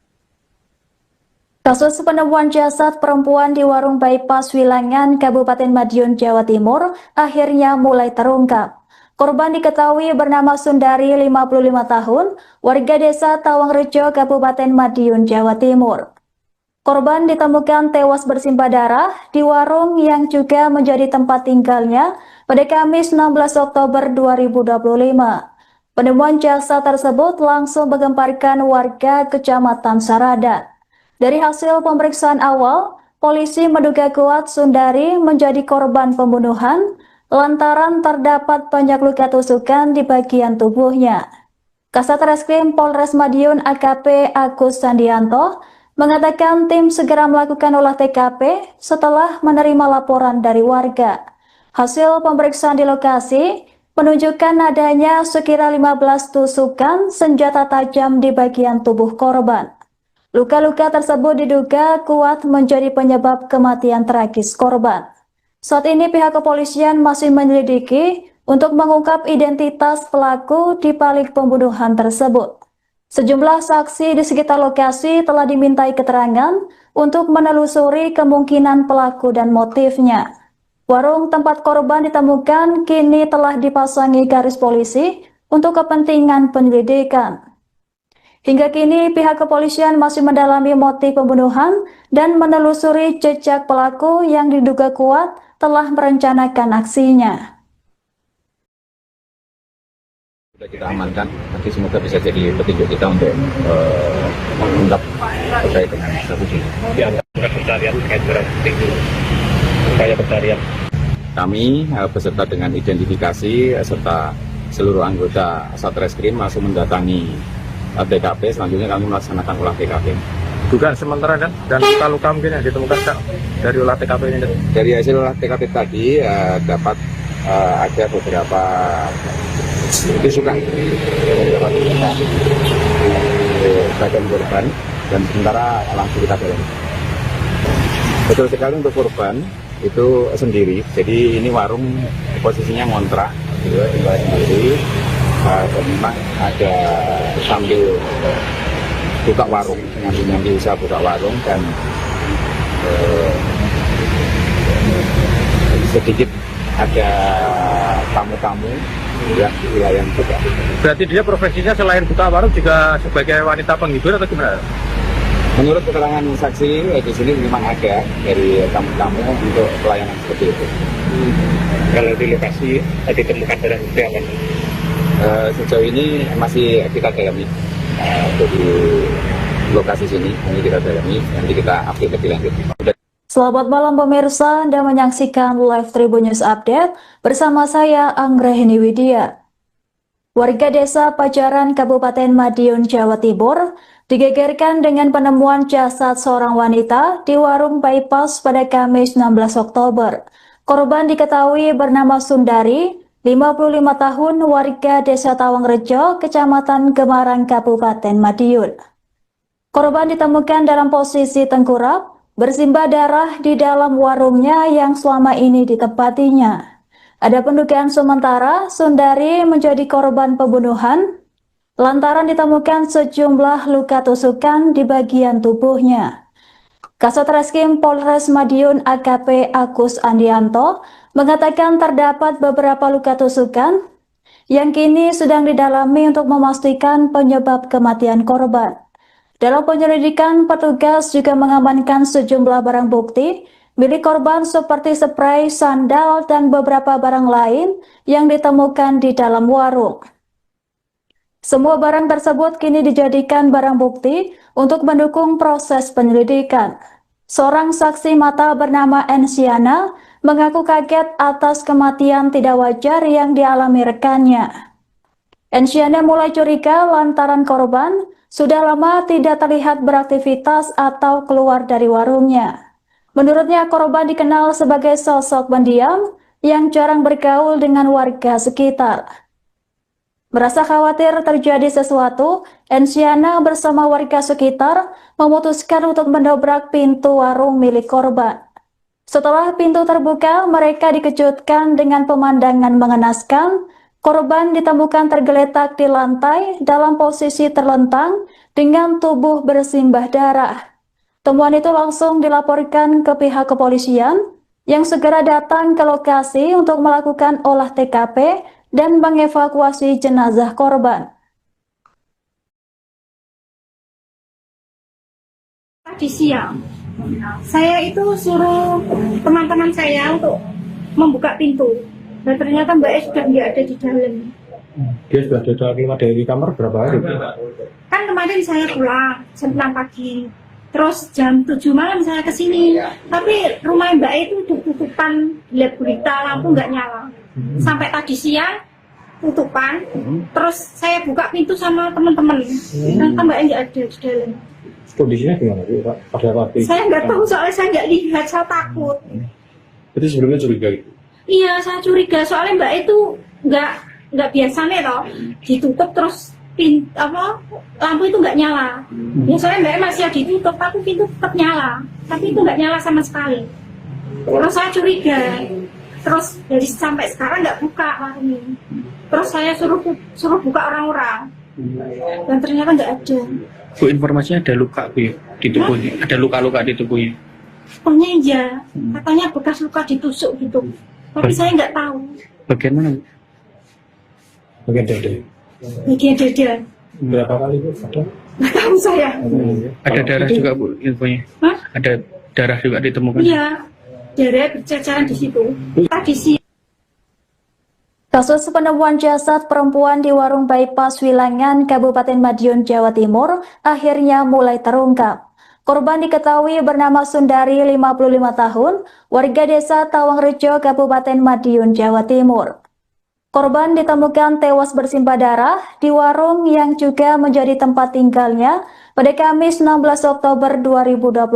Kasus penemuan jasad perempuan di warung bypass Wilangan, Kabupaten Madiun, Jawa Timur, akhirnya mulai terungkap. Korban diketahui bernama Sundari, 55 tahun, warga desa Tawangrejo, Kabupaten Madiun, Jawa Timur. Korban ditemukan tewas bersimbah darah di warung yang juga menjadi tempat tinggalnya pada Kamis 16 Oktober 2025. Penemuan jasad tersebut langsung menggemparkan warga Kecamatan Saradan. Dari hasil pemeriksaan awal, polisi menduga kuat Sundari menjadi korban pembunuhan lantaran terdapat banyak luka tusukan di bagian tubuhnya. Kasat Reskrim Polres Madiun AKP Agus Andianto mengatakan tim segera melakukan olah TKP setelah menerima laporan dari warga. Hasil pemeriksaan di lokasi menunjukkan adanya sekira 15 tusukan senjata tajam di bagian tubuh korban. Luka-luka tersebut diduga kuat menjadi penyebab kematian tragis korban. Saat ini pihak kepolisian masih menyelidiki untuk mengungkap identitas pelaku di balik pembunuhan tersebut. Sejumlah saksi di sekitar lokasi telah dimintai keterangan untuk menelusuri kemungkinan pelaku dan motifnya. Warung tempat korban ditemukan kini telah dipasangi garis polisi untuk kepentingan penyelidikan. Hingga kini pihak kepolisian masih mendalami motif pembunuhan dan menelusuri jejak pelaku yang diduga kuat telah merencanakan aksinya. Sudah kita amankan, nanti semoga bisa jadi petunjuk kita untuk mengungkap terkait dengan kasus ini. Ya, pencarian terkait barang bukti itu, upaya pencarian. Kami beserta dengan identifikasi serta seluruh anggota Satreskrim langsung mendatangi TKP. Selanjutnya kami melaksanakan olah TKP. Dugaan sementara dan luka-luka mungkin yang ditemukan Kak, dari olah TKP ini. Dari hasil olah TKP tadi dapat ada beberapa tusukan bagian korban dan sementara langsung kita dalami. Betul sekali untuk korban itu sendiri, jadi ini warung posisinya ngontrak, tinggal sendiri. Dan memang ada sambil buka warung, nyambi usaha buka warung dan sedikit ada tamu-tamu yang di wilayah juga. Berarti dia profesinya selain buka warung juga sebagai wanita penghibur atau gimana? Menurut keterangan saksi di sini memang ada dari tamu-tamu untuk pelayanan seperti itu. Kalau di lokasi ditemukan barang bukti apa? Sejauh ini masih kita dalami di lokasi sini, ini kita dalami, nanti kita update lebih lanjut. Selamat malam pemirsa, Anda menyaksikan Live Tribun News Update bersama saya Anggrahini Widya. Warga desa Pajaran Kabupaten Madiun, Jawa Timur digegerkan dengan penemuan jasad seorang wanita di warung bypass pada Kamis 16 Oktober. Korban diketahui bernama Sundari, 55 tahun, warga desa Tawangrejo, Kecamatan Gemarang, Kabupaten Madiun. Korban ditemukan dalam posisi tengkurap, bersimbah darah di dalam warungnya yang selama ini ditempatinya. Ada pendugaan sementara Sundari menjadi korban pembunuhan lantaran ditemukan sejumlah luka tusukan di bagian tubuhnya. Kasat Reskrim Polres Madiun AKP Agus Andianto mengatakan terdapat beberapa luka tusukan yang kini sedang didalami untuk memastikan penyebab kematian korban. Dalam penyelidikan, petugas juga mengamankan sejumlah barang bukti milik korban seperti spray, sandal, dan beberapa barang lain yang ditemukan di dalam warung. Semua barang tersebut kini dijadikan barang bukti untuk mendukung proses penyelidikan. Seorang saksi mata bernama Ensiana mengaku kaget atas kematian tidak wajar yang dialami rekannya. Ensiana mulai curiga lantaran korban sudah lama tidak terlihat beraktivitas atau keluar dari warungnya. Menurutnya korban dikenal sebagai sosok pendiam yang jarang bergaul dengan warga sekitar. Merasa khawatir terjadi sesuatu, Ensiana bersama warga sekitar memutuskan untuk mendobrak pintu warung milik korban. Setelah pintu terbuka, mereka dikejutkan dengan pemandangan mengenaskan. Korban ditemukan tergeletak di lantai dalam posisi terlentang dengan tubuh bersimbah darah. Temuan itu langsung dilaporkan ke pihak kepolisian yang segera datang ke lokasi untuk melakukan olah TKP dan mengevakuasi jenazah korban. Tadi siang, saya itu suruh teman-teman saya untuk membuka pintu. Dan ternyata Mbak E sudah nggak ada di dalam. Dia sudah keluar dari kamar berapa hari? Kan kemarin saya pulang jam 6 pagi. Terus jam 7 malam saya ke sini. Tapi rumah Mbak E itu udah tutupan, lihat berita, lampu nggak nyala. Sampai tadi siang tutupan. Terus saya buka pintu sama teman-teman. Ternyata Mbak E nggak ada di dalam. Kondisinya gimana Pak? Pada waktu itu? Saya nggak tahu soalnya saya nggak lihat, saya takut. Berarti sebelumnya curiga gitu? Iya, saya curiga soalnya Mbak itu nggak biasanya toh ditutup terus lampu itu nggak nyala. Ya soalnya Mbak masih ditutup, tapi pintu tetap nyala, tapi itu nggak nyala sama sekali. Terus saya curiga, terus dari sampai sekarang nggak buka warung ini. Terus saya suruh buka orang-orang, dan ternyata nggak ada. Bu, informasinya ada luka Bu ya, di tubuhnya, ada luka-luka di tubuhnya. Pokoknya iya, katanya bekas luka ditusuk gitu. Tapi saya nggak tahu. Bagian mana Bu? Bagian dada. Bagian dada. Berapa kali Bu? Ada? Nggak tahu saya. Ada darah juga Bu infonya. Hah? Ada darah juga ditemukan. Iya, darah berceceran di situ. Tadi sih. Kasus penemuan jasad perempuan di warung bypass Wilangan, Kabupaten Madiun, Jawa Timur akhirnya mulai terungkap. Korban diketahui bernama Sundari, 55 tahun, warga desa Tawangrejo, Kabupaten Madiun, Jawa Timur. Korban ditemukan tewas bersimbah darah di warung yang juga menjadi tempat tinggalnya pada Kamis 16 Oktober 2025.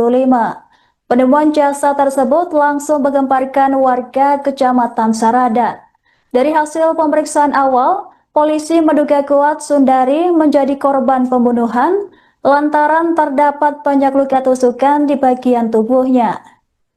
Penemuan jasad tersebut langsung menggemparkan warga Kecamatan Saradan. Dari hasil pemeriksaan awal, polisi menduga kuat Sundari menjadi korban pembunuhan lantaran terdapat banyak luka tusukan di bagian tubuhnya.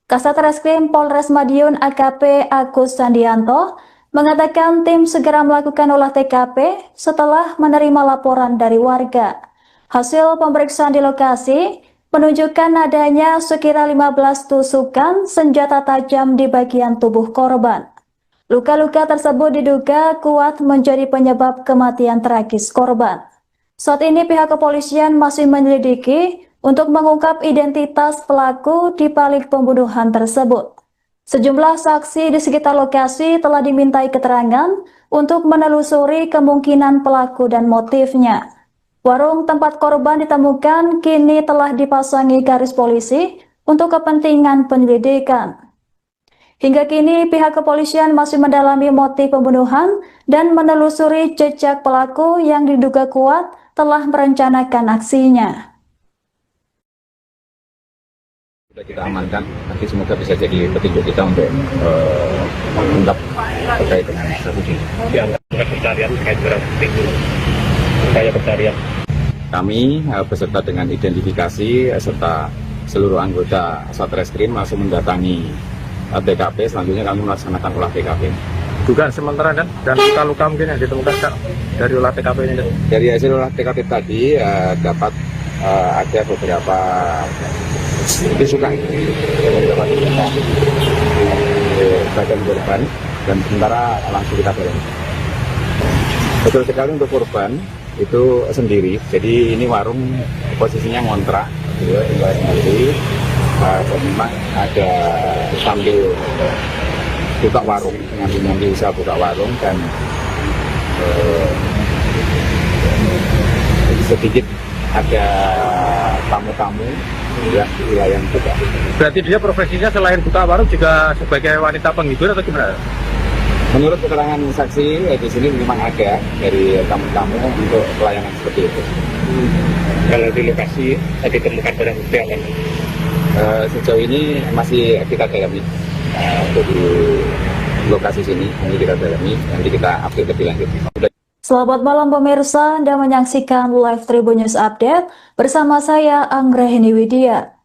Kasat Reskrim Polres Madiun AKP Agus Sandianto mengatakan tim segera melakukan olah TKP setelah menerima laporan dari warga. Hasil pemeriksaan di lokasi menunjukkan adanya sekira 15 tusukan senjata tajam di bagian tubuh korban. Luka-luka tersebut diduga kuat menjadi penyebab kematian tragis korban. Saat ini pihak kepolisian masih menyelidiki untuk mengungkap identitas pelaku di balik pembunuhan tersebut. Sejumlah saksi di sekitar lokasi telah dimintai keterangan untuk menelusuri kemungkinan pelaku dan motifnya. Warung tempat korban ditemukan kini telah dipasangi garis polisi untuk kepentingan penyelidikan. Hingga kini pihak kepolisian masih mendalami motif pembunuhan dan menelusuri jejak pelaku yang diduga kuat telah merencanakan aksinya. Sudah kita amankan, nanti semoga bisa jadi petunjuk kita untuk mengungkap terkait dengan kasus ini. Pencarian terkait barang bukti, upaya pencarian. Kami beserta dengan identifikasi serta seluruh anggota Satreskrim langsung mendatangi TKP. Selanjutnya kami melaksanakan olah TKP. Dugaan sementara dan luka-luka mungkin yang ditemukan Kak, dari olah TKP ini. Dari hasil olah TKP tadi dapat ada beberapa tusukan di badan korban dan sementara langsung kita dorong. Betul sekali untuk korban itu sendiri. Jadi ini warung posisinya ngontrak, tinggal sendiri. Memang ada sambil buka warung, nanti usaha buka warung dan sedikit ada tamu-tamu yang di wilayah juga. Berarti dia profesinya selain buka warung juga sebagai wanita penghibur atau gimana? Menurut keterangan saksi di sini memang ada dari tamu-tamu untuk pelayanan seperti itu. Kalau di lokasi tadi ditemukan barang bukti apa? Sejauh ini masih kita dalami di lokasi sini, nanti kita dalami, nanti kita update lebih lanjut. Selamat malam pemirsa, Anda menyaksikan live Tribun News Update bersama saya Anggrahini Widya.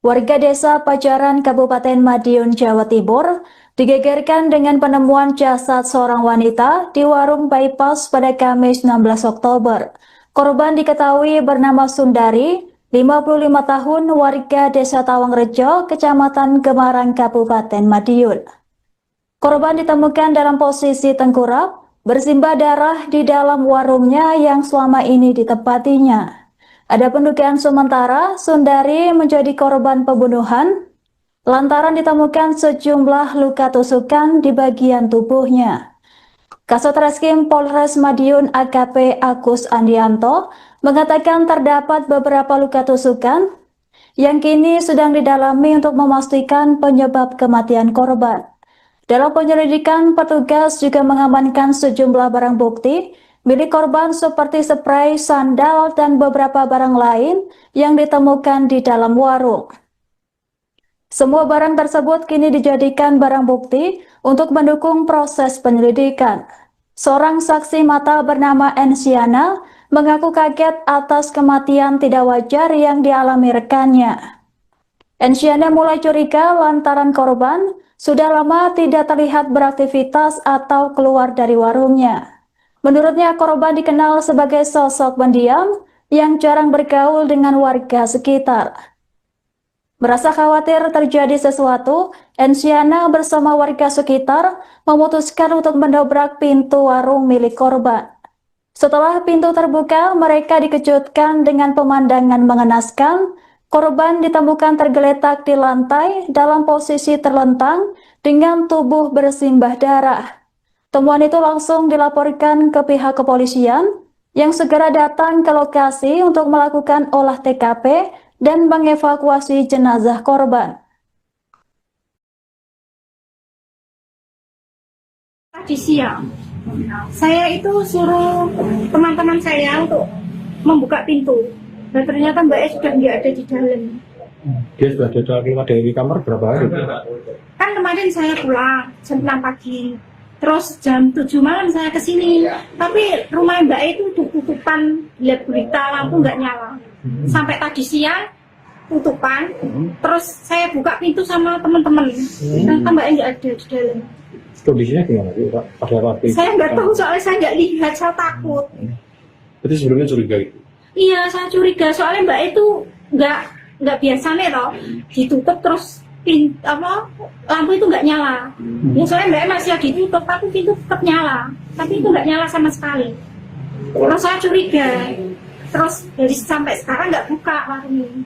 Warga desa Pajaran Kabupaten Madiun, Jawa Timur digegerkan dengan penemuan jasad seorang wanita di warung bypass pada Kamis 16 Oktober. Korban diketahui bernama Sundari, 55 tahun, warga desa Tawangrejo, Kecamatan Gemarang, Kabupaten Madiun. Korban ditemukan dalam posisi tengkurap, bersimbah darah di dalam warungnya yang selama ini ditempatinya. Ada pendugaan sementara Sundari menjadi korban pembunuhan lantaran ditemukan sejumlah luka tusukan di bagian tubuhnya. Kasat Reskrim Polres Madiun AKP Agus Andianto mengatakan terdapat beberapa luka tusukan yang kini sedang didalami untuk memastikan penyebab kematian korban. Dalam penyelidikan, petugas juga mengamankan sejumlah barang bukti milik korban seperti spray, sandal, dan beberapa barang lain yang ditemukan di dalam warung. Semua barang tersebut kini dijadikan barang bukti untuk mendukung proses penyelidikan. Seorang saksi mata bernama Ensiana mengaku kaget atas kematian tidak wajar yang dialami rekannya. Ensiana mulai curiga lantaran korban sudah lama tidak terlihat beraktivitas atau keluar dari warungnya. Menurutnya korban dikenal sebagai sosok pendiam yang jarang bergaul dengan warga sekitar. Merasa khawatir terjadi sesuatu, Ensiana bersama warga sekitar memutuskan untuk mendobrak pintu warung milik korban. Setelah pintu terbuka, mereka dikejutkan dengan pemandangan mengenaskan. Korban ditemukan tergeletak di lantai dalam posisi terlentang dengan tubuh bersimbah darah. Temuan itu langsung dilaporkan ke pihak kepolisian yang segera datang ke lokasi untuk melakukan olah TKP dan mengevakuasi jenazah korban. Tadi siang, saya itu suruh teman-teman saya untuk membuka pintu. Dan ternyata Mbak E sudah nggak ada di dalam. Dia sudah keluar dari kamar berapa hari? Kan kemarin saya pulang jam 6 pagi. Terus jam 7 malam saya ke sini. Tapi rumah Mbak E itu tutupan, lihat berita lampu nggak nyala. Sampai tadi siang tutupan. Terus saya buka pintu sama teman-teman. Ternyata Mbak E nggak ada di dalam. Kondisinya gimana sih, Pak? Pada waktu itu? Saya nggak tahu soalnya saya nggak lihat, saya takut. Berarti sebelumnya curiga gitu? Iya, saya curiga soalnya Mbak itu nggak biasa nih loh, ditutup terus lampu itu nggak nyala. Ya soalnya Mbak masih ditutup tapi pintu tetap nyala, tapi itu nggak nyala sama sekali. Terus saya curiga, terus dari sampai sekarang nggak buka warung ini.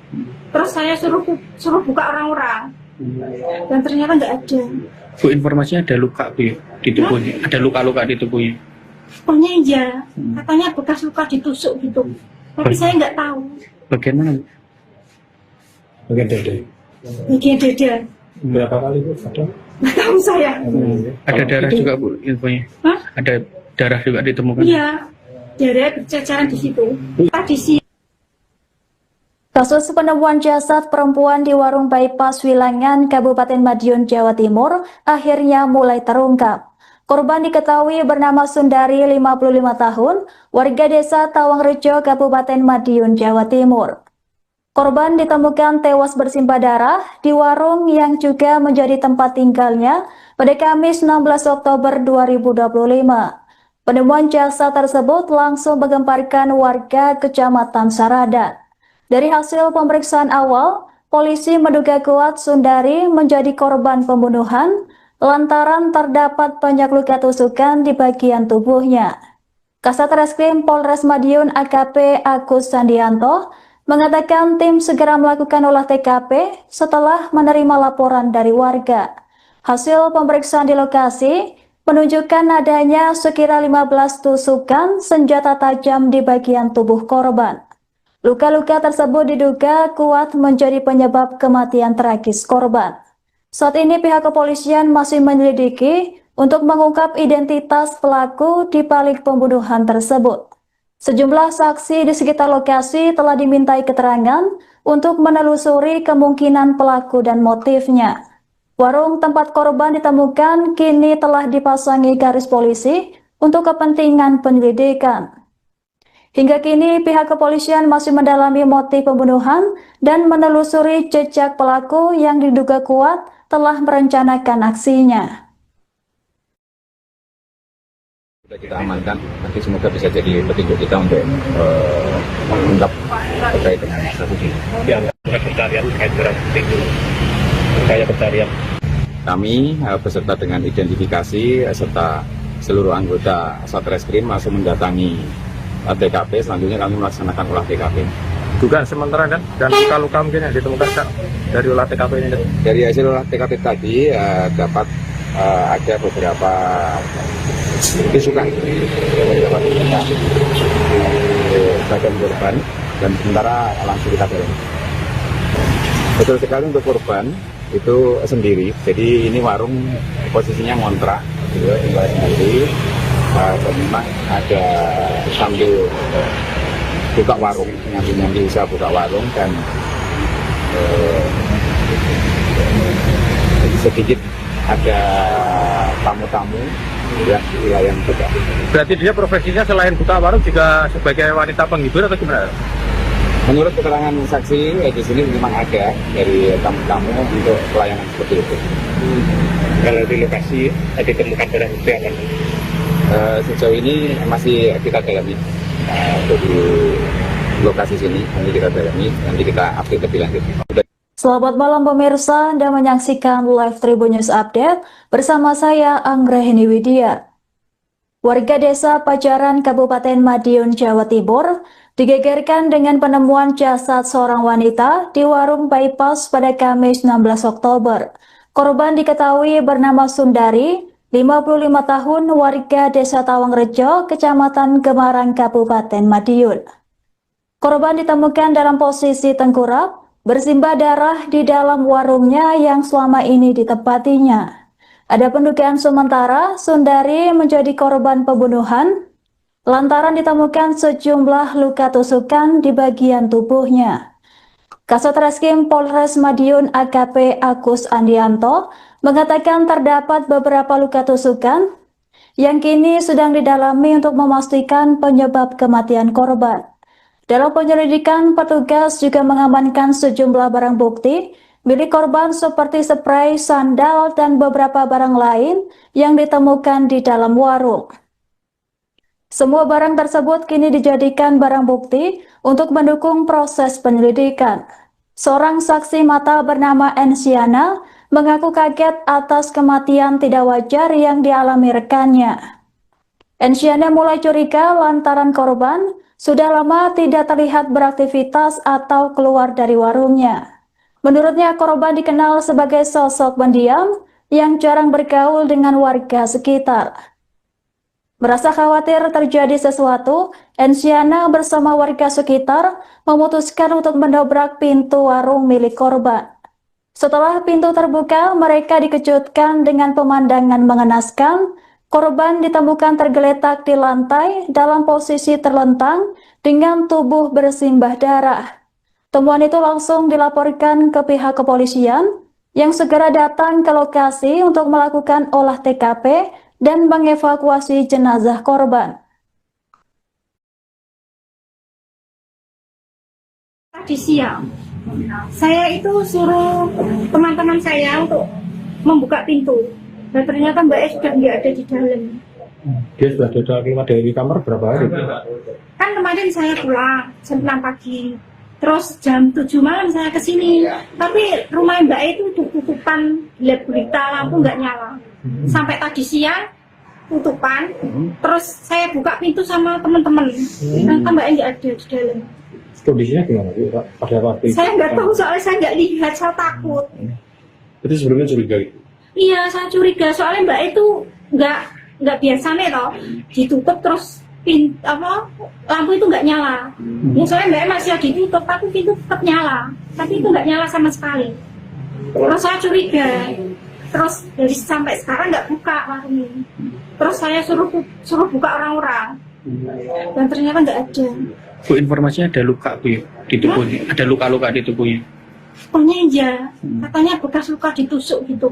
Terus saya suruh buka orang-orang, dan ternyata nggak ada. Bu, informasinya ada luka Bu ya, di tubuhnya, ada luka-luka di tubuhnya. Pokoknya iya, katanya bekas luka ditusuk gitu. Tapi saya nggak tahu. Bagian mana Bu? Bagian dada. Bagian dada. Berapa kali Bu? Ada? Nggak tahu saya. Ada darah juga Bu infonya? Hah? Ada darah juga ditemukan? Iya, darah berceceran di situ. Tadi sih. Kasus penemuan jasad perempuan di warung bypass Wilangan, Kabupaten Madiun, Jawa Timur akhirnya mulai terungkap. Korban diketahui bernama Sundari, 55 tahun, warga desa Tawangrejo, Kabupaten Madiun, Jawa Timur. Korban ditemukan tewas bersimbah darah di warung yang juga menjadi tempat tinggalnya pada Kamis 16 Oktober 2025. Penemuan jasad tersebut langsung menggemparkan warga Kecamatan Saradan. Dari hasil pemeriksaan awal, polisi menduga kuat Sundari menjadi korban pembunuhan lantaran terdapat banyak luka tusukan di bagian tubuhnya. Kasat Reskrim Polres Madiun AKP Agus Sandianto mengatakan tim segera melakukan olah TKP setelah menerima laporan dari warga. Hasil pemeriksaan di lokasi menunjukkan adanya sekira 15 tusukan senjata tajam di bagian tubuh korban. Luka-luka tersebut diduga kuat menjadi penyebab kematian tragis korban. Saat ini pihak kepolisian masih menyelidiki untuk mengungkap identitas pelaku di balik pembunuhan tersebut. Sejumlah saksi di sekitar lokasi telah dimintai keterangan untuk menelusuri kemungkinan pelaku dan motifnya. Warung tempat korban ditemukan kini telah dipasangi garis polisi untuk kepentingan penyelidikan. Hingga kini pihak kepolisian masih mendalami motif pembunuhan dan menelusuri jejak pelaku yang diduga kuat telah merencanakan aksinya. Sudah kita amankan, nanti semoga bisa jadi petunjuk kita untuk mengungkap terkait dengan kasus ini. Pencarian terkait dengan kayak pencarian. Kami beserta dengan identifikasi serta seluruh anggota Satreskrim langsung mendatangi TKP. Selanjutnya kami melaksanakan olah TKP. Dugaan sementara dan luka-luka mungkin yang ditemukan Kak, dari olah TKP ini. Dari hasil olah TKP tadi dapat ada beberapa tusukan di bagian korban dan sementara langsung kita dorong. Betul sekali untuk korban itu sendiri. Jadi ini warung posisinya ngontrak, tinggal sendiri. Memang ada sambil buka warung, nyambi usaha buka warung dan sedikit ada tamu-tamu ya di wilayah juga. Berarti dia profesinya selain buka warung juga sebagai wanita penghibur atau gimana? Menurut keterangan saksi di sini memang ada dari tamu-tamu untuk pelayanan seperti itu. Kalau di lokasi ditemukan barang bukti apa? Sejauh ini masih kita dalami untuk di lokasi sini, nanti kita dalami, nanti kita update lebih lanjut. Selamat malam pemirsa, Anda menyaksikan Live Tribun News Update bersama saya Anggraheni Widya. Warga desa Pajaran, Kabupaten Madiun, Jawa Timur, digegerkan dengan penemuan jasad seorang wanita di warung bypass pada Kamis 16 Oktober. Korban diketahui bernama Sundari, 55 tahun, warga desa Tawangrejo, Kecamatan Gemarang, Kabupaten Madiun. Korban ditemukan dalam posisi tengkurap, bersimbah darah di dalam warungnya yang selama ini ditempatinya. Ada pendugaan sementara Sundari menjadi korban pembunuhan lantaran ditemukan sejumlah luka tusukan di bagian tubuhnya. Kasat Reskrim Polres Madiun AKP Agus Andianto mengatakan terdapat beberapa luka tusukan yang kini sedang didalami untuk memastikan penyebab kematian korban. Dalam penyelidikan, petugas juga mengamankan sejumlah barang bukti milik korban seperti spray, sandal, dan beberapa barang lain yang ditemukan di dalam warung. Semua barang tersebut kini dijadikan barang bukti untuk mendukung proses penyelidikan. Seorang saksi mata bernama Ensiana mengaku kaget atas kematian tidak wajar yang dialami rekannya. Ensiana mulai curiga lantaran korban sudah lama tidak terlihat beraktivitas atau keluar dari warungnya. Menurutnya, korban dikenal sebagai sosok pendiam yang jarang bergaul dengan warga sekitar. Merasa khawatir terjadi sesuatu, Ensiana bersama warga sekitar memutuskan untuk mendobrak pintu warung milik korban. Setelah pintu terbuka, mereka dikejutkan dengan pemandangan mengenaskan. Korban ditemukan tergeletak di lantai dalam posisi terlentang dengan tubuh bersimbah darah. Temuan itu langsung dilaporkan ke pihak kepolisian yang segera datang ke lokasi untuk melakukan olah TKP dan mengevakuasi jenazah korban. Tadi siang, saya itu suruh teman-teman saya untuk membuka pintu. Dan ternyata Mbak E sudah nggak ada di dalam. Dia sudah keluar dari kamar berapa hari? Kan kemarin saya pulang jam 6 pagi. Terus jam 7 malam saya ke sini. Tapi rumah Mbak E itu tutupan gelap gulita, lampu nggak nyala. Sampai tadi siang tutupan. Terus saya buka pintu sama teman-teman. Ternyata Mbak E nggak ada di dalam. Kondisinya gimana Pak? Pada waktu itu? Saya nggak tahu soalnya saya nggak lihat, saya takut. Itu sebelumnya curiga gitu? Iya, saya curiga soalnya Mbak E itu nggak biasa nih toh ditutup terus lampu itu nggak nyala. Ya soalnya Mbak E masih ditutup tapi pintu tetap nyala, tapi itu nggak nyala sama sekali. Terus saya curiga, terus dari sampai sekarang nggak buka warung ini. Terus saya suruh buka orang-orang dan ternyata nggak ada. Bu, informasinya ada luka Bu di tubuhnya, ada luka-luka di tubuhnya. Pokoknya iya, katanya bekas luka ditusuk gitu.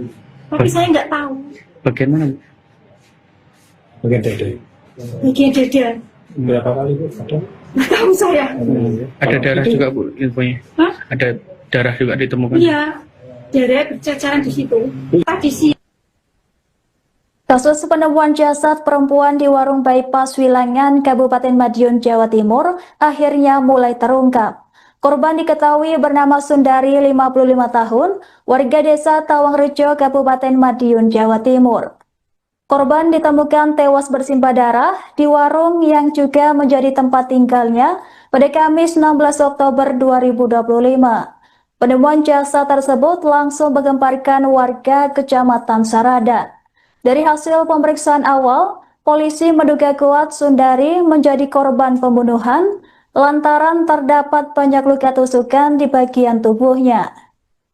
Tapi saya nggak tahu. Bagian mana Bu? Bagian dada. Bagian dada. Berapa kali Bu? Ada? Nggak tahu saya. Ada darah juga Bu infonya? Hah? Ada darah juga ditemukan? Iya, darah berceceran di situ. Tadi sih. Kasus penemuan jasad perempuan di warung bypass Wilangan, Kabupaten Madiun, Jawa Timur akhirnya mulai terungkap. Korban diketahui bernama Sundari, 55 tahun, warga desa Tawangrejo, Kabupaten Madiun, Jawa Timur. Korban ditemukan tewas bersimbah darah di warung yang juga menjadi tempat tinggalnya pada Kamis 16 Oktober 2025. Penemuan jasad tersebut langsung menggemparkan warga Kecamatan Saradan. Dari hasil pemeriksaan awal, polisi menduga kuat Sundari menjadi korban pembunuhan lantaran terdapat banyak luka tusukan di bagian tubuhnya.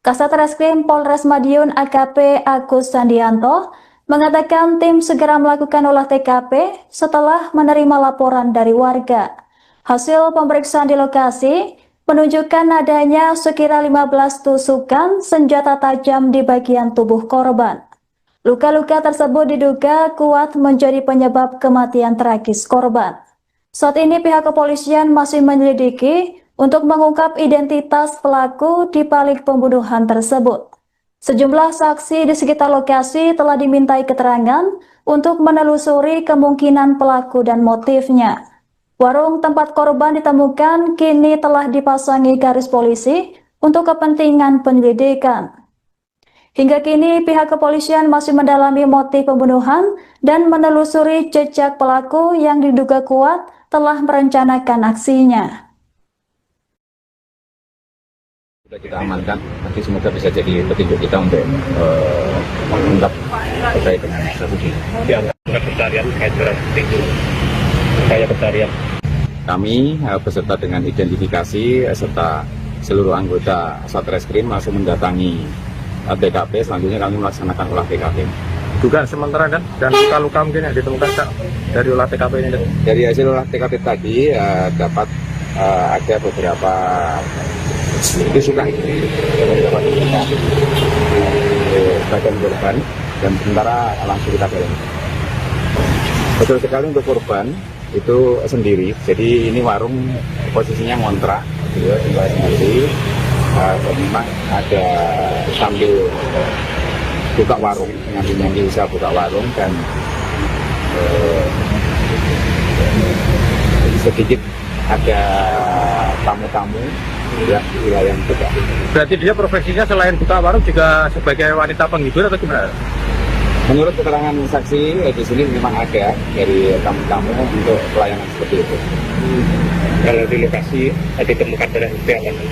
Kasat Reskrim Polres Madiun AKP Agus Andianto mengatakan tim segera melakukan olah TKP setelah menerima laporan dari warga. Hasil pemeriksaan di lokasi menunjukkan adanya sekira 15 tusukan senjata tajam di bagian tubuh korban. Luka-luka tersebut diduga kuat menjadi penyebab kematian tragis korban. Saat ini pihak kepolisian masih menyelidiki untuk mengungkap identitas pelaku di balik pembunuhan tersebut. Sejumlah saksi di sekitar lokasi telah dimintai keterangan untuk menelusuri kemungkinan pelaku dan motifnya. Warung tempat korban ditemukan kini telah dipasangi garis polisi untuk kepentingan penyelidikan. Hingga kini pihak kepolisian masih mendalami motif pembunuhan dan menelusuri jejak pelaku yang diduga kuat telah merencanakan aksinya. Sudah kita amankan, nanti semoga bisa jadi petunjuk kita untuk mengungkap terkait dengan kasus ini. Pencarian terkait dengan itu, upaya pencarian. Kami beserta dengan identifikasi serta seluruh anggota Satreskrim langsung mendatangi TKP. Selanjutnya kami melaksanakan olah TKP. Dugaan sementara dan luka-luka mungkin yang ditemukan Kak, dari olah TKP ini. Dari hasil olah TKP tadi dapat ada beberapa tusukan bagian korban dan sementara langsung kita dalami. Betul sekali untuk korban itu sendiri, jadi ini warung posisinya ngontrak, tinggal sendiri. Memang ada sambil buka warung, nyambi usaha buka warung dan sedikit ada tamu-tamu yang di wilayah juga. Berarti dia profesinya selain buka warung juga sebagai wanita penghibur atau gimana? Menurut keterangan saksi di sini memang ada dari tamu-tamu untuk pelayanan seperti itu. Kalau di lokasi ditemukan barang bukti apa?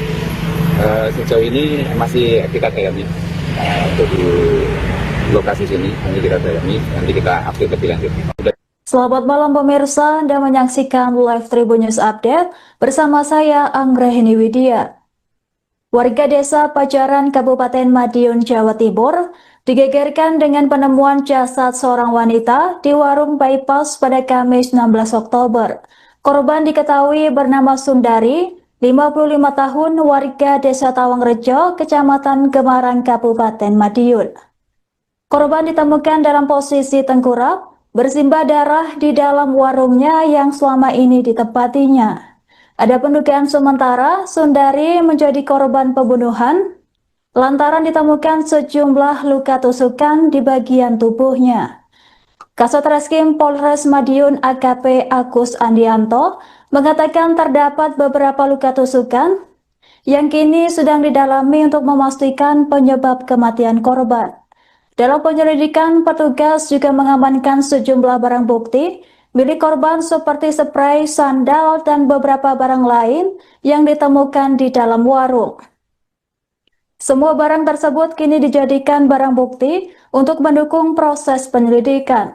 Sejauh ini masih kita dalami untuk di lokasi sini, nanti kita dalami, nanti kita update lebih lanjut. Selamat malam pemirsa, Anda menyaksikan live Tribun News Update bersama saya Anggrahini Widya. Warga desa Pajaran Kabupaten Madiun, Jawa Timur digegerkan dengan penemuan jasad seorang wanita di warung bypass pada Kamis 16 Oktober. Korban diketahui bernama Sundari, 55 tahun, warga desa Tawangrejo, Kecamatan Gemarang, Kabupaten Madiun. Korban ditemukan dalam posisi tengkurap, bersimbah darah di dalam warungnya yang selama ini ditempatinya. Ada pendugaan sementara Sundari menjadi korban pembunuhan lantaran ditemukan sejumlah luka tusukan di bagian tubuhnya. Kasat Reskrim Polres Madiun AKP Agus Andianto mengatakan terdapat beberapa luka tusukan yang kini sedang didalami untuk memastikan penyebab kematian korban. Dalam penyelidikan, petugas juga mengamankan sejumlah barang bukti milik korban seperti spray, sandal, dan beberapa barang lain yang ditemukan di dalam warung. Semua barang tersebut kini dijadikan barang bukti untuk mendukung proses penyelidikan.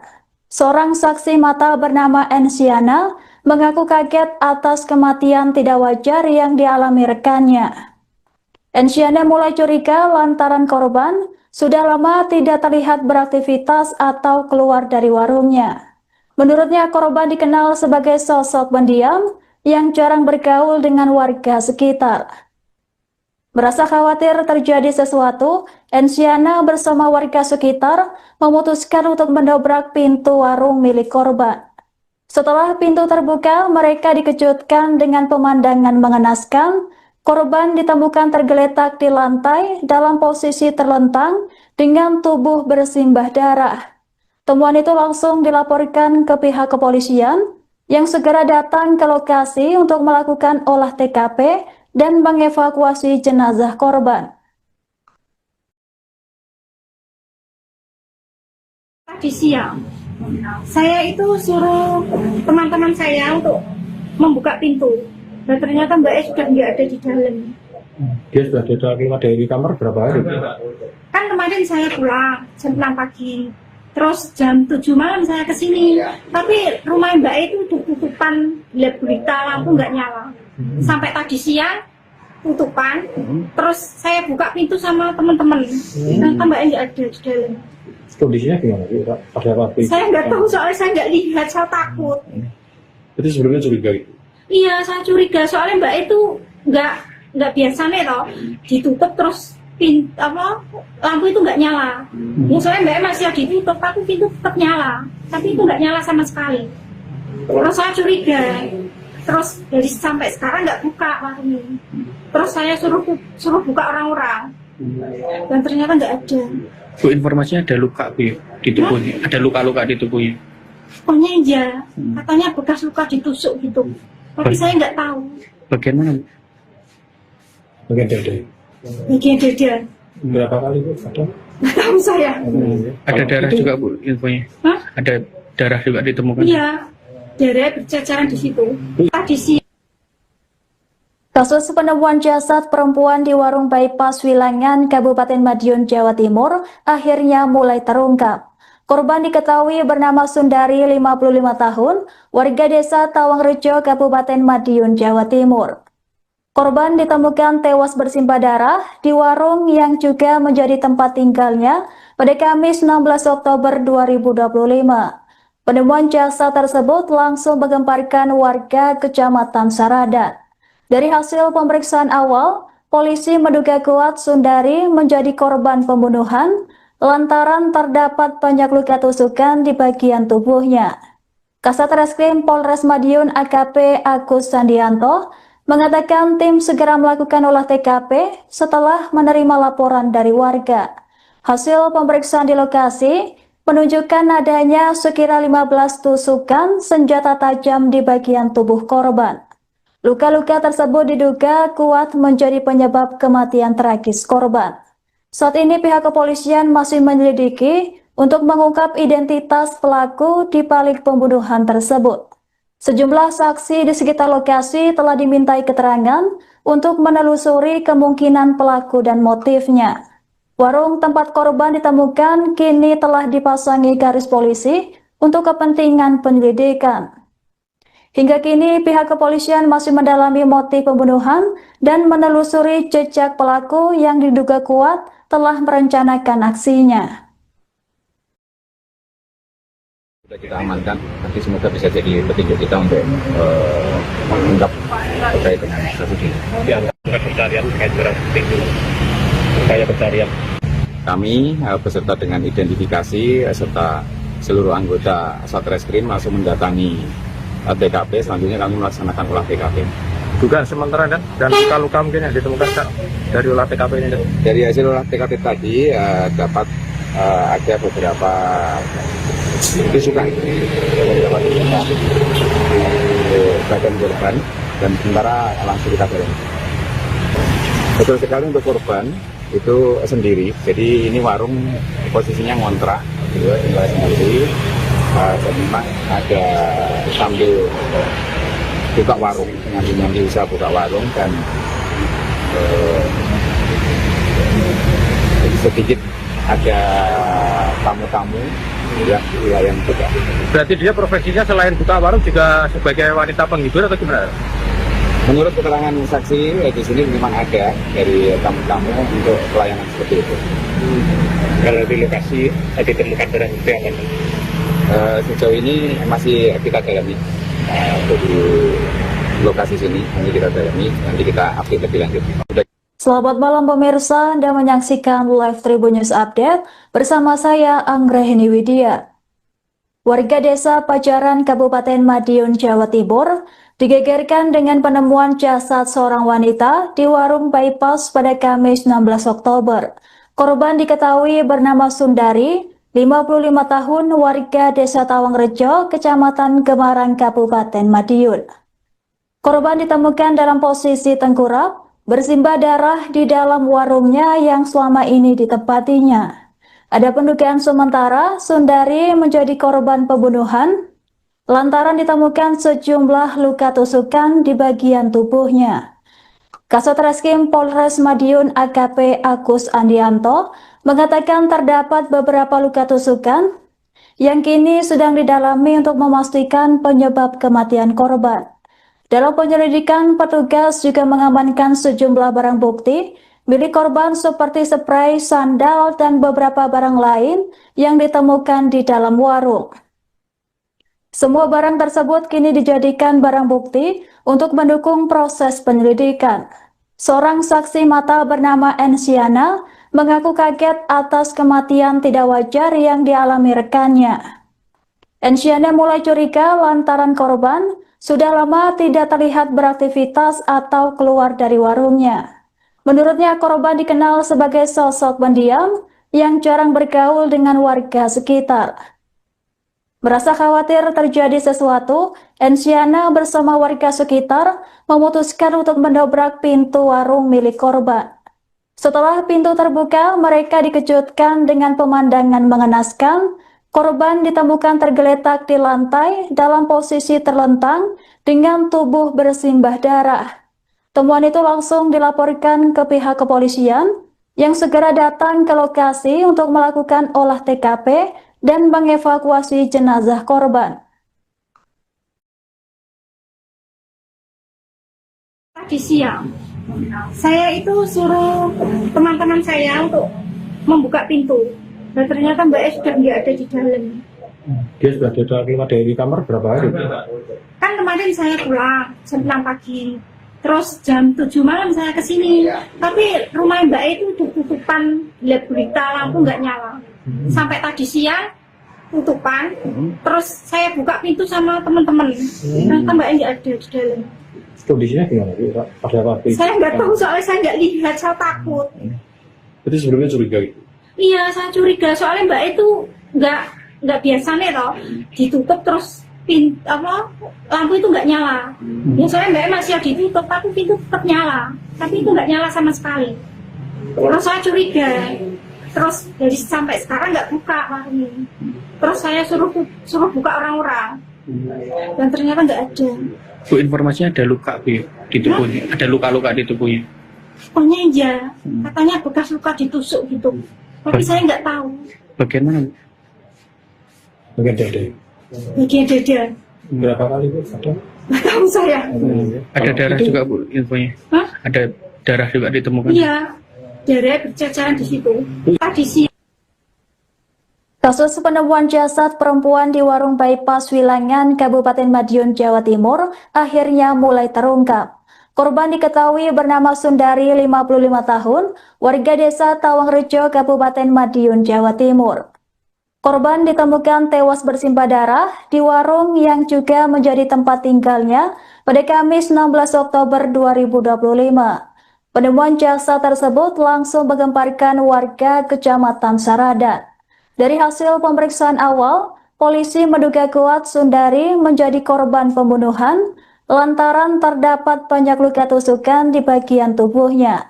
Seorang saksi mata bernama Ensiana mengaku kaget atas kematian tidak wajar yang dialami rekannya. Ensiana mulai curiga lantaran korban sudah lama tidak terlihat beraktivitas atau keluar dari warungnya. Menurutnya, korban dikenal sebagai sosok pendiam yang jarang bergaul dengan warga sekitar. Merasa khawatir terjadi sesuatu, Ensiana bersama warga sekitar memutuskan untuk mendobrak pintu warung milik korban. Setelah pintu terbuka, mereka dikejutkan dengan pemandangan mengenaskan. Korban ditemukan tergeletak di lantai dalam posisi terlentang dengan tubuh bersimbah darah. Temuan itu langsung dilaporkan ke pihak kepolisian yang segera datang ke lokasi untuk melakukan olah TKP dan mengevakuasi jenazah korban. Tadi siang, saya itu suruh teman-teman saya untuk membuka pintu. Dan ternyata Mbak E sudah nggak ada di dalam. Dia sudah keluar dari kamar berapa hari? Kan kemarin saya pulang jam 6 pagi. Terus jam 7 malam saya ke sini. Tapi rumah Mbak E itu tutupan, gelap gulita, lampu nggak nyala. Sampai tadi siang tutupan. Terus saya buka pintu sama teman-teman. Ternyata Mbak E nggak ada di dalam. Kondisinya gimana? Pada waktu itu? Saya nggak tahu soalnya saya nggak lihat, saya takut. Itu sebelumnya curiga gitu? Iya, saya curiga soalnya Mbak itu nggak biasa nih toh, ditutup terus lampu itu nggak nyala. Ya soalnya Mbak masih ditutup, tapi pintu tetap nyala, tapi itu nggak nyala sama sekali. Terus saya curiga, terus dari sampai sekarang nggak buka warung ini. Terus saya suruh buka orang-orang, dan ternyata nggak ada. Bu, informasinya ada luka Bu di tubuhnya, ada luka-luka di tubuhnya. Pokoknya iya, katanya bekas luka ditusuk gitu. Tapi saya nggak tahu. Bagian mana Bu? Bagian dada. Bagian dada. Berapa kali Bu? Ada? Nggak tahu saya. Ada darah juga Bu infonya. Hah? Ada darah juga ditemukan. Iya, darah berceceran di situ. Tadi sih. Kasus penemuan jasad perempuan di warung bypass Wilangan, Kabupaten Madiun, Jawa Timur akhirnya mulai terungkap. Korban diketahui bernama Sundari, 55 tahun, warga desa Tawangrejo, Kabupaten Madiun, Jawa Timur. Korban ditemukan tewas bersimbah darah di warung yang juga menjadi tempat tinggalnya pada Kamis 16 Oktober 2025. Penemuan jasad tersebut langsung menggemparkan warga Kecamatan Saradan. Dari hasil pemeriksaan awal, polisi menduga kuat Sundari menjadi korban pembunuhan lantaran terdapat banyak luka tusukan di bagian tubuhnya. Kasat Reskrim Polres Madiun AKP Agus Sandianto mengatakan tim segera melakukan olah TKP setelah menerima laporan dari warga. Hasil pemeriksaan di lokasi menunjukkan adanya sekira 15 tusukan senjata tajam di bagian tubuh korban. Luka-luka tersebut diduga kuat menjadi penyebab kematian tragis korban. Saat ini pihak kepolisian masih menyelidiki untuk mengungkap identitas pelaku di balik pembunuhan tersebut. Sejumlah saksi di sekitar lokasi telah dimintai keterangan untuk menelusuri kemungkinan pelaku dan motifnya. Warung tempat korban ditemukan kini telah dipasangi garis polisi untuk kepentingan penyelidikan. Hingga kini pihak kepolisian masih mendalami motif pembunuhan dan menelusuri jejak pelaku yang diduga kuat telah merencanakan aksinya. Sudah kita amankan, nanti semoga bisa jadi petunjuk kita untuk mengungkap terkait dengan kasus ini. Dianggap pencarian terkait barang bukti itu upaya pencarian. Kami beserta dengan identifikasi serta seluruh anggota Satreskrim langsung mendatangi TKP. Selanjutnya kami melaksanakan olah TKP. Dugaan sementara dan luka-luka mungkin yang ditemukan Kak, dari olah TKP ini. Dari hasil olah TKP tadi dapat ada beberapa tusukan badan korban dan sementara langsung kita dorong. Betul sekali untuk korban itu sendiri. Jadi ini warung posisinya ngontrak, tinggal sendiri. Dan memang ada sambil buka warung, nyambi usaha buka warung dan sedikit ada tamu-tamu yang juga. Berarti dia profesinya selain buka warung juga sebagai wanita penghibur atau gimana? Menurut keterangan saksi di sini memang ada dari tamu-tamu untuk pelayanan seperti itu. Kalau di lokasi ditemukan barang bukti apa? Sejauh ini masih kita dalami untuk di lokasi sini, nanti kita dalami, nanti kita update lebih lanjut. Selamat malam pemirsa, Anda menyaksikan live Tribun News Update bersama saya Anggrahini Widya. Warga desa Pajaran Kabupaten Madiun, Jawa Timur digegerkan dengan penemuan jasad seorang wanita di warung bypass pada Kamis 16 Oktober. Korban diketahui bernama Sundari, 55 tahun, warga desa Tawangrejo, Kecamatan Gemarang, Kabupaten Madiun. Korban ditemukan dalam posisi tengkurap, bersimbah darah di dalam warungnya yang selama ini ditempatinya. Ada pendugaan sementara Sundari menjadi korban pembunuhan lantaran ditemukan sejumlah luka tusukan di bagian tubuhnya. Kasat Reskrim Polres Madiun AKP Agus Andianto mengatakan terdapat beberapa luka tusukan yang kini sedang didalami untuk memastikan penyebab kematian korban. Dalam penyelidikan, petugas juga mengamankan sejumlah barang bukti milik korban seperti spray, sandal, dan beberapa barang lain yang ditemukan di dalam warung. Semua barang tersebut kini dijadikan barang bukti untuk mendukung proses penyelidikan. Seorang saksi mata bernama Ensiana mengaku kaget atas kematian tidak wajar yang dialami rekannya. Ensiana mulai curiga lantaran korban sudah lama tidak terlihat beraktivitas atau keluar dari warungnya. Menurutnya korban dikenal sebagai sosok pendiam yang jarang bergaul dengan warga sekitar. Merasa khawatir terjadi sesuatu, Ensiana bersama warga sekitar memutuskan untuk mendobrak pintu warung milik korban. Setelah pintu terbuka, mereka dikejutkan dengan pemandangan mengenaskan. Korban ditemukan tergeletak di lantai dalam posisi terlentang dengan tubuh bersimbah darah. Temuan itu langsung dilaporkan ke pihak kepolisian yang segera datang ke lokasi untuk melakukan olah TKP dan mengevakuasi jenazah korban. Tadi siang, saya itu suruh teman-teman saya untuk membuka pintu. Dan ternyata Mbak E sudah nggak ada di dalam. Dia sudah keluar dari kamar berapa hari? Kan kemarin saya pulang jam 6 pagi. Terus jam 7 malam saya kesini. Tapi rumah Mbak E itu udah tutupan, lihat berita lampu nggak nyala. Sampai tadi siang tutupan. Terus saya buka pintu sama teman-teman. Ternyata Mbak E nggak ada di dalam. Kondisinya gimana? Pada waktu itu? Saya nggak tahu soalnya saya nggak lihat, saya takut. Berarti sebelumnya curiga gitu? Iya, saya curiga soalnya Mbak itu nggak biasa nih loh, ditutup terus lampu itu nggak nyala. Ya soalnya Mbak masih ditutup tapi pintu tetap nyala, tapi itu nggak nyala sama sekali. Terus saya curiga, terus dari sampai sekarang nggak buka warung ini. Terus saya suruh buka orang-orang, dan ternyata nggak ada. Bu, informasinya ada luka Bu di tubuhnya, ada luka-luka di tubuhnya. Pokoknya iya, katanya bekas luka ditusuk gitu. Tapi saya nggak tahu. Bagian mana? Bu? Bagian dada. Bagian dada. Berapa kali Bu? Ada? Nggak tahu saya. Ada darah juga Bu infonya. Hah? Ada darah juga ditemukan. Iya, darah berceceran di situ. Tadi siang. Kasus penemuan jasad perempuan di warung bypass Wilangan, Kabupaten Madiun, Jawa Timur akhirnya mulai terungkap. Korban diketahui bernama Sundari, 55 tahun, warga desa Tawangrejo, Kabupaten Madiun, Jawa Timur. Korban ditemukan tewas bersimbah darah di warung yang juga menjadi tempat tinggalnya pada Kamis 16 Oktober 2025. Penemuan jasad tersebut langsung menggemparkan warga Kecamatan Saradan. Dari hasil pemeriksaan awal, polisi menduga kuat Sundari menjadi korban pembunuhan lantaran terdapat banyak luka tusukan di bagian tubuhnya.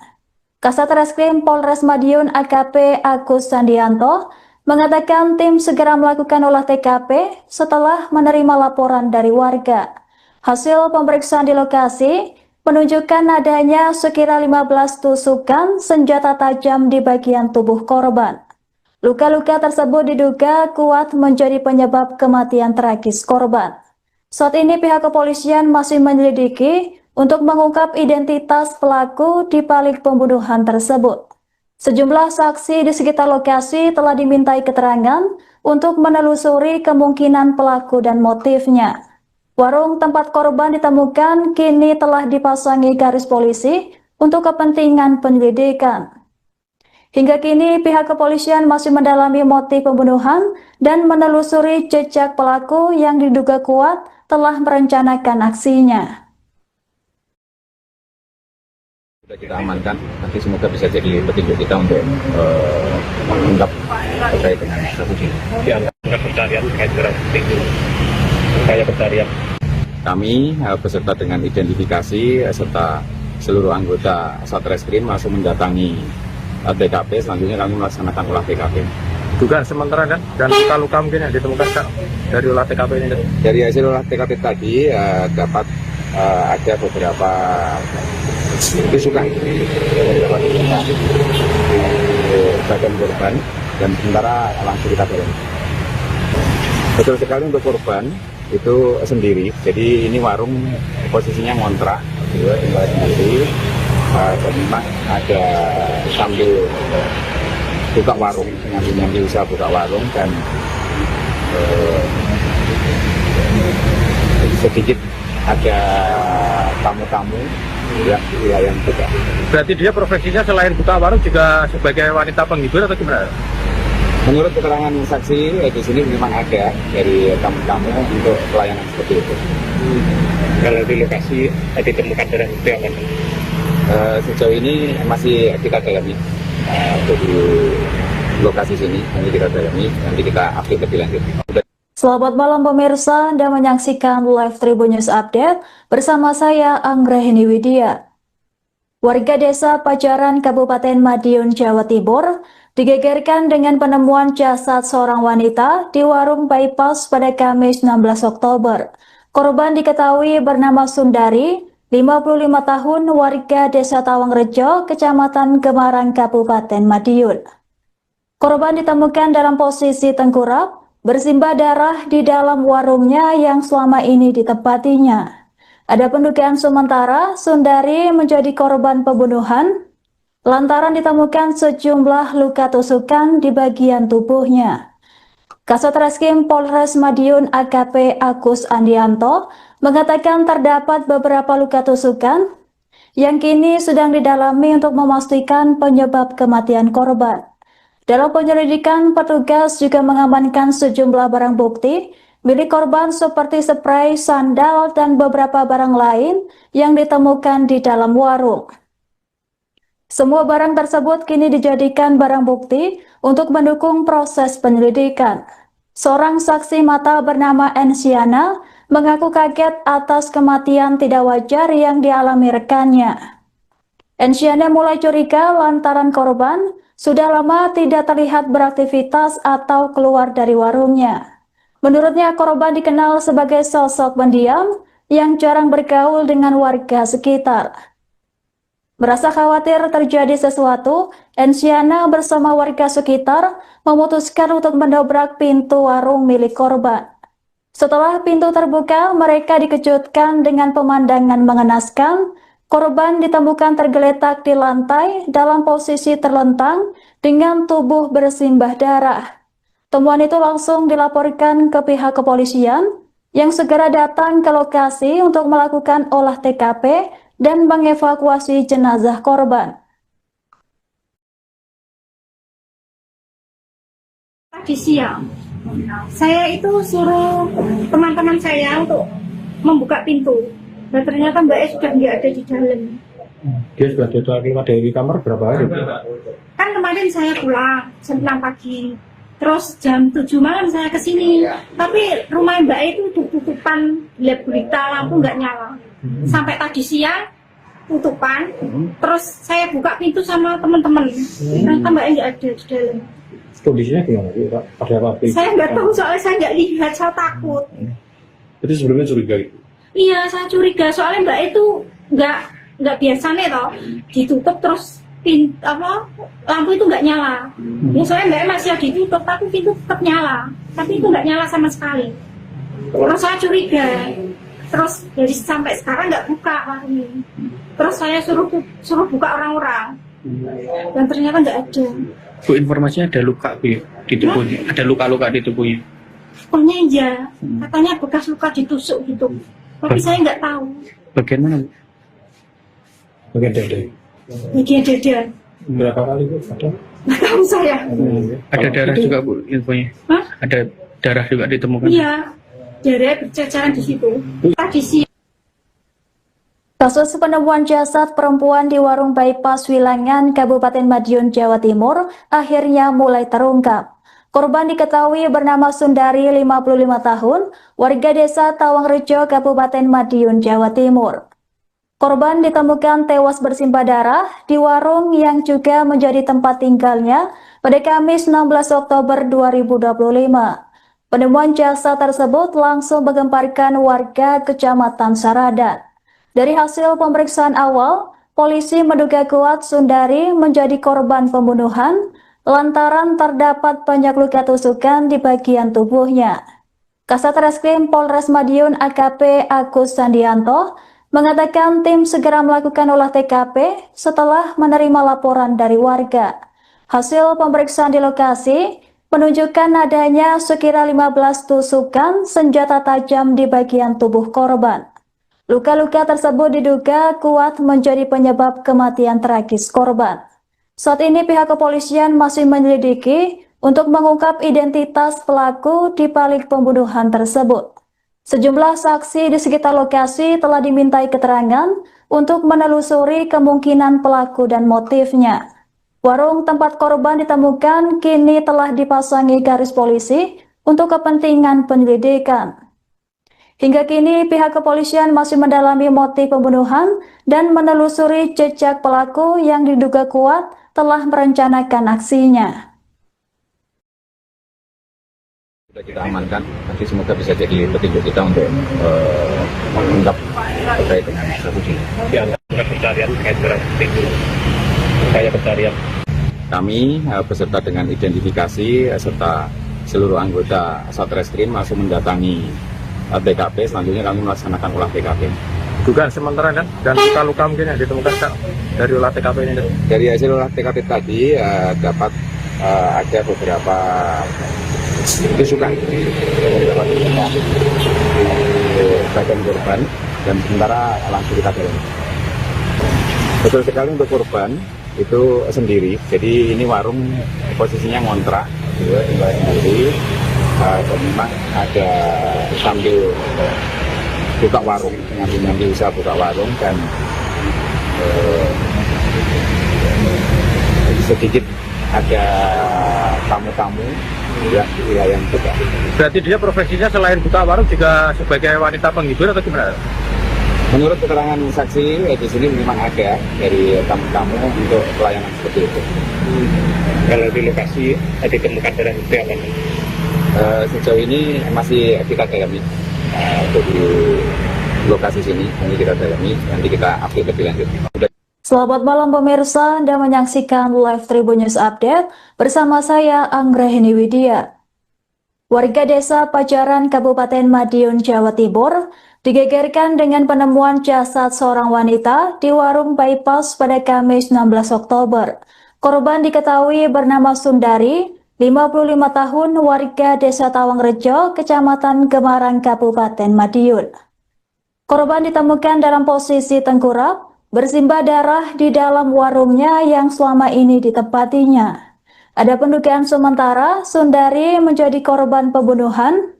Kasat Reskrim Polres Madiun AKP Agus Sandianto mengatakan tim segera melakukan olah TKP setelah menerima laporan dari warga. Hasil pemeriksaan di lokasi menunjukkan adanya sekira 15 tusukan senjata tajam di bagian tubuh korban. Luka-luka tersebut diduga kuat menjadi penyebab kematian tragis korban. Saat ini pihak kepolisian masih menyelidiki untuk mengungkap identitas pelaku di balik pembunuhan tersebut. Sejumlah saksi di sekitar lokasi telah dimintai keterangan untuk menelusuri kemungkinan pelaku dan motifnya. Warung tempat korban ditemukan kini telah dipasangi garis polisi untuk kepentingan penyelidikan. Hingga kini pihak kepolisian masih mendalami motif pembunuhan dan menelusuri jejak pelaku yang diduga kuat telah merencanakan aksinya. Sudah kita amankan, nanti semoga bisa jadi petunjuk kita untuk mengungkap terkait dengan kasus ini. Dianggap pencarian terkait dengan itu. Kayak pencarian. Kami beserta dengan identifikasi serta seluruh anggota Satreskrim langsung mendatangi TKP. Selanjutnya kami melaksanakan olah TKP. Dugaan sementara kan dan luka-luka mungkin yang ditemukan Kak, dari olah TKP ini. Dari hasil olah TKP tadi dapat ada beberapa tusukan di bagian korban dan sementara langsung kita dorong. Betul sekali untuk korban itu sendiri. Jadi ini warung posisinya ngontrak, tinggal sendiri. Dan memang ada sambil buka warung, nyambi usaha buka warung dan sedikit ada tamu-tamu yang buka. Berarti dia profesinya selain buka warung juga sebagai wanita penghibur atau gimana? Menurut keterangan saksi di sini memang ada dari tamu-tamu untuk pelayanan seperti itu. Kalau di lokasi ditemukan darah itu yang mana? Sejauh ini masih kita dalami untuk di lokasi sini, nanti kita dalami, nanti kita update lebih lanjut. Selamat malam pemirsa, Anda menyaksikan Live Tribun News Update bersama saya Anggrahini Widya. Warga desa Pajaran, Kabupaten Madiun, Jawa Timur, digegerkan dengan penemuan jasad seorang wanita di warung bypass pada Kamis 16 Oktober. Korban diketahui bernama Sundari, 55 tahun, warga desa Tawangrejo, Kecamatan Gemarang, Kabupaten Madiun. Korban ditemukan dalam posisi tengkurap, bersimbah darah di dalam warungnya yang selama ini ditempatinya. Ada pendugaan sementara Sundari menjadi korban pembunuhan lantaran ditemukan sejumlah luka tusukan di bagian tubuhnya. Kasat Reskrim Polres Madiun AKP Agus Andianto mengatakan terdapat beberapa luka tusukan yang kini sedang didalami untuk memastikan penyebab kematian korban. Dalam penyelidikan, petugas juga mengamankan sejumlah barang bukti milik korban seperti spray, sandal, dan beberapa barang lain yang ditemukan di dalam warung. Semua barang tersebut kini dijadikan barang bukti untuk mendukung proses penyelidikan. Seorang saksi mata bernama Ensiana mengaku kaget atas kematian tidak wajar yang dialami rekannya. Ensiana mulai curiga lantaran korban sudah lama tidak terlihat beraktivitas atau keluar dari warungnya. Menurutnya, korban dikenal sebagai sosok pendiam yang jarang bergaul dengan warga sekitar. Merasa khawatir terjadi sesuatu, Ensiana bersama warga sekitar memutuskan untuk mendobrak pintu warung milik korban. Setelah pintu terbuka, mereka dikejutkan dengan pemandangan mengenaskan. Korban ditemukan tergeletak di lantai dalam posisi terlentang dengan tubuh bersimbah darah. Temuan itu langsung dilaporkan ke pihak kepolisian yang segera datang ke lokasi untuk melakukan olah TKP dan mengevakuasi jenazah korban. Tadi siang, saya itu suruh teman-teman saya untuk membuka pintu. Dan ternyata Mbak E sudah nggak ada di dalam. Dia sudah keluar dari kamar berapa hari? Kan kemarin saya pulang jam 6 pagi. Terus jam 7 malam saya ke sini. Tapi rumah Mbak E itu tutupan lab berita, lampu nggak nyala. Sampai tadi siang tutupan. Terus saya buka pintu sama teman-teman. Ternyata Mbak E nggak ada di dalam. Kondisinya gimana? Ada apa? Saya nggak tahu soalnya saya nggak lihat, saya takut. Itu sebelumnya curiga itu. Iya, saya curiga soalnya Mbak E itu nggak biasanya toh ditutup terus lampu itu nggak nyala. Ya soalnya Mbak E masih ditutup tapi pintu tetap nyala, tapi itu nggak nyala sama sekali. Terus saya curiga, terus dari sampai sekarang nggak buka warungnya. Terus saya suruh buka orang-orang dan ternyata nggak ada. Bu, informasinya ada luka Bu di tubuhnya, ada luka-luka di tubuhnya. Pokoknya iya, katanya bekas luka ditusuk gitu. Tapi saya nggak tahu. Bagian mana Bu? Bagian dada. Bagian dada. Berapa kali Bu? Ada? Nggak tahu saya. Ada darah juga Bu infonya. Hah? Ada darah juga ditemukan. Iya, darah berceceran di situ. Tadi siang. Kasus penemuan jasad perempuan di warung bypass Wilangan, Kabupaten Madiun, Jawa Timur akhirnya mulai terungkap. Korban diketahui bernama Sundari, 55 tahun, warga desa Tawangrejo, Kabupaten Madiun, Jawa Timur. Korban ditemukan tewas bersimbah darah di warung yang juga menjadi tempat tinggalnya pada Kamis 16 Oktober 2025. Penemuan jasad tersebut langsung menggemparkan warga Kecamatan Saradan. Dari hasil pemeriksaan awal, polisi menduga kuat Sundari menjadi korban pembunuhan lantaran terdapat banyak luka tusukan di bagian tubuhnya. Kasat Reskrim Polres Madiun AKP Agus Andianto mengatakan tim segera melakukan olah TKP setelah menerima laporan dari warga. Hasil pemeriksaan di lokasi menunjukkan adanya sekira 15 tusukan senjata tajam di bagian tubuh korban. Luka-luka tersebut diduga kuat menjadi penyebab kematian tragis korban. Saat ini pihak kepolisian masih menyelidiki untuk mengungkap identitas pelaku di balik pembunuhan tersebut. Sejumlah saksi di sekitar lokasi telah dimintai keterangan untuk menelusuri kemungkinan pelaku dan motifnya. Warung tempat korban ditemukan kini telah dipasangi garis polisi untuk kepentingan penyelidikan. Hingga kini pihak kepolisian masih mendalami motif pembunuhan dan menelusuri jejak pelaku yang diduga kuat telah merencanakan aksinya. Sudah kita amankan, nanti semoga bisa jadi petunjuk kita untuk mengungkap terkait dengan kasus ini. Ya, pencarian terkait dengan itu. Saya pencarian. Kami beserta dengan identifikasi serta seluruh anggota Satreskrim langsung mendatangi TKP. Selanjutnya kami melaksanakan olah TKP. Dugaan sementara kan dan luka-luka mungkin yang ditemukan Kak, dari olah TKP ini. Dari hasil olah TKP tadi dapat ada beberapa tusukan di bagian korban dan sementara langsung kita dalami. Betul sekali untuk korban itu sendiri, jadi ini warung posisinya ngontrak, tinggal sendiri. Dan memang ada sambil buka warung, ngambil usaha buka warung dan sedikit ada tamu-tamu ya di wilayah juga. Berarti dia profesinya selain buka warung juga sebagai wanita penghibur atau gimana? Menurut keterangan saksi di sini memang ada dari tamu-tamu untuk pelayanan seperti itu. Kalau di lokasi ditemukan barang bukti apa? Sejauh ini masih kita dalami untuk di lokasi sini, ini kita dalami, nanti kita update lebih lanjut. Selamat malam pemirsa, Anda menyaksikan Live Tribun News Update bersama saya Anggrahini Widya. Warga desa Pajaran Kabupaten Madiun, Jawa Timur digegerkan dengan penemuan jasad seorang wanita di warung bypass pada Kamis 16 Oktober. Korban diketahui bernama Sundari, 55 tahun, warga desa Tawangrejo, Kecamatan Gemarang, Kabupaten Madiun. Korban ditemukan dalam posisi tengkurap, bersimbah darah di dalam warungnya yang selama ini ditempatinya. Ada pendugaan sementara Sundari menjadi korban pembunuhan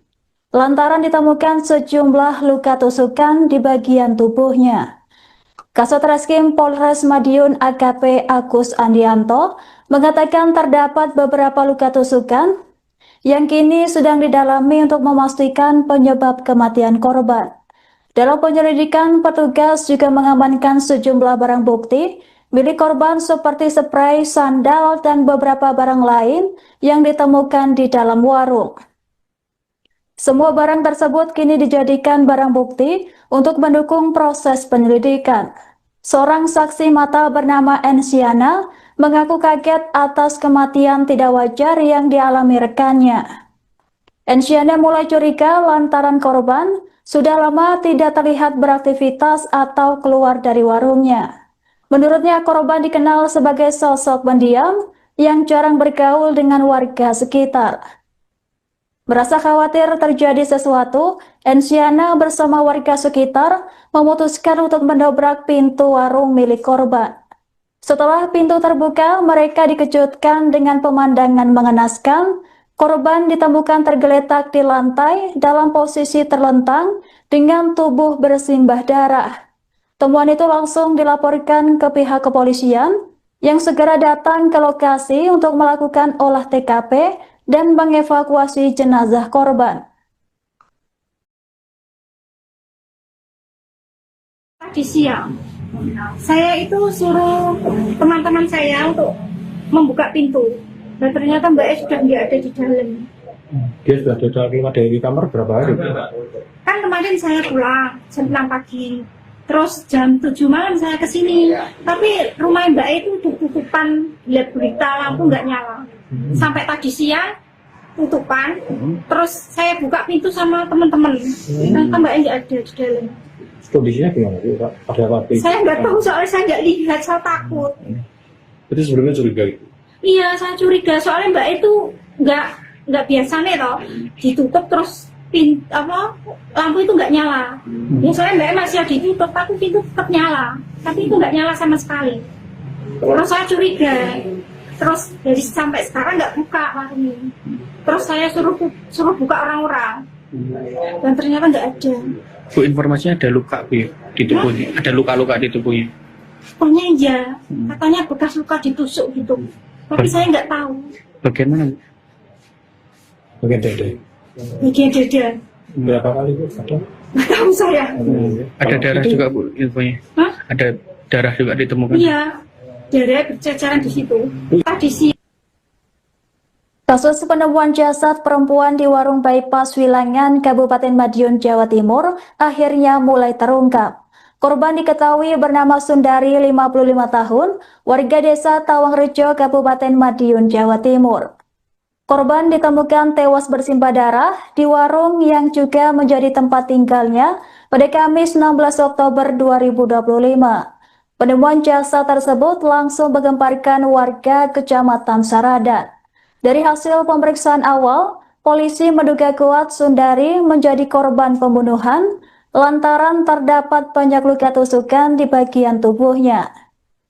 lantaran ditemukan sejumlah luka tusukan di bagian tubuhnya. Kasatreskrim Polres Madiun AKP Agus Andianto mengatakan terdapat beberapa luka tusukan yang kini sedang didalami untuk memastikan penyebab kematian korban. Dalam penyelidikan, petugas juga mengamankan sejumlah barang bukti milik korban seperti spray, sandal, dan beberapa barang lain yang ditemukan di dalam warung. Semua barang tersebut kini dijadikan barang bukti untuk mendukung proses penyelidikan. Seorang saksi mata bernama Ensiana mengaku kaget atas kematian tidak wajar yang dialami rekannya. Ensiana mulai curiga lantaran korban sudah lama tidak terlihat beraktivitas atau keluar dari warungnya. Menurutnya korban dikenal sebagai sosok pendiam yang jarang bergaul dengan warga sekitar. Merasa khawatir terjadi sesuatu, Ensiana bersama warga sekitar memutuskan untuk mendobrak pintu warung milik korban. Setelah pintu terbuka, mereka dikejutkan dengan pemandangan mengenaskan. Korban ditemukan tergeletak di lantai dalam posisi terlentang dengan tubuh bersimbah darah. Temuan itu langsung dilaporkan ke pihak kepolisian yang segera datang ke lokasi untuk melakukan olah TKP dan mengevakuasi jenazah korban. Tadi siang, saya itu suruh teman-teman saya untuk membuka pintu. Dan ternyata Mbak E sudah nggak ada di dalam. Dia sudah keluar dari kamar berapa hari? Kan kemarin saya pulang, jam 6 pagi. Terus jam 7 malam saya ke sini. Tapi rumah Mbak E itu tutupan, lihat berita lampu nggak nyala. Sampai tadi siang tutupan. Terus saya buka pintu sama teman-teman. Ternyata Mbak E nggak ada di dalam. Kondisinya gimana? Ada apa? Saya nggak tahu soalnya saya nggak lihat, saya takut. Itu sebelumnya curiga itu? Iya, saya curiga soalnya Mbak itu nggak biasa nih toh, ditutup terus lampu itu nggak nyala. Ya soalnya Mbak masih ditutup, tapi pintu tetap nyala, tapi itu nggak nyala sama sekali. Terus saya curiga, terus dari sampai sekarang nggak buka warung ini. Terus saya suruh buka orang-orang, dan ternyata nggak ada. Bu, informasinya ada luka Bu di tubuhnya, ada luka-luka di tubuhnya. Pokoknya iya, katanya bekas luka ditusuk gitu. Tapi saya nggak tahu. Bagian mana Bu? Bagian dada. Bagian dada. Berapa kali Bu? Ada? Tahu saya. Ada darah juga Bu infonya. Hah? Ada darah juga ditemukan. Iya, darah berceceran di situ. Tadi siang. Kasus penemuan jasad perempuan di warung bypass Wilangan, Kabupaten Madiun, Jawa Timur akhirnya mulai terungkap. Korban diketahui bernama Sundari, 55 tahun, warga desa Tawangrejo, Kabupaten Madiun, Jawa Timur. Korban ditemukan tewas bersimbah darah di warung yang juga menjadi tempat tinggalnya pada Kamis 16 Oktober 2025. Penemuan jasad tersebut langsung menggemparkan warga Kecamatan Saradan. Dari hasil pemeriksaan awal, polisi menduga kuat Sundari menjadi korban pembunuhan lantaran terdapat banyak luka tusukan di bagian tubuhnya.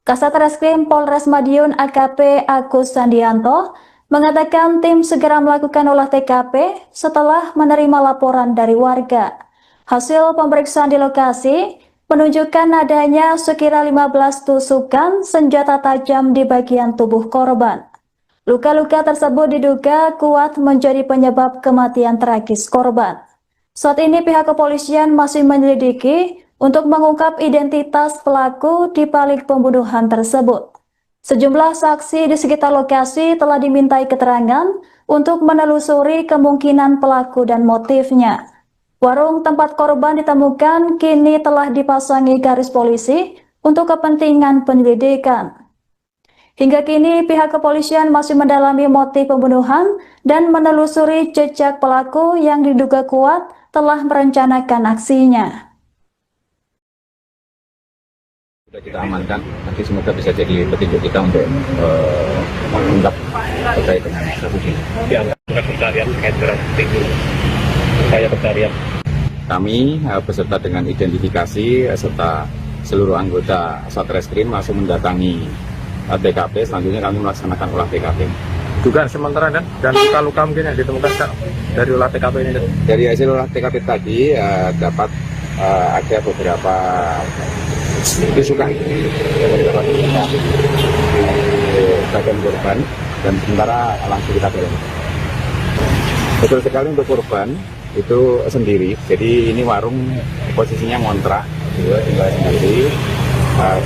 Kasat Reskrim Polres Madiun AKP Agus Sandianto mengatakan tim segera melakukan olah TKP setelah menerima laporan dari warga. Hasil pemeriksaan di lokasi menunjukkan adanya sekira 15 tusukan senjata tajam di bagian tubuh korban. Luka-luka tersebut diduga kuat menjadi penyebab kematian tragis korban. Saat ini pihak kepolisian masih menyelidiki untuk mengungkap identitas pelaku di balik pembunuhan tersebut. Sejumlah saksi di sekitar lokasi telah dimintai keterangan untuk menelusuri kemungkinan pelaku dan motifnya. Warung tempat korban ditemukan kini telah dipasangi garis polisi untuk kepentingan penyelidikan. Hingga kini pihak kepolisian masih mendalami motif pembunuhan dan menelusuri jejak pelaku yang diduga kuat telah merencanakan aksinya. Sudah kita amankan, nanti semoga bisa jadi petunjuk kita untuk mengungkap terkait dengan kasus ini. Bukan pencarian terkait dengan saya pencarian. Kami beserta dengan identifikasi serta seluruh anggota Satreskrim langsung mendatangi TKP. Selanjutnya kami melaksanakan olah TKP. Dugaan sementara dan luka-luka mungkin yang ditemukan Kak, dari olah TKP ini. Dari hasil olah TKP tadi dapat ada beberapa tusukan di bagian korban dan sementara langsung kita dorong. Betul sekali untuk korban itu sendiri. Jadi ini warung posisinya ngontrak, tinggal sendiri.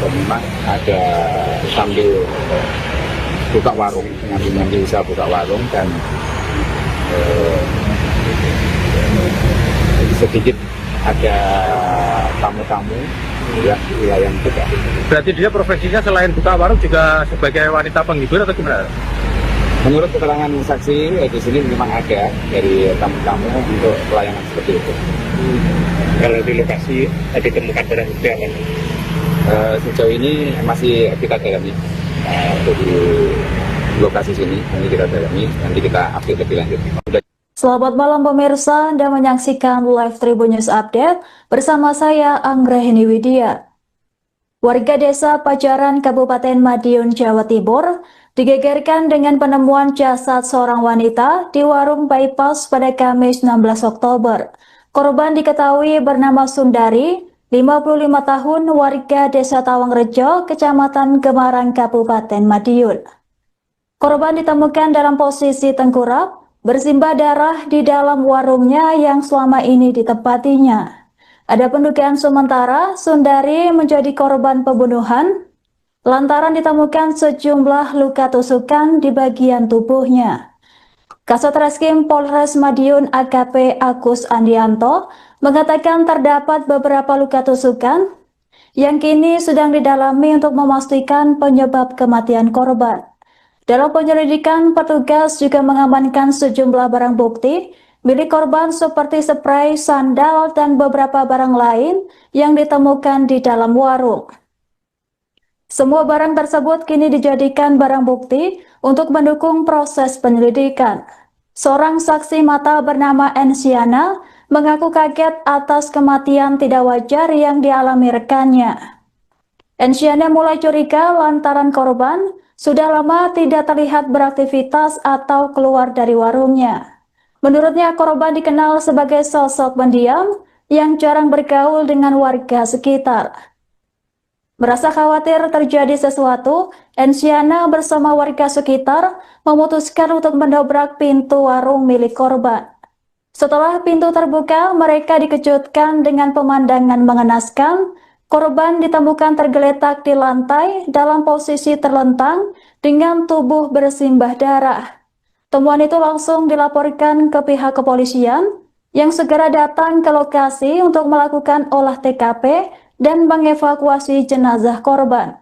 Memang ada sambil buka warung, nanti bisa buka warung dan sedikit ada tamu-tamu yang wilayah kita. Berarti dia profesinya selain buka warung juga sebagai wanita penghibur atau gimana? Menurut keterangan saksi di sini memang ada dari tamu-tamu untuk pelayanan seperti itu. Kalau di lokasi ditemukan barang bukti apa? Sejauh ini masih kita dalami di lokasi sini, nanti kita dalami, nanti kita update lebih lanjut. Selamat malam pemirsa, Anda menyaksikan live Tribun News Update bersama saya Anggraheni Widya. Warga desa Pajaran Kabupaten Madiun, Jawa Timur digegerkan dengan penemuan jasad seorang wanita di warung bypass pada Kamis 16 Oktober. Korban diketahui bernama Sundari, 55 tahun, warga desa Tawangrejo, Kecamatan Gemarang, Kabupaten Madiun. Korban ditemukan dalam posisi tengkurap, bersimbah darah di dalam warungnya yang selama ini ditempatinya. Ada pendugaan sementara Sundari menjadi korban pembunuhan lantaran ditemukan sejumlah luka tusukan di bagian tubuhnya. Kasat Reskrim Polres Madiun AKP Agus Andianto mengatakan terdapat beberapa luka tusukan yang kini sedang didalami untuk memastikan penyebab kematian korban. Dalam penyelidikan, petugas juga mengamankan sejumlah barang bukti milik korban seperti spray, sandal, dan beberapa barang lain yang ditemukan di dalam warung. Semua barang tersebut kini dijadikan barang bukti untuk mendukung proses penyelidikan. Seorang saksi mata bernama Ensiana mengaku kaget atas kematian tidak wajar yang dialami rekannya. Ensiana mulai curiga lantaran korban sudah lama tidak terlihat beraktivitas atau keluar dari warungnya. Menurutnya, korban dikenal sebagai sosok pendiam yang jarang bergaul dengan warga sekitar. Merasa khawatir terjadi sesuatu, Ensiana bersama warga sekitar memutuskan untuk mendobrak pintu warung milik korban. Setelah pintu terbuka, mereka dikejutkan dengan pemandangan mengenaskan. Korban ditemukan tergeletak di lantai dalam posisi terlentang dengan tubuh bersimbah darah. Temuan itu langsung dilaporkan ke pihak kepolisian yang segera datang ke lokasi untuk melakukan olah TKP dan mengevakuasi jenazah korban.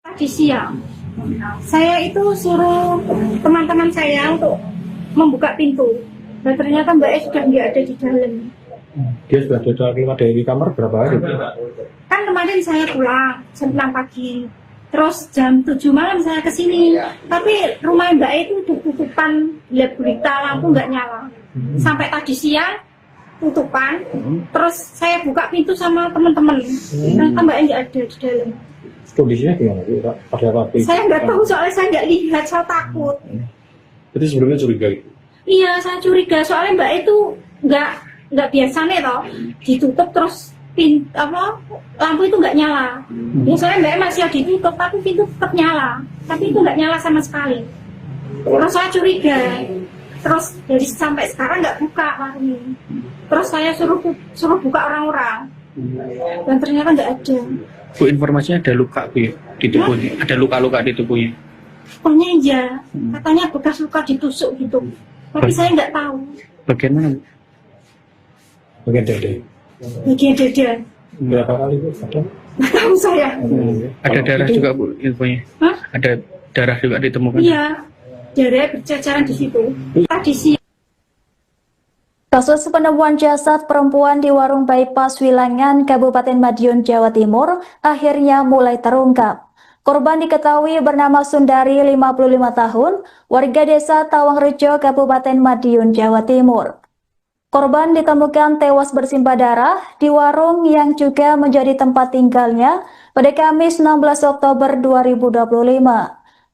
Tadi siang, saya itu suruh teman-teman saya untuk membuka pintu. Dan ternyata Mbak E sudah nggak ada di dalam. Dia sudah keluar dari kamar berapa hari? Kan kemarin saya pulang jam 6 pagi. Terus jam 7 malam saya ke sini. Tapi rumah Mbak E itu tutupan, lihat berita lampu nggak nyala. Sampai tadi siang tutupan. Terus saya buka pintu sama teman-teman. Ternyata Mbak E nggak ada di dalam. Kondisinya gimana sih, Pak? Pada waktu itu? Saya nggak tahu soalnya saya nggak lihat, saya takut. Jadi sebelumnya curiga itu? Iya, saya curiga soalnya Mbak itu nggak biasa nih toh, ditutup terus lampu itu nggak nyala. Biasanya Mbak masih ditutup tapi pintu tetap nyala, tapi itu nggak nyala sama sekali. Terus saya curiga, terus dari sampai sekarang nggak buka warungnya. Terus saya suruh buka orang-orang, dan ternyata nggak ada. Bu, informasinya ada luka Bu ya, di tubuhnya, ada luka-luka di tubuhnya. Pokoknya iya, katanya bekas luka ditusuk gitu. Tapi saya nggak tahu. Bagian mana Bu? Bagian dada. Bagian dada. Berapa kali Bu? Ada? Nggak tahu saya. Ada darah juga Bu infonya? Hah? Ada darah juga ditemukan? Iya, darah berceceran di situ. Tadi siang. Kasus penemuan jasad perempuan di warung bypass Wilangan, Kabupaten Madiun, Jawa Timur akhirnya mulai terungkap. Korban diketahui bernama Sundari, 55 tahun, warga desa Tawangrejo, Kabupaten Madiun, Jawa Timur. Korban ditemukan tewas bersimbah darah di warung yang juga menjadi tempat tinggalnya pada Kamis 16 Oktober 2025.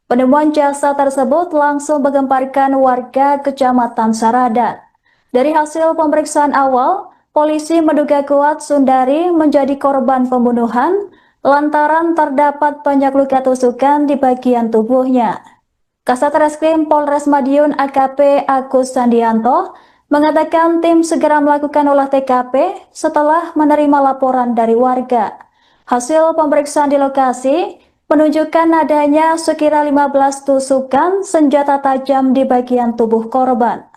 Penemuan jasad tersebut langsung menggemparkan warga Kecamatan Saradan. Dari hasil pemeriksaan awal, polisi menduga kuat Sundari menjadi korban pembunuhan lantaran terdapat banyak luka tusukan di bagian tubuhnya. Kasat Reskrim Polres Madiun AKP Agus Sandianto mengatakan tim segera melakukan olah TKP setelah menerima laporan dari warga. Hasil pemeriksaan di lokasi menunjukkan adanya sekira 15 tusukan senjata tajam di bagian tubuh korban.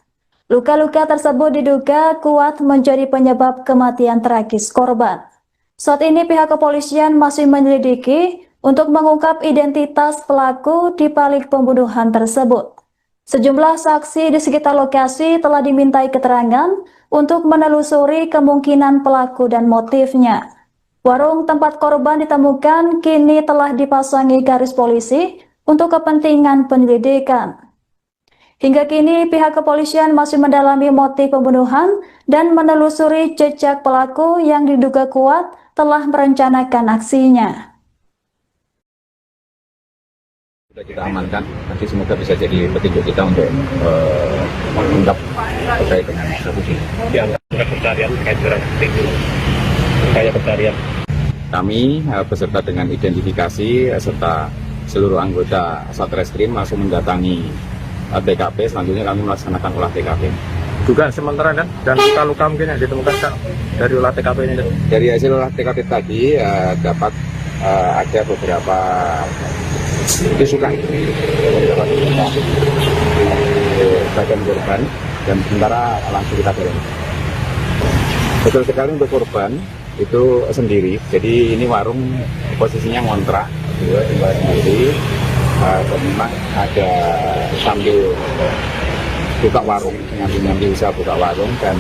Luka-luka tersebut diduga kuat menjadi penyebab kematian tragis korban. Saat ini pihak kepolisian masih menyelidiki untuk mengungkap identitas pelaku di balik pembunuhan tersebut. Sejumlah saksi di sekitar lokasi telah dimintai keterangan untuk menelusuri kemungkinan pelaku dan motifnya. Warung tempat korban ditemukan kini telah dipasangi garis polisi untuk kepentingan penyelidikan. Hingga kini pihak kepolisian masih mendalami motif pembunuhan dan menelusuri jejak pelaku yang diduga kuat telah merencanakan aksinya. Sudah kita amankan, nanti semoga bisa jadi petunjuk kita untuk mengungkap terkait dengan kasus ini. Dianggap pencarian terkait dengan kayak pencarian. Kami beserta dengan identifikasi serta seluruh anggota Satreskrim langsung mendatangi TKP. Selanjutnya kami melaksanakan olah TKP. Dugaan sementara kan, dan luka-luka mungkin yang ditemukan Kak, dari olah TKP ini. Dari hasil olah TKP tadi dapat ada beberapa tusukan bagian korban dan sementara langsung kita dorong. Betul sekali untuk korban itu sendiri. Jadi ini warung posisinya ngontrak, tinggal sendiri. Memang ada sambil buka warung, nyambi usaha buka warung dan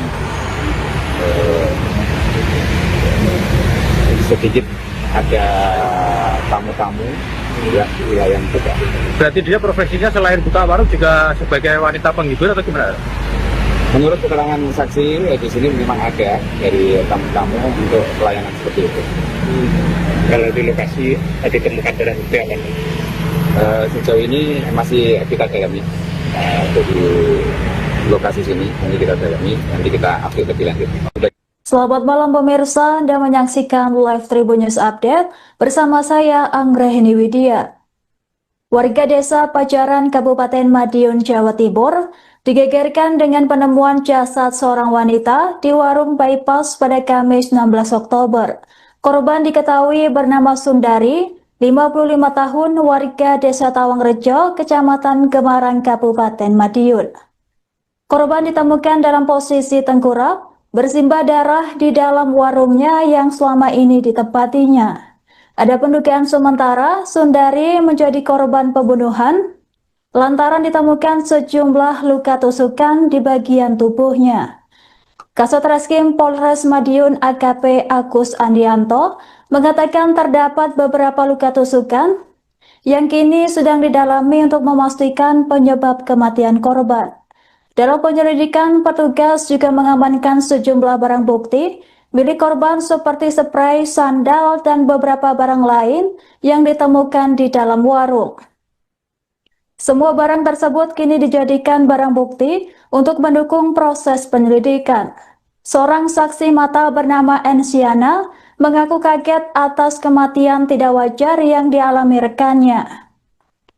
sedikit ada tamu-tamu ya yang buka. Berarti dia profesinya selain buka warung juga sebagai wanita penghibur atau gimana? Menurut keterangan saksi di sini memang ada dari tamu-tamu untuk pelayanan seperti itu. Kalau di lokasi ditemukan darah itu apa? Sejauh ini masih kita dalami di lokasi sini, nanti kita dalami, nanti kita update lebih lanjut. Selamat malam pemirsa, Anda menyaksikan live Tribun News Update bersama saya Anggrahini Widya. Warga desa Pajaran, Kabupaten Madiun, Jawa Timur, digegerkan dengan penemuan jasad seorang wanita di warung bypass pada Kamis 16 Oktober. Korban diketahui bernama Sundari, 55 tahun, warga desa Tawangrejo, Kecamatan Gemarang, Kabupaten Madiun. Korban ditemukan dalam posisi tengkurap, bersimbah darah di dalam warungnya yang selama ini ditempatinya. Ada pendugaan sementara Sundari menjadi korban pembunuhan lantaran ditemukan sejumlah luka tusukan di bagian tubuhnya. Kasat Reskrim Polres Madiun AKP Agus Andianto mengatakan terdapat beberapa luka tusukan yang kini sedang didalami untuk memastikan penyebab kematian korban. Dalam penyelidikan, petugas juga mengamankan sejumlah barang bukti milik korban seperti spray, sandal, dan beberapa barang lain yang ditemukan di dalam warung. Semua barang tersebut kini dijadikan barang bukti untuk mendukung proses penyelidikan. Seorang saksi mata bernama Ensiana mengaku kaget atas kematian tidak wajar yang dialami rekannya.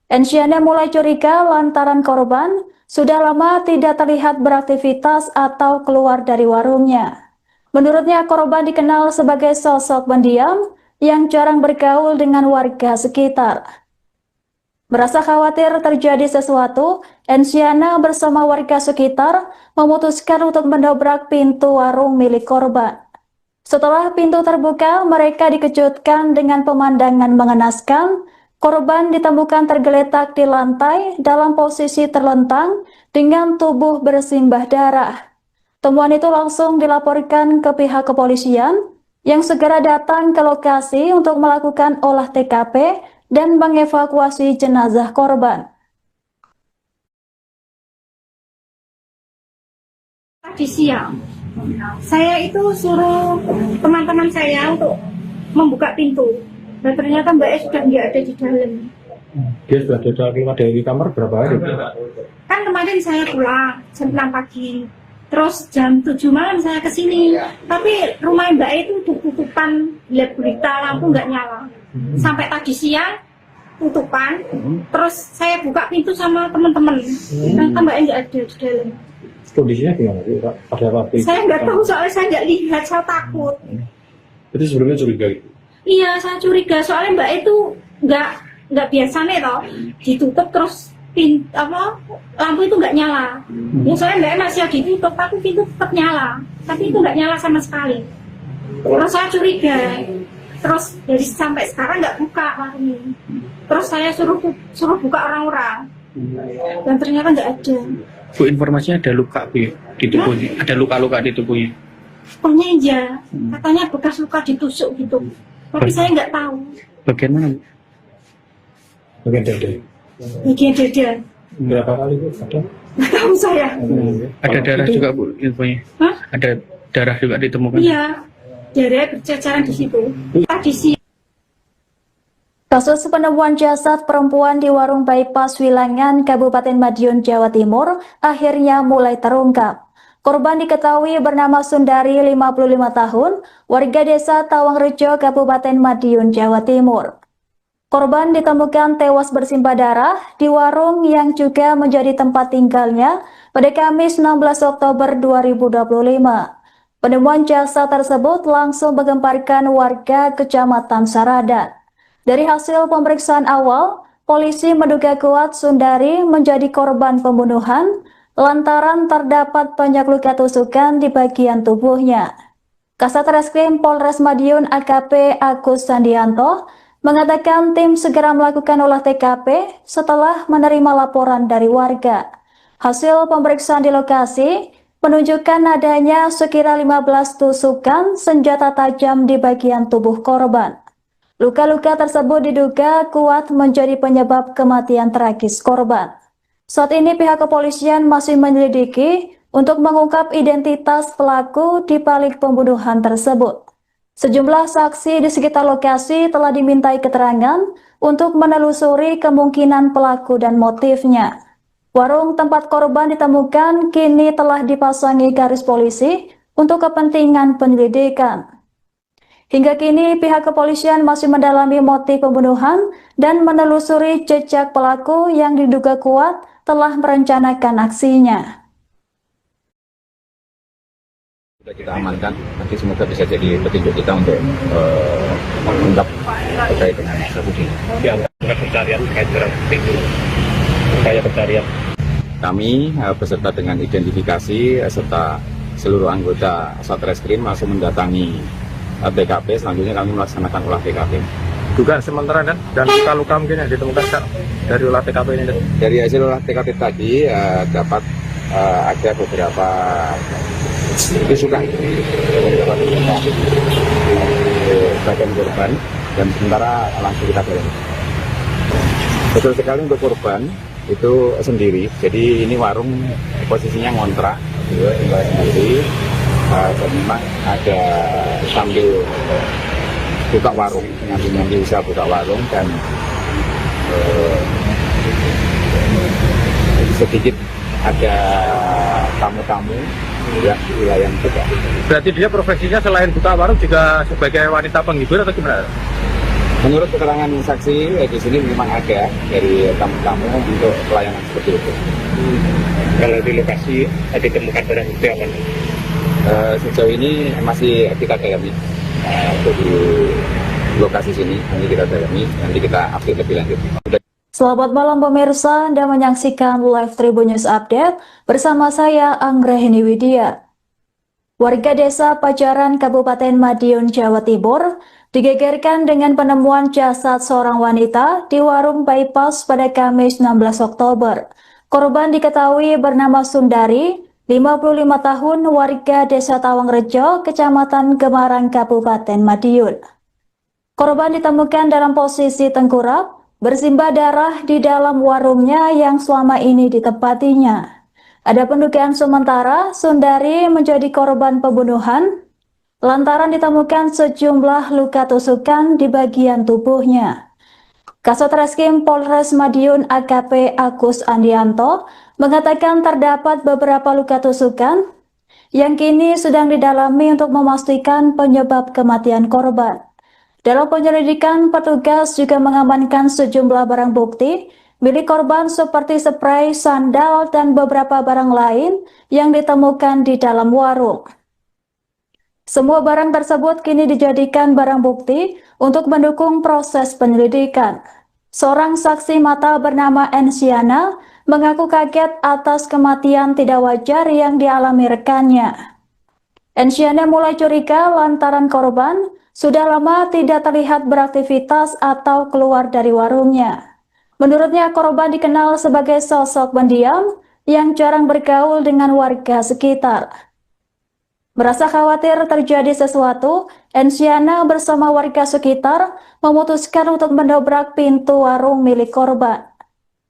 Ensiana mulai curiga lantaran korban sudah lama tidak terlihat beraktivitas atau keluar dari warungnya. Menurutnya, korban dikenal sebagai sosok pendiam yang jarang bergaul dengan warga sekitar. Merasa khawatir terjadi sesuatu, Ensiana bersama warga sekitar memutuskan untuk mendobrak pintu warung milik korban. Setelah pintu terbuka, mereka dikejutkan dengan pemandangan mengenaskan. Korban ditemukan tergeletak di lantai dalam posisi terlentang dengan tubuh bersimbah darah. Temuan itu langsung dilaporkan ke pihak kepolisian yang segera datang ke lokasi untuk melakukan olah TKP dan mengevakuasi jenazah korban. Tadi siang, saya itu suruh teman-teman saya untuk membuka pintu. Dan ternyata Mbak E sudah nggak ada di dalam. Dia sudah keluar dari kamar berapa hari? Kan kemarin saya pulang jam 6 pagi. Terus jam 7 malam saya kesini. Tapi rumah Mbak E itu tutupan, lihat berita lampu nggak nyala. Sampai tadi siang tutupan. Terus saya buka pintu sama teman-teman. Ternyata Mbak E nggak ada di dalam. Kondisinya gimana sih, Pak? Pada waktu itu? Saya nggak tahu soalnya saya nggak lihat, saya takut. Itu sebelumnya curiga gitu? Iya, saya curiga soalnya Mbak itu nggak biasa nih toh, ditutup terus lampu itu nggak nyala. Ya soalnya Mbak masih ditutup, tapi pintu tetap nyala, tapi itu nggak nyala sama sekali. Terus saya curiga, terus dari sampai sekarang nggak buka warungnya. Terus saya suruh buka orang-orang, dan ternyata nggak ada. Bu, informasinya ada luka Bu ya, di tubuhnya, ada luka-luka di tubuhnya. Pokoknya iya, katanya bekas luka ditusuk gitu. Tapi saya nggak tahu. Bagian mana Bu? Bagian dada. Bagian dada. Berapa kali Bu? Ada? Nggak tahu saya. Ada darah juga Bu infonya? Hah? Ada darah juga ditemukan? Iya, darah berceceran di situ. Tadi sih. Kasus penemuan jasad perempuan di warung bypass Wilangan, Kabupaten Madiun, Jawa Timur akhirnya mulai terungkap. Korban diketahui bernama Sundari, 55 tahun, warga desa Tawangrejo, Kabupaten Madiun, Jawa Timur. Korban ditemukan tewas bersimbah darah di warung yang juga menjadi tempat tinggalnya pada Kamis 16 Oktober 2025. Penemuan jasad tersebut langsung menggemparkan warga Kecamatan Saradan. Dari hasil pemeriksaan awal, polisi menduga kuat Sundari menjadi korban pembunuhan lantaran terdapat banyak luka tusukan di bagian tubuhnya. Kasat Reskrim Polres Madiun AKP Agus Andianto mengatakan tim segera melakukan olah TKP setelah menerima laporan dari warga. Hasil pemeriksaan di lokasi menunjukkan adanya sekira 15 tusukan senjata tajam di bagian tubuh korban. Luka-luka tersebut diduga kuat menjadi penyebab kematian tragis korban. Saat ini pihak kepolisian masih menyelidiki untuk mengungkap identitas pelaku di balik pembunuhan tersebut. Sejumlah saksi di sekitar lokasi telah dimintai keterangan untuk menelusuri kemungkinan pelaku dan motifnya. Warung tempat korban ditemukan kini telah dipasangi garis polisi untuk kepentingan penyelidikan. Hingga kini pihak kepolisian masih mendalami motif pembunuhan dan menelusuri jejak pelaku yang diduga kuat telah merencanakan aksinya. Sudah kita amankan, nanti semoga bisa jadi petunjuk kita untuk mengungkap terkait dengan pencarian terkait dengan itu upaya pencarian. kami beserta dengan identifikasi serta seluruh anggota Satreskrim langsung mendatangi TKP. Selanjutnya kami melaksanakan olah TKP. Dugaan sementara dan luka-luka mungkin yang ditemukan Kak, dari olah TKP ini. Dari hasil olah TKP tadi dapat ada beberapa tusukan bagian korban dan sementara langsung kita dorong. Betul sekali untuk korban itu sendiri, jadi ini warung posisinya ngontrak, tinggal sendiri, dan memang ada sambil buka warung, nyambi usaha buka warung dan sedikit ada tamu-tamu yang wilayah juga. Berarti dia profesinya selain buka warung juga sebagai wanita penghibur atau gimana? Menurut keterangan saksi di sini memang ada dari tamu-tamu untuk pelayanan seperti itu. Kalau di lokasi ditemukan barang bukti apa? Sejauh ini masih kita dalami untuk di lokasi sini, nanti kita dalami, nanti kita update lebih lanjut. Selamat malam pemirsa, Anda menyaksikan Live Tribun News Update bersama saya Anggrahini Widya. Warga desa Pajaran Kabupaten Madiun, Jawa Timur digegerkan dengan penemuan jasad seorang wanita di warung bypass pada Kamis 16 Oktober. Korban diketahui bernama Sundari, 55 tahun, warga desa Tawangrejo, Kecamatan Gemarang, Kabupaten Madiun. Korban ditemukan dalam posisi tengkurap, bersimbah darah di dalam warungnya yang selama ini ditempatinya. Ada pendugaan sementara Sundari menjadi korban pembunuhan lantaran ditemukan sejumlah luka tusukan di bagian tubuhnya. Kasatreskrim Polres Madiun AKP Agus Andianto mengatakan terdapat beberapa luka tusukan yang kini sedang didalami untuk memastikan penyebab kematian korban. Dalam penyelidikan, petugas juga mengamankan sejumlah barang bukti milik korban seperti spray, sandal, dan beberapa barang lain yang ditemukan di dalam warung. Semua barang tersebut kini dijadikan barang bukti untuk mendukung proses penyelidikan. Seorang saksi mata bernama Ensiana mengaku kaget atas kematian tidak wajar yang dialami rekannya. Ensiana mulai curiga lantaran korban sudah lama tidak terlihat beraktivitas atau keluar dari warungnya. Menurutnya korban dikenal sebagai sosok pendiam yang jarang bergaul dengan warga sekitar. Merasa khawatir terjadi sesuatu, Ensiana bersama warga sekitar memutuskan untuk mendobrak pintu warung milik korban.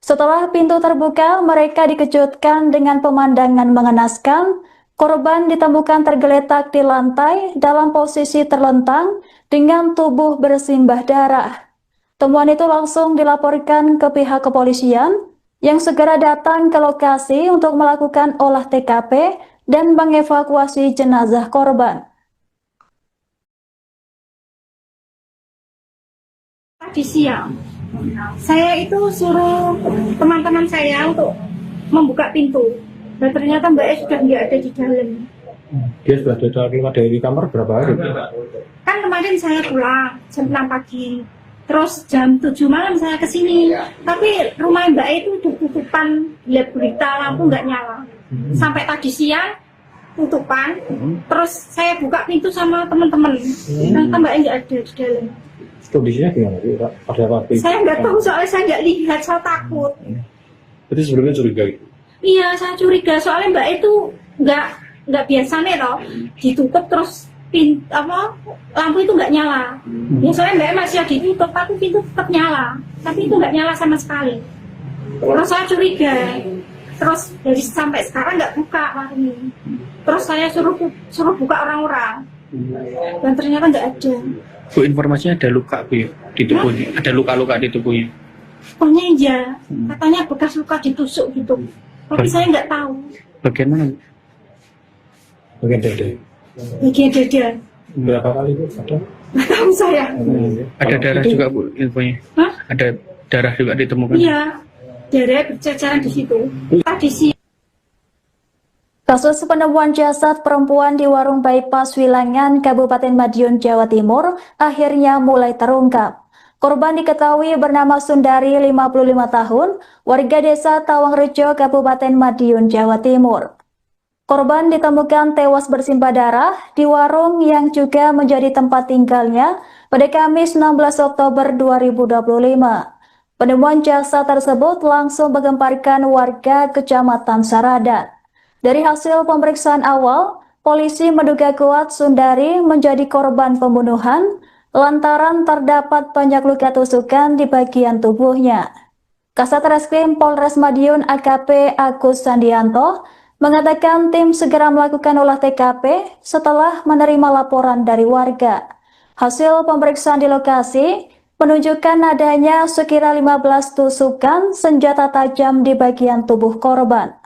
Setelah pintu terbuka, mereka dikejutkan dengan pemandangan mengenaskan. Korban ditemukan tergeletak di lantai dalam posisi terlentang dengan tubuh bersimbah darah. Temuan itu langsung dilaporkan ke pihak kepolisian yang segera datang ke lokasi untuk melakukan olah TKP dan mengevakuasi jenazah korban. Tadi siang, saya itu suruh teman-teman saya untuk membuka pintu. Dan ternyata Mbak E sudah nggak ada di dalam. Dia sudah keluar dari kamar berapa hari? Kan kemarin saya pulang jam 6 pagi. Terus jam 7 malam saya kesini. Tapi rumah Mbak E itu tutupan, lihat berita lampu nggak nyala. Sampai tadi siang tutupan. Terus saya buka pintu sama teman-teman. Ternyata Mbak E nggak ada di dalam. Kondisinya gimana? Ada apa? Saya nggak tahu soalnya saya nggak lihat, saya takut. Berarti sebelumnya curiga gitu? Iya, saya curiga soalnya Mbak itu nggak biasa nih loh, ditutup terus lampu itu nggak nyala. Ya soalnya Mbak masih ditutup, tapi pintu tetap nyala, tapi itu nggak nyala sama sekali. Terus saya curiga, terus dari sampai sekarang nggak buka warung ini. Terus saya suruh buka orang-orang, dan ternyata nggak ada. Bu, informasinya ada luka Bu di tubuhnya, ada luka-luka di tubuhnya. Pokoknya iya, katanya bekas luka ditusuk gitu. Tapi saya nggak tahu. Bagian mana? Bagian dada. Bagian dada. Berapa kali Bu? Ada? Nggak tahu saya. Ada darah Itu- juga Bu infonya. Hah? Ada darah juga ditemukan. Iya, darah berceceran di situ. Tadi sih. Kasus penemuan jasad perempuan di warung bypass Wilangan, Kabupaten Madiun, Jawa Timur akhirnya mulai terungkap. Korban diketahui bernama Sundari, 55 tahun, warga desa Tawangrejo, Kabupaten Madiun, Jawa Timur. Korban ditemukan tewas bersimbah darah di warung yang juga menjadi tempat tinggalnya pada Kamis 16 Oktober 2025. Penemuan jasad tersebut langsung menggemparkan warga Kecamatan Saradan. Dari hasil pemeriksaan awal, polisi menduga kuat Sundari menjadi korban pembunuhan lantaran terdapat banyak luka tusukan di bagian tubuhnya. Kasat Reskrim Polres Madiun AKP Agus Sandianto mengatakan tim segera melakukan olah TKP setelah menerima laporan dari warga. Hasil pemeriksaan di lokasi menunjukkan adanya sekira 15 tusukan senjata tajam di bagian tubuh korban.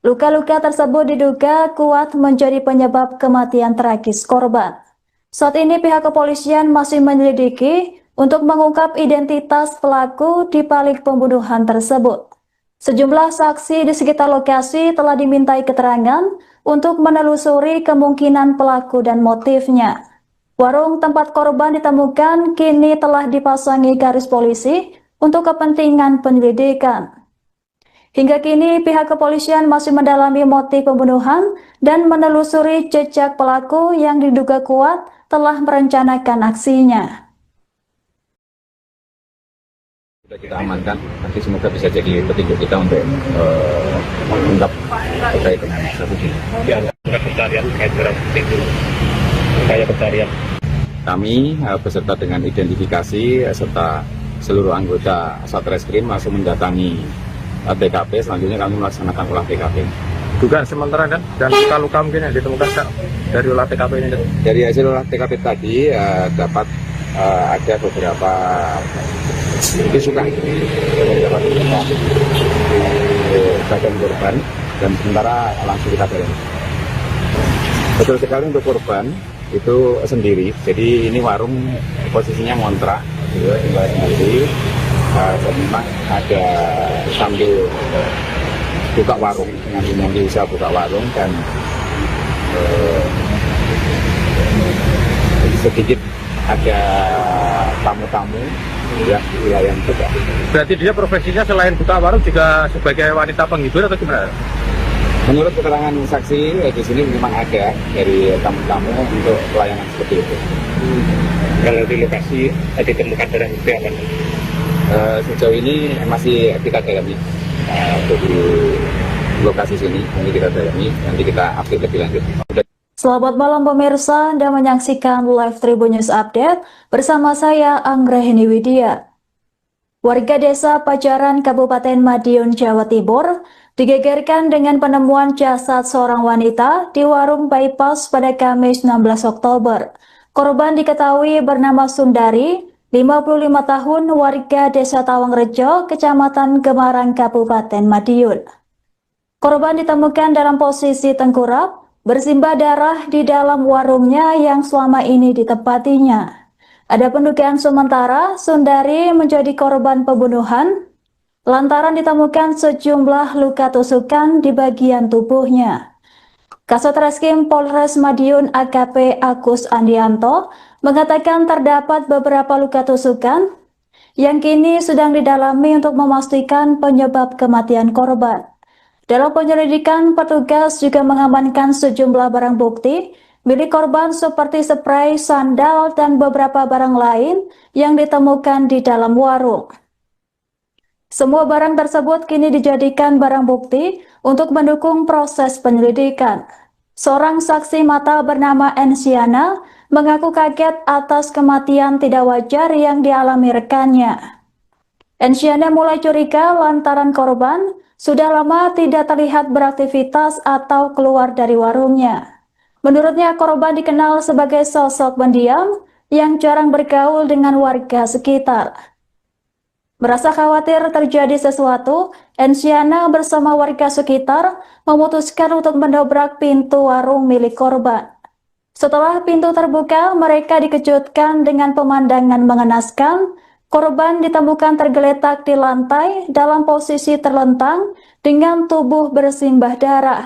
Luka-luka tersebut diduga kuat menjadi penyebab kematian tragis korban. Saat ini pihak kepolisian masih menyelidiki untuk mengungkap identitas pelaku di balik pembunuhan tersebut. Sejumlah saksi di sekitar lokasi telah dimintai keterangan untuk menelusuri kemungkinan pelaku dan motifnya. Warung tempat korban ditemukan kini telah dipasangi garis polisi untuk kepentingan penyelidikan. Hingga kini pihak kepolisian masih mendalami motif pembunuhan dan menelusuri jejak pelaku yang diduga kuat telah merencanakan aksinya. Sudah kita amankan, nanti semoga bisa jadi petunjuk kita untuk mengungkap terkait dengan kasus ini. Ya, surat pencarian terkait barang bukti itu. Upaya pencarian. Kami beserta dengan identifikasi serta seluruh anggota Satreskrim langsung mendatangi TKP. Selanjutnya kami melaksanakan olah TKP. Dugaan sementara kan dan luka-luka mungkin yang ditemukan Kak, dari olah TKP ini. Dari hasil olah TKP tadi dapat ada beberapa tusukan di badan korban dan sementara langsung kita dalami. Betul sekali untuk korban itu sendiri. Jadi ini warung posisinya ngontrak, tinggal sendiri. Dan memang ada sambil buka warung, dengan usaha buka warung dan sedikit ada tamu-tamu yang di wilayah juga. Berarti dia profesinya selain buka warung juga sebagai wanita penghibur atau gimana? Menurut keterangan saksi di sini memang ada dari tamu-tamu untuk pelayanan seperti itu. Kalau di lokasi ditemukan barang bukti apa? Sejauh ini masih kita dalami untuk di lokasi sini, ini kita dalami, nanti kita update lebih lanjut. Selamat malam pemirsa, Anda menyaksikan live Tribun News Update bersama saya Anggrahini Widya. Warga desa Pajaran Kabupaten Madiun, Jawa Timur digegerkan dengan penemuan jasad seorang wanita di warung bypass pada Kamis 16 Oktober. Korban diketahui bernama Sundari, 55 tahun, warga desa Tawangrejo, Kecamatan Gemarang, Kabupaten Madiun. Korban ditemukan dalam posisi tengkurap, bersimbah darah di dalam warungnya yang selama ini ditempatinya. Ada pendugaan sementara Sundari menjadi korban pembunuhan lantaran ditemukan sejumlah luka tusukan di bagian tubuhnya. Kasat Reskrim Polres Madiun AKP Agus Andianto mengatakan terdapat beberapa luka tusukan yang kini sedang didalami untuk memastikan penyebab kematian korban. Dalam penyelidikan, petugas juga mengamankan sejumlah barang bukti milik korban seperti spray, sandal, dan beberapa barang lain yang ditemukan di dalam warung. Semua barang tersebut kini dijadikan barang bukti untuk mendukung proses penyelidikan. Seorang saksi mata bernama Ensiana mengaku kaget atas kematian tidak wajar yang dialami rekannya. Ensiana mulai curiga lantaran korban sudah lama tidak terlihat beraktivitas atau keluar dari warungnya. Menurutnya, korban dikenal sebagai sosok pendiam yang jarang bergaul dengan warga sekitar. Merasa khawatir terjadi sesuatu, Ensiana bersama warga sekitar memutuskan untuk mendobrak pintu warung milik korban. Setelah pintu terbuka, mereka dikejutkan dengan pemandangan mengenaskan. Korban ditemukan tergeletak di lantai dalam posisi terlentang dengan tubuh bersimbah darah.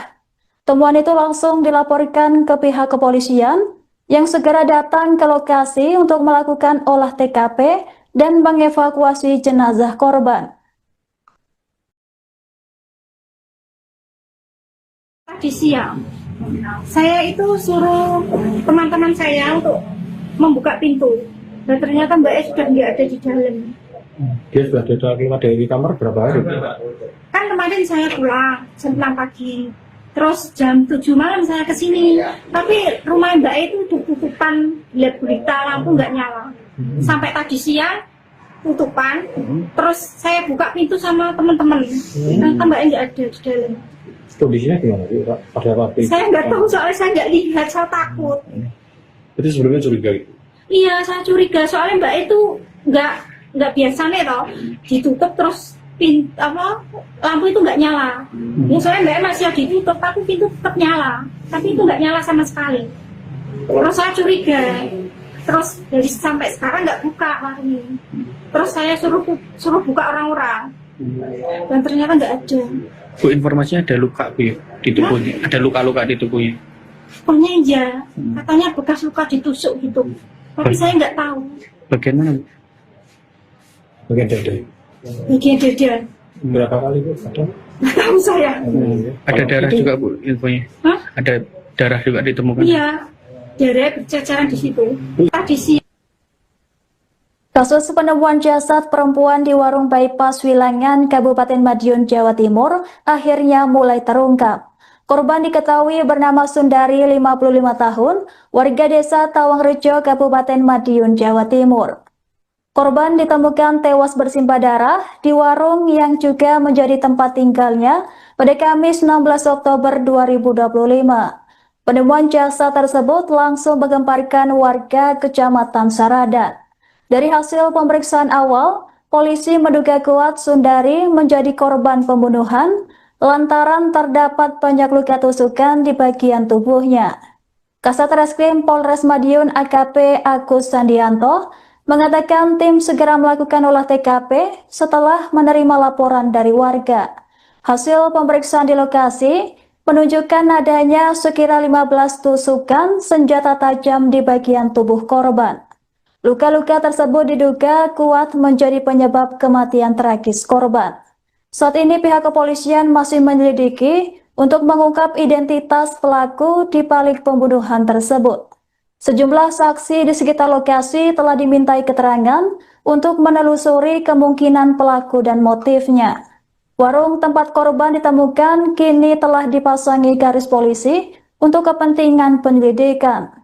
Temuan itu langsung dilaporkan ke pihak kepolisian yang segera datang ke lokasi untuk melakukan olah TKP dan mengevakuasi jenazah korban. Tadi siang, saya itu suruh teman-teman saya untuk membuka pintu. Dan ternyata Mbak E sudah nggak ada di dalam. Dia sudah keluar dari kamar berapa hari? Kan kemarin saya pulang jam 6 pagi. Terus jam 7 malam saya ke sini. Tapi rumah Mbak E itu tutupan, lihat berita lampu nggak nyala. Sampai tadi siang tutupan. Terus saya buka pintu sama teman-teman. Ternyata Mbak E nggak ada di dalam. Kondisinya gimana sih Pak? Pada waktu itu? Saya nggak tahu soalnya saya nggak lihat, saya takut. Itu sebelumnya curiga gitu? Iya, saya curiga soalnya Mbak itu nggak biasa nih toh, ditutup terus lampu itu nggak nyala. Ya soalnya Mbak masih ditutup, tapi pintu tetap nyala, tapi itu nggak nyala sama sekali. Terus saya curiga, terus dari sampai sekarang nggak buka warungnya. Terus saya suruh buka orang-orang, dan ternyata nggak ada. Bu, informasinya ada luka Bu ya, di tubuhnya, ada luka-luka di tubuhnya. Pokoknya iya, katanya bekas luka ditusuk gitu. Tapi saya nggak tahu. Bagian mana Bu? Bagian dada. Bagian dada. Berapa kali Bu? Ada? Nggak tahu saya. Ada darah juga Bu infonya? Hah? Ada darah juga ditemukan? Iya, darah berceceran di situ. Tadi siang. Kasus penemuan jasad perempuan di warung bypass Wilangan, Kabupaten Madiun, Jawa Timur akhirnya mulai terungkap. Korban diketahui bernama Sundari, 55 tahun, warga desa Tawangrejo, Kabupaten Madiun, Jawa Timur. Korban ditemukan tewas bersimbah darah di warung yang juga menjadi tempat tinggalnya pada Kamis 16 Oktober 2025. Penemuan jasad tersebut langsung menggemparkan warga Kecamatan Saradan. Dari hasil pemeriksaan awal, polisi menduga kuat Sundari menjadi korban pembunuhan lantaran terdapat banyak luka tusukan di bagian tubuhnya. Kasat Reskrim Polres Madiun AKP Agus Sandianto mengatakan tim segera melakukan olah TKP setelah menerima laporan dari warga. Hasil pemeriksaan di lokasi menunjukkan adanya sekira 15 tusukan senjata tajam di bagian tubuh korban. Luka-luka tersebut diduga kuat menjadi penyebab kematian tragis korban. Saat ini pihak kepolisian masih menyelidiki untuk mengungkap identitas pelaku di balik pembunuhan tersebut. Sejumlah saksi di sekitar lokasi telah dimintai keterangan untuk menelusuri kemungkinan pelaku dan motifnya. Warung tempat korban ditemukan kini telah dipasangi garis polisi untuk kepentingan penyelidikan.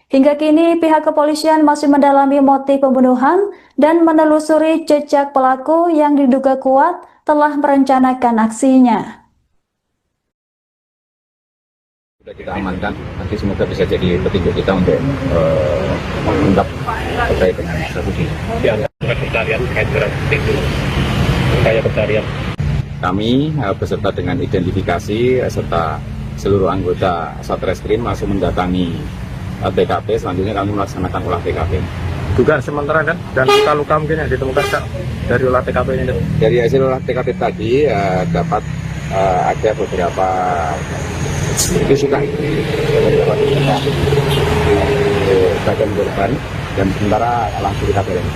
Hingga kini pihak kepolisian masih mendalami motif pembunuhan dan menelusuri jejak pelaku yang diduga kuat telah merencanakan aksinya. Sudah kita amankan, nanti semoga bisa jadi petunjuk kita untuk mengungkap terkait dengan kasus ini. Pencarian terkait dengan itu, upaya pencarian. Kami beserta dengan identifikasi serta seluruh anggota Satreskrim langsung mendatangi TKP. Selanjutnya kami melaksanakan olah TKP. Dugaan sementara kan, dan luka-luka mungkin yang ditemukan Kak, dari olah TKP ini. Dari hasil olah TKP tadi dapat ada beberapa tusukan di bagian korban dan sementara langsung kita bareng.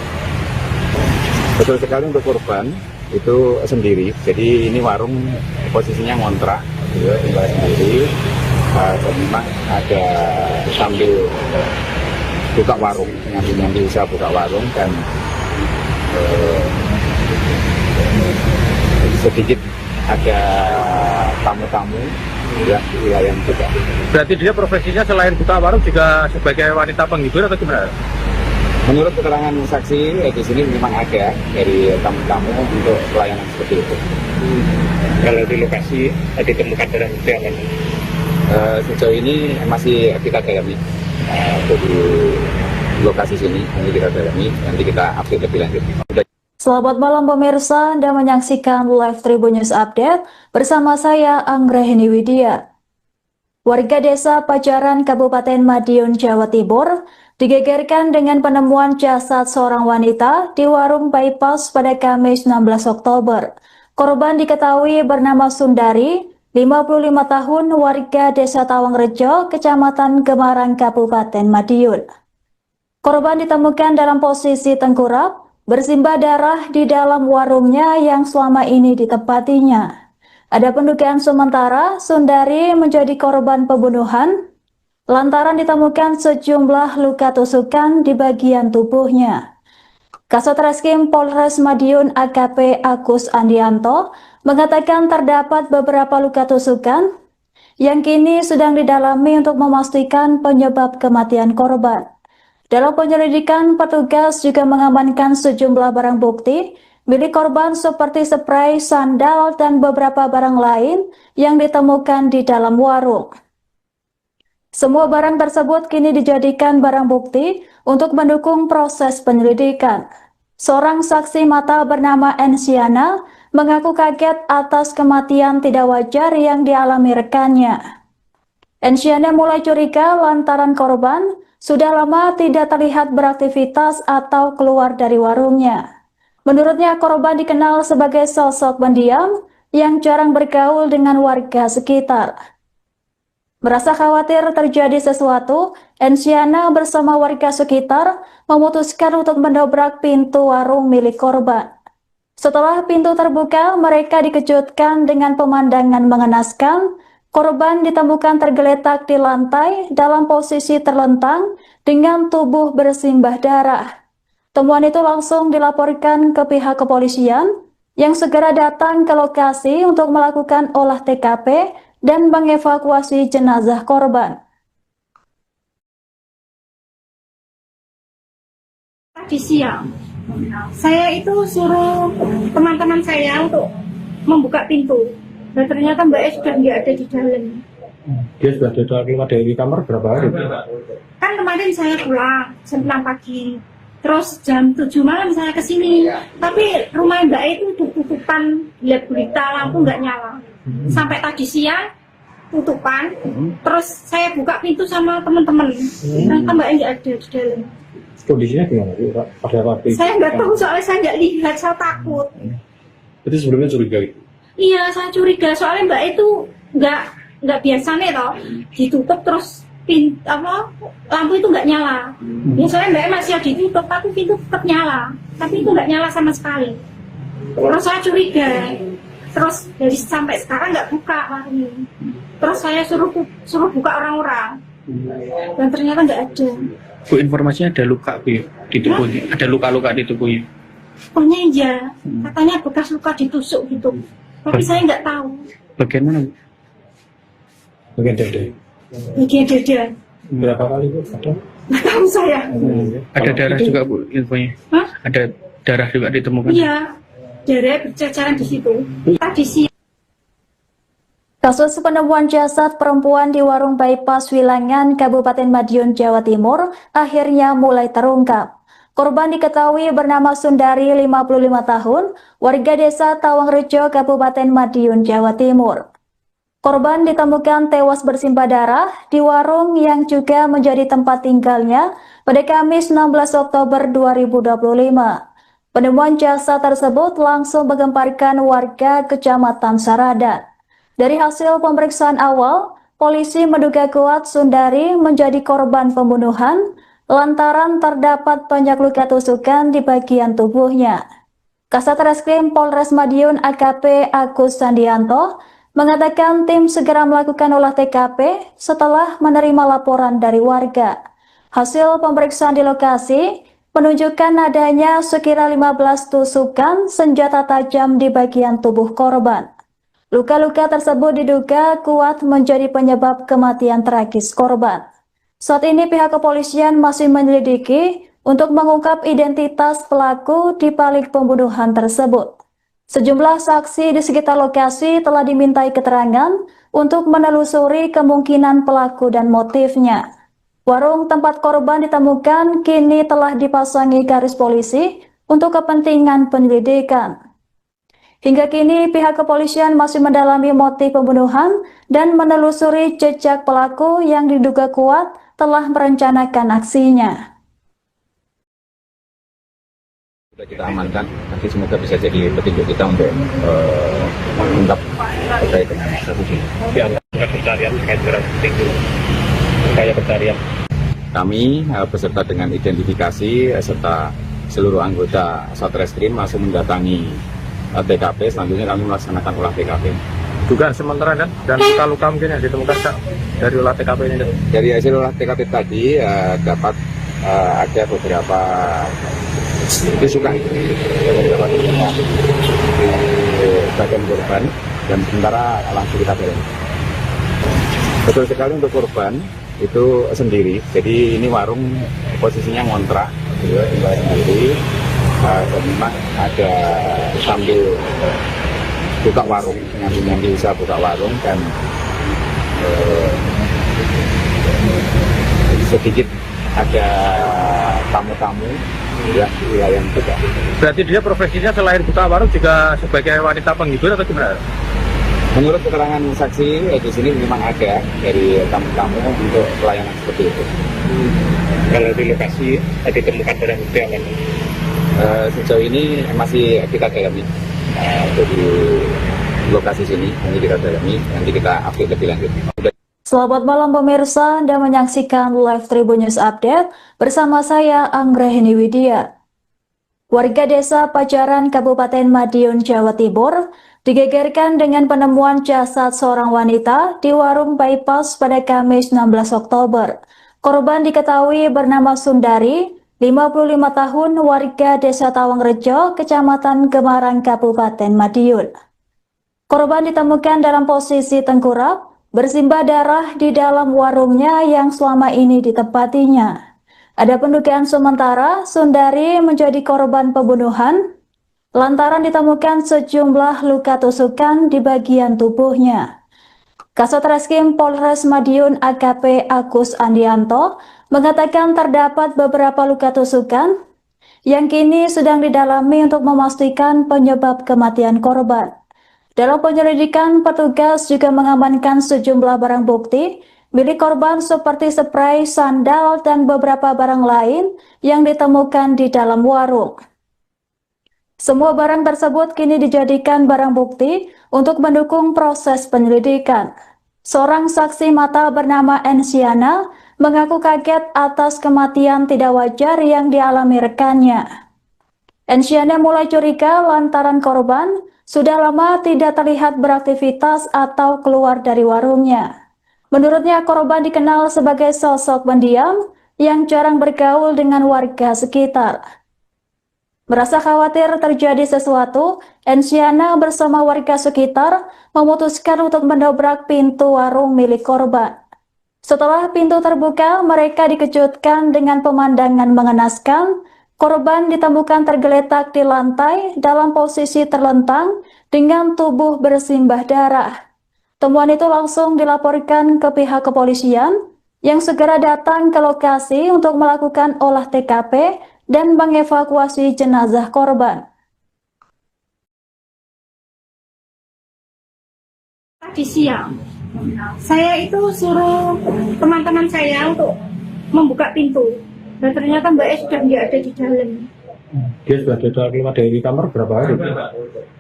Betul sekali untuk korban itu sendiri. Jadi ini warung posisinya ngontrak, tinggal sendiri. Dan memang ada sambil buka warung, nyambi usaha buka warung dan sedikit ada tamu-tamu yang wilayah juga. Berarti dia profesinya selain buka warung juga sebagai wanita penghibur atau gimana? Menurut keterangan saksi di sini memang ada dari tamu-tamu untuk pelayanan seperti itu. Kalau di lokasi ditemukan darah itu apa? Sejauh ini masih kita dalami di lokasi sini, nanti kita dalami, nanti kita update lebih lanjut. Selamat malam pemirsa, Anda menyaksikan live Tribun News Update bersama saya Anggrahini Widya. Warga desa Pajaran, Kabupaten Madiun, Jawa Timur, digegerkan dengan penemuan jasad seorang wanita di warung bypass pada Kamis 16 Oktober. Korban diketahui bernama Sundari, 55 tahun, warga desa Tawangrejo, Kecamatan Gemarang, Kabupaten Madiun. Korban ditemukan dalam posisi tengkurap, bersimbah darah di dalam warungnya yang selama ini ditempatinya. Ada pendugaan sementara Sundari menjadi korban pembunuhan lantaran ditemukan sejumlah luka tusukan di bagian tubuhnya. Kasat Reskrim Polres Madiun AKP Agus Andianto mengatakan terdapat beberapa luka tusukan yang kini sedang didalami untuk memastikan penyebab kematian korban. Dalam penyelidikan, petugas juga mengamankan sejumlah barang bukti milik korban seperti spray, sandal, dan beberapa barang lain yang ditemukan di dalam warung. Semua barang tersebut kini dijadikan barang bukti untuk mendukung proses penyelidikan. Seorang saksi mata bernama Ensiana mengaku kaget atas kematian tidak wajar yang dialami rekannya. Ensiana mulai curiga lantaran korban sudah lama tidak terlihat beraktivitas atau keluar dari warungnya. Menurutnya, korban dikenal sebagai sosok pendiam yang jarang bergaul dengan warga sekitar. Merasa khawatir terjadi sesuatu, Ensiana bersama warga sekitar memutuskan untuk mendobrak pintu warung milik korban. Setelah pintu terbuka, mereka dikejutkan dengan pemandangan mengenaskan. Korban ditemukan tergeletak di lantai dalam posisi terlentang dengan tubuh bersimbah darah. Temuan itu langsung dilaporkan ke pihak kepolisian yang segera datang ke lokasi untuk melakukan olah TKP dan mengevakuasi jenazah korban. Tadi siang, saya itu suruh teman-teman saya untuk membuka pintu. Dan ternyata Mbak E sudah nggak ada di dalam. Dia sudah keluar dari kamar berapa hari? Kan kemarin saya pulang jam 6 pagi. Terus jam 7 malam saya kesini, tapi rumah Mbak itu tutupan, lihat berita lampu nggak nyala. Sampai tadi siang tutupan, terus saya buka pintu sama teman-teman, ternyata Mbak nggak ada di dalam. Kondisinya gimana? Pada waktu itu? Saya nggak tahu soalnya saya nggak lihat, saya takut. Itu sebelumnya curiga gitu? Iya, saya curiga soalnya Mbak itu nggak biasa nih toh, ditutup terus lampu itu nggak nyala. Biasanya Mbak masih ditutup tapi pintu tetap nyala, tapi itu nggak nyala sama sekali. Terus saya curiga, terus dari sampai sekarang nggak buka warungnya. Terus saya suruh buka orang-orang, dan ternyata nggak ada. Bu, informasinya ada luka Bu di tubuhnya, ada luka-luka di tubuhnya. Pokoknya iya, katanya bekas luka ditusuk gitu, tapi saya nggak tahu. Bagian mana Bu? Bagian dada. Bagian dada. Berapa kali Bu? Ada? Nggak tahu saya. Ada darah juga Bu infonya? Hah? Ada darah juga ditemukan? Iya, darah berceceran di situ. Tadi siang. Kasus penemuan jasad perempuan di warung bypass Wilangan, Kabupaten Madiun, Jawa Timur akhirnya mulai terungkap. Korban diketahui bernama Sundari, 55 tahun, warga desa Tawangrejo, Kabupaten Madiun, Jawa Timur. Korban ditemukan tewas bersimbah darah di warung yang juga menjadi tempat tinggalnya pada Kamis 16 Oktober 2025. Penemuan jasad tersebut langsung menggemparkan warga Kecamatan Saradan. Dari hasil pemeriksaan awal, polisi menduga kuat Sundari menjadi korban pembunuhan lantaran terdapat banyak luka tusukan di bagian tubuhnya. Kasat Reskrim Polres Madiun AKP Agus Andianto mengatakan tim segera melakukan olah TKP setelah menerima laporan dari warga. Hasil pemeriksaan di lokasi menunjukkan adanya sekira 15 tusukan senjata tajam di bagian tubuh korban. Luka-luka tersebut diduga kuat menjadi penyebab kematian tragis korban. Saat ini pihak kepolisian masih menyelidiki untuk mengungkap identitas pelaku di balik pembunuhan tersebut. Sejumlah saksi di sekitar lokasi telah dimintai keterangan untuk menelusuri kemungkinan pelaku dan motifnya. Warung tempat korban ditemukan kini telah dipasangi garis polisi untuk kepentingan penyelidikan. Hingga kini pihak kepolisian masih mendalami motif pembunuhan dan menelusuri jejak pelaku yang diduga kuat telah merencanakan aksinya. Sudah kita amankan, nanti semoga bisa jadi petunjuk kita untuk mengungkap terkait dengan kasus ini. Pencarian terkait dengan itu kayak pencarian. Kami beserta dengan identifikasi serta seluruh anggota Satreskrim langsung mendatangi TKP. Selanjutnya kami melaksanakan olah TKP. Dugaan sementara dan luka-luka mungkin yang ditemukan Kak, dari olah TKP ini. Dari hasil olah TKP tadi dapat ada beberapa tusukan di bagian korban dan sementara langsung kita dorong. Betul sekali untuk korban itu sendiri, jadi ini warung posisinya ngontrak, tinggal sendiri, dan memang ada sambil buka warung, nyambi usaha buka warung dan sedikit ada tamu-tamu yang wilayah juga. Berarti dia profesinya selain buka warung juga sebagai wanita penghibur atau gimana? Menurut keterangan saksi di sini memang ada dari tamu-tamu untuk pelayanan seperti itu. Kalau di lokasi ditemukan barang bukti apa? Sejauh ini masih kita dalami untuk di lokasi sini, nanti kita dalami, nanti kita update lebih lanjut. Selamat malam pemirsa, Anda menyaksikan Live Tribun News Update bersama saya Anggrahini Widya. Warga desa Pajaran, Kabupaten Madiun, Jawa Timur digegerkan dengan penemuan jasad seorang wanita di warung bypass pada Kamis 16 Oktober. Korban diketahui bernama Sundari, 55 tahun, warga desa Tawangrejo, Kecamatan Gemarang, Kabupaten Madiun. Korban ditemukan dalam posisi tengkurap, bersimbah darah di dalam warungnya yang selama ini ditempatinya. Ada pendugaan sementara Sundari menjadi korban pembunuhan lantaran ditemukan sejumlah luka tusukan di bagian tubuhnya. Kasat Reskrim Polres Madiun AKP Agus Andianto mengatakan terdapat beberapa luka tusukan yang kini sedang didalami untuk memastikan penyebab kematian korban. Dalam penyelidikan, petugas juga mengamankan sejumlah barang bukti milik korban seperti spray, sandal, dan beberapa barang lain yang ditemukan di dalam warung. Semua barang tersebut kini dijadikan barang bukti untuk mendukung proses penyelidikan. Seorang saksi mata bernama Ensiana mengaku kaget atas kematian tidak wajar yang dialami rekannya. Ensiana mulai curiga lantaran korban sudah lama tidak terlihat beraktivitas atau keluar dari warungnya. Menurutnya korban dikenal sebagai sosok pendiam yang jarang bergaul dengan warga sekitar. Merasa khawatir terjadi sesuatu, Ensiana bersama warga sekitar memutuskan untuk mendobrak pintu warung milik korban. Setelah pintu terbuka, mereka dikejutkan dengan pemandangan mengenaskan. Korban ditemukan tergeletak di lantai dalam posisi terlentang dengan tubuh bersimbah darah. Temuan itu langsung dilaporkan ke pihak kepolisian yang segera datang ke lokasi untuk melakukan olah TKP dan mengevakuasi jenazah korban. Tadi siang, saya itu suruh teman-teman saya untuk membuka pintu. Dan ternyata Mbak E sudah nggak ada di dalam. Dia sudah keluar dari kamar berapa hari?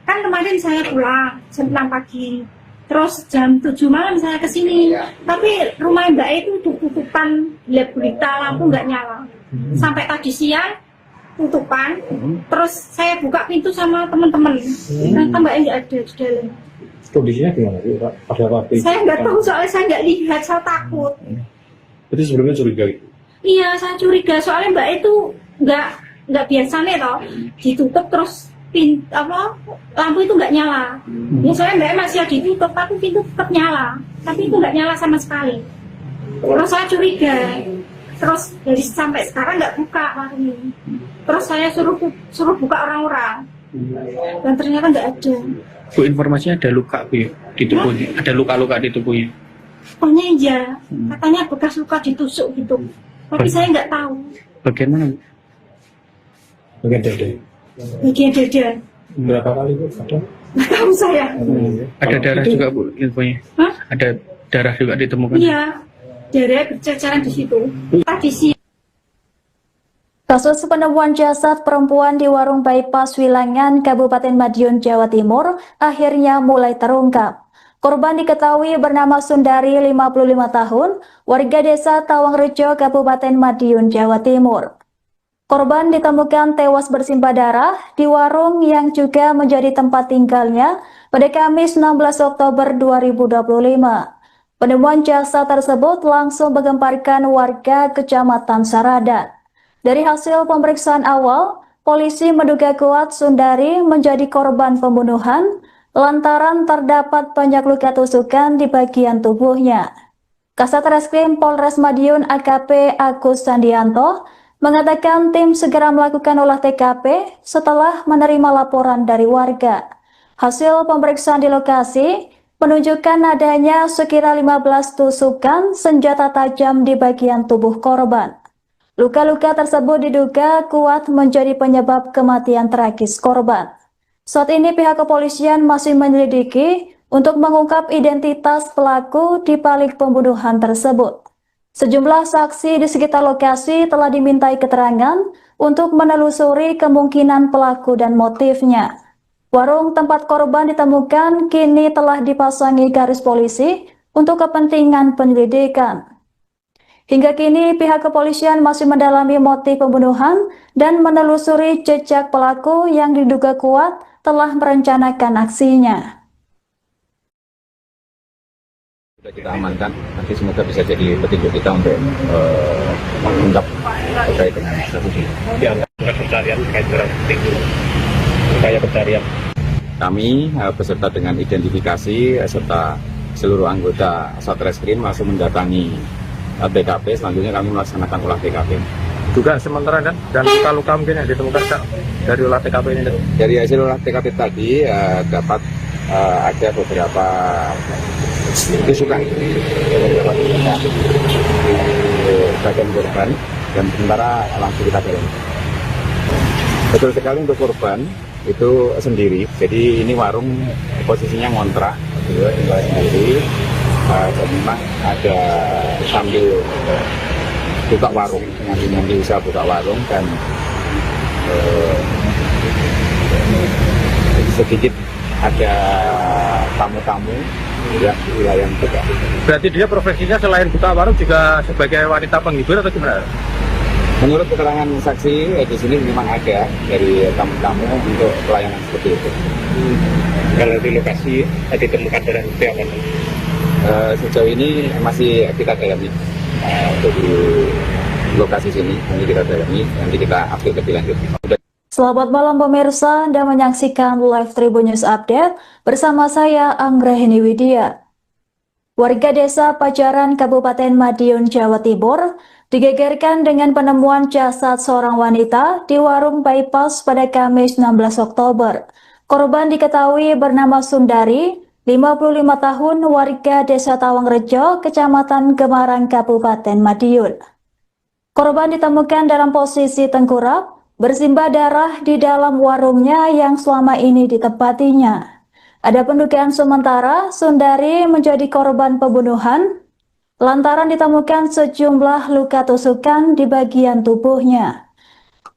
Kan kemarin saya pulang jam 6 pagi. Terus jam 7 malam saya kesini. Tapi rumah Mbak E itu tutupan gelap gulita, lampu nggak nyala. Sampai tadi siang tutupan. Terus saya buka pintu sama teman-teman. Ternyata Mbak E nggak ada di dalam. Kondisinya gimana? Ada apa? Saya nggak tahu soalnya saya nggak lihat, saya takut. Jadi sebelumnya curiga gitu? Iya, saya curiga soalnya Mbak itu nggak biasanya toh ditutup terus lampu itu nggak nyala. Ya soalnya Mbak masih ditutup tapi pintu tetap nyala, tapi itu nggak nyala sama sekali. Terus saya curiga, terus dari sampai sekarang nggak buka warung ini. Terus saya suruh buka orang-orang dan ternyata nggak ada. Bu, informasinya ada luka Bu di tubuhnya, ada luka-luka di tubuhnya. Pokoknya iya, katanya bekas luka ditusuk gitu. Tapi saya nggak tahu. Bagian mana? Bagian dada. Bagian dada. Berapa kali Bu? Ada? Nggak tahu saya. Ada darah juga Bu infonya. Hah? Ada darah juga ditemukan. Iya, darah berceceran di situ. Tadi sih. Kasus penemuan jasad perempuan di warung bypass Wilangan, Kabupaten Madiun, Jawa Timur akhirnya mulai terungkap. Korban diketahui bernama Sundari, 55 tahun, warga desa Tawangrejo, Kabupaten Madiun, Jawa Timur. Korban ditemukan tewas bersimbah darah di warung yang juga menjadi tempat tinggalnya pada Kamis 16 Oktober 2025. Penemuan jasad tersebut langsung menggemparkan warga Kecamatan Saradan. Dari hasil pemeriksaan awal, polisi menduga kuat Sundari menjadi korban pembunuhan lantaran terdapat banyak luka tusukan di bagian tubuhnya. Kasat Reskrim Polres Madiun AKP Agus Sandianto mengatakan tim segera melakukan olah TKP setelah menerima laporan dari warga. Hasil pemeriksaan di lokasi menunjukkan adanya sekira 15 tusukan senjata tajam di bagian tubuh korban. Luka-luka tersebut diduga kuat menjadi penyebab kematian tragis korban. Saat ini pihak kepolisian masih menyelidiki untuk mengungkap identitas pelaku di balik pembunuhan tersebut. Sejumlah saksi di sekitar lokasi telah dimintai keterangan untuk menelusuri kemungkinan pelaku dan motifnya. Warung tempat korban ditemukan kini telah dipasangi garis polisi untuk kepentingan penyelidikan. Hingga kini pihak kepolisian masih mendalami motif pembunuhan dan menelusuri jejak pelaku yang diduga kuat telah merencanakan aksinya. Sudah kita amankan, nanti semoga bisa jadi petunjuk kita untuk mengungkap terkait dengan kasus ini. Ya, pencarian terkait dengan upaya pencarian. Kami beserta dengan identifikasi serta seluruh anggota Satreskrim langsung mendatangi TKP. Selanjutnya kami melaksanakan olah TKP. Juga sementara dan luka-luka mungkin yang ditemukan Kak, dari olah TKP ini. Dari hasil olah TKP tadi dapat ada beberapa tusukan di bagian korban dan sementara langsung kita dalami. Betul sekali untuk korban itu sendiri. Jadi ini warung posisinya ngontrak, tinggal sendiri. Dan memang ada sambil buka warung, nanti bisa buka warung dan sedikit ada tamu-tamu yang di wilayah juga. Berarti dia profesinya selain buka warung juga sebagai wanita penghibur atau gimana? Menurut keterangan saksi di sini memang ada dari tamu-tamu untuk pelayanan seperti itu. Kalau di lokasi ditemukan barang bukti apa? Sejauh ini masih kita dalami untuk di lokasi sini, ini kita dalami, nanti kita update lebih lanjut. Selamat malam pemirsa, Anda menyaksikan live Tribun News Update bersama saya Anggrahini Widya. Warga desa Pajaran Kabupaten Madiun, Jawa Timur digegerkan dengan penemuan jasad seorang wanita di warung bypass pada Kamis 16 Oktober. Korban diketahui bernama Sundari, 55 tahun, warga desa Tawangrejo, Kecamatan Gemarang, Kabupaten Madiun. Korban ditemukan dalam posisi tengkurap, bersimbah darah di dalam warungnya yang selama ini ditempatinya. Ada pendugaan sementara Sundari menjadi korban pembunuhan lantaran ditemukan sejumlah luka tusukan di bagian tubuhnya.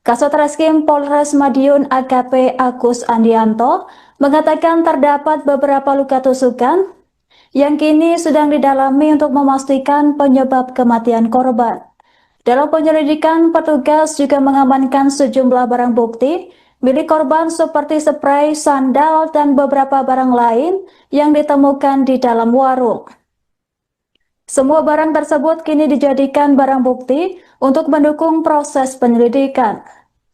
Kasat Reskrim Polres Madiun AKP Agus Andianto mengatakan terdapat beberapa luka tusukan yang kini sedang didalami untuk memastikan penyebab kematian korban. Dalam penyelidikan, petugas juga mengamankan sejumlah barang bukti milik korban seperti spray, sandal, dan beberapa barang lain yang ditemukan di dalam warung. Semua barang tersebut kini dijadikan barang bukti untuk mendukung proses penyelidikan.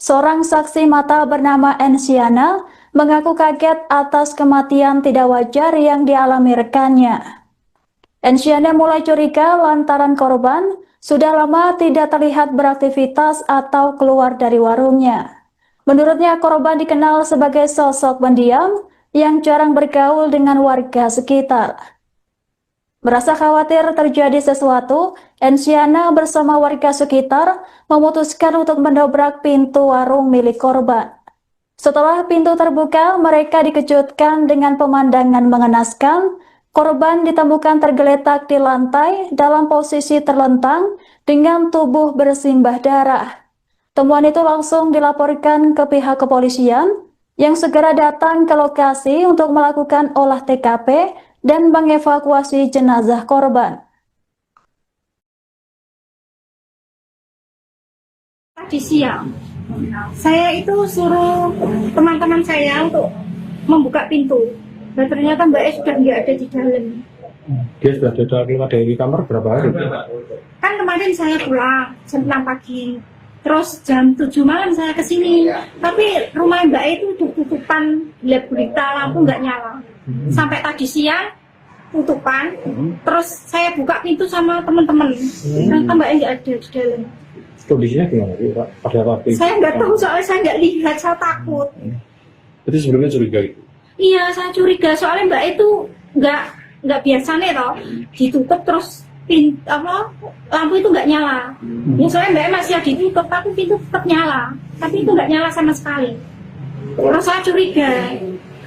Seorang saksi mata bernama Ensiana mengaku kaget atas kematian tidak wajar yang dialami rekannya. Ensiana mulai curiga lantaran korban sudah lama tidak terlihat beraktivitas atau keluar dari warungnya. Menurutnya, korban dikenal sebagai sosok pendiam yang jarang bergaul dengan warga sekitar. Merasa khawatir terjadi sesuatu, Ensiana bersama warga sekitar memutuskan untuk mendobrak pintu warung milik korban. Setelah pintu terbuka, mereka dikejutkan dengan pemandangan mengenaskan. Korban ditemukan tergeletak di lantai dalam posisi terlentang dengan tubuh bersimbah darah. Temuan itu langsung dilaporkan ke pihak kepolisian yang segera datang ke lokasi untuk melakukan olah TKP dan mengevakuasi jenazah korban. Tadi siang, saya itu suruh teman-teman saya untuk membuka pintu. Dan ternyata Mbak E sudah nggak ada di dalam. Dia sudah keluar dari kamar berapa hari? Kan kemarin saya pulang jam 6 pagi. Terus jam 7 malam saya ke sini. Tapi rumah Mbak E itu tutupan, lihat berita, lampu nggak nyala. Sampai tadi siang tutupan. Terus saya buka pintu sama teman-teman. Ternyata Mbak E nggak ada di dalam. Kondisinya gimana Pak? Pada waktu itu? Saya nggak tahu soalnya saya nggak lihat, saya takut. Berarti sebelumnya curiga gitu? Iya, saya curiga soalnya Mbak itu nggak biasa nih toh, ditutup terus lampu itu nggak nyala. Ya soalnya Mbak masih ada ditutup, tapi pintu tetap nyala, tapi itu nggak nyala sama sekali. Terus saya curiga,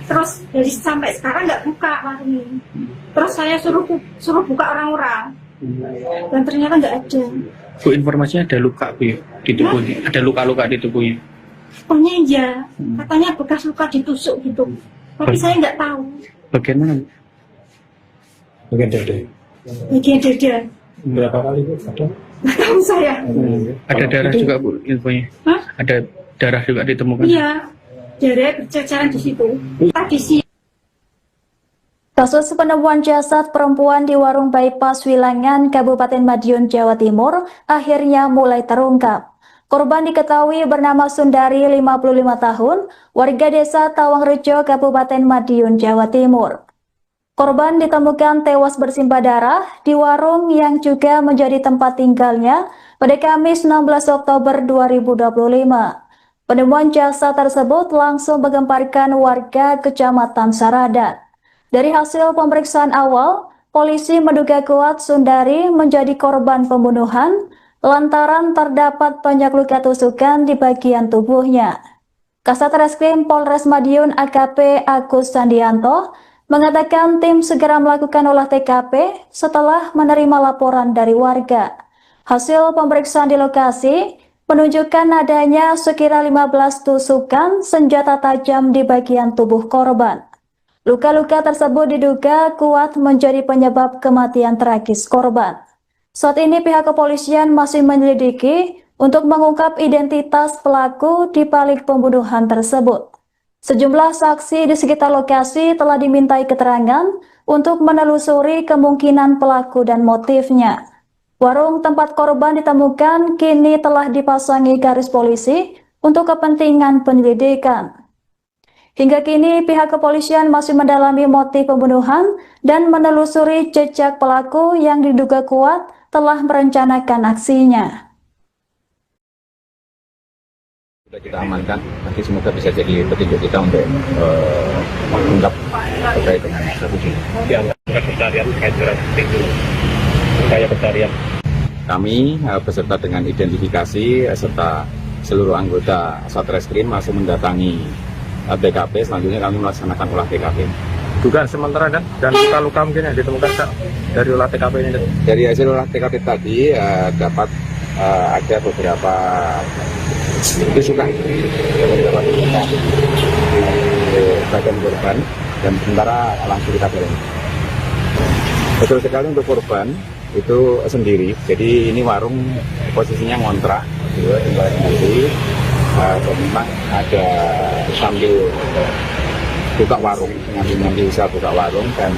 terus dari sampai sekarang nggak buka warung ini. Terus saya suruh buka orang-orang, dan ternyata nggak ada. Bu, informasinya ada luka Bu ya, di tubuhnya, ada luka-luka di tubuhnya. Pokoknya iya, katanya bekas luka ditusuk gitu. Tapi saya nggak tahu. Bagian mana Bu? Bagian dada. Bagian dada. Berapa kali Bu? Ada? Nggak tahu saya. Ada darah juga Bu infonya? Hah? Ada darah juga ditemukan? Iya, darah berceceran di situ. Tadi sih. Kasus penemuan jasad perempuan di warung bypass Wilangan, Kabupaten Madiun, Jawa Timur akhirnya mulai terungkap. Korban diketahui bernama Sundari, 55 tahun, warga desa Tawangrejo, Kabupaten Madiun, Jawa Timur. Korban ditemukan tewas bersimbah darah di warung yang juga menjadi tempat tinggalnya pada Kamis 16 Oktober 2025. Penemuan jasad tersebut langsung menggemparkan warga Kecamatan Saradan. Dari hasil pemeriksaan awal, polisi menduga kuat Sundari menjadi korban pembunuhan lantaran terdapat banyak luka tusukan di bagian tubuhnya. Kasat Reskrim Polres Madiun AKP Agus Sandianto mengatakan tim segera melakukan olah TKP setelah menerima laporan dari warga. Hasil pemeriksaan di lokasi menunjukkan adanya sekira 15 tusukan senjata tajam di bagian tubuh korban. Luka-luka tersebut diduga kuat menjadi penyebab kematian tragis korban. Saat ini pihak kepolisian masih menyelidiki untuk mengungkap identitas pelaku di balik pembunuhan tersebut. Sejumlah saksi di sekitar lokasi telah dimintai keterangan untuk menelusuri kemungkinan pelaku dan motifnya. Warung tempat korban ditemukan kini telah dipasangi garis polisi untuk kepentingan penyelidikan. Hingga kini pihak kepolisian masih mendalami motif pembunuhan dan menelusuri jejak pelaku yang diduga kuat telah merencanakan aksinya. Sudah kita amankan, nanti semoga bisa jadi petunjuk kita untuk mengungkap terkait dengan kasus ini. Dianggap pencarian terkait dengan itu, upaya pencarian. Kami beserta dengan identifikasi serta seluruh anggota Satreskrim masih mendatangi TKP. Selanjutnya kami melaksanakan olah TKP. Dugaan sementara kan dan luka-luka mungkin yang ditemukan Kak, dari olah TKP ini. Dari hasil olah TKP tadi dapat ada beberapa tusukan di bagian korban dan sementara langsung kita dorong. Betul sekali untuk korban itu sendiri. Jadi ini warung posisinya ngontrak, tinggal sendiri. Memang ada sambil buka warung, nanti bisa buka warung dan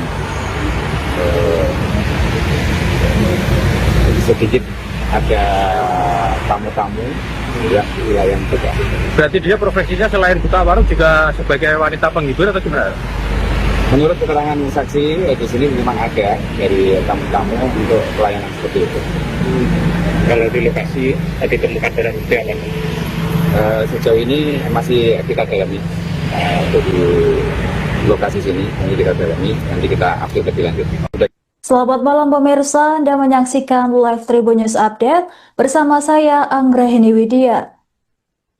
sedikit ada tamu-tamu yang wilayah juga. Berarti dia profesinya selain buka warung juga sebagai wanita penghibur atau gimana? Menurut keterangan saksi di sini memang ada dari tamu-tamu untuk pelayanan seperti itu. Kalau di lokasi ditemukan darah itu apa? Sejauh ini masih kita dalami untuk di lokasi sini, ini kita dalami, nanti kita update lebih lanjut. Selamat malam pemirsa, Anda menyaksikan Live Tribun News Update bersama saya Anggrahini Widya.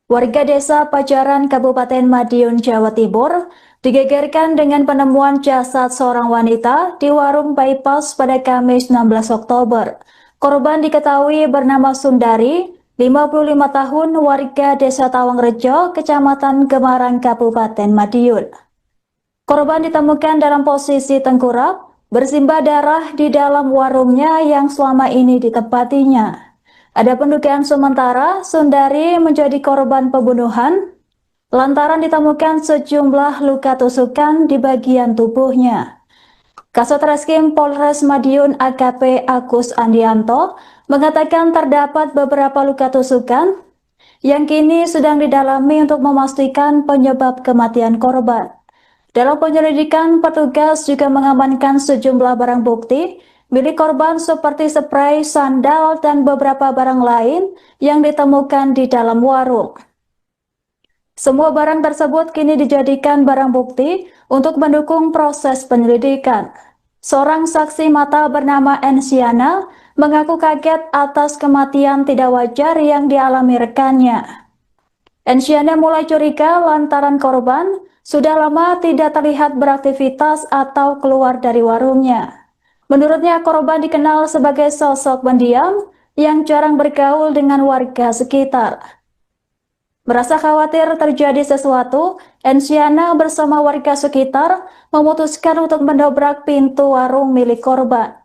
Warga desa Pajaran, Kabupaten Madiun, Jawa Timur, digegerkan dengan penemuan jasad seorang wanita di warung bypass pada Kamis 16 Oktober. Korban diketahui bernama Sundari, 55 tahun, warga desa Tawangrejo, Kecamatan Gemarang, Kabupaten Madiun. Korban ditemukan dalam posisi tengkurap, bersimbah darah di dalam warungnya yang selama ini ditempatinya. Ada pendugaan sementara Sundari menjadi korban pembunuhan lantaran ditemukan sejumlah luka tusukan di bagian tubuhnya. Kasat Reskrim Polres Madiun AKP Agus Andianto mengatakan terdapat beberapa luka tusukan yang kini sedang didalami untuk memastikan penyebab kematian korban. Dalam penyelidikan, petugas juga mengamankan sejumlah barang bukti milik korban seperti spray, sandal, dan beberapa barang lain yang ditemukan di dalam warung. Semua barang tersebut kini dijadikan barang bukti untuk mendukung proses penyelidikan. Seorang saksi mata bernama Ensiana mengaku kaget atas kematian tidak wajar yang dialami rekannya. Ensiana mulai curiga lantaran korban sudah lama tidak terlihat beraktivitas atau keluar dari warungnya. Menurutnya, korban dikenal sebagai sosok pendiam yang jarang bergaul dengan warga sekitar. Merasa khawatir terjadi sesuatu, Ensiana bersama warga sekitar memutuskan untuk mendobrak pintu warung milik korban.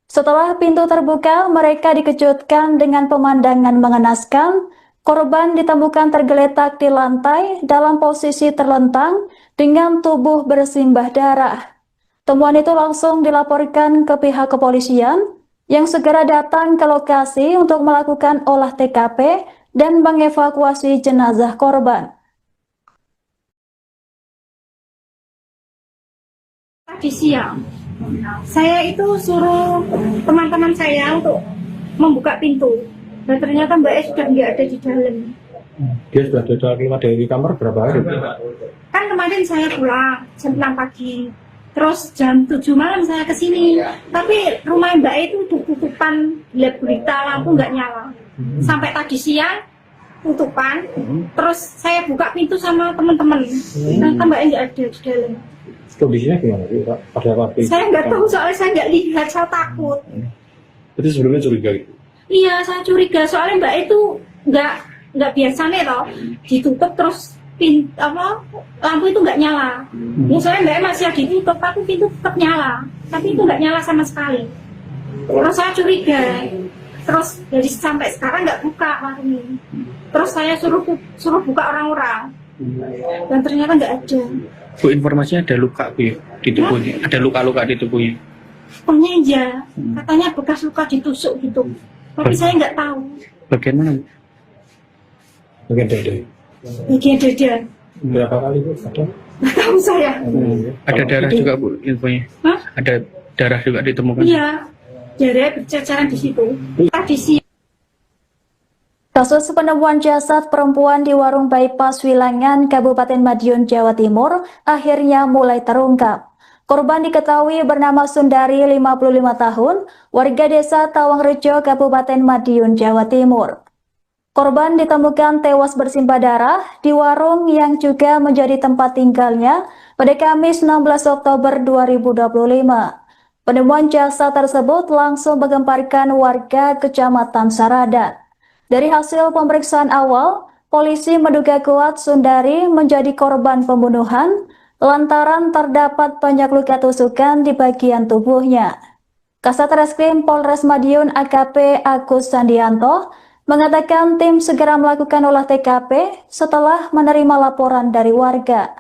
Setelah pintu terbuka, mereka dikejutkan dengan pemandangan mengenaskan. Korban ditemukan tergeletak di lantai dalam posisi terlentang dengan tubuh bersimbah darah. Temuan itu langsung dilaporkan ke pihak kepolisian yang segera datang ke lokasi untuk melakukan olah TKP dan mengevakuasi jenazah korban. Tadi siang, saya itu suruh teman-teman saya untuk membuka pintu. Dan ternyata Mbak E sudah nggak ada di dalam. Dia sudah keluar dari kamar berapa hari? Kan kemarin saya pulang jam 6 pagi. Terus jam 7 malam saya ke sini. Tapi rumah Mbak E itu tutupan gelap gulita, lampu nggak nyala. Sampai tadi siang tutupan. Terus saya buka pintu sama teman-teman. Ternyata Mbak E nggak ada di dalam. Kondisinya gimana sih, Pak? Pada waktu itu? Saya nggak tahu soalnya saya nggak lihat, saya takut. Berarti sebelumnya curiga gitu? Iya, saya curiga soalnya Mbak itu nggak biasa nih loh, ditutup terus lampu itu nggak nyala. Biasanya Mbak masih ditutup, tapi pintu tetap nyala, tapi itu nggak nyala sama sekali. Terus saya curiga, terus dari sampai sekarang nggak buka warung ini. Terus saya suruh buka orang-orang, dan ternyata nggak ada. Bu, informasinya ada luka Bu ya, di tubuhnya, ada luka-luka di tubuhnya. Pokoknya iya, katanya bekas luka ditusuk gitu, tapi saya nggak tahu. Bagian mana Bu? Bagian dada. Bagian dada, Berapa kali Bu? Ada? nggak tahu saya. Ada darah juga Bu infonya? Hah? Ada darah juga ditemukan? Iya, darah berceceran di situ. Tadi siang. Kasus penemuan jasad perempuan di warung bypass Wilangan, Kabupaten Madiun, Jawa Timur akhirnya mulai terungkap. Korban diketahui bernama Sundari, 55 tahun, warga desa Tawangrejo, Kabupaten Madiun, Jawa Timur. Korban ditemukan tewas bersimbah darah di warung yang juga menjadi tempat tinggalnya pada Kamis 16 Oktober 2025. Penemuan jasad tersebut langsung menggemparkan warga Kecamatan Saradan. Dari hasil pemeriksaan awal, polisi menduga kuat Sundari menjadi korban pembunuhan lantaran terdapat banyak luka tusukan di bagian tubuhnya. Kasat Reskrim Polres Madiun AKP Agus Andianto mengatakan tim segera melakukan olah TKP setelah menerima laporan dari warga.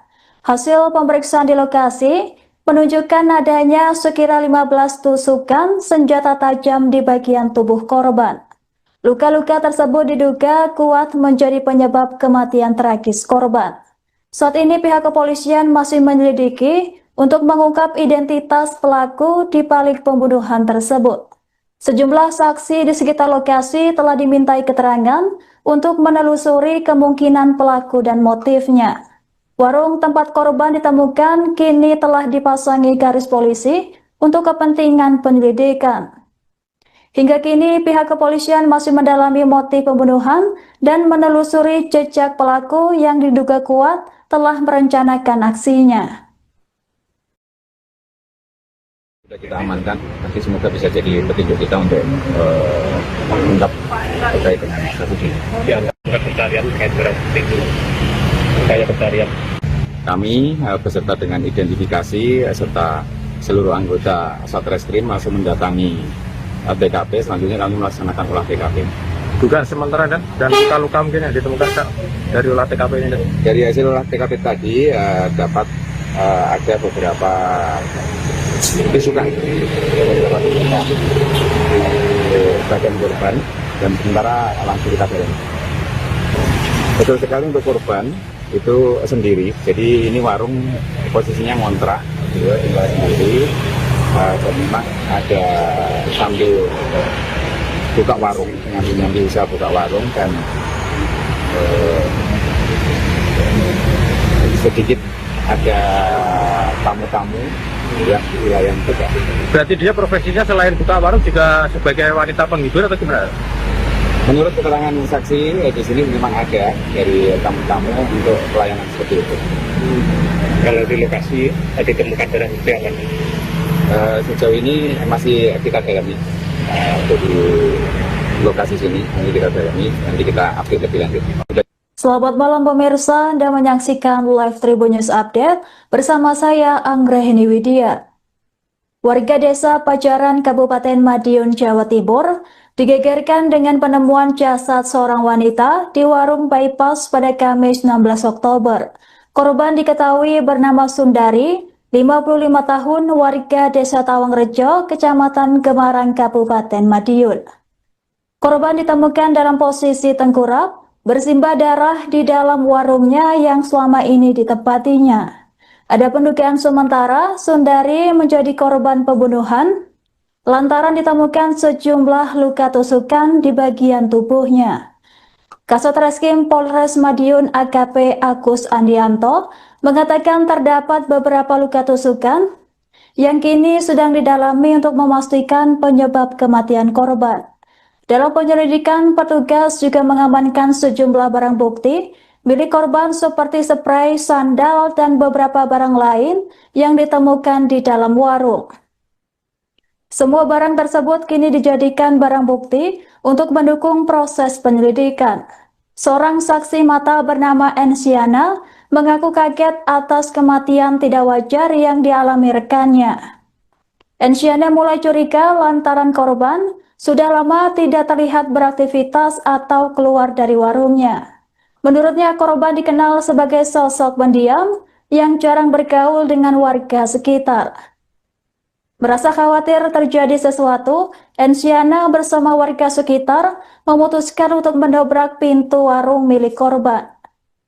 Hasil pemeriksaan di lokasi menunjukkan adanya sekira 15 tusukan senjata tajam di bagian tubuh korban. Luka-luka tersebut diduga kuat menjadi penyebab kematian tragis korban. Saat ini pihak kepolisian masih menyelidiki untuk mengungkap identitas pelaku di balik pembunuhan tersebut. Sejumlah saksi di sekitar lokasi telah dimintai keterangan untuk menelusuri kemungkinan pelaku dan motifnya. Warung tempat korban ditemukan kini telah dipasangi garis polisi untuk kepentingan penyelidikan. Hingga kini pihak kepolisian masih mendalami motif pembunuhan dan menelusuri jejak pelaku yang diduga kuat telah merencanakan aksinya. Sudah kita amankan, nanti semoga bisa jadi petunjuk kita untuk mengungkap terkait dengan kasus ini. Dianggap pencarian terkait barang bukti itu kayak pencarian. Kami beserta dengan identifikasi serta seluruh anggota Satreskrim langsung mendatangi TKP. Selanjutnya kami melaksanakan olah TKP. Dugaan sementara dan luka-luka mungkin yang ditemukan Kak, dari olah TKP ini. Dari hasil olah TKP tadi dapat ada beberapa tusukan di bagian korban dan sementara langsung kita dorong. Betul sekali untuk korban itu sendiri, jadi ini warung posisinya ngontrak, tinggal sendiri, dan memang ada sambil buka warung, ngambil usaha buka warung dan sedikit ada tamu-tamu yang di wilayah juga. Berarti dia profesinya selain buka warung juga sebagai wanita penghibur atau gimana? Menurut keterangan saksi di sini memang ada dari tamu-tamu untuk pelayanan seperti itu. Kalau di lokasi ditemukan barang bukti apa? Sejauh ini masih kita dalami untuk di lokasi sini, nanti kita dalami, nanti kita update lebih lanjut. Selamat malam pemirsa, Anda menyaksikan Live Tribun News Update bersama saya Anggraheni Widya. Warga desa Pajaran Kabupaten Madiun, Jawa Timur digegerkan dengan penemuan jasad seorang wanita di warung bypass pada Kamis 16 Oktober. Korban diketahui bernama Sundari, 55 tahun, warga desa Tawangrejo, Kecamatan Gemarang, Kabupaten Madiun. Korban ditemukan dalam posisi tengkurap, bersimbah darah di dalam warungnya yang selama ini ditempatinya. Ada pendugaan sementara Sundari menjadi korban pembunuhan lantaran ditemukan sejumlah luka tusukan di bagian tubuhnya. Kasatreskrim Polres Madiun AKP Agus Andianto mengatakan terdapat beberapa luka tusukan yang kini sedang didalami untuk memastikan penyebab kematian korban. Dalam penyelidikan, petugas juga mengamankan sejumlah barang bukti milik korban seperti spray, sandal, dan beberapa barang lain yang ditemukan di dalam warung. Semua barang tersebut kini dijadikan barang bukti untuk mendukung proses penyelidikan. Seorang saksi mata bernama Ensiana mengaku kaget atas kematian tidak wajar yang dialami rekannya. Ensiana mulai curiga lantaran korban sudah lama tidak terlihat beraktivitas atau keluar dari warungnya. Menurutnya korban dikenal sebagai sosok pendiam yang jarang bergaul dengan warga sekitar. Merasa khawatir terjadi sesuatu, Ensiana bersama warga sekitar memutuskan untuk mendobrak pintu warung milik korban.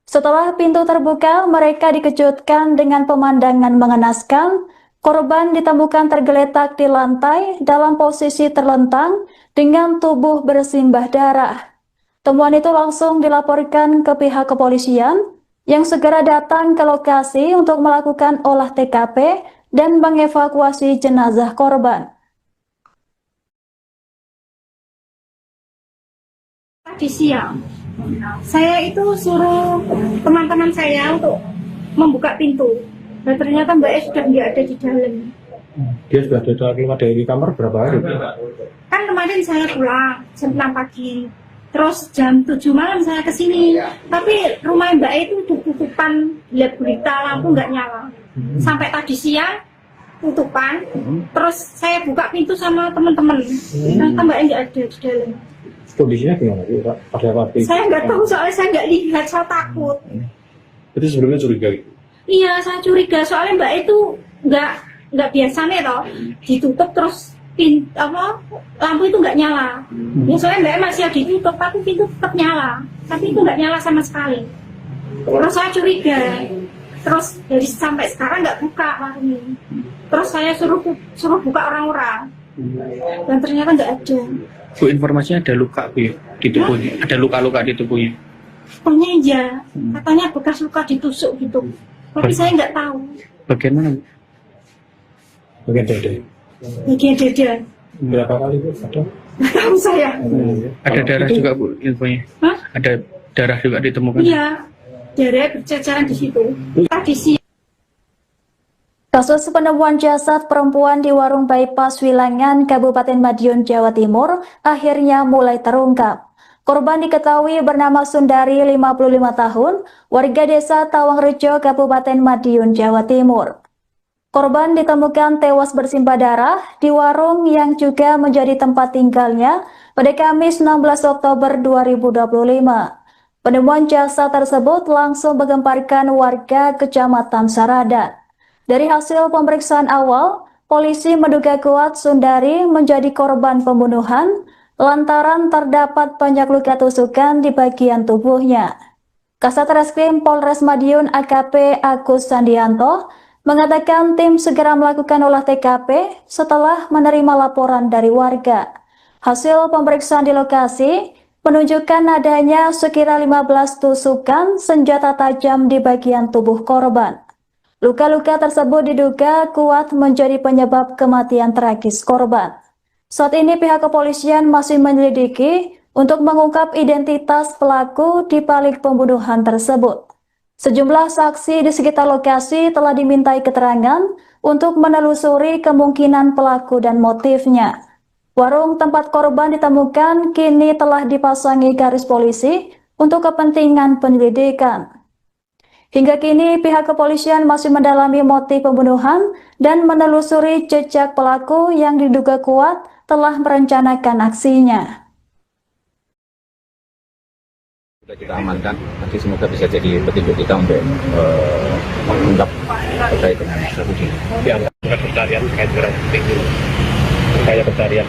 Setelah pintu terbuka, mereka dikejutkan dengan pemandangan mengenaskan. Korban ditemukan tergeletak di lantai dalam posisi terlentang dengan tubuh bersimbah darah. Temuan itu langsung dilaporkan ke pihak kepolisian yang segera datang ke lokasi untuk melakukan olah TKP dan mengevakuasi jenazah korban. Tadi siang, saya itu suruh teman-teman saya untuk membuka pintu. Dan ternyata Mbak E sudah nggak ada di dalam. Dia sudah keluar dari kamar berapa hari? Kan kemarin saya pulang jam 6 pagi. Terus jam 7 malam saya kesini. Tapi rumah Mbak E itu tutupan, lihat berita lampu nggak nyala. Sampai tadi siang tutupan. Terus saya buka pintu sama teman-teman. Ternyata Mbak E nggak ada di dalam. Kondisinya gimana? Pada waktu itu? Saya nggak tahu soalnya saya nggak lihat, saya takut. Itu sebelumnya curiga gitu? Iya, saya curiga soalnya Mbak E itu nggak biasa nih toh, ditutup terus lampu itu nggak nyala. Ya soalnya Mbak E masih ditutup, tapi pintu tetap nyala, tapi itu nggak nyala sama sekali. Terus saya curiga, terus dari sampai sekarang nggak buka warung ini. Terus saya suruh buka orang-orang, dan ternyata nggak ada. Bu, informasinya ada luka Bu di tubuhnya, ada luka-luka di tubuhnya. Katanya iya, katanya bekas luka ditusuk gitu. Tapi saya nggak tahu. Bagian mana Bu? Bagian dada. Bagian dada. Berapa kali Bu? Ada? Tahu saya. Ada darah juga Bu infonya. Hah? Ada darah juga ditemukan. Iya, darah berceceran di situ. Tadi sih. Kasus penemuan jasad perempuan di warung bypass Wilangan, Kabupaten Madiun, Jawa Timur akhirnya mulai terungkap. Korban diketahui bernama Sundari, 55 tahun, warga desa Tawangrejo, Kabupaten Madiun, Jawa Timur. Korban ditemukan tewas bersimbah darah di warung yang juga menjadi tempat tinggalnya pada Kamis 16 Oktober 2025. Penemuan jasad tersebut langsung menggemparkan warga Kecamatan Saradan. Dari hasil pemeriksaan awal, polisi menduga kuat Sundari menjadi korban pembunuhan lantaran terdapat banyak luka tusukan di bagian tubuhnya. Kasat Reskrim Polres Madiun AKP Agus Sandianto mengatakan tim segera melakukan olah TKP setelah menerima laporan dari warga. Hasil pemeriksaan di lokasi menunjukkan adanya sekira 15 tusukan senjata tajam di bagian tubuh korban. Luka-luka tersebut diduga kuat menjadi penyebab kematian tragis korban. Saat ini pihak kepolisian masih menyelidiki untuk mengungkap identitas pelaku di balik pembunuhan tersebut. Sejumlah saksi di sekitar lokasi telah dimintai keterangan untuk menelusuri kemungkinan pelaku dan motifnya. Warung tempat korban ditemukan kini telah dipasangi garis polisi untuk kepentingan penyelidikan. Hingga kini pihak kepolisian masih mendalami motif pembunuhan dan menelusuri jejak pelaku yang diduga kuat telah merencanakan aksinya. Sudah kita amankan, nanti semoga bisa jadi petunjuk kita untuk mengungkap terkait dengan kasus ini. Ya, bukan pencarian terkait dengan upaya pencarian.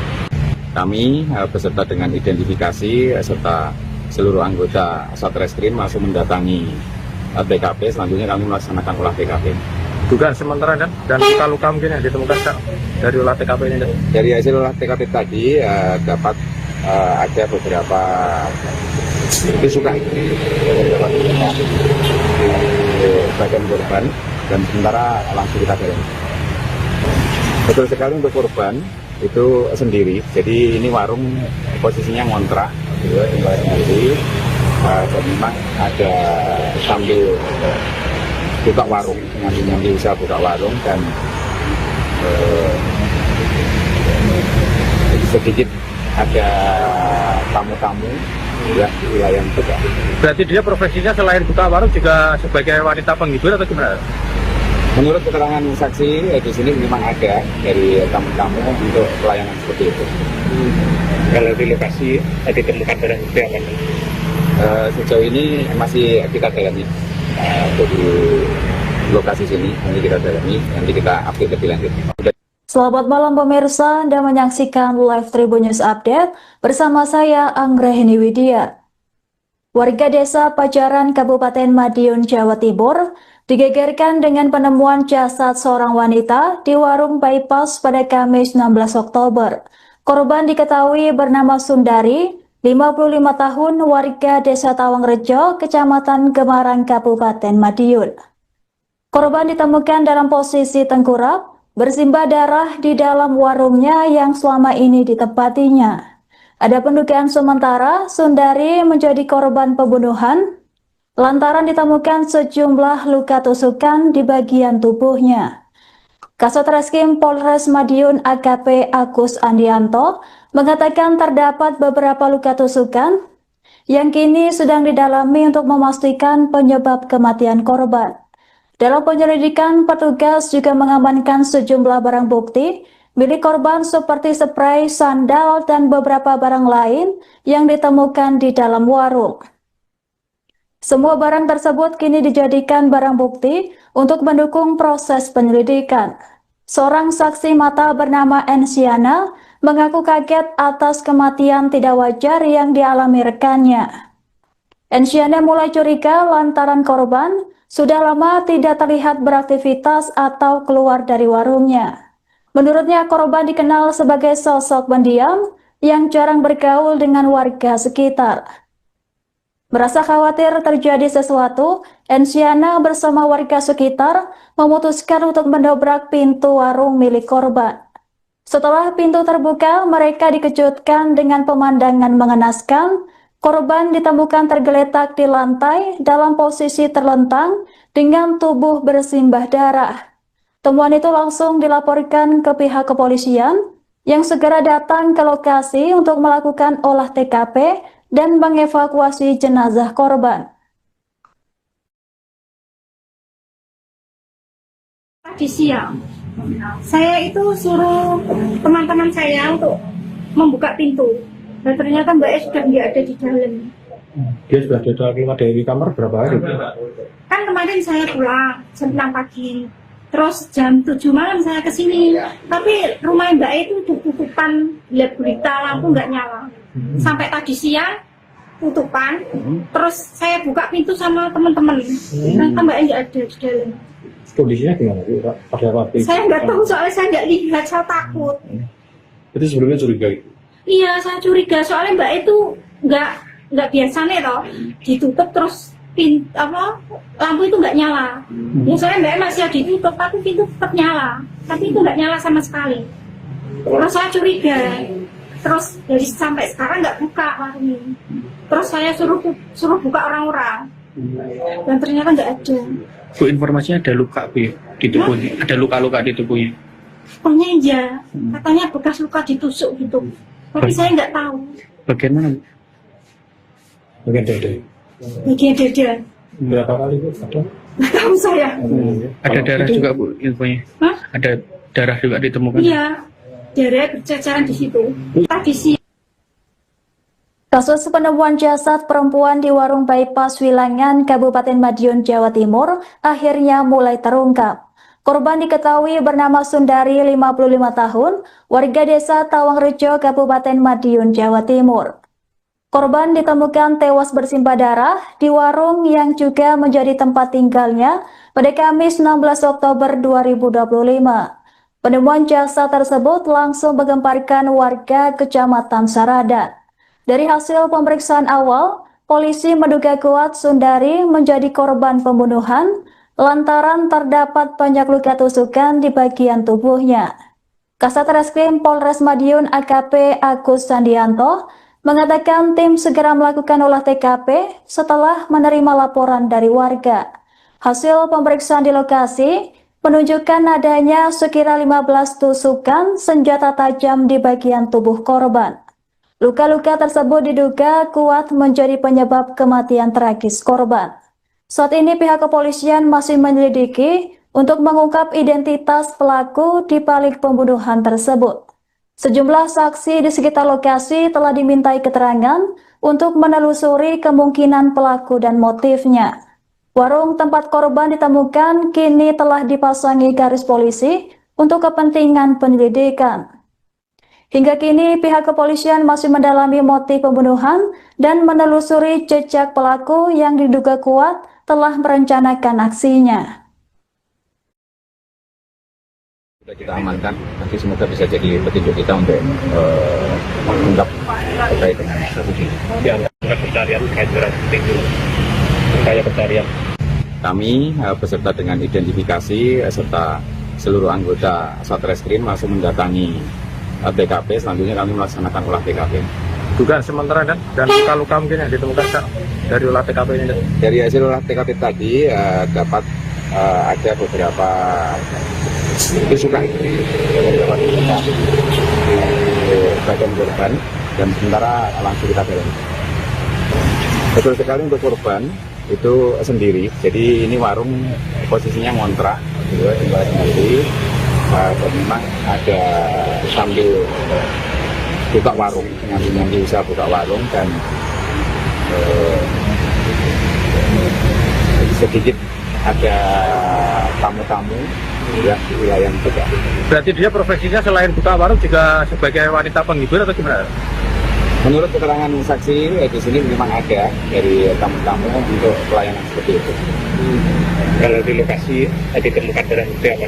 Kami beserta dengan identifikasi serta seluruh anggota Satreskrim langsung mendatangi TKP. Selanjutnya kami melaksanakan olah TKP. Dugaan sementara dan luka-luka mungkin yang ditemukan Kak, dari olah TKP ini. Dari hasil olah TKP tadi dapat ada beberapa tusukan di bagian korban dan sementara langsung kita dalami. Betul sekali untuk korban itu sendiri. Jadi ini warung posisinya ngontrak, tinggal sendiri. Dan memang ada sambil buka warung, nanti bisa buka warung dan sedikit ada tamu-tamu ya di wilayah juga. Berarti dia profesinya selain buka warung juga sebagai wanita penghibur atau gimana? Menurut keterangan saksi di sini memang ada dari tamu-tamu untuk pelayanan seperti itu. Kalau di lokasi ditemukan barang bukti apa? Sejauh ini masih kita dalami untuk di lokasi sini, nanti kita dalami, nanti kita update lebih lanjut. Selamat malam pemirsa, Anda menyaksikan Live Tribun News Update bersama saya Anggrahini Widya. Warga desa Pajaran Kabupaten Madiun, Jawa Timur digegerkan dengan penemuan jasad seorang wanita di warung bypass pada Kamis 16 Oktober. Korban diketahui bernama Sundari, 55 tahun, warga desa Tawangrejo, Kecamatan Gemarang, Kabupaten Madiun. Korban ditemukan dalam posisi tengkurap, bersimbah darah di dalam warungnya yang selama ini ditempatinya. Ada pendugaan sementara Sundari menjadi korban pembunuhan lantaran ditemukan sejumlah luka tusukan di bagian tubuhnya. Kasat Reskrim Polres Madiun AKP Agus Sandianto mengatakan terdapat beberapa luka tusukan yang kini sedang didalami untuk memastikan penyebab kematian korban. Dalam penyelidikan, petugas juga mengamankan sejumlah barang bukti milik korban seperti spray, sandal, dan beberapa barang lain yang ditemukan di dalam warung. Semua barang tersebut kini dijadikan barang bukti untuk mendukung proses penyelidikan. Seorang saksi mata bernama Ensiana mengaku kaget atas kematian tidak wajar yang dialami rekannya. Ensiana mulai curiga lantaran korban sudah lama tidak terlihat beraktivitas atau keluar dari warungnya. Menurutnya korban dikenal sebagai sosok pendiam yang jarang bergaul dengan warga sekitar. Merasa khawatir terjadi sesuatu, Ensiana bersama warga sekitar memutuskan untuk mendobrak pintu warung milik korban. Setelah pintu terbuka, mereka dikejutkan dengan pemandangan mengenaskan. Korban ditemukan tergeletak di lantai dalam posisi terlentang dengan tubuh bersimbah darah. Temuan itu langsung dilaporkan ke pihak kepolisian yang segera datang ke lokasi untuk melakukan olah TKP dan mengevakuasi jenazah korban. Tadi siang saya itu suruh teman-teman saya untuk membuka pintu, dan ternyata Mbak E sudah nggak ada di dalam. Dia sudah keluar dari kamar berapa hari? Kan kemarin saya pulang jam 6 pagi, terus jam 7 malam saya kesini, tapi rumah Mbak E itu udah tutupan, lihat berita lampu nggak nyala. Sampai tadi siang tutupan, terus saya buka pintu sama teman-teman, ternyata Mbak E nggak ada di dalam. Kondisinya gimana sih, Pak? Pada waktu itu? Saya nggak tahu, soalnya saya nggak lihat, saya takut. Itu sebelumnya curiga itu? Iya, saya curiga, soalnya Mbak itu nggak biasa nih toh, ditutup terus lampu itu nggak nyala. Ya soalnya Mbak masih ditutup, tapi pintu tetap nyala, tapi itu nggak nyala sama sekali. Terus saya curiga, terus dari sampai sekarang nggak buka warung ini. Terus saya suruh buka orang-orang, dan ternyata nggak ada. Bu, informasinya ada luka Bu ya, di tubuhnya, ada luka-luka di tubuhnya. Pokoknya iya, katanya bekas luka ditusuk gitu, tapi saya nggak tahu. Bagian mana Bu? Bagian dada. Bagian dada, Berapa kali itu? Ada? nggak tahu saya. Ada darah juga Bu infonya? Hah? Ada darah juga ditemukan? Iya, darah berceceran di situ. Tadi sih. Kasus penemuan jasad perempuan di warung bypass Wilangan, Kabupaten Madiun, Jawa Timur akhirnya mulai terungkap. Korban diketahui bernama Sundari, 55 tahun, warga desa Tawangrejo, Kabupaten Madiun, Jawa Timur. Korban ditemukan tewas bersimbah darah di warung yang juga menjadi tempat tinggalnya pada Kamis 16 Oktober 2025. Penemuan jasad tersebut langsung menggemparkan warga Kecamatan Saradan. Dari hasil pemeriksaan awal, polisi menduga kuat Sundari menjadi korban pembunuhan lantaran terdapat banyak luka tusukan di bagian tubuhnya. Kasat Reskrim Polres Madiun AKP Agus Sandianto mengatakan tim segera melakukan olah TKP setelah menerima laporan dari warga. Hasil pemeriksaan di lokasi menunjukkan adanya sekira 15 tusukan senjata tajam di bagian tubuh korban. Luka-luka tersebut diduga kuat menjadi penyebab kematian tragis korban. Saat ini pihak kepolisian masih menyelidiki untuk mengungkap identitas pelaku di balik pembunuhan tersebut. Sejumlah saksi di sekitar lokasi telah dimintai keterangan untuk menelusuri kemungkinan pelaku dan motifnya. Warung tempat korban ditemukan kini telah dipasangi garis polisi untuk kepentingan penyelidikan. Hingga kini pihak kepolisian masih mendalami motif pembunuhan dan menelusuri jejak pelaku yang diduga kuat telah merencanakan aksinya. Sudah kita amankan, nanti semoga bisa jadi petunjuk kita untuk mengungkap terkait dengan kasus ini. Ya, pencarian terkait dengan upaya pencarian. Kami beserta dengan identifikasi serta seluruh anggota Satreskrim langsung mendatangi TKP. Selanjutnya kami melaksanakan olah TKP. Dugaan sementara dan luka-luka mungkin yang ditemukan Kak, dari olah TKP ini. Dari hasil olah TKP tadi dapat ada beberapa tusukan di bagian korban dan sementara langsung kita dalami. Betul sekali untuk korban itu sendiri. Jadi ini warung posisinya ngontrak, tinggal sendiri. Dan memang ada sambil buka warung, nyambi usaha buka warung dan sedikit ada tamu-tamu ya di wilayah juga. Berarti dia profesinya selain buka warung juga sebagai wanita penghibur atau gimana? Menurut keterangan saksi di sini memang ada dari tamu-tamu untuk pelayanan seperti itu. Kalau di lokasi tadi ditemukan barang bukti apa?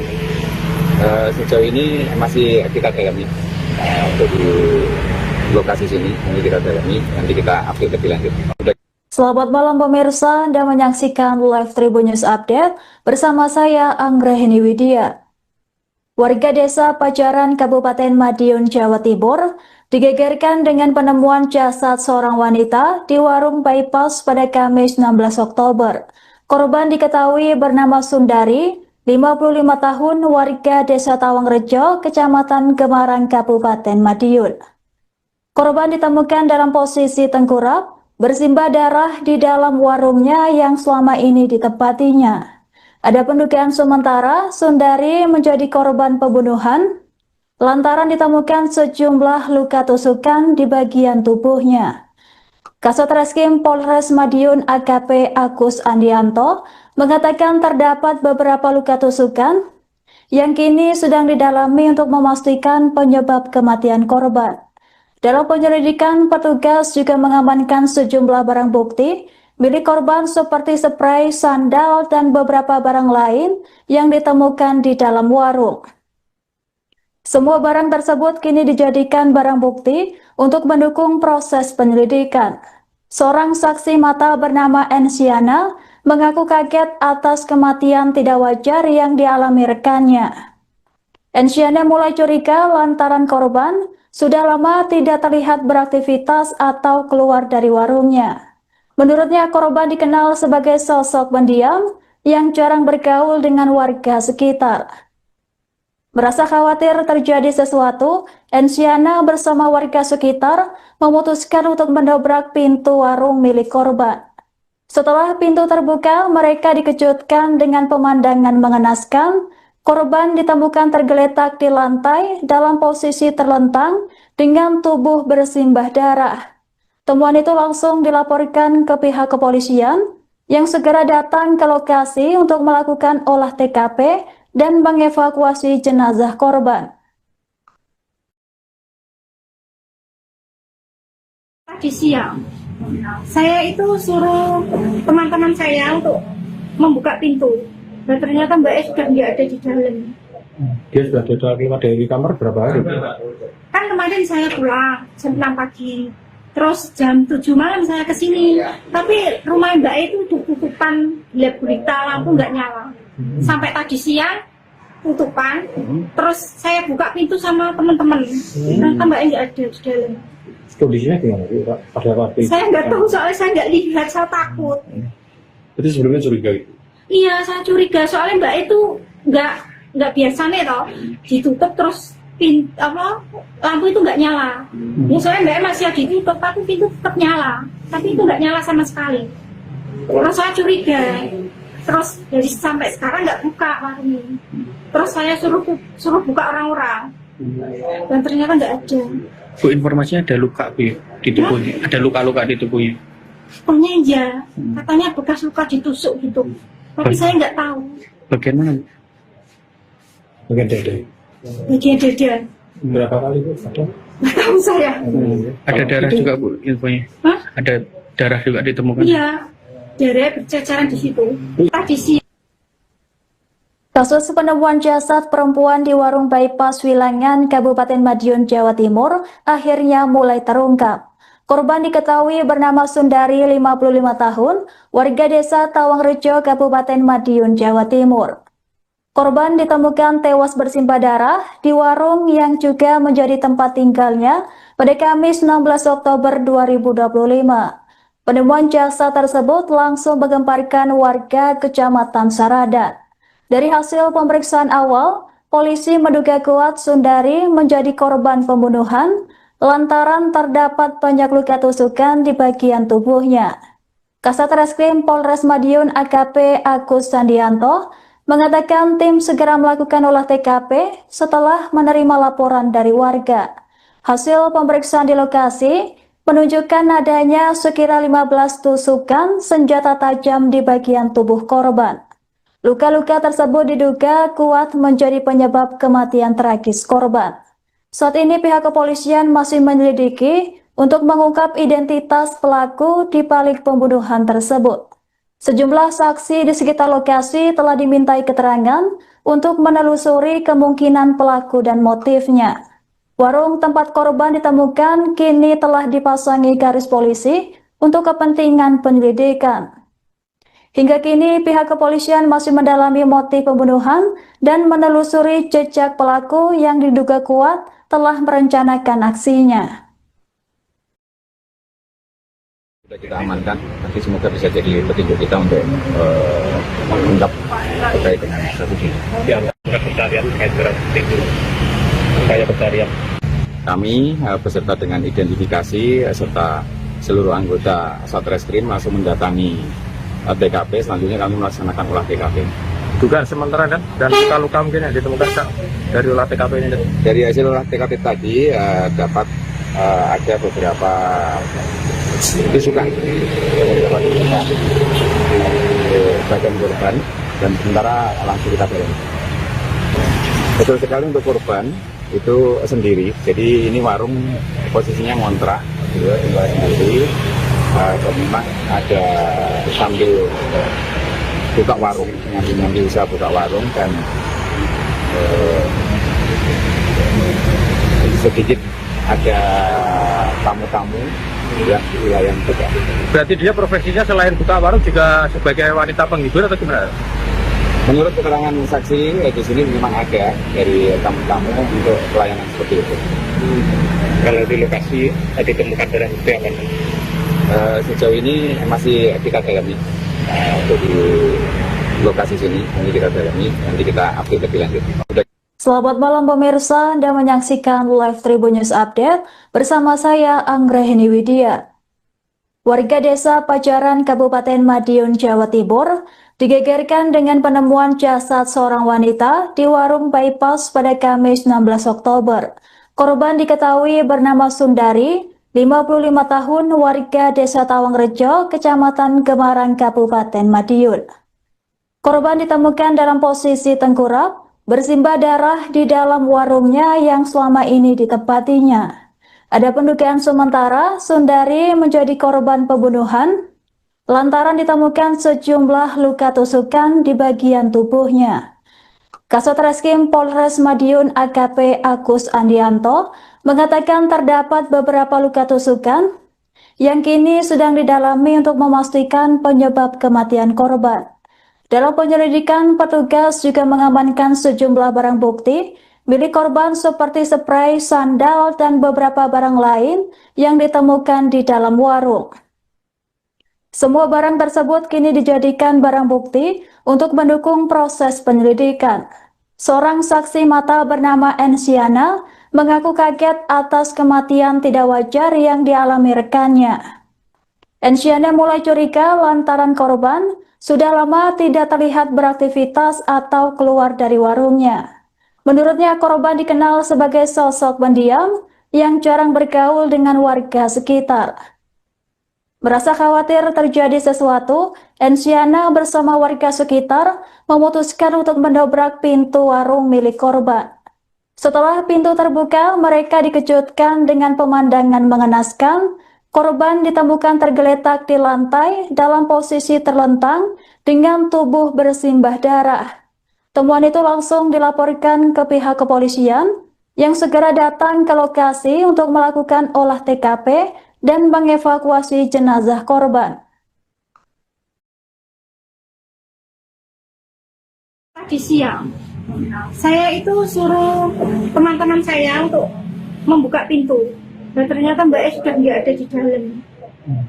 Sejauh ini masih kita dalami untuk di lokasi sini, nanti kita dalami, nanti kita update lebih lanjut. Selamat malam pemirsa, Anda menyaksikan Live Tribun News Update bersama saya Anggraheni Widya. Warga desa Pajaran, Kabupaten Madiun, Jawa Timur, digegerkan dengan penemuan jasad seorang wanita di warung bypass pada Kamis 16 Oktober. Korban diketahui bernama Sundari, 55 tahun, warga desa Tawangrejo, Kecamatan Gemarang, Kabupaten Madiun. Korban ditemukan dalam posisi tengkurap, bersimbah darah di dalam warungnya yang selama ini ditempatinya. Ada pendugaan sementara Sundari menjadi korban pembunuhan lantaran ditemukan sejumlah luka tusukan di bagian tubuhnya. Kasat Reskrim Polres Madiun AKP Agus Andianto mengatakan terdapat beberapa luka tusukan yang kini sedang didalami untuk memastikan penyebab kematian korban. Dalam penyelidikan, petugas juga mengamankan sejumlah barang bukti milik korban seperti spray, sandal, dan beberapa barang lain yang ditemukan di dalam warung. Semua barang tersebut kini dijadikan barang bukti untuk mendukung proses penyelidikan. Seorang saksi mata bernama Ensiana mengaku kaget atas kematian tidak wajar yang dialami rekannya. Ensiana mulai curiga lantaran korban sudah lama tidak terlihat beraktivitas atau keluar dari warungnya. Menurutnya, korban dikenal sebagai sosok pendiam yang jarang bergaul dengan warga sekitar. Merasa khawatir terjadi sesuatu, Ensiana bersama warga sekitar memutuskan untuk mendobrak pintu warung milik korban. Setelah pintu terbuka, mereka dikejutkan dengan pemandangan mengenaskan. Korban ditemukan tergeletak di lantai dalam posisi terlentang dengan tubuh bersimbah darah. Temuan itu langsung dilaporkan ke pihak kepolisian yang segera datang ke lokasi untuk melakukan olah TKP dan mengevakuasi jenazah korban. Tadi siang, saya itu suruh teman-teman saya untuk membuka pintu. Dan ternyata Mbak E sudah nggak ada di dalam. Dia sudah keluar dari kamar berapa hari? Kan kemarin saya pulang jam 6 pagi. Terus jam 7 malam saya ke sini. Tapi rumah Mbak E itu tutupan gelap gulita, lampu nggak nyala. Sampai tadi siang tutupan. Terus saya buka pintu sama teman-teman. Ternyata Mbak E nggak ada di dalam. Kondisinya gimana Pak? Pada waktu itu? Saya nggak tahu soalnya saya nggak lihat, saya takut. Itu sebelumnya curiga itu? Iya, saya curiga soalnya Mbak E itu nggak biasa nih toh ditutup terus lampu itu nggak nyala. Ya soalnya Mbak E masih ditutup tapi pintu tetap nyala, tapi itu nggak nyala sama sekali. Terus saya curiga, terus dari sampai sekarang nggak buka warungnya. Terus saya suruh buka orang-orang dan ternyata nggak ada. Bu, informasinya ada luka Bu, di tubuhnya, ada luka-luka di tubuhnya. Pokoknya iya, katanya bekas luka ditusuk gitu, tapi saya nggak tahu. Bagian mana? Bagian dada. Bagian dada. Berapa kali Bu? Ada? Nggak tahu saya. Ada darah juga Bu, infonya. Hah? Ada darah juga ditemukan. Iya, darah berceceran di situ. Tadi siang. Kasus penemuan jasad perempuan di warung bypass Wilangan, Kabupaten Madiun, Jawa Timur akhirnya mulai terungkap. Korban diketahui bernama Sundari, 55 tahun, warga desa Tawangrejo, Kabupaten Madiun, Jawa Timur. Korban ditemukan tewas bersimbah darah di warung yang juga menjadi tempat tinggalnya pada Kamis 16 Oktober 2025. Penemuan jasad tersebut langsung menggemparkan warga Kecamatan Saradan. Dari hasil pemeriksaan awal, polisi menduga kuat Sundari menjadi korban pembunuhan lantaran terdapat banyak luka tusukan di bagian tubuhnya. Kasat Reskrim Polres Madiun AKP Agus Andianto mengatakan tim segera melakukan olah TKP setelah menerima laporan dari warga. Hasil pemeriksaan di lokasi menunjukkan adanya sekira 15 tusukan senjata tajam di bagian tubuh korban. Luka-luka tersebut diduga kuat menjadi penyebab kematian tragis korban. Saat ini pihak kepolisian masih menyelidiki untuk mengungkap identitas pelaku di balik pembunuhan tersebut. Sejumlah saksi di sekitar lokasi telah dimintai keterangan untuk menelusuri kemungkinan pelaku dan motifnya. Warung tempat korban ditemukan kini telah dipasangi garis polisi untuk kepentingan penyelidikan. Hingga kini pihak kepolisian masih mendalami motif pembunuhan dan menelusuri jejak pelaku yang diduga kuat telah merencanakan aksinya. Sudah kita amankan, nanti semoga bisa jadi petunjuk kita untuk mengungkap terkait dengan kasus ini. Ya, pencarian terkait dengan itu, upaya pencarian. Kami beserta dengan identifikasi serta seluruh anggota Satreskrim langsung mendatangi TKP. Selanjutnya kami melaksanakan olah TKP. Dugaan sementara kan, dan luka-luka mungkin yang ditemukan Kak, dari olah TKP ini. Dari hasil olah TKP tadi dapat ada beberapa tusukan bagian korban dan sementara langsung kita dalami. Betul sekali untuk korban itu sendiri. Jadi ini warung posisinya ngontrak, tinggal sendiri. Memang ada sambil buka warung, nyambi usaha buka warung dan sedikit ada tamu-tamu yang di wilayah juga. Berarti dia profesinya selain buka warung juga sebagai wanita penghibur atau gimana? Menurut keterangan saksi di sini memang ada dari tamu-tamu untuk pelayanan seperti itu. Kalau di lokasi ditemukan barang bukti apa? Sejauh ini masih kita dalami untuk di lokasi sini, ini kita dalami, nanti kita update lebih lanjut. Selamat malam pemirsa, Anda menyaksikan live Tribun News Update bersama saya Anggraheni Widya. Warga desa Pajaran Kabupaten Madiun, Jawa Timur digegerkan dengan penemuan jasad seorang wanita di warung bypass pada Kamis 16 Oktober. Korban diketahui bernama Sundari, 55 tahun, warga desa Tawangrejo, Kecamatan Gemarang, Kabupaten Madiun. Korban ditemukan dalam posisi tengkurap, bersimbah darah di dalam warungnya yang selama ini ditempatinya. Ada pendugaan sementara Sundari menjadi korban pembunuhan lantaran ditemukan sejumlah luka tusukan di bagian tubuhnya. Kasat Reskrim Polres Madiun AKP Agus Andianto mengatakan terdapat beberapa luka tusukan yang kini sedang didalami untuk memastikan penyebab kematian korban. Dalam penyelidikan, petugas juga mengamankan sejumlah barang bukti milik korban seperti spray, sandal, dan beberapa barang lain yang ditemukan di dalam warung. Semua barang tersebut kini dijadikan barang bukti untuk mendukung proses penyelidikan. Seorang saksi mata bernama Ensiana mengaku kaget atas kematian tidak wajar yang dialami rekannya. Ensiana mulai curiga lantaran korban sudah lama tidak terlihat beraktivitas atau keluar dari warungnya. Menurutnya, korban dikenal sebagai sosok pendiam yang jarang bergaul dengan warga sekitar. Merasa khawatir terjadi sesuatu, Ensiana bersama warga sekitar memutuskan untuk mendobrak pintu warung milik korban. Setelah pintu terbuka, mereka dikejutkan dengan pemandangan mengenaskan. Korban ditemukan tergeletak di lantai dalam posisi terlentang dengan tubuh bersimbah darah. Temuan itu langsung dilaporkan ke pihak kepolisian yang segera datang ke lokasi untuk melakukan olah TKP dan mengevakuasi jenazah korban. Tadi siang, saya itu suruh teman-teman saya untuk membuka pintu. Dan ternyata Mbak E sudah nggak ada di dalam.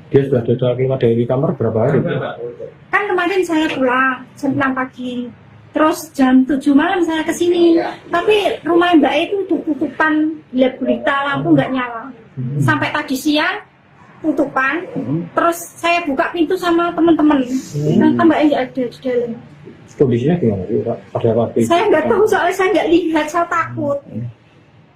Dia sudah keluar dari kamar berapa hari? Kan kemarin saya pulang jam 6 pagi. Terus jam 7 malam saya ke sini. Tapi rumah Mbak E itu tutupan, lihat berita, lampu nggak nyala. Sampai tadi siang tutupan. Terus saya buka pintu sama teman-teman. Ternyata Mbak E nggak ada di dalam. Kondisinya gimana sih, Pak? Pada waktu itu? Saya nggak tahu, soalnya saya nggak lihat, saya takut.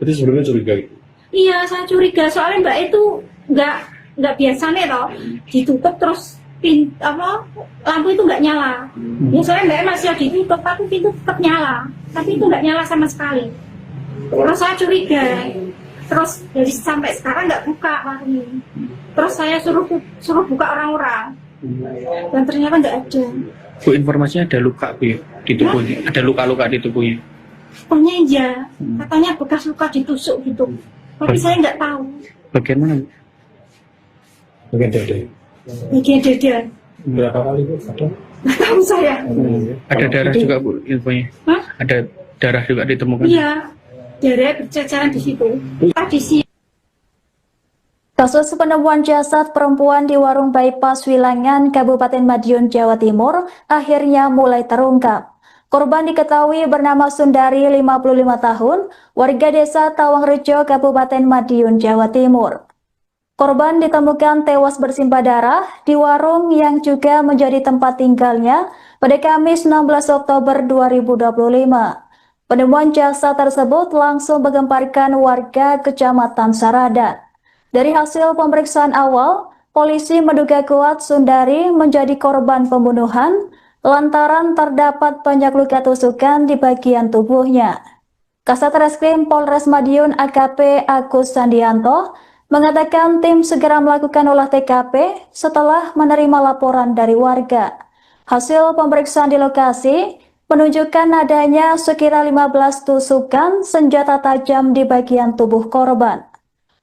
Berarti sebelumnya curiga gitu? Iya, saya curiga, soalnya Mbak itu nggak biasa nih toh, ditutup terus lampu itu nggak nyala. Ya soalnya Mbak masih ditutup, tapi pintu tetap nyala, tapi itu nggak nyala sama sekali. Terus saya curiga, terus dari sampai sekarang nggak buka warung ini. Terus saya suruh buka orang-orang, dan ternyata nggak ada. Bu, informasinya ada luka Bu ya, di tubuhnya, ada luka-luka di tubuhnya. Pokoknya iya, katanya bekas luka ditusuk gitu. Tapi saya nggak tahu. Bagian mana Bu? Bagian dada. Bagian dada. Berapa kali Bu? Ada? Nggak tahu saya. Ada darah juga Bu infonya. Hah? Ada darah juga ditemukan. Iya, darah berceceran di situ. Tradisi. Kasus penemuan jasad perempuan di warung bypass Wilangan, Kabupaten Madiun, Jawa Timur akhirnya mulai terungkap. Korban diketahui bernama Sundari, 55 tahun, warga desa Tawangrejo, Kabupaten Madiun, Jawa Timur. Korban ditemukan tewas bersimbah darah di warung yang juga menjadi tempat tinggalnya pada Kamis 16 Oktober 2025. Penemuan jasad tersebut langsung menggemparkan warga Kecamatan Saradan. Dari hasil pemeriksaan awal, polisi menduga kuat Sundari menjadi korban pembunuhan lantaran terdapat banyak luka tusukan di bagian tubuhnya. Kasat Reskrim Polres Madiun AKP Agus Sandianto mengatakan tim segera melakukan olah TKP setelah menerima laporan dari warga. Hasil pemeriksaan di lokasi menunjukkan adanya sekira 15 tusukan senjata tajam di bagian tubuh korban.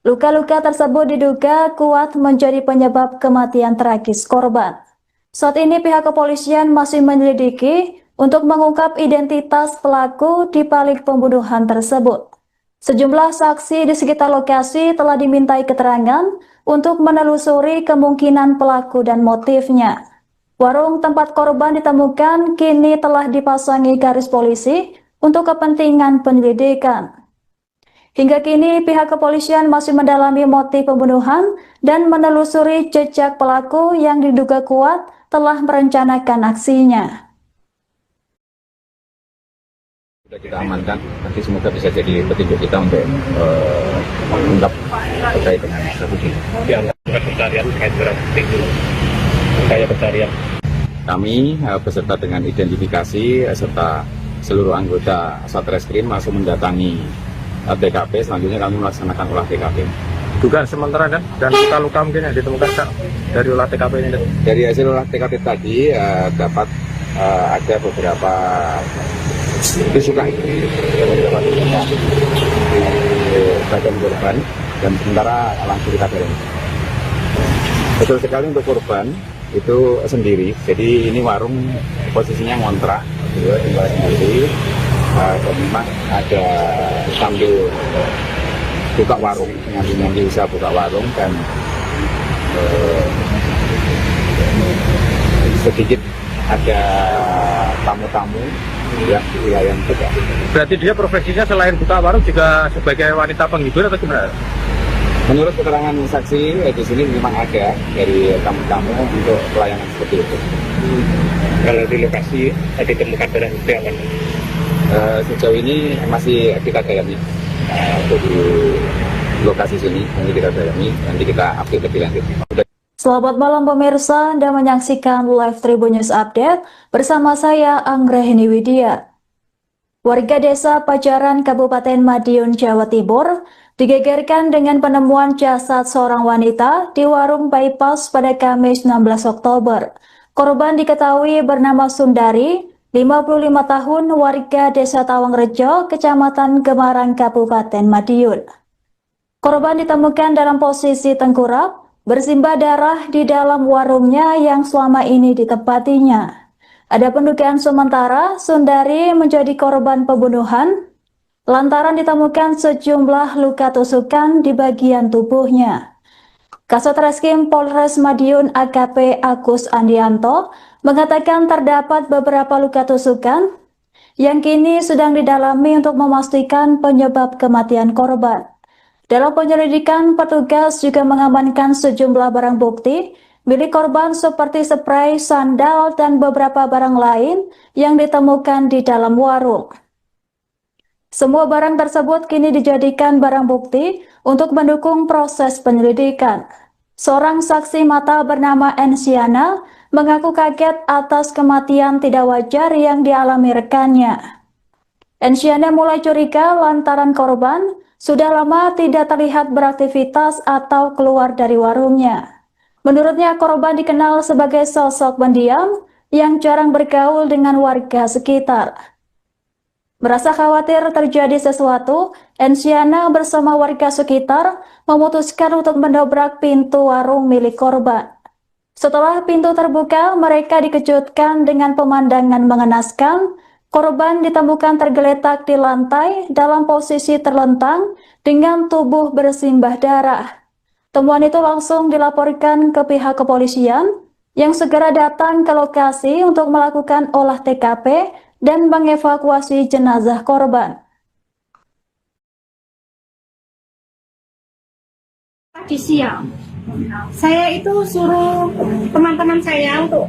Luka-luka tersebut diduga kuat menjadi penyebab kematian tragis korban. Saat ini pihak kepolisian masih menyelidiki untuk mengungkap identitas pelaku di balik pembunuhan tersebut. Sejumlah saksi di sekitar lokasi telah dimintai keterangan untuk menelusuri kemungkinan pelaku dan motifnya. Warung tempat korban ditemukan kini telah dipasangi garis polisi untuk kepentingan penyelidikan. Hingga kini pihak kepolisian masih mendalami motif pembunuhan dan menelusuri jejak pelaku yang diduga kuat telah merencanakan aksinya. Sudah kita amankan, nanti semoga bisa jadi petunjuk kita untuk mengungkap terkait dengan kasus ini. Pencarian terkait barang bukti dulu. Kayak pencarian. Kami beserta dengan identifikasi serta seluruh anggota Satreskrim langsung mendatangi TKP. Selanjutnya kami melaksanakan olah TKP. Dugaan sementara dan luka-luka mungkin yang ditemukan Kak, dari olah TKP ini. Dari hasil olah TKP tadi dapat ada beberapa tusukan di bagian korban dan sementara langsung kita dorong. Betul sekali untuk korban itu sendiri. Jadi ini warung posisinya ngontrak, tinggal sendiri. Dan memang ada sambil buka warung, nanti bisa buka warung dan sedikit ada tamu-tamu yang wilayah juga. Berarti dia profesinya selain buka warung juga sebagai wanita penghibur atau gimana? Menurut keterangan saksi di sini memang ada dari tamu-tamu untuk pelayanan seperti itu. Kalau di lokasi ditemukan barang bukti apa? Sejauh ini masih kita dalami untuk di lokasi sini, nanti kita dalami, nanti kita update lebih lanjut. Selamat malam pemirsa, Anda menyaksikan Live Tribun News Update bersama saya Anggrahini Widya. Warga desa Pajaran Kabupaten Madiun, Jawa Timur digegerkan dengan penemuan jasad seorang wanita di warung bypass pada Kamis 16 Oktober. Korban diketahui bernama Sundari, 55 tahun, warga desa Tawangrejo, Kecamatan Gemarang, Kabupaten Madiun. Korban ditemukan dalam posisi tengkurap, bersimbah darah di dalam warungnya yang selama ini ditempatinya. Ada pendugaan sementara Sundari menjadi korban pembunuhan lantaran ditemukan sejumlah luka tusukan di bagian tubuhnya. Kasat Reskrim Polres Madiun AKP Agus Andianto mengatakan terdapat beberapa luka tusukan yang kini sedang didalami untuk memastikan penyebab kematian korban. Dalam penyelidikan, petugas juga mengamankan sejumlah barang bukti milik korban seperti spray, sandal, dan beberapa barang lain yang ditemukan di dalam warung. Semua barang tersebut kini dijadikan barang bukti untuk mendukung proses penyelidikan. Seorang saksi mata bernama Ensiana mengaku kaget atas kematian tidak wajar yang dialami rekannya. Ensiana mulai curiga lantaran korban sudah lama tidak terlihat beraktivitas atau keluar dari warungnya. Menurutnya korban dikenal sebagai sosok pendiam yang jarang bergaul dengan warga sekitar. Merasa khawatir terjadi sesuatu, Ensiana bersama warga sekitar memutuskan untuk mendobrak pintu warung milik korban. Setelah pintu terbuka, mereka dikejutkan dengan pemandangan mengenaskan. Korban ditemukan tergeletak di lantai dalam posisi terlentang dengan tubuh bersimbah darah. Temuan itu langsung dilaporkan ke pihak kepolisian yang segera datang ke lokasi untuk melakukan olah TKP dan mengevakuasi jenazah korban. Tadi siang saya itu suruh teman-teman saya untuk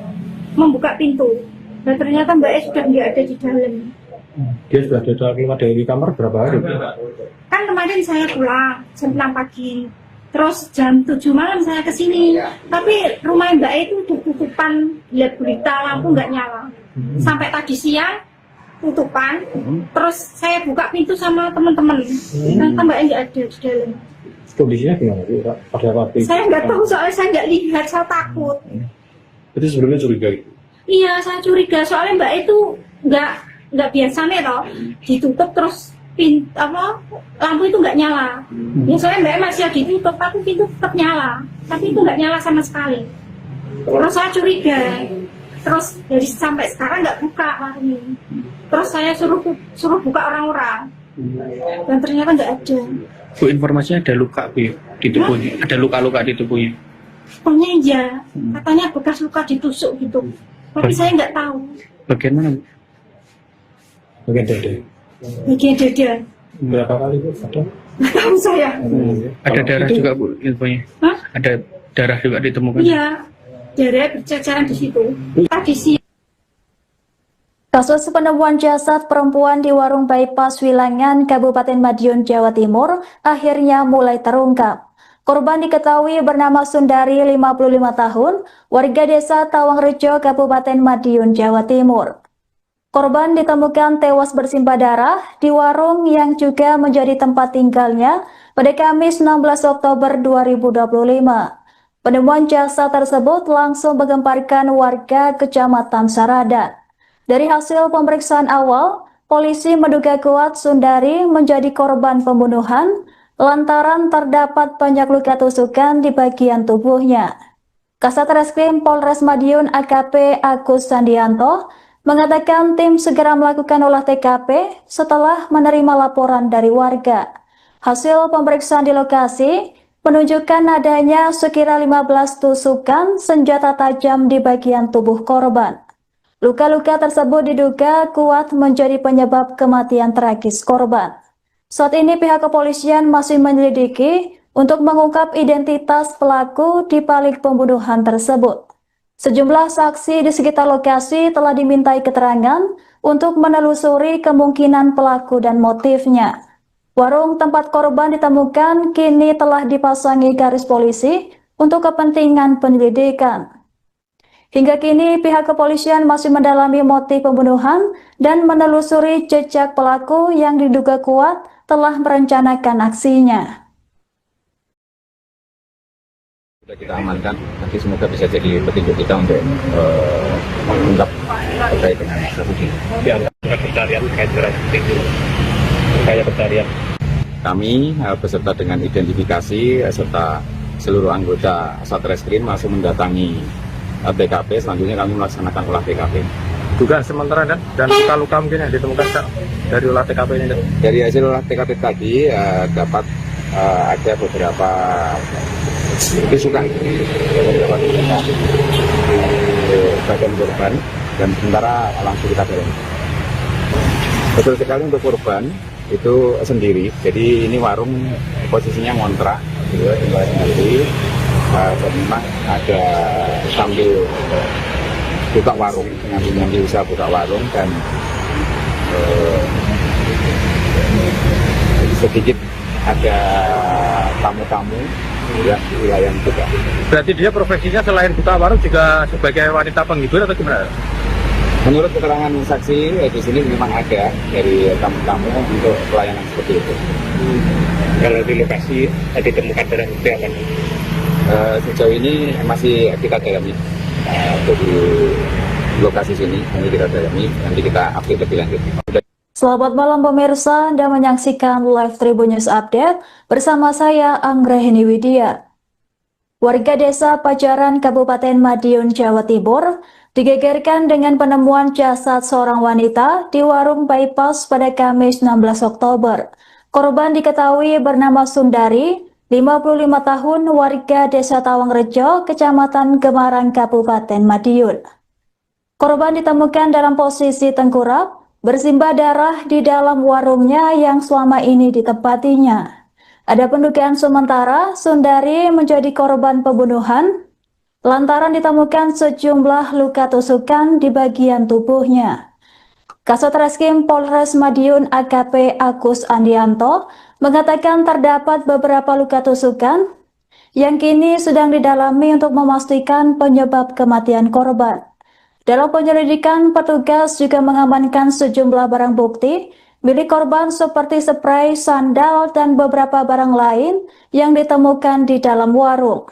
membuka pintu, dan ternyata Mbak E sudah nggak ada di dalam. Dia sudah keluar dari kamar berapa hari? Kan kemarin saya pulang jam 6 pagi, terus jam 7 malam saya kesini, tapi rumah Mbak E itu tutupan, lihat berita lampu nggak nyala. Sampai tadi siang tutupan, terus saya buka pintu sama teman-teman, ternyata Mbak E nggak ada di dalam. Kondisinya gimana sih? Pada waktu itu? Saya nggak tahu, soalnya saya nggak lihat, saya takut. Itu sebelumnya curiga gitu? Iya, saya curiga, soalnya Mbak itu nggak biasa nih toh, ditutup terus lampu itu nggak nyala. Ya soalnya Mbak masih ditutup, tapi pintu tetap nyala, tapi itu nggak nyala sama sekali. Terus saya curiga, terus dari sampai sekarang nggak buka warung ini. Terus saya suruh buka orang-orang, dan ternyata nggak ada. Bu, informasinya ada luka Bu di tubuhnya, ada luka-luka di tubuhnya. Pokoknya iya, katanya bekas luka ditusuk gitu, tapi saya nggak tahu. Bagian mana Bu? Bagian dada. Bagian dada, Berapa kali Bu? Ada? nggak tahu saya. Ada darah juga Bu infonya. Hah? Ada darah juga ditemukan. Iya, darah berceceran di situ. Tadi siang. Kasus penemuan jasad perempuan di warung bypass Wilangan, Kabupaten Madiun, Jawa Timur, akhirnya mulai terungkap. Korban diketahui bernama Sundari, 55 tahun, warga desa Tawangrejo, Kabupaten Madiun, Jawa Timur. Korban ditemukan tewas bersimbah darah di warung yang juga menjadi tempat tinggalnya pada Kamis 16 Oktober 2025. Penemuan jasad tersebut langsung menggemparkan warga Kecamatan Saradan. Dari hasil pemeriksaan awal, polisi menduga kuat Sundari menjadi korban pembunuhan lantaran terdapat banyak luka tusukan di bagian tubuhnya. Kasat Reskrim Polres Madiun AKP Agus Sandianto mengatakan tim segera melakukan olah TKP setelah menerima laporan dari warga. Hasil pemeriksaan di lokasi menunjukkan adanya sekira 15 tusukan senjata tajam di bagian tubuh korban. Luka-luka tersebut diduga kuat menjadi penyebab kematian tragis korban. Saat ini pihak kepolisian masih menyelidiki untuk mengungkap identitas pelaku di balik pembunuhan tersebut. Sejumlah saksi di sekitar lokasi telah dimintai keterangan untuk menelusuri kemungkinan pelaku dan motifnya. Warung tempat korban ditemukan kini telah dipasangi garis polisi untuk kepentingan penyelidikan. Hingga kini pihak kepolisian masih mendalami motif pembunuhan dan menelusuri jejak pelaku yang diduga kuat telah merencanakan aksinya. Sudah kita amankan, nanti semoga bisa jadi petunjuk kita untuk mengungkap terkait dengan kasus ini. Pencarian kayak pencarian. Kami beserta dengan identifikasi serta seluruh anggota Satreskrim masih mendatangi TKP. Selanjutnya kami melaksanakan olah TKP. Dugaan sementara dan luka-luka mungkin yang ditemukan Kak, dari olah TKP ini. Dari hasil olah TKP tadi dapat ada beberapa tusukan di bagian korban, dan sementara langsung kita dorong. Betul sekali, untuk korban itu sendiri. Jadi ini warung posisinya ngontrak, tinggal sendiri. Memang ada sambil buka warung, ngambil usaha buka warung, dan sedikit ada tamu-tamu yang di wilayah juga. Berarti dia profesinya selain buka warung juga sebagai wanita penghibur atau gimana? Menurut keterangan saksi di sini memang ada dari tamu-tamu untuk pelayanan seperti itu. Kalau di lokasi ditemukan barang bukti apa? Sejauh ini masih kita dalami untuk di lokasi sini, nanti kita dalami, nanti kita update lebih lanjut. Selamat malam pemirsa, Anda menyaksikan Live Tribun News Update bersama saya Anggrahini Widya. Warga desa Pajaran, Kabupaten Madiun, Jawa Timur, digegerkan dengan penemuan jasad seorang wanita di warung bypass pada Kamis 16 Oktober. Korban diketahui bernama Sundari, 55 tahun, warga desa Tawangrejo, Kecamatan Gemarang, Kabupaten Madiun. Korban ditemukan dalam posisi tengkurap, bersimbah darah di dalam warungnya yang selama ini ditempatinya. Ada pendugaan sementara Sundari menjadi korban pembunuhan lantaran ditemukan sejumlah luka tusukan di bagian tubuhnya. Kasat Reskrim Polres Madiun AKP Agus Andianto mengatakan terdapat beberapa luka tusukan yang kini sedang didalami untuk memastikan penyebab kematian korban. Dalam penyelidikan, petugas juga mengamankan sejumlah barang bukti milik korban seperti spray, sandal, dan beberapa barang lain yang ditemukan di dalam warung.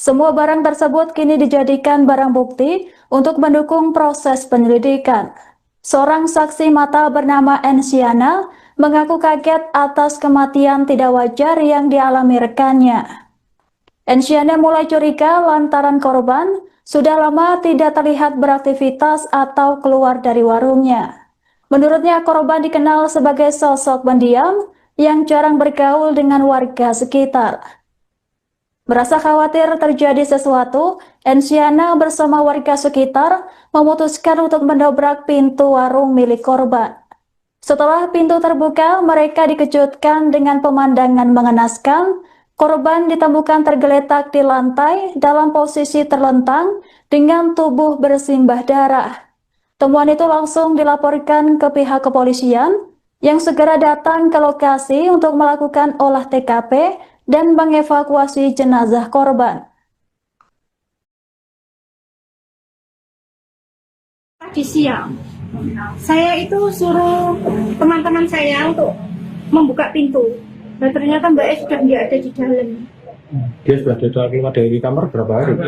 Semua barang tersebut kini dijadikan barang bukti untuk mendukung proses penyelidikan. Seorang saksi mata bernama Ensiana mengaku kaget atas kematian tidak wajar yang dialami rekannya. Ensiana mulai curiga lantaran korban sudah lama tidak terlihat beraktivitas atau keluar dari warungnya. Menurutnya, korban dikenal sebagai sosok pendiam yang jarang bergaul dengan warga sekitar. Merasa khawatir terjadi sesuatu, Ensiana bersama warga sekitar memutuskan untuk mendobrak pintu warung milik korban. Setelah pintu terbuka, mereka dikejutkan dengan pemandangan mengenaskan. Korban ditemukan tergeletak di lantai dalam posisi terlentang dengan tubuh bersimbah darah. Temuan itu langsung dilaporkan ke pihak kepolisian yang segera datang ke lokasi untuk melakukan olah TKP dan mengevakuasi jenazah korban. Tadi siang, saya itu suruh teman-teman saya untuk membuka pintu. Dan ternyata Mbak E sudah nggak ada di dalam. Dia sudah keluar dari kamar berapa hari?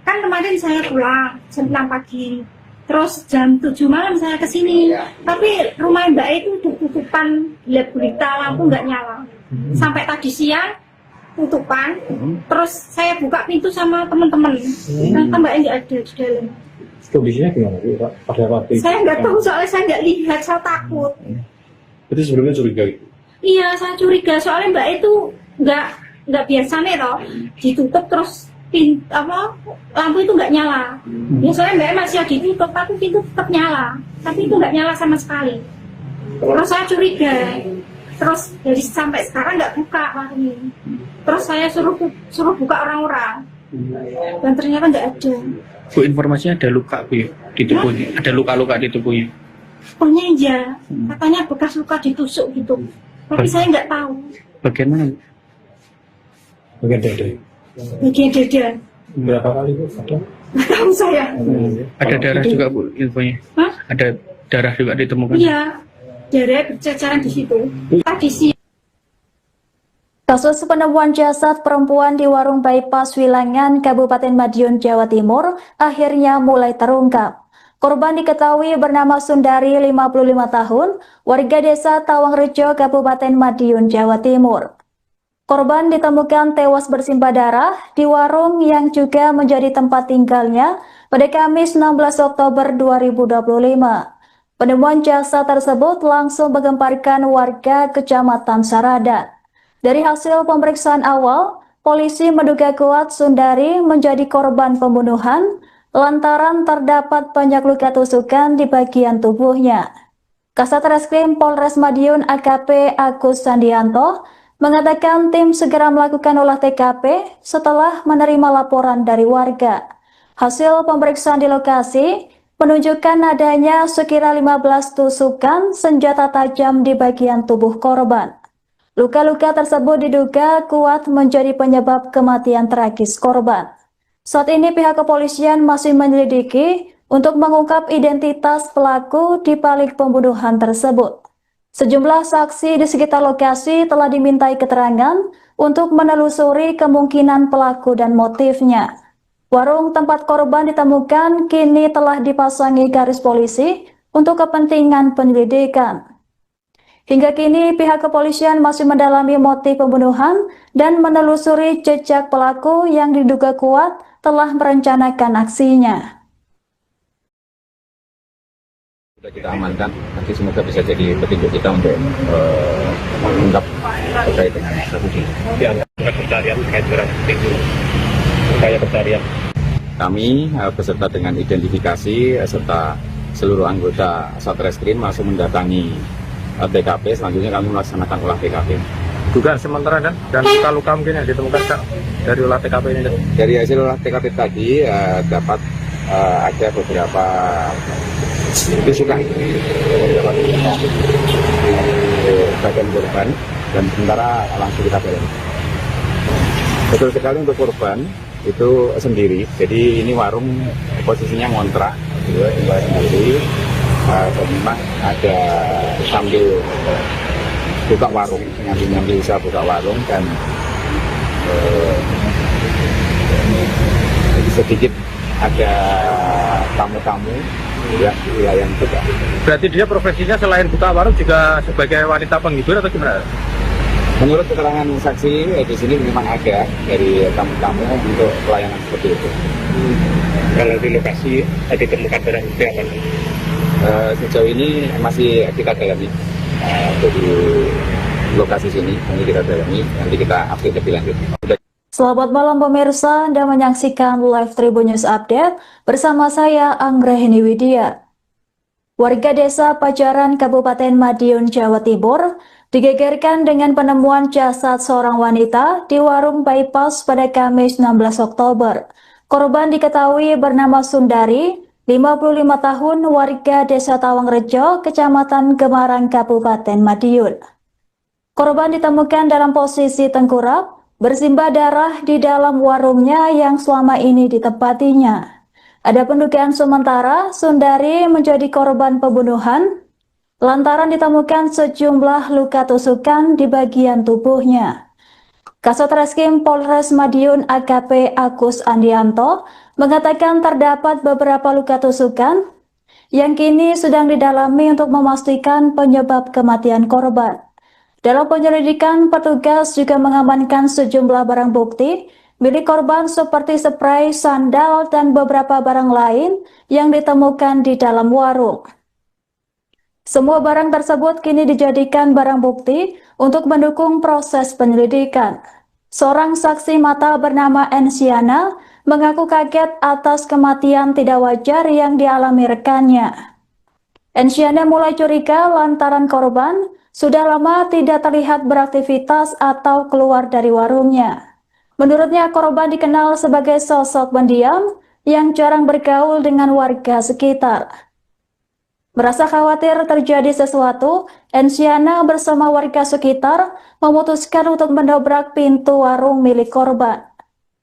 Kan kemarin saya pulang jam 6 pagi. Terus jam 7 malam saya ke sini. Tapi rumah Mbak E itu udah tutupan, lihat berita, lampu nggak nyala. Sampai tadi siang tutupan. Terus saya buka pintu sama teman-teman. Ternyata Mbak E nggak ada di dalam. Kondisinya gimana Pak? Pada waktu itu? Saya nggak tahu soalnya saya nggak lihat, saya takut. Itu sebelumnya curiga gitu? Iya, saya curiga soalnya Mbak E itu nggak biasa nih loh, ditutup terus lampu itu nggak nyala. Ya soalnya Mbak E masih ditutup, tapi pintu tetap nyala, tapi itu nggak nyala sama sekali. Terus saya curiga, terus dari sampai sekarang nggak buka warung ini. Terus saya suruh buka orang-orang, dan ternyata nggak ada. Bu, informasinya ada luka Bu ya, di tubuhnya, ada luka-luka di tubuhnya. Pokoknya iya, katanya bekas luka ditusuk gitu, tapi saya nggak tahu. Bagian mana? Bagian dada. Bagian dada, Berapa kali Bu? Ada? nggak tahu saya. Ada darah juga Bu infonya. Hah? Ada darah juga ditemukan. Iya, darah berceceran di situ. Tadi siang. Kasus penemuan jasad perempuan di warung bypass Wilangan, Kabupaten Madiun, Jawa Timur akhirnya mulai terungkap. Korban diketahui bernama Sundari, 55 tahun, warga desa Tawangrejo, Kabupaten Madiun, Jawa Timur. Korban ditemukan tewas bersimbah darah di warung yang juga menjadi tempat tinggalnya pada Kamis 16 Oktober 2025. Penemuan jasad tersebut langsung menggemparkan warga Kecamatan Saradan. Dari hasil pemeriksaan awal, polisi menduga kuat Sundari menjadi korban pembunuhan lantaran terdapat banyak luka tusukan di bagian tubuhnya. Kasat Reskrim Polres Madiun AKP Agus Andianto mengatakan tim segera melakukan olah TKP setelah menerima laporan dari warga. Hasil pemeriksaan di lokasi menunjukkan adanya sekira 15 tusukan senjata tajam di bagian tubuh korban. Luka-luka tersebut diduga kuat menjadi penyebab kematian tragis korban. Saat ini pihak kepolisian masih menyelidiki untuk mengungkap identitas pelaku di balik pembunuhan tersebut. Sejumlah saksi di sekitar lokasi telah dimintai keterangan untuk menelusuri kemungkinan pelaku dan motifnya. Warung tempat korban ditemukan kini telah dipasangi garis polisi untuk kepentingan penyelidikan. Hingga kini pihak kepolisian masih mendalami motif pembunuhan dan menelusuri jejak pelaku yang diduga kuat telah merencanakan aksinya. Sudah kita amankan, nanti semoga bisa jadi petunjuk kita untuk mengungkap terkait dengan kasus ini. Pencarian terkait dengan upaya pencarian. Kami beserta dengan identifikasi serta seluruh anggota Satreskrim langsung mendatangi TKP. Selanjutnya kami melaksanakan olah TKP. Dugaan sementara kan dan luka-luka mungkin yang ditemukan Kak, dari olah TKP ini. Dari hasil olah TKP tadi dapat ada beberapa tusukan di bagian korban dan sementara langsung kita dalami. Betul sekali untuk korban itu sendiri, jadi ini warung posisinya ngontrak, tinggal sendiri. Memang ada sambil buka warung, nyambi usaha buka warung dan sedikit ada tamu-tamu yang di wilayah juga. Berarti dia profesinya selain buka warung juga sebagai wanita penghibur atau gimana? Menurut keterangan saksi di sini memang ada dari tamu-tamu untuk pelayanan seperti itu. Kalau di lokasi ditemukan barang bukti apa? Sejauh ini masih kita dalami di lokasi sini, nanti kita dalami, nanti kita update lebih lanjut. Selamat malam pemirsa, Anda menyaksikan live Tribun News Update bersama saya Anggrahini Widya. Warga desa Pajaran Kabupaten Madiun, Jawa Timur digegerkan dengan penemuan jasad seorang wanita di warung bypass pada Kamis 16 Oktober. Korban diketahui bernama Sundari, 55 tahun, warga desa Tawangrejo, Kecamatan Gemarang, Kabupaten Madiun. Korban ditemukan dalam posisi tengkurap, bersimbah darah di dalam warungnya yang selama ini ditempatinya. Ada pendugaan sementara Sundari menjadi korban pembunuhan lantaran ditemukan sejumlah luka tusukan di bagian tubuhnya. Kasat-Reskrim Polres Madiun AKP Agus Andianto mengatakan terdapat beberapa luka tusukan yang kini sedang didalami untuk memastikan penyebab kematian korban. Dalam penyelidikan, petugas juga mengamankan sejumlah barang bukti milik korban seperti spray, sandal, dan beberapa barang lain yang ditemukan di dalam warung. Semua barang tersebut kini dijadikan barang bukti untuk mendukung proses penyelidikan. Seorang saksi mata bernama Ensiana mengaku kaget atas kematian tidak wajar yang dialami rekannya. Ensiana mulai curiga lantaran korban sudah lama tidak terlihat beraktivitas atau keluar dari warungnya. Menurutnya, korban dikenal sebagai sosok pendiam yang jarang bergaul dengan warga sekitar. Merasa khawatir terjadi sesuatu, Ensiana bersama warga sekitar memutuskan untuk mendobrak pintu warung milik korban.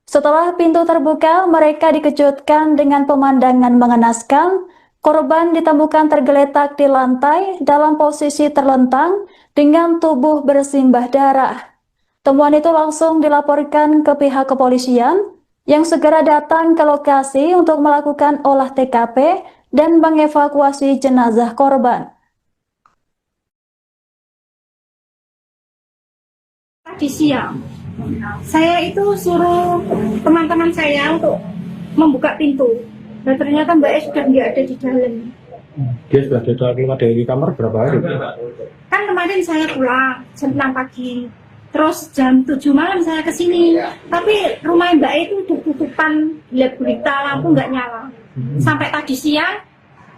Setelah pintu terbuka, mereka dikejutkan dengan pemandangan mengenaskan. Korban ditemukan tergeletak di lantai dalam posisi terlentang dengan tubuh bersimbah darah. Temuan itu langsung dilaporkan ke pihak kepolisian yang segera datang ke lokasi untuk melakukan olah TKP dan mengevakuasi jenazah korban. Tadi siang, saya itu suruh teman-teman saya untuk membuka pintu. Dan ternyata Mbak E sudah nggak ada di dalam. Dia sudah keluar dari kamar berapa hari? Kan kemarin saya pulang jam 6 pagi. Terus jam 7 malam saya ke sini. Tapi rumah Mbak E itu tutupan, lihat berita lampu nggak nyala. Sampai tadi siang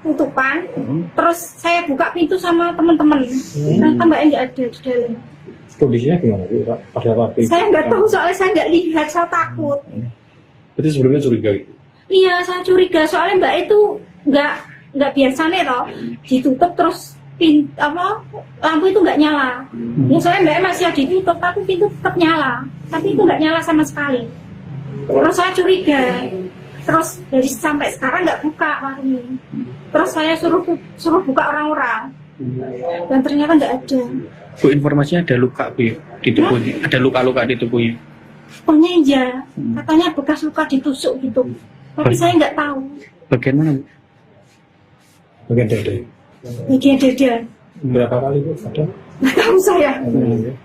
tutupan. Terus saya buka pintu sama teman-teman. Ternyata Mbak E nggak ada di dalam. Kondisinya gimana sih Pak? Pada waktu itu? Saya nggak tahu soalnya saya nggak lihat, saya takut. Berarti sebelumnya curiga gitu? Iya, saya curiga soalnya Mbak itu nggak biasanya toh ditutup terus lampu itu nggak nyala. Ya soalnya Mbak masih ada ditutup tapi pintu tetap nyala, tapi itu nggak nyala sama sekali. Terus saya curiga, terus dari sampai sekarang nggak buka warungnya. Terus saya suruh buka orang-orang dan ternyata nggak ada. Bu, informasinya ada luka Bu di tubuhnya, ada luka-luka di tubuhnya. Pokoknya iya, katanya bekas luka ditusuk gitu. Tapi saya nggak tahu. Bagian mana Bu? Bagian dada. Bagian dada. Berapa kali Bu? Ada? Nggak tahu saya.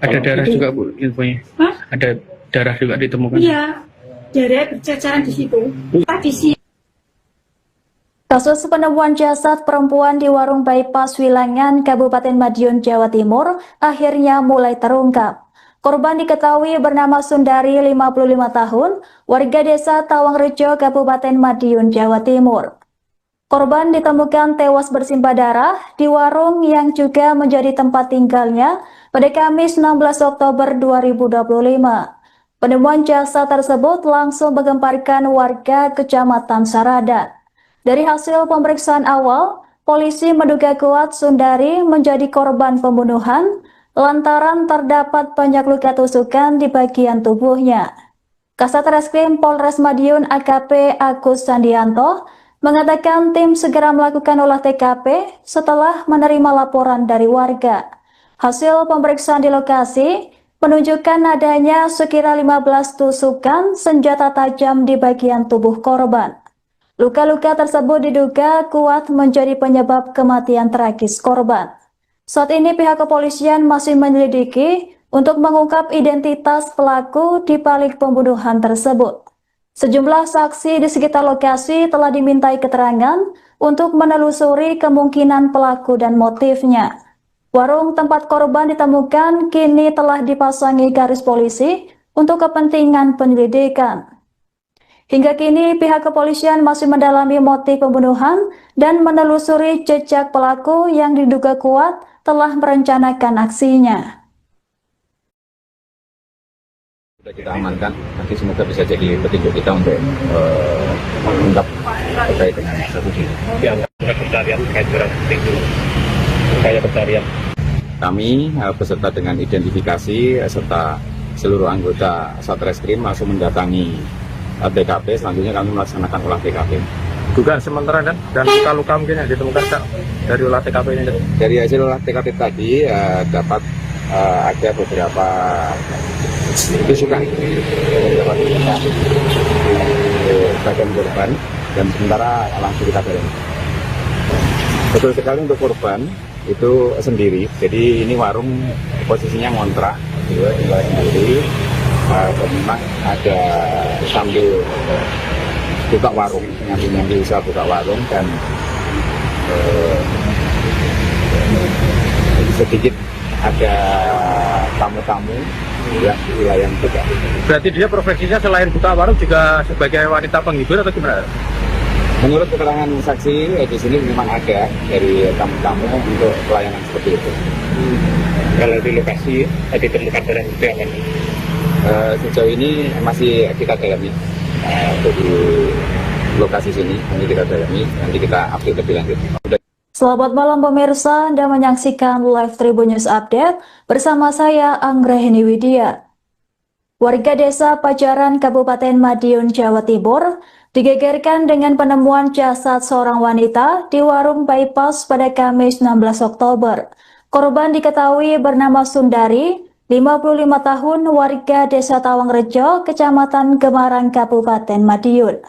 Ada darah juga Bu infonya. Hah? Ada darah juga ditemukan. Iya, darah berceceran di situ. Tadi sih. Kasus penemuan jasad perempuan di warung bypass Wilangan, Kabupaten Madiun, Jawa Timur akhirnya mulai terungkap. Korban diketahui bernama Sundari, 55 tahun, warga desa Tawangrejo, Kabupaten Madiun, Jawa Timur. Korban ditemukan tewas bersimbah darah di warung yang juga menjadi tempat tinggalnya pada Kamis 16 Oktober 2025. Penemuan jasad tersebut langsung menggemparkan warga Kecamatan Saradan. Dari hasil pemeriksaan awal, polisi menduga kuat Sundari menjadi korban pembunuhan lantaran terdapat banyak luka tusukan di bagian tubuhnya. Kasat Reskrim Polres Madiun AKP Agus Sandianto mengatakan tim segera melakukan olah TKP setelah menerima laporan dari warga. Hasil pemeriksaan di lokasi menunjukkan adanya sekira 15 tusukan senjata tajam di bagian tubuh korban. Luka-luka tersebut diduga kuat menjadi penyebab kematian tragis korban. Saat ini pihak kepolisian masih menyelidiki untuk mengungkap identitas pelaku di balik pembunuhan tersebut. Sejumlah saksi di sekitar lokasi telah dimintai keterangan untuk menelusuri kemungkinan pelaku dan motifnya. Warung tempat korban ditemukan kini telah dipasangi garis polisi untuk kepentingan penyelidikan. Hingga kini pihak kepolisian masih mendalami motif pembunuhan dan menelusuri jejak pelaku yang diduga kuat telah merencanakan aksinya. Sudah kita amankan, nanti semoga bisa jadi petunjuk kita untuk mengungkap terkait dengan kasus ini. Dianggap pencarian terkait barang bukti itu kayak pencarian. Kami beserta dengan identifikasi serta seluruh anggota Satreskrim langsung mendatangi TKP. Selanjutnya kami melaksanakan olah TKP. Dugaan sementara dan luka-luka mungkin yang ditemukan Kak, dari olah TKP ini. Dari hasil olah TKP tadi dapat ada beberapa tusukan bagian korban dan sementara langsung kita dalami. Betul sekali untuk korban itu sendiri. Jadi ini warung posisinya ngontrak, tinggal sendiri. Memang ada sambil buka warung, nyambi usaha buka warung dan sedikit ada tamu-tamu ya wilayah juga. Berarti dia profesinya selain buka warung juga sebagai wanita penghibur atau gimana? Menurut keterangan saksi di sini memang ada dari tamu-tamu untuk pelayanan seperti itu. Kalau di lokasi ditemukan barang bukti apa? Sejauh ini masih kita dalami di lokasi sini, nanti kita dalami, nanti kita update lebih lanjut. Selamat malam pemirsa, Anda menyaksikan live Tribun News Update bersama saya Anggrahini Widya. Warga desa Pajaran Kabupaten Madiun, Jawa Timur digegerkan dengan penemuan jasad seorang wanita di warung bypass pada Kamis 16 Oktober. Korban diketahui bernama Sundari, 55 tahun, warga desa Tawangrejo, Kecamatan Gemarang, Kabupaten Madiun.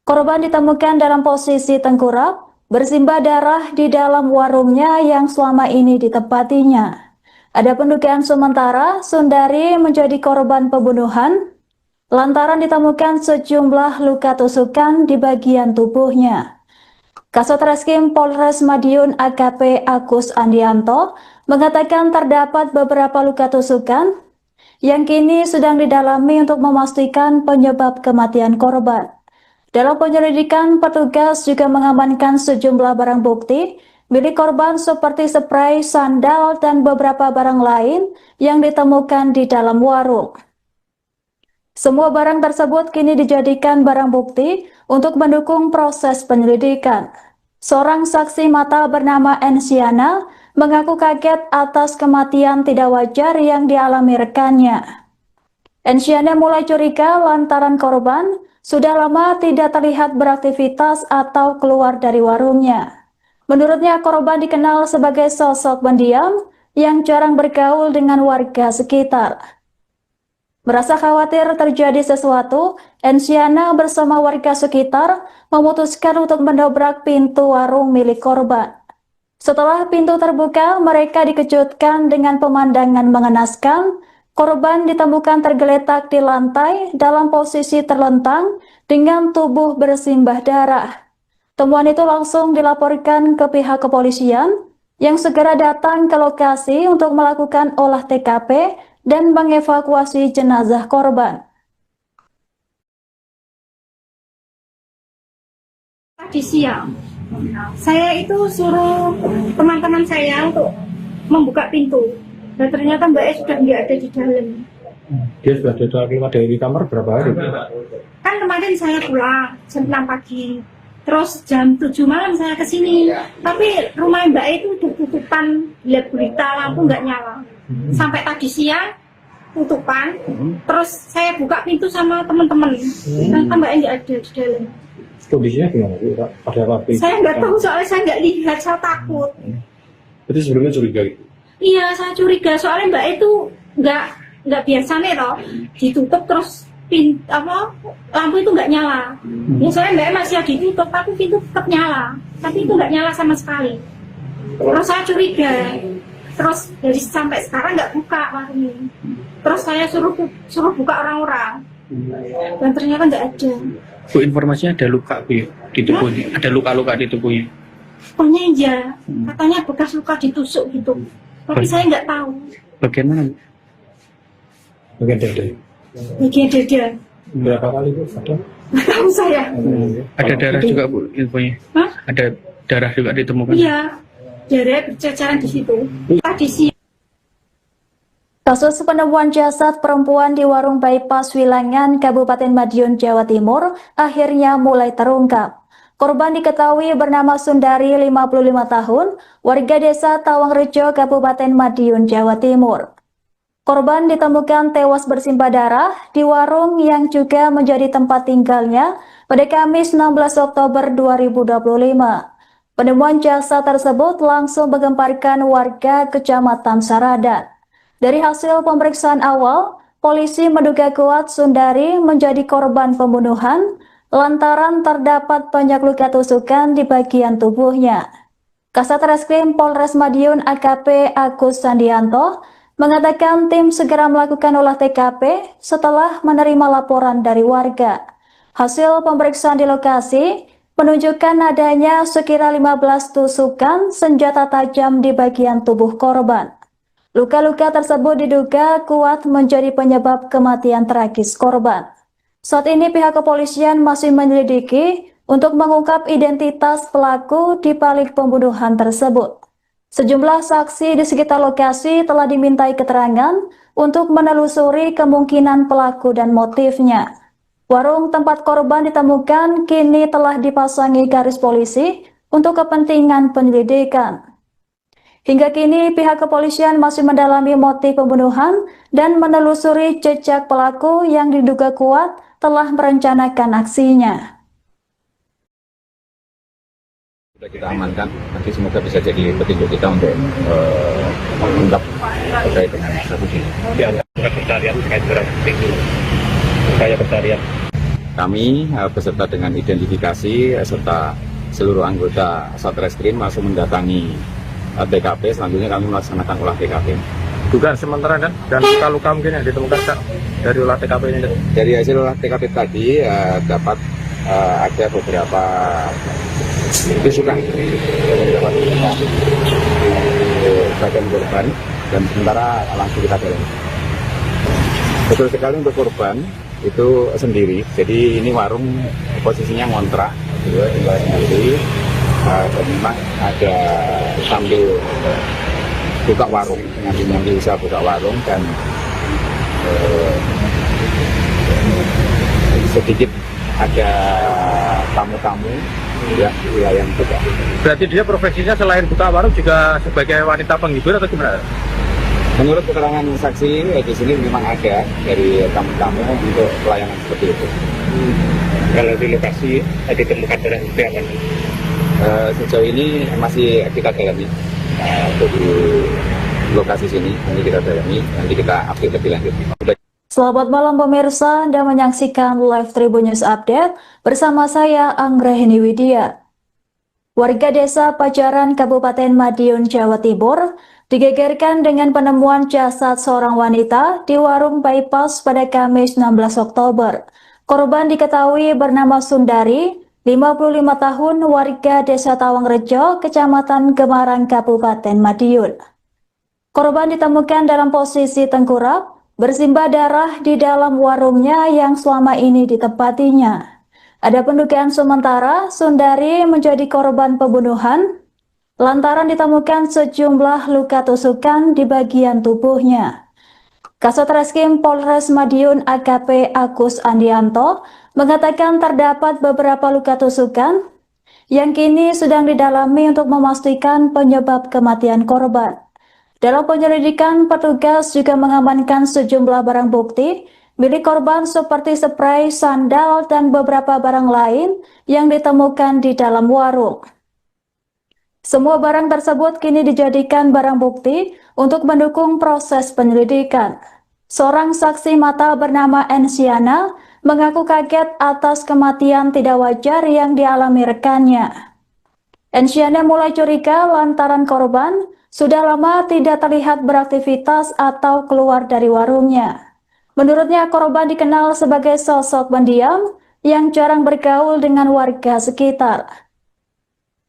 Korban ditemukan dalam posisi tengkurap, bersimbah darah di dalam warungnya yang selama ini ditempatinya. Ada pendugaan sementara Sundari menjadi korban pembunuhan lantaran ditemukan sejumlah luka tusukan di bagian tubuhnya. Kasat Reskrim Polres Madiun AKP Agus Andianto mengatakan terdapat beberapa luka tusukan yang kini sedang didalami untuk memastikan penyebab kematian korban. Dalam penyelidikan, petugas juga mengamankan sejumlah barang bukti milik korban seperti spray, sandal, dan beberapa barang lain yang ditemukan di dalam warung. Semua barang tersebut kini dijadikan barang bukti untuk mendukung proses penyelidikan. Seorang saksi mata bernama Ensiana mengaku kaget atas kematian tidak wajar yang dialami rekannya. Ensiana mulai curiga lantaran korban sudah lama tidak terlihat beraktivitas atau keluar dari warungnya. Menurutnya korban dikenal sebagai sosok pendiam yang jarang bergaul dengan warga sekitar. Merasa khawatir terjadi sesuatu, Ensiana bersama warga sekitar memutuskan untuk mendobrak pintu warung milik korban. Setelah pintu terbuka, mereka dikejutkan dengan pemandangan mengenaskan. Korban ditemukan tergeletak di lantai dalam posisi terlentang dengan tubuh bersimbah darah. Temuan itu langsung dilaporkan ke pihak kepolisian yang segera datang ke lokasi untuk melakukan olah TKP dan mengevakuasi jenazah korban. Tadi siang, saya itu suruh teman-teman saya untuk membuka pintu. Dan ternyata Mbak E sudah nggak ada di dalam. Dia sudah keluar dari kamar berapa hari? Kan kemarin saya pulang jam 6 pagi. Terus jam 7 malam saya ke sini. Tapi rumah Mbak E itu tutupan, gelap gulita, lampu nggak nyala. Sampai tadi siang tutupan. Terus saya buka pintu sama teman-teman. Ternyata Mbak E nggak ada di dalam. Kondisinya gimana sih? Pada waktu itu? Saya nggak tahu soalnya saya nggak lihat, saya takut. Berarti sebelumnya curiga gitu? Iya, saya curiga soalnya Mbak itu nggak biasa nih loh, ditutup terus lampu itu nggak nyala. Ya soalnya Mbak masih ditutup, tapi pintu tetap nyala, tapi itu nggak nyala sama sekali. Terus saya curiga, terus dari sampai sekarang nggak buka warung ini. Terus saya suruh buka orang-orang, dan ternyata nggak ada. Bu, informasinya ada luka Bu ya, di tubuhnya, ada luka-luka di tubuhnya. Pokoknya iya, katanya bekas luka ditusuk gitu. Tapi saya nggak tahu. Bagian mana Bu? Bagian dada. Bagian dada. Berapa kali Bu? Ada? Nggak tahu saya. Ada darah juga Bu infonya? Hah? Ada darah juga ditemukan? Iya, darah berceceran di situ. Tadi siang. Kasus penemuan jasad perempuan di warung bypass Wilangan, Kabupaten Madiun, Jawa Timur akhirnya mulai terungkap. Korban diketahui bernama Sundari, 55 tahun, warga desa Tawangrejo, Kabupaten Madiun, Jawa Timur. Korban ditemukan tewas bersimbah darah di warung yang juga menjadi tempat tinggalnya pada Kamis 16 Oktober 2025. Penemuan jasad tersebut langsung menggemparkan warga Kecamatan Saradan. Dari hasil pemeriksaan awal, polisi menduga kuat Sundari menjadi korban pembunuhan lantaran terdapat banyak luka tusukan di bagian tubuhnya. Kasat Reskrim Polres Madiun AKP Agus Sandianto mengatakan tim segera melakukan olah TKP setelah menerima laporan dari warga. Hasil pemeriksaan di lokasi menunjukkan adanya sekira 15 tusukan senjata tajam di bagian tubuh korban. Luka-luka tersebut diduga kuat menjadi penyebab kematian tragis korban. Saat ini pihak kepolisian masih menyelidiki untuk mengungkap identitas pelaku di balik pembunuhan tersebut. Sejumlah saksi di sekitar lokasi telah dimintai keterangan untuk menelusuri kemungkinan pelaku dan motifnya. Warung tempat korban ditemukan kini telah dipasangi garis polisi untuk kepentingan penyelidikan. Hingga kini pihak kepolisian masih mendalami motif pembunuhan dan menelusuri jejak pelaku yang diduga kuat telah merencanakan aksinya. Sudah kita amankan, nanti semoga bisa jadi petunjuk kita untuk mengungkap terkait dengan kasus ini. Pencarian terkait dengan upaya pencarian. Kami beserta dengan identifikasi serta seluruh anggota Satreskrim langsung mendatangi TKP. Selanjutnya kami melaksanakan olah TKP. Dugaan sementara dan luka-luka mungkin yang ditemukan Kak, dari olah TKP ini. Dari hasil olah TKP tadi dapat ada beberapa tusukan di bagian korban dan sementara langsung kita dalami. Betul sekali untuk korban itu sendiri. Jadi ini warung posisinya ngontrak, tinggal sendiri. Dan memang ada sambil buka warung, ngambil usaha buka warung dan sedikit ada tamu-tamu ya wilayah juga. Berarti dia profesinya selain buka warung juga sebagai wanita penghibur atau gimana? Menurut keterangan saksi di sini memang ada dari tamu-tamu untuk pelayanan seperti itu. Kalau di lokasi ditemukan darah itu apa? Sejauh ini masih kita dalami untuk di lokasi sini, nanti kita dalami, nanti kita update lebih lanjut. Selamat malam pemirsa, Anda menyaksikan Live Tribun News Update bersama saya Anggrahini Widya. Warga desa Pajaran, Kabupaten Madiun, Jawa Timur, digegerkan dengan penemuan jasad seorang wanita di warung bypass pada Kamis 16 Oktober. Korban diketahui bernama Sundari, 55 tahun, warga desa Tawangrejo, Kecamatan Gemarang, Kabupaten Madiun. Korban ditemukan dalam posisi tengkurap, bersimbah darah di dalam warungnya yang selama ini ditempatinya. Ada pendugaan sementara Sundari menjadi korban pembunuhan lantaran ditemukan sejumlah luka tusukan di bagian tubuhnya. Kasat Reskrim Polres Madiun AKP Agus Andianto mengatakan terdapat beberapa luka tusukan yang kini sedang didalami untuk memastikan penyebab kematian korban. Dalam penyelidikan, petugas juga mengamankan sejumlah barang bukti milik korban seperti spray, sandal, dan beberapa barang lain yang ditemukan di dalam warung. Semua barang tersebut kini dijadikan barang bukti untuk mendukung proses penyelidikan. Seorang saksi mata bernama Ensiana mengaku kaget atas kematian tidak wajar yang dialami rekannya. Ensiana mulai curiga lantaran korban sudah lama tidak terlihat beraktivitas atau keluar dari warungnya. Menurutnya, korban dikenal sebagai sosok pendiam yang jarang bergaul dengan warga sekitar.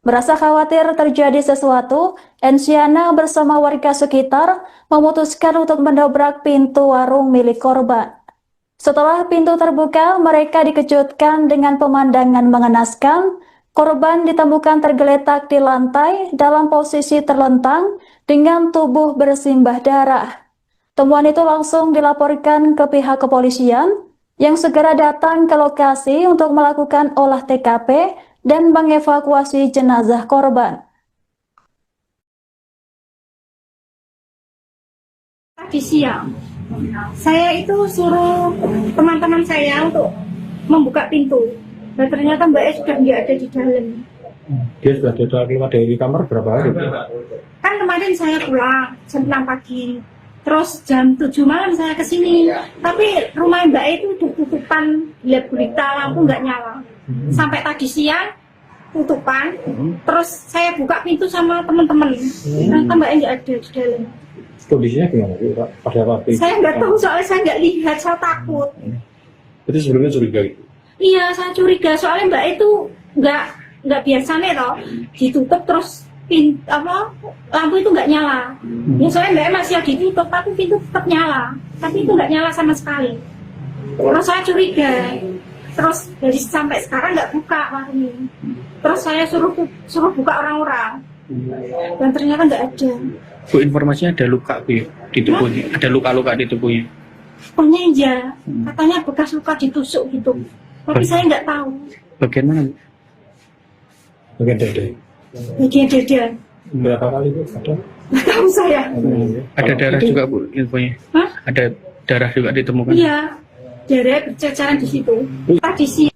Merasa khawatir terjadi sesuatu, Ensiana bersama warga sekitar memutuskan untuk mendobrak pintu warung milik korban. Setelah pintu terbuka, mereka dikejutkan dengan pemandangan mengenaskan. Korban ditemukan tergeletak di lantai dalam posisi terlentang dengan tubuh bersimbah darah. Temuan itu langsung dilaporkan ke pihak kepolisian yang segera datang ke lokasi untuk melakukan olah TKP dan mengevakuasi jenazah korban. Tadi siang, saya itu suruh teman-teman saya untuk membuka pintu. Dan ternyata Mbak E sudah nggak ada di dalam. Dia sudah keluar dari kamar berapa hari? Kan kemarin saya pulang jam 6 pagi. Terus jam 7 malam saya kesini, tapi rumah Mbak itu udah tutupan, lihat berita lampu nggak nyala. Sampai tadi siang tutupan, terus saya buka pintu sama teman-teman, ternyata Mbak nggak ada di dalam. Kondisinya gimana? Pada waktu itu? Saya nggak tahu soalnya saya nggak lihat, saya takut. Itu sebelumnya curiga gitu? Iya, saya curiga soalnya Mbak itu nggak biasanya toh ditutup terus lampu itu nggak nyala. Ya soalnya Mbak masih ditutup tapi pintu tetap nyala, tapi itu nggak nyala sama sekali. Terus saya curiga, terus dari sampai sekarang nggak buka warungnya. Terus saya suruh buka orang-orang, dan ternyata nggak ada. Bu, informasinya ada luka Bu di tubuhnya, ada luka-luka di tubuhnya. Pokoknya iya, katanya bekas luka ditusuk gitu, tapi saya nggak tahu. Bagian mana Bu? Bagian dada. Bagian dada. Berapa kali itu ada? Nggak tahu saya. Ada darah juga Bu infonya. Hah? Ada darah juga ditemukan. Iya, darah berceceran di situ. Tadi sih.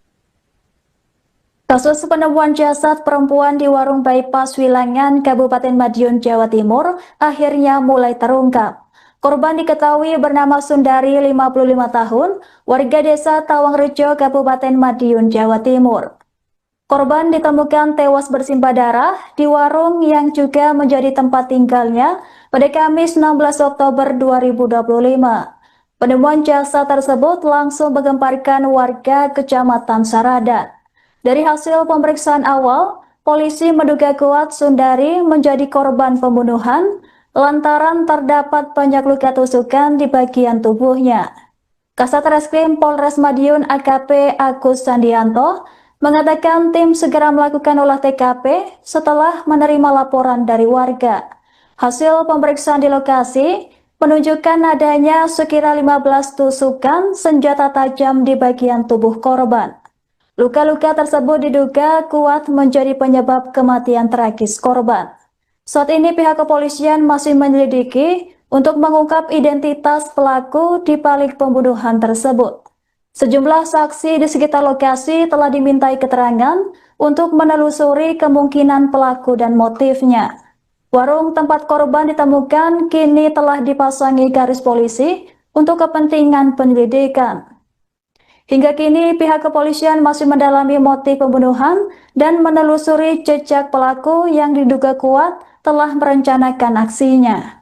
Kasus penemuan jasad perempuan di warung bypass Wilangan, Kabupaten Madiun, Jawa Timur, akhirnya mulai terungkap. Korban diketahui bernama Sundari, 55 tahun, warga desa Tawangrejo, Kabupaten Madiun, Jawa Timur. Korban ditemukan tewas bersimbah darah di warung yang juga menjadi tempat tinggalnya pada Kamis 16 Oktober 2025. Penemuan jasad tersebut langsung menggemparkan warga Kecamatan Saradan. Dari hasil pemeriksaan awal, polisi menduga kuat Sundari menjadi korban pembunuhan lantaran terdapat banyak luka tusukan di bagian tubuhnya. Kasat Reskrim Polres Madiun AKP Agus Andianto mengatakan tim segera melakukan olah TKP setelah menerima laporan dari warga. Hasil pemeriksaan di lokasi menunjukkan adanya sekira 15 tusukan senjata tajam di bagian tubuh korban. Luka-luka tersebut diduga kuat menjadi penyebab kematian tragis korban. Saat ini pihak kepolisian masih menyelidiki untuk mengungkap identitas pelaku di balik pembunuhan tersebut. Sejumlah saksi di sekitar lokasi telah dimintai keterangan untuk menelusuri kemungkinan pelaku dan motifnya. Warung tempat korban ditemukan kini telah dipasangi garis polisi untuk kepentingan penyelidikan. Hingga kini pihak kepolisian masih mendalami motif pembunuhan dan menelusuri jejak pelaku yang diduga kuat telah merencanakan aksinya.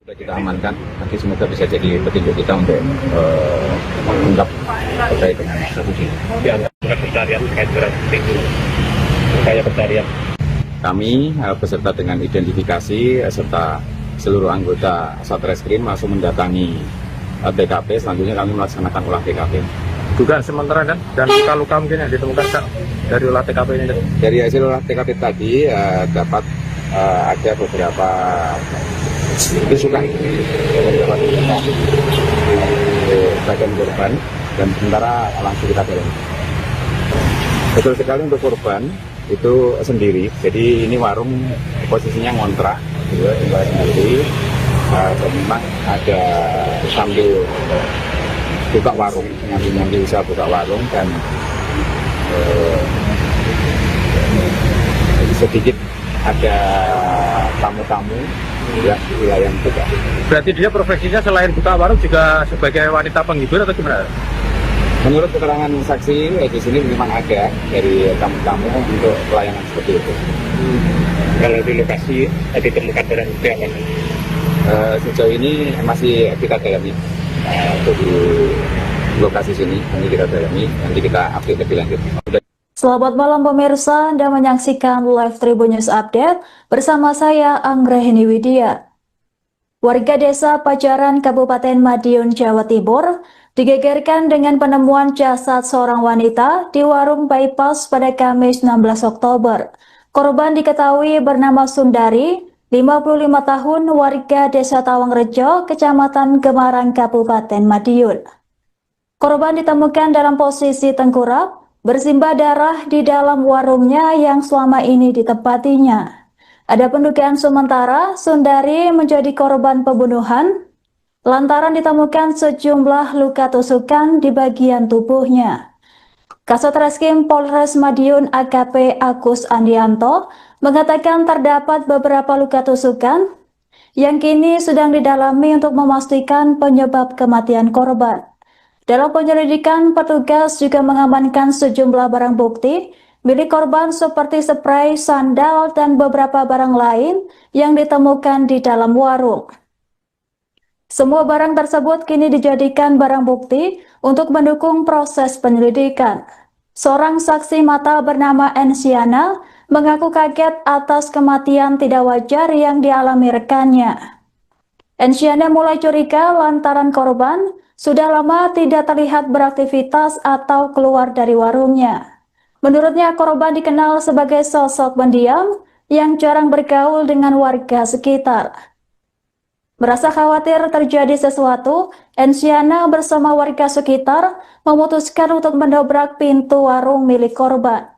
Sudah kita amankan, nanti semoga bisa jadi petunjuk kita untuk mengungkap terkait dengan kasus ini. Pencarian terkait dengan upaya pencarian. Kami beserta dengan identifikasi serta seluruh anggota Satreskrim langsung mendatangi TKP. Selanjutnya kami melaksanakan olah TKP. Dugaan sementara kan dan luka-luka mungkin yang ditemukan Kak, dari olah TKP ini. Dari hasil olah TKP tadi dapat ada beberapa tusukan di bagian korban dan sementara langsung kita dorong. Betul sekali untuk korban itu sendiri, jadi ini warung posisinya ngontrak, tinggal sendiri. Memang ada sambil buka warung, nyambi usaha buka warung dan sedikit ada tamu-tamu yang di wilayah buka. Berarti dia profesinya selain buka warung juga sebagai wanita penghibur atau gimana? Menurut keterangan saksi di sini memang ada dari tamu-tamu untuk pelayanan seperti itu. Kalau di lokasi ditemukan barang bukti apa? Sejauh ini masih kita dalami untuk di lokasi sini, nanti kita dalami, nanti kita update lebih lanjut. Selamat malam pemirsa, Anda menyaksikan Live Tribun News Update bersama saya Anggraheni Widya. Warga desa Pajaran Kabupaten Madiun, Jawa Timur digegerkan dengan penemuan jasad seorang wanita di warung bypass pada Kamis 16 Oktober. Korban diketahui bernama Sundari, 55 tahun, warga desa Tawangrejo, Kecamatan Gemarang, Kabupaten Madiun. Korban ditemukan dalam posisi tengkurap, bersimbah darah di dalam warungnya yang selama ini ditempatinya. Ada pendugaan sementara Sundari menjadi korban pembunuhan lantaran ditemukan sejumlah luka tusukan di bagian tubuhnya. Kasat Reskrim Polres Madiun AKP Agus Andianto mengatakan terdapat beberapa luka tusukan yang kini sedang didalami untuk memastikan penyebab kematian korban. Dalam penyelidikan, petugas juga mengamankan sejumlah barang bukti milik korban seperti spray, sandal, dan beberapa barang lain yang ditemukan di dalam warung. Semua barang tersebut kini dijadikan barang bukti untuk mendukung proses penyelidikan. Seorang saksi mata bernama Ensiana mengaku kaget atas kematian tidak wajar yang dialami rekannya. Ensiana mulai curiga lantaran korban sudah lama tidak terlihat beraktivitas atau keluar dari warungnya. Menurutnya korban dikenal sebagai sosok pendiam yang jarang bergaul dengan warga sekitar. Merasa khawatir terjadi sesuatu, Ensiana bersama warga sekitar memutuskan untuk mendobrak pintu warung milik korban.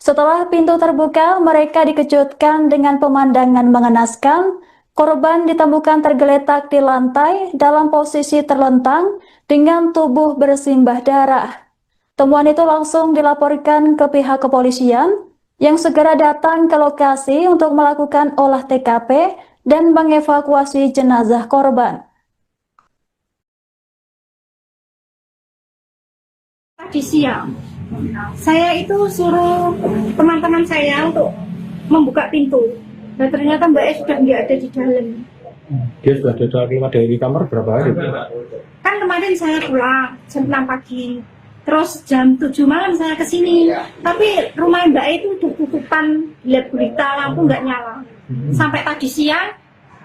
Setelah pintu terbuka, mereka dikejutkan dengan pemandangan mengenaskan. Korban ditemukan tergeletak di lantai dalam posisi terlentang dengan tubuh bersimbah darah. Temuan itu langsung dilaporkan ke pihak kepolisian yang segera datang ke lokasi untuk melakukan olah TKP dan mengevakuasi jenazah korban. Tadi siang, saya itu suruh teman-teman saya untuk membuka pintu. Nah ternyata Mbak E sudah nggak ada di dalam. Dia sudah keluar dari kamar berapa hari? Kan kemarin saya pulang jam 6 pagi. Terus jam 7 malam saya kesini. Tapi rumah Mbak E itu tutupan, lihat berita lampu nggak nyala. Sampai tadi siang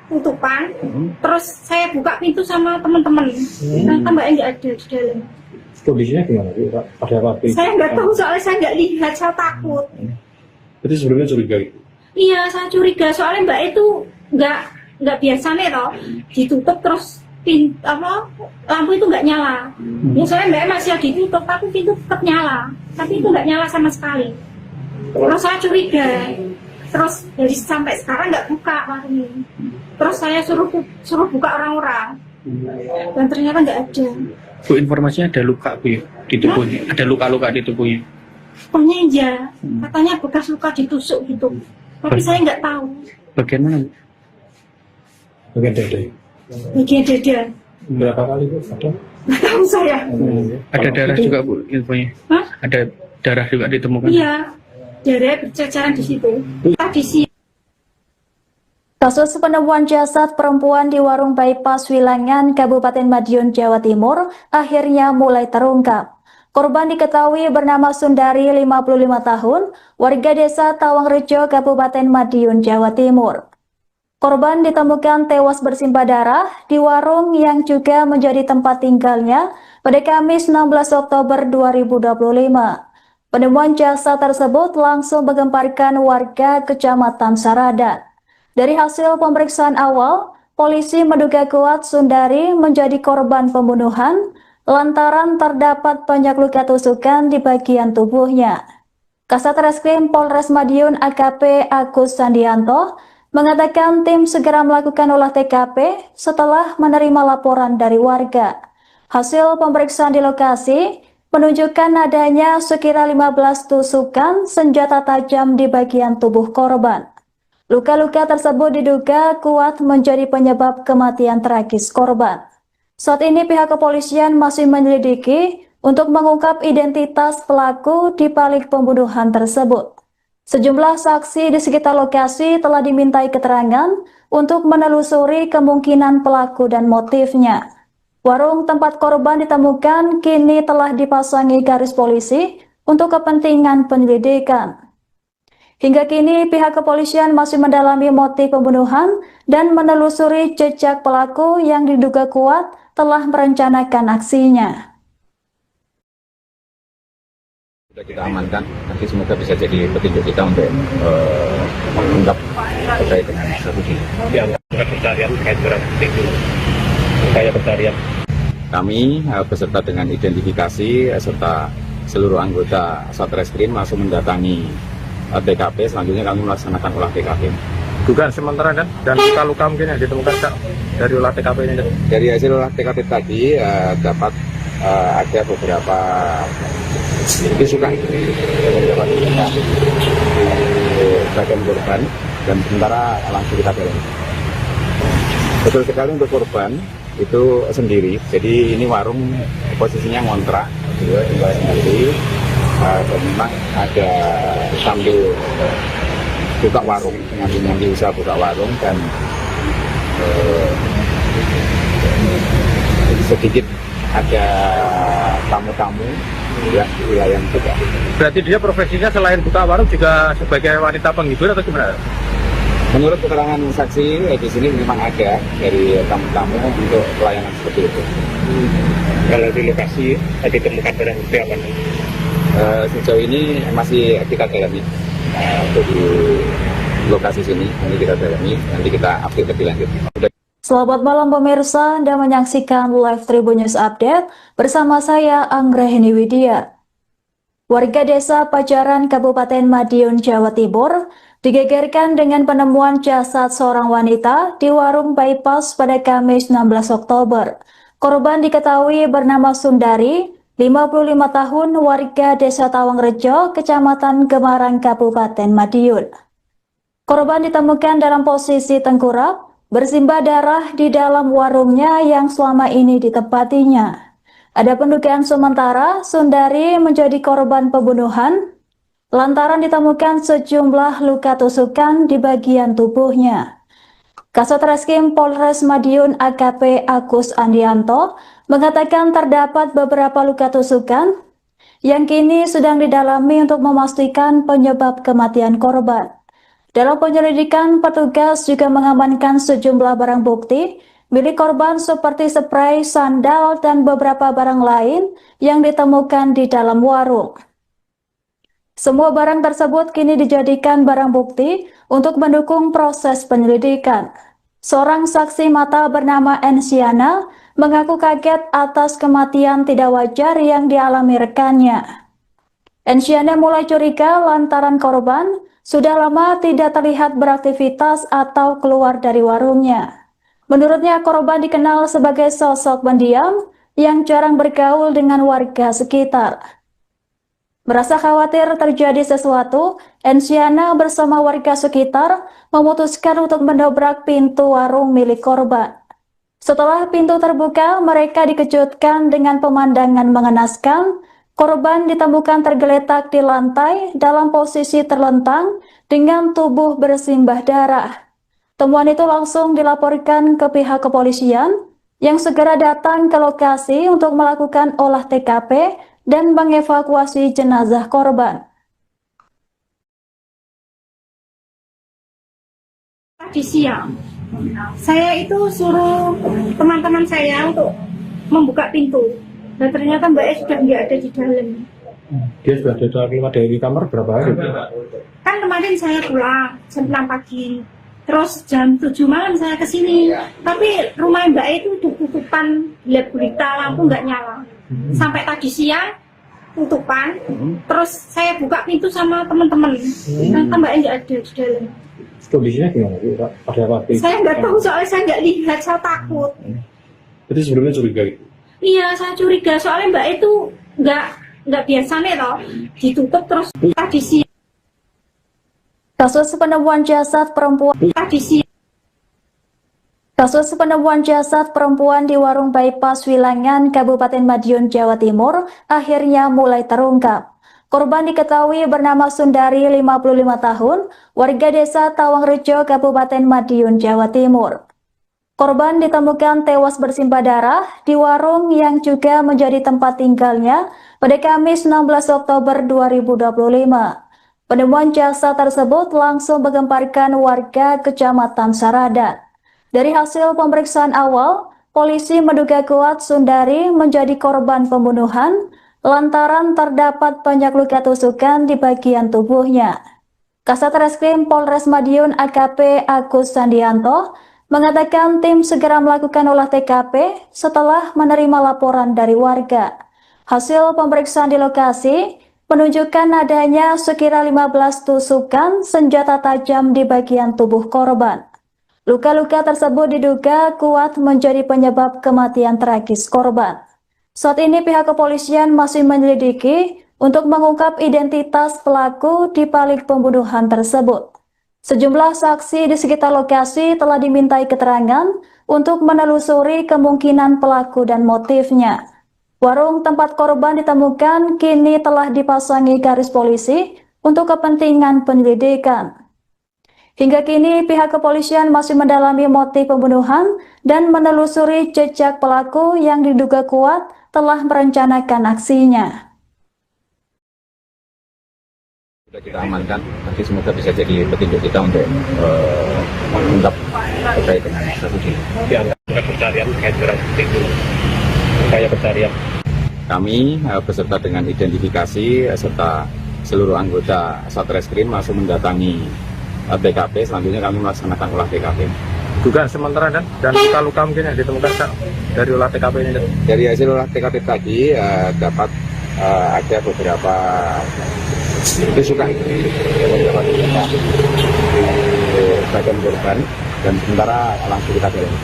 tutupan. Terus saya buka pintu sama teman-teman. Ternyata Mbak E nggak ada di dalam. Kondisinya gimana sih, Pak? Ada apa? Saya nggak tahu soalnya saya nggak lihat, saya takut. Jadi sebelumnya curiga itu? Iya, saya curiga soalnya Mbak E itu nggak biasa nih toh, ditutup terus lampu itu nggak nyala. Ya soalnya Mbak E masih ditutup, tapi pintu tetap nyala, tapi itu nggak nyala sama sekali. Terus saya curiga, terus dari sampai sekarang nggak buka warung ini. Terus saya suruh buka orang-orang, dan ternyata nggak ada. Bu, informasinya ada luka Bu di tubuhnya, ada luka-luka di tubuhnya. Pokoknya iya, katanya bekas luka ditusuk gitu. Tapi saya nggak tahu. Bagian mana Bu? Bagian dada. Bagian dada. Berapa kali Bu? Ada? Nggak tahu saya. Ada darah juga Bu infonya. Hah? Ada darah juga ditemukan. Iya, darah berceceran di situ. Tadi sih. Kasus penemuan jasad perempuan di warung bypass Wilangan, Kabupaten Madiun, Jawa Timur akhirnya mulai terungkap. Korban diketahui bernama Sundari, 55 tahun, warga desa Tawangrejo, Kabupaten Madiun, Jawa Timur. Korban ditemukan tewas bersimbah darah di warung yang juga menjadi tempat tinggalnya pada Kamis 16 Oktober 2025. Penemuan jasad tersebut langsung menggemparkan warga Kecamatan Saradan. Dari hasil pemeriksaan awal, polisi menduga kuat Sundari menjadi korban pembunuhan lantaran terdapat banyak luka tusukan di bagian tubuhnya. Kasat Reskrim Polres Madiun AKP Agus Sandianto mengatakan tim segera melakukan olah TKP setelah menerima laporan dari warga. Hasil pemeriksaan di lokasi menunjukkan adanya sekira 15 tusukan senjata tajam di bagian tubuh korban. Luka-luka tersebut diduga kuat menjadi penyebab kematian tragis korban. Saat ini pihak kepolisian masih menyelidiki untuk mengungkap identitas pelaku di balik pembunuhan tersebut. Sejumlah saksi di sekitar lokasi telah dimintai keterangan untuk menelusuri kemungkinan pelaku dan motifnya. Warung tempat korban ditemukan kini telah dipasangi garis polisi untuk kepentingan penyelidikan. Hingga kini pihak kepolisian masih mendalami motif pembunuhan dan menelusuri jejak pelaku yang diduga kuat telah merencanakan aksinya. Sudah kita amankan, nanti semoga bisa jadi petunjuk kita untuk mengungkap terkait dengan kasus ini. Yang pencarian terkait barang bukti itu, upaya pencarian. Kami beserta dengan identifikasi serta seluruh anggota Satreskrim langsung mendatangi TKP. Selanjutnya kami melaksanakan olah TKP. Dugaan sementara dan luka-luka mungkin yang ditemukan Kak, dari olah TKP ini. Dari hasil olah TKP tadi dapat ada beberapa tusukan di bagian korban dan sementara langsung kita dalami. Betul sekali untuk korban itu sendiri, jadi ini warung posisinya ngontrak, tinggal sendiri. Dan memang ada sambil buka warung, nanti usaha buka warung dan sedikit ada tamu-tamu ya di wilayah juga. Berarti dia profesinya selain buka warung juga sebagai wanita penghibur atau gimana? Menurut keterangan saksi di sini memang ada dari tamu-tamu untuk pelayanan seperti itu. Kalau di lokasi ditemukan barang bukti apa? Sejauh ini masih kita dalami untuk di lokasi sini, ini kita dalami, nanti kita update lebih lanjut. Selamat malam pemirsa, Anda menyaksikan live Tribun News Update bersama saya Anggrahini Widya. Warga desa Pajaran Kabupaten Madiun, Jawa Timur digegerkan dengan penemuan jasad seorang wanita di warung bypass pada Kamis 16 Oktober. Korban diketahui bernama Sundari, 55 tahun, warga desa Tawangrejo, Kecamatan Gemarang, Kabupaten Madiun. Korban ditemukan dalam posisi tengkurap, bersimbah darah di dalam warungnya yang selama ini ditempatinya. Ada pendugaan sementara Sundari menjadi korban pembunuhan lantaran ditemukan sejumlah luka tusukan di bagian tubuhnya. Kasat Reskrim Polres Madiun AKP Agus Andianto mengatakan terdapat beberapa luka tusukan yang kini sedang didalami untuk memastikan penyebab kematian korban. Dalam penyelidikan, petugas juga mengamankan sejumlah barang bukti milik korban seperti spray, sandal, dan beberapa barang lain yang ditemukan di dalam warung. Semua barang tersebut kini dijadikan barang bukti untuk mendukung proses penyelidikan. Seorang saksi mata bernama Ensiana mengaku kaget atas kematian tidak wajar yang dialami rekannya. Ensiana mulai curiga lantaran korban sudah lama tidak terlihat beraktivitas atau keluar dari warungnya. Menurutnya korban dikenal sebagai sosok pendiam yang jarang bergaul dengan warga sekitar. Merasa khawatir terjadi sesuatu, Ensiana bersama warga sekitar memutuskan untuk mendobrak pintu warung milik korban. Setelah pintu terbuka, mereka dikejutkan dengan pemandangan mengenaskan. Korban ditemukan tergeletak di lantai dalam posisi terlentang dengan tubuh bersimbah darah. Temuan itu langsung dilaporkan ke pihak kepolisian yang segera datang ke lokasi untuk melakukan olah TKP dan mengevakuasi jenazah korban. Tadi siang, saya itu suruh teman-teman saya untuk membuka pintu. Dan ternyata Mbak E sudah nggak ada di dalam. Dia sudah keluar dari kamar berapa hari? Kan kemarin saya pulang jam 6 pagi. Terus jam 7 malam saya ke sini. Tapi rumah Mbak E itu udah tutupan, gelap gulita, lampu nggak nyala. Sampai tadi siang tutupan. Terus saya buka pintu sama teman-teman. Ternyata Mbak E nggak ada di dalam. Kondisinya gimana Bu? Pada waktu itu? Saya nggak tahu soalnya saya nggak lihat, saya takut. Berarti sebelumnya curiga gitu? Iya, saya curiga soalnya Mbak itu nggak biasa nih loh, ditutup terus tadi siang. Kasus penemuan jasad perempuan di warung bypass Wilangan, Kabupaten Madiun, Jawa Timur akhirnya mulai terungkap. Korban diketahui bernama Sundari, 55 tahun, warga desa Tawangrejo, Kabupaten Madiun, Jawa Timur. Korban ditemukan tewas bersimbah darah di warung yang juga menjadi tempat tinggalnya pada Kamis 16 Oktober 2025. Penemuan jasad tersebut langsung menggemparkan warga Kecamatan Saradan. Dari hasil pemeriksaan awal, polisi menduga kuat Sundari menjadi korban pembunuhan lantaran terdapat banyak luka tusukan di bagian tubuhnya. Kasat Reskrim Polres Madiun AKP Agus Sandianto mengatakan tim segera melakukan olah TKP setelah menerima laporan dari warga. Hasil pemeriksaan di lokasi menunjukkan adanya sekira 15 tusukan senjata tajam di bagian tubuh korban. Luka-luka tersebut diduga kuat menjadi penyebab kematian tragis korban. Saat ini pihak kepolisian masih menyelidiki untuk mengungkap identitas pelaku di balik pembunuhan tersebut. Sejumlah saksi di sekitar lokasi telah dimintai keterangan untuk menelusuri kemungkinan pelaku dan motifnya. Warung tempat korban ditemukan kini telah dipasangi garis polisi untuk kepentingan penyelidikan. Hingga kini pihak kepolisian masih mendalami motif pembunuhan dan menelusuri jejak pelaku yang diduga kuat telah merencanakan aksinya. Sudah kita amankan, nanti semoga bisa jadi petunjuk kita untuk mengungkap terkait dengan kasus ini. Dianggap pencarian terkait barang bukti itu, upaya pencarian. Kami beserta dengan identifikasi serta seluruh anggota Satreskrim langsung mendatangi TKP. Selanjutnya kami melaksanakan olah TKP. Dugaan sementara dan luka-luka mungkin yang ditemukan dari olah TKP ini. Dari hasil olah TKP tadi dapat ada beberapa tusukan di bagian korban dan sementara langsung kita dalami.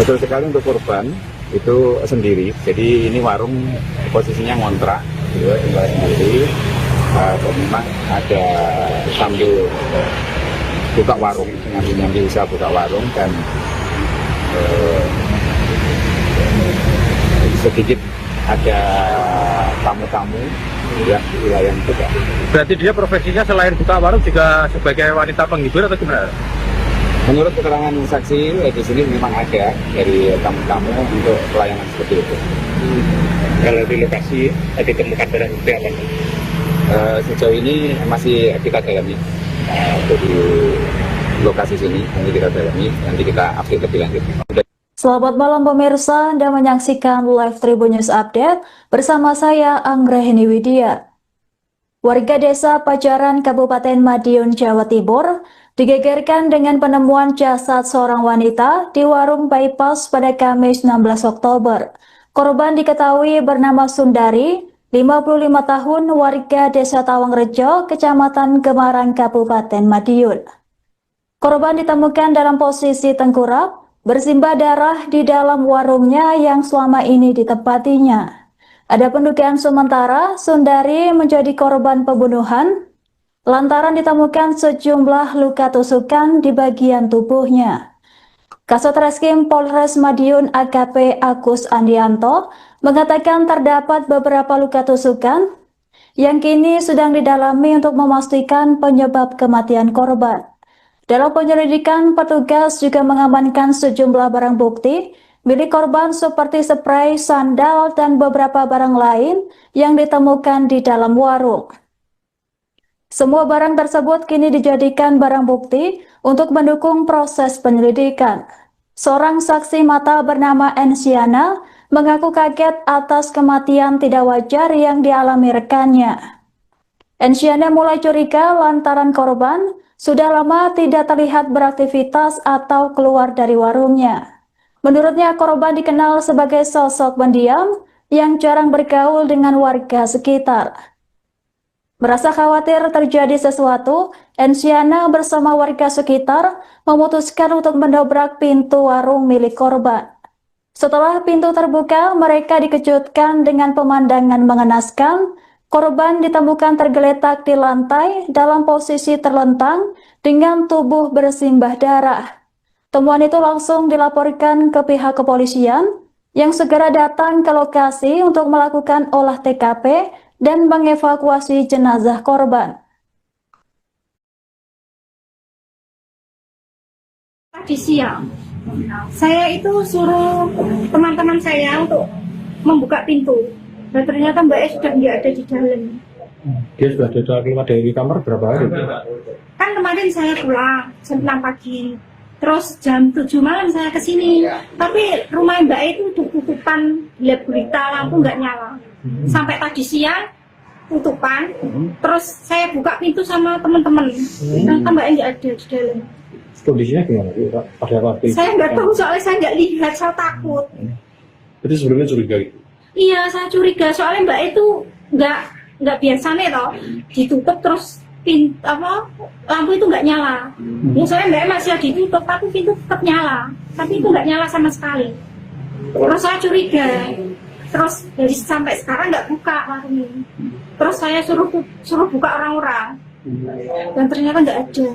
Betul sekali untuk korban itu sendiri, jadi ini warung posisinya ngontrak, tinggal sendiri. Memang ada sambil buka warung, nanti bisa buka warung dan sedikit ada tamu-tamu yang di wilayah juga. Berarti dia profesinya selain buka warung juga sebagai wanita penghibur atau gimana? Menurut keterangan saksi di sini memang ada dari tamu-tamu untuk pelayanan seperti itu. Kalau di lokasi ditemukan barang bukti apa? Sejauh ini masih kita dalami di lokasi sini, nanti kita dalami, nanti kita update lebih lanjut. Selamat malam pemirsa, Anda menyaksikan live Tribun News Update bersama saya Anggraheni Widya. Warga desa Pajaran Kabupaten Madiun, Jawa Timur digegerkan dengan penemuan jasad seorang wanita di warung bypass pada Kamis 16 Oktober. Korban diketahui bernama Sundari, 55 tahun, warga desa Tawangrejo, Kecamatan Gemarang, Kabupaten Madiun. Korban ditemukan dalam posisi tengkurap, bersimbah darah di dalam warungnya yang selama ini ditempatinya. Ada pendugaan sementara Sundari menjadi korban pembunuhan lantaran ditemukan sejumlah luka tusukan di bagian tubuhnya. Kasat Reskrim Polres Madiun AKP Agus Andianto mengatakan terdapat beberapa luka tusukan yang kini sedang didalami untuk memastikan penyebab kematian korban. Dalam penyelidikan, petugas juga mengamankan sejumlah barang bukti milik korban seperti spray, sandal, dan beberapa barang lain yang ditemukan di dalam warung. Semua barang tersebut kini dijadikan barang bukti untuk mendukung proses penyelidikan. Seorang saksi mata bernama Ensiana mengaku kaget atas kematian tidak wajar yang dialami rekannya. Ensiana mulai curiga lantaran korban sudah lama tidak terlihat beraktivitas atau keluar dari warungnya. Menurutnya, korban dikenal sebagai sosok pendiam yang jarang bergaul dengan warga sekitar. Merasa khawatir terjadi sesuatu, Ensiana bersama warga sekitar memutuskan untuk mendobrak pintu warung milik korban. Setelah pintu terbuka, mereka dikejutkan dengan pemandangan mengenaskan. Korban ditemukan tergeletak di lantai dalam posisi terlentang dengan tubuh bersimbah darah. Temuan itu langsung dilaporkan ke pihak kepolisian yang segera datang ke lokasi untuk melakukan olah TKP dan mengevakuasi jenazah korban. Tadi siang, saya itu suruh teman-teman saya untuk membuka pintu. Dan ternyata Mbak E sudah nggak ada di dalam. Dia sudah keluar dari kamar berapa hari? Kan kemarin saya pulang jam 6 pagi. Terus jam 7 malam saya ke sini. Tapi rumah Mbak E itu tutupan, gelap gulita, lampu nggak nyala. Sampai tadi siang tutupan. Terus saya buka pintu sama teman-teman. Ternyata Mbak E nggak ada di dalam. Kondisinya gimana? Pada waktu itu? Saya nggak tahu soalnya saya nggak lihat, saya takut. Jadi sebelumnya curiga gitu? Iya, saya curiga soalnya Mbak itu nggak biasa nih toh, ditutup terus lampu itu nggak nyala. Ya soalnya Mbak masih ditutup tapi pintu tetap nyala, tapi itu nggak nyala sama sekali. Terus saya curiga, terus dari sampai sekarang nggak buka warungnya. Terus saya suruh buka orang-orang, dan ternyata nggak ada.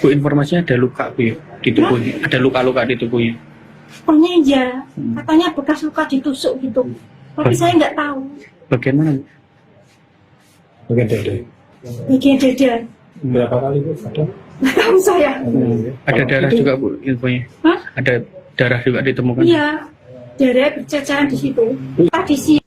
Bu, informasinya ada luka Bu ya, di tubuhnya. Ada luka-luka di tubuhnya. Pokoknya ya, katanya bekas luka ditusuk gitu. Tapi saya nggak tahu. Bagian mana? Bagian dada. Bagian dada. Berapa kali Bu? Ada? Nggak tahu saya. Ada darah juga Bu infonya. Hah? Ada darah juga ditemukan. Iya, darah berceceran di situ. Tadi sih.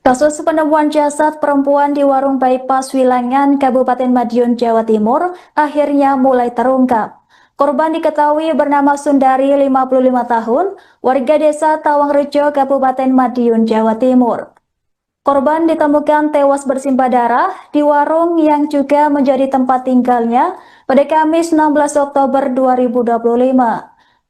Kasus penemuan jasad perempuan di warung bypass Wilangan, Kabupaten Madiun, Jawa Timur akhirnya mulai terungkap. Korban diketahui bernama Sundari, 55 tahun, warga desa Tawangrejo, Kabupaten Madiun, Jawa Timur. Korban ditemukan tewas bersimbah darah di warung yang juga menjadi tempat tinggalnya pada Kamis 16 Oktober 2025.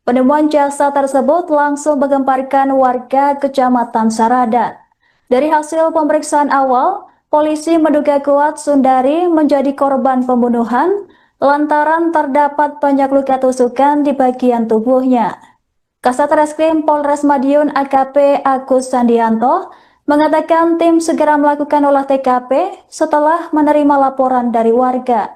Penemuan jasad tersebut langsung menggemparkan warga Kecamatan Saradan. Dari hasil pemeriksaan awal, polisi menduga kuat Sundari menjadi korban pembunuhan lantaran terdapat banyak luka tusukan di bagian tubuhnya. Kasat Reskrim Polres Madiun AKP Agus Andianto mengatakan tim segera melakukan olah TKP setelah menerima laporan dari warga.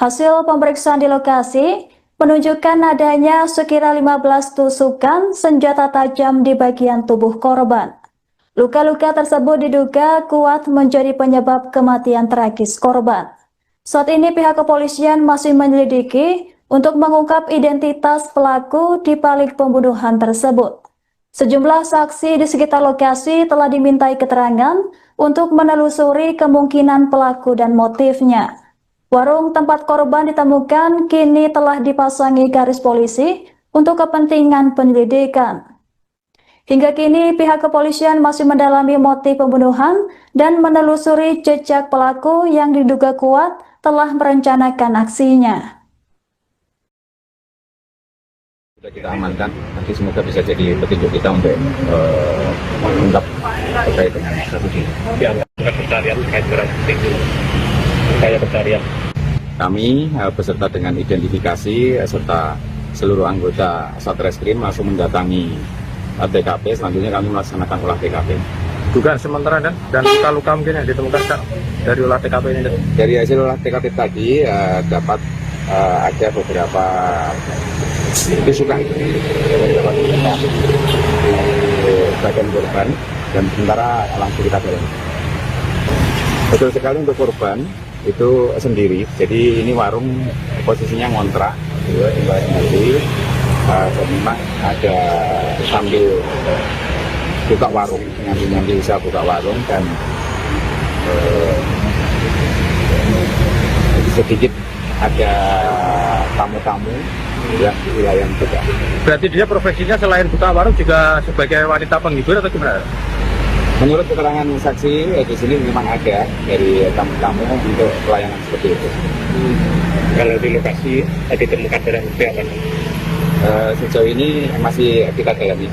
Hasil pemeriksaan di lokasi menunjukkan adanya sekira 15 tusukan senjata tajam di bagian tubuh korban. Luka-luka tersebut diduga kuat menjadi penyebab kematian tragis korban. Saat ini pihak kepolisian masih menyelidiki untuk mengungkap identitas pelaku di balik pembunuhan tersebut. Sejumlah saksi di sekitar lokasi telah dimintai keterangan untuk menelusuri kemungkinan pelaku dan motifnya. Warung tempat korban ditemukan kini telah dipasangi garis polisi untuk kepentingan penyelidikan. Hingga kini pihak kepolisian masih mendalami motif pembunuhan dan menelusuri jejak pelaku yang diduga kuat telah merencanakan aksinya. Sudah kita amankan, nanti semoga bisa jadi petunjuk kita untuk mengungkap terkait dengan kasus ini. Pencarian terkait pencarian. Kami beserta dengan identifikasi serta seluruh anggota Satreskrim langsung mendatangi TKP. Selanjutnya kami melaksanakan olah TKP. Dugaan sementara dan luka-luka mungkin yang ditemukan Kak, dari olah TKP ini. Dari hasil olah TKP tadi dapat ada beberapa tusukan di bagian korban dan sementara langsung kita dalami. Betul sekali untuk korban itu sendiri, jadi ini warung posisinya ngontrak di nanti memang ada sambil buka warung, nanti bisa buka warung dan sedikit ada tamu-tamu yang di wilayah juga. Berarti dia profesinya selain buka warung juga sebagai wanita penghibur atau gimana? Menurut keterangan saksi di sini memang ada dari tamu-tamu untuk pelayanan seperti itu. Kalau di lokasi ditemukan barang bukti apa? Sejauh ini masih kita dalami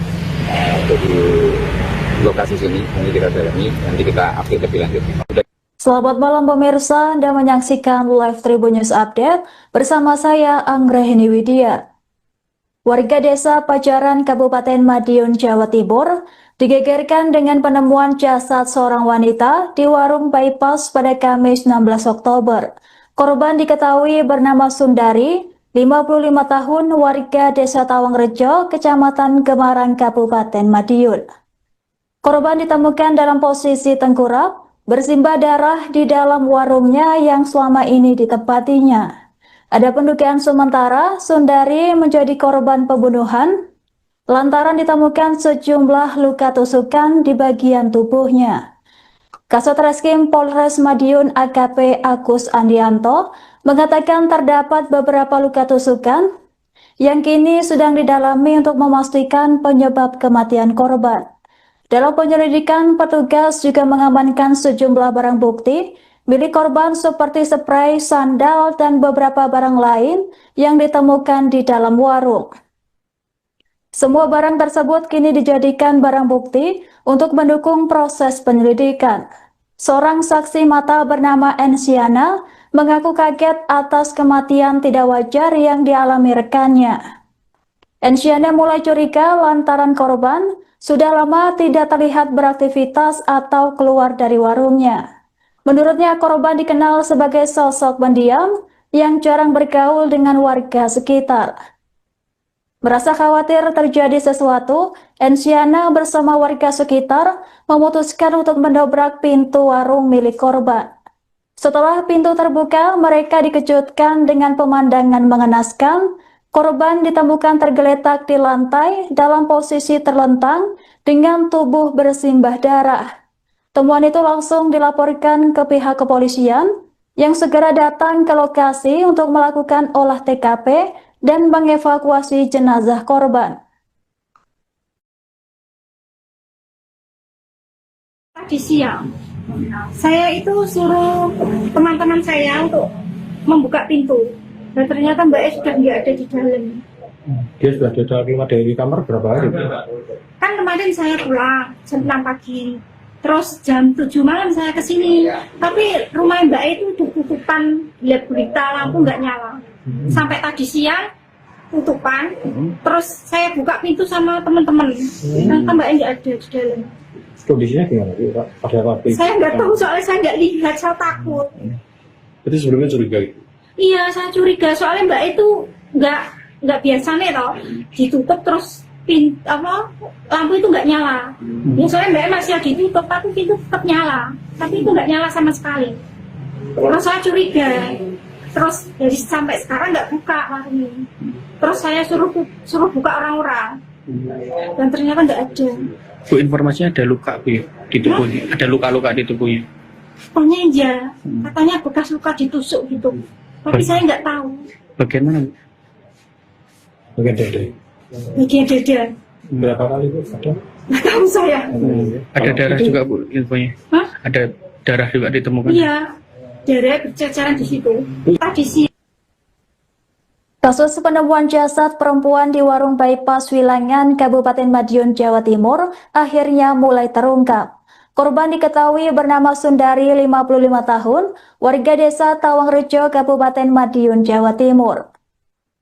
untuk di lokasi sini, nanti kita dalami, nanti kita update lebih lanjut. Selamat malam pemirsa, Anda menyaksikan Live Tribun News Update bersama saya Anggraheni Widya. Warga desa Pajaran Kabupaten Madiun, Jawa Timur digegerkan dengan penemuan jasad seorang wanita di warung bypass pada Kamis 16 Oktober. Korban diketahui bernama Sundari, 55 tahun, warga desa Tawangrejo, Kecamatan Gemarang, Kabupaten Madiun. Korban ditemukan dalam posisi tengkurap, bersimbah darah di dalam warungnya yang selama ini ditempatinya. Ada pendugaan sementara Sundari menjadi korban pembunuhan lantaran ditemukan sejumlah luka tusukan di bagian tubuhnya. Kasat Reskrim Polres Madiun AKP Agus Andianto mengatakan terdapat beberapa luka tusukan yang kini sedang didalami untuk memastikan penyebab kematian korban. Dalam penyelidikan, petugas juga mengamankan sejumlah barang bukti milik korban seperti spray, sandal, dan beberapa barang lain yang ditemukan di dalam warung. Semua barang tersebut kini dijadikan barang bukti untuk mendukung proses penyelidikan. Seorang saksi mata bernama Ensiana mengaku kaget atas kematian tidak wajar yang dialami rekannya. Ensiana mulai curiga lantaran korban sudah lama tidak terlihat beraktivitas atau keluar dari warungnya. Menurutnya, korban dikenal sebagai sosok pendiam yang jarang bergaul dengan warga sekitar. Merasa khawatir terjadi sesuatu, Ensiana bersama warga sekitar memutuskan untuk mendobrak pintu warung milik korban. Setelah pintu terbuka, mereka dikejutkan dengan pemandangan mengenaskan. Korban ditemukan tergeletak di lantai dalam posisi terlentang dengan tubuh bersimbah darah. Temuan itu langsung dilaporkan ke pihak kepolisian yang segera datang ke lokasi untuk melakukan olah TKP dan mengevakuasi jenazah korban. Tadi siang, saya itu suruh teman-teman saya untuk membuka pintu. Dan ternyata Mbak E sudah nggak ada di dalam. Dia sudah keluar dari kamar berapa hari? Kan kemarin saya pulang jam 6 pagi. Terus jam 7 malam saya kesini. Tapi rumah Mbak E itu tutupan, lihat berita lampu nggak nyala. Sampai tadi siang tutupan. Terus saya buka pintu sama teman-teman. Ternyata Mbak E nggak ada di dalam. Kondisinya gimana? Pada waktu itu? Saya nggak tahu soalnya saya nggak lihat, saya takut. Berarti sebelumnya curiga itu? Iya, saya curiga soalnya Mbak itu nggak biasa nih toh ditutup terus lampu itu nggak nyala. Ya soalnya Mbak masih ditutup tapi pintu tetap nyala, tapi itu nggak nyala sama sekali. Terus saya curiga, terus dari sampai sekarang nggak buka warung ini. Terus saya suruh buka orang-orang dan ternyata nggak ada. Bu, informasinya ada luka Bu di tubuhnya, ada luka-luka di tubuhnya. Katanya iya, katanya bekas luka ditusuk gitu. Tapi saya nggak tahu. Bagian mana? Bagian dada. Bagian dada. Berapa kali Bu? Ada? Nggak tahu saya. Ada darah juga Bu infonya. Hah? Ada darah juga ditemukan. Iya, darah berceceran di situ. Tadi sih. Kasus penemuan jasad perempuan di warung bypass Wilangan, Kabupaten Madiun, Jawa Timur akhirnya mulai terungkap. Korban diketahui bernama Sundari, 55 tahun, warga desa Tawangrejo, Kabupaten Madiun, Jawa Timur.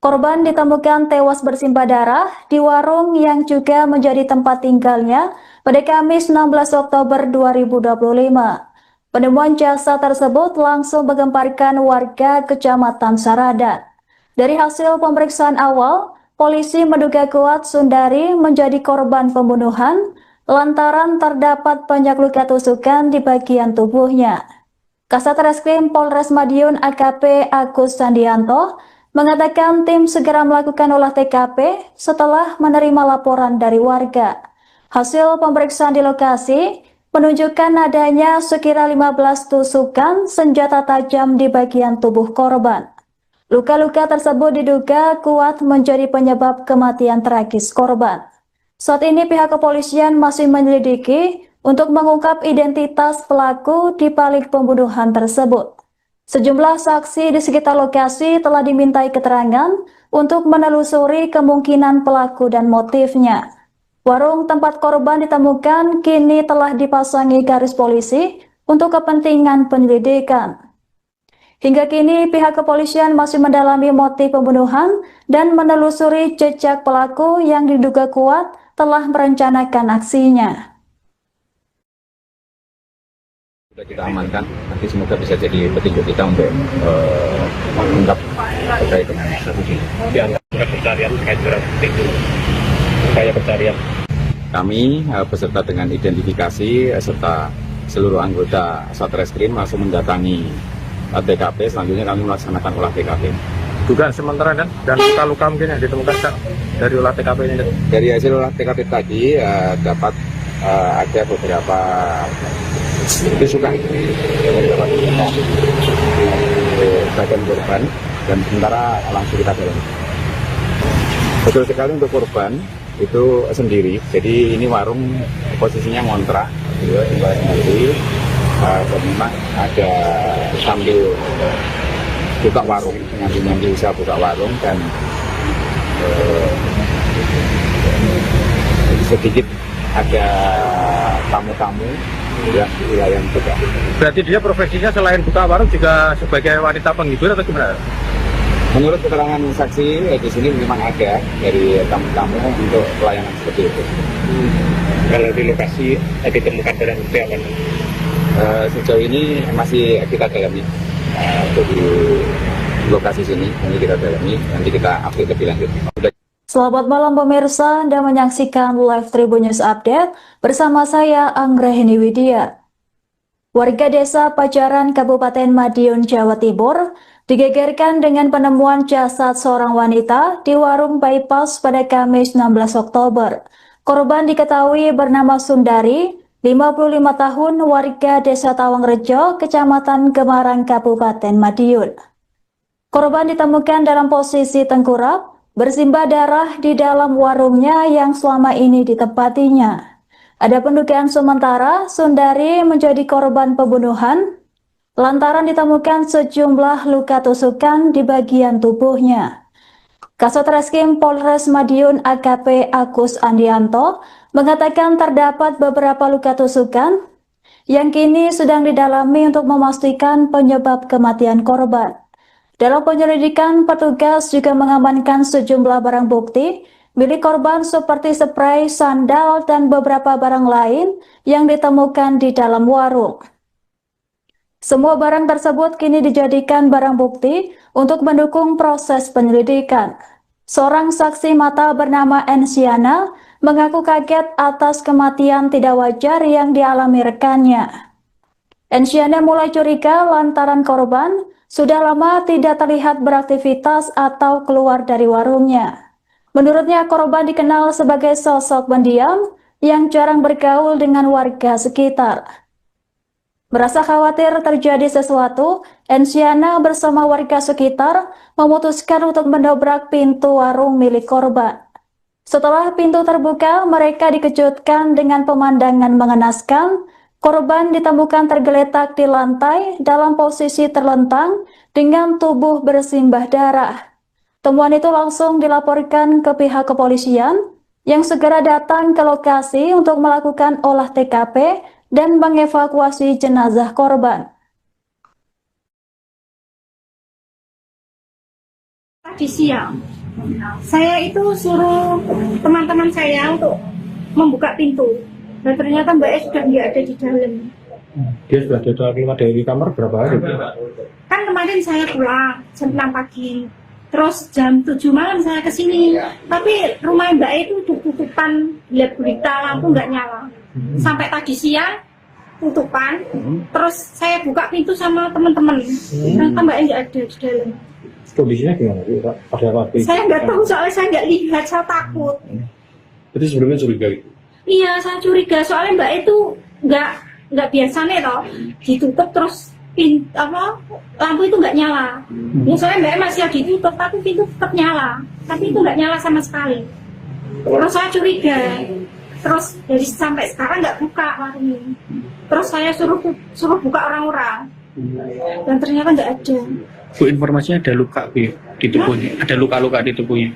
Korban ditemukan tewas bersimbah darah di warung yang juga menjadi tempat tinggalnya pada Kamis 16 Oktober 2025. Penemuan jasad tersebut langsung menggemparkan warga Kecamatan Saradan. Dari hasil pemeriksaan awal, polisi menduga kuat Sundari menjadi korban pembunuhan lantaran terdapat banyak luka tusukan di bagian tubuhnya. Kasat Reskrim Polres Madiun AKP Agus Sandianto mengatakan tim segera melakukan olah TKP setelah menerima laporan dari warga. Hasil pemeriksaan di lokasi menunjukkan adanya sekira 15 tusukan senjata tajam di bagian tubuh korban. Luka-luka tersebut diduga kuat menjadi penyebab kematian tragis korban. Saat ini pihak kepolisian masih menyelidiki untuk mengungkap identitas pelaku di balik pembunuhan tersebut. Sejumlah saksi di sekitar lokasi telah dimintai keterangan untuk menelusuri kemungkinan pelaku dan motifnya. Warung tempat korban ditemukan kini telah dipasangi garis polisi untuk kepentingan penyelidikan. Hingga kini pihak kepolisian masih mendalami motif pembunuhan dan menelusuri jejak pelaku yang diduga kuat telah merencanakan aksinya. Sudah kita amankan, nanti semoga bisa jadi petunjuk kita untuk mengungkap terkait dengan kasus ini. Pencarian terkait itu upaya pencarian. Kami beserta dengan identifikasi serta seluruh anggota Satreskrim langsung mendatangi TKP. Selanjutnya kami melaksanakan olah TKP. Dugaan sementara dan luka-luka mungkin yang ditemukan dari olah TKP ini. Dari hasil olah TKP tadi dapat ada beberapa tusukan di bagian korban dan sementara langsung kita dalami. Betul sekali untuk korban itu sendiri, jadi ini warung posisinya ngontrak, tinggal sendiri, dan memang ada sambil buka warung, nyambi usaha buka warung dan sedikit ada tamu-tamu yang di wilayah juga. Berarti dia profesinya selain buka warung juga sebagai wanita penghibur atau gimana? Menurut keterangan saksi di sini memang ada dari tamu-tamu untuk pelayanan seperti itu. Kalau di lokasi ditemukan barang bukti apa? Sejauh ini masih kita dalami untuk di lokasi sini, ini kita dalami, nanti kita update lebih lanjut. Selamat malam pemirsa, Anda menyaksikan Live Tribun News Update bersama saya Anggrahini Widya. Warga desa Pajaran Kabupaten Madiun, Jawa Timur digegerkan dengan penemuan jasad seorang wanita di warung bypass pada Kamis 16 Oktober. Korban diketahui bernama Sundari, 55 tahun, warga desa Tawangrejo, Kecamatan Gemarang, Kabupaten Madiun. Korban ditemukan dalam posisi tengkurap, bersimbah darah di dalam warungnya yang selama ini ditempatinya. Ada pendugaan sementara Sundari menjadi korban pembunuhan lantaran ditemukan sejumlah luka tusukan di bagian tubuhnya. Kasat Reskrim Polres Madiun AKP Agus Andianto mengatakan terdapat beberapa luka tusukan yang kini sedang didalami untuk memastikan penyebab kematian korban. Dalam penyelidikan, petugas juga mengamankan sejumlah barang bukti milik korban seperti spray, sandal, dan beberapa barang lain yang ditemukan di dalam warung. Semua barang tersebut kini dijadikan barang bukti untuk mendukung proses penyelidikan. Seorang saksi mata bernama Ensiana mengaku kaget atas kematian tidak wajar yang dialami rekannya. Ensiana mulai curiga lantaran korban sudah lama tidak terlihat beraktivitas atau keluar dari warungnya. Menurutnya korban dikenal sebagai sosok pendiam yang jarang bergaul dengan warga sekitar. Merasa khawatir terjadi sesuatu, Ensiana bersama warga sekitar memutuskan untuk mendobrak pintu warung milik korban. Setelah pintu terbuka, mereka dikejutkan dengan pemandangan mengenaskan. Korban ditemukan tergeletak di lantai dalam posisi terlentang dengan tubuh bersimbah darah. Temuan itu langsung dilaporkan ke pihak kepolisian yang segera datang ke lokasi untuk melakukan olah TKP dan mengevakuasi jenazah korban. Tadi siang, saya itu suruh teman-teman saya untuk membuka pintu. Dan ternyata Mbak E sudah nggak ada di dalam. Dia sudah keluar dari kamar berapa hari? Kan kemarin saya pulang jam 6 pagi. Terus jam 7 malam saya ke sini. Tapi rumah Mbak itu tutupan, lihat berita lampu nggak nyala. Sampai tadi siang tutupan. Terus saya buka pintu sama teman-teman. Ternyata Mbak nggak ada di dalam. Kondisinya gimana Bu? Pada waktu itu? Saya nggak tahu soalnya saya nggak lihat, saya takut. Itu sebelumnya curiga itu? Iya, saya curiga soalnya Mbak itu nggak biasanya toh ditutup terus lampu itu nggak nyala. Ya soalnya Mbak masih ditutup tapi pintu tetap nyala, tapi itu nggak nyala sama sekali. Terus saya curiga, terus dari sampai sekarang nggak buka warung ini. Terus saya suruh buka orang-orang dan ternyata nggak ada. Bu, informasinya ada luka Bu di tubuhnya, ada luka-luka di tubuhnya.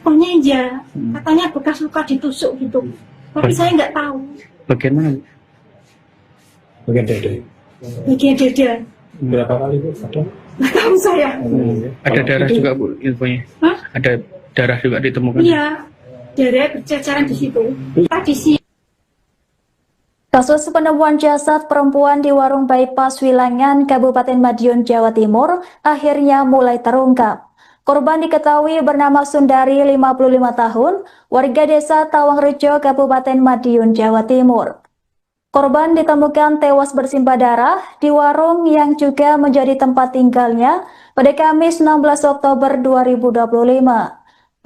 Pokoknya aja, katanya bekas luka ditusuk gitu. Tapi saya nggak tahu. Bagian mana Bu? Bagian dada. Bagian dada. Berapa kali Bu? Ada? Nggak tahu saya. Ada darah juga Bu infonya? Hah? Ada darah juga ditemukan? Iya, darah berceceran di situ. Tadi sih. Kasus penemuan jasad perempuan di warung bypass Wilangan, Kabupaten Madiun, Jawa Timur, akhirnya mulai terungkap. Korban diketahui bernama Sundari, 55 tahun, warga desa Tawangrejo, Kabupaten Madiun, Jawa Timur. Korban ditemukan tewas bersimbah darah di warung yang juga menjadi tempat tinggalnya pada Kamis 16 Oktober 2025.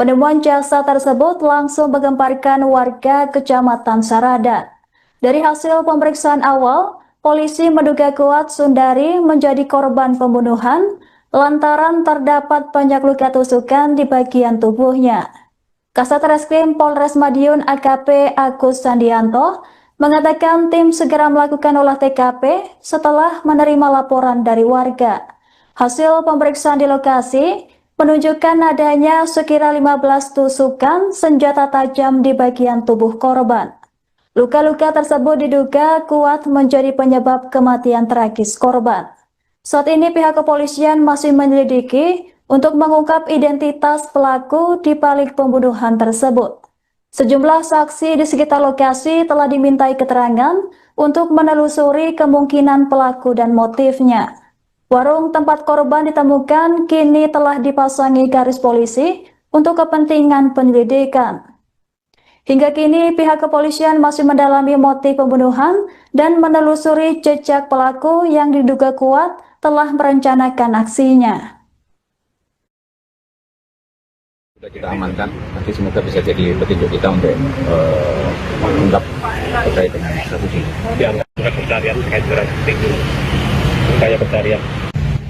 Penemuan jasad tersebut langsung menggemparkan warga Kecamatan Saradan. Dari hasil pemeriksaan awal, polisi menduga kuat Sundari menjadi korban pembunuhan lantaran terdapat banyak luka tusukan di bagian tubuhnya. Kasat Reskrim Polres Madiun AKP Agus Sandianto mengatakan tim segera melakukan olah TKP setelah menerima laporan dari warga. Hasil pemeriksaan di lokasi menunjukkan adanya sekira 15 tusukan senjata tajam di bagian tubuh korban. Luka-luka tersebut diduga kuat menjadi penyebab kematian tragis korban. Saat ini pihak kepolisian masih menyelidiki untuk mengungkap identitas pelaku di balik pembunuhan tersebut. Sejumlah saksi di sekitar lokasi telah dimintai keterangan untuk menelusuri kemungkinan pelaku dan motifnya. Warung tempat korban ditemukan kini telah dipasangi garis polisi untuk kepentingan penyelidikan. Hingga kini pihak kepolisian masih mendalami motif pembunuhan dan menelusuri jejak pelaku yang diduga kuat telah merencanakan aksinya. Sudah kita amankan, nanti semoga bisa jadi petunjuk kita untuk mengungkap terkait dengan kasus ini. Pencarian terkait dengan upaya pencarian.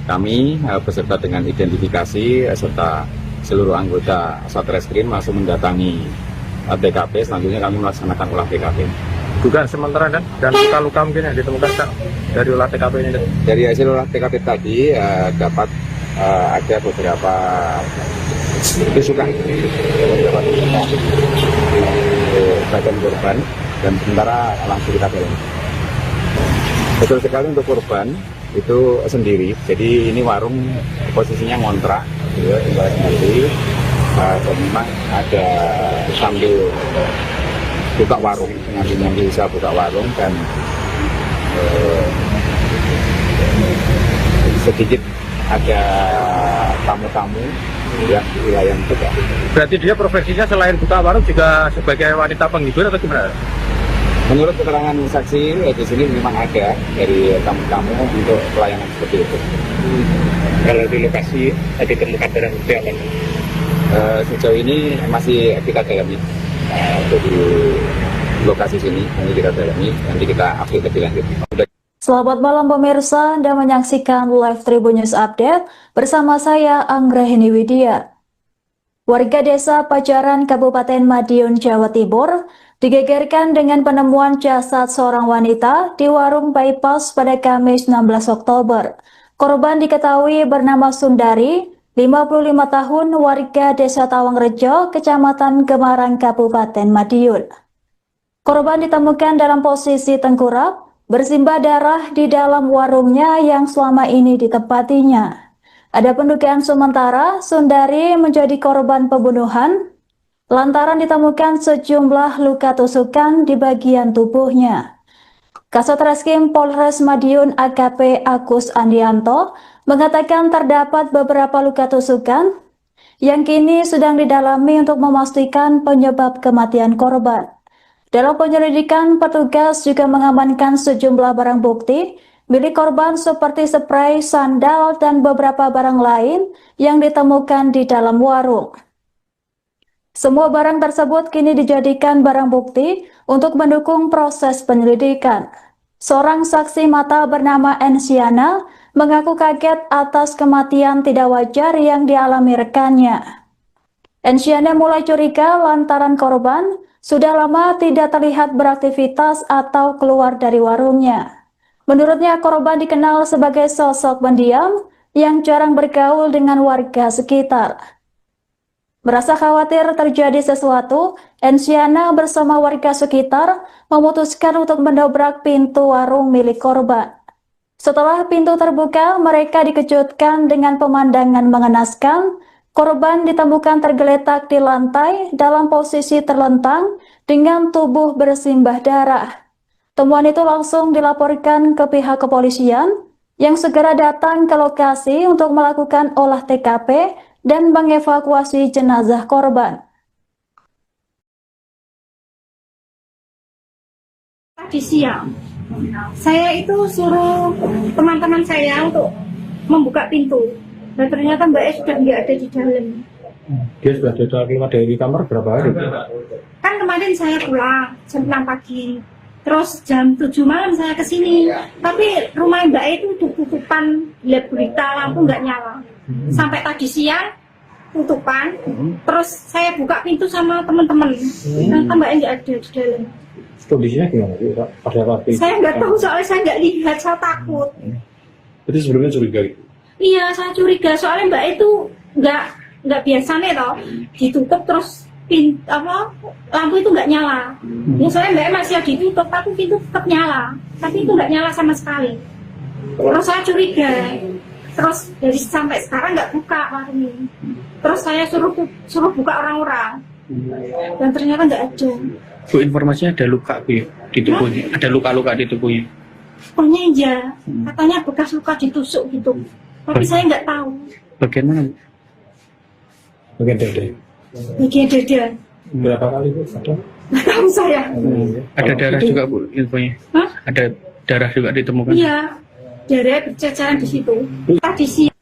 Kami beserta dengan identifikasi serta seluruh anggota Satreskrim langsung mendatangi TKP. Selanjutnya kami melaksanakan olah TKP. Dugaan sementara dan luka-luka mungkin yang ditemukan dari olah TKP ini. Dari hasil olah TKP tadi dapat ada beberapa tusukan di bagian korban dan sementara langsung kita dalam. Betul sekali untuk korban itu sendiri. Jadi ini warung posisinya ngontrak, tinggal sendiri. Memang ada sambil buka warung, nyambi bisa buka warung dan sedikit ada tamu-tamu yang di wilayah itu. Berarti dia profesinya selain buka warung juga sebagai wanita penghibur atau gimana? Menurut keterangan saksi di sini memang ada dari tamu-tamu untuk pelayanan seperti itu. Kalau di lokasi ditemukan barang bukti apa? Sejauh ini masih kita dalami untuk di lokasi sini, nanti kita dalami, nanti kita update lebih lanjut. Selamat malam pemirsa, Anda menyaksikan Live Tribun News Update bersama saya Anggrahini Widya. Warga desa Pajaran Kabupaten Madiun, Jawa Timur digegerkan dengan penemuan jasad seorang wanita di warung bypass pada Kamis 16 Oktober. Korban diketahui bernama Sundari, 55 tahun, warga desa Tawangrejo, Kecamatan Gemarang, Kabupaten Madiun. Korban ditemukan dalam posisi tengkurap, bersimbah darah di dalam warungnya yang selama ini ditempatinya. Ada pendugaan sementara Sundari menjadi korban pembunuhan lantaran ditemukan sejumlah luka tusukan di bagian tubuhnya. Kasat Reskrim Polres Madiun AKP Agus Andianto mengatakan terdapat beberapa luka tusukan yang kini sedang didalami untuk memastikan penyebab kematian korban. Dalam penyelidikan, petugas juga mengamankan sejumlah barang bukti milik korban seperti spray, sandal, dan beberapa barang lain yang ditemukan di dalam warung. Semua barang tersebut kini dijadikan barang bukti untuk mendukung proses penyelidikan. Seorang saksi mata bernama Ensiana mengaku kaget atas kematian tidak wajar yang dialami rekannya. Ensiana mulai curiga lantaran korban sudah lama tidak terlihat beraktivitas atau keluar dari warungnya. Menurutnya, korban dikenal sebagai sosok pendiam yang jarang bergaul dengan warga sekitar. Merasa khawatir terjadi sesuatu, Ensiana bersama warga sekitar memutuskan untuk mendobrak pintu warung milik korban. Setelah pintu terbuka, mereka dikejutkan dengan pemandangan mengenaskan. Korban ditemukan tergeletak di lantai dalam posisi terlentang dengan tubuh bersimbah darah. Temuan itu langsung dilaporkan ke pihak kepolisian yang segera datang ke lokasi untuk melakukan olah TKP dan mengevakuasi jenazah korban. Tadi siang, saya itu suruh teman-teman saya untuk membuka pintu. Dan ternyata Mbak E sudah nggak ada di dalam. Dia sudah keluar dari kamar berapa hari? Kan kemarin saya pulang jam 6 pagi. Terus jam 7 malam saya kesini. Tapi rumah Mbak E itu tutupan, lihat berita, lampu nggak nyala. Sampai tadi siang, tutupan. Terus saya buka pintu sama teman-teman. Ternyata Mbak E nggak ada di dalam. Kondisinya gimana sih, Pak? Pada waktu itu? Saya nggak tahu soalnya saya nggak lihat, saya takut. Itu sebelumnya curiga gitu? Iya, saya curiga soalnya Mbak itu nggak biasa nih toh, ditutup terus lampu itu nggak nyala. Ya soalnya Mbak masih ditutup, tapi pintu tetap nyala, tapi itu nggak nyala sama sekali. Terus saya curiga, terus dari sampai sekarang nggak buka warung ini. Terus saya suruh buka orang-orang, dan ternyata nggak ada. Bu, informasinya ada luka Bu ya, di tubuhnya, ada luka-luka di tubuhnya. Pokoknya iya, katanya bekas luka ditusuk gitu. Tapi saya nggak tahu. Bagian mana Bu? Bagian dada. Bagian dada. Berapa kali Bu? Ada? Nggak tahu saya. Ada darah juga Bu infonya? Hah? Ada darah juga ditemukan? Iya, darah berceceran di situ. Tadi siang.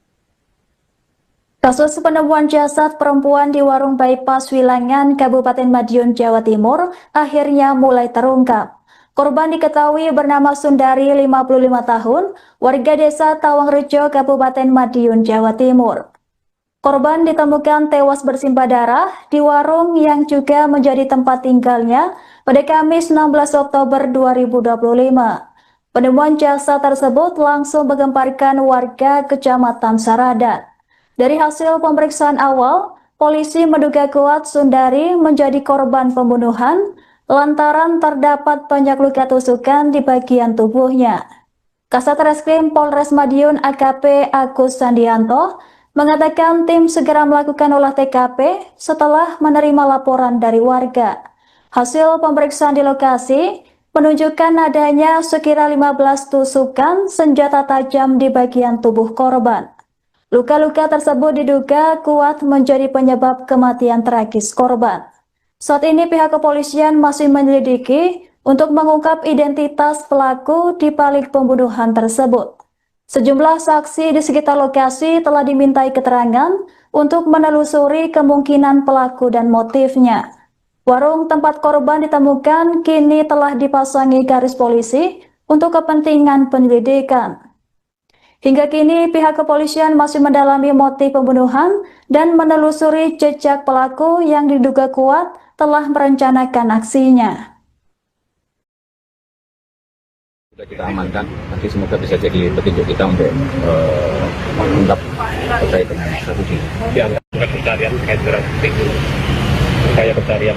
Kasus penemuan jasad perempuan di warung bypass Wilangan, Kabupaten Madiun, Jawa Timur akhirnya mulai terungkap. Korban diketahui bernama Sundari, 55 tahun, warga desa Tawangrejo, Kabupaten Madiun, Jawa Timur. Korban ditemukan tewas bersimbah darah di warung yang juga menjadi tempat tinggalnya pada Kamis 16 Oktober 2025. Penemuan jasad tersebut langsung menggemparkan warga Kecamatan Saradan. Dari hasil pemeriksaan awal, polisi menduga kuat Sundari menjadi korban pembunuhan lantaran terdapat banyak luka tusukan di bagian tubuhnya. Kasat Reskrim Polres Madiun AKP Agus Sandianto mengatakan tim segera melakukan olah TKP setelah menerima laporan dari warga. Hasil pemeriksaan di lokasi menunjukkan adanya sekira 15 tusukan senjata tajam di bagian tubuh korban. Luka-luka tersebut diduga kuat menjadi penyebab kematian tragis korban. Saat ini pihak kepolisian masih menyelidiki untuk mengungkap identitas pelaku di balik pembunuhan tersebut. Sejumlah saksi di sekitar lokasi telah dimintai keterangan untuk menelusuri kemungkinan pelaku dan motifnya. Warung tempat korban ditemukan kini telah dipasangi garis polisi untuk kepentingan penyelidikan. Hingga kini pihak kepolisian masih mendalami motif pembunuhan dan menelusuri jejak pelaku yang diduga kuat telah merencanakan aksinya. Sudah kita amankan, nanti semoga bisa jadi petunjuk kita untuk mengungkap terkait dengan kasus ini. Pencarian terkait berarti upaya pencarian.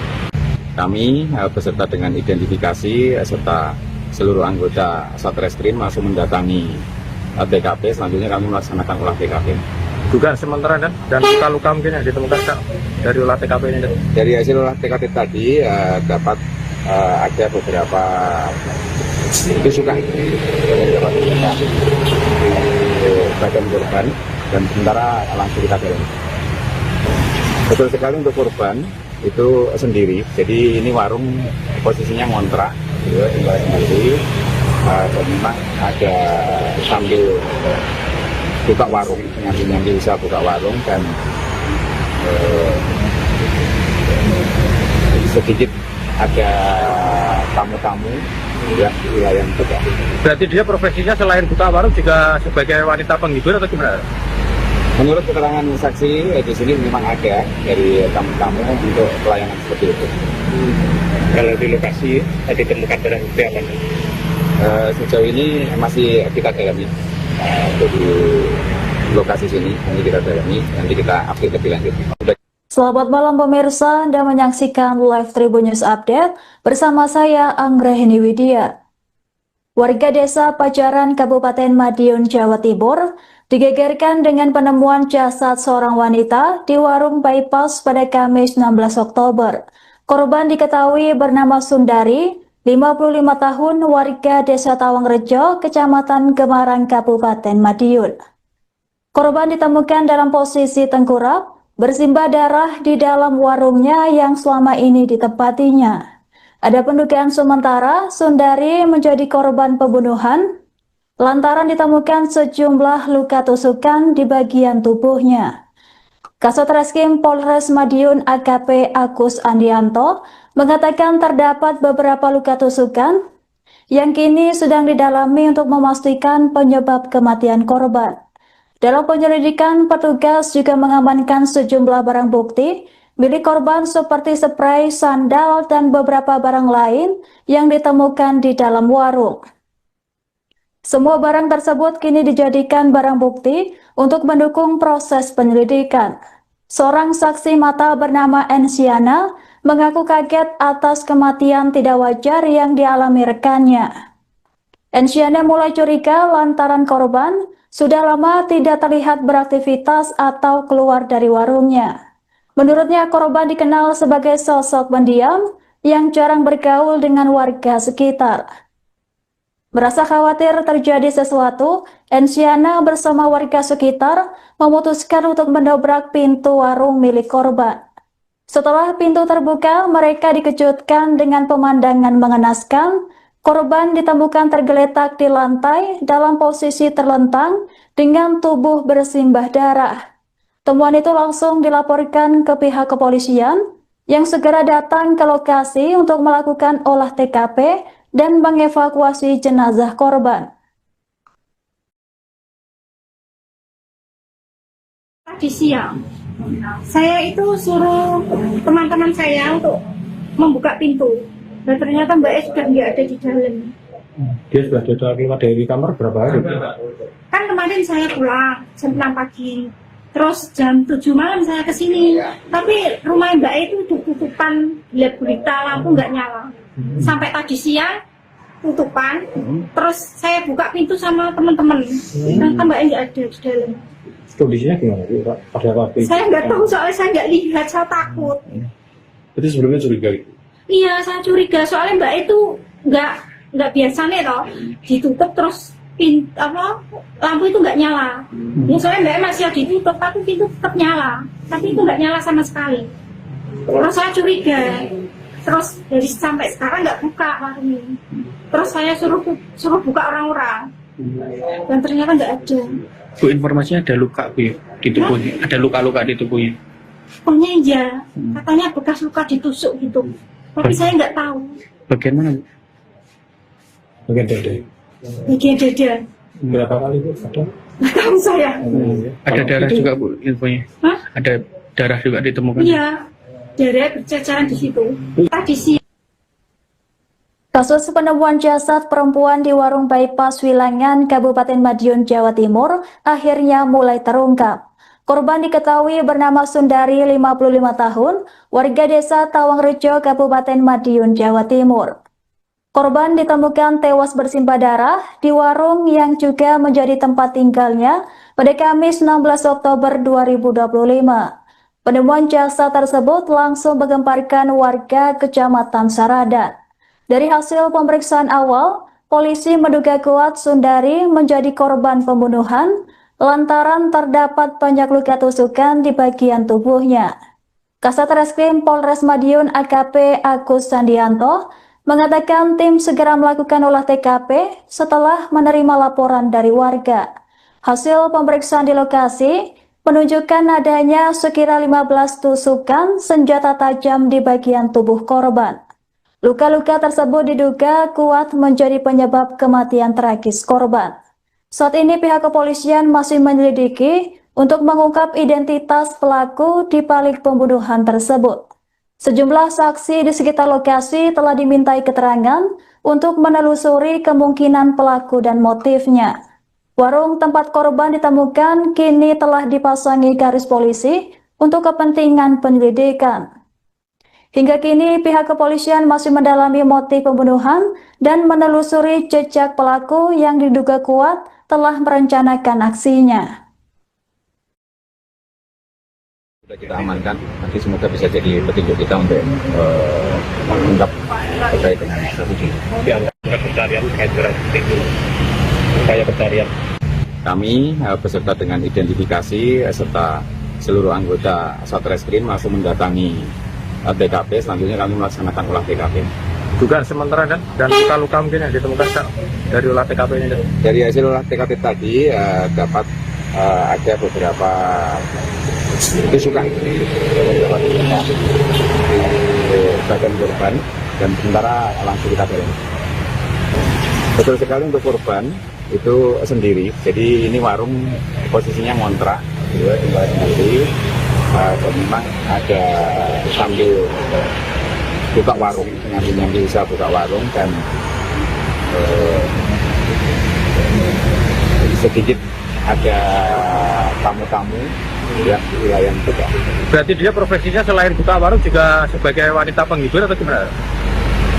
Kami beserta dengan identifikasi serta seluruh anggota Satreskrim langsung mendatangi TKP. Selanjutnya kami melaksanakan olah TKP. Dugaan sementara dan luka-luka mungkin yang ditemukan Kak, dari olah TKP ini. Dari hasil olah TKP tadi dapat ada beberapa tusukan di badan korban dan sementara langsung kita dalami. Betul sekali, untuk korban itu sendiri. Jadi ini warung posisinya ngontrak, gitu, tinggal sendiri. Dan memang ada sambil buka warung, nyambi bisa buka warung, dan sedikit ada tamu-tamu yang di wilayah juga. Berarti dia profesinya selain buka warung juga sebagai wanita penghibur atau gimana? Menurut keterangan saksi, di sini memang ada dari tamu-tamu untuk pelayanan seperti itu. Kalau di lokasi tadi ditemukan barang bukti apa? Sejauh ini masih kita dalami. Jadi lokasi sini nanti kita dalami, nanti kita update lebih lanjut. Selamat malam pemirsa, Anda menyaksikan live Tribun News Update bersama saya Anggraheni Widya. Warga desa Pajaran Kabupaten Madiun, Jawa Timur digegerkan dengan penemuan jasad seorang wanita di warung bypass pada Kamis 16 Oktober. Korban diketahui bernama Sundari, 55 tahun, warga desa Tawangrejo, Kecamatan Gemarang, Kabupaten Madiun. Korban ditemukan dalam posisi tengkurap, bersimbah darah di dalam warungnya yang selama ini ditempatinya. Ada pendugaan sementara Sundari menjadi korban pembunuhan lantaran ditemukan sejumlah luka tusukan di bagian tubuhnya. Kasat Reskrim Polres Madiun AKP Agus Andianto mengatakan terdapat beberapa luka tusukan yang kini sedang didalami untuk memastikan penyebab kematian korban. Dalam penyelidikan, petugas juga mengamankan sejumlah barang bukti milik korban seperti spray, sandal, dan beberapa barang lain yang ditemukan di dalam warung. Semua barang tersebut kini dijadikan barang bukti untuk mendukung proses penyelidikan. Seorang saksi mata bernama Ensiana mengaku kaget atas kematian tidak wajar yang dialami rekannya. Ensiana mulai curiga lantaran korban sudah lama tidak terlihat beraktivitas atau keluar dari warungnya. Menurutnya, korban dikenal sebagai sosok pendiam yang jarang bergaul dengan warga sekitar. Merasa khawatir terjadi sesuatu, Ensiana bersama warga sekitar memutuskan untuk mendobrak pintu warung milik korban. Setelah pintu terbuka, mereka dikejutkan dengan pemandangan mengenaskan. Korban ditemukan tergeletak di lantai dalam posisi terlentang dengan tubuh bersimbah darah. Temuan itu langsung dilaporkan ke pihak kepolisian yang segera datang ke lokasi untuk melakukan olah TKP dan mengevakuasi jenazah korban. Tadi siang, saya itu suruh teman-teman saya untuk membuka pintu. Dan ternyata Mbak E sudah nggak ada di dalam. Dia sudah keluar dari kamar berapa hari? Kan kemarin saya pulang jam 6 pagi. Terus jam 7 malam saya ke sini. Tapi rumah Mbak E itu tutupan, lihat berita lampu nggak nyala. Sampai tadi siang tutupan. Terus saya buka pintu sama teman-teman. Ternyata Mbak E nggak ada di dalam. Kondisinya gimana sih, Pak? Pada waktu itu? Saya nggak tahu, soalnya saya nggak lihat, saya takut. Berarti sebelumnya curiga gitu? Iya, saya curiga soalnya Mbak itu nggak biasa nih toh, ditutup terus lampu itu nggak nyala. Ya soalnya Mbak masih ditutup tapi pintu tetap nyala, tapi itu nggak nyala sama sekali. Terus saya curiga, terus dari sampai sekarang nggak buka warung ini. Terus saya suruh buka orang-orang, dan ternyata nggak ada. Bu, informasinya ada luka Bu ya, di tubuhnya, ada luka-luka di tubuhnya. Pokoknya iya, katanya bekas luka ditusuk gitu. Tapi saya nggak tahu. Bagian mana Bu? Bagian dada. Bagian dada. Berapa kali Bu? Ada? Nggak tahu saya. Ada darah juga Bu infonya? Hah? Ada darah juga ditemukan? Iya, darah berceceran di situ. Tadi sih. Kasus penemuan jasad perempuan di warung bypass Wilangan, Kabupaten Madiun, Jawa Timur akhirnya mulai terungkap. Korban diketahui bernama Sundari, 55 tahun, warga desa Tawangrejo, Kabupaten Madiun, Jawa Timur. Korban ditemukan tewas bersimbah darah di warung yang juga menjadi tempat tinggalnya pada Kamis 16 Oktober 2025. Penemuan jasad tersebut langsung menggemparkan warga Kecamatan Saradan. Dari hasil pemeriksaan awal, polisi menduga kuat Sundari menjadi korban pembunuhan lantaran terdapat banyak luka tusukan di bagian tubuhnya. Kasat Reskrim Polres Madiun AKP Agus Sandianto mengatakan tim segera melakukan olah TKP setelah menerima laporan dari warga. Hasil pemeriksaan di lokasi menunjukkan adanya sekira 15 tusukan senjata tajam di bagian tubuh korban. Luka-luka tersebut diduga kuat menjadi penyebab kematian tragis korban. Saat ini pihak kepolisian masih menyelidiki untuk mengungkap identitas pelaku di balik pembunuhan tersebut. Sejumlah saksi di sekitar lokasi telah dimintai keterangan untuk menelusuri kemungkinan pelaku dan motifnya. Warung tempat korban ditemukan kini telah dipasangi garis polisi untuk kepentingan penyelidikan. Hingga kini pihak kepolisian masih mendalami motif pembunuhan dan menelusuri jejak pelaku yang diduga kuat telah merencanakan aksinya. Sudah kita amankan, nanti semoga bisa jadi petunjuk kita untuk mengungkap terkait dengan strategi. Pencarian terkait upaya pencarian. Kami beserta dengan identifikasi serta seluruh anggota Satreskrim langsung mendatangi TKP. Selanjutnya kami melaksanakan olah TKP. Dugaan sementara dan luka-luka mungkin yang ditemukan dari olah TKP ini. Dari hasil olah TKP tadi dapat ada beberapa tusukan di badan korban dan sementara langsung kita dorong. Betul sekali untuk korban itu sendiri. Jadi ini warung posisinya ngontrak, tinggal sendiri. Dan memang ada sambil buka warung, nyambi usaha buka warung dan sedikit ada tamu-tamu yang wilayah juga. Berarti dia profesinya selain buka warung juga sebagai wanita penghibur atau gimana?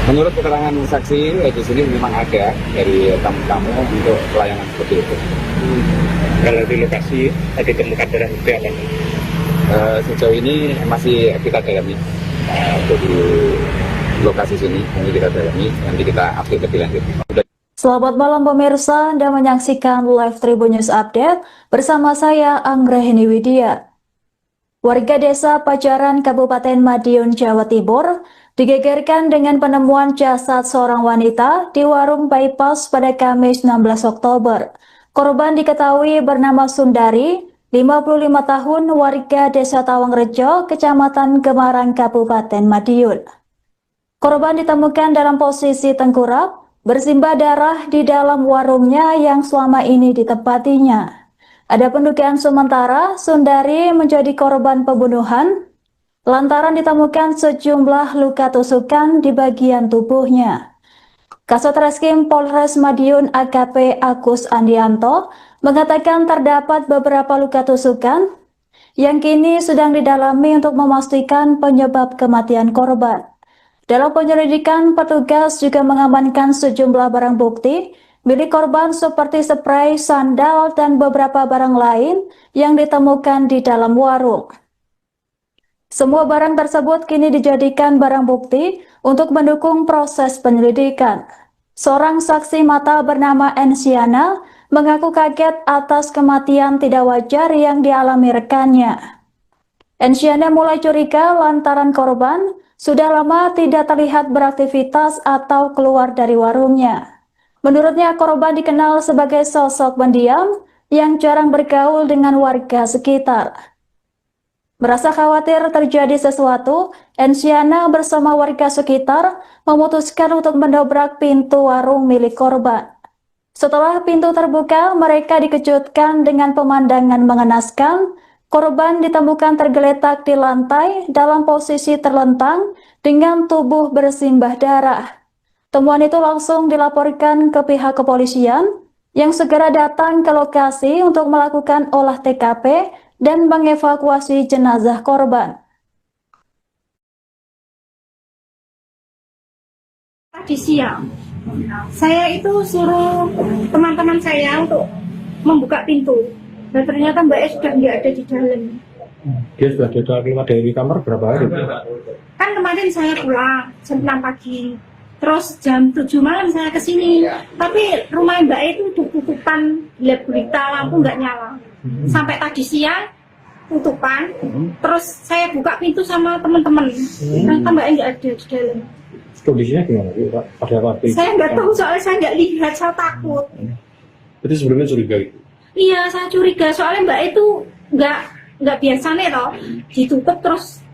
Menurut keterangan saksi di sini memang ada dari tamu-tamu untuk pelayanan seperti itu. Kalau di lokasi tadi temukan darah itu apa? Sejauh ini masih kita dalami di lokasi sini, nanti kita dalami, nanti kita update lebih lanjut. Selamat malam pemirsa, Anda menyaksikan Live Tribun News Update bersama saya Anggrahini Widya. Warga desa Pajaran Kabupaten Madiun, Jawa Timur digegerkan dengan penemuan jasad seorang wanita di warung bypass pada Kamis 16 Oktober. Korban diketahui bernama Sundari, 55 tahun, warga desa Tawangrejo, Kecamatan Gemarang, Kabupaten Madiun. Korban ditemukan dalam posisi tengkurap, bersimbah darah di dalam warungnya yang selama ini ditempatinya. Ada pendugaan sementara Sundari menjadi korban pembunuhan lantaran ditemukan sejumlah luka tusukan di bagian tubuhnya. Kasat Reskrim Polres Madiun AKP Agus Sandianto mengatakan terdapat beberapa luka tusukan yang kini sedang didalami untuk memastikan penyebab kematian korban. Dalam penyelidikan, petugas juga mengamankan sejumlah barang bukti milik korban seperti spray, sandal, dan beberapa barang lain yang ditemukan di dalam warung. Semua barang tersebut kini dijadikan barang bukti untuk mendukung proses penyelidikan. Seorang saksi mata bernama Ensiana mengaku kaget atas kematian tidak wajar yang dialami rekannya. Ensiana mulai curiga lantaran korban sudah lama tidak terlihat beraktivitas atau keluar dari warungnya. Menurutnya korban dikenal sebagai sosok pendiam yang jarang bergaul dengan warga sekitar. Merasa khawatir terjadi sesuatu, Ensiana bersama warga sekitar memutuskan untuk mendobrak pintu warung milik korban. Setelah pintu terbuka, mereka dikejutkan dengan pemandangan mengenaskan. Korban ditemukan tergeletak di lantai dalam posisi terlentang dengan tubuh bersimbah darah. Temuan itu langsung dilaporkan ke pihak kepolisian yang segera datang ke lokasi untuk melakukan olah TKP dan mengevakuasi jenazah korban. Tadi siang, saya itu suruh teman-teman saya untuk membuka pintu. Dan ternyata Mbak E sudah nggak ada di dalam. Dia sudah keluar dari kamar berapa hari? Kan kemarin saya pulang jam 6 pagi. Terus jam 7 malam saya kesini. Tapi rumah Mbak E itu tutupan gelap gulita, lampu nggak nyala. Sampai tadi siang tutupan. Terus saya buka pintu sama teman-teman. Ternyata mbaknya nggak ada di dalam. Kondisinya gimana Bu? Pada waktu itu? Saya nggak tahu soalnya saya nggak lihat, saya takut. Berarti sebelumnya curiga gitu? Iya, saya curiga soalnya mbak itu nggak biasa nih toh, ditutup terus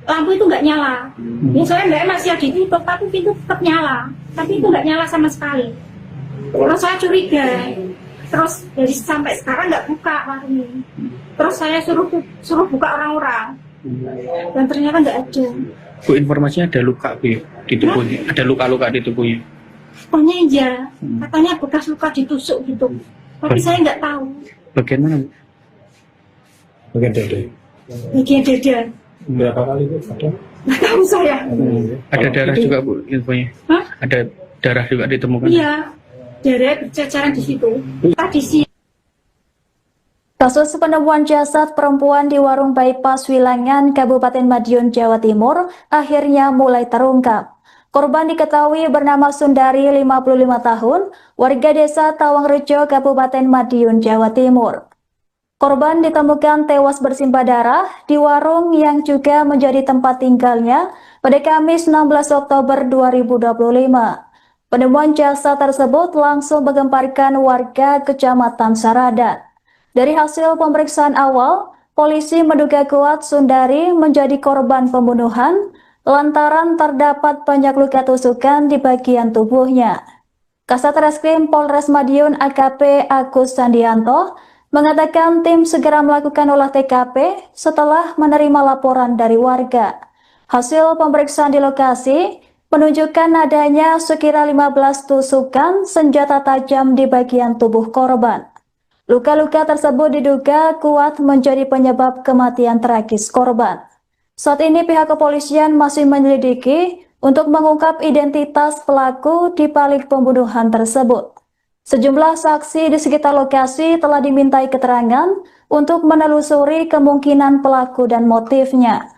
lampu itu nggak nyala. Ya soalnya mbak masih ditutup tapi pintu tetap nyala, tapi itu nggak nyala sama sekali. Terus saya curiga, terus dari sampai sekarang nggak buka warungnya. Terus saya suruh buka orang-orang, dan ternyata nggak ada. Bu, informasinya ada luka Bu di tubuhnya, ada luka-luka di tubuhnya. Katanya iya, katanya bekas luka ditusuk gitu. Tapi saya nggak tahu. Bagian mana Bu? Bagian dada. Bagian dada. Berapa kali Bu? Ada? Nggak tahu saya. Ada darah juga Bu infonya? Hah? Ada darah juga ditemukan? Iya, darah berceceran di situ. Tadi sih. Kasus penemuan jasad perempuan di warung bypass Wilangan, Kabupaten Madiun, Jawa Timur, akhirnya mulai terungkap. Korban diketahui bernama Sundari, 55 tahun, warga desa Tawangrejo, Kabupaten Madiun, Jawa Timur. Korban ditemukan tewas bersimbah darah di warung yang juga menjadi tempat tinggalnya pada Kamis 16 Oktober 2025. Penemuan jasad tersebut langsung menggemparkan warga Kecamatan Saradan. Dari hasil pemeriksaan awal, polisi menduga kuat Sundari menjadi korban pembunuhan lantaran terdapat banyak luka tusukan di bagian tubuhnya. Kasat Reskrim Polres Madiun AKP Agus Sandianto mengatakan tim segera melakukan olah TKP setelah menerima laporan dari warga. Hasil pemeriksaan di lokasi menunjukkan adanya sekira 15 tusukan senjata tajam di bagian tubuh korban. Luka-luka tersebut diduga kuat menjadi penyebab kematian tragis korban. Saat ini pihak kepolisian masih menyelidiki untuk mengungkap identitas pelaku di balik pembunuhan tersebut. Sejumlah saksi di sekitar lokasi telah dimintai keterangan untuk menelusuri kemungkinan pelaku dan motifnya.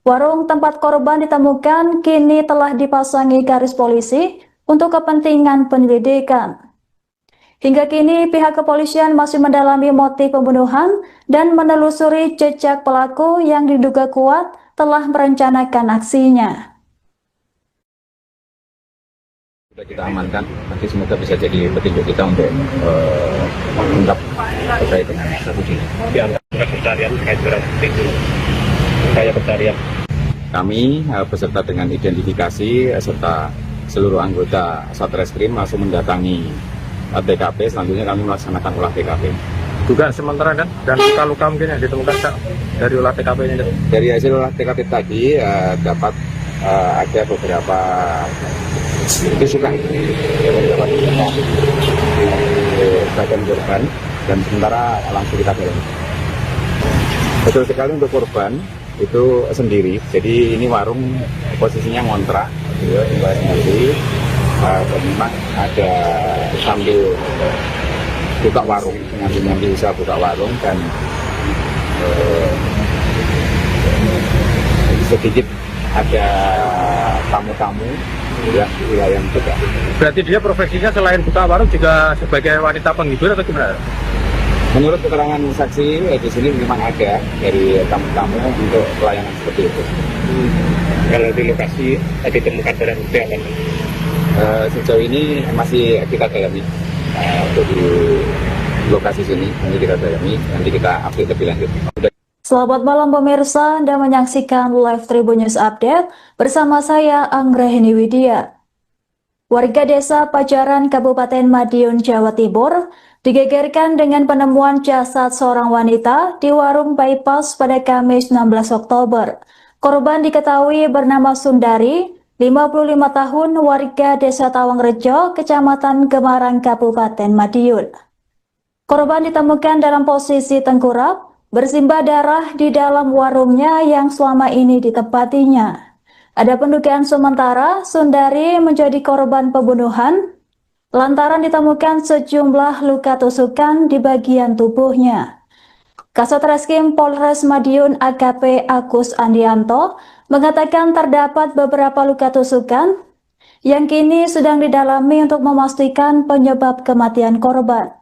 Warung tempat korban ditemukan kini telah dipasangi garis polisi untuk kepentingan penyelidikan. Hingga kini pihak kepolisian masih mendalami motif pembunuhan dan menelusuri jejak pelaku yang diduga kuat telah merencanakan aksinya. Sudah kita amankan, nanti semoga bisa jadi petunjuk kita untuk mengungkap terkait dengan kasus ini. Dianggap pencarian terkait barang bukti itu. Kayak pencarian. Kami beserta dengan identifikasi serta seluruh anggota Satreskrim langsung mendatangi TKP, selanjutnya kami melaksanakan olah TKP. Dugaan sementara kan, dan luka-luka mungkin yang ditemukan Kak, dari olah TKP ini. Dari hasil olah TKP tadi dapat ada beberapa tusukan di bagian korban, dan sementara langsung kita dorong. Betul sekali, untuk korban itu sendiri, jadi ini warung posisinya ngontrak, tinggal sendiri. Memang ada sambil buka warung, ngambil usaha buka warung, dan sedikit ada tamu-tamu ya di wilayah juga. Berarti dia profesinya selain buka warung juga sebagai wanita penghibur atau gimana? Menurut keterangan saksi di sini memang ada dari tamu-tamu untuk pelayanan seperti itu. Kalau di lokasi ditemukan barang bukti apa? Sejauh ini masih kita dalami untuk di lokasi sini, nanti kita dalami, nanti kita update lebih lanjut. Selamat malam pemirsa, Anda menyaksikan Live Tribun News Update bersama saya Anggraheni Widya. Warga desa Pajaran Kabupaten Madiun, Jawa Timur digegerkan dengan penemuan jasad seorang wanita di warung bypass pada Kamis 16 Oktober. Korban diketahui bernama Sundari, 55 tahun, warga desa Tawangrejo, Kecamatan Gemarang, Kabupaten Madiun. Korban ditemukan dalam posisi tengkurap, bersimbah darah di dalam warungnya yang selama ini ditempatinya. Ada pendugaan sementara Sundari menjadi korban pembunuhan lantaran ditemukan sejumlah luka tusukan di bagian tubuhnya. Kasat Reskrim Polres Madiun AKP Agus Andianto mengatakan terdapat beberapa luka tusukan yang kini sedang didalami untuk memastikan penyebab kematian korban.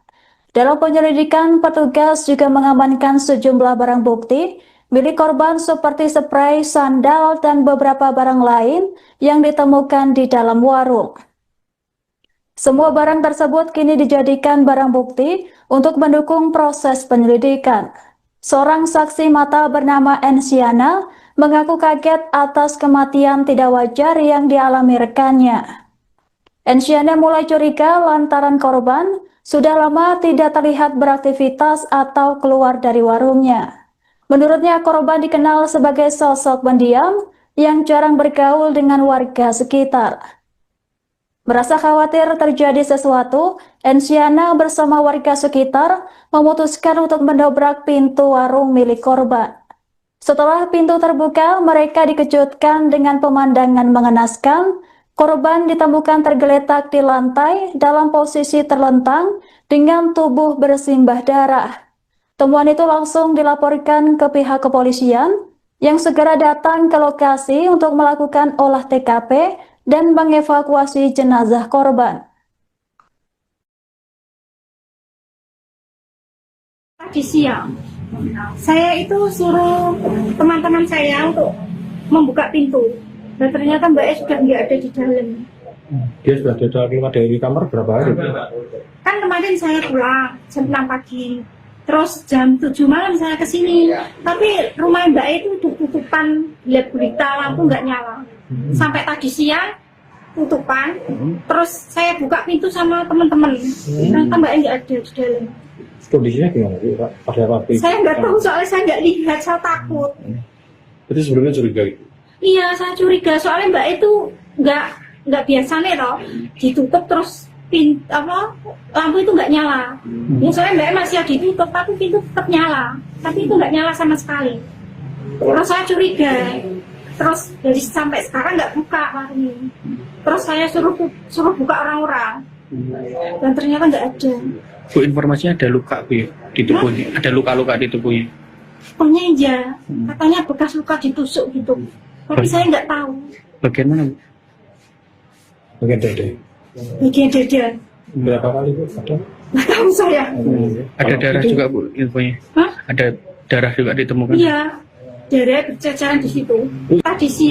Dalam penyelidikan, petugas juga mengamankan sejumlah barang bukti milik korban seperti spray, sandal, dan beberapa barang lain yang ditemukan di dalam warung. Semua barang tersebut kini dijadikan barang bukti untuk mendukung proses penyelidikan. Seorang saksi mata bernama Ensiana mengaku kaget atas kematian tidak wajar yang dialami rekannya. Ensiana mulai curiga lantaran korban sudah lama tidak terlihat beraktivitas atau keluar dari warungnya. Menurutnya, korban dikenal sebagai sosok pendiam yang jarang bergaul dengan warga sekitar. Merasa khawatir terjadi sesuatu, Ensiana bersama warga sekitar memutuskan untuk mendobrak pintu warung milik korban. Setelah pintu terbuka, mereka dikejutkan dengan pemandangan mengenaskan. Korban ditemukan tergeletak di lantai dalam posisi terlentang dengan tubuh bersimbah darah. Temuan itu langsung dilaporkan ke pihak kepolisian yang segera datang ke lokasi untuk melakukan olah TKP dan mengevakuasi jenazah korban. Tadi siang, saya itu suruh teman-teman saya untuk membuka pintu. Dan ternyata Mbak E sudah nggak ada di dalam. Dia sudah keluar dari kamar berapa hari? Kan kemarin saya pulang jam 6 pagi. Terus jam 7 malam saya kesini. Tapi rumah Mbak E itu udah tutupan, lihat berita, lampu nggak nyala. Sampai tadi siang tutupan. Terus saya buka pintu sama teman-teman. Ternyata Mbak E nggak ada di dalam. Kondisinya gimana sih, Pak? Pada waktu itu? Saya nggak tahu soalnya saya nggak lihat, saya takut. Itu sebelumnya curiga gitu? Iya, saya curiga soalnya Mbak itu nggak biasa nih loh, ditutup terus lampu itu nggak nyala. Ya, soalnya Mbak masih ditutup, tapi pintu tetap nyala, tapi itu nggak nyala sama sekali. Terus saya curiga, terus dari sampai sekarang nggak buka warung ini. Terus saya suruh buka orang-orang, dan ternyata nggak ada. Bu, informasinya ada luka Bu ya, di tubuhnya, ada luka-luka di tubuhnya. Pokoknya iya, katanya bekas luka ditusuk gitu. Tapi saya nggak tahu. Bagian mana Bu? Bagian dada. Bagian dada. Berapa kali Bu? Ada? Nggak tahu saya. Ada darah juga Bu infonya? Hah? Ada darah juga ditemukan? Iya, darah berceceran di situ. Tadi sih.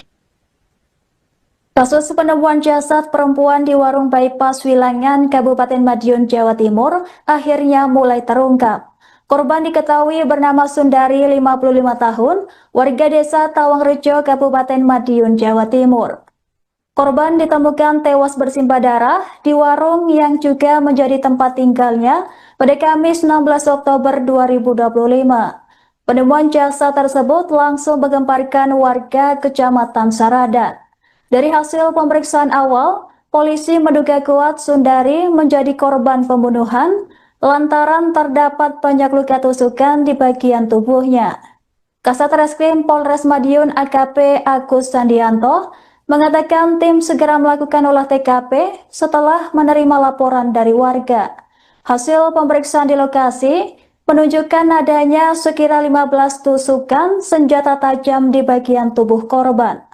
Kasus penemuan jasad perempuan di warung bypass Wilangan, Kabupaten Madiun, Jawa Timur akhirnya mulai terungkap. Korban diketahui bernama Sundari, 55 tahun, warga desa Tawangrejo, Kabupaten Madiun, Jawa Timur. Korban ditemukan tewas bersimbah darah di warung yang juga menjadi tempat tinggalnya pada Kamis 16 Oktober 2025. Penemuan jasad tersebut langsung menggemparkan warga Kecamatan Saradan. Dari hasil pemeriksaan awal, polisi menduga kuat Sundari menjadi korban pembunuhan lantaran terdapat banyak luka tusukan di bagian tubuhnya. Kasat Reskrim Polres Madiun AKP Agus Sandianto mengatakan tim segera melakukan olah TKP setelah menerima laporan dari warga. Hasil pemeriksaan di lokasi menunjukkan adanya sekira 15 tusukan senjata tajam di bagian tubuh korban.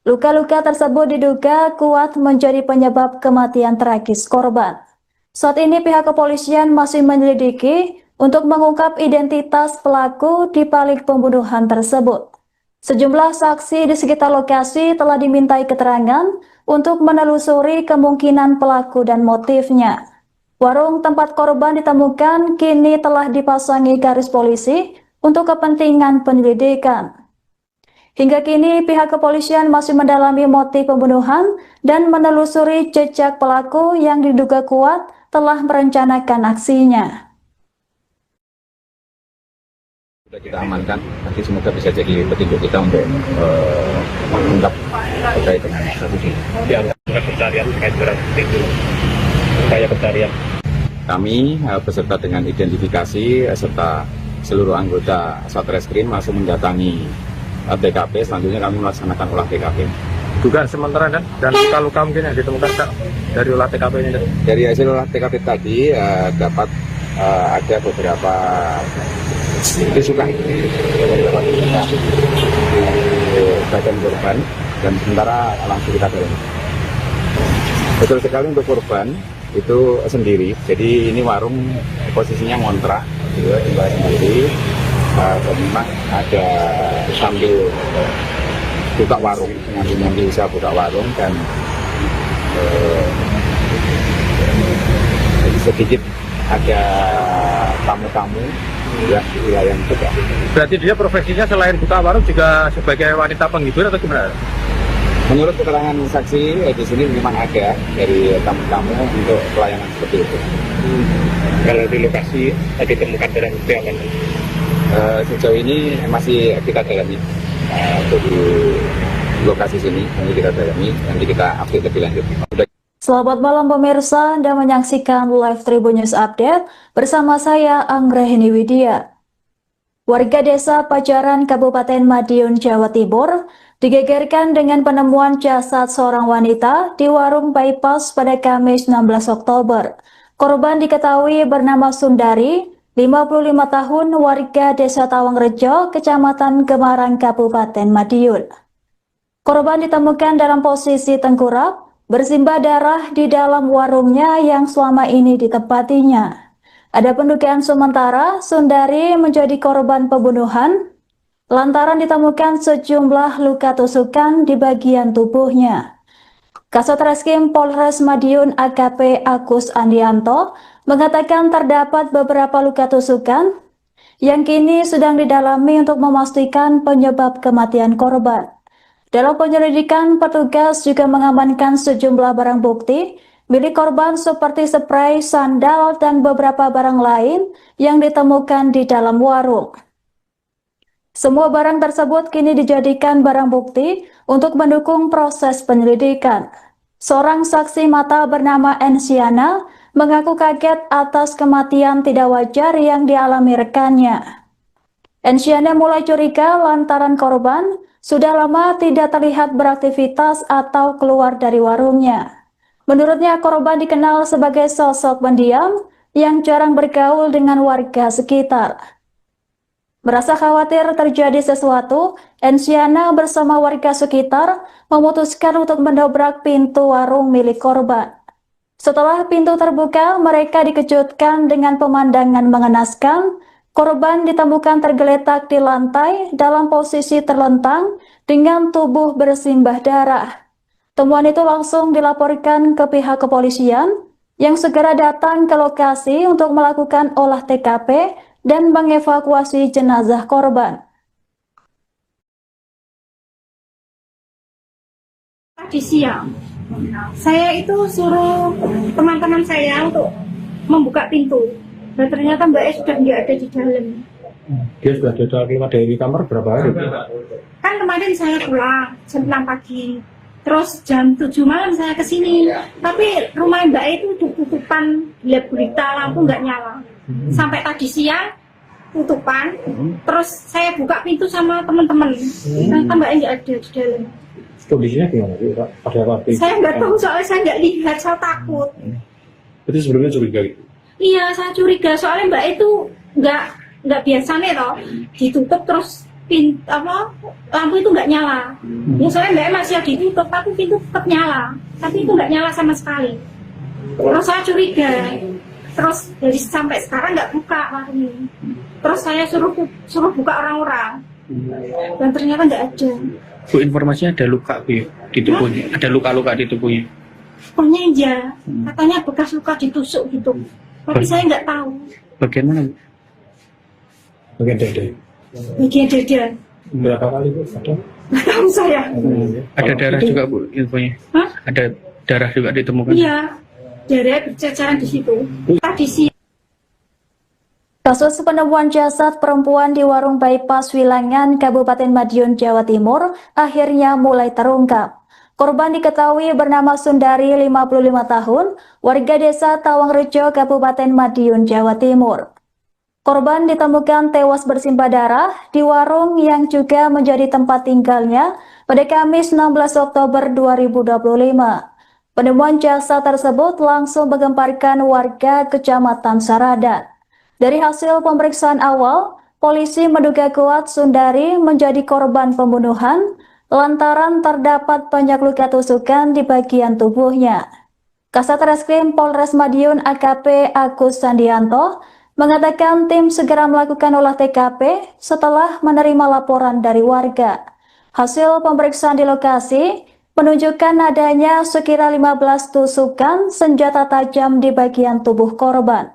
Luka-luka tersebut diduga kuat menjadi penyebab kematian tragis korban. Saat ini pihak kepolisian masih menyelidiki untuk mengungkap identitas pelaku di balik pembunuhan tersebut. Sejumlah saksi di sekitar lokasi telah dimintai keterangan untuk menelusuri kemungkinan pelaku dan motifnya. Warung tempat korban ditemukan kini telah dipasangi garis polisi untuk kepentingan penyelidikan. Hingga kini pihak kepolisian masih mendalami motif pembunuhan dan menelusuri jejak pelaku yang diduga kuat telah merencanakan aksinya. Sudah kita amankan, nanti semoga bisa jadi petunjuk kita untuk mengungkap terkait dengan kasus ini. Pencarian terkait barang bukti itu, upaya pencarian. Kami beserta dengan identifikasi serta seluruh anggota Satreskrim masih mendatangi TKP. Selanjutnya kami melaksanakan olah TKP. Dugaan sementara dan luka-luka mungkin yang ditemukan dari olah TKP ini. Dari hasil olah TKP tadi dapat ada beberapa tusukan di badan korban dan sementara langsung kita dalami. Betul sekali untuk korban itu sendiri. Jadi ini warung posisinya ngontrak, gitu, tinggal sendiri. Dan memang ada sambil buka warung, nanti bisa buka warung dan jadi sedikit ada tamu-tamu yang di wilayah juga. Berarti dia profesinya selain buka warung juga sebagai wanita penghibur atau gimana? Menurut keterangan saksi di sini memang ada dari tamu-tamu untuk pelayanan seperti itu. Kalau di lokasi tadi temukan barang bukti apa? Sejauh ini masih kita dalami untuk di lokasi sini, nanti kita dalami, nanti kita update lebih lanjut. Selamat malam pemirsa, Anda menyaksikan live Tribun News Update bersama saya Anggraheni Widya. Warga desa Pajaran Kabupaten Madiun, Jawa Timur digegerkan dengan penemuan jasad seorang wanita di warung bypass pada Kamis 16 Oktober. Korban diketahui bernama Sundari, 55 tahun, warga desa Tawangrejo, Kecamatan Gemarang, Kabupaten Madiun. Korban ditemukan dalam posisi tengkurap, bersimbah darah di dalam warungnya yang selama ini ditempatinya. Ada pendugaan sementara Sundari menjadi korban pembunuhan lantaran ditemukan sejumlah luka tusukan di bagian tubuhnya. Kasat Reskrim Polres Madiun AKP Agus Andianto mengatakan terdapat beberapa luka tusukan yang kini sedang didalami untuk memastikan penyebab kematian korban. Dalam penyelidikan, petugas juga mengamankan sejumlah barang bukti milik korban seperti spray, sandal, dan beberapa barang lain yang ditemukan di dalam warung. Semua barang tersebut kini dijadikan barang bukti untuk mendukung proses penyelidikan. Seorang saksi mata bernama Ensiana mengaku kaget atas kematian tidak wajar yang dialami rekannya. Ensiana mulai curiga lantaran korban sudah lama tidak terlihat beraktivitas atau keluar dari warungnya. Menurutnya, korban dikenal sebagai sosok pendiam yang jarang bergaul dengan warga sekitar. Merasa khawatir terjadi sesuatu, Ensiana bersama warga sekitar memutuskan untuk mendobrak pintu warung milik korban. Setelah pintu terbuka, mereka dikejutkan dengan pemandangan mengenaskan. Korban ditemukan tergeletak di lantai dalam posisi terlentang dengan tubuh bersimbah darah. Temuan itu langsung dilaporkan ke pihak kepolisian yang segera datang ke lokasi untuk melakukan olah TKP dan mengevakuasi jenazah korban. Tadi siang, saya itu suruh teman-teman saya untuk membuka pintu. Dan ternyata Mbak E sudah nggak ada di dalam. Dia sudah keluar dari kamar berapa hari? Kan kemarin saya pulang jam 6 pagi. Terus jam 7 malam saya ke sini. Tapi rumah Mbak E itu tutupan gelap gulita, lampu nggak nyala. Sampai tadi siang tutupan. Terus saya buka pintu sama teman-teman. Ternyata Mbak E nggak ada di dalam. Kondisinya gimana sih, Pak? Pada waktu itu? Saya nggak tahu soalnya saya nggak lihat, saya takut. Itu sebelumnya curiga gitu? Iya, saya curiga soalnya Mbak itu nggak biasa nih toh, ditutup terus lampu itu nggak nyala. Ya soalnya Mbak masih ditutup, tapi pintu tetap nyala, tapi itu nggak nyala sama sekali. Terus saya curiga, terus dari sampai sekarang nggak buka warung ini. Terus saya suruh buka orang-orang, dan ternyata nggak ada. Bu, informasinya ada luka Bu, di tubuhnya, ada luka-luka di tubuhnya. Pokoknya iya, katanya bekas luka ditusuk gitu. Tapi saya nggak tahu. Bagian mana Bu? Bagian dada. Bagian dada. Berapa kali Bu? Ada? Nggak tahu saya. Ada darah juga Bu, infonya. Hah? Ada darah juga ditemukan. Iya, darah berceceran di situ. Tadi siang. Kasus penemuan jasad perempuan di warung bypass Wilangan, Kabupaten Madiun, Jawa Timur akhirnya mulai terungkap. Korban diketahui bernama Sundari, 55 tahun, warga desa Tawangrejo, Kabupaten Madiun, Jawa Timur. Korban ditemukan tewas bersimbah darah di warung yang juga menjadi tempat tinggalnya pada Kamis 16 Oktober 2025. Penemuan jasad tersebut langsung menggemparkan warga Kecamatan Saradan. Dari hasil pemeriksaan awal, polisi menduga kuat Sundari menjadi korban pembunuhan lantaran terdapat banyak luka tusukan di bagian tubuhnya. Kasat Reskrim Polres Madiun AKP Agus Sandianto mengatakan tim segera melakukan olah TKP setelah menerima laporan dari warga. Hasil pemeriksaan di lokasi menunjukkan adanya sekira 15 tusukan senjata tajam di bagian tubuh korban.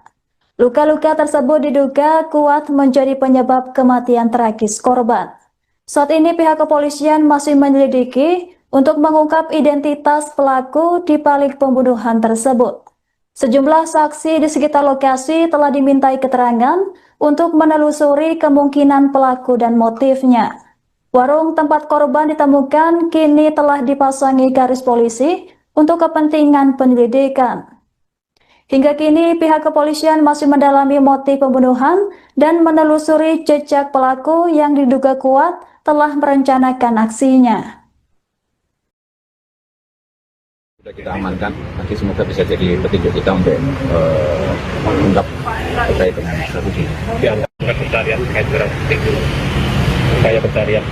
Luka-luka tersebut diduga kuat menjadi penyebab kematian tragis korban. Saat ini pihak kepolisian masih menyelidiki untuk mengungkap identitas pelaku di balik pembunuhan tersebut. Sejumlah saksi di sekitar lokasi telah dimintai keterangan untuk menelusuri kemungkinan pelaku dan motifnya. Warung tempat korban ditemukan kini telah dipasangi garis polisi untuk kepentingan penyelidikan. Hingga kini pihak kepolisian masih mendalami motif pembunuhan dan menelusuri jejak pelaku yang diduga kuat telah merencanakan aksinya. Sudah kita amankan, nanti semoga bisa jadi petunjuk kita untuk mengungkap terkait dengan kasus ini. Dianggap pencarian terkait barang bukti upaya pencarian.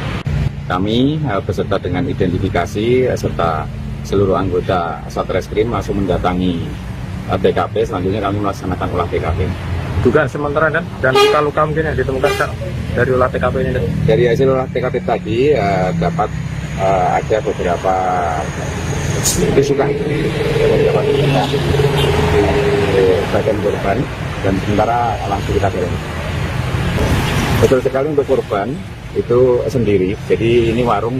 Kami beserta dengan identifikasi serta seluruh anggota Satreskrim langsung mendatangi TKP. Selanjutnya kami melaksanakan olah TKP. Dugaan sementara dan luka-luka mungkin yang ditemukan dari olah TKP ini. Dari hasil olah TKP tadi dapat ada beberapa tusukan di bagian korban dan sementara langsung kita dorong. Betul sekali untuk korban itu sendiri, jadi ini warung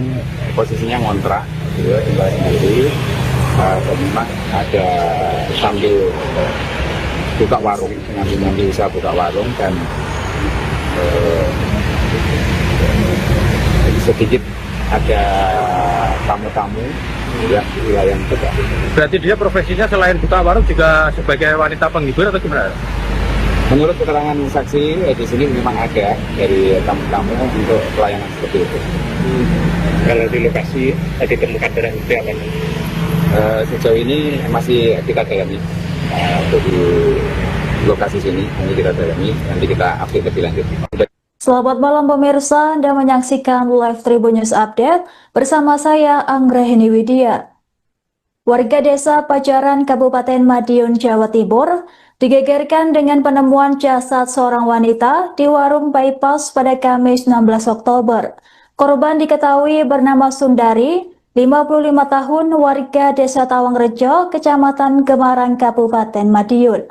posisinya ngontrak, gitu, tinggal sendiri. Memang ada sambil buka warung, nanti bisa buka warung dan sedikit ada tamu-tamu yang di wilayah juga. Berarti dia profesinya selain buka warung juga sebagai wanita penghibur atau gimana? Menurut keterangan saksi di sini memang ada dari tamu-tamu untuk pelayanan seperti itu. Kalau di lokasi ditemukan barang bukti apa? Sejauh ini masih kita dalami untuk di lokasi sini, nanti kita dalami, nanti kita update lebih lanjut. Selamat malam pemirsa, Anda menyaksikan live Tribun News Update bersama saya Anggrahini Widya. Warga desa Pajaran Kabupaten Madiun, Jawa Timur digegerkan dengan penemuan jasad seorang wanita di warung bypass pada Kamis 16 Oktober. Korban diketahui bernama Sundari, 55 tahun, warga desa Tawangrejo, Kecamatan Gemarang, Kabupaten Madiun.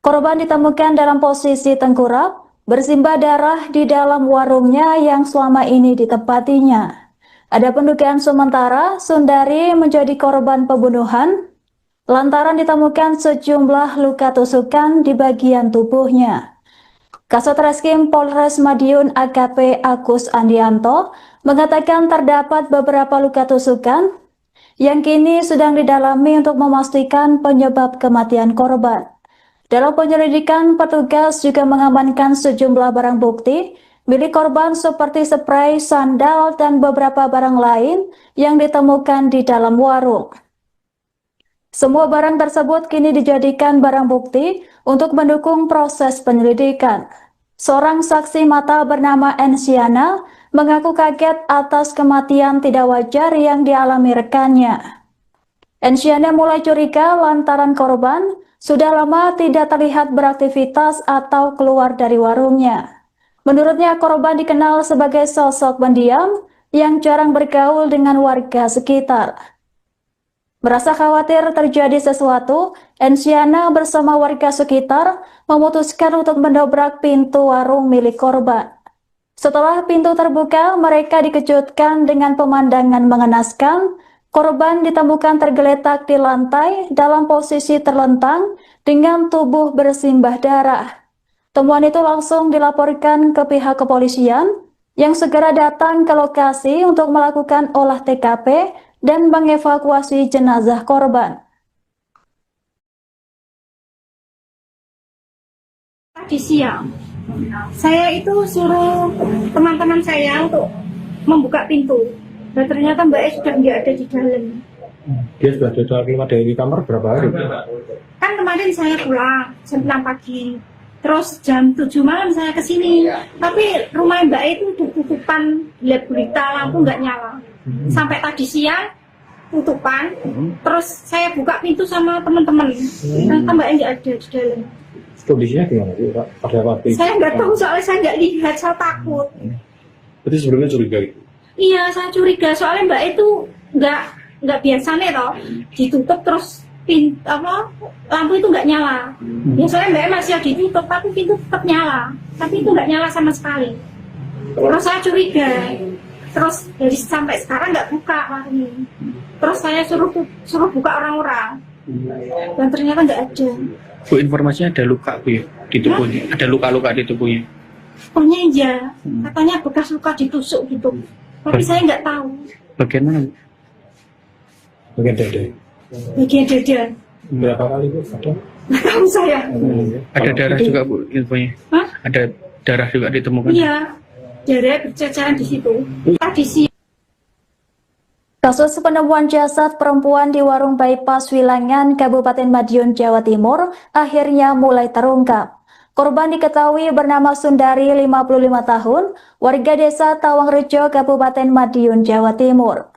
Korban ditemukan dalam posisi tengkurap, bersimbah darah di dalam warungnya yang selama ini ditempatinya. Ada pendugaan sementara Sundari menjadi korban pembunuhan lantaran ditemukan sejumlah luka tusukan di bagian tubuhnya. Kasat Reskrim Polres Madiun AKP Agus Sandianto mengatakan terdapat beberapa luka tusukan yang kini sedang didalami untuk memastikan penyebab kematian korban. Dalam penyelidikan, petugas juga mengamankan sejumlah barang bukti milik korban seperti spray, sandal, dan beberapa barang lain yang ditemukan di dalam warung. Semua barang tersebut kini dijadikan barang bukti untuk mendukung proses penyelidikan. Seorang saksi mata bernama Ensiana mengaku kaget atas kematian tidak wajar yang dialami rekannya. Ensiana mulai curiga lantaran korban sudah lama tidak terlihat beraktivitas atau keluar dari warungnya. Menurutnya korban dikenal sebagai sosok pendiam yang jarang bergaul dengan warga sekitar. Merasa khawatir terjadi sesuatu, Ensiana bersama warga sekitar memutuskan untuk mendobrak pintu warung milik korban. Setelah pintu terbuka, mereka dikejutkan dengan pemandangan mengenaskan. Korban ditemukan tergeletak di lantai dalam posisi terlentang dengan tubuh bersimbah darah. Temuan itu langsung dilaporkan ke pihak kepolisian yang segera datang ke lokasi untuk melakukan olah TKP dan mengevakuasi jenazah korban. Tadi siang, saya itu suruh teman-teman saya untuk membuka pintu. Dan ternyata Mbak E sudah nggak ada di dalam. Dia sudah keluar dari kamar berapa hari? Kan kemarin saya pulang jam 6 pagi. Terus jam 7 malam saya ke sini. Tapi rumah Mbak E itu tutupan gelap gulita, lampu nggak nyala. Sampai tadi siang tutupan, terus saya buka pintu sama teman-teman, ternyata mbaknya nggak ada di dalam. Kondisinya gimana sih, Pak? Pada waktu itu? Saya nggak tahu soalnya saya nggak lihat, saya takut. Berarti sebelumnya curiga gitu? Iya, saya curiga soalnya mbak itu nggak biasa nih toh, ditutup terus lampu itu nggak nyala. Biasanya mbak masih ditutup tapi pintu tetap nyala, tapi itu nggak nyala sama sekali. Terus saya curiga, terus dari sampai sekarang nggak buka warungnya. Terus saya suruh buka orang-orang, dan ternyata nggak ada. Bu, informasinya ada luka Bu ya di tubuhnya, ada luka-luka di tubuhnya. Pokoknya iya, katanya bekas luka ditusuk gitu, tapi saya nggak tahu. Bagian mana? Bagian dada. Bagian dada, Berapa kali Bu? Ada? nggak tahu saya. Ada darah juga Bu infonya. Hah? Ada darah juga ditemukan. Iya, darah berceceran di situ. Tradisi. Kasus penemuan jasad perempuan di warung bypass Wilangan, Kabupaten Madiun, Jawa Timur, akhirnya mulai terungkap. Korban diketahui bernama Sundari, 55 tahun, warga desa Tawangrejo, Kabupaten Madiun, Jawa Timur.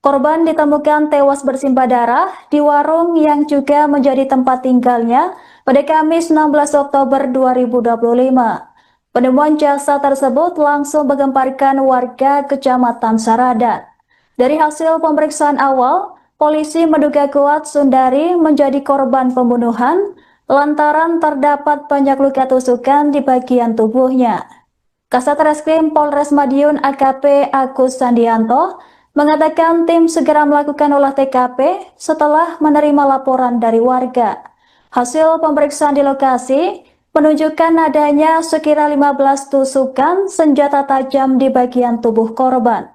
Korban ditemukan tewas bersimbah darah di warung yang juga menjadi tempat tinggalnya pada Kamis 16 Oktober 2025. Penemuan jasad tersebut langsung menggemparkan warga Kecamatan Saradan. Dari hasil pemeriksaan awal, polisi menduga kuat Sundari menjadi korban pembunuhan lantaran terdapat banyak luka tusukan di bagian tubuhnya. Kasat Reskrim Polres Madiun AKP Agus Sandianto mengatakan tim segera melakukan olah TKP setelah menerima laporan dari warga. Hasil pemeriksaan di lokasi menunjukkan adanya sekira 15 tusukan senjata tajam di bagian tubuh korban.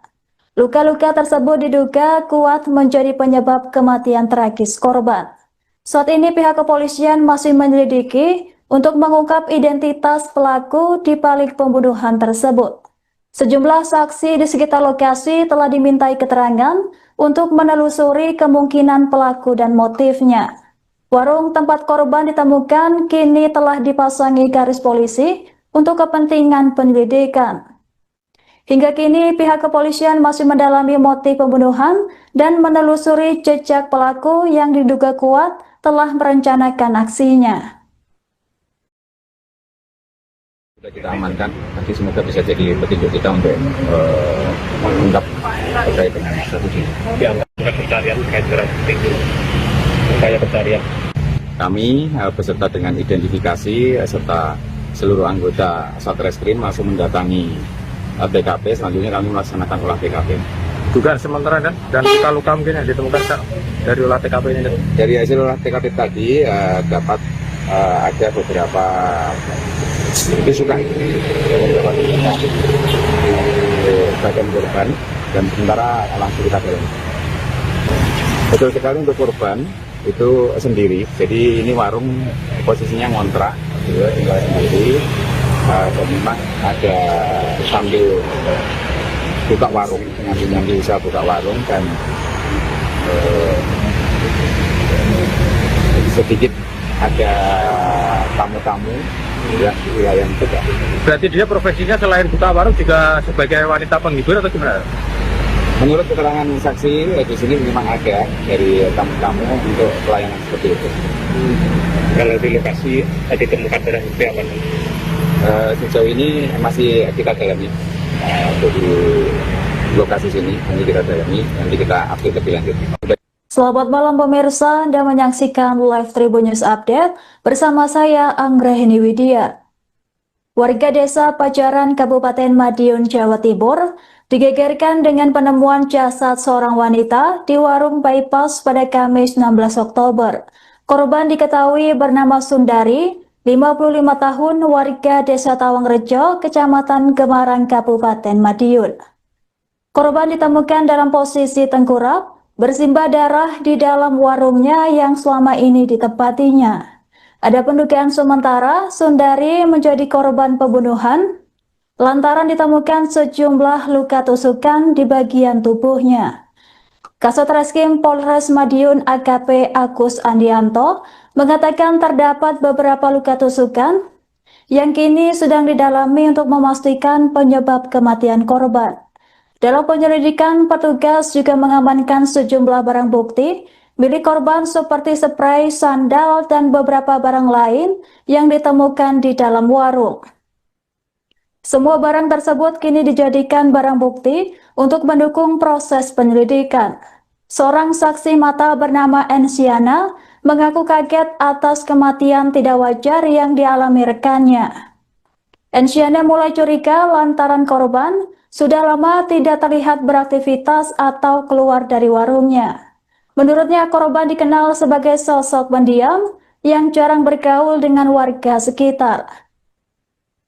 Luka-luka tersebut diduga kuat menjadi penyebab kematian tragis korban. Saat ini pihak kepolisian masih menyelidiki untuk mengungkap identitas pelaku di balik pembunuhan tersebut. Sejumlah saksi di sekitar lokasi telah dimintai keterangan untuk menelusuri kemungkinan pelaku dan motifnya. Warung tempat korban ditemukan kini telah dipasangi garis polisi untuk kepentingan penyelidikan. Hingga kini pihak kepolisian masih mendalami motif pembunuhan dan menelusuri jejak pelaku yang diduga kuat telah merencanakan aksinya. Sudah kita amankan, nanti semoga bisa jadi petunjuk kita untuk mengungkap terkait dengan kasus ini. Dianggap pencarian terkait dengan upaya pencarian. Kami beserta dengan identifikasi serta seluruh anggota Satreskrim langsung mendatangi TKP. Selanjutnya kami melaksanakan olah TKP. Dugaan sementara kan dan luka-luka mungkin yang ditemukan Kak, dari olah TKP ini. Dari hasil olah TKP tadi dapat ada beberapa tusukan di bagian korban dan sementara langsung kita dalami. Betul sekali untuk korban itu sendiri. Jadi ini warung posisinya ngontrak, tinggal sendiri. Dan memang ada sambil buka warung, nanti bisa buka warung dan sedikit ada tamu-tamu ya di wilayah itu. Berarti dia profesinya selain buka warung juga sebagai wanita penghibur atau gimana? Menurut keterangan saksi di sini memang ada dari tamu-tamu untuk pelayanan seperti itu. Kalau di lokasi ditemukan barang bukti apa? Sejauh ini masih kita dalami untuk di lokasi sini, nanti kita dalami, nanti kita update lebih lanjut. Selamat malam pemirsa, Anda menyaksikan Live Tribun News Update bersama saya Anggrahini Widya. Warga desa Pajaran Kabupaten Madiun, Jawa Timur digegerkan dengan penemuan jasad seorang wanita di warung bypass pada Kamis 16 Oktober. Korban diketahui bernama Sundari, 55 tahun, warga desa Tawangrejo, Kecamatan Gemarang, Kabupaten Madiun. Korban ditemukan dalam posisi tengkurap, bersimbah darah di dalam warungnya yang selama ini ditempatinya. Ada pendugaan sementara Sundari menjadi korban pembunuhan lantaran ditemukan sejumlah luka tusukan di bagian tubuhnya. Kasat Reskrim Polres Madiun AKP Agus Andianto mengatakan terdapat beberapa luka tusukan yang kini sedang didalami untuk memastikan penyebab kematian korban. Dalam penyelidikan, petugas juga mengamankan sejumlah barang bukti milik korban seperti spray, sandal, dan beberapa barang lain yang ditemukan di dalam warung. Semua barang tersebut kini dijadikan barang bukti untuk mendukung proses penyelidikan. Seorang saksi mata bernama Ensiana mengaku kaget atas kematian tidak wajar yang dialami rekannya. Ensiana mulai curiga lantaran korban sudah lama tidak terlihat beraktivitas atau keluar dari warungnya. Menurutnya, korban dikenal sebagai sosok pendiam yang jarang bergaul dengan warga sekitar.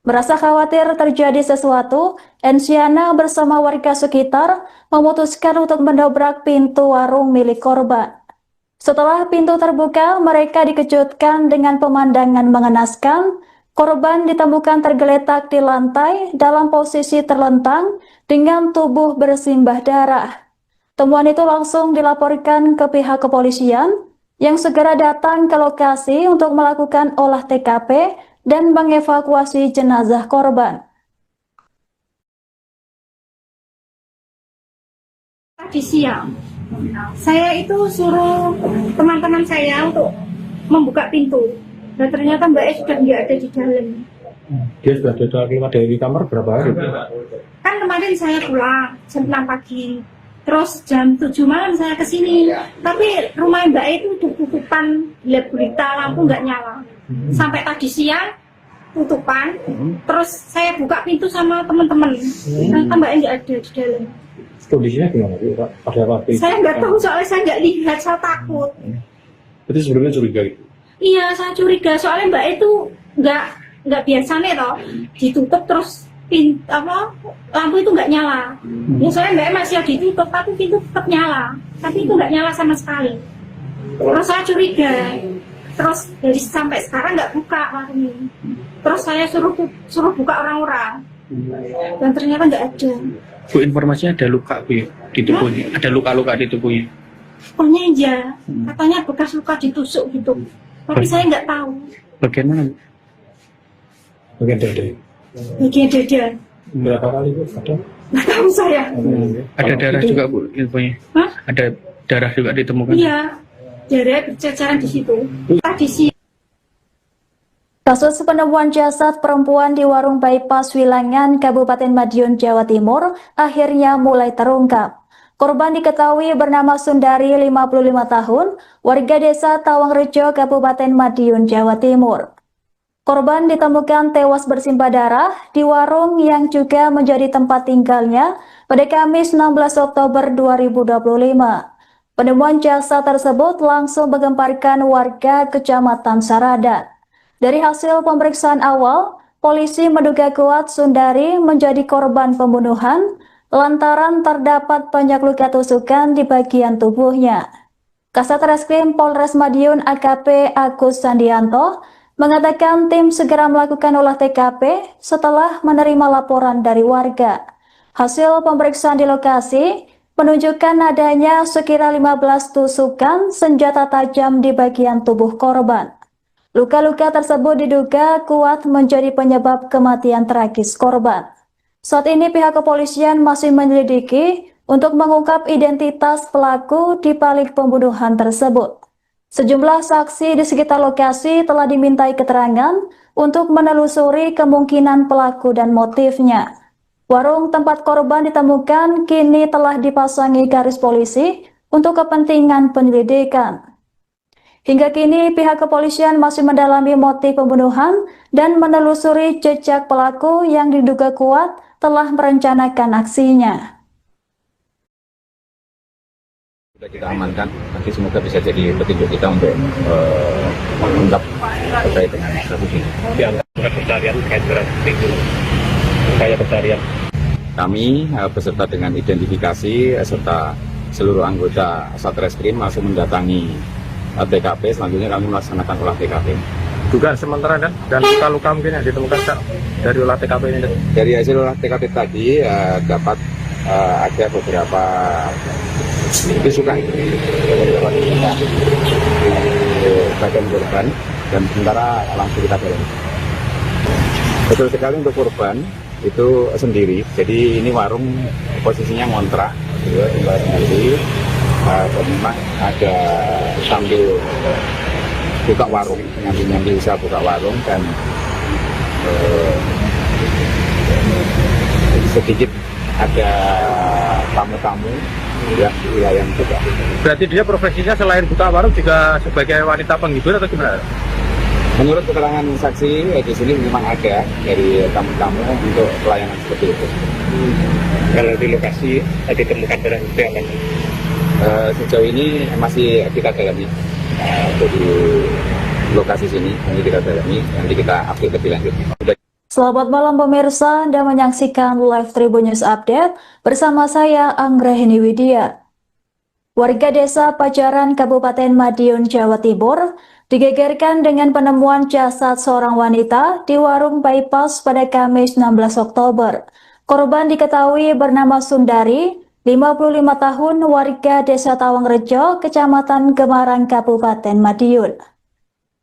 Merasa khawatir terjadi sesuatu, Ensiana bersama warga sekitar memutuskan untuk mendobrak pintu warung milik korban. Setelah pintu terbuka, mereka dikejutkan dengan pemandangan mengenaskan. Korban ditemukan tergeletak di lantai dalam posisi terlentang dengan tubuh bersimbah darah. Temuan itu langsung dilaporkan ke pihak kepolisian yang segera datang ke lokasi untuk melakukan olah TKP dan mengevakuasi jenazah korban. Tadi siang, saya itu suruh teman-teman saya untuk membuka pintu. Dan ternyata Mbak E sudah nggak ada di dalam. Dia sudah keluar dari kamar berapa hari? Kan kemarin saya pulang jam 6 pagi. Terus jam 7 malam saya kesini. Tapi rumah Mbak E itu udah tutupan, gelap gulita, lampu nggak nyala. Sampai tadi siang tutupan. Terus saya buka pintu sama teman-teman. Ternyata Mbak E nggak ada di dalam. Kondisinya gimana Pak? Pada waktu itu? Saya nggak tahu soalnya saya nggak lihat, saya takut. Berarti sebelumnya curiga gitu? Iya, saya curiga soalnya Mbak itu nggak biasa nih toh, ditutup terus lampu itu nggak nyala. Ya soalnya Mbak masih ditutup tapi pintu tetap nyala, tapi itu nggak nyala sama sekali. Terus saya curiga, terus dari sampai sekarang nggak buka warung ini. Terus saya suruh buka orang-orang, dan ternyata nggak ada. Bu, informasinya ada luka Bu ya, di tubuhnya, ada luka-luka di tubuhnya. Pokoknya aja, katanya bekas luka ditusuk gitu. Tapi saya nggak tahu. Bagian mana Bu? Bagian dada. Bagian dada. Berapa kali Bu? Ada? Nggak tahu saya. Ada darah juga Bu infonya? Hah? Ada darah juga ditemukan? Iya, darah berceceran di situ. Tadi siang. Kasus penemuan jasad perempuan di warung bypass Wilangan, Kabupaten Madiun, Jawa Timur akhirnya mulai terungkap. Korban diketahui bernama Sundari, 55 tahun, warga desa Tawangrejo, Kabupaten Madiun, Jawa Timur. Korban ditemukan tewas bersimbah darah di warung yang juga menjadi tempat tinggalnya pada Kamis 16 Oktober 2025. Penemuan jasad tersebut langsung menggemparkan warga Kecamatan Saradan. Dari hasil pemeriksaan awal, polisi menduga kuat Sundari menjadi korban pembunuhan lantaran terdapat banyak luka tusukan di bagian tubuhnya. Kasat Reskrim Polres Madiun AKP Agus Sandianto mengatakan tim segera melakukan olah TKP setelah menerima laporan dari warga. Hasil pemeriksaan di lokasi menunjukkan adanya sekira 15 tusukan senjata tajam di bagian tubuh korban. Luka-luka tersebut diduga kuat menjadi penyebab kematian tragis korban. Saat ini pihak kepolisian masih menyelidiki untuk mengungkap identitas pelaku di balik pembunuhan tersebut. Sejumlah saksi di sekitar lokasi telah dimintai keterangan untuk menelusuri kemungkinan pelaku dan motifnya. Warung tempat korban ditemukan kini telah dipasangi garis polisi untuk kepentingan penyelidikan. Hingga kini pihak kepolisian masih mendalami motif pembunuhan dan menelusuri jejak pelaku yang diduga kuat telah merencanakan aksinya. Sudah kita amankan, nanti semoga bisa jadi petunjuk kita untuk mengungkap terkait dengan kasus ini. Dianggap pencarian terkait dengan itu, upaya pencarian. Kami beserta dengan identifikasi serta seluruh anggota Satreskrim langsung mendatangi TKP. Selanjutnya kami melaksanakan olah TKP. Dugaan sementara dan luka-luka mungkin yang ditemukan dari olah TKP ini. Dari hasil olah TKP tadi dapat ada beberapa tusukan di bagian korban dan sementara langsung kita dalami. Betul sekali untuk korban itu sendiri. Jadi ini warung posisinya ngontrak, gitu, tinggal sendiri. Dan memang ada sambil buka warung, nyambi bisa buka warung dan sedikit ada tamu-tamu yang di wilayah juga. Berarti dia profesinya selain buka warung juga sebagai wanita penghibur atau gimana? Menurut keterangan saksi di sini memang ada dari tamu-tamu untuk pelayanan seperti itu. Kalau di lokasi tadi temukan barang bukti apa? Sejauh ini masih kita dalami dari lokasi sini, ini kita dalami, nanti kita update lebih lanjut. Selamat malam pemirsa, Anda menyaksikan live Tribun News Update bersama saya Anggraheni Widya. Warga desa Pajaran Kabupaten Madiun, Jawa Timur digegerkan dengan penemuan jasad seorang wanita di warung bypass pada Kamis 16 Oktober. Korban diketahui bernama Sundari, 55 tahun, warga desa Tawangrejo, Kecamatan Gemarang, Kabupaten Madiun.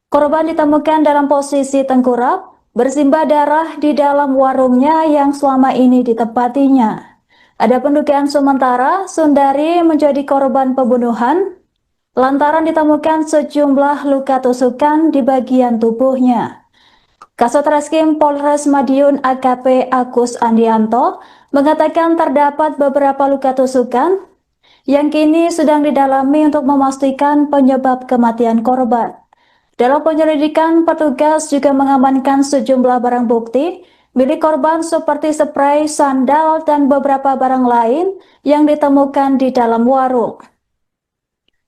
Korban ditemukan dalam posisi tengkurap, bersimbah darah di dalam warungnya yang selama ini ditempatinya. Ada pendugaan sementara Sundari menjadi korban pembunuhan lantaran ditemukan sejumlah luka tusukan di bagian tubuhnya. Kasat Reskrim Polres Madiun AKP Agus Andianto mengatakan terdapat beberapa luka tusukan yang kini sedang didalami untuk memastikan penyebab kematian korban. Dalam penyelidikan, petugas juga mengamankan sejumlah barang bukti milik korban seperti spray, sandal, dan beberapa barang lain yang ditemukan di dalam warung.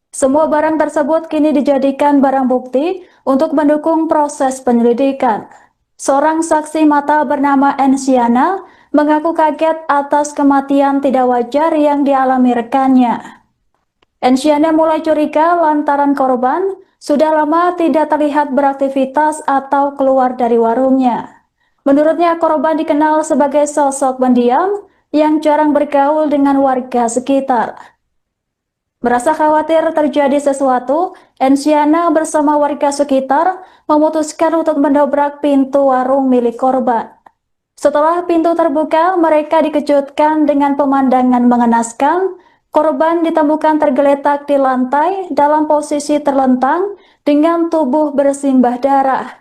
Semua barang tersebut kini dijadikan barang bukti untuk mendukung proses penyelidikan. Seorang saksi mata bernama Ensiana mengaku kaget atas kematian tidak wajar yang dialami rekannya. Ensiana mulai curiga lantaran korban sudah lama tidak terlihat beraktivitas atau keluar dari warungnya. Menurutnya, korban dikenal sebagai sosok pendiam yang jarang bergaul dengan warga sekitar. Merasa khawatir terjadi sesuatu, Ensiana bersama warga sekitar memutuskan untuk mendobrak pintu warung milik korban. Setelah pintu terbuka, mereka dikejutkan dengan pemandangan mengenaskan. Korban ditemukan tergeletak di lantai dalam posisi terlentang dengan tubuh bersimbah darah.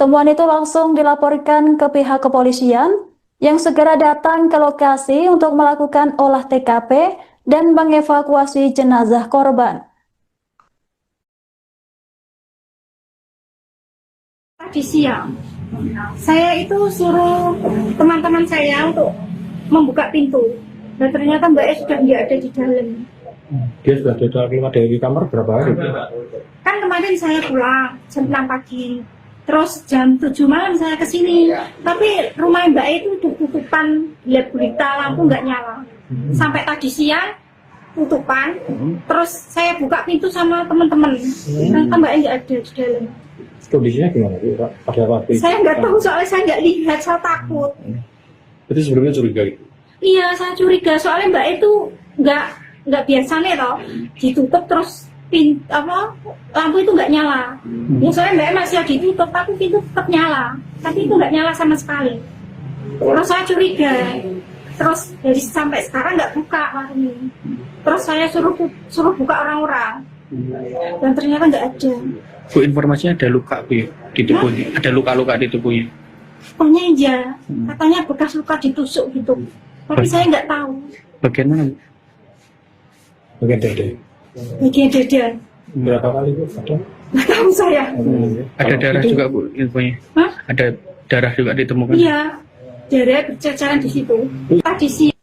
Temuan itu langsung dilaporkan ke pihak kepolisian yang segera datang ke lokasi untuk melakukan olah TKP dan mengevakuasi jenazah korban. Tadi siang, saya itu suruh teman-teman saya untuk membuka pintu. Dan ternyata Mbak E sudah nggak ada di dalam. Dia sudah keluar dari kamar berapa hari? Kan kemarin saya pulang jam 6 pagi. Terus jam 7 malam saya ke sini. Tapi rumah Mbak E itu udah tutupan, lihat berita lampu nggak nyala. Sampai tadi siang tutupan. Terus saya buka pintu sama teman-teman. Ternyata Mbak E nggak ada di dalam. Kondisinya gimana Pak? Pada waktu itu? Saya nggak tahu soalnya saya nggak lihat, saya takut. Itu sebelumnya curiga gitu? Iya, saya curiga soalnya Mbak itu nggak biasanya toh ditutup terus lampu itu nggak nyala. Ya soalnya Mbak masih ditutup tapi pintu tetap nyala, tapi itu nggak nyala sama sekali. Terus saya curiga, terus dari sampai sekarang nggak buka warung ini. Terus saya suruh buka orang-orang dan ternyata nggak ada. Bu, informasinya ada luka Bu di tubuhnya, ada luka-luka di tubuhnya. Pokoknya iya, katanya bekas luka ditusuk gitu. Tapi saya nggak tahu. Bagian mana Bu? Bagian dada. Bagian dada. Berapa kali Bu? Ada? Nggak tahu saya. Ada darah juga Bu infonya. Hah? Ada darah juga ditemukan. Iya, darah berceceran di situ. Tadi siang.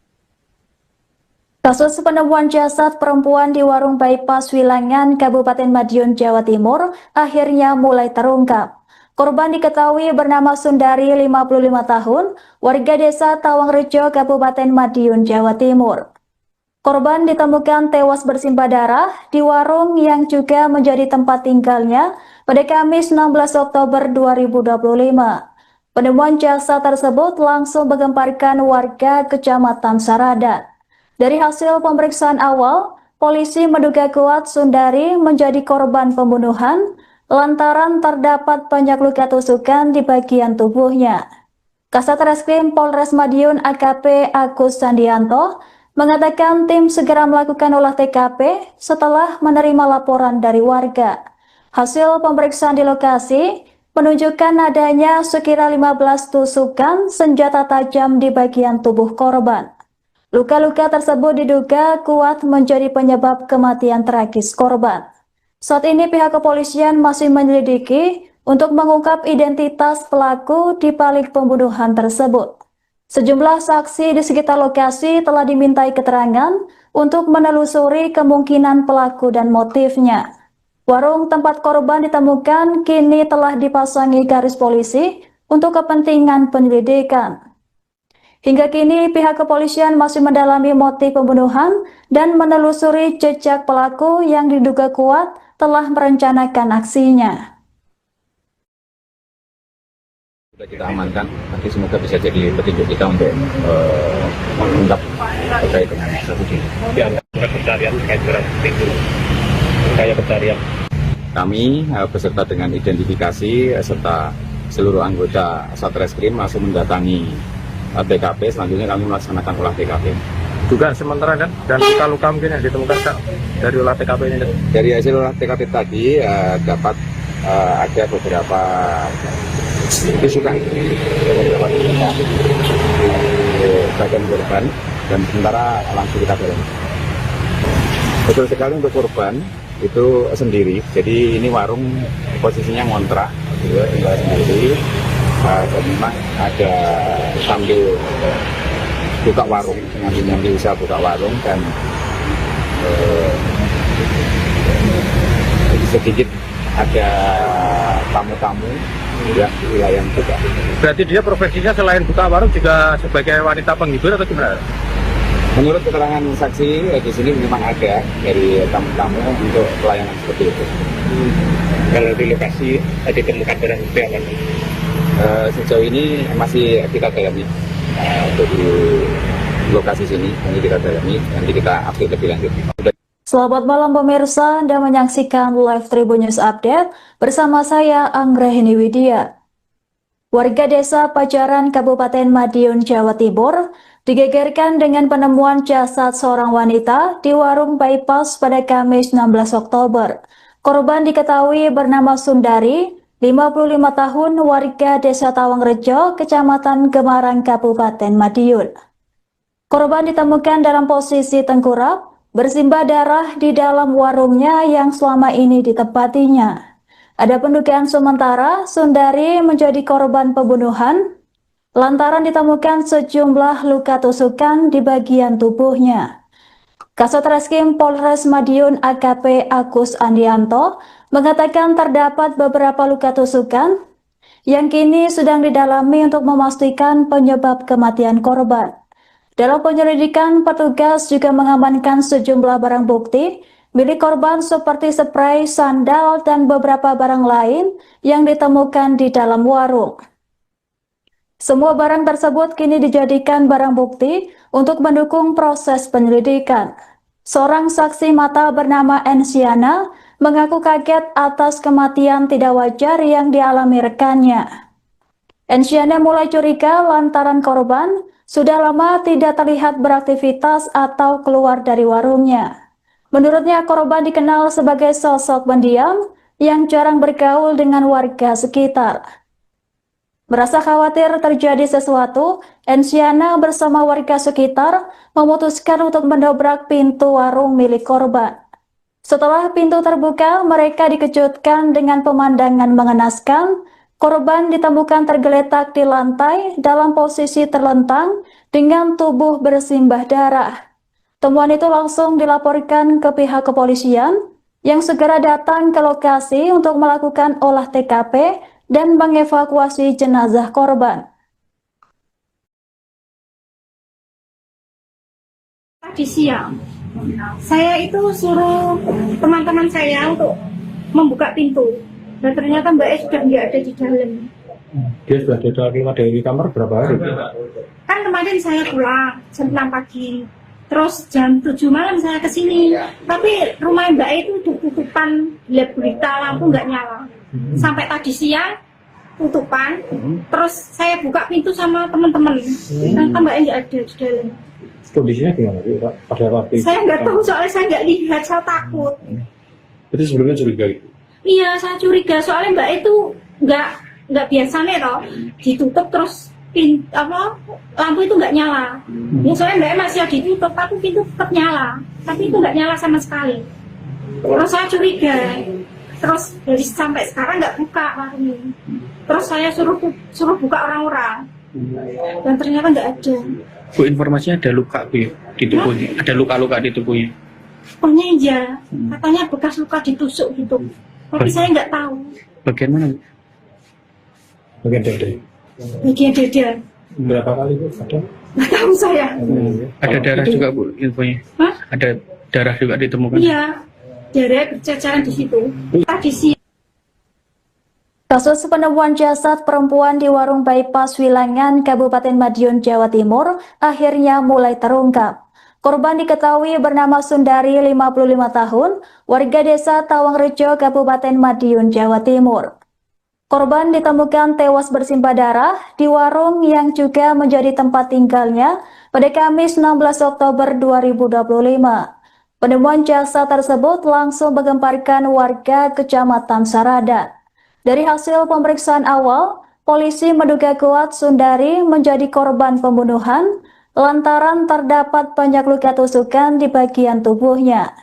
Kasus penemuan jasad perempuan di warung bypass Wilangan, Kabupaten Madiun, Jawa Timur akhirnya mulai terungkap. Korban diketahui bernama Sundari, 55 tahun, warga desa Tawangrejo, Kabupaten Madiun, Jawa Timur. Korban ditemukan tewas bersimbah darah di warung yang juga menjadi tempat tinggalnya pada Kamis 16 Oktober 2025. Penemuan jasad tersebut langsung menggemparkan warga Kecamatan Saradan. Dari hasil pemeriksaan awal, polisi menduga kuat Sundari menjadi korban pembunuhan lantaran terdapat banyak luka tusukan di bagian tubuhnya. Kasat Reskrim Polres Madiun AKP Agus Sandianto mengatakan tim segera melakukan olah TKP setelah menerima laporan dari warga. Hasil pemeriksaan di lokasi menunjukkan adanya sekira 15 tusukan senjata tajam di bagian tubuh korban. Luka-luka tersebut diduga kuat menjadi penyebab kematian tragis korban. Saat ini pihak kepolisian masih menyelidiki untuk mengungkap identitas pelaku di balik pembunuhan tersebut. Sejumlah saksi di sekitar lokasi telah dimintai keterangan untuk menelusuri kemungkinan pelaku dan motifnya. Warung tempat korban ditemukan kini telah dipasangi garis polisi untuk kepentingan penyelidikan. Hingga kini pihak kepolisian masih mendalami motif pembunuhan dan menelusuri jejak pelaku yang diduga kuat telah merencanakan aksinya. Sudah kita amankan, nanti semoga bisa jadi petunjuk kita untuk mengungkap terkait dengan kasus ini. Pencarian terkait dengan itu, kayak pencarian. Kami beserta dengan identifikasi serta seluruh anggota Satreskrim langsung mendatangi TKP. Selanjutnya kami melaksanakan olah TKP. Dugaan sementara kan, dan luka-luka mungkin yang ditemukan Kak, dari olah TKP ini. Dari hasil olah TKP tadi dapat ada beberapa tusukan di bagian korban dan sementara langsung kita dorong. Betul sekali untuk korban itu sendiri, jadi ini warung posisinya ngontrak, tinggal sendiri, dan memang ada sambil buka warung, nyambi usaha buka warung dan sedikit ada tamu-tamu ya di wilayah juga. Berarti dia profesinya selain buka warung juga sebagai wanita penghibur atau gimana? Menurut keterangan saksi di sini memang ada dari tamu-tamu untuk pelayanan seperti itu. Kalau di lokasi ditemukan barang bukti apa? Sejauh ini masih kita dalami untuk di lokasi sini, nanti kita dalami, nanti kita update lebih lanjut. Selamat malam pemirsa, Anda menyaksikan Live Tribun News Update bersama saya Anggrahini Widya. Warga desa Pajaran Kabupaten Madiun, Jawa Timur digegerkan dengan penemuan jasad seorang wanita di warung bypass pada Kamis 16 Oktober. Korban diketahui bernama Sundari, 55 tahun, warga desa Tawangrejo, Kecamatan Gemarang, Kabupaten Madiun. Korban ditemukan dalam posisi tengkurap, bersimbah darah di dalam warungnya yang selama ini ditempatinya. Ada pendugaan sementara Sundari menjadi korban pembunuhan lantaran ditemukan sejumlah luka tusukan di bagian tubuhnya. Kasat Reskrim Polres Madiun AKP Agus Sandianto mengatakan terdapat beberapa luka tusukan yang kini sedang didalami untuk memastikan penyebab kematian korban. Dalam penyelidikan, petugas juga mengamankan sejumlah barang bukti milik korban seperti spray, sandal, dan beberapa barang lain yang ditemukan di dalam warung. Semua barang tersebut kini dijadikan barang bukti untuk mendukung proses penyelidikan. Seorang saksi mata bernama Ensiana mengaku kaget atas kematian tidak wajar yang dialami rekannya. Ensiana mulai curiga lantaran korban sudah lama tidak terlihat beraktivitas atau keluar dari warungnya. Menurutnya korban dikenal sebagai sosok pendiam yang jarang bergaul dengan warga sekitar. Merasa khawatir terjadi sesuatu, Ensiana bersama warga sekitar memutuskan untuk mendobrak pintu warung milik korban. Setelah pintu terbuka, mereka dikejutkan dengan pemandangan mengenaskan. Korban ditemukan tergeletak di lantai dalam posisi terlentang dengan tubuh bersimbah darah. Temuan itu langsung dilaporkan ke pihak kepolisian yang segera datang ke lokasi untuk melakukan olah TKP dan mengevakuasi jenazah korban. Tadi siang, saya itu suruh teman-teman saya untuk membuka pintu. Dan ternyata Mbak E sudah nggak ada di dalam. Dia sudah keluar dari kamar berapa hari? Kan kemarin saya pulang jam 6 pagi. Terus jam 7 malam saya kesini. Tapi rumah Mbak E itu tutupan gelap gulita, lampu nggak nyala. Sampai tadi siang tutupan, terus saya buka pintu sama teman-teman. Ternyata mbaknya nggak ada di dalam. Kondisinya gimana sih Pak? Pada waktu itu? Saya nggak tahu soalnya saya nggak lihat, saya takut. Berarti sebelumnya curiga gitu? Iya, saya curiga soalnya mbak itu nggak biasanya toh ditutup terus lampu itu nggak nyala. Ya soalnya mbak masih ditutup, tapi pintu tetap nyala, tapi itu nggak nyala sama sekali. Terus saya curiga, terus dari sampai sekarang nggak buka warungnya. Terus saya suruh buka orang-orang, dan ternyata nggak ada. Bu, informasinya ada luka Bu di tubuhnya, ada luka-luka di tubuhnya. Pokoknya iya, katanya bekas luka ditusuk gitu, tapi saya nggak tahu. Bagian mana Bu? Bagian dada. Bagian dada, Berapa kali Bu? Ada? nggak tahu saya. Ada darah juga Bu infonya. Hah? Ada darah juga ditemukan. Iya, darah berceceran di situ. Tadi sih. Kasus penemuan jasad perempuan di warung bypass Wilangan, Kabupaten Madiun, Jawa Timur, akhirnya mulai terungkap. Korban diketahui bernama Sundari, 55 tahun, warga desa Tawangrejo, Kabupaten Madiun, Jawa Timur. Korban ditemukan tewas bersimbah darah di warung yang juga menjadi tempat tinggalnya pada Kamis 16 Oktober 2025. Penemuan jasad tersebut langsung menggemparkan warga Kecamatan Sarada. Dari hasil pemeriksaan awal, polisi menduga kuat Sundari menjadi korban pembunuhan lantaran terdapat banyak luka tusukan di bagian tubuhnya.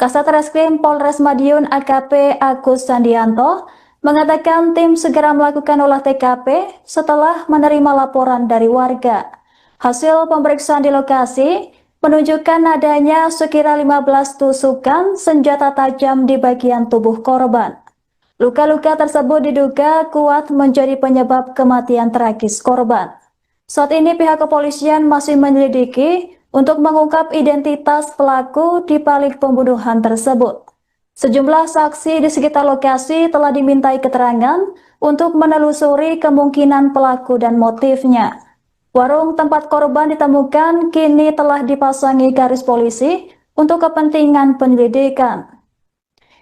Kasat Reskrim Polres Madiun AKP Agus Sandianto mengatakan tim segera melakukan olah TKP setelah menerima laporan dari warga. Hasil pemeriksaan di lokasi menunjukkan adanya sekira 15 tusukan senjata tajam di bagian tubuh korban. Luka-luka tersebut diduga kuat menjadi penyebab kematian tragis korban. Saat ini pihak kepolisian masih menyelidiki untuk mengungkap identitas pelaku di balik pembunuhan tersebut. Sejumlah saksi di sekitar lokasi telah dimintai keterangan untuk menelusuri kemungkinan pelaku dan motifnya. Warung tempat korban ditemukan kini telah dipasangi garis polisi untuk kepentingan penyelidikan.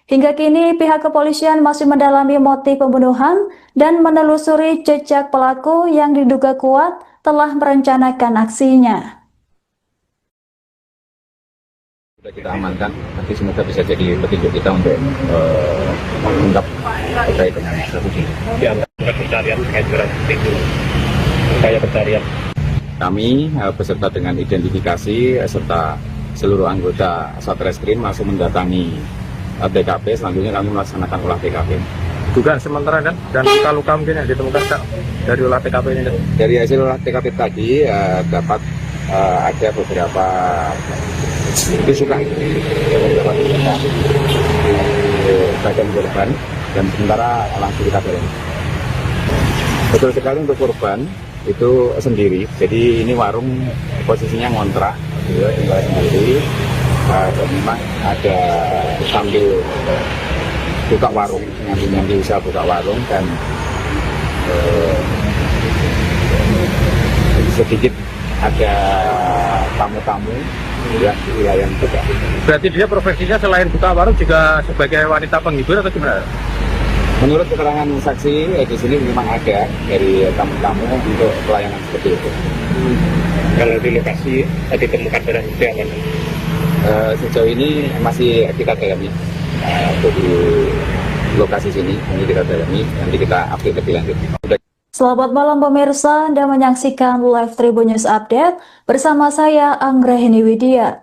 Hingga kini pihak kepolisian masih mendalami motif pembunuhan dan menelusuri jejak pelaku yang diduga kuat telah merencanakan aksinya. Sudah kita amankan, nanti semoga bisa jadi petunjuk kita untuk mengungkap terkait dengan kasus ini. Dianggap pencarian terkait dengan itu. Kayak pencarian. Kami beserta dengan identifikasi serta seluruh anggota Satreskrim langsung mendatangi TKP, selanjutnya kami melaksanakan olah TKP. Dugaan sementara kan, dan luka-luka mungkin yang ditemukan Kak, dari olah TKP ini. Dari hasil olah TKP tadi dapat ada beberapa tusukan di bagian korban, dan sementara langsung kita dorong. Betul sekali untuk korban itu sendiri, jadi ini warung posisinya ngontrak, tinggal sendiri. Dan memang ada sambil buka warung, nyambi usaha buka warung, dan sedikit ada tamu-tamu yang di wilayah juga. Berarti dia profesinya selain buka warung juga sebagai wanita penghibur atau gimana? Menurut keterangan saksi di sini memang ada dari tamu-tamu untuk pelayanan seperti itu. Kalau di lokasi ditemukan barang bukti apa? Sejauh ini masih kita dalami untuk di lokasi sini, ini kita dalami, nanti kita update lebih lanjut. Selamat malam pemirsa, Anda menyaksikan Live Tribun News Update bersama saya Anggrahini Widya.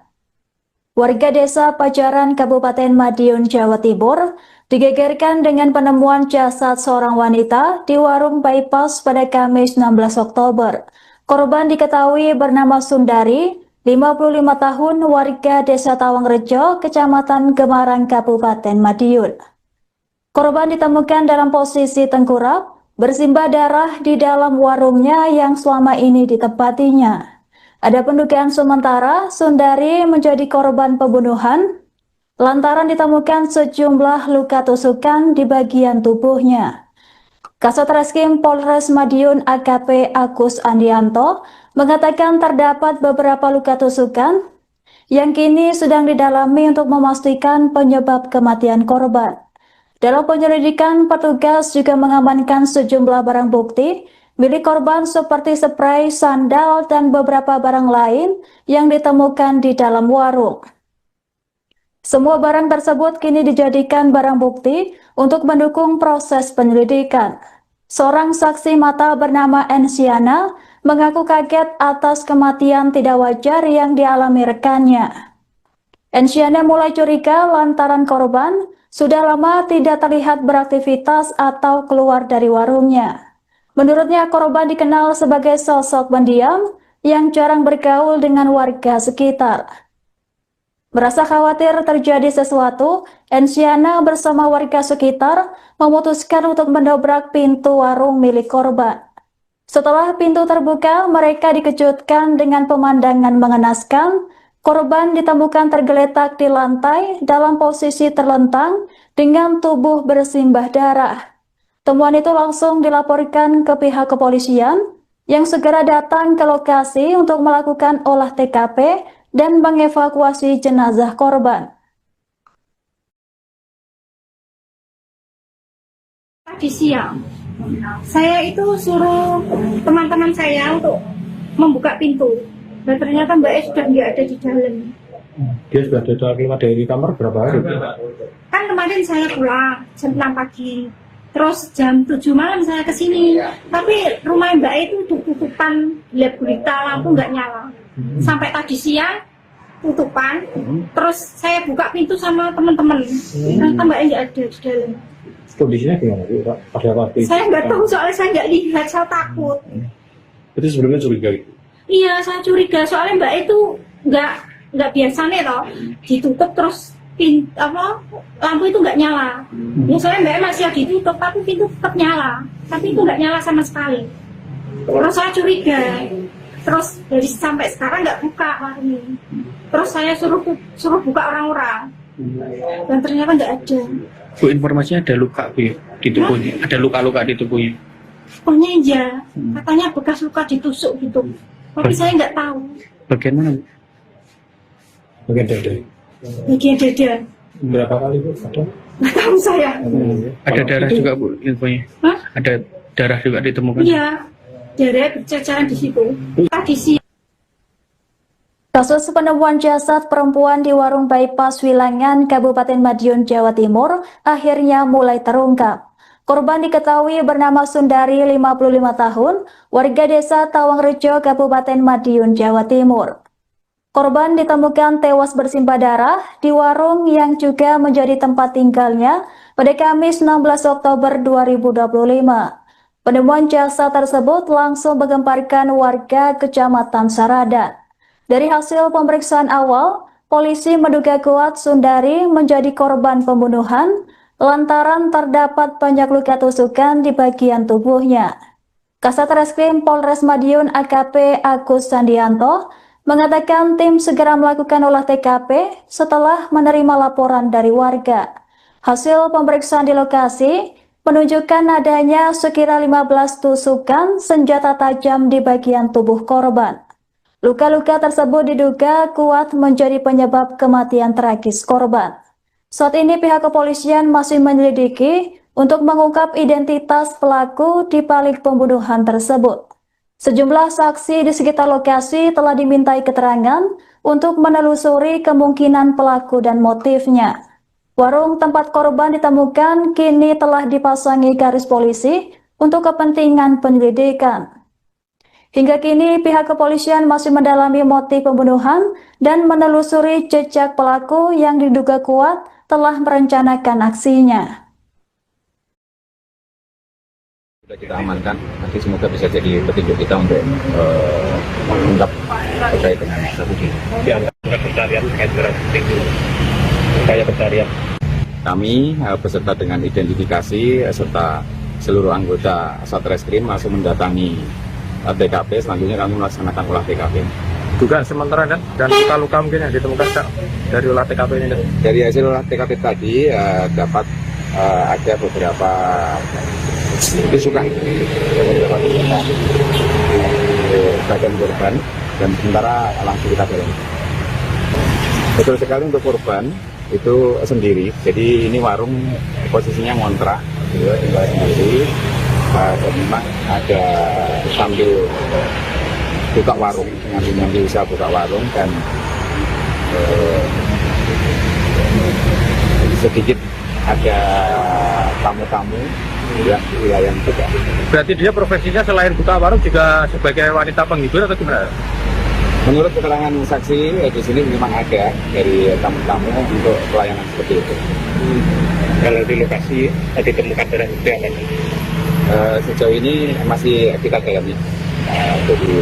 Warga desa Pajaran Kabupaten Madiun, Jawa Timur digegerkan dengan penemuan jasad seorang wanita di warung bypass pada Kamis 16 Oktober. Korban diketahui bernama Sundari, 55 tahun, warga desa Tawangrejo, Kecamatan Gemarang, Kabupaten Madiun. Korban ditemukan dalam posisi tengkurap, bersimbah darah di dalam warungnya yang selama ini ditempatinya. Ada pendugaan sementara Sundari menjadi korban pembunuhan lantaran ditemukan sejumlah luka tusukan di bagian tubuhnya. Kasat Reskrim Polres Madiun AKP Agus Andianto mengatakan terdapat beberapa luka tusukan yang kini sedang didalami untuk memastikan penyebab kematian korban. Dalam penyelidikan, petugas juga mengamankan sejumlah barang bukti milik korban seperti spray, sandal, dan beberapa barang lain yang ditemukan di dalam warung. Semua barang tersebut kini dijadikan barang bukti untuk mendukung proses penyelidikan. Seorang saksi mata bernama Ensiana mengaku kaget atas kematian tidak wajar yang dialami rekannya. Ensiana mulai curiga lantaran korban sudah lama tidak terlihat beraktivitas atau keluar dari warungnya. Menurutnya, korban dikenal sebagai sosok pendiam yang jarang bergaul dengan warga sekitar. Merasa khawatir terjadi sesuatu, Ensiana bersama warga sekitar memutuskan untuk mendobrak pintu warung milik korban. Setelah pintu terbuka, mereka dikejutkan dengan pemandangan mengenaskan. Korban ditemukan tergeletak di lantai dalam posisi terlentang dengan tubuh bersimbah darah. Temuan itu langsung dilaporkan ke pihak kepolisian yang segera datang ke lokasi untuk melakukan olah TKP dan mengevakuasi jenazah korban. Tadi siang, saya itu suruh teman-teman saya untuk membuka pintu. Dan ternyata Mbak E sudah nggak ada di dalam. Dia sudah keluar dari kamar berapa hari? Kan kemarin saya pulang jam 6 pagi. Terus jam 7 malam saya ke sini. Tapi rumah Mbak E itu tutupan, lihat berita, lampu nggak nyala. Sampai tadi siang tutupan. Terus saya buka pintu sama teman-teman. Ternyata Mbak E nggak ada di dalam. Kondisinya gimana? Pada waktu itu? Saya nggak tahu soalnya saya nggak lihat, saya takut. Itu sebelumnya curiga gitu? Iya, saya curiga soalnya Mbak E itu nggak biasanya toh ditutup terus lampu itu nggak nyala. Ya soalnya Mbak E masih ditutup tapi pintu tetap nyala, tapi itu nggak nyala sama sekali. Terus saya curiga, terus dari sampai sekarang nggak buka warung ini. Terus saya suruh buka orang-orang dan ternyata nggak ada. Bu, informasinya ada luka Bu di tubuhnya, ada luka-luka di tubuhnya. Pokoknya iya, katanya bekas luka ditusuk gitu. Tapi saya nggak tahu. Bagian mana Bu? Bagian dada. Bagian dada. Berapa kali Bu? Ada? Nggak tahu saya. Ada darah juga Bu infonya? Hah? Ada darah juga ditemukan? Iya, darah berceceran di situ. Tadi siang. Kasus penemuan jasad perempuan di warung bypass Wilangan, Kabupaten Madiun, Jawa Timur akhirnya mulai terungkap. Korban diketahui bernama Sundari, 55 tahun, warga desa Tawangrejo, Kabupaten Madiun, Jawa Timur. Korban ditemukan tewas bersimbah darah di warung yang juga menjadi tempat tinggalnya pada Kamis 16 Oktober 2025. Penemuan jasad tersebut langsung menggemparkan warga Kecamatan Saradan. Dari hasil pemeriksaan awal, polisi menduga kuat Sundari menjadi korban pembunuhan lantaran terdapat banyak luka tusukan di bagian tubuhnya. Kasat Reskrim Polres Madiun AKP Agus Sandianto mengatakan tim segera melakukan olah TKP setelah menerima laporan dari warga. Hasil pemeriksaan di lokasi menunjukkan adanya sekira 15 tusukan senjata tajam di bagian tubuh korban. Luka-luka tersebut diduga kuat menjadi penyebab kematian tragis korban. Saat ini pihak kepolisian masih menyelidiki untuk mengungkap identitas pelaku di balik pembunuhan tersebut. Sejumlah saksi di sekitar lokasi telah dimintai keterangan untuk menelusuri kemungkinan pelaku dan motifnya. Warung tempat korban ditemukan kini telah dipasangi garis polisi untuk kepentingan penyelidikan. Hingga kini pihak kepolisian masih mendalami motif pembunuhan dan menelusuri jejak pelaku yang diduga kuat telah merencanakan aksinya. Sudah kita amankan, nanti semoga bisa jadi petunjuk kita untuk mengungkap terkait dengan kasus ini. Pencarian terkait barang bukti upaya pencarian. Kami beserta dengan identifikasi serta seluruh anggota Satreskrim langsung mendatangi TKP. Selanjutnya kami melaksanakan olah TKP. Dugaan sementara dan luka-luka mungkin yang ditemukan dari olah TKP ini. Dari hasil olah TKP tadi dapat ada beberapa tusukan di bagian korban dan sementara langsung kita dorong. Betul sekali untuk korban itu sendiri. Jadi ini warung posisinya ngontrak, tinggal sendiri. Dan memang ada sambil buka warung, ngambil usaha buka warung dan sedikit ada tamu-tamu yang wilayah juga. Berarti dia profesinya selain buka warung juga sebagai wanita penghibur atau gimana? Menurut keterangan saksi di sini memang ada dari tamu-tamu untuk pelayanan seperti itu. Kalau di lokasi ditemukan darah itu apa? Sejauh ini masih kita dalami untuk di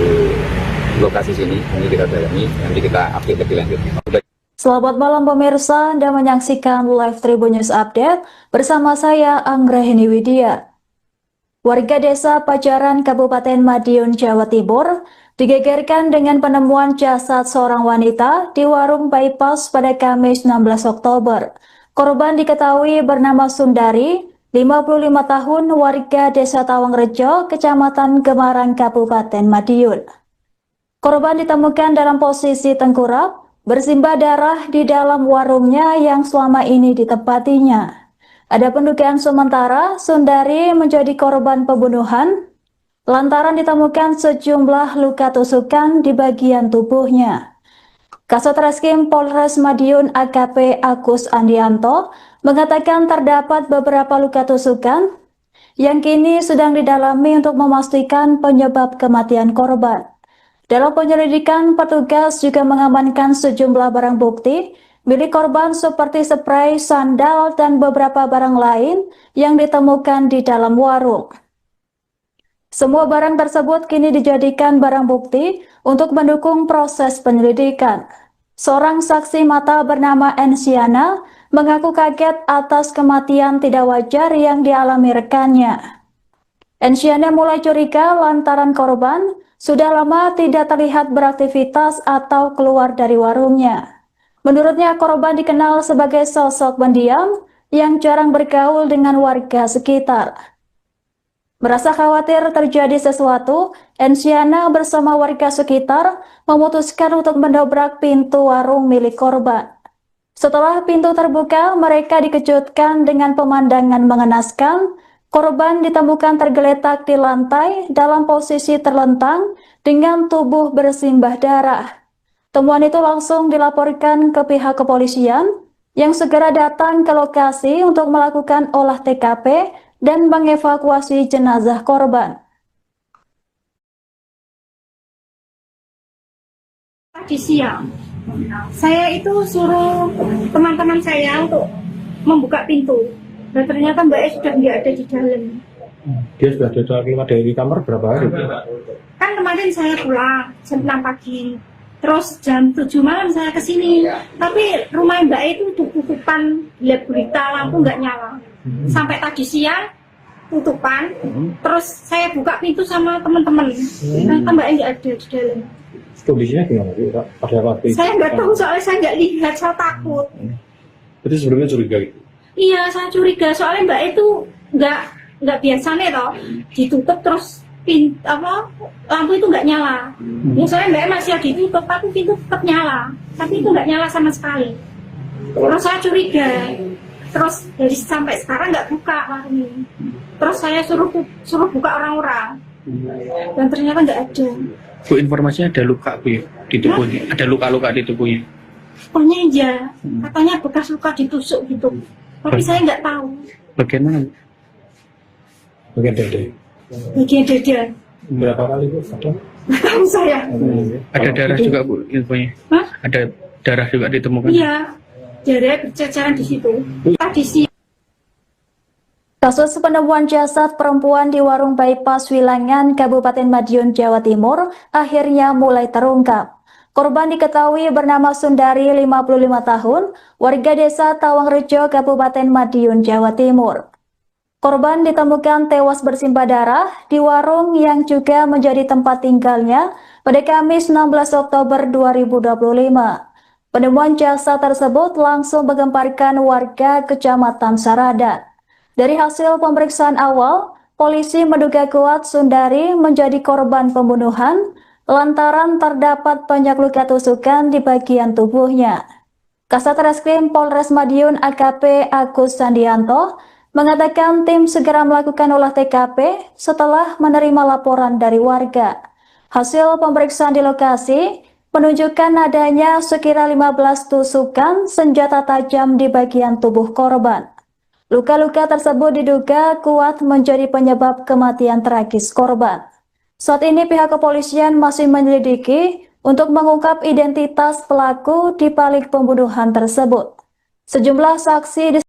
lokasi sini, ini kita dalami, nanti kita update lebih lanjut. Selamat malam pemirsa, Anda menyaksikan Live Tribun News Update bersama saya Anggraheni Widya. Warga desa Pajaran Kabupaten Madiun, Jawa Timur digegerkan dengan penemuan jasad seorang wanita di warung bypass pada Kamis 16 Oktober. Korban diketahui bernama Sundari, 55 tahun, warga desa Tawangrejo, Kecamatan Gemarang, Kabupaten Madiun. Korban ditemukan dalam posisi tengkurap, bersimbah darah di dalam warungnya yang selama ini ditempatinya. Ada pendugaan sementara Sundari menjadi korban pembunuhan lantaran ditemukan sejumlah luka tusukan di bagian tubuhnya. Kasat Reskrim Polres Madiun AKP Agus Andianto mengatakan terdapat beberapa luka tusukan yang kini sedang didalami untuk memastikan penyebab kematian korban. Dalam penyelidikan, petugas juga mengamankan sejumlah barang bukti milik korban seperti spray, sandal, dan beberapa barang lain yang ditemukan di dalam warung. Semua barang tersebut kini dijadikan barang bukti untuk mendukung proses penyelidikan. Seorang saksi mata bernama Ensiana mengaku kaget atas kematian tidak wajar yang dialami rekannya. Ensiana mulai curiga lantaran korban sudah lama tidak terlihat beraktivitas atau keluar dari warungnya. Menurutnya korban dikenal sebagai sosok pendiam yang jarang bergaul dengan warga sekitar. Merasa khawatir terjadi sesuatu, Ensiana bersama warga sekitar memutuskan untuk mendobrak pintu warung milik korban. Setelah pintu terbuka, mereka dikejutkan dengan pemandangan mengenaskan. Korban ditemukan tergeletak di lantai dalam posisi terlentang dengan tubuh bersimbah darah. Temuan itu langsung dilaporkan ke pihak kepolisian yang segera datang ke lokasi untuk melakukan olah TKP dan mengevakuasi jenazah korban. Tadi siang, saya itu suruh teman-teman saya untuk membuka pintu. Dan ternyata Mbak E sudah nggak ada di dalam. Dia sudah keluar dari kamar berapa hari? Kan kemarin saya pulang jam 6 pagi. Terus jam 7 malam saya kesini. Tapi rumah Mbak E itu tutupan, lihat berita lampu nggak nyala. Sampai tadi siang tutupan. Terus saya buka pintu sama teman-teman. Ternyata Mbak E nggak ada di dalam. Kondisinya gimana sih pada waktu itu? Saya nggak tahu soalnya saya nggak lihat, saya takut. Berarti sebelumnya curiga gitu? Iya, saya curiga soalnya Mbak itu nggak biasanya toh ditutup terus lampu itu nggak nyala. Ya soalnya Mbak masih ditutup tapi pintu tetap nyala, tapi itu nggak nyala sama sekali. Terus saya curiga, terus dari sampai sekarang nggak buka warung ini. Terus saya suruh buka orang-orang dan ternyata nggak ada. Bu, informasinya ada luka Bu di tubuhnya, ada luka-luka di tubuhnya. Pokoknya iya, katanya bekas luka ditusuk gitu. Tapi saya nggak tahu. Bagian mana? Bagian dada. Bagian dada. Berapa kali Bu? Nggak tahu saya. Ada darah juga Bu infonya. Hah? Ada darah juga ditemukan. Iya, darah berceceran di situ. Tadi sih. Kasus penemuan jasad perempuan di warung bypass Wilangan, Kabupaten Madiun, Jawa Timur akhirnya mulai terungkap. Korban diketahui bernama Sundari, 55 tahun, warga desa Tawangrejo, Kabupaten Madiun, Jawa Timur. Korban ditemukan tewas bersimbah darah di warung yang juga menjadi tempat tinggalnya pada Kamis 16 Oktober 2025. Penemuan jasad tersebut langsung menggemparkan warga Kecamatan Sarada. Dari hasil pemeriksaan awal, polisi menduga kuat Sundari menjadi korban pembunuhan lantaran terdapat banyak luka tusukan di bagian tubuhnya. Kasat Reskrim Polres Madiun AKP Agus Sandianto mengatakan tim segera melakukan olah TKP setelah menerima laporan dari warga. Hasil pemeriksaan di lokasi menunjukkan adanya sekira 15 tusukan senjata tajam di bagian tubuh korban. Luka-luka tersebut diduga kuat menjadi penyebab kematian tragis korban. Saat ini pihak kepolisian masih menyelidiki untuk mengungkap identitas pelaku di balik pembunuhan tersebut. Sejumlah saksi di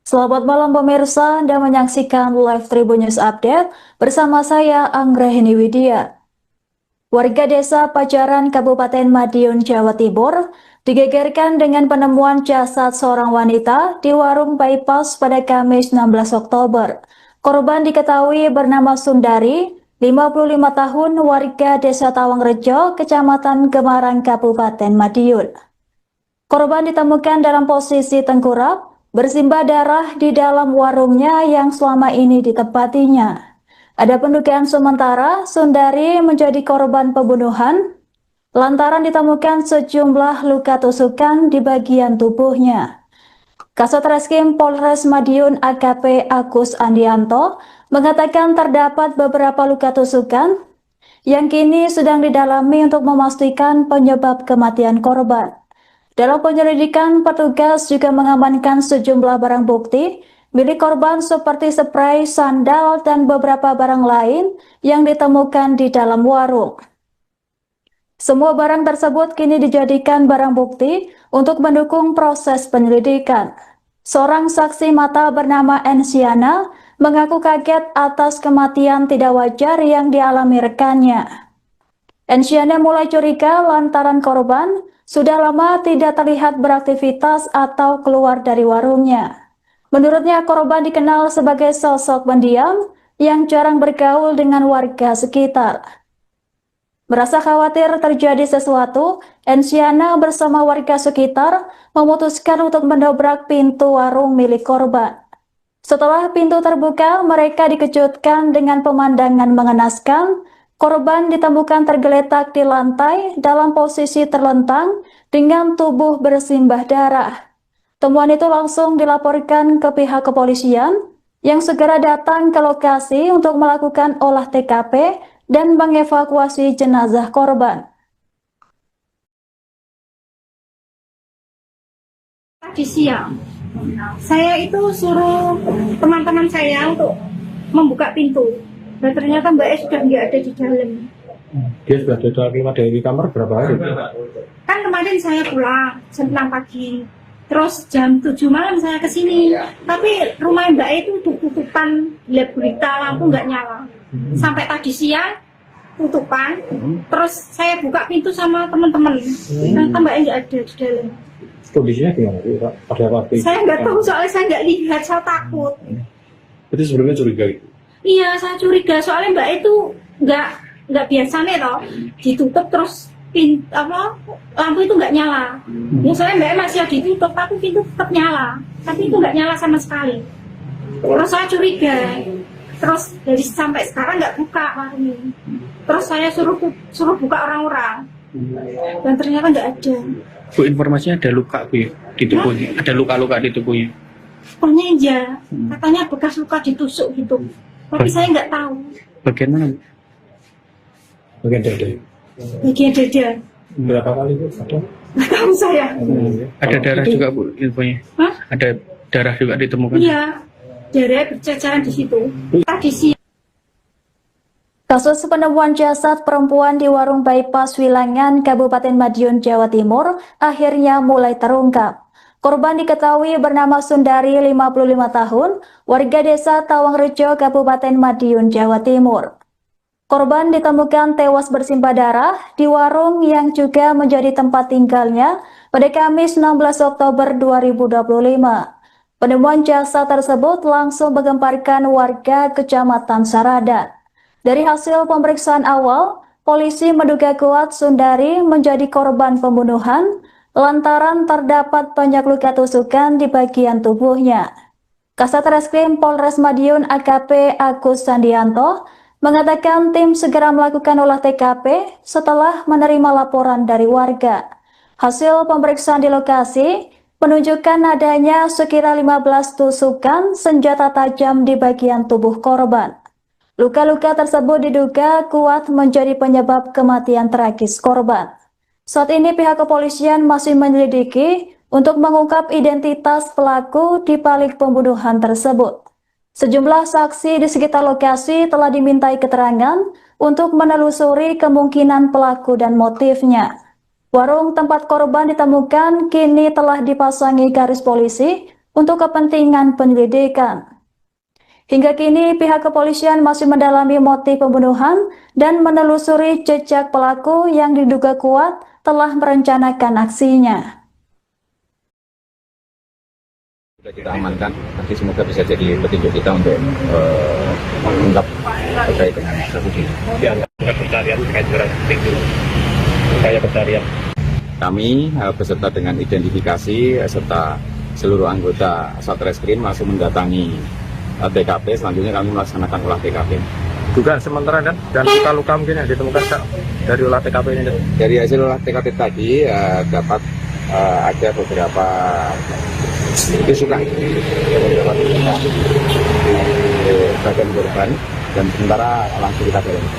Selamat malam pemirsa, Anda menyaksikan live Tribun News Update bersama saya Anggrahini Widya. Warga desa Pajaran Kabupaten Madiun, Jawa Timur digegerkan dengan penemuan jasad seorang wanita di warung bypass pada Kamis 16 Oktober. Korban diketahui bernama Sundari, 55 tahun, warga desa Tawangrejo, Kecamatan Gemarang, Kabupaten Madiun. Korban ditemukan dalam posisi tengkurap, bersimbah darah di dalam warungnya yang selama ini ditempatinya. Ada pendugaan sementara Sundari menjadi korban pembunuhan lantaran ditemukan sejumlah luka tusukan di bagian tubuhnya. Kasat Reskrim Polres Madiun AKP Agus Andianto mengatakan terdapat beberapa luka tusukan yang kini sedang didalami untuk memastikan penyebab kematian korban. Dalam penyelidikan, petugas juga mengamankan sejumlah barang bukti milik korban seperti spray, sandal, dan beberapa barang lain yang ditemukan di dalam warung. Semua barang tersebut kini dijadikan barang bukti untuk mendukung proses penyelidikan. Seorang saksi mata bernama Ensiana mengaku kaget atas kematian tidak wajar yang dialami rekannya. Ensiana mulai curiga lantaran korban sudah lama tidak terlihat beraktivitas atau keluar dari warungnya. Menurutnya, korban dikenal sebagai sosok pendiam yang jarang bergaul dengan warga sekitar. Merasa khawatir terjadi sesuatu, Ensiana bersama warga sekitar memutuskan untuk mendobrak pintu warung milik korban. Setelah pintu terbuka, mereka dikejutkan dengan pemandangan mengenaskan. Korban ditemukan tergeletak di lantai dalam posisi terlentang dengan tubuh bersimbah darah. Temuan itu langsung dilaporkan ke pihak kepolisian yang segera datang ke lokasi untuk melakukan olah TKP dan mengevakuasi jenazah korban. Tadi siang, saya itu suruh teman-teman saya untuk membuka pintu. Dan ternyata Mbak E sudah nggak ada di dalam. Dia sudah keluar dari kamar berapa hari? Kan kemarin saya pulang jam 6 pagi. Terus jam 7 malam saya ke sini. Tapi rumah Mbak E itu tutupan, gelap gulita, lampu nggak nyala. Sampai tadi siang tutupan. Terus saya buka pintu sama teman-teman. Ternyata Mbak E nggak ada di dalam. Kondisinya gimana? Ada apa? Saya nggak tahu soalnya saya nggak lihat, saya takut. Berarti sebelumnya curiga gitu? Iya, saya curiga soalnya Mbak itu nggak biasa nih loh, ditutup terus lampu itu nggak nyala. Ya soalnya Mbak masih ditutup, tapi pintu tetap nyala, tapi itu nggak nyala sama sekali. Terus saya curiga, terus dari sampai sekarang nggak buka warung ini. Terus saya suruh buka orang-orang, dan ternyata nggak ada. Bu, informasinya ada luka Bu ya, di tubuhnya, ada luka-luka di tubuhnya. Pokoknya aja, katanya bekas luka ditusuk gitu. Tapi saya nggak tahu. Bagian mana? Bagian dada. Bagian dada. Berapa kali itu? Nggak tahu saya. Ada darah juga Bu infonya. Hah? Ada darah juga ditemukan. Iya, darah berceceran di situ. Tadi siang. Kasus penemuan jasad perempuan di warung bypass Wilangan, Kabupaten Madiun, Jawa Timur akhirnya mulai terungkap. Korban diketahui bernama Sundari, 55 tahun, warga desa Tawangrejo, Kabupaten Madiun, Jawa Timur. Korban ditemukan tewas bersimbah darah di warung yang juga menjadi tempat tinggalnya pada Kamis 16 Oktober 2025. Penemuan jasad tersebut langsung menggemparkan warga Kecamatan Saradan. Dari hasil pemeriksaan awal, polisi menduga kuat Sundari menjadi korban pembunuhan lantaran terdapat banyak luka tusukan di bagian tubuhnya. Kasat Reskrim Polres Madiun AKP Agus Sandianto mengatakan tim segera melakukan olah TKP setelah menerima laporan dari warga. Hasil pemeriksaan di lokasi menunjukkan adanya sekira 15 tusukan senjata tajam di bagian tubuh korban. Luka-luka tersebut diduga kuat menjadi penyebab kematian tragis korban. Saat ini pihak kepolisian masih menyelidiki untuk mengungkap identitas pelaku di balik pembunuhan tersebut. Sejumlah saksi di sekitar lokasi telah dimintai keterangan untuk menelusuri kemungkinan pelaku dan motifnya. Warung tempat korban ditemukan kini telah dipasangi garis polisi untuk kepentingan penyelidikan. Hingga kini pihak kepolisian masih mendalami motif pembunuhan dan menelusuri jejak pelaku yang diduga kuat telah merencanakan aksinya. Sudah kita amankan, nanti semoga bisa jadi petunjuk kita untuk mengungkap terkait dengan kasus ini. Ya, pencarian terkait dengan itu. Kayak pencarian. Kami beserta dengan identifikasi serta seluruh anggota Satreskrim langsung mendatangi TKP. Selanjutnya kami melaksanakan olah TKP. Dugaan sementara dan luka-luka mungkin yang ditemukan Kak, dari olah TKP ini. Dari hasil olah TKP tadi dapat ada beberapa tusukan di bagian korban dan sementara langsung kita dalami.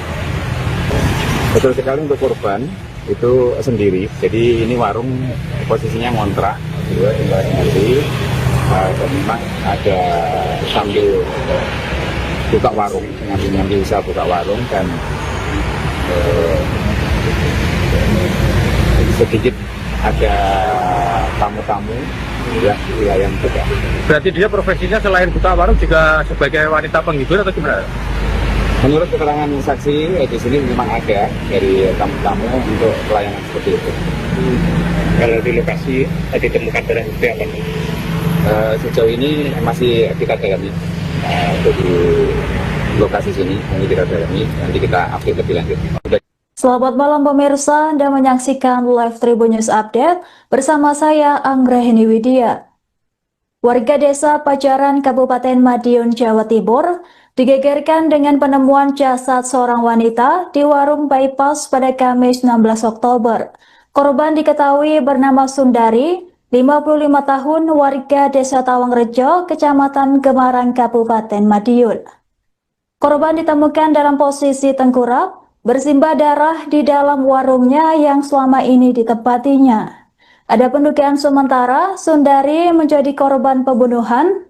Betul sekali untuk korban itu sendiri, jadi ini warung posisinya ngontrak, tinggal sendiri, dan memang ada sambil buka warung, ngambil usaha buka warung dan sedikit ada tamu-tamu yang juga. Berarti dia profesinya selain buka warung juga sebagai wanita penghibur atau gimana? Menurut keterangan saksi di sini memang ada dari tamu-tamu untuk pelayanan seperti itu. Kalau di lokasi ditemukan barang bukti apa? Sejauh ini masih kita dalami untuk di lokasi sini, ini kita dalami, nanti kita update lebih lanjut. Selamat malam pemirsa, Anda menyaksikan Live Tribun News Update bersama saya Anggrahini Widya. Warga desa Pajaran Kabupaten Madiun, Jawa Timur digegerkan dengan penemuan jasad seorang wanita di warung bypass pada Kamis 16 Oktober. Korban diketahui bernama Sundari, 55 tahun, warga desa Tawangrejo, Kecamatan Gemarang, Kabupaten Madiun. Korban ditemukan dalam posisi tengkurap, bersimbah darah di dalam warungnya yang selama ini ditempatinya. Ada pendugaan sementara Sundari menjadi korban pembunuhan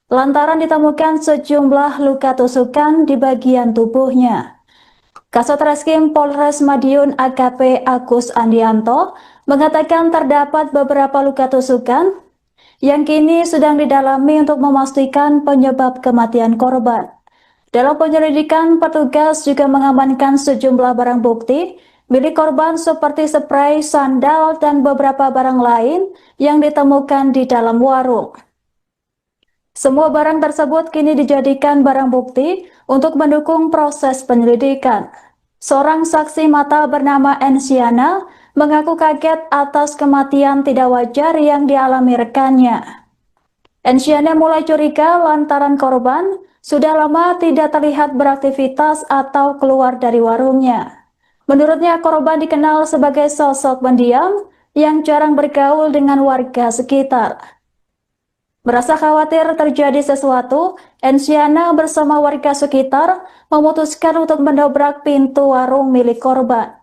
lantaran ditemukan sejumlah luka tusukan di bagian tubuhnya. Kasat Reskrim Polres Madiun AKP Agus Andianto mengatakan terdapat beberapa luka tusukan yang kini sedang didalami untuk memastikan penyebab kematian korban. Dalam penyelidikan, petugas juga mengamankan sejumlah barang bukti milik korban seperti spray, sandal, dan beberapa barang lain yang ditemukan di dalam warung. Semua barang tersebut kini dijadikan barang bukti untuk mendukung proses penyelidikan. Seorang saksi mata bernama Ensiana mengaku kaget atas kematian tidak wajar yang dialami rekannya. Ensiana mulai curiga lantaran korban sudah lama tidak terlihat beraktivitas atau keluar dari warungnya. Menurutnya korban dikenal sebagai sosok pendiam yang jarang bergaul dengan warga sekitar. Merasa khawatir terjadi sesuatu, Ensiana bersama warga sekitar memutuskan untuk mendobrak pintu warung milik korban.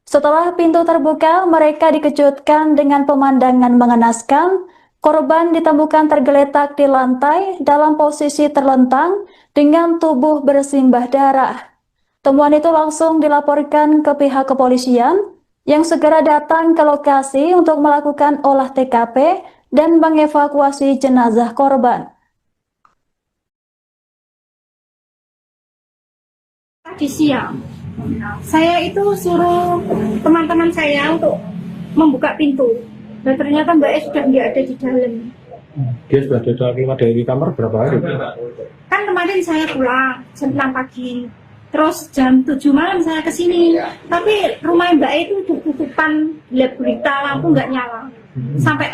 Setelah pintu terbuka, mereka dikejutkan dengan pemandangan mengenaskan. Korban ditemukan tergeletak di lantai dalam posisi terlentang dengan tubuh bersimbah darah. Temuan itu langsung dilaporkan ke pihak kepolisian yang segera datang ke lokasi untuk melakukan olah TKP dan mengevakuasi jenazah korban. Di siang, saya itu suruh teman-teman saya untuk membuka pintu. Dan ternyata Mbak E sudah nggak ada di dalam. Dia sudah keluar dari kamar berapa hari? Kan kemarin saya pulang jam 6 pagi. Terus jam 7 malam saya ke sini. Tapi rumah Mbak E itu tutupan gelap gulita, lampu nggak nyala. Sampai